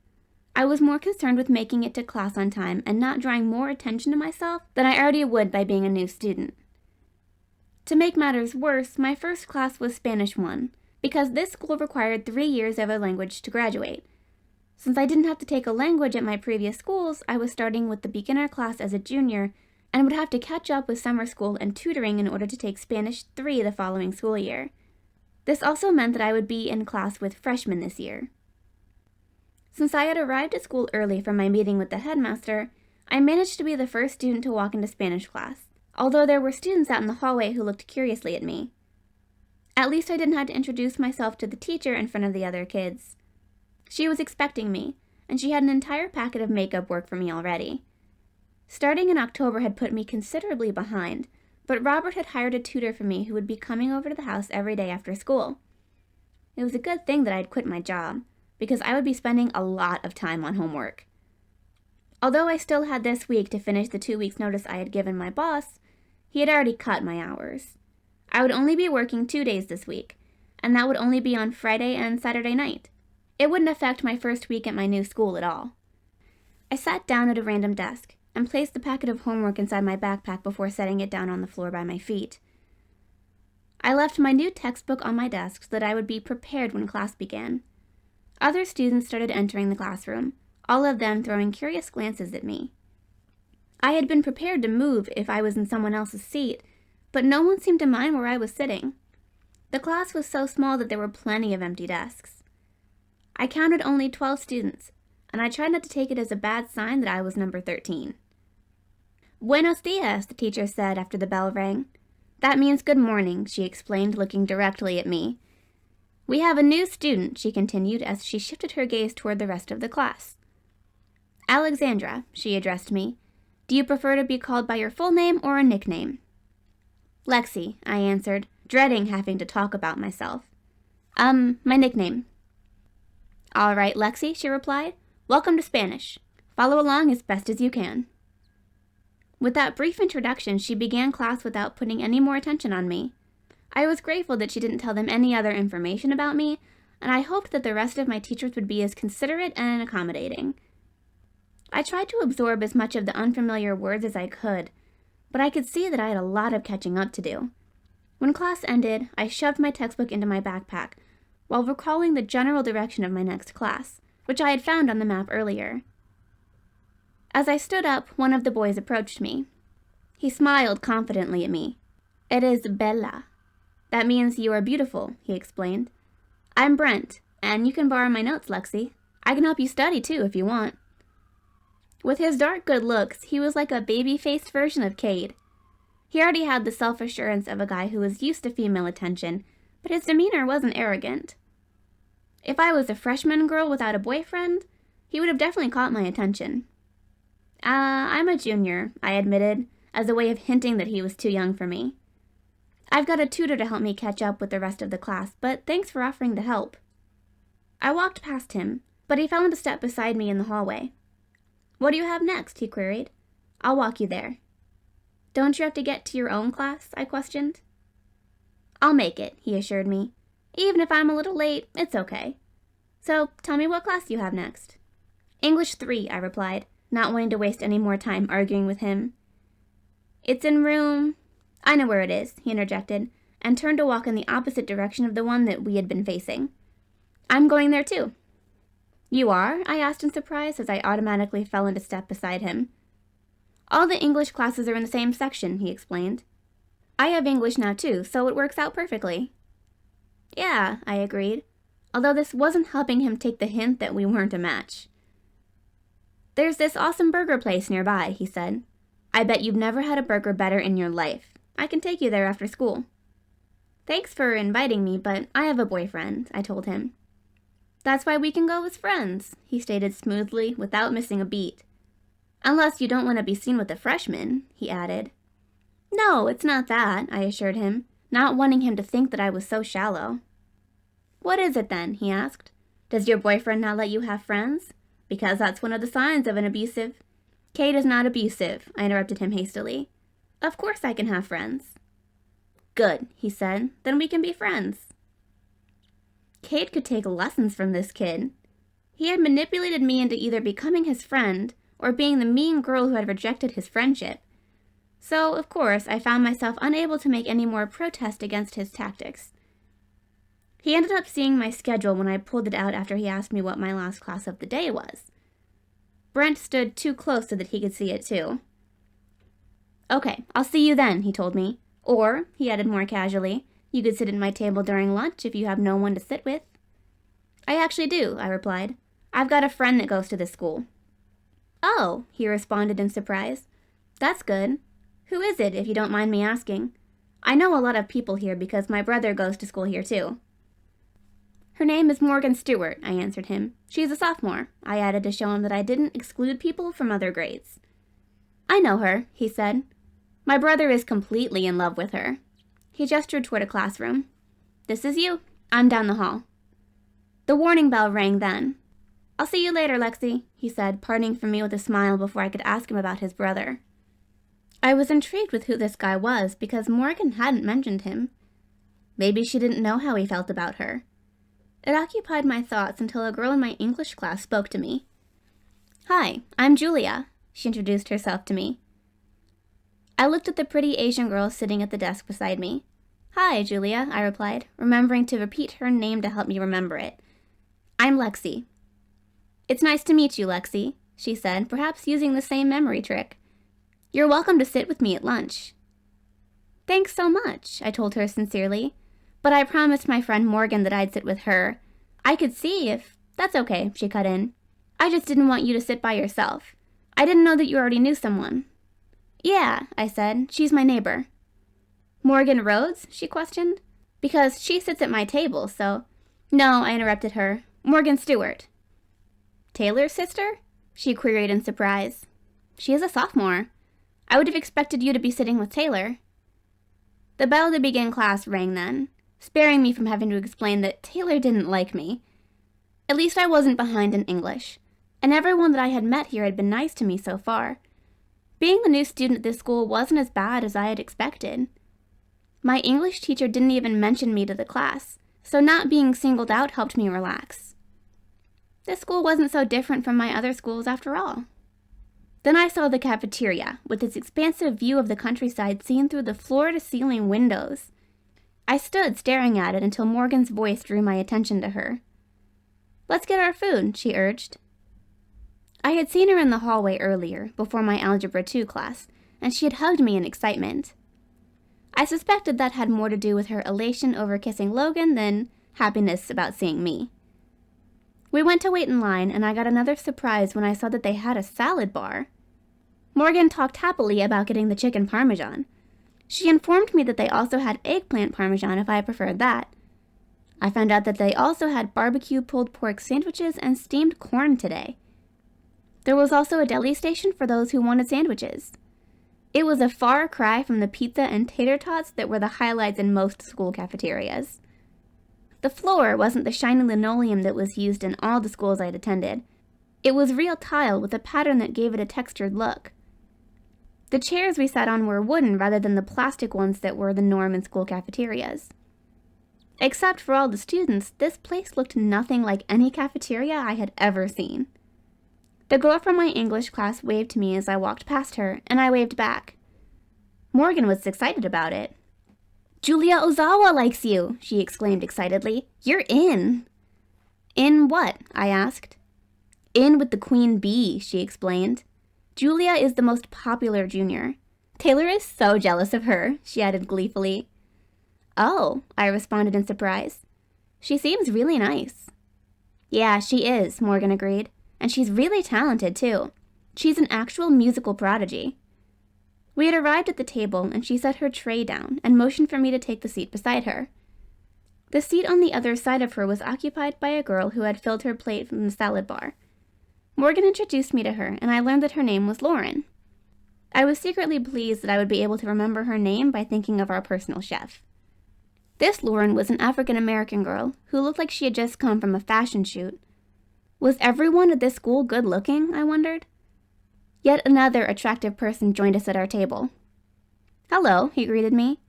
I was more concerned with making it to class on time and not drawing more attention to myself than I already would by being a new student. To make matters worse, my first class was Spanish 1, because this school required 3 years of a language to graduate. Since I didn't have to take a language at my previous schools, I was starting with the beginner class as a junior and would have to catch up with summer school and tutoring in order to take Spanish 3 the following school year. This also meant that I would be in class with freshmen this year. Since I had arrived at school early from my meeting with the headmaster, I managed to be the first student to walk into Spanish class, although there were students out in the hallway who looked curiously at me. At least I didn't have to introduce myself to the teacher in front of the other kids. She was expecting me, and she had an entire packet of makeup work for me already. Starting in October had put me considerably behind, but Robert had hired a tutor for me who would be coming over to the house every day after school. It was a good thing that I had quit my job, because I would be spending a lot of time on homework. Although I still had this week to finish the 2 weeks' notice I had given my boss, he had already cut my hours. I would only be working 2 days this week, and that would only be on Friday and Saturday night. It wouldn't affect my first week at my new school at all. I sat down at a random desk and placed the packet of homework inside my backpack before setting it down on the floor by my feet. I left my new textbook on my desk so that I would be prepared when class began. Other students started entering the classroom, all of them throwing curious glances at me. I had been prepared to move if I was in someone else's seat, but no one seemed to mind where I was sitting. The class was so small that there were plenty of empty desks. I counted only 12 students, and I tried not to take it as a bad sign that I was number 13. Buenos dias, the teacher said after the bell rang. That means good morning, she explained, looking directly at me. We have a new student, she continued as she shifted her gaze toward the rest of the class. Alexandra, she addressed me. Do you prefer to be called by your full name or a nickname? Lexi, I answered, dreading having to talk about myself. My nickname. All right, Lexi, she replied. Welcome to Spanish. Follow along as best as you can. With that brief introduction, she began class without putting any more attention on me. I was grateful that she didn't tell them any other information about me, and I hoped that the rest of my teachers would be as considerate and accommodating. I tried to absorb as much of the unfamiliar words as I could, but I could see that I had a lot of catching up to do. When class ended, I shoved my textbook into my backpack, while recalling the general direction of my next class, which I had found on the map earlier. As I stood up, one of the boys approached me. He smiled confidently at me. It is Bella. That means you are beautiful, he explained. I'm Brent, and you can borrow my notes, Lexi. I can help you study, too, if you want. With his dark good looks, he was like a baby-faced version of Kade. He already had the self-assurance of a guy who was used to female attention, but his demeanor wasn't arrogant. If I was a freshman girl without a boyfriend, he would have definitely caught my attention. I'm a junior, I admitted, as a way of hinting that he was too young for me. I've got a tutor to help me catch up with the rest of the class, but thanks for offering to help. I walked past him, but he fell into step beside me in the hallway. What do you have next? He queried. I'll walk you there. Don't you have to get to your own class? I questioned. I'll make it, he assured me. Even if I'm a little late, it's okay. So, tell me what class you have next. English 3, I replied, not wanting to waste any more time arguing with him. It's in room... I know where it is, he interjected, and turned to walk in the opposite direction of the one that we had been facing. I'm going there too. You are? I asked in surprise as I automatically fell into step beside him. All the English classes are in the same section, he explained. I have English now too, so it works out perfectly. Yeah, I agreed, although this wasn't helping him take the hint that we weren't a match. There's this awesome burger place nearby, he said. I bet you've never had a burger better in your life. I can take you there after school. Thanks for inviting me, but I have a boyfriend, I told him. That's why we can go as friends, he stated smoothly, without missing a beat. Unless you don't want to be seen with a freshman, he added. No, it's not that, I assured him, not wanting him to think that I was so shallow. What is it then, he asked. Does your boyfriend not let you have friends? Because that's one of the signs of an abusive... Kade is not abusive, I interrupted him hastily. Of course I can have friends. Good, he said, then we can be friends. Kade could take lessons from this kid. He had manipulated me into either becoming his friend or being the mean girl who had rejected his friendship. So, of course, I found myself unable to make any more protest against his tactics. He ended up seeing my schedule when I pulled it out after he asked me what my last class of the day was. Brent stood too close so that he could see it too. Okay, I'll see you then, he told me. Or, he added more casually, you could sit at my table during lunch if you have no one to sit with. I actually do, I replied. I've got a friend that goes to this school. Oh, he responded in surprise. That's good. Who is it, if you don't mind me asking? I know a lot of people here because my brother goes to school here too. Her name is Morgan Stewart, I answered him. She's a sophomore, I added to show him that I didn't exclude people from other grades. I know her, he said. My brother is completely in love with her. He gestured toward a classroom. This is you. I'm down the hall. The warning bell rang then. I'll see you later, Lexi, he said, parting from me with a smile before I could ask him about his brother. I was intrigued with who this guy was because Morgan hadn't mentioned him. Maybe she didn't know how he felt about her. It occupied my thoughts until a girl in my English class spoke to me. Hi, I'm Julia, she introduced herself to me. I looked at the pretty Asian girl sitting at the desk beside me. Hi, Julia, I replied, remembering to repeat her name to help me remember it. I'm Lexi. It's nice to meet you, Lexi, she said, perhaps using the same memory trick. You're welcome to sit with me at lunch. Thanks so much, I told her sincerely, but I promised my friend Morgan that I'd sit with her. I could see if... That's okay, she cut in. I just didn't want you to sit by yourself. I didn't know that you already knew someone. Yeah, I said. She's my neighbor. Morgan Rhodes? She questioned. Because she sits at my table, so... No, I interrupted her. Morgan Stewart. Taylor's sister? She queried in surprise. She is a sophomore. I would have expected you to be sitting with Taylor. The bell to begin class rang then, sparing me from having to explain that Taylor didn't like me. At least I wasn't behind in English, and everyone that I had met here had been nice to me so far. Being the new student at this school wasn't as bad as I had expected. My English teacher didn't even mention me to the class, so not being singled out helped me relax. This school wasn't so different from my other schools after all. Then I saw the cafeteria, with its expansive view of the countryside seen through the floor-to-ceiling windows. I stood staring at it until Morgan's voice drew my attention to her. Let's get our food, she urged. I had seen her in the hallway earlier, before my Algebra 2 class, and she had hugged me in excitement. I suspected that had more to do with her elation over kissing Logan than happiness about seeing me. We went to wait in line, and I got another surprise when I saw that they had a salad bar. Morgan talked happily about getting the chicken parmesan. She informed me that they also had eggplant parmesan if I preferred that. I found out that they also had barbecue pulled pork sandwiches and steamed corn today. There was also a deli station for those who wanted sandwiches. It was a far cry from the pizza and tater tots that were the highlights in most school cafeterias. The floor wasn't the shiny linoleum that was used in all the schools I'd attended. It was real tile with a pattern that gave it a textured look. The chairs we sat on were wooden rather than the plastic ones that were the norm in school cafeterias. Except for all the students, this place looked nothing like any cafeteria I had ever seen. The girl from my English class waved to me as I walked past her, and I waved back. Morgan was excited about it. Julia Ozawa likes you, she exclaimed excitedly. You're in. In what? I asked. In with the queen bee, she explained. Julia is the most popular junior. Taylor is so jealous of her, she added gleefully. Oh, I responded in surprise. She seems really nice. Yeah, she is, Morgan agreed. And she's really talented, too. She's an actual musical prodigy. We had arrived at the table, and she set her tray down and motioned for me to take the seat beside her. The seat on the other side of her was occupied by a girl who had filled her plate from the salad bar. Morgan introduced me to her, and I learned that her name was Lauren. I was secretly pleased that I would be able to remember her name by thinking of our personal chef. This Lauren was an African-American girl who looked like she had just come from a fashion shoot. Was everyone at this school good-looking, I wondered? Yet another attractive person joined us at our table. Hello, he greeted me.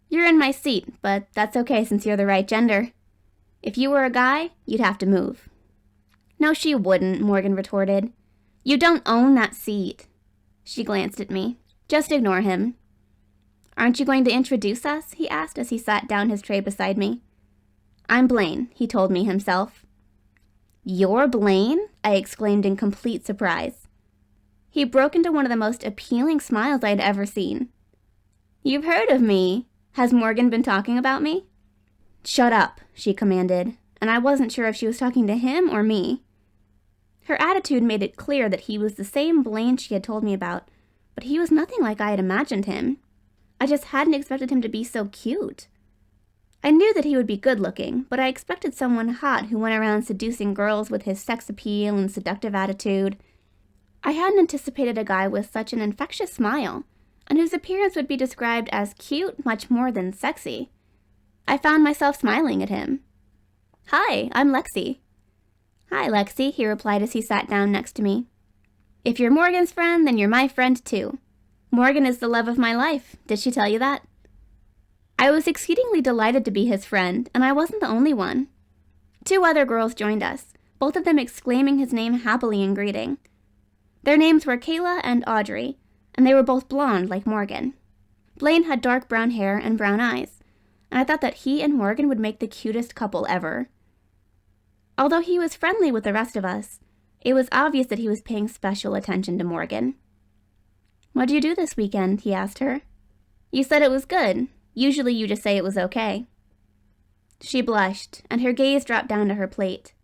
You're in my seat, but that's okay since you're the right gender. If you were a guy, you'd have to move. No, she wouldn't, Morgan retorted. You don't own that seat. She glanced at me. Just ignore him. Aren't you going to introduce us? He asked as he sat down his tray beside me. I'm Blaine, he told me himself. You're Blaine? I exclaimed in complete surprise. He broke into one of the most appealing smiles I'd ever seen. You've heard of me. Has Morgan been talking about me? Shut up, she commanded, and I wasn't sure if she was talking to him or me. Her attitude made it clear that he was the same Blaine she had told me about, but he was nothing like I had imagined him. I just hadn't expected him to be so cute. I knew that he would be good-looking, but I expected someone hot who went around seducing girls with his sex appeal and seductive attitude. I hadn't anticipated a guy with such an infectious smile, and whose appearance would be described as cute much more than sexy. I found myself smiling at him. Hi, I'm Lexi. Hi, Lexi, he replied as he sat down next to me. If you're Morgan's friend, then you're my friend too. Morgan is the love of my life. Did she tell you that? I was exceedingly delighted to be his friend, and I wasn't the only one. 2 other girls joined us, both of them exclaiming his name happily in greeting. Their names were Kayla and Audrey, and they were both blonde like Morgan. Blaine had dark brown hair and brown eyes, and I thought that he and Morgan would make the cutest couple ever. Although he was friendly with the rest of us, it was obvious that he was paying special attention to Morgan. What'd you do this weekend? He asked her. You said it was good. Usually you just say it was okay. She blushed, and her gaze dropped down to her plate.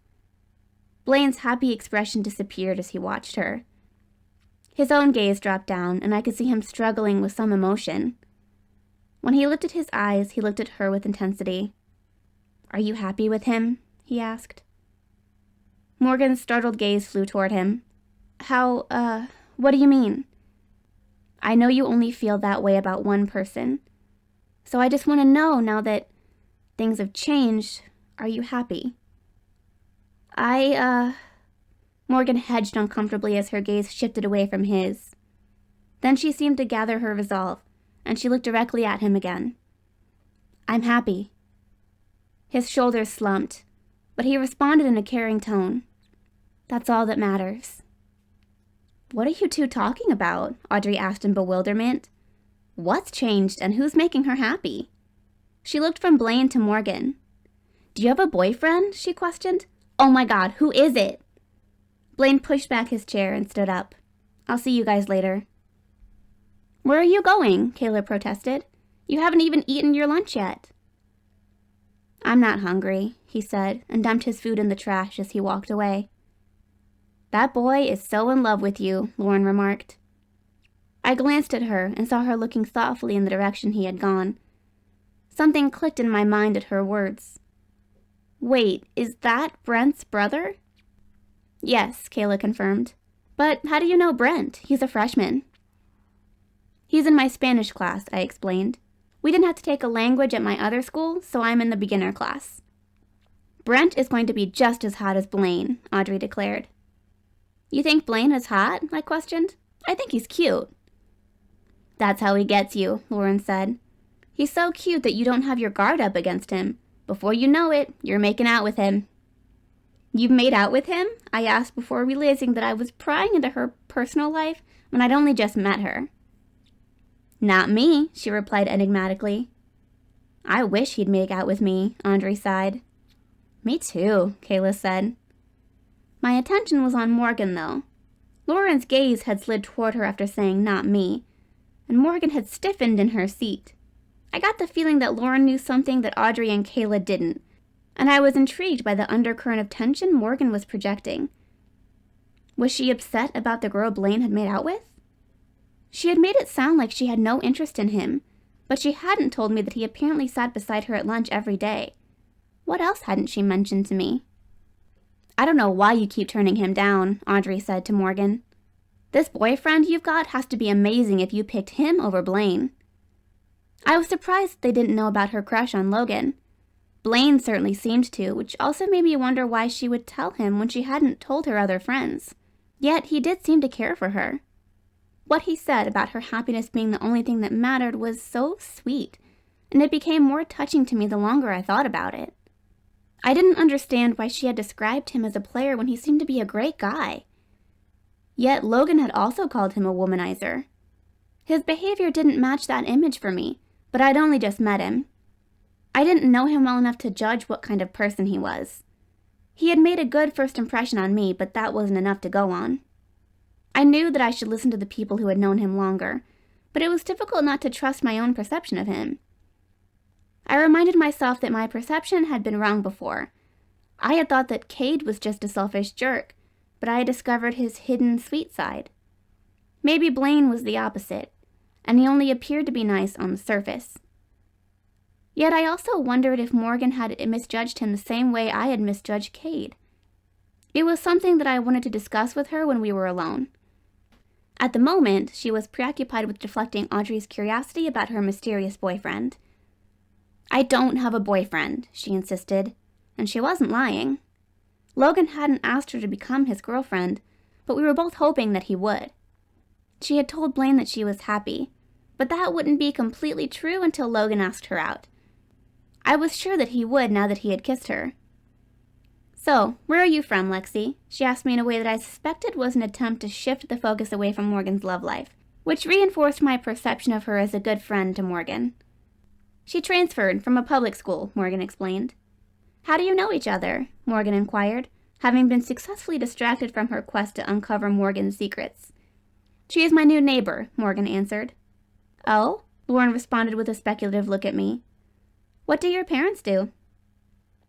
Blaine's happy expression disappeared as he watched her. His own gaze dropped down, and I could see him struggling with some emotion. When he lifted his eyes, he looked at her with intensity. Are you happy with him? He asked. Morgan's startled gaze flew toward him. What do you mean? I know you only feel that way about one person. So I just want to know, now that things have changed, are you happy? Morgan hedged uncomfortably as her gaze shifted away from his. Then she seemed to gather her resolve, and she looked directly at him again. I'm happy. His shoulders slumped, but he responded in a caring tone. That's all that matters. What are you two talking about? Audrey asked in bewilderment. What's changed, and who's making her happy? She looked from Blaine to Morgan. Do you have a boyfriend? She questioned. Oh my God, who is it? Blaine pushed back his chair and stood up. I'll see you guys later. Where are you going? Kayla protested. You haven't even eaten your lunch yet. I'm not hungry, he said, and dumped his food in the trash as he walked away. That boy is so in love with you, Lauren remarked. I glanced at her and saw her looking thoughtfully in the direction he had gone. Something clicked in my mind at her words. Wait, is that Brent's brother? Yes, Kayla confirmed. But how do you know Brent? He's a freshman. He's in my Spanish class, I explained. We didn't have to take a language at my other school, so I'm in the beginner class. Brent is going to be just as hot as Blaine, Audrey declared. You think Blaine is hot? I questioned. I think he's cute. That's how he gets you, Lauren said. He's so cute that you don't have your guard up against him. Before you know it, you're making out with him. You've made out with him? I asked before realizing that I was prying into her personal life when I'd only just met her. Not me, she replied enigmatically. I wish he'd make out with me, Audrey sighed. Me too, Kayla said. My attention was on Morgan, though. Lauren's gaze had slid toward her after saying "not me," and Morgan had stiffened in her seat. I got the feeling that Lauren knew something that Audrey and Kayla didn't, and I was intrigued by the undercurrent of tension Morgan was projecting. Was she upset about the girl Blaine had made out with? She had made it sound like she had no interest in him, but she hadn't told me that he apparently sat beside her at lunch every day. What else hadn't she mentioned to me? "I don't know why you keep turning him down," Audrey said to Morgan. "This boyfriend you've got has to be amazing if you picked him over Blaine." I was surprised they didn't know about her crush on Logan. Blaine certainly seemed to, which also made me wonder why she would tell him when she hadn't told her other friends. Yet he did seem to care for her. What he said about her happiness being the only thing that mattered was so sweet, and it became more touching to me the longer I thought about it. I didn't understand why she had described him as a player when he seemed to be a great guy. Yet Logan had also called him a womanizer. His behavior didn't match that image for me, but I'd only just met him. I didn't know him well enough to judge what kind of person he was. He had made a good first impression on me, but that wasn't enough to go on. I knew that I should listen to the people who had known him longer, but it was difficult not to trust my own perception of him. I reminded myself that my perception had been wrong before. I had thought that Kade was just a selfish jerk, but I had discovered his hidden sweet side. Maybe Blaine was the opposite, and he only appeared to be nice on the surface. Yet I also wondered if Morgan had misjudged him the same way I had misjudged Kade. It was something that I wanted to discuss with her when we were alone. At the moment, she was preoccupied with deflecting Audrey's curiosity about her mysterious boyfriend. "I don't have a boyfriend," she insisted, and she wasn't lying. Logan hadn't asked her to become his girlfriend, but we were both hoping that he would. She had told Blaine that she was happy, but that wouldn't be completely true until Logan asked her out. I was sure that he would now that he had kissed her. "So, where are you from, Lexi?" she asked me in a way that I suspected was an attempt to shift the focus away from Morgan's love life, which reinforced my perception of her as a good friend to Morgan. "She transferred from a public school," Morgan explained. "How do you know each other?" Morgan inquired, having been successfully distracted from her quest to uncover Morgan's secrets. "She is my new neighbor," Morgan answered. "Oh?" Lauren responded with a speculative look at me. "What do your parents do?"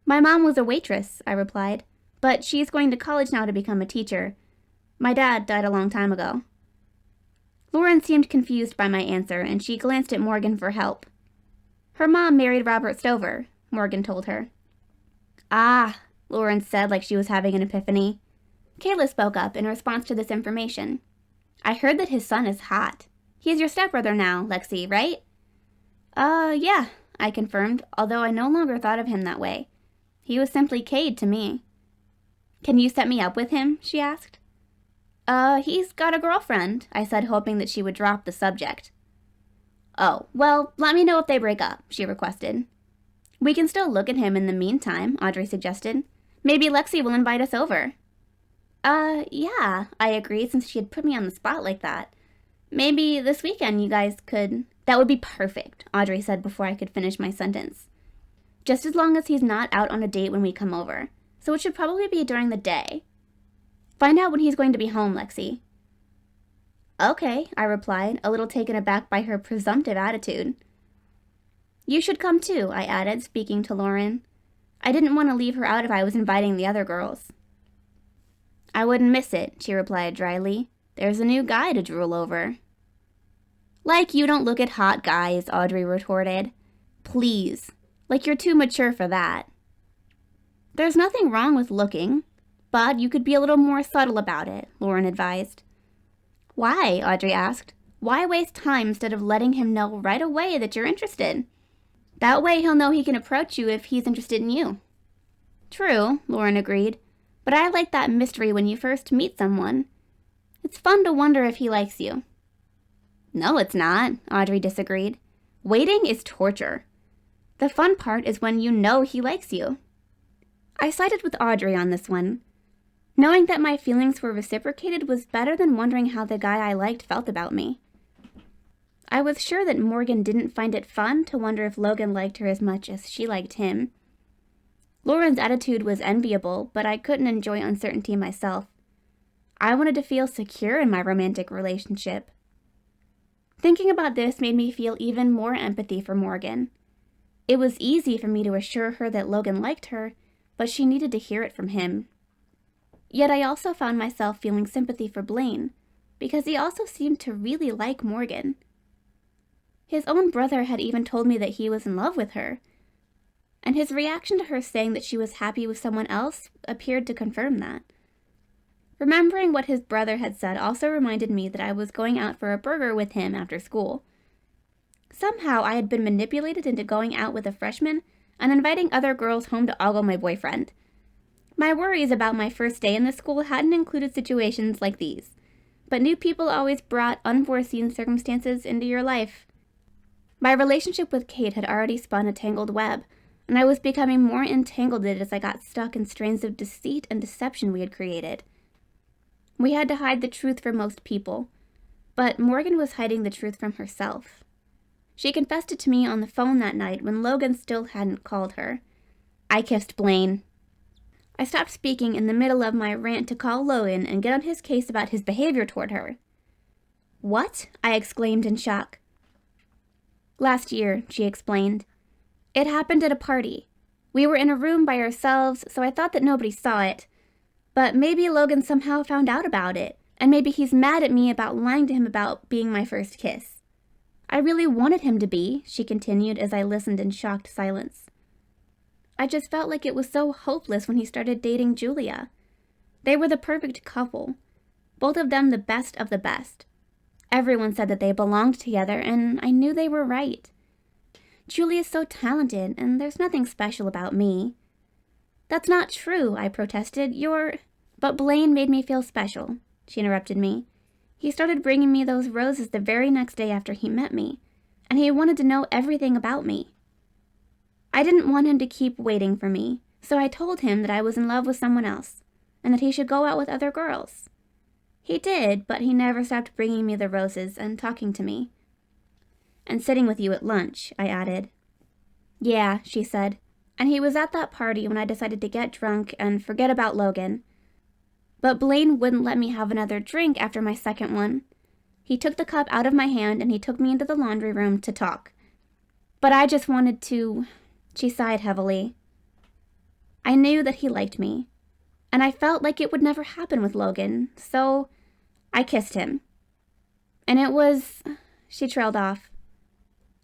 "My mom was a waitress," I replied, "but she's going to college now to become a teacher. My dad died a long time ago." Lauren seemed confused by my answer, and she glanced at Morgan for help. "Her mom married Robert Stover," Morgan told her. "Ah," Lauren said like she was having an epiphany. Kayla spoke up in response to this information. "I heard that his son is hot. He's your stepbrother now, Lexi, right?" Yeah," I confirmed, although I no longer thought of him that way. He was simply Kade to me. "Can you set me up with him?" she asked. He's got a girlfriend," I said, hoping that she would drop the subject. "Oh, well, let me know if they break up," she requested. "We can still look at him in the meantime," Audrey suggested. "Maybe Lexi will invite us over." Yeah," I agreed, since she had put me on the spot like that. "Maybe this weekend you guys could—" "That would be perfect," Audrey said before I could finish my sentence. "Just as long as he's not out on a date when we come over, so it should probably be during the day. Find out when he's going to be home, Lexi." "Okay," I replied, a little taken aback by her presumptive attitude. "You should come too," I added, speaking to Lauren. I didn't want to leave her out if I was inviting the other girls. "I wouldn't miss it," she replied dryly. "There's a new guy to drool over." "Like you don't look at hot guys," Audrey retorted. "Please. Like you're too mature for that." "There's nothing wrong with looking, but you could be a little more subtle about it," Lauren advised. "Why?" Audrey asked. "Why waste time instead of letting him know right away that you're interested? That way he'll know he can approach you if he's interested in you." "True," Lauren agreed, "but I like that mystery when you first meet someone. It's fun to wonder if he likes you." "No, it's not," Audrey disagreed. "Waiting is torture. The fun part is when you know he likes you." I sided with Audrey on this one. Knowing that my feelings were reciprocated was better than wondering how the guy I liked felt about me. I was sure that Morgan didn't find it fun to wonder if Logan liked her as much as she liked him. Lauren's attitude was enviable, but I couldn't enjoy uncertainty myself. I wanted to feel secure in my romantic relationship. Thinking about this made me feel even more empathy for Morgan. It was easy for me to assure her that Logan liked her, but she needed to hear it from him. Yet I also found myself feeling sympathy for Blaine, because he also seemed to really like Morgan. His own brother had even told me that he was in love with her, and his reaction to her saying that she was happy with someone else appeared to confirm that. Remembering what his brother had said also reminded me that I was going out for a burger with him after school. Somehow I had been manipulated into going out with a freshman and inviting other girls home to ogle my boyfriend. My worries about my first day in the school hadn't included situations like these, but new people always brought unforeseen circumstances into your life. My relationship with Kade had already spun a tangled web, and I was becoming more entangled in it as I got stuck in strains of deceit and deception we had created. We had to hide the truth from most people, but Morgan was hiding the truth from herself. She confessed it to me on the phone that night when Logan still hadn't called her. I kissed Blaine. I stopped speaking in the middle of my rant to call Logan and get on his case about his behavior toward her. "What?" I exclaimed in shock. "Last year," she explained. "It happened at a party. We were in a room by ourselves, so I thought that nobody saw it. But maybe Logan somehow found out about it, and maybe he's mad at me about lying to him about being my first kiss. I really wanted him to be," she continued as I listened in shocked silence. "I just felt like it was so hopeless when he started dating Julia. They were the perfect couple, both of them the best of the best. Everyone said that they belonged together, and I knew they were right. Julia's so talented, and there's nothing special about me." "That's not true," I protested. But Blaine made me feel special," she interrupted me. "He started bringing me those roses the very next day after he met me, and he wanted to know everything about me. I didn't want him to keep waiting for me, so I told him that I was in love with someone else, and that he should go out with other girls. He did, but he never stopped bringing me the roses and talking to me." "And sitting with you at lunch," I added. "Yeah," she said, "and he was at that party when I decided to get drunk and forget about Logan. But Blaine wouldn't let me have another drink after my second one. He took the cup out of my hand and he took me into the laundry room to talk. But I just wanted to..." She sighed heavily. "I knew that he liked me, and I felt like it would never happen with Logan, so I kissed him. And it was..." She trailed off.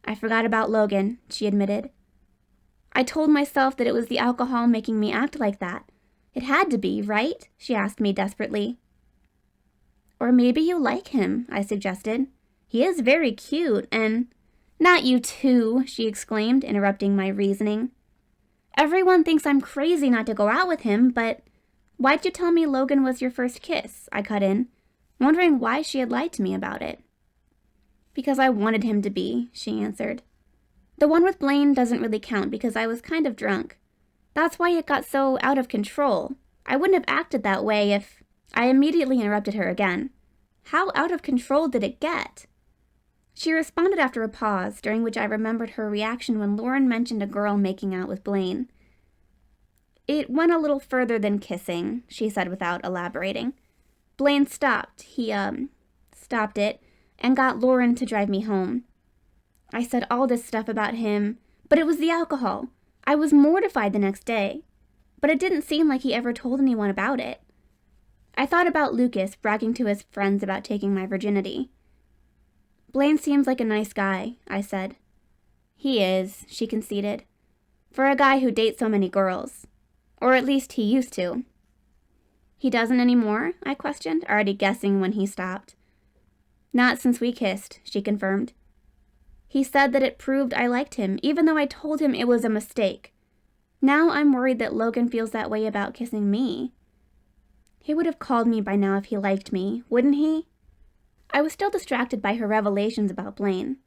"I forgot about Logan," she admitted. "I told myself that it was the alcohol making me act like that. It had to be, right?" she asked me desperately. "Or maybe you like him," I suggested. "He is very cute, and..." "Not you too," she exclaimed, interrupting my reasoning. "Everyone thinks I'm crazy not to go out with him, but why'd you tell me Logan was your first kiss?" I cut in, wondering why she had lied to me about it. "Because I wanted him to be," she answered. "The one with Blaine doesn't really count because I was kind of drunk. That's why it got so out of control. I wouldn't have acted that way if..." I immediately interrupted her again. "How out of control did it get?" She responded after a pause, during which I remembered her reaction when Lauren mentioned a girl making out with Blaine. "It went a little further than kissing," she said without elaborating. "Blaine stopped. He, stopped it, and got Lauren to drive me home. I said all this stuff about him, but it was the alcohol. I was mortified the next day, but it didn't seem like he ever told anyone about it. I thought about Lucas bragging to his friends about taking my virginity. Blaine seems like a nice guy," I said. "He is," she conceded, "for a guy who dates so many girls. Or at least he used to." "He doesn't anymore?" I questioned, already guessing when he stopped. "Not since we kissed," she confirmed. "He said that it proved I liked him, even though I told him it was a mistake. Now I'm worried that Logan feels that way about kissing me. He would have called me by now if he liked me, wouldn't he?" I was still distracted by her revelations about Blaine.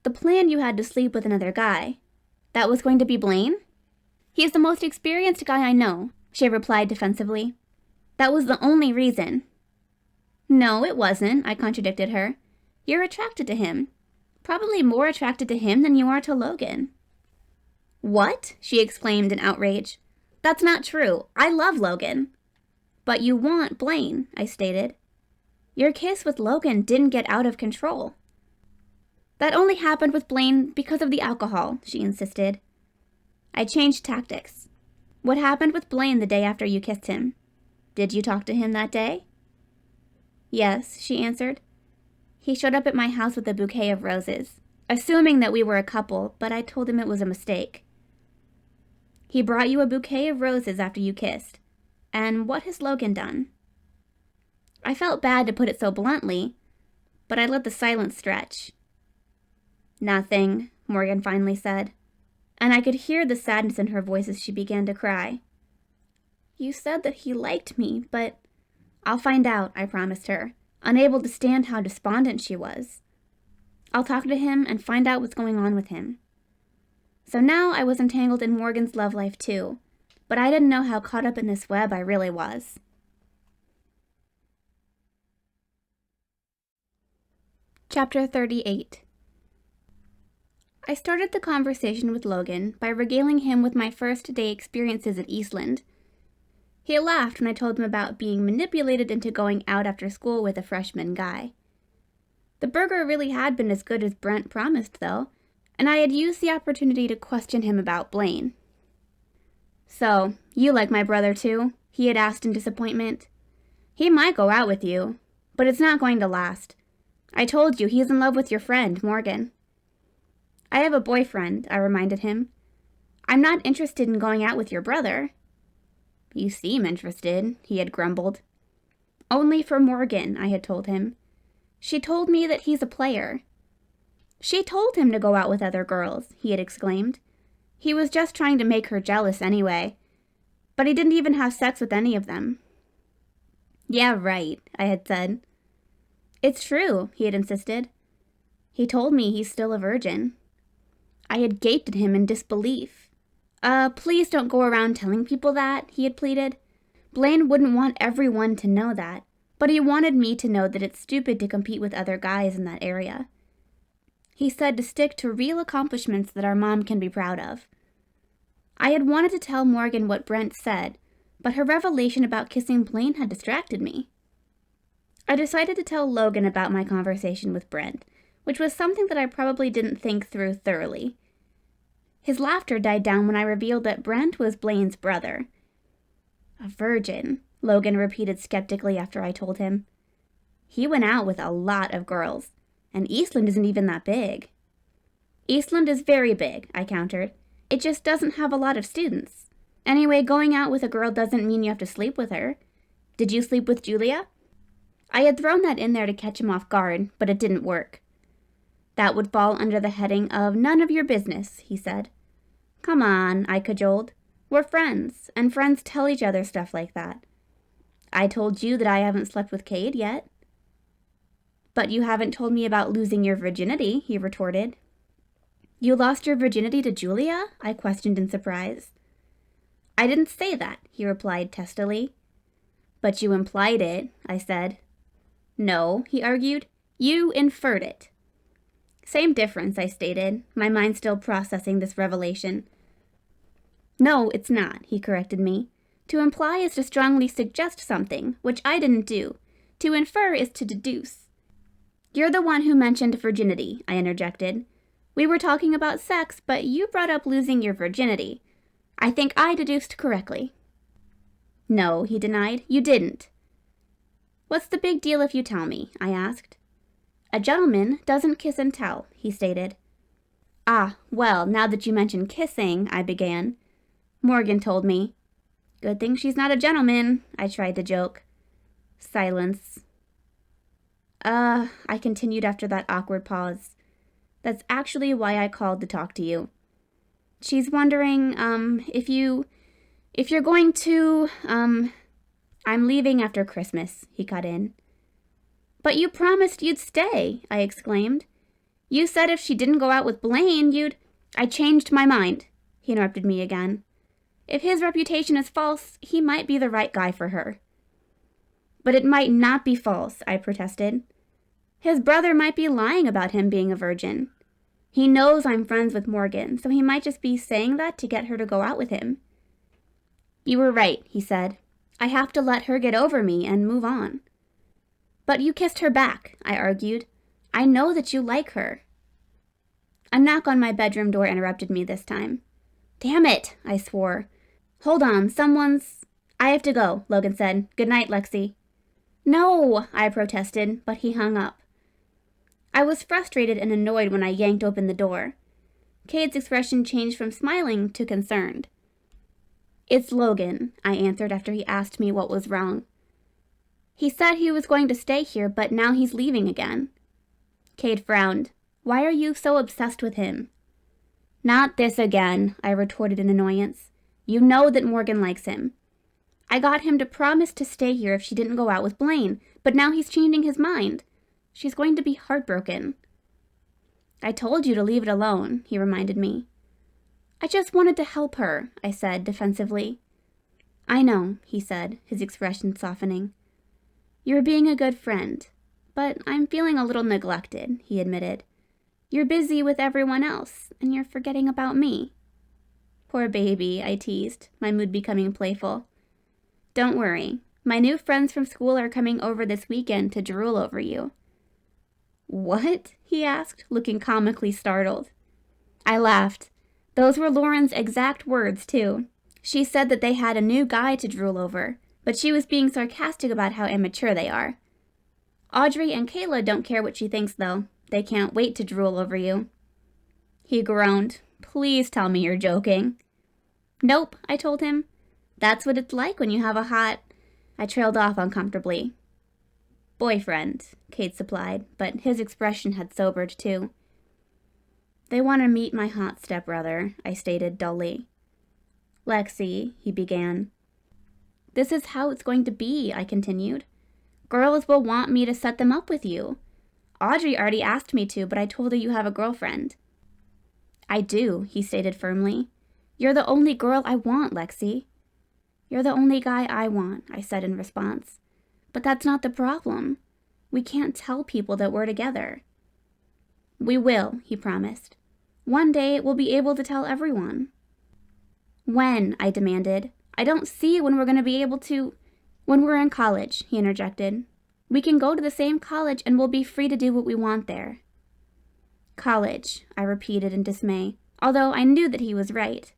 "The plan you had to sleep with another guy, that was going to be Blaine?" "He's the most experienced guy I know," she replied defensively. "That was the only reason." "No, it wasn't," I contradicted her. "You're attracted to him. Probably more attracted to him than you are to Logan." What? She exclaimed in outrage. That's not true. I love Logan. But you want Blaine, I stated. Your kiss with Logan didn't get out of control. That only happened with Blaine because of the alcohol, she insisted. I changed tactics. What happened with Blaine the day after you kissed him? Did you talk to him that day? Yes, she answered. He showed up at my house with a bouquet of roses, assuming that we were a couple, but I told him it was a mistake. He brought you a bouquet of roses after you kissed. And what has Logan done? I felt bad to put it so bluntly, but I let the silence stretch. Nothing, Morgan finally said, and I could hear the sadness in her voice as she began to cry. You said that he liked me, but I'll find out, I promised her, unable to stand how despondent she was. I'll talk to him and find out what's going on with him. So now I was entangled in Morgan's love life too, but I didn't know how caught up in this web I really was. Chapter 38. I started the conversation with Logan by regaling him with my first day experiences at Eastland. He laughed when I told him about being manipulated into going out after school with a freshman guy. The burger really had been as good as Brent promised, though, and I had used the opportunity to question him about Blaine. So, you like my brother too? He had asked in disappointment. He might go out with you, but it's not going to last. I told you he's in love with your friend, Morgan. I have a boyfriend, I reminded him. I'm not interested in going out with your brother. You seem interested, he had grumbled. Only for Morgan, I had told him. She told me that he's a player. She told him to go out with other girls, he had exclaimed. He was just trying to make her jealous anyway. But he didn't even have sex with any of them. Yeah, right, I had said. It's true, he had insisted. He told me he's still a virgin. I had gaped at him in disbelief. Please don't go around telling people that, he had pleaded. Blaine wouldn't want everyone to know that, but he wanted me to know that it's stupid to compete with other guys in that area. He said to stick to real accomplishments that our mom can be proud of. I had wanted to tell Morgan what Brent said, but her revelation about kissing Blaine had distracted me. I decided to tell Logan about my conversation with Brent, which was something that I probably didn't think through thoroughly. His laughter died down when I revealed that Brent was Blaine's brother. A virgin, Logan repeated skeptically after I told him. He went out with a lot of girls, and Eastland isn't even that big. Eastland is very big, I countered. It just doesn't have a lot of students. Anyway, going out with a girl doesn't mean you have to sleep with her. Did you sleep with Julia? I had thrown that in there to catch him off guard, but it didn't work. That would fall under the heading of none of your business, he said. Come on, I cajoled. We're friends, and friends tell each other stuff like that. I told you that I haven't slept with Kade yet. But you haven't told me about losing your virginity, he retorted. You lost your virginity to Julia? I questioned in surprise. I didn't say that, he replied testily. But you implied it, I said. No, he argued. You inferred it. Same difference, I stated, my mind still processing this revelation. No, it's not, he corrected me. To imply is to strongly suggest something, which I didn't do. To infer is to deduce. You're the one who mentioned virginity, I interjected. We were talking about sex, but you brought up losing your virginity. I think I deduced correctly. No, he denied, you didn't. What's the big deal if you tell me? I asked. A gentleman doesn't kiss and tell, he stated. Ah, well, now that you mention kissing, I began. Morgan told me. Good thing she's not a gentleman, I tried to joke. Silence. I continued after that awkward pause. That's actually why I called to talk to you. She's wondering, if you're going to, I'm leaving after Christmas, he cut in. But you promised you'd stay, I exclaimed. You said if she didn't go out with Blaine, I changed my mind, he interrupted me again. If his reputation is false, he might be the right guy for her. But it might not be false, I protested. His brother might be lying about him being a virgin. He knows I'm friends with Morgan, so he might just be saying that to get her to go out with him. You were right, he said. I have to let her get over me and move on. But you kissed her back, I argued. I know that you like her. A knock on my bedroom door interrupted me this time. Damn it, I swore. Hold on, I have to go, Logan said. Good night, Lexi. No, I protested, but he hung up. I was frustrated and annoyed when I yanked open the door. Kade's expression changed from smiling to concerned. It's Logan, I answered after he asked me what was wrong. He said he was going to stay here, but now he's leaving again. Kade frowned. Why are you so obsessed with him? Not this again, I retorted in annoyance. You know that Morgan likes him. I got him to promise to stay here if she didn't go out with Blaine, but now he's changing his mind. She's going to be heartbroken. I told you to leave it alone, he reminded me. I just wanted to help her, I said defensively. I know, he said, his expression softening. You're being a good friend, but I'm feeling a little neglected, he admitted. You're busy with everyone else, and you're forgetting about me. Poor baby, I teased, my mood becoming playful. Don't worry, my new friends from school are coming over this weekend to drool over you. What? He asked, looking comically startled. I laughed. Those were Lauren's exact words, too. She said that they had a new guy to drool over, but she was being sarcastic about how immature they are. Audrey and Kayla don't care what she thinks, though. They can't wait to drool over you. He groaned. Please tell me you're joking. Nope, I told him. That's what it's like when you have a hot... I trailed off uncomfortably. Boyfriend, Kade supplied, but his expression had sobered too. They want to meet my hot stepbrother, I stated dully. Lexi, he began. This is how it's going to be, I continued. Girls will want me to set them up with you. Audrey already asked me to, but I told her you have a girlfriend. I do, he stated firmly. You're the only girl I want, Lexi. You're the only guy I want, I said in response. But that's not the problem. We can't tell people that we're together. We will, he promised. One day we'll be able to tell everyone. When? I demanded. I don't see when we're going to be able to... When we're in college, he interjected. We can go to the same college and we'll be free to do what we want there. College, I repeated in dismay, although I knew that he was right.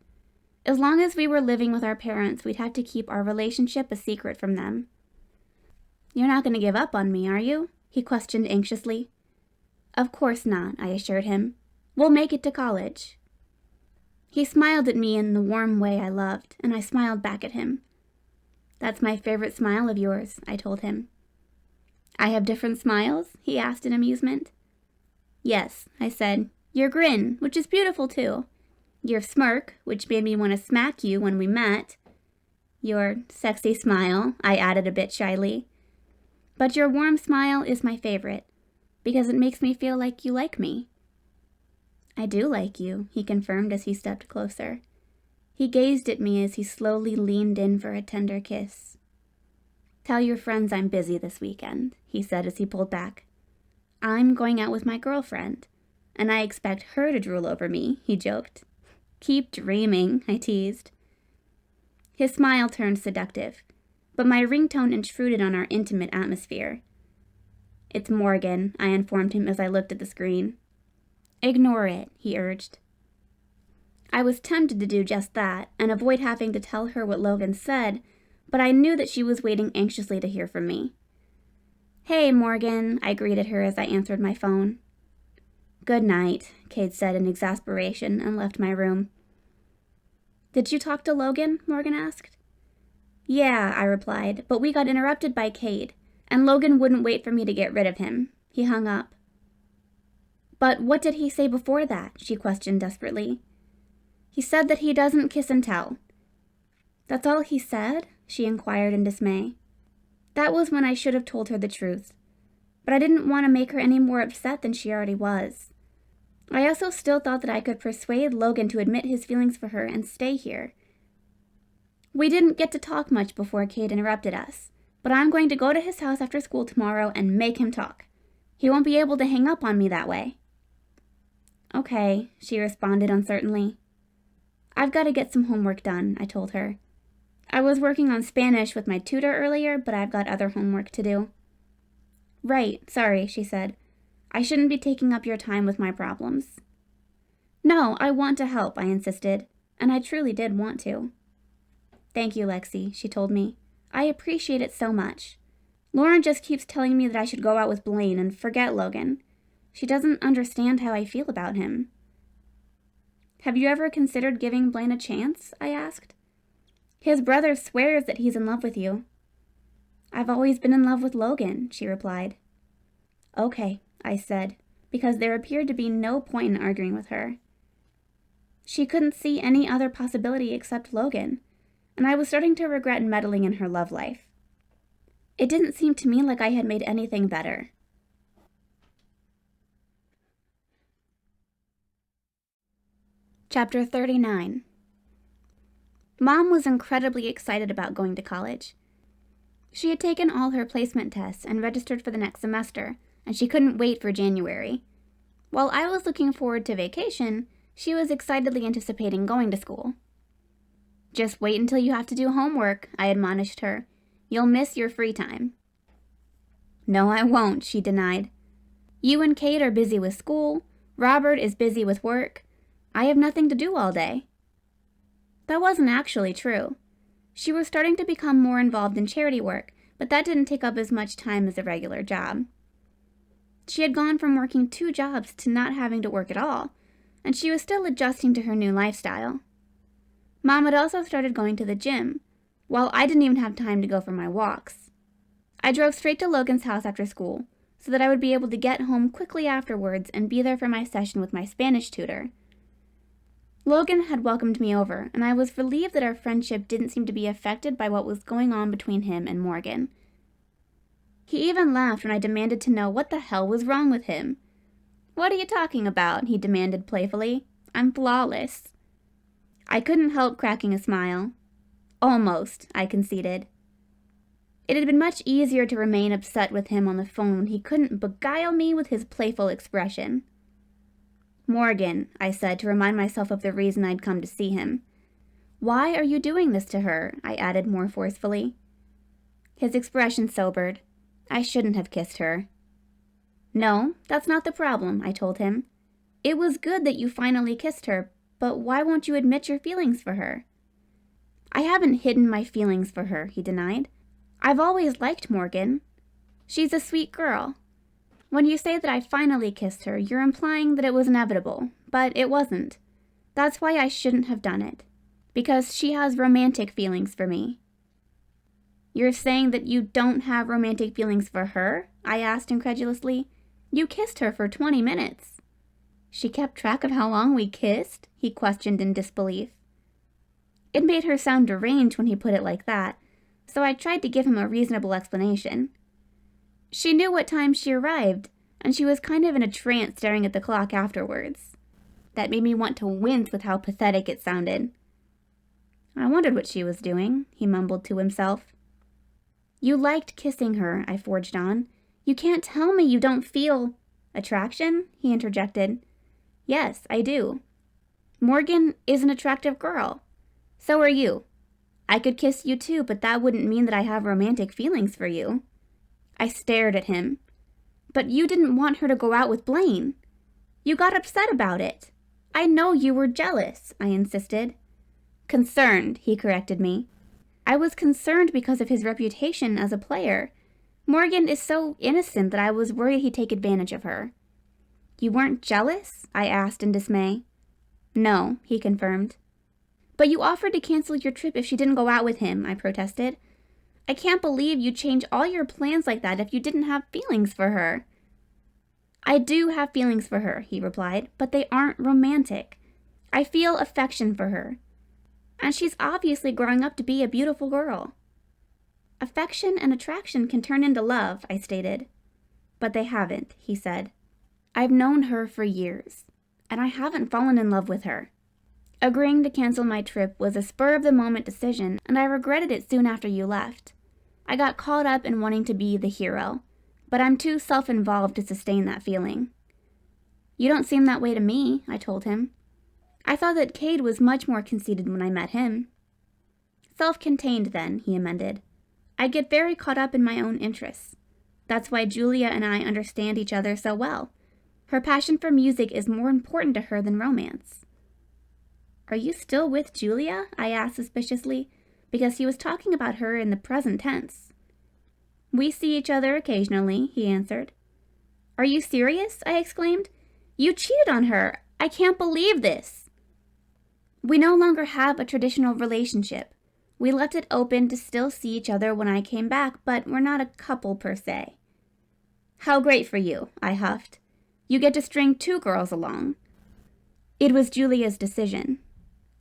As long as we were living with our parents, we'd have to keep our relationship a secret from them. You're not going to give up on me, are you? He questioned anxiously. Of course not, I assured him. We'll make it to college. He smiled at me in the warm way I loved, and I smiled back at him. That's my favorite smile of yours, I told him. I have different smiles? He asked in amusement. Yes, I said. Your grin, which is beautiful too. Your smirk, which made me want to smack you when we met. Your sexy smile, I added a bit shyly. But your warm smile is my favorite, because it makes me feel like you like me. I do like you, he confirmed as he stepped closer. He gazed at me as he slowly leaned in for a tender kiss. Tell your friends I'm busy this weekend, he said as he pulled back. I'm going out with my girlfriend, and I expect her to drool over me, he joked. Keep dreaming, I teased. His smile turned seductive, but my ringtone intruded on our intimate atmosphere. It's Morgan, I informed him as I looked at the screen. Ignore it, he urged. I was tempted to do just that and avoid having to tell her what Logan said, but I knew that she was waiting anxiously to hear from me. Hey, Morgan, I greeted her as I answered my phone. Good night, Kade said in exasperation and left my room. Did you talk to Logan? Morgan asked. Yeah, I replied, but we got interrupted by Kade, and Logan wouldn't wait for me to get rid of him. He hung up. But what did he say before that? She questioned desperately. He said that he doesn't kiss and tell. That's all he said? She inquired in dismay. That was when I should have told her the truth, but I didn't want to make her any more upset than she already was. I also still thought that I could persuade Logan to admit his feelings for her and stay here. We didn't get to talk much before Kade interrupted us, but I'm going to go to his house after school tomorrow and make him talk. He won't be able to hang up on me that way. Okay, she responded uncertainly. I've got to get some homework done, I told her. I was working on Spanish with my tutor earlier, but I've got other homework to do. Right, sorry, she said. I shouldn't be taking up your time with my problems. No, I want to help, I insisted, and I truly did want to. Thank you, Lexi, she told me. I appreciate it so much. Lauren just keeps telling me that I should go out with Blaine and forget Logan. She doesn't understand how I feel about him. Have you ever considered giving Blaine a chance? I asked. His brother swears that he's in love with you. I've always been in love with Logan, she replied. Okay, I said, because there appeared to be no point in arguing with her. She couldn't see any other possibility except Logan, and I was starting to regret meddling in her love life. It didn't seem to me like I had made anything better. Chapter 39. Mom was incredibly excited about going to college. She had taken all her placement tests and registered for the next semester, and she couldn't wait for January. While I was looking forward to vacation, she was excitedly anticipating going to school. Just wait until you have to do homework, I admonished her. You'll miss your free time. No, I won't, she denied. You and Kate are busy with school. Robert is busy with work. I have nothing to do all day. That wasn't actually true. She was starting to become more involved in charity work, but that didn't take up as much time as a regular job. She had gone from working 2 jobs to not having to work at all, and she was still adjusting to her new lifestyle. Mom had also started going to the gym, while I didn't even have time to go for my walks. I drove straight to Logan's house after school, so that I would be able to get home quickly afterwards and be there for my session with my Spanish tutor. Logan had welcomed me over, and I was relieved that our friendship didn't seem to be affected by what was going on between him and Morgan. He even laughed when I demanded to know what the hell was wrong with him. What are you talking about? He demanded playfully. I'm flawless. I couldn't help cracking a smile. Almost, I conceded. It had been much easier to remain upset with him on the phone when he couldn't beguile me with his playful expression. Morgan, I said to remind myself of the reason I'd come to see him. Why are you doing this to her? I added more forcefully. His expression sobered. I shouldn't have kissed her. No, that's not the problem, I told him. It was good that you finally kissed her, but why won't you admit your feelings for her? I haven't hidden my feelings for her, he denied. I've always liked Morgan. She's a sweet girl. When you say that I finally kissed her, you're implying that it was inevitable, but it wasn't. That's why I shouldn't have done it, because she has romantic feelings for me. You're saying that you don't have romantic feelings for her? I asked incredulously. You kissed her for 20 minutes. She kept track of how long we kissed? He questioned in disbelief. It made her sound deranged when he put it like that, so I tried to give him a reasonable explanation. She knew what time she arrived, and she was kind of in a trance staring at the clock afterwards. That made me want to wince with how pathetic it sounded. I wondered what she was doing, he mumbled to himself. You liked kissing her, I forged on. You can't tell me you don't feel... Attraction? He interjected. Yes, I do. Morgan is an attractive girl. So are you. I could kiss you too, but that wouldn't mean that I have romantic feelings for you. I stared at him. But you didn't want her to go out with Blaine. You got upset about it. I know you were jealous, I insisted. Concerned, he corrected me. I was concerned because of his reputation as a player. Morgan is so innocent that I was worried he'd take advantage of her. You weren't jealous? I asked in dismay. No, he confirmed. But you offered to cancel your trip if she didn't go out with him, I protested. I can't believe you'd change all your plans like that if you didn't have feelings for her. I do have feelings for her, he replied, but they aren't romantic. I feel affection for her. And she's obviously growing up to be a beautiful girl. Affection and attraction can turn into love, I stated. But they haven't, he said. I've known her for years, and I haven't fallen in love with her. Agreeing to cancel my trip was a spur-of-the-moment decision, and I regretted it soon after you left. I got caught up in wanting to be the hero, but I'm too self-involved to sustain that feeling. You don't seem that way to me, I told him. I thought that Kade was much more conceited when I met him. Self-contained then, he amended. I get very caught up in my own interests. That's why Julia and I understand each other so well. Her passion for music is more important to her than romance. Are you still with Julia? I asked suspiciously, because he was talking about her in the present tense. We see each other occasionally, he answered. Are you serious? I exclaimed. You cheated on her. I can't believe this. We no longer have a traditional relationship. We left it open to still see each other when I came back, but we're not a couple per se. How great for you, I huffed. You get to string 2 girls along. It was Julia's decision.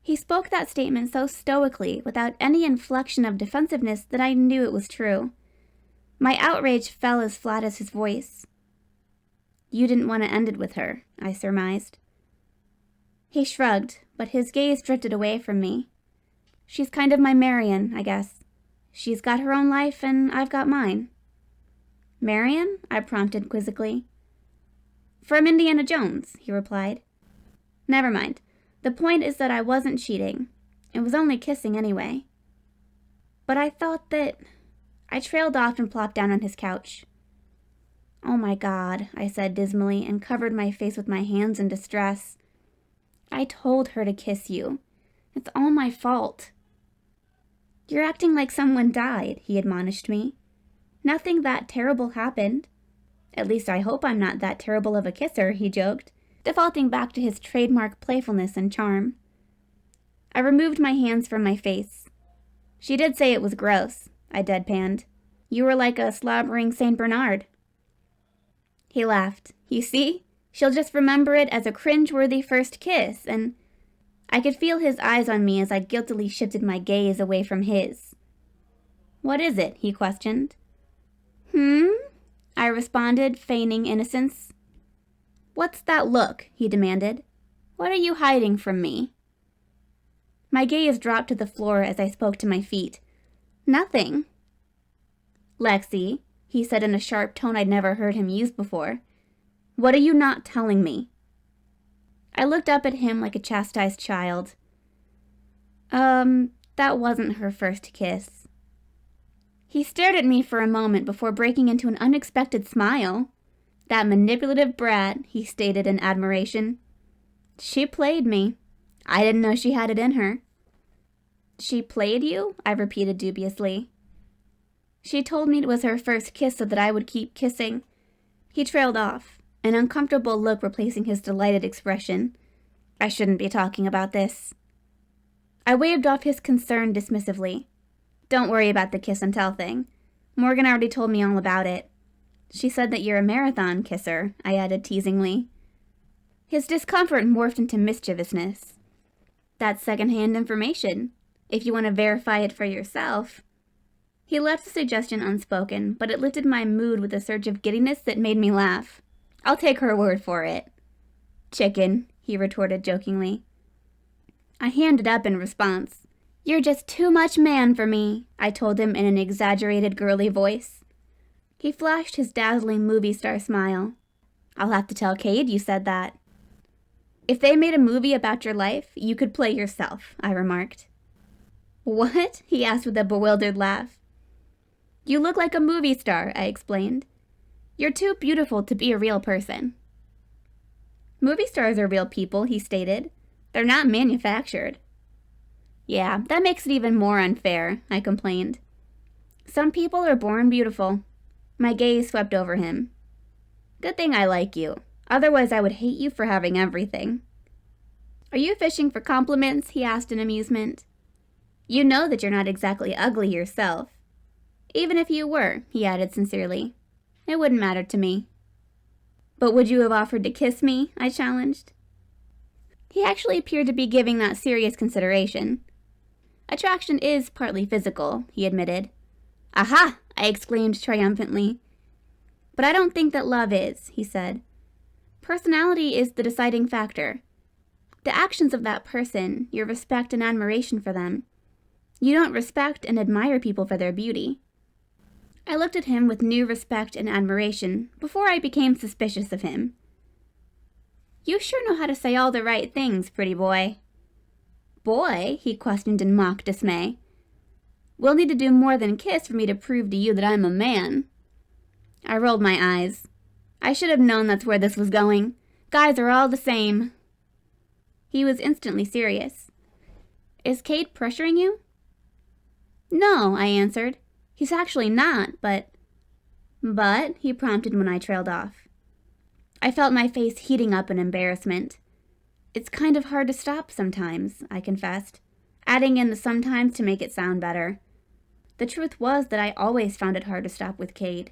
He spoke that statement so stoically, without any inflection of defensiveness, that I knew it was true. My outrage fell as flat as his voice. You didn't want to end it with her, I surmised. He shrugged, but his gaze drifted away from me. She's kind of my Marion, I guess. She's got her own life, and I've got mine. Marion? I prompted quizzically. From Indiana Jones, he replied. Never mind. The point is that I wasn't cheating. It was only kissing anyway. But I thought that... I trailed off and plopped down on his couch. Oh my God, I said dismally and covered my face with my hands in distress. I told her to kiss you. It's all my fault. You're acting like someone died, he admonished me. Nothing that terrible happened. At least I hope I'm not that terrible of a kisser, he joked, defaulting back to his trademark playfulness and charm. I removed my hands from my face. She did say it was gross, I deadpanned. You were like a slobbering St. Bernard. He laughed. You see? She'll just remember it as a cringe-worthy first kiss, and... I could feel his eyes on me as I guiltily shifted my gaze away from his. What is it? He questioned. I responded, feigning innocence. What's that look? He demanded. What are you hiding from me? My gaze dropped to the floor as I spoke to my feet. Nothing. Lexi, he said in a sharp tone I'd never heard him use before. What are you not telling me? I looked up at him like a chastised child. That wasn't her first kiss. He stared at me for a moment before breaking into an unexpected smile. That manipulative brat, he stated in admiration. She played me. I didn't know she had it in her. She played you? I repeated dubiously. She told me it was her first kiss so that I would keep kissing. He trailed off, an uncomfortable look replacing his delighted expression. I shouldn't be talking about this. I waved off his concern dismissively. Don't worry about the kiss and tell thing. Morgan already told me all about it. She said that you're a marathon kisser, I added teasingly. His discomfort morphed into mischievousness. That's secondhand information, if you want to verify it for yourself. He left the suggestion unspoken, but it lifted my mood with a surge of giddiness that made me laugh. I'll take her word for it. Chicken, he retorted jokingly. I handed up in response. You're just too much man for me, I told him in an exaggerated girly voice. He flashed his dazzling movie star smile. I'll have to tell Kade you said that. If they made a movie about your life, you could play yourself, I remarked. What? He asked with a bewildered laugh. You look like a movie star, I explained. You're too beautiful to be a real person. Movie stars are real people, he stated. They're not manufactured. Yeah, that makes it even more unfair, I complained. Some people are born beautiful. My gaze swept over him. Good thing I like you. Otherwise I would hate you for having everything. Are you fishing for compliments? He asked in amusement. You know that you're not exactly ugly yourself. Even if you were, he added sincerely. It wouldn't matter to me. But would you have offered to kiss me? I challenged. He actually appeared to be giving that serious consideration. Attraction is partly physical, he admitted. Aha! I exclaimed triumphantly. But I don't think that love is, he said. Personality is the deciding factor. The actions of that person, your respect and admiration for them. You don't respect and admire people for their beauty. I looked at him with new respect and admiration before I became suspicious of him. You sure know how to say all the right things, pretty boy. Boy? He questioned in mock dismay. We'll need to do more than kiss for me to prove to you that I'm a man. I rolled my eyes. I should have known that's where this was going. Guys are all the same. He was instantly serious. Is Kade pressuring you? No, I answered. He's actually not, but... But, he prompted when I trailed off. I felt my face heating up in embarrassment. It's kind of hard to stop sometimes, I confessed, adding in the sometimes to make it sound better. The truth was that I always found it hard to stop with Kade.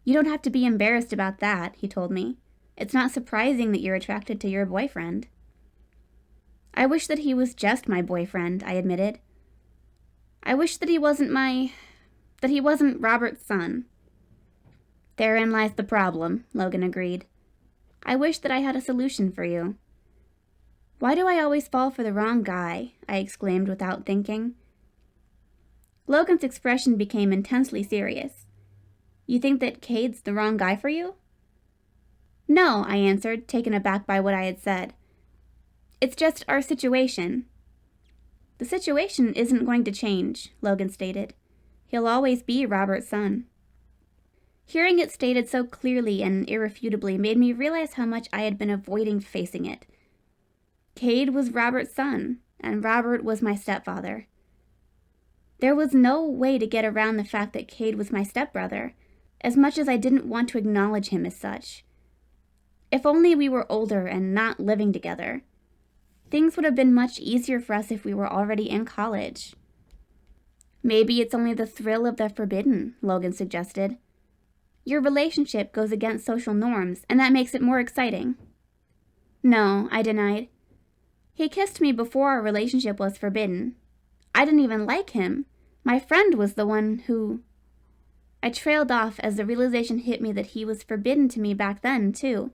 You don't have to be embarrassed about that, he told me. It's not surprising that you're attracted to your boyfriend. I wish that he was just my boyfriend, I admitted. I wish that he wasn't Robert's son. Therein lies the problem, Logan agreed. I wish that I had a solution for you. Why do I always fall for the wrong guy? I exclaimed without thinking. Logan's expression became intensely serious. You think that Kade's the wrong guy for you? No, I answered, taken aback by what I had said. It's just our situation. The situation isn't going to change, Logan stated. He'll always be Robert's son. Hearing it stated so clearly and irrefutably made me realize how much I had been avoiding facing it. Kade was Robert's son, and Robert was my stepfather. There was no way to get around the fact that Kade was my stepbrother, as much as I didn't want to acknowledge him as such. If only we were older and not living together. Things would have been much easier for us if we were already in college. Maybe it's only the thrill of the forbidden, Logan suggested. Your relationship goes against social norms, and that makes it more exciting. No, I denied. He kissed me before our relationship was forbidden. I didn't even like him. My friend was the one who... I trailed off as the realization hit me that he was forbidden to me back then, too.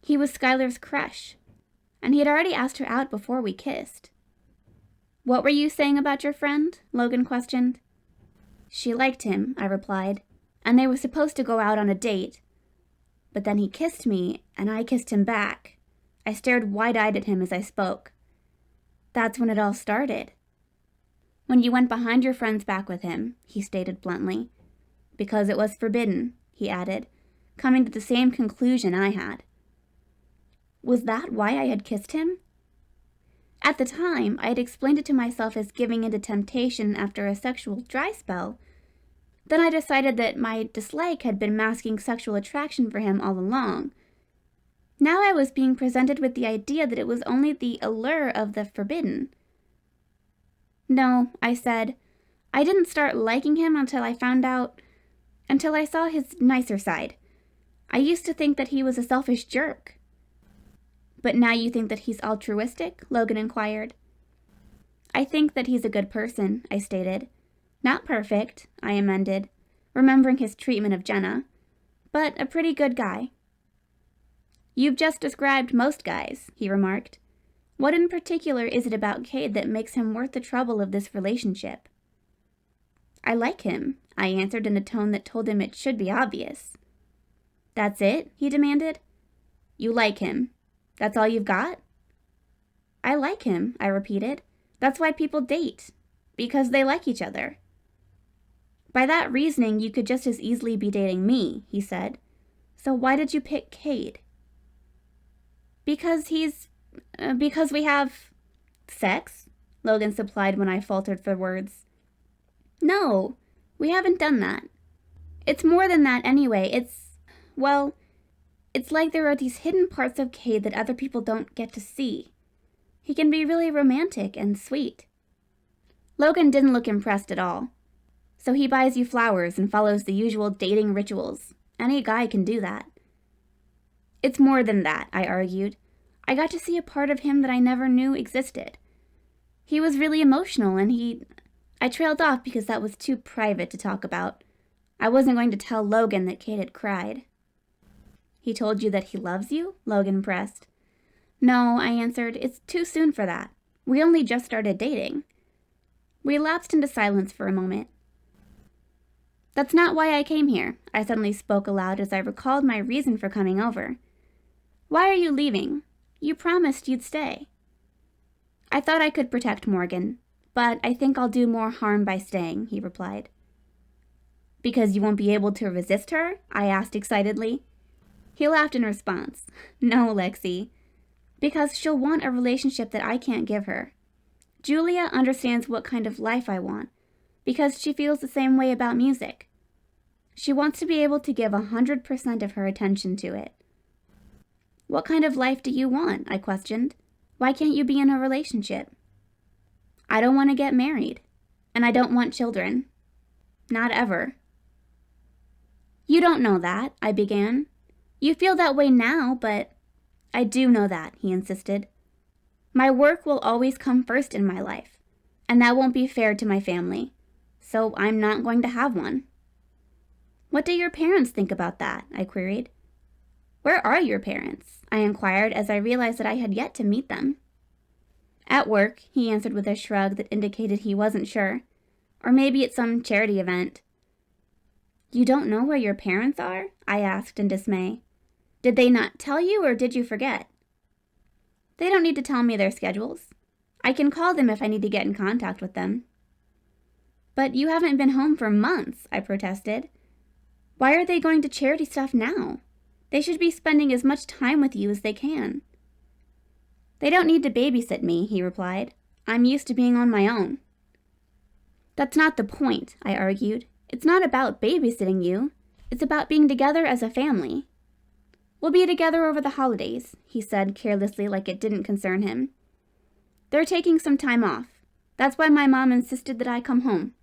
He was Skyler's crush, and he had already asked her out before we kissed. What were you saying about your friend? Logan questioned. She liked him, I replied, and they were supposed to go out on a date. But then he kissed me, and I kissed him back. I stared wide-eyed at him as I spoke. That's when it all started. When you went behind your friend's back with him, he stated bluntly. Because it was forbidden, he added, coming to the same conclusion I had. Was that why I had kissed him? At the time, I had explained it to myself as giving in to temptation after a sexual dry spell. Then I decided that my dislike had been masking sexual attraction for him all along. Now I was being presented with the idea that it was only the allure of the forbidden. No, I said. I didn't start liking him until I saw his nicer side. I used to think that he was a selfish jerk. But now you think that he's altruistic? Logan inquired. I think that he's a good person, I stated. Not perfect, I amended, remembering his treatment of Jenna, but a pretty good guy. You've just described most guys, he remarked. What in particular is it about Kade that makes him worth the trouble of this relationship? I like him, I answered in a tone that told him it should be obvious. That's it? He demanded. You like him. That's all you've got? I like him, I repeated. That's why people date. Because they like each other. By that reasoning, you could just as easily be dating me, he said. So why did you pick Kade? Because we have... sex? Logan supplied when I faltered for words. No, we haven't done that. It's more than that anyway. It's like there are these hidden parts of Kade that other people don't get to see. He can be really romantic and sweet. Logan didn't look impressed at all. So he buys you flowers and follows the usual dating rituals. Any guy can do that. It's more than that, I argued. I got to see a part of him that I never knew existed. He was really emotional and I trailed off because that was too private to talk about. I wasn't going to tell Logan that Kade had cried. He told you that he loves you? Logan pressed. No, I answered. It's too soon for that. We only just started dating. We lapsed into silence for a moment. That's not why I came here, I suddenly spoke aloud as I recalled my reason for coming over. Why are you leaving? You promised you'd stay. I thought I could protect Morgan, but I think I'll do more harm by staying, he replied. Because you won't be able to resist her? I asked excitedly. He laughed in response. No, Lexi. Because she'll want a relationship that I can't give her. Julia understands what kind of life I want, because she feels the same way about music. She wants to be able to give 100% of her attention to it. What kind of life do you want? I questioned. Why can't you be in a relationship? I don't want to get married, and I don't want children. Not ever. You don't know that, I began. You feel that way now, but I do know that, he insisted. My work will always come first in my life, and that won't be fair to my family, so I'm not going to have one. What do your parents think about that? I queried. Where are your parents? I inquired as I realized that I had yet to meet them. At work, he answered with a shrug that indicated he wasn't sure, or maybe at some charity event. You don't know where your parents are? I asked in dismay. Did they not tell you, or did you forget? They don't need to tell me their schedules. I can call them if I need to get in contact with them. But you haven't been home for months, I protested. Why are they going to charity stuff now? They should be spending as much time with you as they can. They don't need to babysit me, he replied. I'm used to being on my own. That's not the point, I argued. It's not about babysitting you. It's about being together as a family. We'll be together over the holidays, he said carelessly like it didn't concern him. They're taking some time off. That's why my mom insisted that I come home.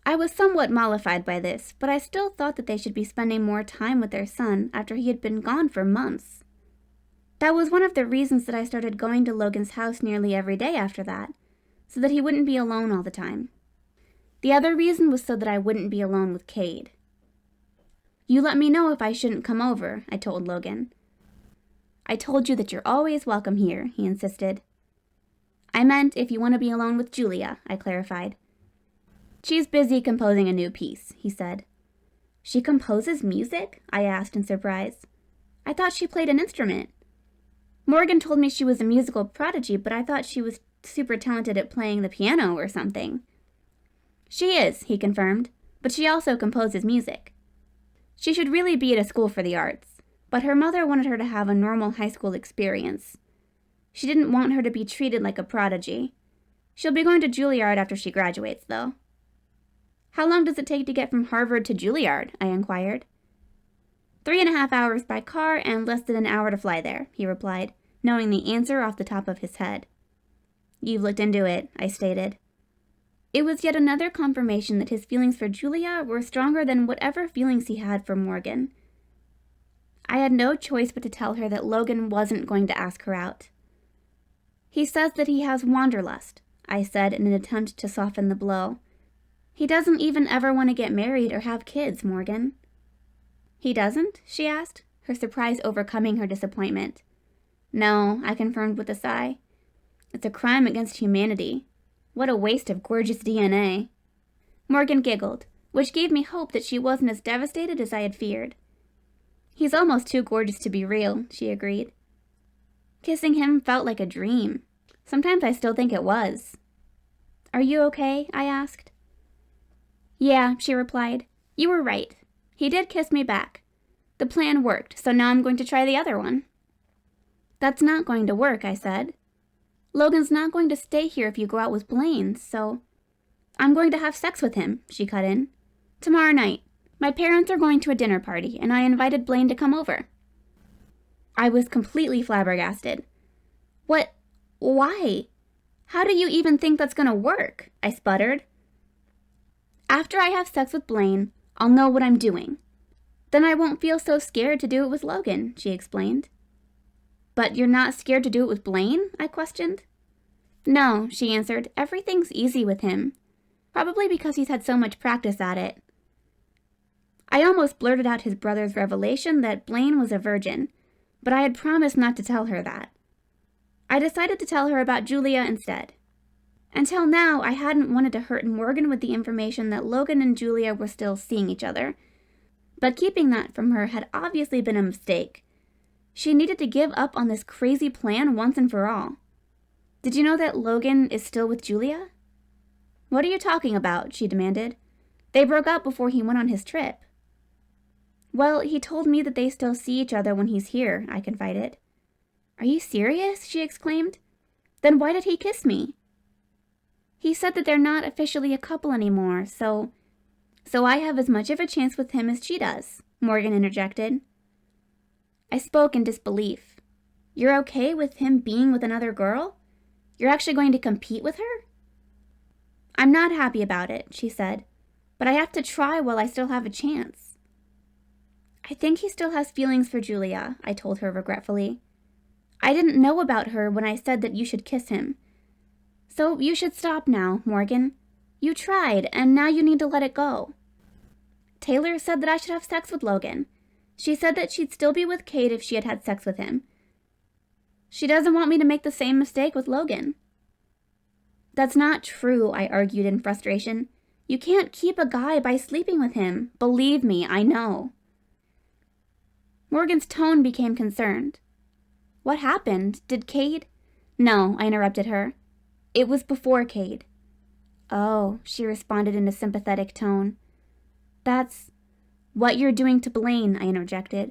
I was somewhat mollified by this, but I still thought that they should be spending more time with their son after he had been gone for months. That was one of the reasons that I started going to Logan's house nearly every day after that, so that he wouldn't be alone all the time. The other reason was so that I wouldn't be alone with Kade. You let me know if I shouldn't come over, I told Logan. I told you that you're always welcome here, he insisted. I meant if you want to be alone with Julia, I clarified. She's busy composing a new piece, he said. She composes music? I asked in surprise. I thought she played an instrument. Morgan told me she was a musical prodigy, but I thought she was super talented at playing the piano or something. She is, he confirmed, but she also composes music. She should really be at a school for the arts, but her mother wanted her to have a normal high school experience. She didn't want her to be treated like a prodigy. She'll be going to Juilliard after she graduates, though. How long does it take to get from Harvard to Juilliard? I inquired. 3.5 hours by car and less than an hour to fly there, he replied, knowing the answer off the top of his head. You've looked into it, I stated. It was yet another confirmation that his feelings for Julia were stronger than whatever feelings he had for Morgan. I had no choice but to tell her that Logan wasn't going to ask her out. He says that he has wanderlust, I said in an attempt to soften the blow. He doesn't even ever want to get married or have kids, Morgan. He doesn't? She asked, her surprise overcoming her disappointment. No, I confirmed with a sigh. It's a crime against humanity. What a waste of gorgeous DNA. Morgan giggled, which gave me hope that she wasn't as devastated as I had feared. He's almost too gorgeous to be real, she agreed. Kissing him felt like a dream. Sometimes I still think it was. Are you okay? I asked. Yeah, she replied. You were right. He did kiss me back. The plan worked, so now I'm going to try the other one. That's not going to work, I said. Logan's not going to stay here if you go out with Blaine, so... I'm going to have sex with him, she cut in. Tomorrow night. My parents are going to a dinner party, and I invited Blaine to come over. I was completely flabbergasted. What? Why? How do you even think that's going to work? I sputtered. After I have sex with Blaine, I'll know what I'm doing. Then I won't feel so scared to do it with Logan, she explained. But you're not scared to do it with Blaine? I questioned. No, she answered. Everything's easy with him. Probably because he's had so much practice at it. I almost blurted out his brother's revelation that Blaine was a virgin, but I had promised not to tell her that. I decided to tell her about Julia instead. Until now, I hadn't wanted to hurt Morgan with the information that Logan and Julia were still seeing each other, but keeping that from her had obviously been a mistake. She needed to give up on this crazy plan once and for all. Did you know that Logan is still with Julia? What are you talking about? She demanded. They broke up before he went on his trip. Well, he told me that they still see each other when he's here, I confided. Are you serious? She exclaimed. Then why did he kiss me? He said that they're not officially a couple anymore, so I have as much of a chance with him as she does, Morgan interjected. I spoke in disbelief. You're okay with him being with another girl? You're actually going to compete with her? I'm not happy about it, she said, but I have to try while I still have a chance. I think he still has feelings for Julia, I told her regretfully. I didn't know about her when I said that you should kiss him. So you should stop now, Morgan. You tried, and now you need to let it go. Taylor said that I should have sex with Logan. She said that she'd still be with Kade if she had had sex with him. She doesn't want me to make the same mistake with Logan. That's not true, I argued in frustration. You can't keep a guy by sleeping with him. Believe me, I know. Morgan's tone became concerned. What happened? Did Kade? No, I interrupted her. It was before Kade. Oh, she responded in a sympathetic tone. That's what you're doing to Blaine, I interjected.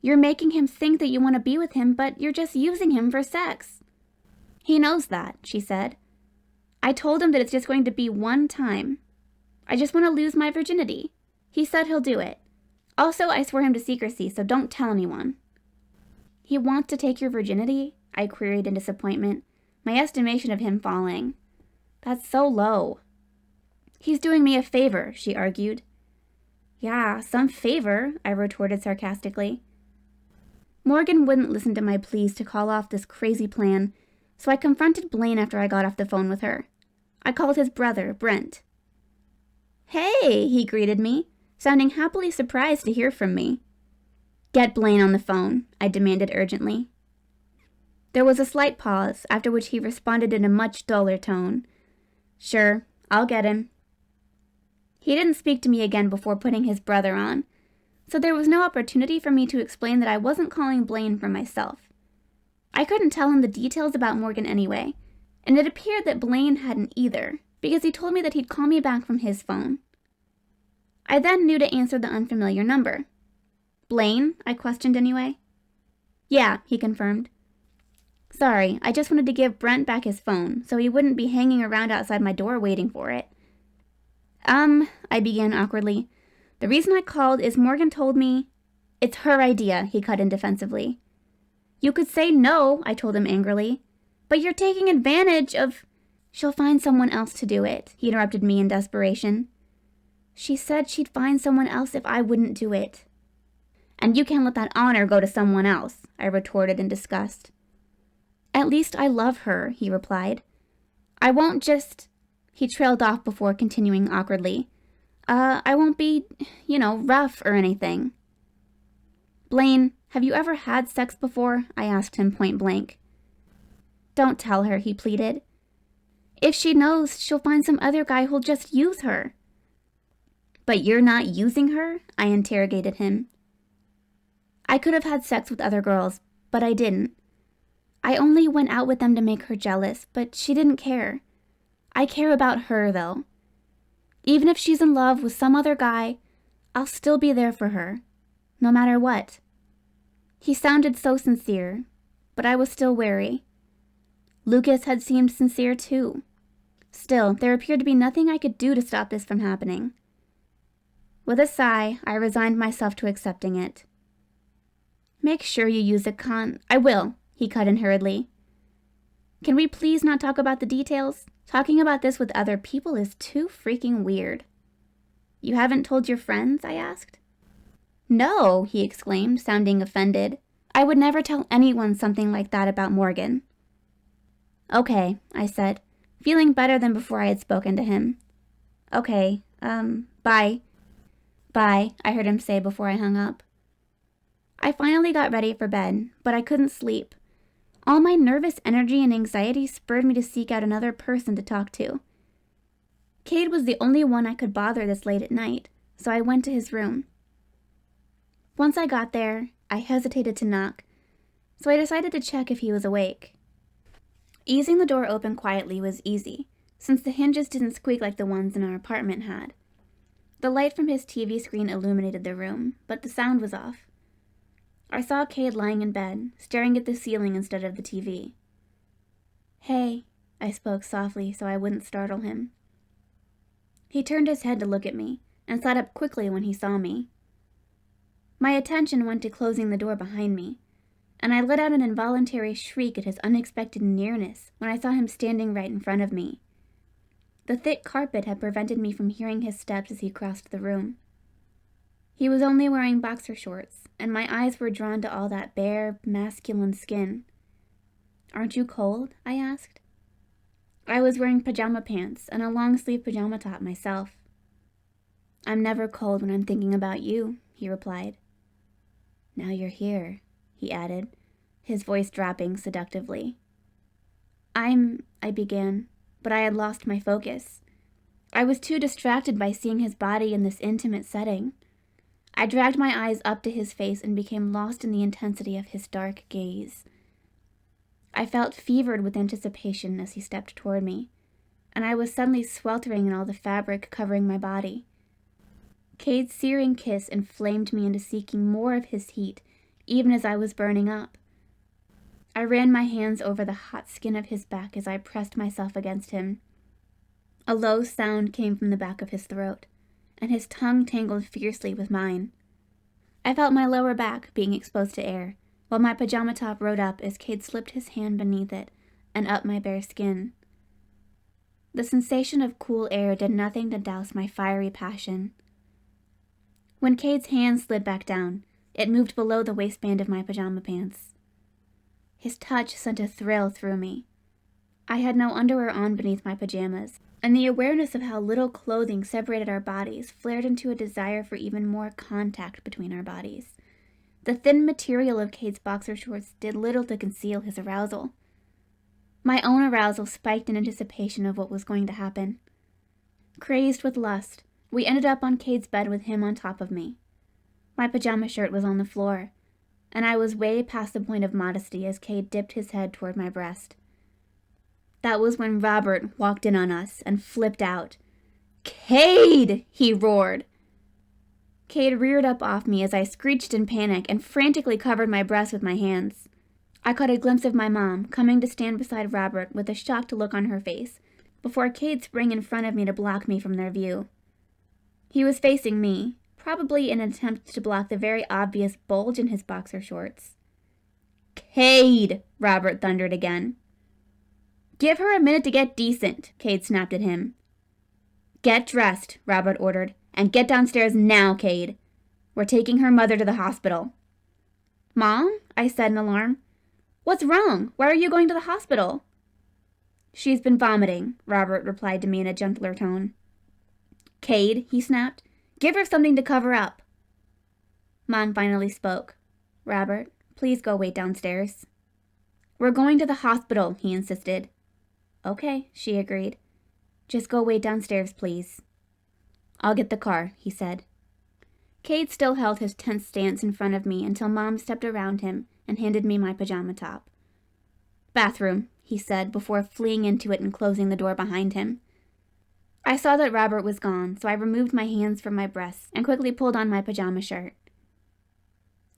You're making him think that you want to be with him, but you're just using him for sex. He knows that, she said. I told him that it's just going to be one time. I just want to lose my virginity. He said he'll do it. Also, I swore him to secrecy, so don't tell anyone. He wants to take your virginity? I queried in disappointment, my estimation of him falling. That's so low. He's doing me a favor, she argued. Yeah, some favor, I retorted sarcastically. Morgan wouldn't listen to my pleas to call off this crazy plan, so I confronted Blaine after I got off the phone with her. I called his brother, Brent. Hey, he greeted me, sounding happily surprised to hear from me. Get Blaine on the phone, I demanded urgently. There was a slight pause, after which he responded in a much duller tone. Sure, I'll get him. He didn't speak to me again before putting his brother on, so there was no opportunity for me to explain that I wasn't calling Blaine for myself. I couldn't tell him the details about Morgan anyway, and it appeared that Blaine hadn't either, because he told me that he'd call me back from his phone. I then knew to answer the unfamiliar number. Blaine? I questioned anyway. Yeah, he confirmed. Sorry, I just wanted to give Brent back his phone, so he wouldn't be hanging around outside my door waiting for it. I began awkwardly. The reason I called is Morgan told me... It's her idea, he cut in defensively. You could say no, I told him angrily. But you're taking advantage of... She'll find someone else to do it, he interrupted me in desperation. She said she'd find someone else if I wouldn't do it. And you can't let that honor go to someone else, I retorted in disgust. At least I love her, he replied. I won't just... He trailed off before continuing awkwardly. I won't be, rough or anything. Blaine, have you ever had sex before? I asked him point blank. Don't tell her, he pleaded. If she knows, she'll find some other guy who'll just use her. But you're not using her? I interrogated him. I could have had sex with other girls, but I didn't. I only went out with them to make her jealous, but she didn't care. I care about her, though. Even if she's in love with some other guy, I'll still be there for her, no matter what. He sounded so sincere, but I was still wary. Lucas had seemed sincere, too. Still, there appeared to be nothing I could do to stop this from happening. With a sigh, I resigned myself to accepting it. Make sure you use a I will, he cut in hurriedly. Can we please not talk about the details? Talking about this with other people is too freaking weird. You haven't told your friends? I asked. No, he exclaimed, sounding offended. I would never tell anyone something like that about Morgan. Okay, I said, feeling better than before I had spoken to him. Okay, bye. Bye, I heard him say before I hung up. I finally got ready for bed, but I couldn't sleep. All my nervous energy and anxiety spurred me to seek out another person to talk to. Kade was the only one I could bother this late at night, so I went to his room. Once I got there, I hesitated to knock, so I decided to check if he was awake. Easing the door open quietly was easy, since the hinges didn't squeak like the ones in our apartment had. The light from his TV screen illuminated the room, but the sound was off. I saw Kade lying in bed, staring at the ceiling instead of the TV. "Hey," I spoke softly so I wouldn't startle him. He turned his head to look at me, and sat up quickly when he saw me. My attention went to closing the door behind me, and I let out an involuntary shriek at his unexpected nearness when I saw him standing right in front of me. The thick carpet had prevented me from hearing his steps as he crossed the room. He was only wearing boxer shorts, and my eyes were drawn to all that bare, masculine skin. "Aren't you cold?" I asked. I was wearing pajama pants and a long-sleeve pajama top myself. "I'm never cold when I'm thinking about you," he replied. "Now you're here," he added, his voice dropping seductively. I began, but I had lost my focus. I was too distracted by seeing his body in this intimate setting. I dragged my eyes up to his face and became lost in the intensity of his dark gaze. I felt fevered with anticipation as he stepped toward me, and I was suddenly sweltering in all the fabric covering my body. Kade's searing kiss inflamed me into seeking more of his heat, even as I was burning up. I ran my hands over the hot skin of his back as I pressed myself against him. A low sound came from the back of his throat, and his tongue tangled fiercely with mine. I felt my lower back being exposed to air, while my pajama top rode up as Kade slipped his hand beneath it and up my bare skin. The sensation of cool air did nothing to douse my fiery passion. When Kade's hand slid back down, it moved below the waistband of my pajama pants. His touch sent a thrill through me. I had no underwear on beneath my pajamas, and the awareness of how little clothing separated our bodies flared into a desire for even more contact between our bodies. The thin material of Kade's boxer shorts did little to conceal his arousal. My own arousal spiked in anticipation of what was going to happen. Crazed with lust, we ended up on Kade's bed with him on top of me. My pajama shirt was on the floor, and I was way past the point of modesty as Kade dipped his head toward my breast. That was when Robert walked in on us and flipped out. "Kade!" he roared. Kade reared up off me as I screeched in panic and frantically covered my breast with my hands. I caught a glimpse of my mom coming to stand beside Robert with a shocked look on her face before Kade sprang in front of me to block me from their view. He was facing me, probably in an attempt to block the very obvious bulge in his boxer shorts. "Kade!" Robert thundered again. "Give her a minute to get decent," Kade snapped at him. "Get dressed," Robert ordered, "and get downstairs now, Kade. We're taking her mother to the hospital." "Mom?" I said in alarm. "What's wrong? Why are you going to the hospital?" "She's been vomiting," Robert replied to me in a gentler tone. "Kade," he snapped, "give her something to cover up." Mom finally spoke. "Robert, please go wait downstairs." "We're going to the hospital," he insisted. "Okay," she agreed. "Just go wait downstairs, please." "I'll get the car," he said. Kade still held his tense stance in front of me until Mom stepped around him and handed me my pajama top. "Bathroom," he said before fleeing into it and closing the door behind him. I saw that Robert was gone, so I removed my hands from my breasts and quickly pulled on my pajama shirt.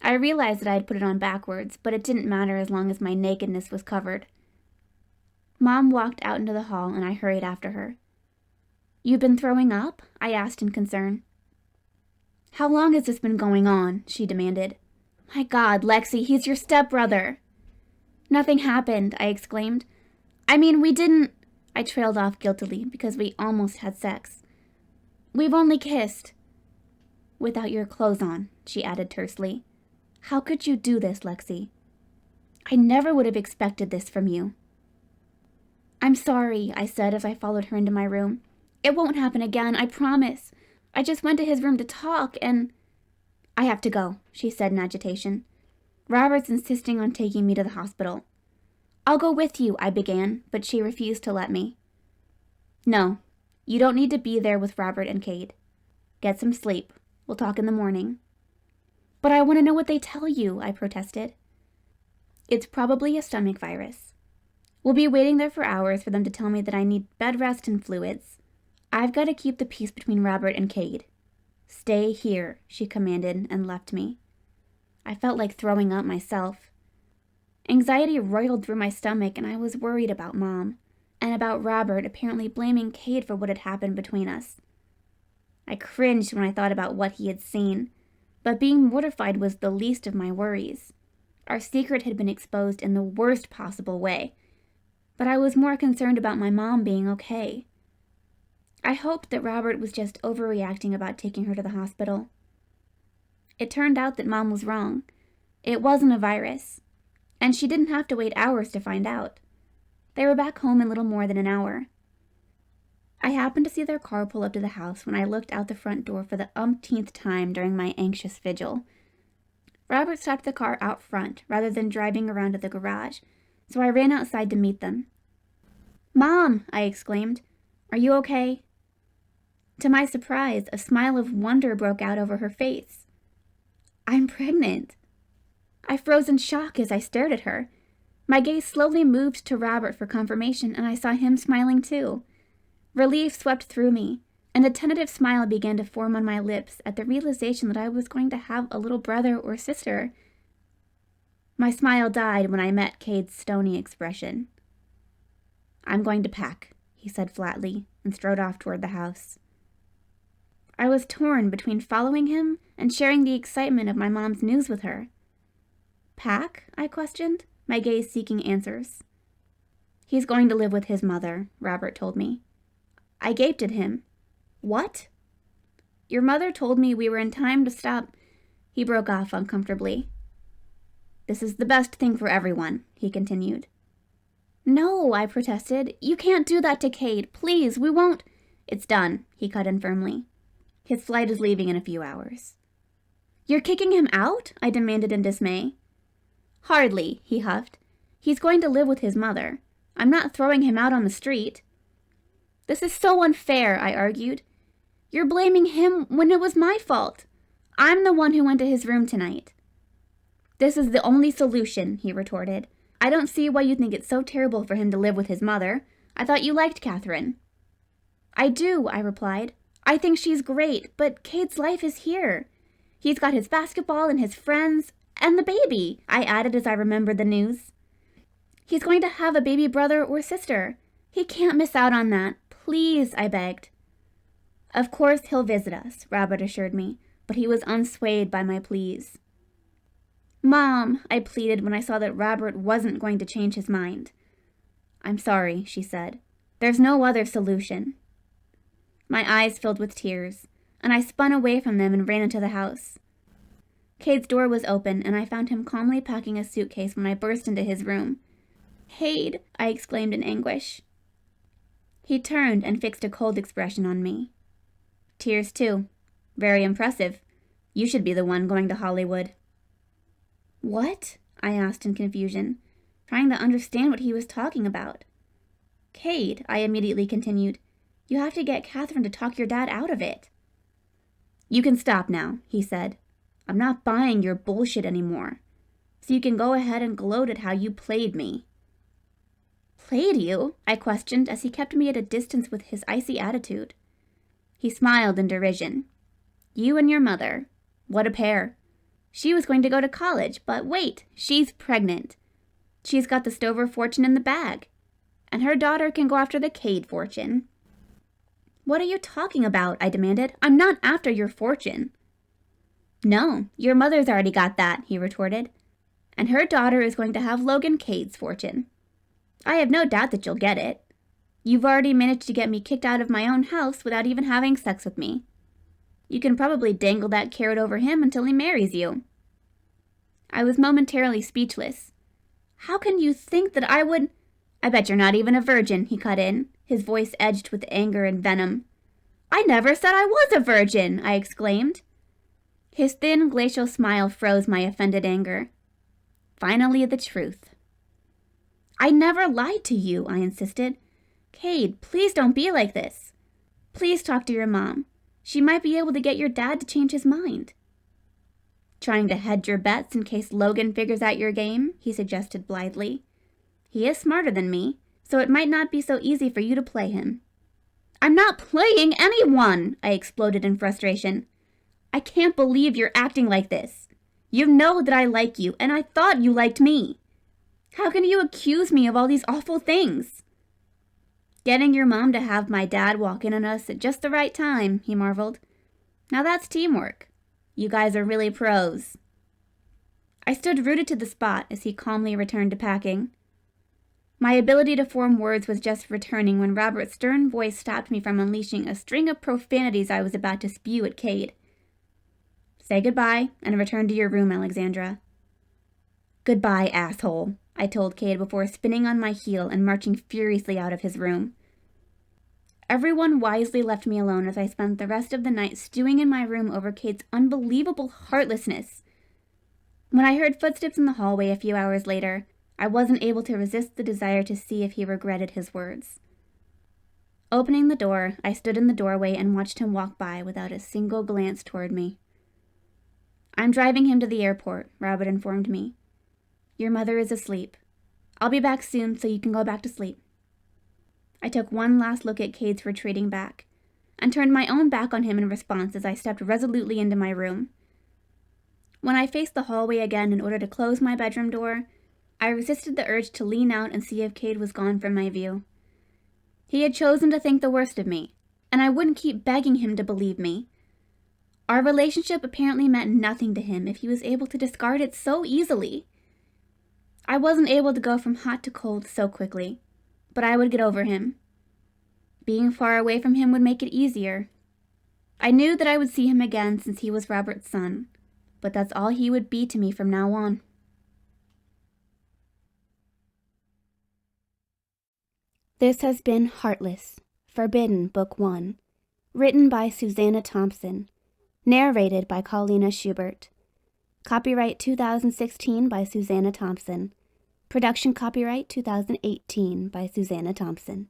I realized that I had put it on backwards, but it didn't matter as long as my nakedness was covered. Mom walked out into the hall and I hurried after her. "You been throwing up?" I asked in concern. "How long has this been going on?" she demanded. "My God, Lexi, he's your stepbrother." "Nothing happened," I exclaimed. "I mean, we didn't—" I trailed off guiltily because we almost had sex. "We've only kissed." "Without your clothes on," she added tersely. "How could you do this, Lexi? I never would have expected this from you." "I'm sorry," I said as I followed her into my room. "It won't happen again, I promise. I just went to his room to talk and—" "I have to go," she said in agitation. "Robert's insisting on taking me to the hospital." "I'll go with you," I began, but she refused to let me. "No, you don't need to be there with Robert and Kade. Get some sleep. We'll talk in the morning." But I want to know what they tell you, I protested. It's probably a stomach virus. We'll be waiting there for hours for them to tell me that I need bed rest and fluids. I've got to keep the peace between Robert and Kade. Stay here, she commanded and left me. I felt like throwing up myself. Anxiety roiled through my stomach, and I was worried about Mom, and about Robert apparently blaming Kade for what had happened between us. I cringed when I thought about what he had seen, but being mortified was the least of my worries. Our secret had been exposed in the worst possible way, but I was more concerned about my mom being okay. I hoped that Robert was just overreacting about taking her to the hospital. It turned out that Mom was wrong. It wasn't a virus, and she didn't have to wait hours to find out. They were back home in little more than an hour. I happened to see their car pull up to the house when I looked out the front door for the umpteenth time during my anxious vigil. Robert stopped the car out front rather than driving around to the garage, so I ran outside to meet them. "Mom!" I exclaimed. "Are you okay?" To my surprise, a smile of wonder broke out over her face. "I'm pregnant." I froze in shock as I stared at her. My gaze slowly moved to Robert for confirmation, and I saw him smiling too. Relief swept through me, and a tentative smile began to form on my lips at the realization that I was going to have a little brother or sister. My smile died when I met Kade's stony expression. "I'm going to pack," he said flatly, and strode off toward the house. I was torn between following him and sharing the excitement of my mom's news with her. "Pack?" I questioned, my gaze seeking answers. "He's going to live with his mother," Robert told me. I gaped at him. "What?" "Your mother told me we were in time to stop." He broke off uncomfortably. "This is the best thing for everyone," he continued. "No," I protested. "You can't do that to Kade. Please, we won't." "It's done," he cut in firmly. "His flight is leaving in a few hours." "You're kicking him out?" I demanded in dismay. "Hardly," he huffed. "He's going to live with his mother. I'm not throwing him out on the street." "This is so unfair," I argued. "You're blaming him when it was my fault. I'm the one who went to his room tonight." "This is the only solution," he retorted. "I don't see why you think it's so terrible for him to live with his mother. I thought you liked Catherine." "I do," I replied. "I think she's great, but Kade's life is here. He's got his basketball and his friends, and the baby," I added as I remembered the news. "He's going to have a baby brother or sister. He can't miss out on that. Please," I begged. "Of course he'll visit us," Robert assured me, but he was unswayed by my pleas. "Mom," I pleaded when I saw that Robert wasn't going to change his mind. "I'm sorry," she said. "There's no other solution." My eyes filled with tears, and I spun away from them and ran into the house. Kade's door was open, and I found him calmly packing a suitcase when I burst into his room. "Kade," I exclaimed in anguish. He turned and fixed a cold expression on me. "Tears too. Very impressive. You should be the one going to Hollywood." "What?" I asked in confusion, trying to understand what he was talking about. "Kade," I immediately continued, "you have to get Catherine to talk your dad out of it." "You can stop now," he said. "I'm not buying your bullshit anymore. So you can go ahead and gloat at how you played me." "Played you?" I questioned as he kept me at a distance with his icy attitude. He smiled in derision. "You and your mother. What a pair. She was going to go to college, but wait, she's pregnant. She's got the Stover fortune in the bag. And her daughter can go after the Kade fortune." "What are you talking about?" I demanded. "I'm not after your fortune." "No, your mother's already got that," he retorted. "And her daughter is going to have Logan Kade's fortune. I have no doubt that you'll get it. You've already managed to get me kicked out of my own house without even having sex with me. You can probably dangle that carrot over him until he marries you." I was momentarily speechless. "How can you think that I would—" "I bet you're not even a virgin," he cut in, his voice edged with anger and venom. "I never said I was a virgin!" I exclaimed. His thin, glacial smile froze my offended anger. Finally, the truth. "I never lied to you," I insisted. "Kade, please don't be like this. Please talk to your mom. She might be able to get your dad to change his mind." Trying to hedge your bets in case Logan figures out your game, he suggested blithely. He is smarter than me, so it might not be so easy for you to play him. I'm not playing anyone, I exploded in frustration. I can't believe you're acting like this. You know that I like you, and I thought you liked me. How can you accuse me of all these awful things? Getting your mom to have my dad walk in on us at just the right time, he marveled. Now that's teamwork. You guys are really pros. I stood rooted to the spot as he calmly returned to packing. My ability to form words was just returning when Robert's stern voice stopped me from unleashing a string of profanities I was about to spew at Kade. Say goodbye and return to your room, Alexandra. Goodbye, asshole, I told Kade before spinning on my heel and marching furiously out of his room. Everyone wisely left me alone as I spent the rest of the night stewing in my room over Kade's unbelievable heartlessness. When I heard footsteps in the hallway a few hours later, I wasn't able to resist the desire to see if he regretted his words. Opening the door, I stood in the doorway and watched him walk by without a single glance toward me. I'm driving him to the airport, Robert informed me. Your mother is asleep. I'll be back soon so you can go back to sleep. I took one last look at Kade's retreating back, and turned my own back on him in response as I stepped resolutely into my room. When I faced the hallway again in order to close my bedroom door, I resisted the urge to lean out and see if Kade was gone from my view. He had chosen to think the worst of me, and I wouldn't keep begging him to believe me. Our relationship apparently meant nothing to him if he was able to discard it so easily. I wasn't able to go from hot to cold so quickly, but I would get over him. Being far away from him would make it easier. I knew that I would see him again since he was Robert's son, but that's all he would be to me from now on. This has been Heartless, Forbidden Book 1, written by Suzana Thompson, narrated by Paulina Schubert. Copyright 2016 by Suzana Thompson. Production copyright 2018 by Suzana Thompson.